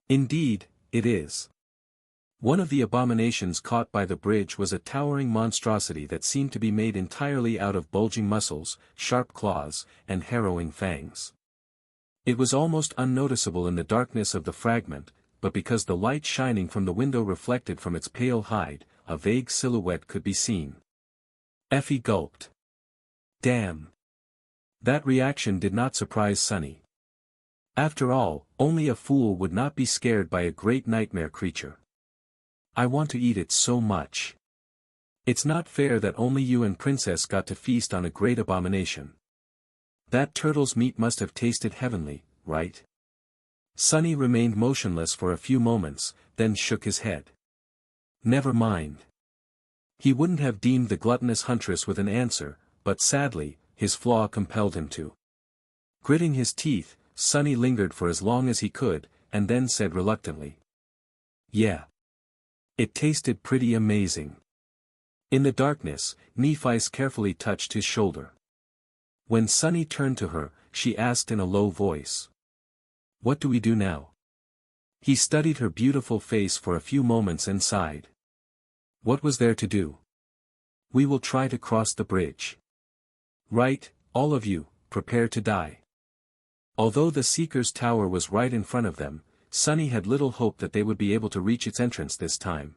Indeed, it is. One of the abominations caught by the bridge was a towering monstrosity that seemed to be made entirely out of bulging muscles, sharp claws, and harrowing fangs. It was almost unnoticeable in the darkness of the fragment, but because the light shining from the window reflected from its pale hide, a vague silhouette could be seen. Effie gulped. Damn. That reaction did not surprise Sunny. After all, only a fool would not be scared by a great nightmare creature. I want to eat it so much. It's not fair that only you and Princess got to feast on a great abomination. That turtle's meat must have tasted heavenly, right? Sunny remained motionless for a few moments, then shook his head. Never mind. He wouldn't have deemed the gluttonous huntress with an answer, but sadly, his flaw compelled him to. Gritting his teeth, Sunny lingered for as long as he could, and then said reluctantly. Yeah. It tasted pretty amazing. In the darkness, Nephi's carefully touched his shoulder. When Sunny turned to her, she asked in a low voice. What do we do now? He studied her beautiful face for a few moments and sighed. What was there to do? We will try to cross the bridge. Right, all of you, prepare to die. Although the Seeker's Tower was right in front of them, Sunny had little hope that they would be able to reach its entrance this time.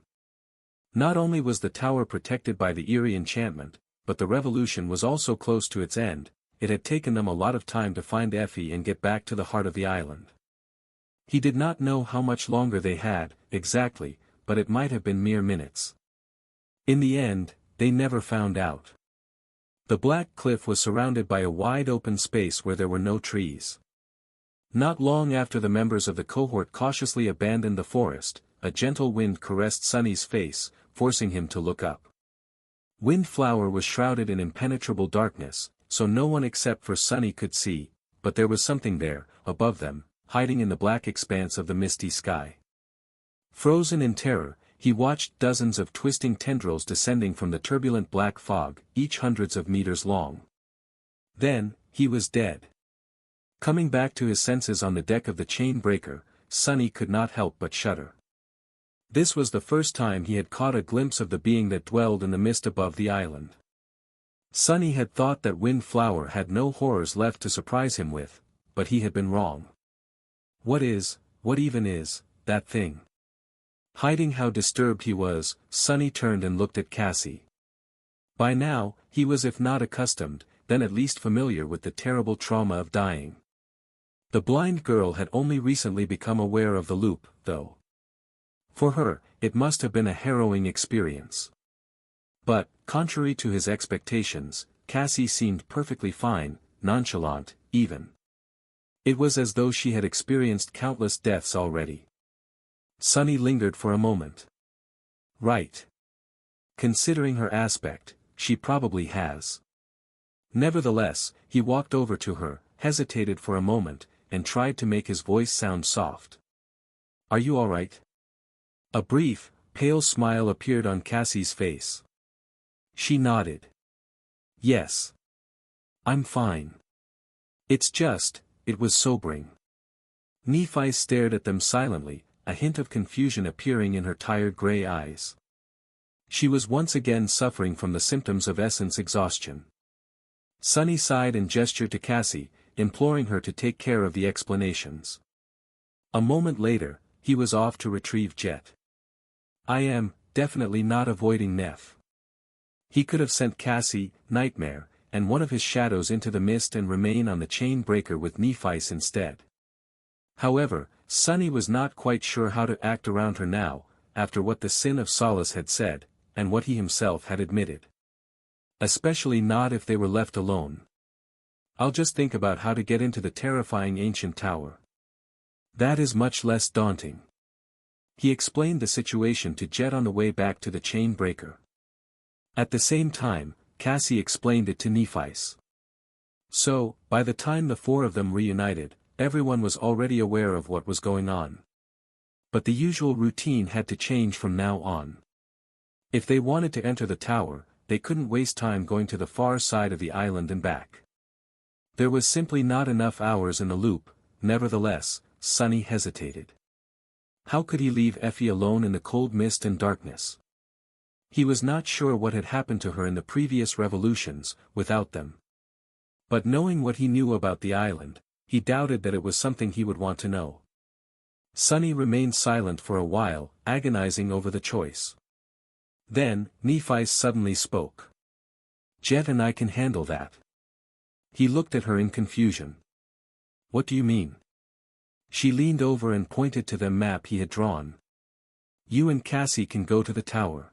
Not only was the tower protected by the eerie enchantment, but the revolution was also close to its end. It had taken them a lot of time to find Effie and get back to the heart of the island. He did not know how much longer they had, exactly, but it might have been mere minutes. In the end, they never found out. The black cliff was surrounded by a wide open space where there were no trees. Not long after the members of the cohort cautiously abandoned the forest, a gentle wind caressed Sunny's face, forcing him to look up. Windflower was shrouded in impenetrable darkness, so no one except for Sunny could see, but there was something there, above them, hiding in the black expanse of the misty sky. Frozen in terror, he watched dozens of twisting tendrils descending from the turbulent black fog, each hundreds of meters long. Then, he was dead. Coming back to his senses on the deck of the chain breaker, Sunny could not help but shudder. This was the first time he had caught a glimpse of the being that dwelled in the mist above the island. Sunny had thought that Windflower had no horrors left to surprise him with, but he had been wrong. What even is, that thing? Hiding how disturbed he was, Sunny turned and looked at Cassie. By now, he was if not accustomed, then at least familiar with the terrible trauma of dying. The blind girl had only recently become aware of the loop, though. For her, it must have been a harrowing experience. But, contrary to his expectations, Cassie seemed perfectly fine, nonchalant, even. It was as though she had experienced countless deaths already. Sunny lingered for a moment. Right. Considering her aspect, she probably has. Nevertheless, he walked over to her, hesitated for a moment, and tried to make his voice sound soft. Are you all right? A brief, pale smile appeared on Cassie's face. She nodded. Yes. I'm fine. It's just, it was sobering. Nephi stared at them silently, a hint of confusion appearing in her tired gray eyes. She was once again suffering from the symptoms of essence exhaustion. Sunny sighed and gestured to Cassie, imploring her to take care of the explanations. A moment later, he was off to retrieve Jet. I am, definitely not avoiding Neff. He could have sent Cassie, Nightmare, and one of his shadows into the mist and remain on the chain breaker with Nephi's instead. However, Sunny was not quite sure how to act around her now, after what the Sin of Solace had said, and what he himself had admitted. Especially not if they were left alone. I'll just think about how to get into the terrifying ancient tower. That is much less daunting. He explained the situation to Jet on the way back to the chain breaker. At the same time, Cassie explained it to Nephis. So, by the time the four of them reunited, everyone was already aware of what was going on. But the usual routine had to change from now on. If they wanted to enter the tower, they couldn't waste time going to the far side of the island and back. There was simply not enough hours in the loop. Nevertheless, Sunny hesitated. How could he leave Effie alone in the cold mist and darkness? He was not sure what had happened to her in the previous revolutions, without them. But knowing what he knew about the island, he doubted that it was something he would want to know. Sunny remained silent for a while, agonizing over the choice. Then, Nephi suddenly spoke. Jet and I can handle that. He looked at her in confusion. What do you mean? She leaned over and pointed to the map he had drawn. You and Cassie can go to the tower.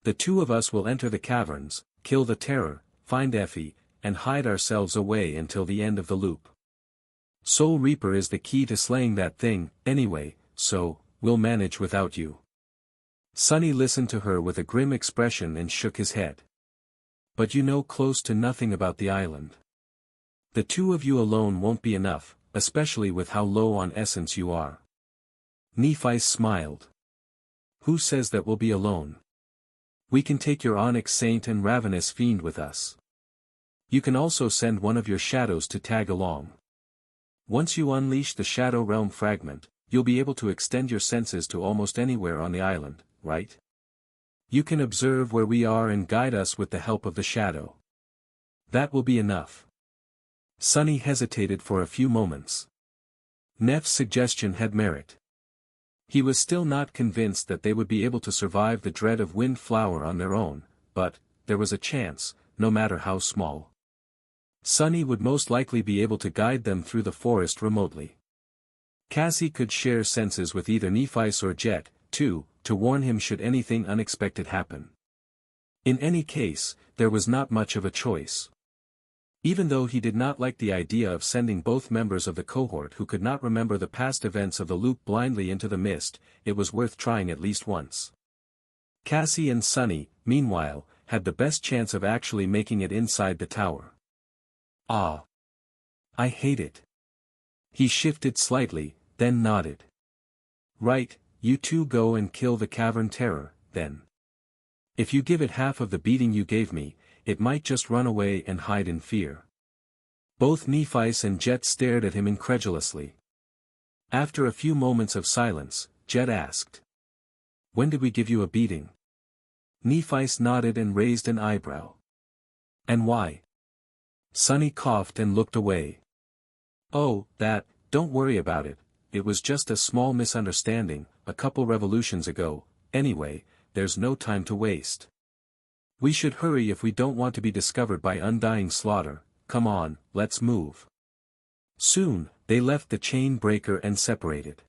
The two of us will enter the caverns, kill the terror, find Effie, and hide ourselves away until the end of the loop. Soul Reaper is the key to slaying that thing, anyway, so, we'll manage without you. Sunny listened to her with a grim expression and shook his head. But you know close to nothing about the island. The two of you alone won't be enough, especially with how low on essence you are. Nephi smiled. Who says that we'll be alone? We can take your Onyx Saint and Ravenous Fiend with us. You can also send one of your shadows to tag along. Once you unleash the Shadow Realm fragment, you'll be able to extend your senses to almost anywhere on the island, right? You can observe where we are and guide us with the help of the shadow. That will be enough. Sunny hesitated for a few moments. Neff's suggestion had merit. He was still not convinced that they would be able to survive the dread of Windflower on their own, but, there was a chance, no matter how small. Sunny would most likely be able to guide them through the forest remotely. Cassie could share senses with either Nephis or Jet, too, to warn him should anything unexpected happen. In any case, there was not much of a choice. Even though he did not like the idea of sending both members of the cohort who could not remember the past events of the loop blindly into the mist, it was worth trying at least once. Cassie and Sunny, meanwhile, had the best chance of actually making it inside the tower. Ah! I hate it. He shifted slightly, then nodded. Right, you two go and kill the cavern terror, then. If you give it half of the beating you gave me, it might just run away and hide in fear. Both Nephi's and Jet stared at him incredulously. After a few moments of silence, Jet asked. When did we give you a beating? Nephis nodded and raised an eyebrow. And why? Sunny coughed and looked away. Oh, don't worry about it, it was just a small misunderstanding, a couple revolutions ago, anyway, there's no time to waste. We should hurry if we don't want to be discovered by undying slaughter, come on, let's move. Soon, they left the chain breaker and separated.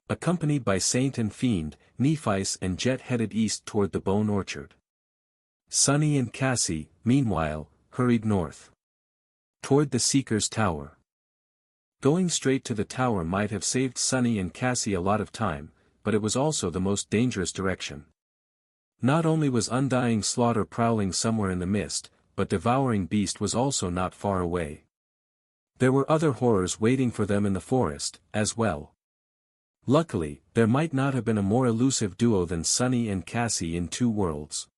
Accompanied by Saint and Fiend, Nephis and Jet headed east toward the Bone Orchard. Sunny and Cassie, meanwhile, hurried north. Toward the Seeker's Tower. Going straight to the tower might have saved Sunny and Cassie a lot of time, but it was also the most dangerous direction. Not only was undying slaughter prowling somewhere in the mist, but devouring beast was also not far away. There were other horrors waiting for them in the forest, as well. Luckily, there might not have been a more elusive duo than Sunny and Cassie in Two Worlds.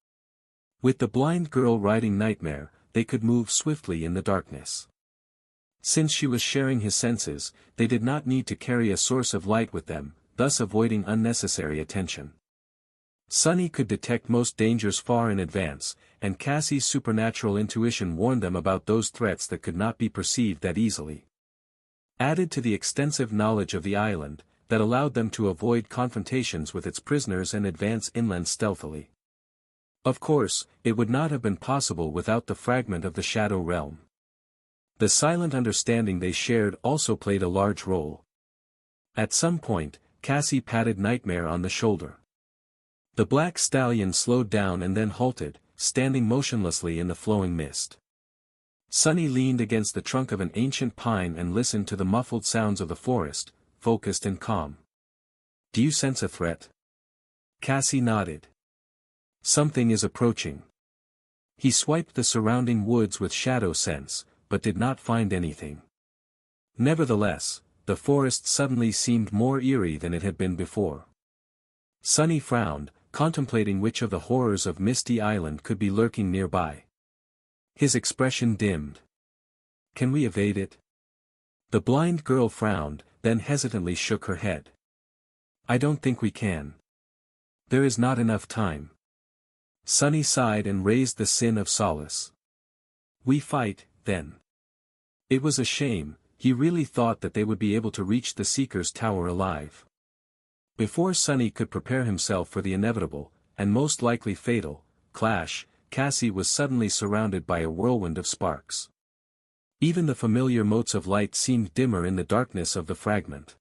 With the blind girl riding Nightmare, they could move swiftly in the darkness. Since she was sharing his senses, they did not need to carry a source of light with them, thus avoiding unnecessary attention. Sunny could detect most dangers far in advance, and Cassie's supernatural intuition warned them about those threats that could not be perceived that easily. Added to the extensive knowledge of the island, that allowed them to avoid confrontations with its prisoners and advance inland stealthily. Of course, it would not have been possible without the fragment of the Shadow Realm. The silent understanding they shared also played a large role. At some point, Cassie patted Nightmare on the shoulder. The black stallion slowed down and then halted, standing motionlessly in the flowing mist. Sunny leaned against the trunk of an ancient pine and listened to the muffled sounds of the forest, focused and calm. Do you sense a threat? Cassie nodded. Something is approaching. He swiped the surrounding woods with shadow sense, but did not find anything. Nevertheless, the forest suddenly seemed more eerie than it had been before. Sunny frowned, contemplating which of the horrors of Misty Island could be lurking nearby. His expression dimmed. Can we evade it? The blind girl frowned, then hesitantly shook her head. I don't think we can. There is not enough time. Sunny sighed and raised the sin of solace. We fight, then. It was a shame, he really thought that they would be able to reach the Seeker's Tower alive. Before Sunny could prepare himself for the inevitable, and most likely fatal, clash, Cassie was suddenly surrounded by a whirlwind of sparks. Even the familiar motes of light seemed dimmer in the darkness of the fragment.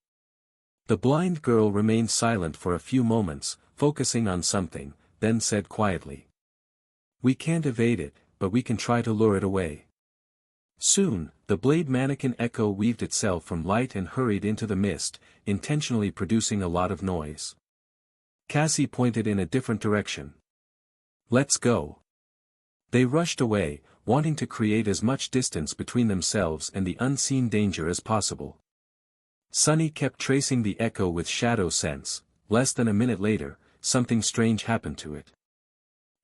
The blind girl remained silent for a few moments, focusing on something, then said quietly. We can't evade it, but we can try to lure it away. Soon, the blade mannequin echo weaved itself from light and hurried into the mist, intentionally producing a lot of noise. Cassie pointed in a different direction. Let's go. They rushed away, wanting to create as much distance between themselves and the unseen danger as possible. Sunny kept tracing the echo with shadow sense. Less than a minute later, something strange happened to it.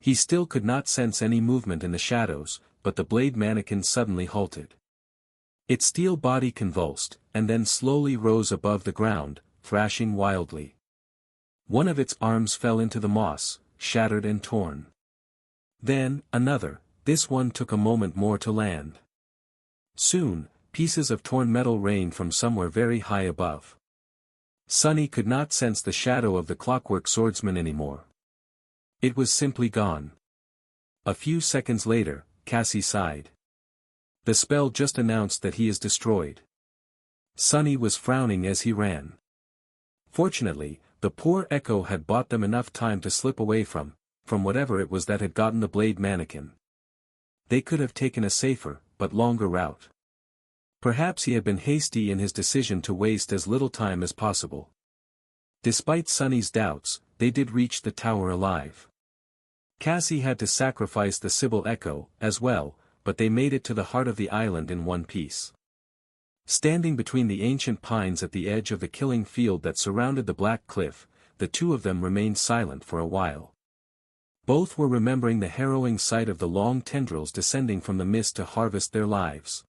He still could not sense any movement in the shadows, but the blade mannequin suddenly halted. Its steel body convulsed, and then slowly rose above the ground, thrashing wildly. One of its arms fell into the moss, shattered and torn. Then, another, this one took a moment more to land. Soon, pieces of torn metal rained from somewhere very high above. Sunny could not sense the shadow of the clockwork swordsman anymore. It was simply gone. A few seconds later, Cassie sighed. The spell just announced that he is destroyed. Sunny was frowning as he ran. Fortunately, the poor echo had bought them enough time to slip away from whatever it was that had gotten the blade mannequin. They could have taken a safer, but longer route. Perhaps he had been hasty in his decision to waste as little time as possible. Despite Sunny's doubts, they did reach the tower alive. Cassie had to sacrifice the Sybil Echo, as well, but they made it to the heart of the island in one piece. Standing between the ancient pines at the edge of the killing field that surrounded the black cliff, the two of them remained silent for a while. Both were remembering the harrowing sight of the long tendrils descending from the mist to harvest their lives.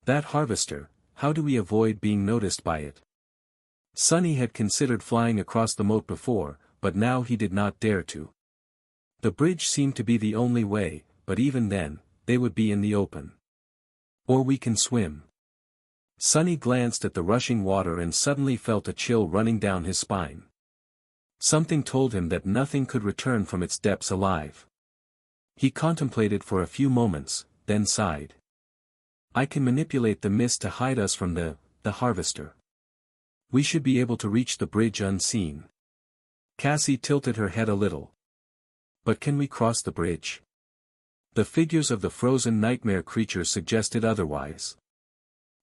That harvester, how do we avoid being noticed by it? Sunny had considered flying across the moat before, but now he did not dare to. The bridge seemed to be the only way, but even then, they would be in the open. Or we can swim. Sunny glanced at the rushing water and suddenly felt a chill running down his spine. Something told him that nothing could return from its depths alive. He contemplated for a few moments, then sighed. I can manipulate the mist to hide us from the harvester. We should be able to reach the bridge unseen. Cassie tilted her head a little. But can we cross the bridge? The figures of the frozen nightmare creatures suggested otherwise.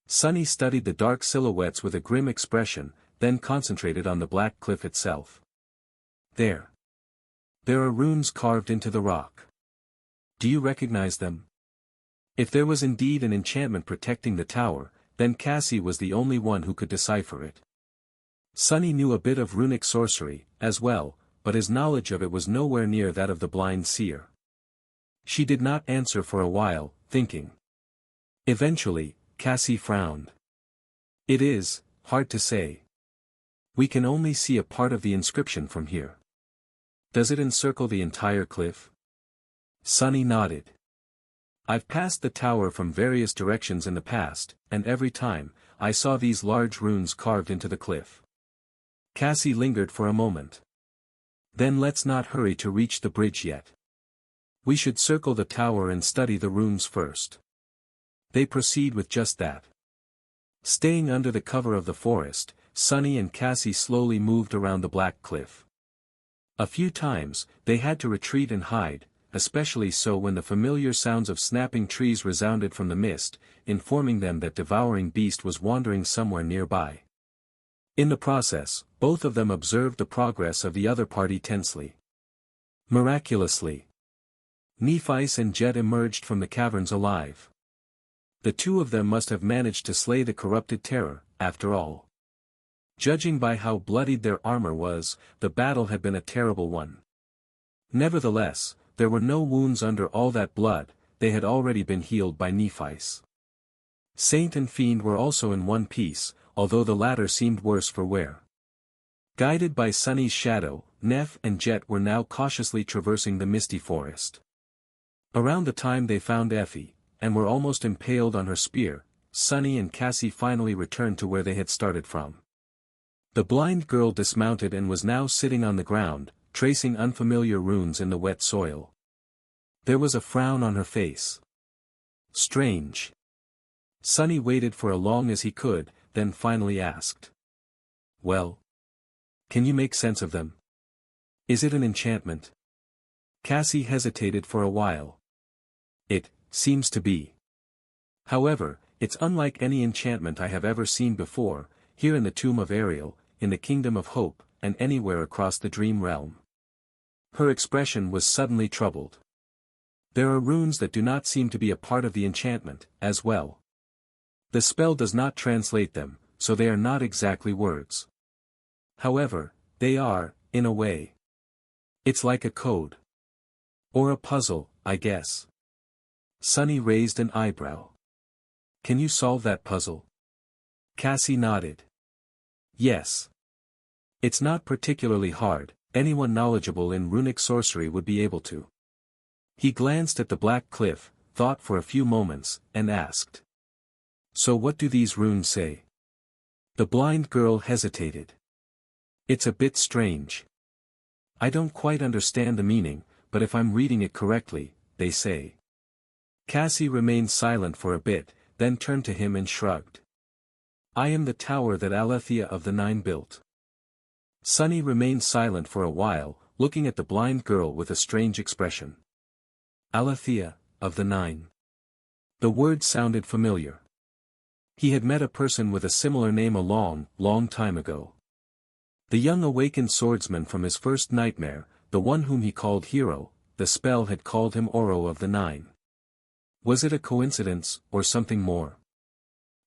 Sunny studied the dark silhouettes with a grim expression, then concentrated on the black cliff itself. There are runes carved into the rock. Do you recognize them? If there was indeed an enchantment protecting the tower, then Cassie was the only one who could decipher it. Sunny knew a bit of runic sorcery, as well, but his knowledge of it was nowhere near that of the blind seer. She did not answer for a while, thinking. Eventually, Cassie frowned. It is hard to say. We can only see a part of the inscription from here. Does it encircle the entire cliff? Sunny nodded. I've passed the tower from various directions in the past, and every time, I saw these large runes carved into the cliff. Cassie lingered for a moment. Then let's not hurry to reach the bridge yet. We should circle the tower and study the runes first. They proceed with just that. Staying under the cover of the forest, Sunny and Cassie slowly moved around the black cliff. A few times, they had to retreat and hide, especially so when the familiar sounds of snapping trees resounded from the mist, informing them that devouring beast was wandering somewhere nearby. In the process, both of them observed the progress of the other party tensely. Miraculously, Nephice and Jet emerged from the caverns alive. The two of them must have managed to slay the corrupted terror, after all. Judging by how bloodied their armor was, the battle had been a terrible one. Nevertheless, there were no wounds under all that blood, they had already been healed by Nephice. Saint and Fiend were also in one piece, although the latter seemed worse for wear. Guided by Sunny's shadow, Neph and Jet were now cautiously traversing the misty forest. Around the time they found Effie, and were almost impaled on her spear, Sunny and Cassie finally returned to where they had started from. The blind girl dismounted and was now sitting on the ground, tracing unfamiliar runes in the wet soil. There was a frown on her face. Strange. Sunny waited for as long as he could, then finally asked. Well? Can you make sense of them? Is it an enchantment? Cassie hesitated for a while. It seems to be. However, it's unlike any enchantment I have ever seen before, here in the tomb of Ariel, in the Kingdom of Hope, and anywhere across the dream realm. Her expression was suddenly troubled. There are runes that do not seem to be a part of the enchantment, as well. The spell does not translate them, so they are not exactly words. However, they are, in a way. It's like a code. Or a puzzle, I guess. Sunny raised an eyebrow. Can you solve that puzzle? Cassie nodded. Yes. It's not particularly hard, anyone knowledgeable in runic sorcery would be able to. He glanced at the black cliff, thought for a few moments, and asked. So what do these runes say? The blind girl hesitated. It's a bit strange. I don't quite understand the meaning, but if I'm reading it correctly, they say. Cassie remained silent for a bit, then turned to him and shrugged. I am the tower that Alethea of the Nine built. Sunny remained silent for a while, looking at the blind girl with a strange expression. Alethea, of the Nine. The word sounded familiar. He had met a person with a similar name a long, long time ago. The young awakened swordsman from his first nightmare, the one whom he called Hero, the spell had called him Oro of the Nine. Was it a coincidence, or something more?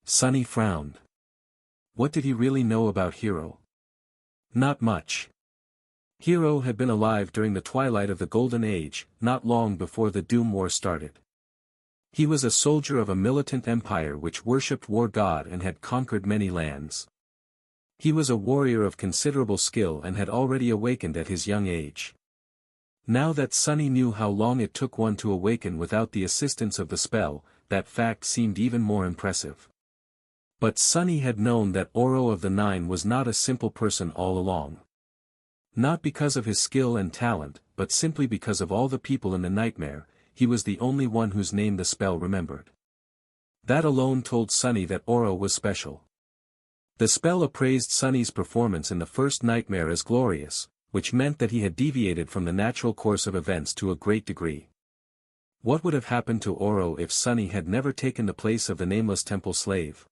Sunny frowned. What did he really know about Hero? Not much. Hero had been alive during the twilight of the Golden Age, not long before the Doom War started. He was a soldier of a militant empire which worshipped war god and had conquered many lands. He was a warrior of considerable skill and had already awakened at his young age. Now that Sunny knew how long it took one to awaken without the assistance of the spell, that fact seemed even more impressive. But Sunny had known that Oro of the Nine was not a simple person all along. Not because of his skill and talent, but simply because of all the people in the nightmare, he was the only one whose name the spell remembered. That alone told Sunny that Oro was special. The spell appraised Sunny's performance in the first nightmare as glorious, which meant that he had deviated from the natural course of events to a great degree. What would have happened to Oro if Sunny had never taken the place of the nameless temple slave?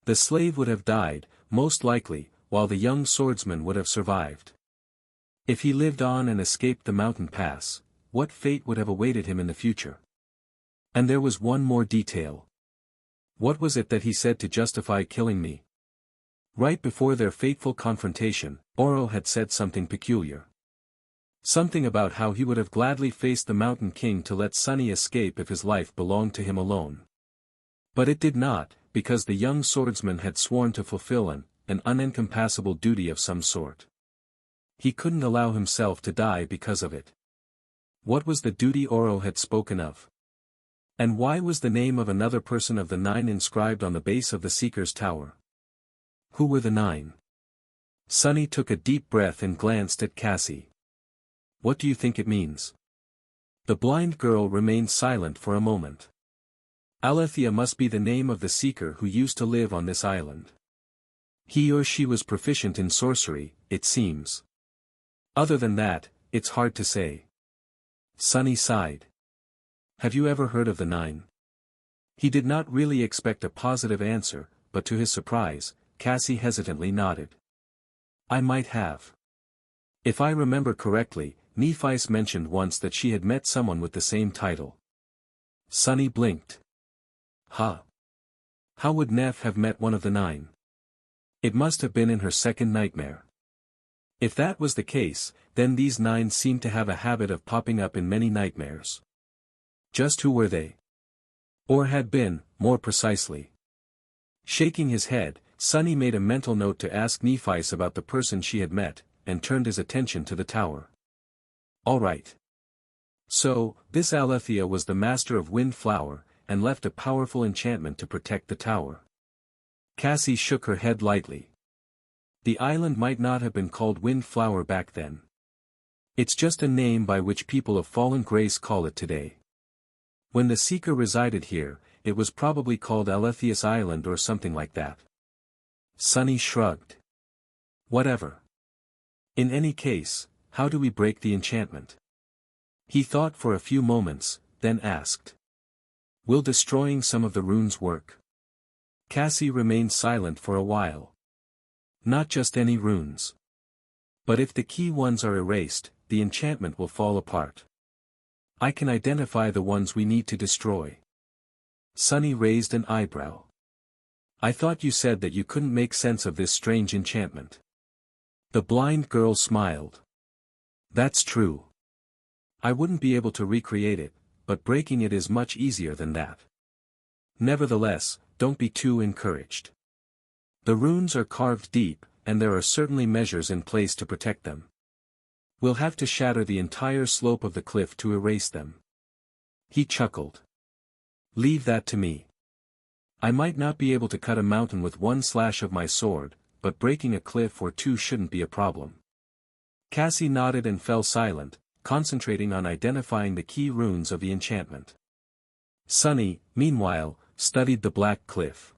The slave would have died, most likely, while the young swordsman would have survived. If he lived on and escaped the mountain pass, what fate would have awaited him in the future? And there was one more detail. What was it that he said to justify killing me? Right before their fateful confrontation, Oro had said something peculiar. Something about how he would have gladly faced the Mountain King to let Sunny escape if his life belonged to him alone. But it did not, because the young swordsman had sworn to fulfill an unencompassable duty of some sort. He couldn't allow himself to die because of it. What was the duty Oro had spoken of? And why was the name of another person of the Nine inscribed on the base of the Seeker's Tower? Who were the Nine? Sunny took a deep breath and glanced at Cassie. What do you think it means? The blind girl remained silent for a moment. Alethea must be the name of the Seeker who used to live on this island. He or she was proficient in sorcery, it seems. Other than that, it's hard to say. Sunny sighed. Have you ever heard of the Nine? He did not really expect a positive answer, but to his surprise, Cassie hesitantly nodded. I might have. If I remember correctly, Nephis mentioned once that she had met someone with the same title. Sunny blinked. Huh. How would Neph have met one of the Nine? It must have been in her second nightmare. If that was the case, then these Nine seemed to have a habit of popping up in many nightmares. Just who were they? Or had been, more precisely? Shaking his head, Sunny made a mental note to ask Nephis about the person she had met, and turned his attention to the tower. All right. So, this Alethea was the master of Wind Flower, and left a powerful enchantment to protect the tower. Cassie shook her head lightly. The island might not have been called Wind Flower back then. It's just a name by which people of fallen grace call it today. When the Seeker resided here, it was probably called Aletheus Island or something like that. Sunny shrugged. Whatever. In any case, how do we break the enchantment? He thought for a few moments, then asked. Will destroying some of the runes work? Cassie remained silent for a while. Not just any runes. But if the key ones are erased, the enchantment will fall apart. I can identify the ones we need to destroy. Sunny raised an eyebrow. I thought you said that you couldn't make sense of this strange enchantment. The blind girl smiled. That's true. I wouldn't be able to recreate it, but breaking it is much easier than that. Nevertheless, don't be too encouraged. The runes are carved deep, and there are certainly measures in place to protect them. We'll have to shatter the entire slope of the cliff to erase them. He chuckled. Leave that to me. I might not be able to cut a mountain with one slash of my sword, but breaking a cliff or two shouldn't be a problem. Cassie nodded and fell silent, concentrating on identifying the key runes of the enchantment. Sunny, meanwhile, studied the black cliff.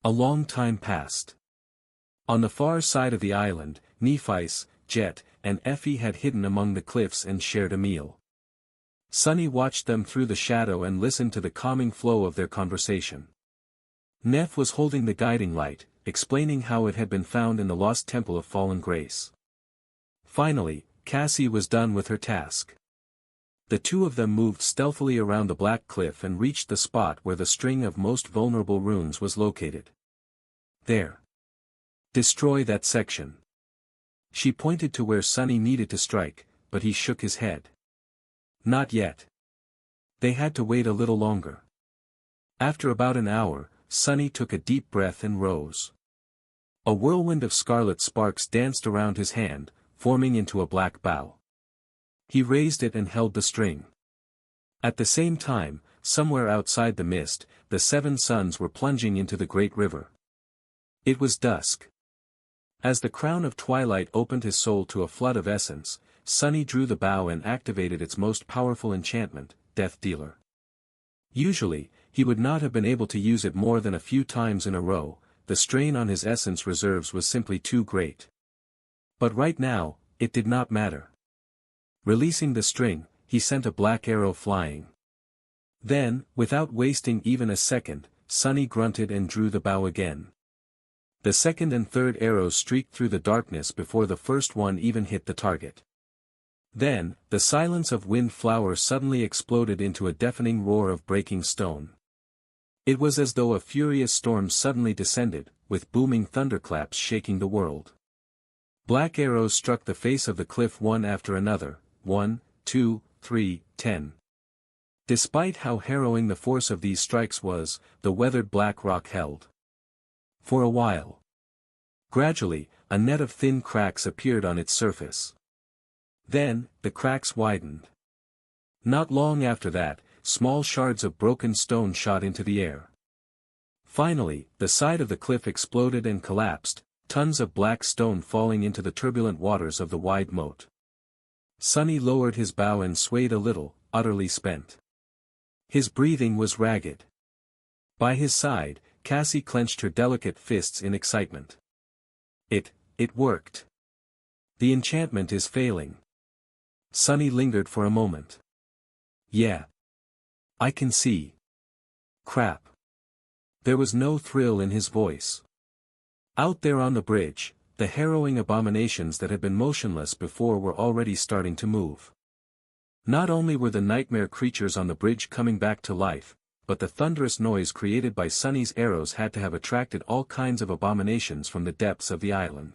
A long time passed. On the far side of the island, Nephis, Jet, and Effie had hidden among the cliffs and shared a meal. Sunny watched them through the shadow and listened to the calming flow of their conversation. Neff was holding the guiding light, explaining how it had been found in the lost temple of fallen grace. Finally, Cassie was done with her task. The two of them moved stealthily around the black cliff and reached the spot where the string of most vulnerable runes was located. There. Destroy that section. She pointed to where Sunny needed to strike, but he shook his head. Not yet. They had to wait a little longer. After about an hour, Sunny took a deep breath and rose. A whirlwind of scarlet sparks danced around his hand, forming into a black bow. He raised it and held the string. At the same time, somewhere outside the mist, the 7 suns were plunging into the great river. It was dusk. As the crown of twilight opened his soul to a flood of essence, Sunny drew the bow and activated its most powerful enchantment, Death Dealer. Usually, he would not have been able to use it more than a few times in a row, the strain on his essence reserves was simply too great. But right now, it did not matter. Releasing the string, he sent a black arrow flying. Then, without wasting even a second, Sunny grunted and drew the bow again. The second and third arrows streaked through the darkness before the first one even hit the target. Then, the silence of wind flower suddenly exploded into a deafening roar of breaking stone. It was as though a furious storm suddenly descended, with booming thunderclaps shaking the world. Black arrows struck the face of the cliff one after another, 1, 2, 3, 10. Despite how harrowing the force of these strikes was, the weathered black rock held. For a while. Gradually, a net of thin cracks appeared on its surface. Then, the cracks widened. Not long after that, small shards of broken stone shot into the air. Finally, the side of the cliff exploded and collapsed, tons of black stone falling into the turbulent waters of the wide moat. Sunny lowered his bow and swayed a little, utterly spent. His breathing was ragged. By his side, Cassie clenched her delicate fists in excitement. It worked. The enchantment is failing. Sunny lingered for a moment. Yeah. I can see. Crap. There was no thrill in his voice. Out there on the bridge, the harrowing abominations that had been motionless before were already starting to move. Not only were the nightmare creatures on the bridge coming back to life, but the thunderous noise created by Sunny's arrows had to have attracted all kinds of abominations from the depths of the island.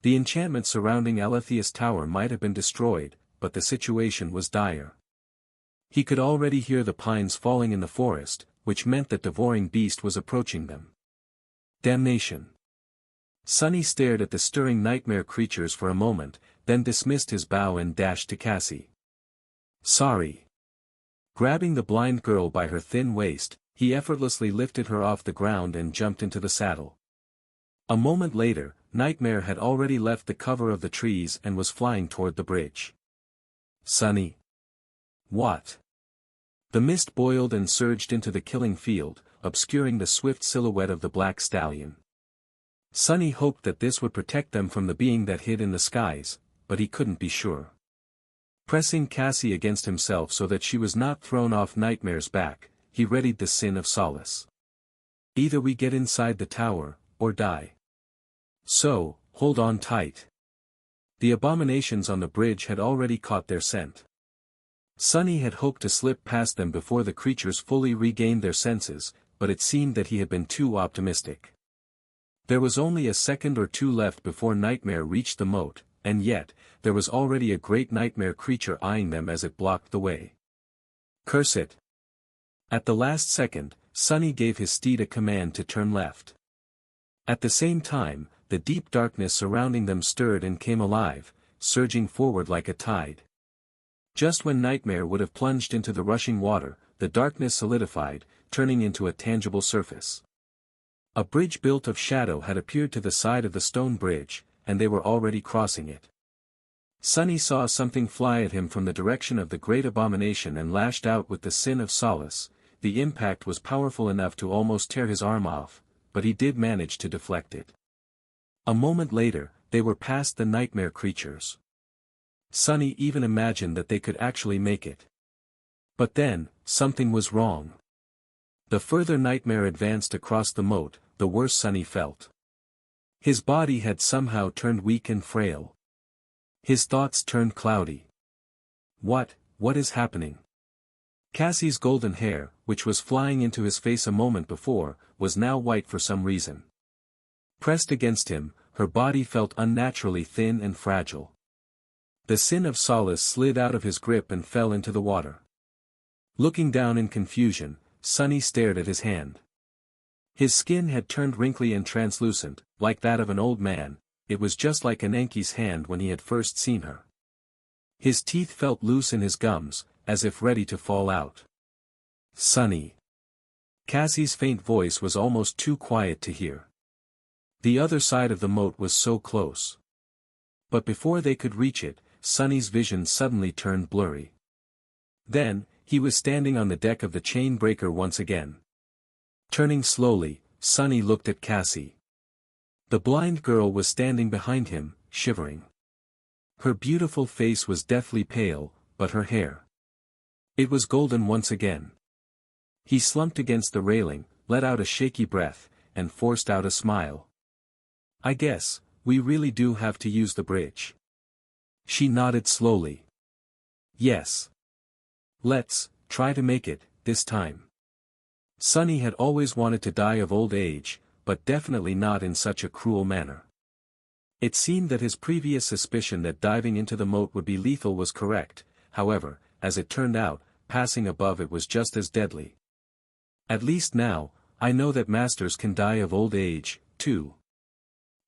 The enchantment surrounding Alethea's tower might have been destroyed, but the situation was dire. He could already hear the pines falling in the forest, which meant that devouring beast was approaching them. Damnation. Sunny stared at the stirring nightmare creatures for a moment, then dismissed his bow and dashed to Cassie. Sorry. Grabbing the blind girl by her thin waist, he effortlessly lifted her off the ground and jumped into the saddle. A moment later, Nightmare had already left the cover of the trees and was flying toward the bridge. Sunny. What? The mist boiled and surged into the killing field, obscuring the swift silhouette of the black stallion. Sunny hoped that this would protect them from the being that hid in the skies, but he couldn't be sure. Pressing Cassie against himself so that she was not thrown off Nightmare's back, he readied the sin of solace. Either we get inside the tower, or die. So, hold on tight. The abominations on the bridge had already caught their scent. Sunny had hoped to slip past them before the creatures fully regained their senses, but it seemed that he had been too optimistic. There was only a second or two left before Nightmare reached the moat, and yet, there was already a great nightmare creature eyeing them as it blocked the way. Curse it! At the last second, Sunny gave his steed a command to turn left. At the same time, the deep darkness surrounding them stirred and came alive, surging forward like a tide. Just when Nightmare would have plunged into the rushing water, the darkness solidified, turning into a tangible surface. A bridge built of shadow had appeared to the side of the stone bridge, and they were already crossing it. Sunny saw something fly at him from the direction of the great abomination and lashed out with the sin of solace. The impact was powerful enough to almost tear his arm off, but he did manage to deflect it. A moment later, they were past the nightmare creatures. Sunny even imagined that they could actually make it. But then, something was wrong. The further Nightmare advanced across the moat, the worse Sunny felt. His body had somehow turned weak and frail. His thoughts turned cloudy. What is happening? Cassie's golden hair, which was flying into his face a moment before, was now white for some reason. Pressed against him, her body felt unnaturally thin and fragile. The sin of solace slid out of his grip and fell into the water. Looking down in confusion, Sunny stared at his hand. His skin had turned wrinkly and translucent, like that of an old man. It was just like Ananke's hand when he had first seen her. His teeth felt loose in his gums, as if ready to fall out. Sunny. Cassie's faint voice was almost too quiet to hear. The other side of the moat was so close. But before they could reach it, Sunny's vision suddenly turned blurry. Then, he was standing on the deck of the chain breaker once again. Turning slowly, Sunny looked at Cassie. The blind girl was standing behind him, shivering. Her beautiful face was deathly pale, but her hair. It was golden once again. He slumped against the railing, let out a shaky breath, and forced out a smile. I guess, we really do have to use the bridge. She nodded slowly. Yes. Let's try to make it, this time. Sunny had always wanted to die of old age, but definitely not in such a cruel manner. It seemed that his previous suspicion that diving into the moat would be lethal was correct, however, as it turned out, passing above it was just as deadly. At least now, I know that masters can die of old age, too.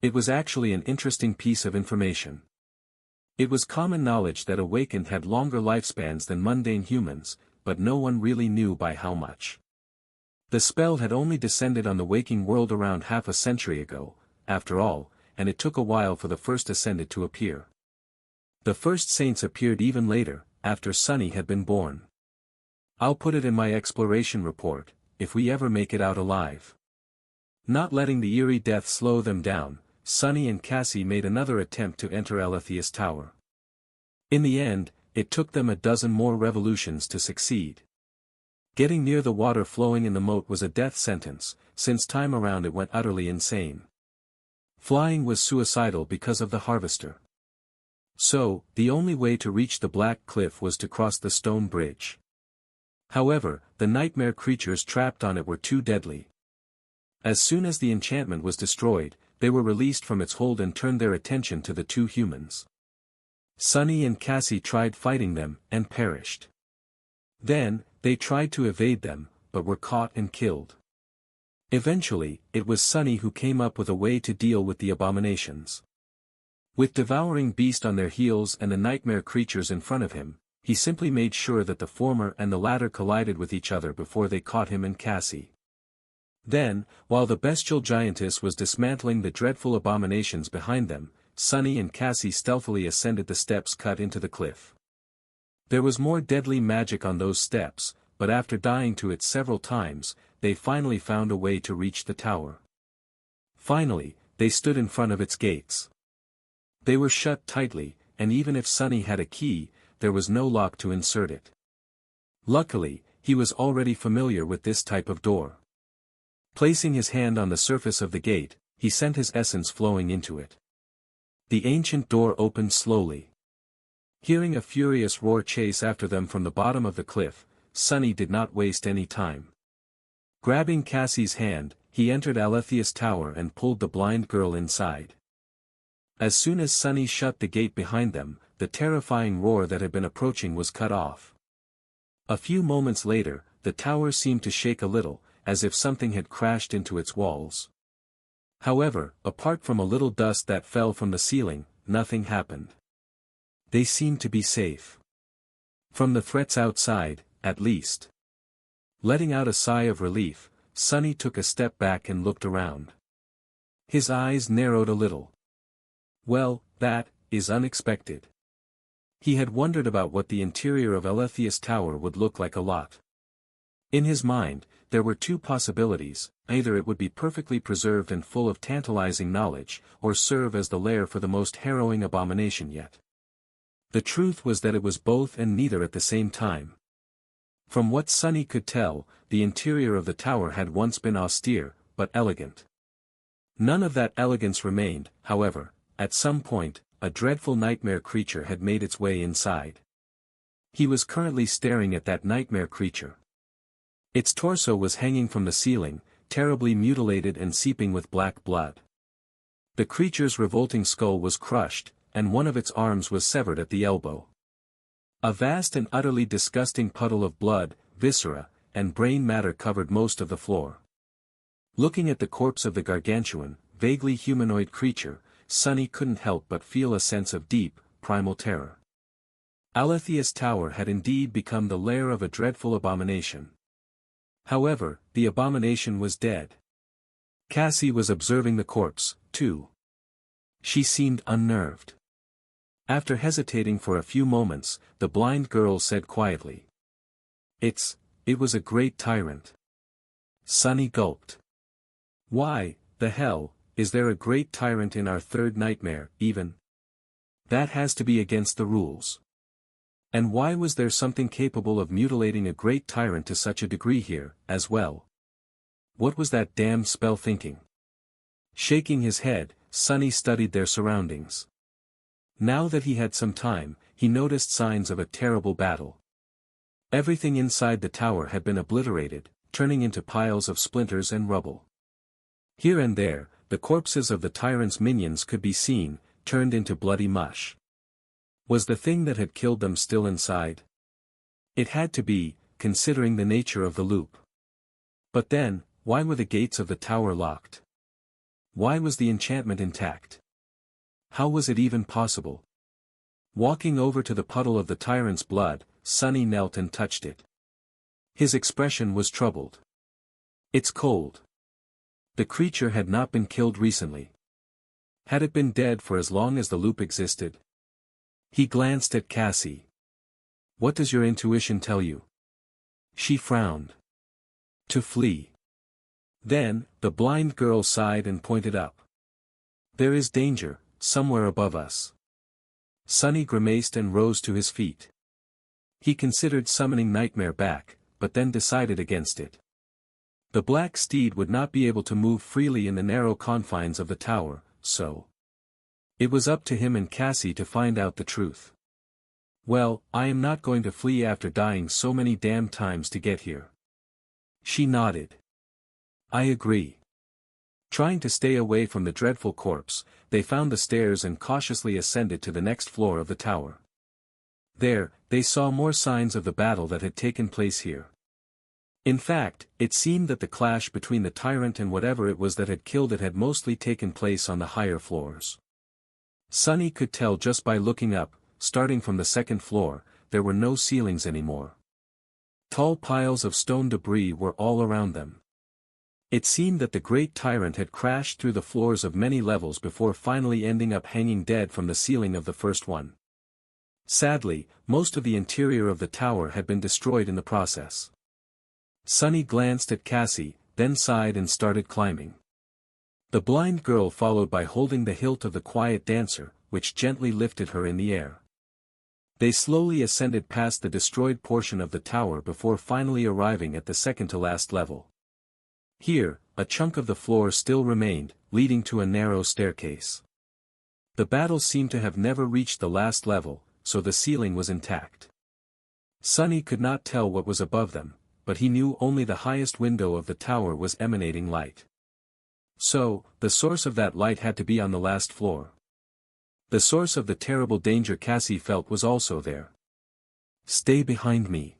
It was actually an interesting piece of information. It was common knowledge that awakened had longer lifespans than mundane humans, but no one really knew by how much. The spell had only descended on the waking world around half a century ago, after all, and it took a while for the first ascended to appear. The first saints appeared even later, after Sunny had been born. I'll put it in my exploration report, if we ever make it out alive. Not letting the eerie death slow them down, Sunny and Cassie made another attempt to enter Alethea's tower. In the end, it took them a dozen more revolutions to succeed. Getting near the water flowing in the moat was a death sentence, since time around it went utterly insane. Flying was suicidal because of the harvester. So, the only way to reach the black cliff was to cross the stone bridge. However, the nightmare creatures trapped on it were too deadly. As soon as the enchantment was destroyed, they were released from its hold and turned their attention to the two humans. Sunny and Cassie tried fighting them, and perished. Then, they tried to evade them, but were caught and killed. Eventually, it was Sunny who came up with a way to deal with the abominations. With devouring beast on their heels and the nightmare creatures in front of him, he simply made sure that the former and the latter collided with each other before they caught him and Cassie. Then, while the bestial giantess was dismantling the dreadful abominations behind them, Sunny and Cassie stealthily ascended the steps cut into the cliff. There was more deadly magic on those steps, but after dying to it several times, they finally found a way to reach the tower. Finally, they stood in front of its gates. They were shut tightly, and even if Sunny had a key, there was no lock to insert it. Luckily, he was already familiar with this type of door. Placing his hand on the surface of the gate, he sent his essence flowing into it. The ancient door opened slowly. Hearing a furious roar chase after them from the bottom of the cliff, Sunny did not waste any time. Grabbing Cassie's hand, he entered Alethea's tower and pulled the blind girl inside. As soon as Sunny shut the gate behind them, the terrifying roar that had been approaching was cut off. A few moments later, the tower seemed to shake a little, as if something had crashed into its walls. However, apart from a little dust that fell from the ceiling, nothing happened. They seemed to be safe. From the threats outside, at least. Letting out a sigh of relief, Sunny took a step back and looked around. His eyes narrowed a little. Well, that is unexpected. He had wondered about what the interior of Alethea's tower would look like a lot. In his mind, there were two possibilities: either it would be perfectly preserved and full of tantalizing knowledge, or serve as the lair for the most harrowing abomination yet. The truth was that it was both and neither at the same time. From what Sunny could tell, the interior of the tower had once been austere, but elegant. None of that elegance remained, however. At some point, a dreadful nightmare creature had made its way inside. He was currently staring at that nightmare creature. Its torso was hanging from the ceiling, terribly mutilated and seeping with black blood. The creature's revolting skull was crushed, and one of its arms was severed at the elbow. A vast and utterly disgusting puddle of blood, viscera, and brain matter covered most of the floor. Looking at the corpse of the gargantuan, vaguely humanoid creature, Sunny couldn't help but feel a sense of deep, primal terror. Alethea's tower had indeed become the lair of a dreadful abomination. However, the abomination was dead. Cassie was observing the corpse, too. She seemed unnerved. After hesitating for a few moments, the blind girl said quietly. It was a great tyrant. Sunny gulped. Why, the hell, is there a great tyrant in our third nightmare, even? That has to be against the rules. And why was there something capable of mutilating a great tyrant to such a degree here, as well? What was that damned spell thinking? Shaking his head, Sunny studied their surroundings. Now that he had some time, he noticed signs of a terrible battle. Everything inside the tower had been obliterated, turning into piles of splinters and rubble. Here and there, the corpses of the tyrant's minions could be seen, turned into bloody mush. Was the thing that had killed them still inside? It had to be, considering the nature of the loop. But then, why were the gates of the tower locked? Why was the enchantment intact? How was it even possible? Walking over to the puddle of the tyrant's blood, Sunny knelt and touched it. His expression was troubled. It's cold. The creature had not been killed recently. Had it been dead for as long as the loop existed? He glanced at Cassie. What does your intuition tell you? She frowned. To flee. Then, the blind girl sighed and pointed up. There is danger, somewhere above us. Sunny grimaced and rose to his feet. He considered summoning Nightmare back, but then decided against it. The black steed would not be able to move freely in the narrow confines of the tower, so it was up to him and Cassie to find out the truth. Well, I am not going to flee after dying so many damn times to get here. She nodded. I agree. Trying to stay away from the dreadful corpse, they found the stairs and cautiously ascended to the next floor of the tower. There, they saw more signs of the battle that had taken place here. In fact, it seemed that the clash between the tyrant and whatever it was that had killed it had mostly taken place on the higher floors. Sunny could tell just by looking up, starting from the second floor, there were no ceilings anymore. Tall piles of stone debris were all around them. It seemed that the great tyrant had crashed through the floors of many levels before finally ending up hanging dead from the ceiling of the first one. Sadly, most of the interior of the tower had been destroyed in the process. Sunny glanced at Cassie, then sighed and started climbing. The blind girl followed by holding the hilt of the quiet dancer, which gently lifted her in the air. They slowly ascended past the destroyed portion of the tower before finally arriving at the second-to-last level. Here, a chunk of the floor still remained, leading to a narrow staircase. The battle seemed to have never reached the last level, so the ceiling was intact. Sunny could not tell what was above them, but he knew only the highest window of the tower was emanating light. So, the source of that light had to be on the last floor. The source of the terrible danger Cassie felt was also there. Stay behind me.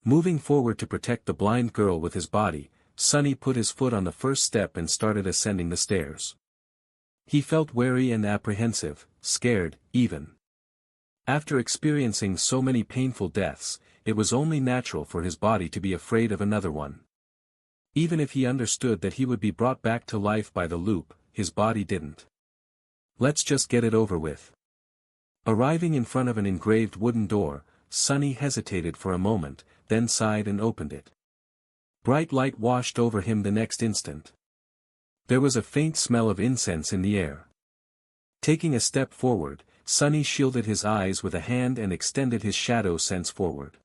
Moving forward to protect the blind girl with his body, Sunny put his foot on the first step and started ascending the stairs. He felt wary and apprehensive, scared, even. After experiencing so many painful deaths, it was only natural for his body to be afraid of another one. Even if he understood that he would be brought back to life by the loop, his body didn't. Let's just get it over with. Arriving in front of an engraved wooden door, Sunny hesitated for a moment, then sighed and opened it. Bright light washed over him the next instant. There was a faint smell of incense in the air. Taking a step forward, Sunny shielded his eyes with a hand and extended his shadow sense forward.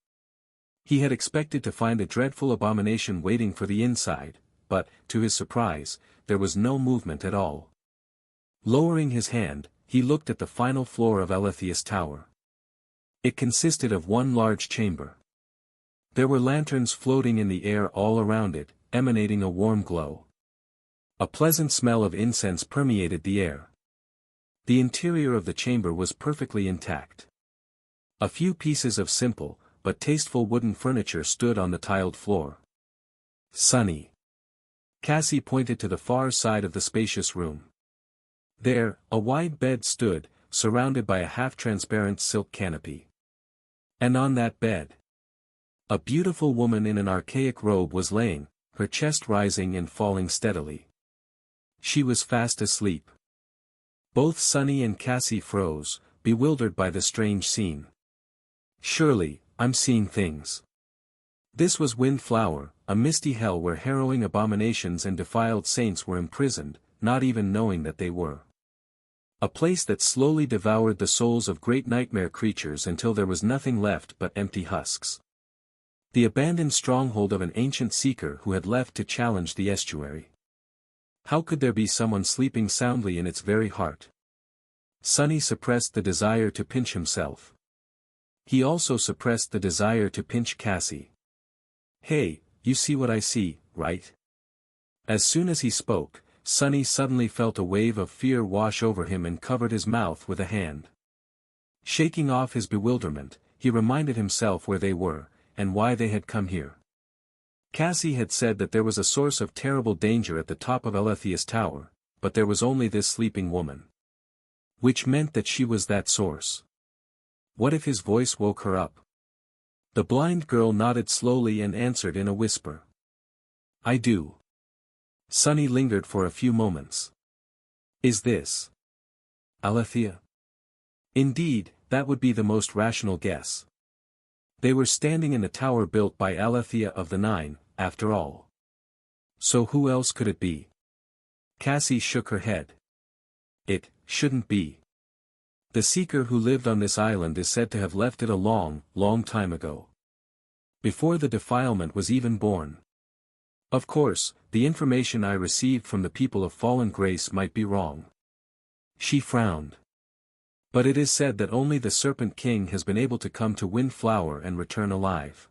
He had expected to find a dreadful abomination waiting for the inside, but, to his surprise, there was no movement at all. Lowering his hand, he looked at the final floor of Alethea's tower. It consisted of one large chamber. There were lanterns floating in the air all around it, emanating a warm glow. A pleasant smell of incense permeated the air. The interior of the chamber was perfectly intact. A few pieces of simple, but tasteful wooden furniture stood on the tiled floor. Sunny. Cassie pointed to the far side of the spacious room. There, a wide bed stood, surrounded by a half-transparent silk canopy. And on that bed, a beautiful woman in an archaic robe was laying, her chest rising and falling steadily. She was fast asleep. Both Sunny and Cassie froze, bewildered by the strange scene. Surely, I'm seeing things. This was Windflower, a misty hell where harrowing abominations and defiled saints were imprisoned, not even knowing that they were. A place that slowly devoured the souls of great nightmare creatures until there was nothing left but empty husks. The abandoned stronghold of an ancient seeker who had left to challenge the estuary. How could there be someone sleeping soundly in its very heart? Sunny suppressed the desire to pinch himself. He also suppressed the desire to pinch Cassie. Hey, you see what I see, right? As soon as he spoke, Sunny suddenly felt a wave of fear wash over him and covered his mouth with a hand. Shaking off his bewilderment, he reminded himself where they were, and why they had come here. Cassie had said that there was a source of terrible danger at the top of Alethea's tower, but there was only this sleeping woman. Which meant that she was that source. What if his voice woke her up? The blind girl nodded slowly and answered in a whisper. I do. Sunny lingered for a few moments. Is this Alethea? Indeed, that would be the most rational guess. They were standing in the tower built by Alethea of the Nine, after all. So who else could it be? Cassie shook her head. It shouldn't be. The seeker who lived on this island is said to have left it a long, long time ago. Before the defilement was even born. Of course, the information I received from the people of Fallen Grace might be wrong. She frowned. But it is said that only the Serpent King has been able to come to Windflower and return alive.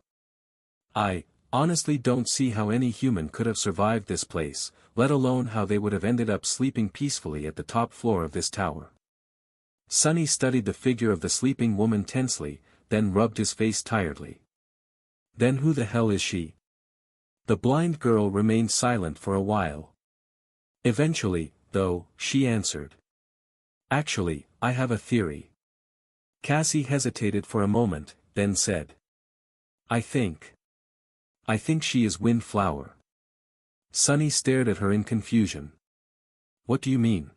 I honestly don't see how any human could have survived this place, let alone how they would have ended up sleeping peacefully at the top floor of this tower. Sunny studied the figure of the sleeping woman tensely, then rubbed his face tiredly. Then who the hell is she? The blind girl remained silent for a while. Eventually, though, she answered. Actually, I have a theory. Cassie hesitated for a moment, then said. I think she is Windflower. Sunny stared at her in confusion. What do you mean?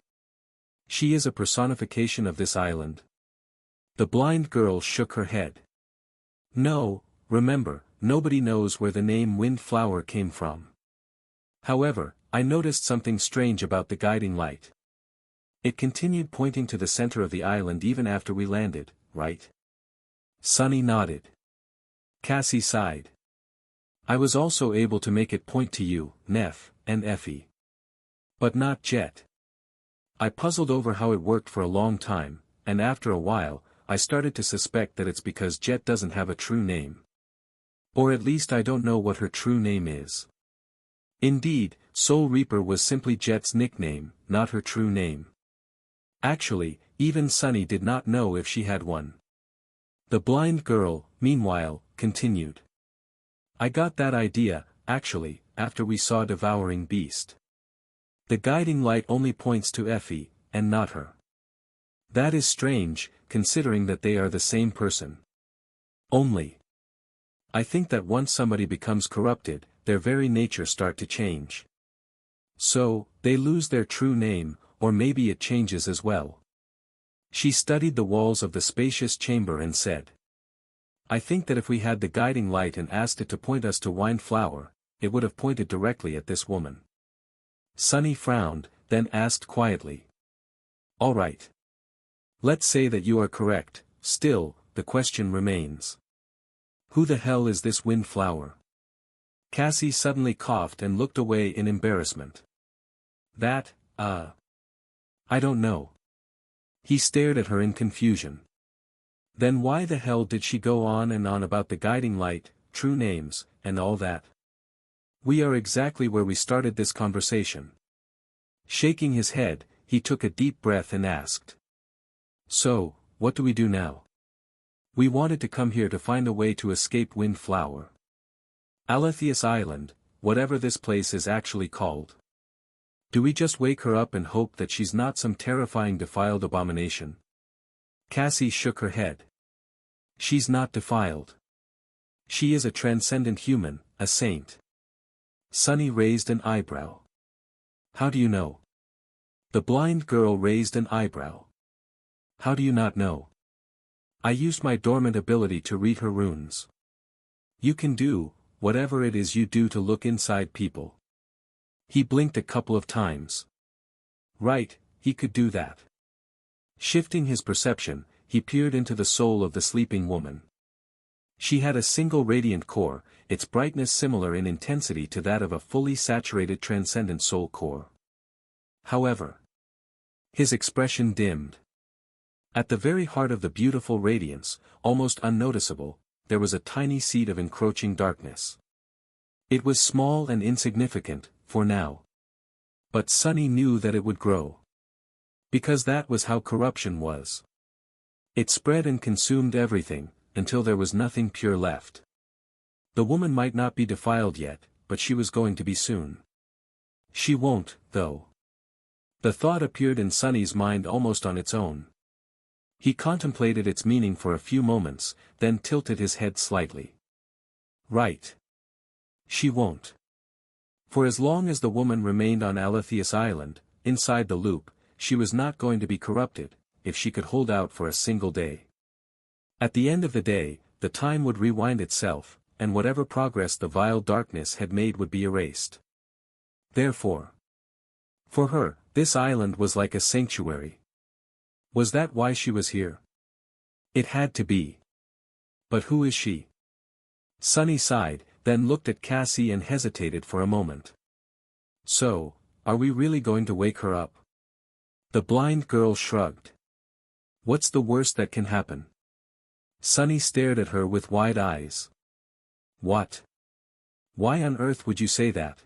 She is a personification of this island. The blind girl shook her head. No, remember, nobody knows where the name Windflower came from. However, I noticed something strange about the guiding light. It continued pointing to the center of the island even after we landed, right? Sunny nodded. Cassie sighed. I was also able to make it point to you, Neff, and Effie. But not Jet. I puzzled over how it worked for a long time, and after a while, I started to suspect that it's because Jet doesn't have a true name. Or at least I don't know what her true name is. Indeed, Soul Reaper was simply Jet's nickname, not her true name. Actually, even Sunny did not know if she had one. The blind girl, meanwhile, continued. I got that idea, actually, after we saw Devouring Beast. The guiding light only points to Effie, and not her. That is strange, considering that they are the same person. Only. I think that once somebody becomes corrupted, their very nature start to change. So, they lose their true name, or maybe it changes as well. She studied the walls of the spacious chamber and said. I think that if we had the guiding light and asked it to point us to Windflower, it would have pointed directly at this woman. Sunny frowned, then asked quietly. All right. Let's say that you are correct, still, the question remains. Who the hell is this windflower? Cassie suddenly coughed and looked away in embarrassment. I don't know. He stared at her in confusion. Then why the hell did she go on and on about the guiding light, true names, and all that? We are exactly where we started this conversation. Shaking his head, he took a deep breath and asked. So, what do we do now? We wanted to come here to find a way to escape Windflower. Alethius Island, whatever this place is actually called. Do we just wake her up and hope that she's not some terrifying defiled abomination? Cassie shook her head. She's not defiled. She is a transcendent human, a saint. Sunny raised an eyebrow. How do you know? The blind girl raised an eyebrow. How do you not know? I used my dormant ability to read her runes. You can do whatever it is you do to look inside people. He blinked a couple of times. Right, he could do that. Shifting his perception, he peered into the soul of the sleeping woman. She had a single radiant core, its brightness similar in intensity to that of a fully saturated transcendent soul core. However, his expression dimmed. At the very heart of the beautiful radiance, almost unnoticeable, there was a tiny seed of encroaching darkness. It was small and insignificant, for now. But Sunny knew that it would grow. Because that was how corruption was. It spread and consumed everything, until there was nothing pure left. The woman might not be defiled yet, but she was going to be soon. She won't, though. The thought appeared in Sunny's mind almost on its own. He contemplated its meaning for a few moments, then tilted his head slightly. Right. She won't. For as long as the woman remained on Alethius Island, inside the loop, she was not going to be corrupted, if she could hold out for a single day. At the end of the day, the time would rewind itself, and whatever progress the vile darkness had made would be erased. Therefore, for her, this island was like a sanctuary. Was that why she was here? It had to be. But who is she? Sunny sighed, then looked at Cassie and hesitated for a moment. So, are we really going to wake her up? The blind girl shrugged. What's the worst that can happen? Sunny stared at her with wide eyes. What? Why on earth would you say that?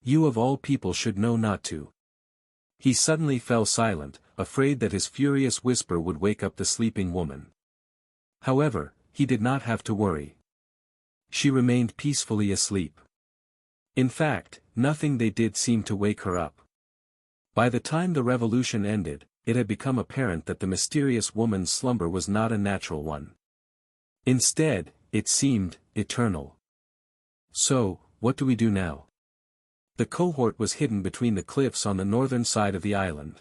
You of all people should know not to. He suddenly fell silent, afraid that his furious whisper would wake up the sleeping woman. However, he did not have to worry. She remained peacefully asleep. In fact, nothing they did seemed to wake her up. By the time the revolution ended, it had become apparent that the mysterious woman's slumber was not a natural one. Instead, it seemed eternal. So, what do we do now? The cohort was hidden between the cliffs on the northern side of the island.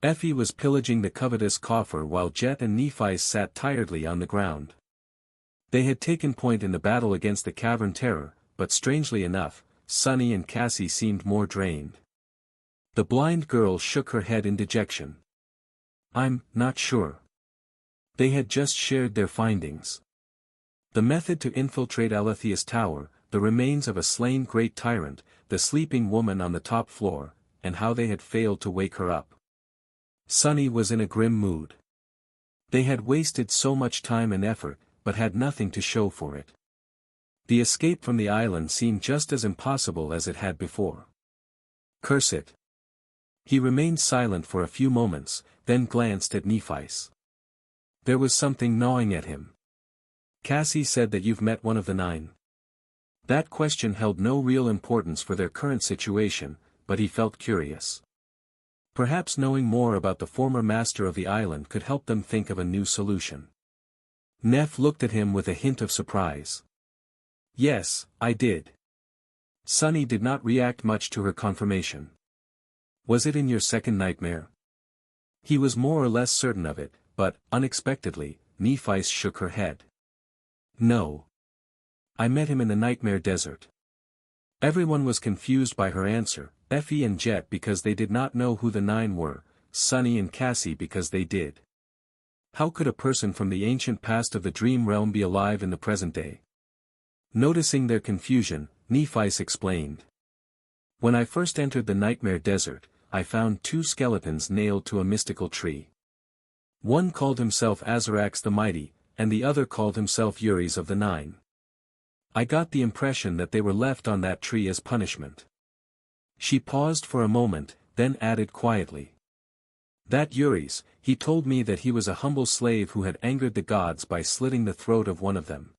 Effie was pillaging the covetous coffer while Jet and Nephis sat tiredly on the ground. They had taken point in the battle against the cavern terror, but strangely enough, Sunny and Cassie seemed more drained. The blind girl shook her head in dejection. I'm not sure. They had just shared their findings. The method to infiltrate Alethius Tower, the remains of a slain great tyrant, the sleeping woman on the top floor, and how they had failed to wake her up. Sunny was in a grim mood. They had wasted so much time and effort, but had nothing to show for it. The escape from the island seemed just as impossible as it had before. Curse it. He remained silent for a few moments, then glanced at Nephis. There was something gnawing at him. Cassie said that you've met one of the 9. That question held no real importance for their current situation, but he felt curious. Perhaps knowing more about the former master of the island could help them think of a new solution. Neph looked at him with a hint of surprise. Yes, I did. Sunny did not react much to her confirmation. Was it in your second nightmare? He was more or less certain of it, but, unexpectedly, Nephis shook her head. No. I met him in the nightmare desert. Everyone was confused by her answer, Effie and Jet because they did not know who the 9 were, Sunny and Cassie because they did. How could a person from the ancient past of the dream realm be alive in the present day? Noticing their confusion, Nephi explained. When I first entered the nightmare desert, I found 2 skeletons nailed to a mystical tree. One called himself Azarax the Mighty, and the other called himself Uri's of the Nine. I got the impression that they were left on that tree as punishment. She paused for a moment, then added quietly. That Uri's, he told me that he was a humble slave who had angered the gods by slitting the throat of one of them.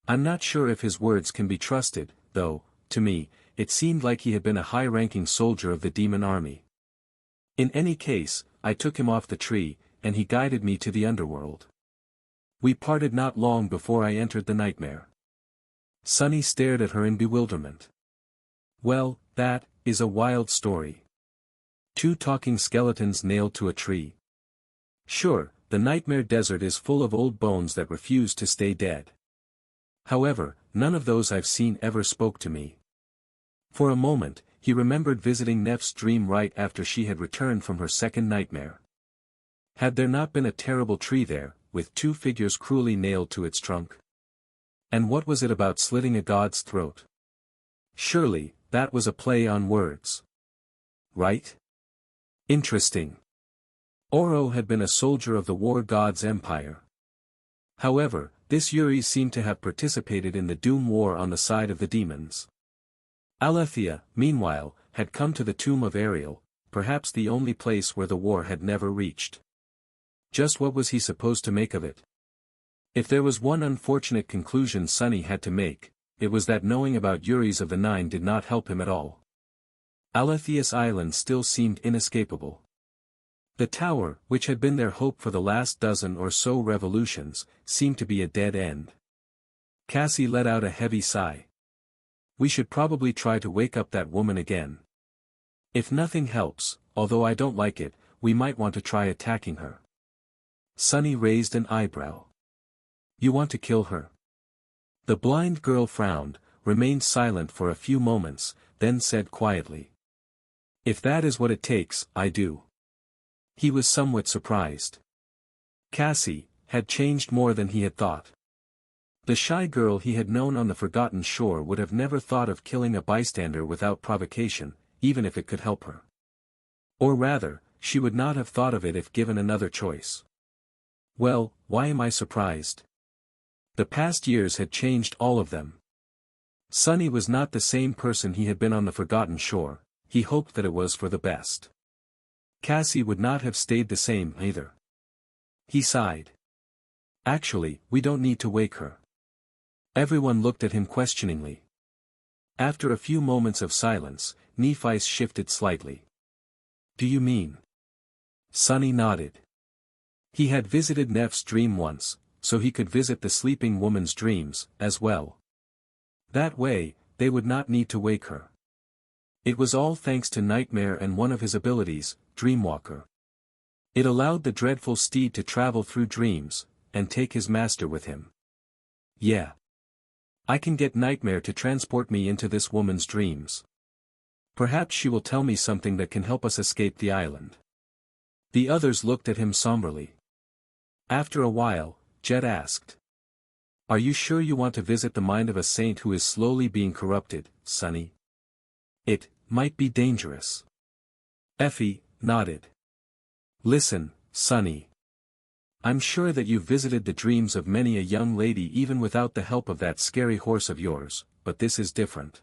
I'm not sure if his words can be trusted, though, to me, it seemed like he had been a high-ranking soldier of the demon army. In any case, I took him off the tree, and he guided me to the underworld. We parted not long before I entered the nightmare. Sunny stared at her in bewilderment. Well, that is a wild story. 2 talking skeletons nailed to a tree. Sure, the nightmare desert is full of old bones that refuse to stay dead. However, none of those I've seen ever spoke to me. For a moment, he remembered visiting Neff's dream right after she had returned from her second nightmare. Had there not been a terrible tree there, with 2 figures cruelly nailed to its trunk? And what was it about slitting a god's throat? Surely, that was a play on words. Right? Interesting. Oro had been a soldier of the war god's empire. However, this Uri seemed to have participated in the Doom War on the side of the demons. Aletheia, meanwhile, had come to the tomb of Ariel, perhaps the only place where the war had never reached. Just what was he supposed to make of it? If there was one unfortunate conclusion Sunny had to make, it was that knowing about Uri's of the Nine did not help him at all. Aletheia's island still seemed inescapable. The tower, which had been their hope for the last dozen or so revolutions, seemed to be a dead end. Cassie let out a heavy sigh. We should probably try to wake up that woman again. If nothing helps, although I don't like it, we might want to try attacking her. Sunny raised an eyebrow. You want to kill her? The blind girl frowned, remained silent for a few moments, then said quietly. If that is what it takes, I do. He was somewhat surprised. Cassie had changed more than he had thought. The shy girl he had known on the Forgotten Shore would have never thought of killing a bystander without provocation, even if it could help her. Or rather, she would not have thought of it if given another choice. Well, why am I surprised? The past years had changed all of them. Sunny was not the same person he had been on the Forgotten Shore. He hoped that it was for the best. Cassie would not have stayed the same either. He sighed. Actually, we don't need to wake her. Everyone looked at him questioningly. After a few moments of silence, Nephi shifted slightly. Do you mean? Sunny nodded. He had visited Neff's dream once, so he could visit the sleeping woman's dreams, as well. That way, they would not need to wake her. It was all thanks to Nightmare and one of his abilities, Dreamwalker. It allowed the dreadful steed to travel through dreams, and take his master with him. Yeah. I can get Nightmare to transport me into this woman's dreams. Perhaps she will tell me something that can help us escape the island. The others looked at him somberly. After a while, Jet asked. Are you sure you want to visit the mind of a saint who is slowly being corrupted, Sunny? It might be dangerous. Effie nodded. Listen, Sunny. I'm sure that you've visited the dreams of many a young lady even without the help of that scary horse of yours, but this is different.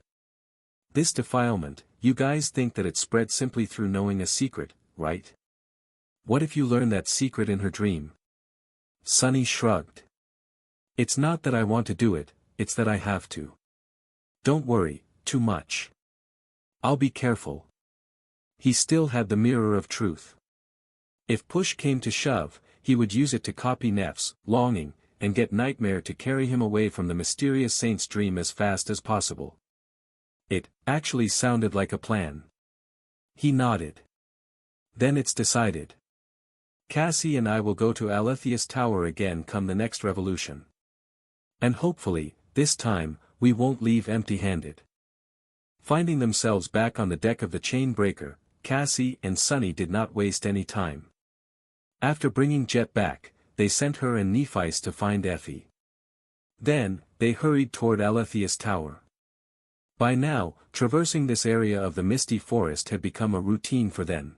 This defilement, you guys think that it spread simply through knowing a secret, right? What if you learn that secret in her dream? Sunny shrugged. It's not that I want to do it, it's that I have to. Don't worry, too much. I'll be careful. He still had the mirror of truth. If push came to shove, he would use it to copy Neff's longing, and get Nightmare to carry him away from the mysterious saint's dream as fast as possible. It actually sounded like a plan. He nodded. Then it's decided. Cassie and I will go to Aletheia's tower again come the next revolution. And hopefully, this time, we won't leave empty-handed. Finding themselves back on the deck of the chain breaker, Cassie and Sunny did not waste any time. After bringing Jet back, they sent her and Nephi's to find Effie. Then, they hurried toward Alethea's tower. By now, traversing this area of the misty forest had become a routine for them.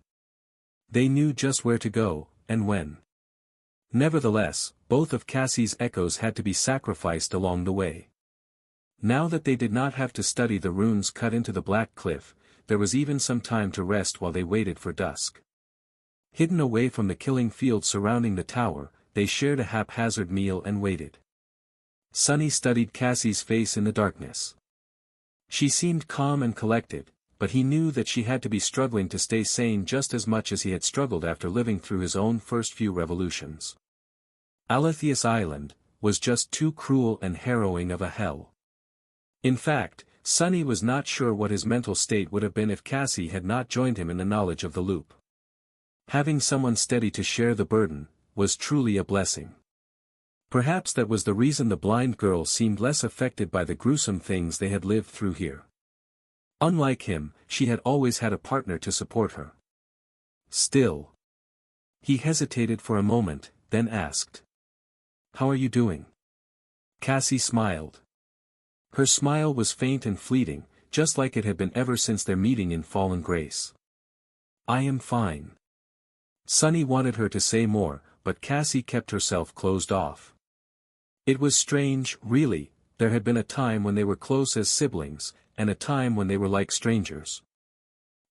They knew just where to go, and when. Nevertheless, both of Cassie's echoes had to be sacrificed along the way. Now that they did not have to study the runes cut into the black cliff, there was even some time to rest while they waited for dusk. Hidden away from the killing field surrounding the tower, they shared a haphazard meal and waited. Sunny studied Cassie's face in the darkness. She seemed calm and collected, but he knew that she had to be struggling to stay sane just as much as he had struggled after living through his own first few revolutions. Alethea's Island was just too cruel and harrowing of a hell. In fact, Sunny was not sure what his mental state would have been if Cassie had not joined him in the knowledge of the loop. Having someone steady to share the burden was truly a blessing. Perhaps that was the reason the blind girl seemed less affected by the gruesome things they had lived through here. Unlike him, she had always had a partner to support her. Still. He hesitated for a moment, then asked. "How are you doing?" Cassie smiled. Her smile was faint and fleeting, just like it had been ever since their meeting in Fallen Grace. "I am fine." Sunny wanted her to say more, but Cassie kept herself closed off. It was strange, really. There had been a time when they were close as siblings, and a time when they were like strangers.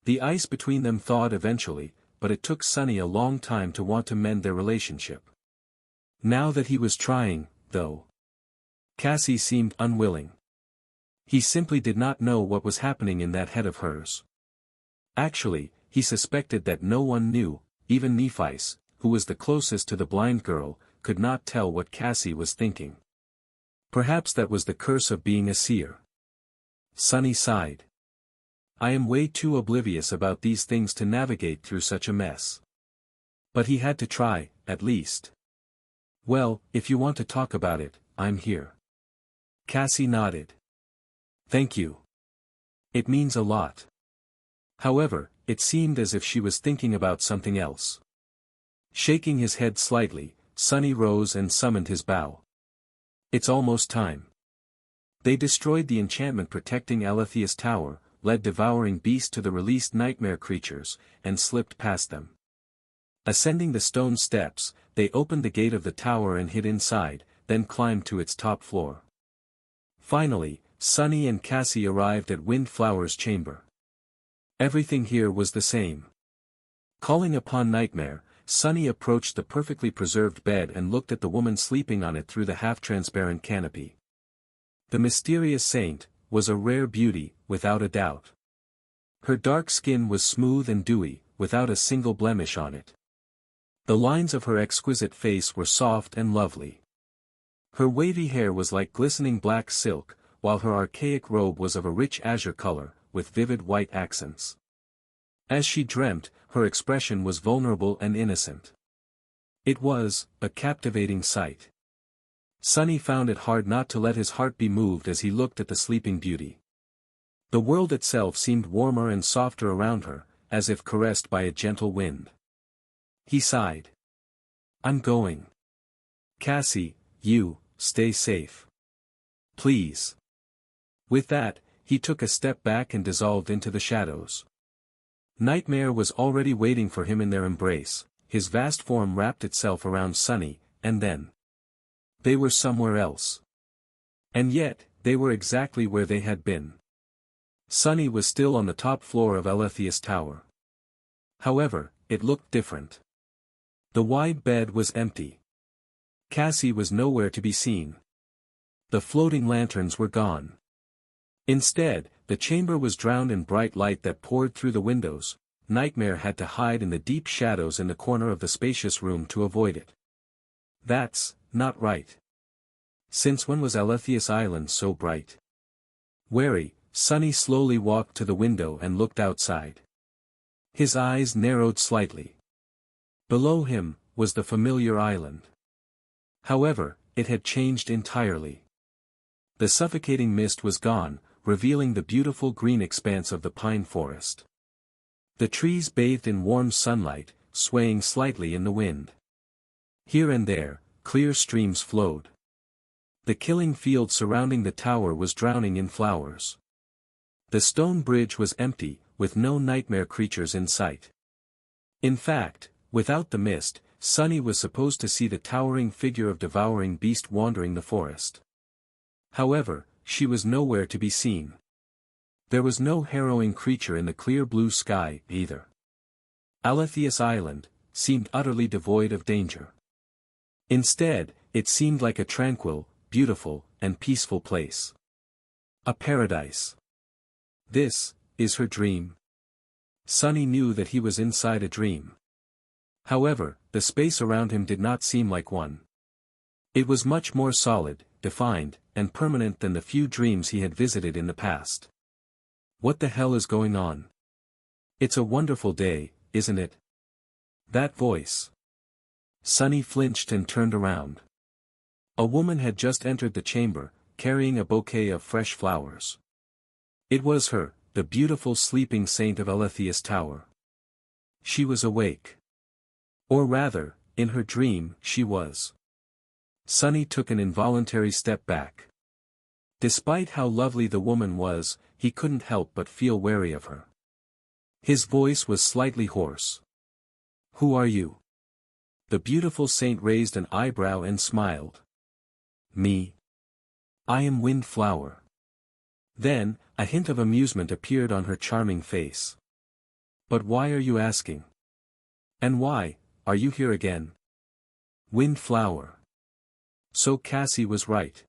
The ice between them thawed eventually, but it took Sunny a long time to want to mend their relationship. Now that he was trying, though, Cassie seemed unwilling. He simply did not know what was happening in that head of hers. Actually, he suspected that no one knew, even Nephi's, who was the closest to the blind girl, could not tell what Cassie was thinking. Perhaps that was the curse of being a seer. Sunny sighed. "I am way too oblivious about these things to navigate through such a mess." But he had to try, at least. "Well, if you want to talk about it, I'm here." Cassie nodded. "Thank you. It means a lot." However, it seemed as if she was thinking about something else. Shaking his head slightly, Sunny rose and summoned his bow. "It's almost time." They destroyed the enchantment protecting Alethea's tower, led devouring beasts to the released nightmare creatures, and slipped past them. Ascending the stone steps, they opened the gate of the tower and hid inside, then climbed to its top floor. Finally, Sunny and Cassie arrived at Windflower's chamber. Everything here was the same. Calling upon Nightmare, Sunny approached the perfectly preserved bed and looked at the woman sleeping on it through the half-transparent canopy. The mysterious saint was a rare beauty, without a doubt. Her dark skin was smooth and dewy, without a single blemish on it. The lines of her exquisite face were soft and lovely. Her wavy hair was like glistening black silk, while her archaic robe was of a rich azure color, with vivid white accents. As she dreamt, her expression was vulnerable and innocent. It was a captivating sight. Sunny found it hard not to let his heart be moved as he looked at the sleeping beauty. The world itself seemed warmer and softer around her, as if caressed by a gentle wind. He sighed. "I'm going. Cassie, you, stay safe. Please." With that, he took a step back and dissolved into the shadows. Nightmare was already waiting for him in their embrace, his vast form wrapped itself around Sunny, and then they were somewhere else. And yet, they were exactly where they had been. Sunny was still on the top floor of Alethea's tower. However, it looked different. The wide bed was empty. Cassie was nowhere to be seen. The floating lanterns were gone. Instead, the chamber was drowned in bright light that poured through the windows. Nightmare had to hide in the deep shadows in the corner of the spacious room to avoid it. That's not right. Since when was Alethea's Island so bright? Wary, Sunny slowly walked to the window and looked outside. His eyes narrowed slightly. Below him was the familiar island. However, it had changed entirely. The suffocating mist was gone, revealing the beautiful green expanse of the pine forest. The trees bathed in warm sunlight, swaying slightly in the wind. Here and there, clear streams flowed. The killing field surrounding the tower was drowning in flowers. The stone bridge was empty, with no nightmare creatures in sight. In fact, without the mist, Sunny was supposed to see the towering figure of devouring beast wandering the forest. However, she was nowhere to be seen. There was no harrowing creature in the clear blue sky, either. Aletheus Island seemed utterly devoid of danger. Instead, it seemed like a tranquil, beautiful, and peaceful place. A paradise. This is her dream. Sunny knew that he was inside a dream. However, the space around him did not seem like one. It was much more solid, defined, and permanent than the few dreams he had visited in the past. What the hell is going on? It's a wonderful day, isn't it? That voice. Sunny flinched and turned around. A woman had just entered the chamber, carrying a bouquet of fresh flowers. It was her, the beautiful sleeping saint of Aletheus Tower. She was awake. Or rather, in her dream, she was. Sunny took an involuntary step back. Despite how lovely the woman was, he couldn't help but feel wary of her. His voice was slightly hoarse. "Who are you?" The beautiful saint raised an eyebrow and smiled. "Me? I am Windflower." Then, a hint of amusement appeared on her charming face. "But why are you asking? And why are you here again?" Windflower. So Cassie was right.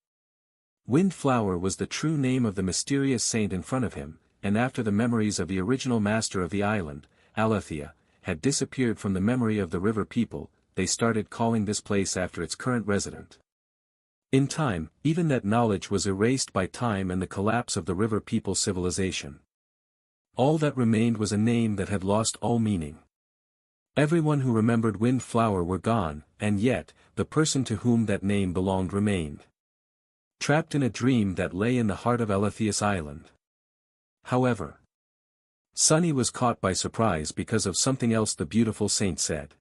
Windflower was the true name of the mysterious saint in front of him, and after the memories of the original master of the island, Aletheia, had disappeared from the memory of the river people, they started calling this place after its current resident. In time, even that knowledge was erased by time and the collapse of the river people civilization. All that remained was a name that had lost all meaning. Everyone who remembered Windflower were gone, and yet, the person to whom that name belonged remained. Trapped in a dream that lay in the heart of Aletheus Island. However, Sunny was caught by surprise because of something else the beautiful saint said.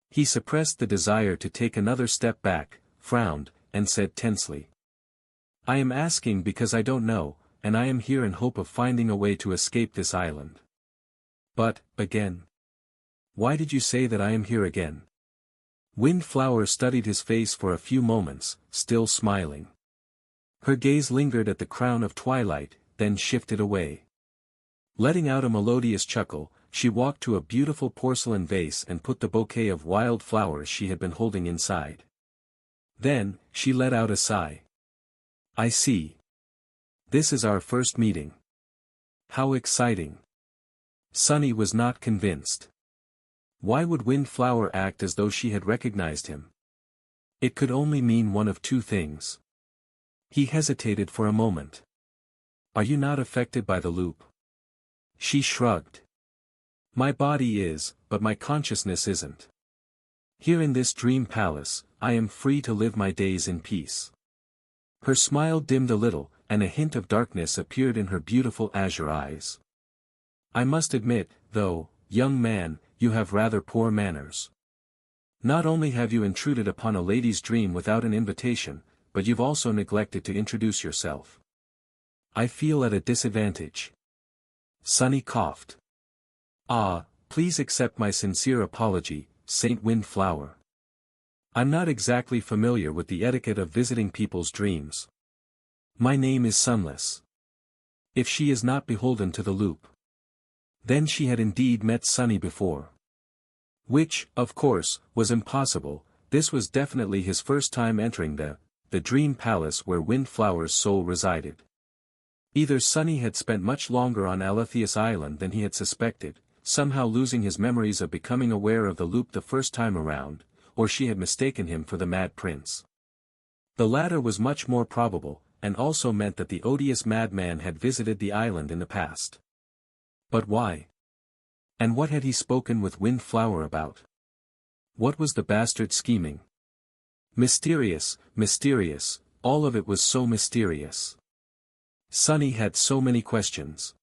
He suppressed the desire to take another step back, frowned, and said tensely. "I am asking because I don't know, and I am here in hope of finding a way to escape this island." "But, again? Why did you say that I am here again?" Windflower studied his face for a few moments, still smiling. Her gaze lingered at the crown of twilight, then shifted away. Letting out a melodious chuckle, she walked to a beautiful porcelain vase and put the bouquet of wild flowers she had been holding inside. Then, she let out a sigh. "I see. This is our first meeting. How exciting." Sunny was not convinced. Why would Windflower act as though she had recognized him? It could only mean one of two things. He hesitated for a moment. "Are you not affected by the loop?" She shrugged. "My body is, but my consciousness isn't. Here in this dream palace, I am free to live my days in peace." Her smile dimmed a little, and a hint of darkness appeared in her beautiful azure eyes. "I must admit, though, young man, you have rather poor manners. Not only have you intruded upon a lady's dream without an invitation, but you've also neglected to introduce yourself. I feel at a disadvantage." Sunny coughed. "Ah, please accept my sincere apology, Saint Windflower. I'm not exactly familiar with the etiquette of visiting people's dreams. My name is Sunless." If she is not beholden to the loop. Then she had indeed met Sunny before. Which, of course, was impossible. This was definitely his first time entering the dream palace where Windflower's soul resided. Either Sunny had spent much longer on Aletheus Island than he had suspected, somehow losing his memories of becoming aware of the loop the first time around, or she had mistaken him for the Mad Prince. The latter was much more probable, and also meant that the odious madman had visited the island in the past. But why? And what had he spoken with Windflower about? What was the bastard scheming? Mysterious, mysterious, all of it was so mysterious. Sunny had so many questions.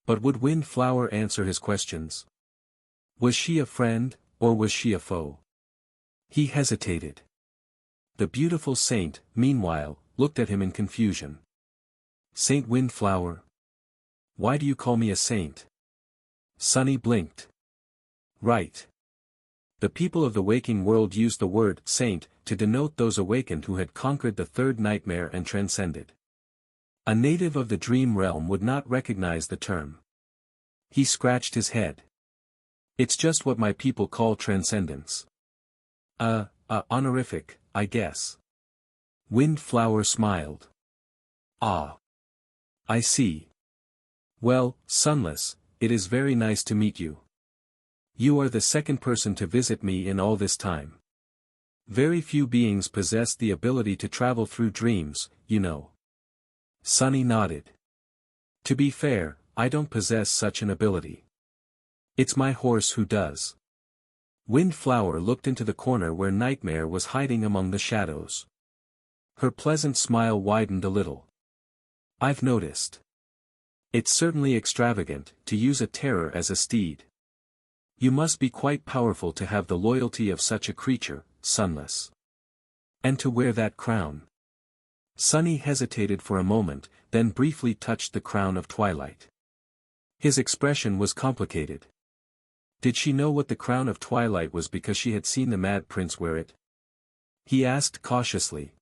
But would Windflower answer his questions? Was she a friend, or was she a foe? He hesitated. The beautiful saint, meanwhile, looked at him in confusion. Saint Windflower? Why do you call me a saint? Sunny blinked. Right. The people of the waking world used the word saint to denote those awakened who had conquered the third nightmare and transcended. A native of the dream realm would not recognize the term. He scratched his head. It's just what my people call transcendence. Honorific, I guess. Windflower smiled. Ah. I see. Well, Sunless, it is very nice to meet you. You are the second person to visit me in all this time. Very few beings possess the ability to travel through dreams, you know. Sunny nodded. To be fair, I don't possess such an ability. It's my horse who does. Windflower looked into the corner where Nightmare was hiding among the shadows. Her pleasant smile widened a little. I've noticed. It's certainly extravagant, to use a terror as a steed. You must be quite powerful to have the loyalty of such a creature, Sunless. And to wear that crown. Sunny hesitated for a moment, then briefly touched the crown of twilight. His expression was complicated. Did she know what the crown of twilight was because she had seen the Mad Prince wear it? He asked cautiously.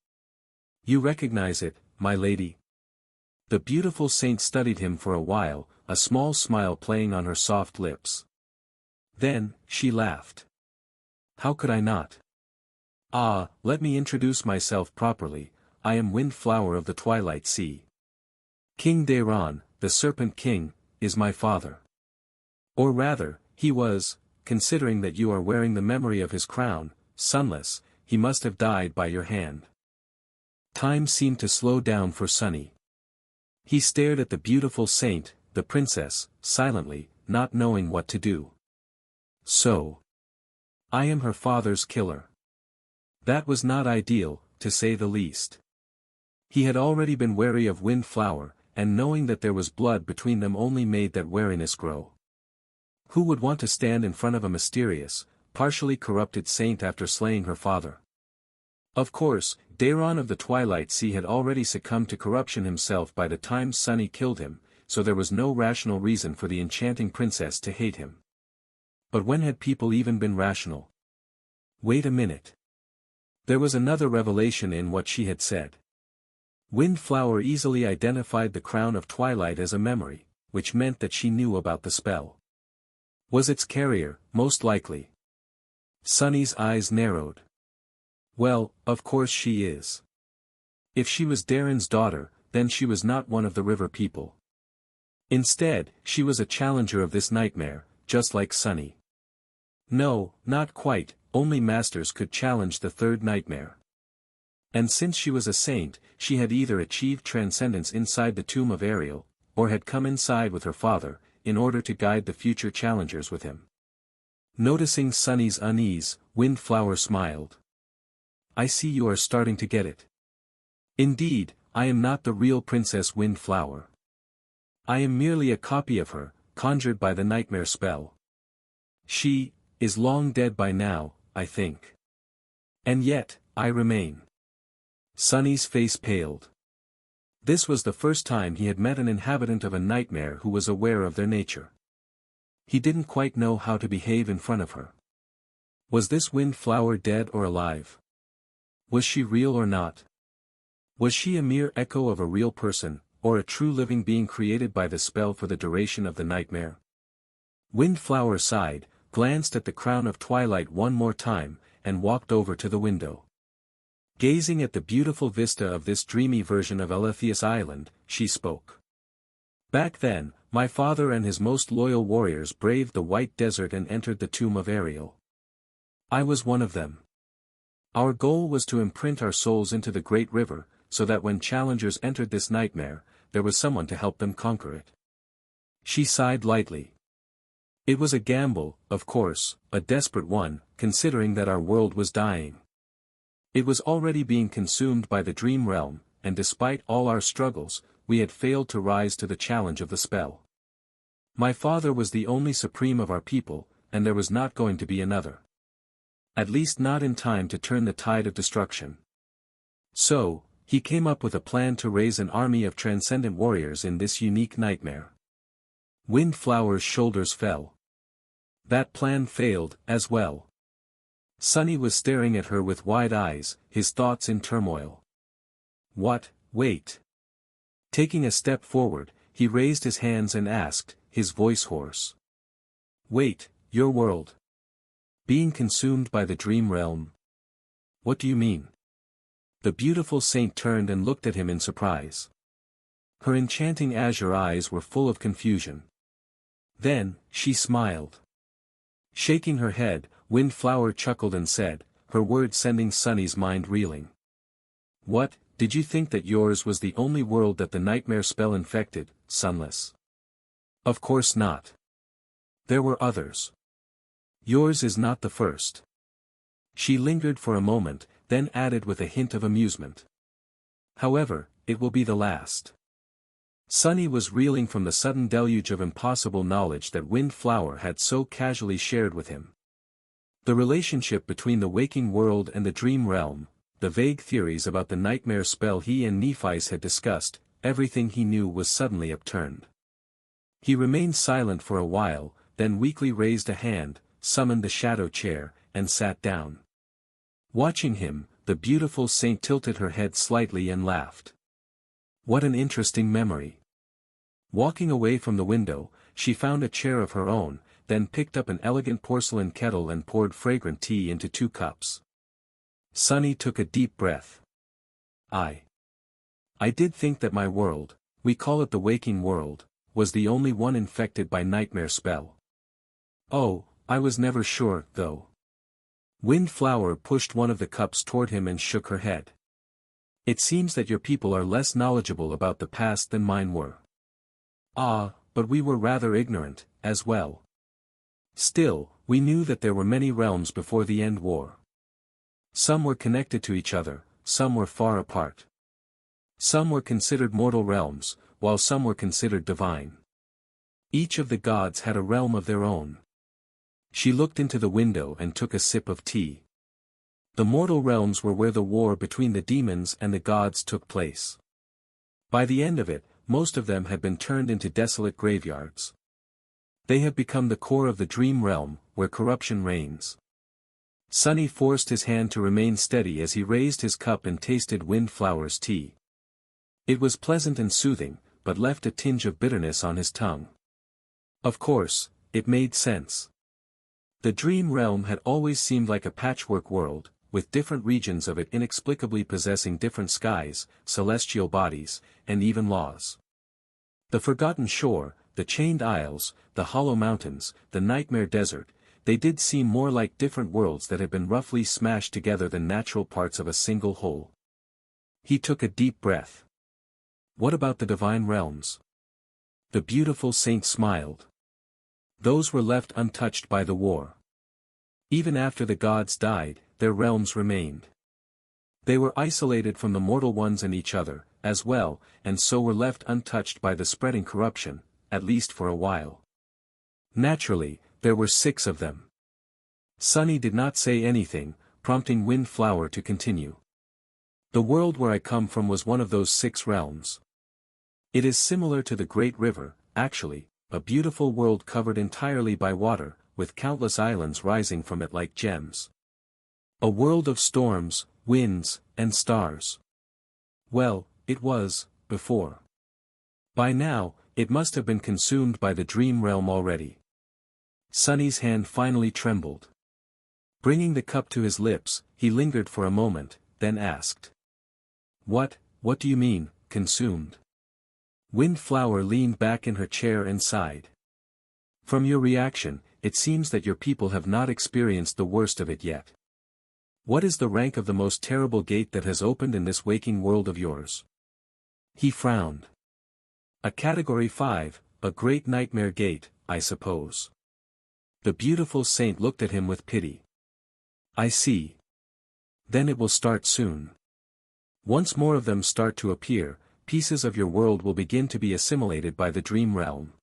You recognize it, my lady? The beautiful saint studied him for a while, a small smile playing on her soft lips. Then, she laughed. How could I not? Let me introduce myself properly. I am Windflower of the Twilight Sea. King Dayron, the Serpent King, is my father. Or rather, he was, considering that you are wearing the memory of his crown, Sunless, he must have died by your hand. Time seemed to slow down for Sunny. He stared at the beautiful saint, the princess, silently, not knowing what to do. So. I am her father's killer. That was not ideal, to say the least. He had already been wary of Windflower, and knowing that there was blood between them only made that wariness grow. Who would want to stand in front of a mysterious, partially corrupted saint after slaying her father? Of course, Dayron of the Twilight Sea had already succumbed to corruption himself by the time Sunny killed him, so there was no rational reason for the enchanting princess to hate him. But when had people even been rational? Wait a minute. There was another revelation in what she had said. Windflower easily identified the crown of twilight as a memory, which meant that she knew about the spell. Was its carrier, most likely. Sunny's eyes narrowed. Well, of course she is. If she was Darren's daughter, then she was not one of the river people. Instead, she was a challenger of this nightmare, just like Sunny. No, not quite, only masters could challenge the third nightmare. And since she was a saint, she had either achieved transcendence inside the tomb of Ariel, or had come inside with her father, in order to guide the future challengers with him. Noticing Sunny's unease, Windflower smiled. I see you are starting to get it. Indeed, I am not the real Princess Windflower. I am merely a copy of her, conjured by the nightmare spell. She is long dead by now, I think. And yet, I remain. Sunny's face paled. This was the first time he had met an inhabitant of a nightmare who was aware of their nature. He didn't quite know how to behave in front of her. Was this Windflower dead or alive? Was she real or not? Was she a mere echo of a real person, or a true living being created by the spell for the duration of the nightmare? Windflower sighed, glanced at the crown of twilight one more time, and walked over to the window. Gazing at the beautiful vista of this dreamy version of Eleuthius Island, she spoke. Back then, my father and his most loyal warriors braved the white desert and entered the tomb of Ariel. I was one of them. Our goal was to imprint our souls into the great river, so that when challengers entered this nightmare, there was someone to help them conquer it. She sighed lightly. It was a gamble, of course, a desperate one, considering that our world was dying. It was already being consumed by the dream realm, and despite all our struggles, we had failed to rise to the challenge of the spell. My father was the only supreme of our people, and there was not going to be another. At least not in time to turn the tide of destruction. So, he came up with a plan to raise an army of transcendent warriors in this unique nightmare. Windflower's shoulders fell. That plan failed, as well. Sunny was staring at her with wide eyes, his thoughts in turmoil. What? Wait. Taking a step forward, he raised his hands and asked, his voice hoarse. Wait, your world. Being consumed by the dream realm? What do you mean? The beautiful saint turned and looked at him in surprise. Her enchanting azure eyes were full of confusion. Then, she smiled. Shaking her head, Windflower chuckled and said, her words sending Sunny's mind reeling. What, did you think that yours was the only world that the nightmare spell infected, Sunless? Of course not. There were others. Yours is not the first. She lingered for a moment, then added with a hint of amusement. However, it will be the last. Sunny was reeling from the sudden deluge of impossible knowledge that Windflower had so casually shared with him. The relationship between the waking world and the dream realm, the vague theories about the nightmare spell he and Nephi's had discussed, everything he knew was suddenly upturned. He remained silent for a while, then weakly raised a hand, summoned the shadow chair, and sat down. Watching him, the beautiful saint tilted her head slightly and laughed. What an interesting memory. Walking away from the window, she found a chair of her own, then picked up an elegant porcelain kettle and poured fragrant tea into 2 cups. Sunny took a deep breath. I did think that my world, we call it the waking world, was the only one infected by nightmare spell. Oh, I was never sure, though. Windflower pushed one of the cups toward him and shook her head. It seems that your people are less knowledgeable about the past than mine were. Ah, but we were rather ignorant, as well. Still, we knew that there were many realms before the End War. Some were connected to each other, some were far apart. Some were considered mortal realms, while some were considered divine. Each of the gods had a realm of their own. She looked into the window and took a sip of tea. The mortal realms were where the war between the demons and the gods took place. By the end of it, most of them had been turned into desolate graveyards. They have become the core of the dream realm, where corruption reigns. Sunny forced his hand to remain steady as he raised his cup and tasted Windflower's tea. It was pleasant and soothing, but left a tinge of bitterness on his tongue. Of course, it made sense. The dream realm had always seemed like a patchwork world, with different regions of it inexplicably possessing different skies, celestial bodies, and even laws. The forgotten shore, the chained isles, the hollow mountains, the nightmare desert, they did seem more like different worlds that had been roughly smashed together than natural parts of a single whole. He took a deep breath. What about the divine realms? The beautiful saint smiled. Those were left untouched by the war. Even after the gods died, their realms remained. They were isolated from the mortal ones and each other, as well, and so were left untouched by the spreading corruption, at least for a while. Naturally, there were 6 of them. Sunny did not say anything, prompting Windflower to continue. The world where I come from was one of those 6 realms. It is similar to the Great River, actually, a beautiful world covered entirely by water, with countless islands rising from it like gems. A world of storms, winds, and stars. Well, it was, before. By now, it must have been consumed by the dream realm already. Sunny's hand finally trembled. Bringing the cup to his lips, he lingered for a moment, then asked. What do you mean, consumed? Windflower leaned back in her chair and sighed. From your reaction, it seems that your people have not experienced the worst of it yet. What is the rank of the most terrible gate that has opened in this waking world of yours? He frowned. A Category 5, a great nightmare gate, I suppose. The beautiful saint looked at him with pity. I see. Then it will start soon. Once more of them start to appear, pieces of your world will begin to be assimilated by the dream realm.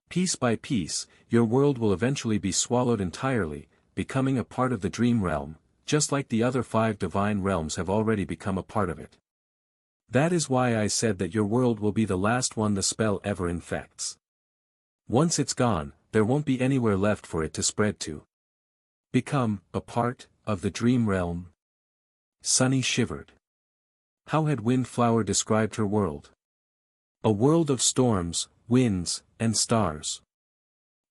Piece by piece, your world will eventually be swallowed entirely, becoming a part of the dream realm, just like the other 5 divine realms have already become a part of it. That is why I said that your world will be the last one the spell ever infects. Once it's gone, there won't be anywhere left for it to spread to. Become a part of the dream realm. Sunny shivered. How had Windflower described her world? A world of storms, winds, and stars.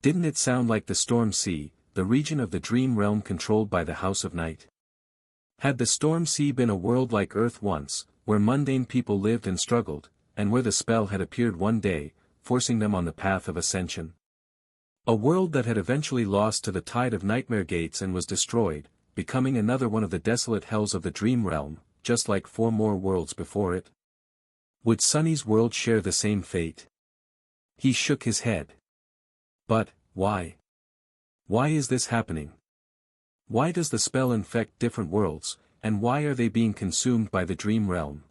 Didn't it sound like the Storm Sea, the region of the dream realm controlled by the House of Night? Had the Storm Sea been a world like Earth once, where mundane people lived and struggled, and where the spell had appeared one day, forcing them on the path of ascension? A world that had eventually lost to the tide of nightmare gates and was destroyed, becoming another one of the desolate hells of the dream realm, just like 4 more worlds before it? Would Sunny's world share the same fate? He shook his head. But, why? Why is this happening? Why does the spell infect different worlds, and why are they being consumed by the dream realm?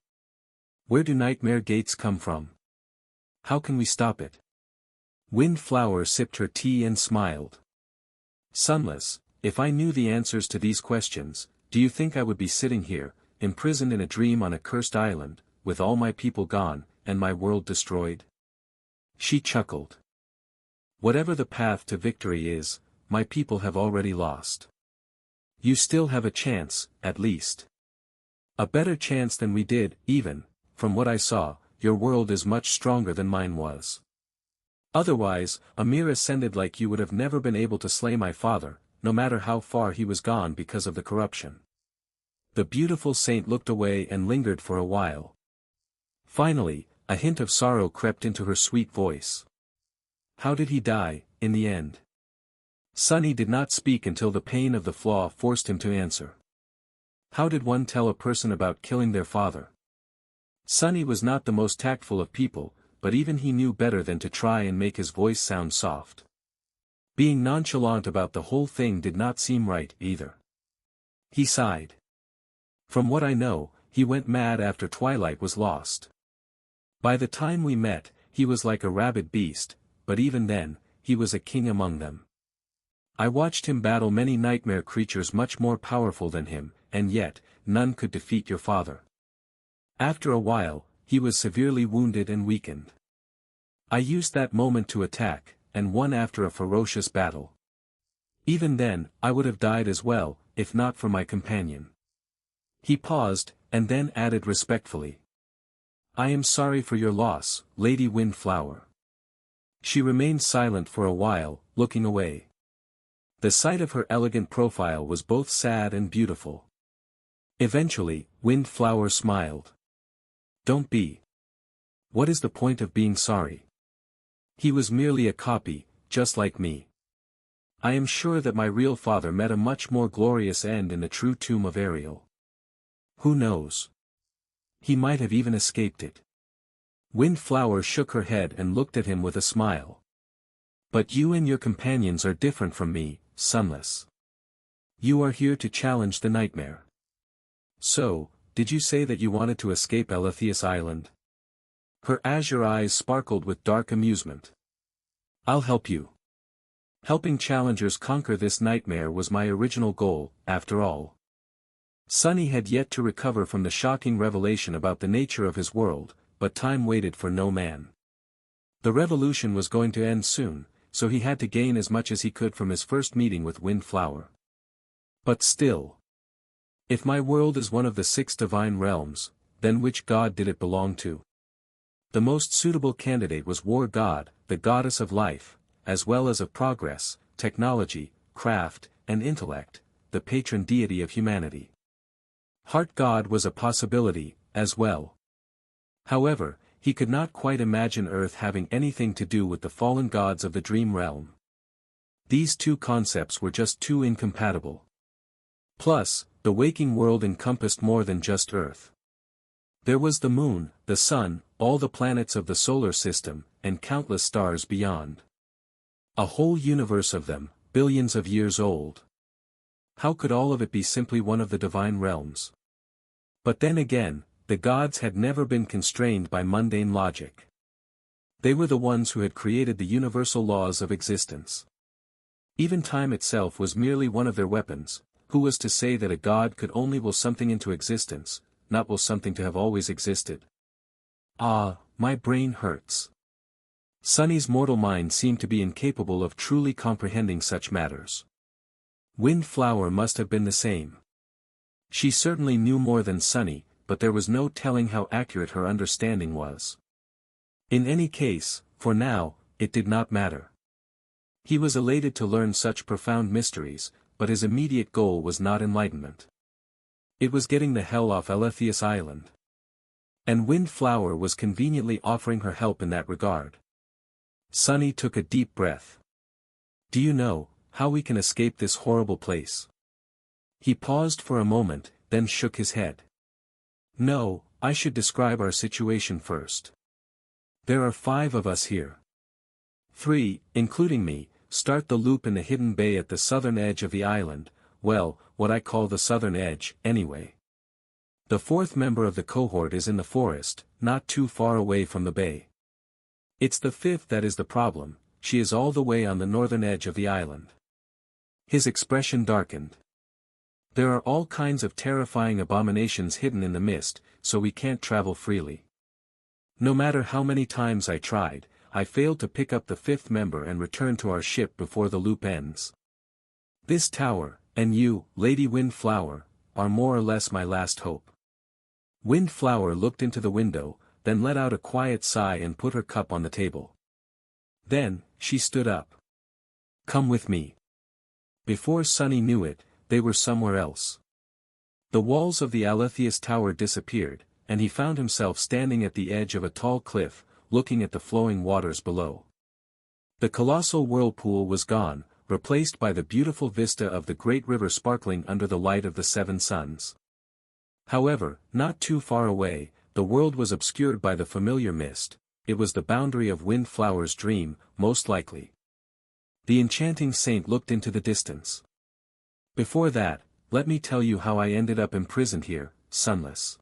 Where do nightmare gates come from? How can we stop it? Windflower sipped her tea and smiled. Sunless, if I knew the answers to these questions, do you think I would be sitting here, imprisoned in a dream on a cursed island, with all my people gone, and my world destroyed? She chuckled. Whatever the path to victory is, my people have already lost. You still have a chance, at least. A better chance than we did, even, from what I saw, your world is much stronger than mine was. Otherwise, a mere ascended like you would have never been able to slay my father, no matter how far he was gone because of the corruption. The beautiful saint looked away and lingered for a while. Finally, a hint of sorrow crept into her sweet voice. How did he die, in the end? Sunny did not speak until the pain of the flaw forced him to answer. How did one tell a person about killing their father? Sunny was not the most tactful of people, but even he knew better than to try and make his voice sound soft. Being nonchalant about the whole thing did not seem right, either. He sighed. From what I know, he went mad after Twilight was lost. By the time we met, he was like a rabid beast, but even then, he was a king among them. I watched him battle many nightmare creatures much more powerful than him, and yet, none could defeat your father. After a while, he was severely wounded and weakened. I used that moment to attack, and won after a ferocious battle. Even then, I would have died as well, if not for my companion. He paused, and then added respectfully. I am sorry for your loss, Lady Windflower. She remained silent for a while, looking away. The sight of her elegant profile was both sad and beautiful. Eventually, Windflower smiled. Don't be. What is the point of being sorry? He was merely a copy, just like me. I am sure that my real father met a much more glorious end in the true tomb of Ariel. Who knows? He might have even escaped it. Windflower shook her head and looked at him with a smile. But you and your companions are different from me, Sunless. You are here to challenge the nightmare. So, did you say that you wanted to escape Eletheus Island? Her azure eyes sparkled with dark amusement. I'll help you. Helping challengers conquer this nightmare was my original goal, after all. Sunny had yet to recover from the shocking revelation about the nature of his world, but time waited for no man. The revolution was going to end soon, so he had to gain as much as he could from his first meeting with Windflower. But still. If my world is one of the 6 divine realms, then which god did it belong to? The most suitable candidate was War God, the goddess of life, as well as of progress, technology, craft, and intellect, the patron deity of humanity. Heart God was a possibility, as well. However, he could not quite imagine Earth having anything to do with the fallen gods of the dream realm. These two concepts were just too incompatible. Plus, the waking world encompassed more than just Earth. There was the moon, the sun, all the planets of the solar system, and countless stars beyond. A whole universe of them, billions of years old. How could all of it be simply one of the divine realms? But then again, the gods had never been constrained by mundane logic. They were the ones who had created the universal laws of existence. Even time itself was merely one of their weapons. Who was to say that a god could only will something into existence, not will something to have always existed? Ah, my brain hurts. Sunny's mortal mind seemed to be incapable of truly comprehending such matters. Windflower must have been the same. She certainly knew more than Sunny, but there was no telling how accurate her understanding was. In any case, for now, it did not matter. He was elated to learn such profound mysteries, but his immediate goal was not enlightenment. It was getting the hell off Alethius Island. And Windflower was conveniently offering her help in that regard. Sunny took a deep breath. Do you know how we can escape this horrible place? He paused for a moment, then shook his head. No, I should describe our situation first. There are 5 of us here. 3, including me, start the loop in the hidden bay at the southern edge of the island, well, what I call the southern edge, anyway. The 4th member of the cohort is in the forest, not too far away from the bay. It's the 5th that is the problem, she is all the way on the northern edge of the island. His expression darkened. There are all kinds of terrifying abominations hidden in the mist, so we can't travel freely. No matter how many times I tried, I failed to pick up the 5th member and return to our ship before the loop ends. This tower, and you, Lady Windflower, are more or less my last hope. Windflower looked into the window, then let out a quiet sigh and put her cup on the table. Then, she stood up. Come with me. Before Sunny knew it, they were somewhere else. The walls of the Alethius Tower disappeared, and he found himself standing at the edge of a tall cliff, looking at the flowing waters below. The colossal whirlpool was gone, replaced by the beautiful vista of the great river sparkling under the light of the 7 suns. However, not too far away, the world was obscured by the familiar mist. It was the boundary of Windflower's dream, most likely. The enchanting saint looked into the distance. Before that, let me tell you how I ended up imprisoned here, sunless.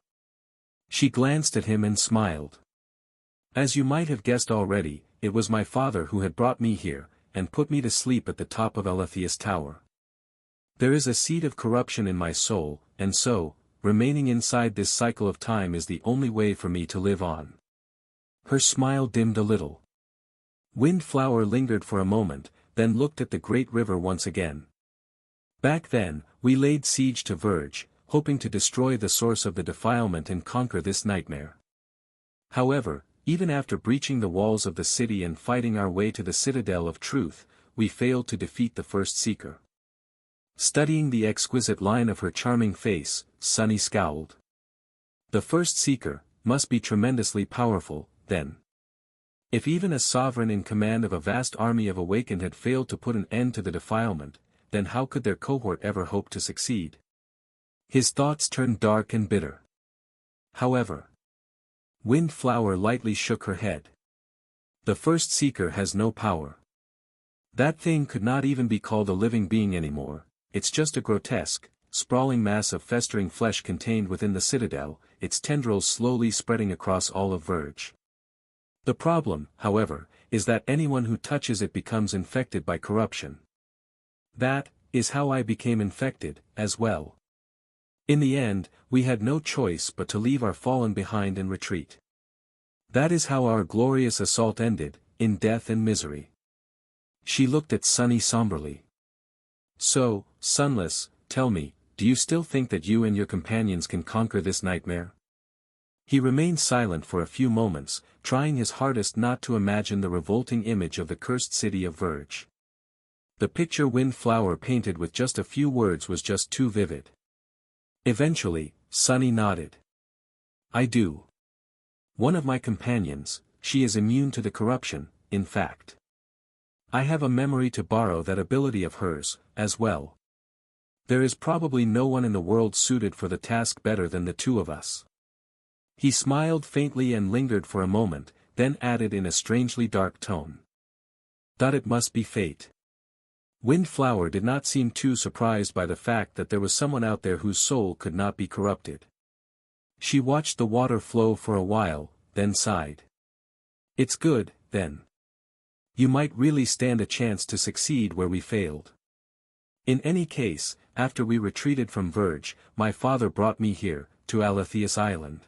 She glanced at him and smiled. As you might have guessed already, it was my father who had brought me here, and put me to sleep at the top of Alethius Tower. There is a seed of corruption in my soul, and so, remaining inside this cycle of time is the only way for me to live on. Her smile dimmed a little. Windflower lingered for a moment, then looked at the great river once again. Back then, we laid siege to Verge, hoping to destroy the source of the defilement and conquer this nightmare. However, even after breaching the walls of the city and fighting our way to the citadel of truth, we failed to defeat the first seeker. Studying the exquisite line of her charming face, Sunny scowled. The first seeker must be tremendously powerful, then. If even a sovereign in command of a vast army of awakened had failed to put an end to the defilement, then how could their cohort ever hope to succeed? His thoughts turned dark and bitter. However, Windflower lightly shook her head. The first seeker has no power. That thing could not even be called a living being anymore, it's just a grotesque, sprawling mass of festering flesh contained within the citadel, its tendrils slowly spreading across all of Verge. The problem, however, is that anyone who touches it becomes infected by corruption. That is how I became infected, as well. In the end, we had no choice but to leave our fallen behind and retreat. That is how our glorious assault ended, in death and misery. She looked at Sunny somberly. So, Sunless, tell me, do you still think that you and your companions can conquer this nightmare? He remained silent for a few moments, trying his hardest not to imagine the revolting image of the cursed city of Verge. The picture Windflower painted with just a few words was just too vivid. Eventually, Sunny nodded. I do. One of my companions, she is immune to the corruption, in fact. I have a memory to borrow that ability of hers, as well. There is probably no one in the world suited for the task better than the 2 of us. He smiled faintly and lingered for a moment, then added in a strangely dark tone. That it must be fate. Windflower did not seem too surprised by the fact that there was someone out there whose soul could not be corrupted. She watched the water flow for a while, then sighed. It's good, then. You might really stand a chance to succeed where we failed. In any case, after we retreated from Verge, my father brought me here, to Aletheus Island.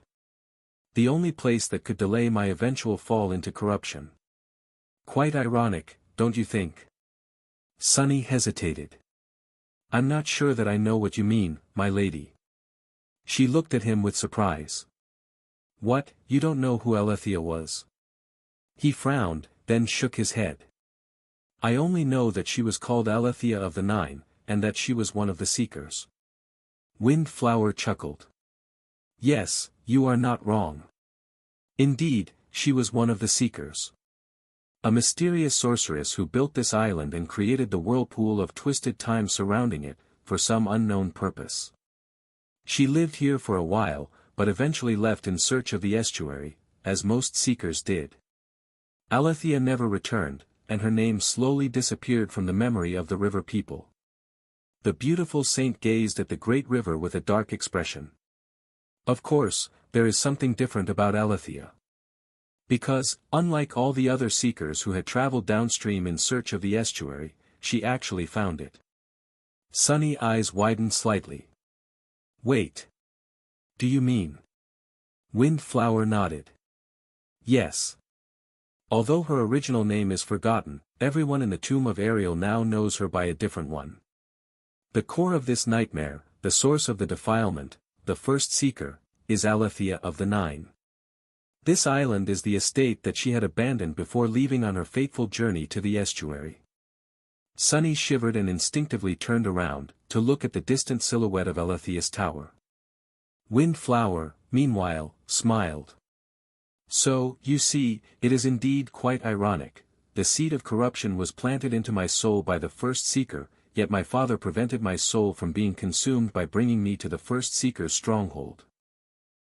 The only place that could delay my eventual fall into corruption. Quite ironic, don't you think? Sunny hesitated. I'm not sure that I know what you mean, my lady. She looked at him with surprise. What, you don't know who Alethea was? He frowned, then shook his head. I only know that she was called Alethea of the Nine, and that she was one of the Seekers. Windflower chuckled. Yes, you are not wrong. Indeed, she was one of the Seekers. A mysterious sorceress who built this island and created the whirlpool of twisted time surrounding it, for some unknown purpose. She lived here for a while, but eventually left in search of the estuary, as most Seekers did. Alethea never returned, and her name slowly disappeared from the memory of the river people. The beautiful saint gazed at the great river with a dark expression. Of course, there is something different about Alethea. Because, unlike all the other Seekers who had traveled downstream in search of the estuary, she actually found it. Sunny eyes widened slightly. Wait. Do you mean? Windflower nodded. Yes. Although her original name is forgotten, everyone in the tomb of Ariel now knows her by a different one. The core of this nightmare, the source of the defilement, the first Seeker, is Alethea of the Nine. This island is the estate that she had abandoned before leaving on her fateful journey to the estuary. Sunny shivered and instinctively turned around, to look at the distant silhouette of Alethea's tower. Windflower, meanwhile, smiled. So, you see, it is indeed quite ironic. The seed of corruption was planted into my soul by the first Seeker, yet my father prevented my soul from being consumed by bringing me to the first Seeker's stronghold.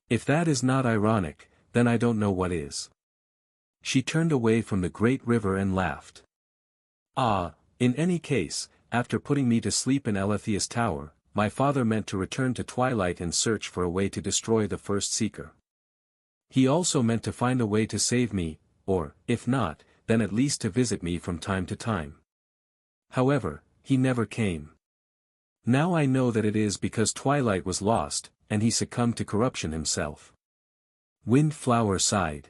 If that is not ironic, then I don't know what is. She turned away from the great river and laughed. Ah, in any case, after putting me to sleep in Alethea's tower, my father meant to return to Twilight and search for a way to destroy the first Seeker. He also meant to find a way to save me, or, if not, then at least to visit me from time to time. However, he never came. Now I know that it is because Twilight was lost, and he succumbed to corruption himself. Windflower sighed.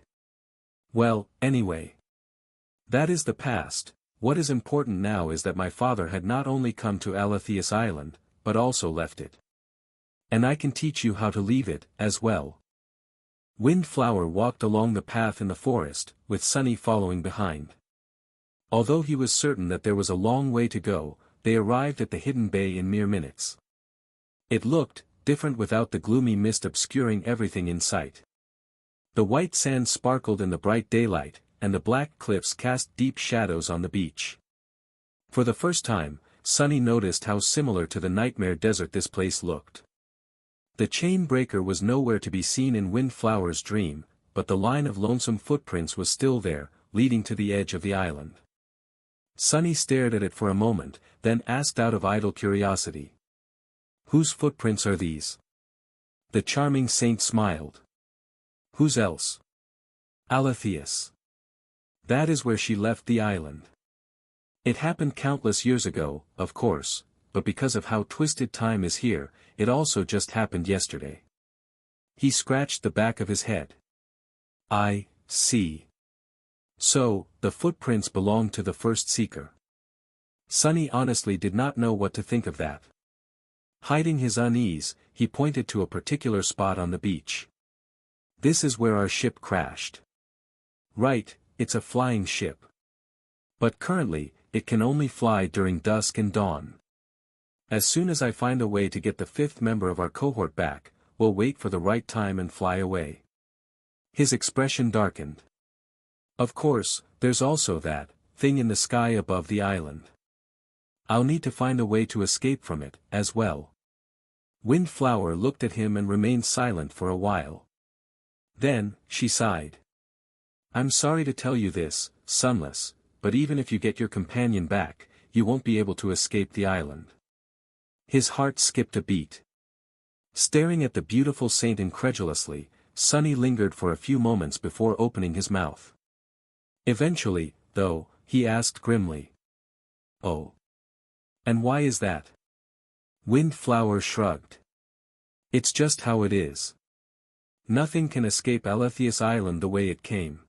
Well, anyway. That is the past. What is important now is that my father had not only come to Aletheus Island, but also left it. And I can teach you how to leave it, as well. Windflower walked along the path in the forest, with Sunny following behind. Although he was certain that there was a long way to go, they arrived at the hidden bay in mere minutes. It looked different without the gloomy mist obscuring everything in sight. The white sand sparkled in the bright daylight, and the black cliffs cast deep shadows on the beach. For the first time, Sunny noticed how similar to the nightmare desert this place looked. The chain breaker was nowhere to be seen in Windflower's dream, but the line of lonesome footprints was still there, leading to the edge of the island. Sunny stared at it for a moment, then asked out of idle curiosity. Whose footprints are these? The charming saint smiled. Whose else? Aletheus. That is where she left the island. It happened countless years ago, of course, but because of how twisted time is here, it also just happened yesterday. He scratched the back of his head. I see. So, the footprints belonged to the first Seeker. Sunny honestly did not know what to think of that. Hiding his unease, he pointed to a particular spot on the beach. This is where our ship crashed. Right, it's a flying ship. But currently, it can only fly during dusk and dawn. As soon as I find a way to get the fifth member of our cohort back, we'll wait for the right time and fly away. His expression darkened. Of course, there's also that thing in the sky above the island. I'll need to find a way to escape from it, as well. Windflower looked at him and remained silent for a while. Then, she sighed. I'm sorry to tell you this, Sunless, but even if you get your companion back, you won't be able to escape the island. His heart skipped a beat. Staring at the beautiful saint incredulously, Sunny lingered for a few moments before opening his mouth. Eventually, though, he asked grimly. Oh. And why is that? Windflower shrugged. It's just how it is. Nothing can escape Aletheus Island the way it came.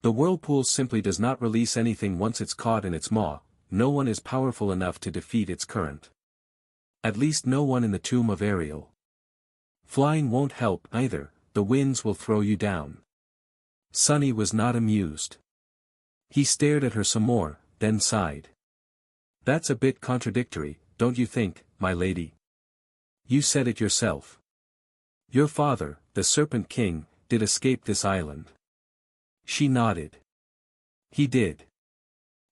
The whirlpool simply does not release anything once it's caught in its maw. No one is powerful enough to defeat its current. At least no one in the tomb of Ariel. Flying won't help either, the winds will throw you down. Sunny was not amused. He stared at her some more, then sighed. That's a bit contradictory, don't you think, my lady? You said it yourself. Your father, the Serpent King, did escape this island. She nodded. He did.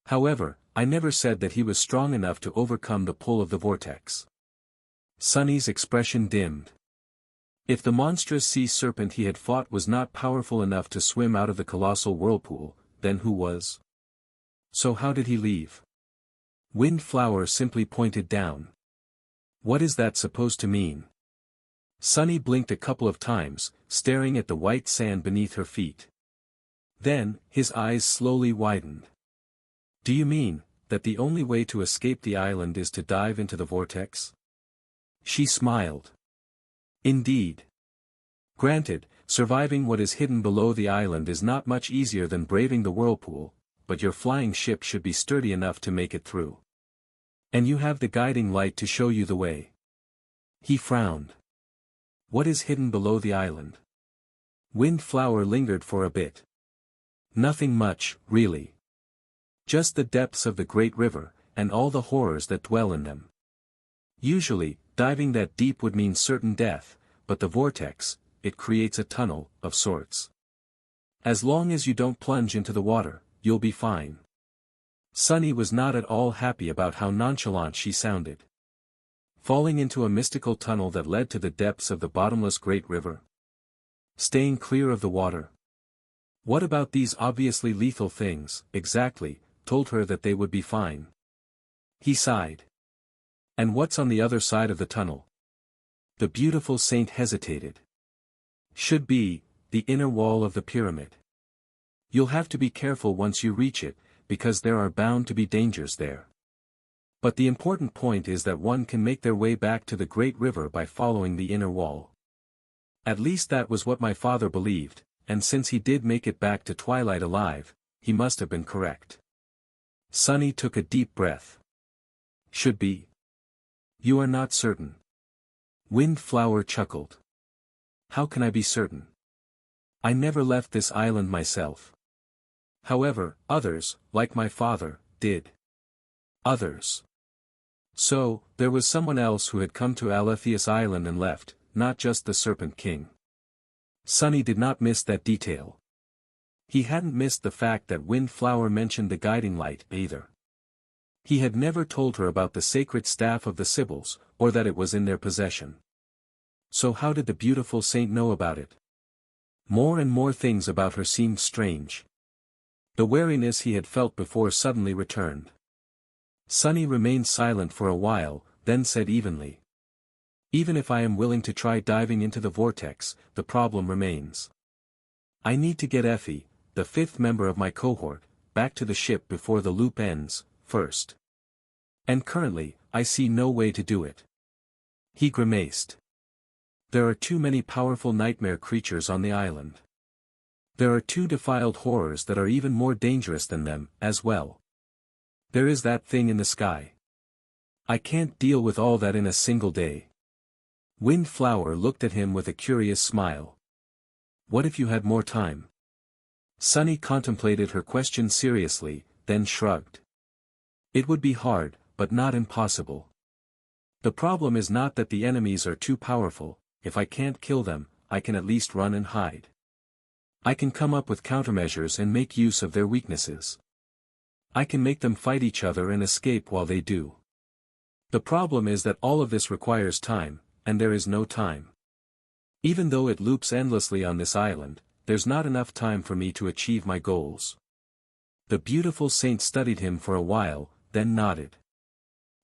However, I never said that he was strong enough to overcome the pull of the vortex. Sunny's expression dimmed. If the monstrous sea serpent he had fought was not powerful enough to swim out of the colossal whirlpool, then who was? So how did he leave? Windflower simply pointed down. What is that supposed to mean? Sunny blinked a couple of times, staring at the white sand beneath her feet. Then, his eyes slowly widened. Do you mean, that the only way to escape the island is to dive into the vortex? She smiled. Indeed. Granted, surviving what is hidden below the island is not much easier than braving the whirlpool, but your flying ship should be sturdy enough to make it through. And you have the guiding light to show you the way. He frowned. What is hidden below the island? Windflower lingered for a bit. Nothing much, really. Just the depths of the great river, and all the horrors that dwell in them. Usually, diving that deep would mean certain death, but the vortex, it creates a tunnel, of sorts. As long as you don't plunge into the water, you'll be fine. Sunny was not at all happy about how nonchalant she sounded. Falling into a mystical tunnel that led to the depths of the bottomless great river. Staying clear of the water. What about these obviously lethal things, exactly, told her that they would be fine. He sighed. And what's on the other side of the tunnel? The beautiful saint hesitated. Should be, the inner wall of the pyramid. You'll have to be careful once you reach it, because there are bound to be dangers there. But the important point is that one can make their way back to the great river by following the inner wall. At least that was what my father believed, and since he did make it back to Twilight alive, he must have been correct. Sunny took a deep breath. Should be. You are not certain. Windflower chuckled. How can I be certain? I never left this island myself. However, others, like my father, did. Others. So, there was someone else who had come to Aletheus Island and left, not just the Serpent King. Sunny did not miss that detail. He hadn't missed the fact that Windflower mentioned the guiding light, either. He had never told her about the sacred staff of the Sibyls, or that it was in their possession. So how did the beautiful saint know about it? More and more things about her seemed strange. The wariness he had felt before suddenly returned. Sunny remained silent for a while, then said evenly. Even if I am willing to try diving into the vortex, the problem remains. I need to get Effie, the fifth member of my cohort, back to the ship before the loop ends, first. And currently, I see no way to do it. He grimaced. There are too many powerful nightmare creatures on the island. There are two defiled horrors that are even more dangerous than them, as well. There is that thing in the sky. I can't deal with all that in a single day. Windflower looked at him with a curious smile. What if you had more time? Sunny contemplated her question seriously, then shrugged. It would be hard, but not impossible. The problem is not that the enemies are too powerful. If I can't kill them, I can at least run and hide. I can come up with countermeasures and make use of their weaknesses. I can make them fight each other and escape while they do. The problem is that all of this requires time, and there is no time. Even though it loops endlessly on this island, there's not enough time for me to achieve my goals. The beautiful saint studied him for a while, then nodded.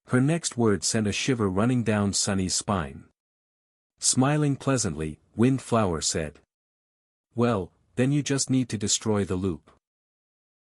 Her next word sent a shiver running down Sunny's spine. Smiling pleasantly, Windflower said. Well, then you just need to destroy the loop.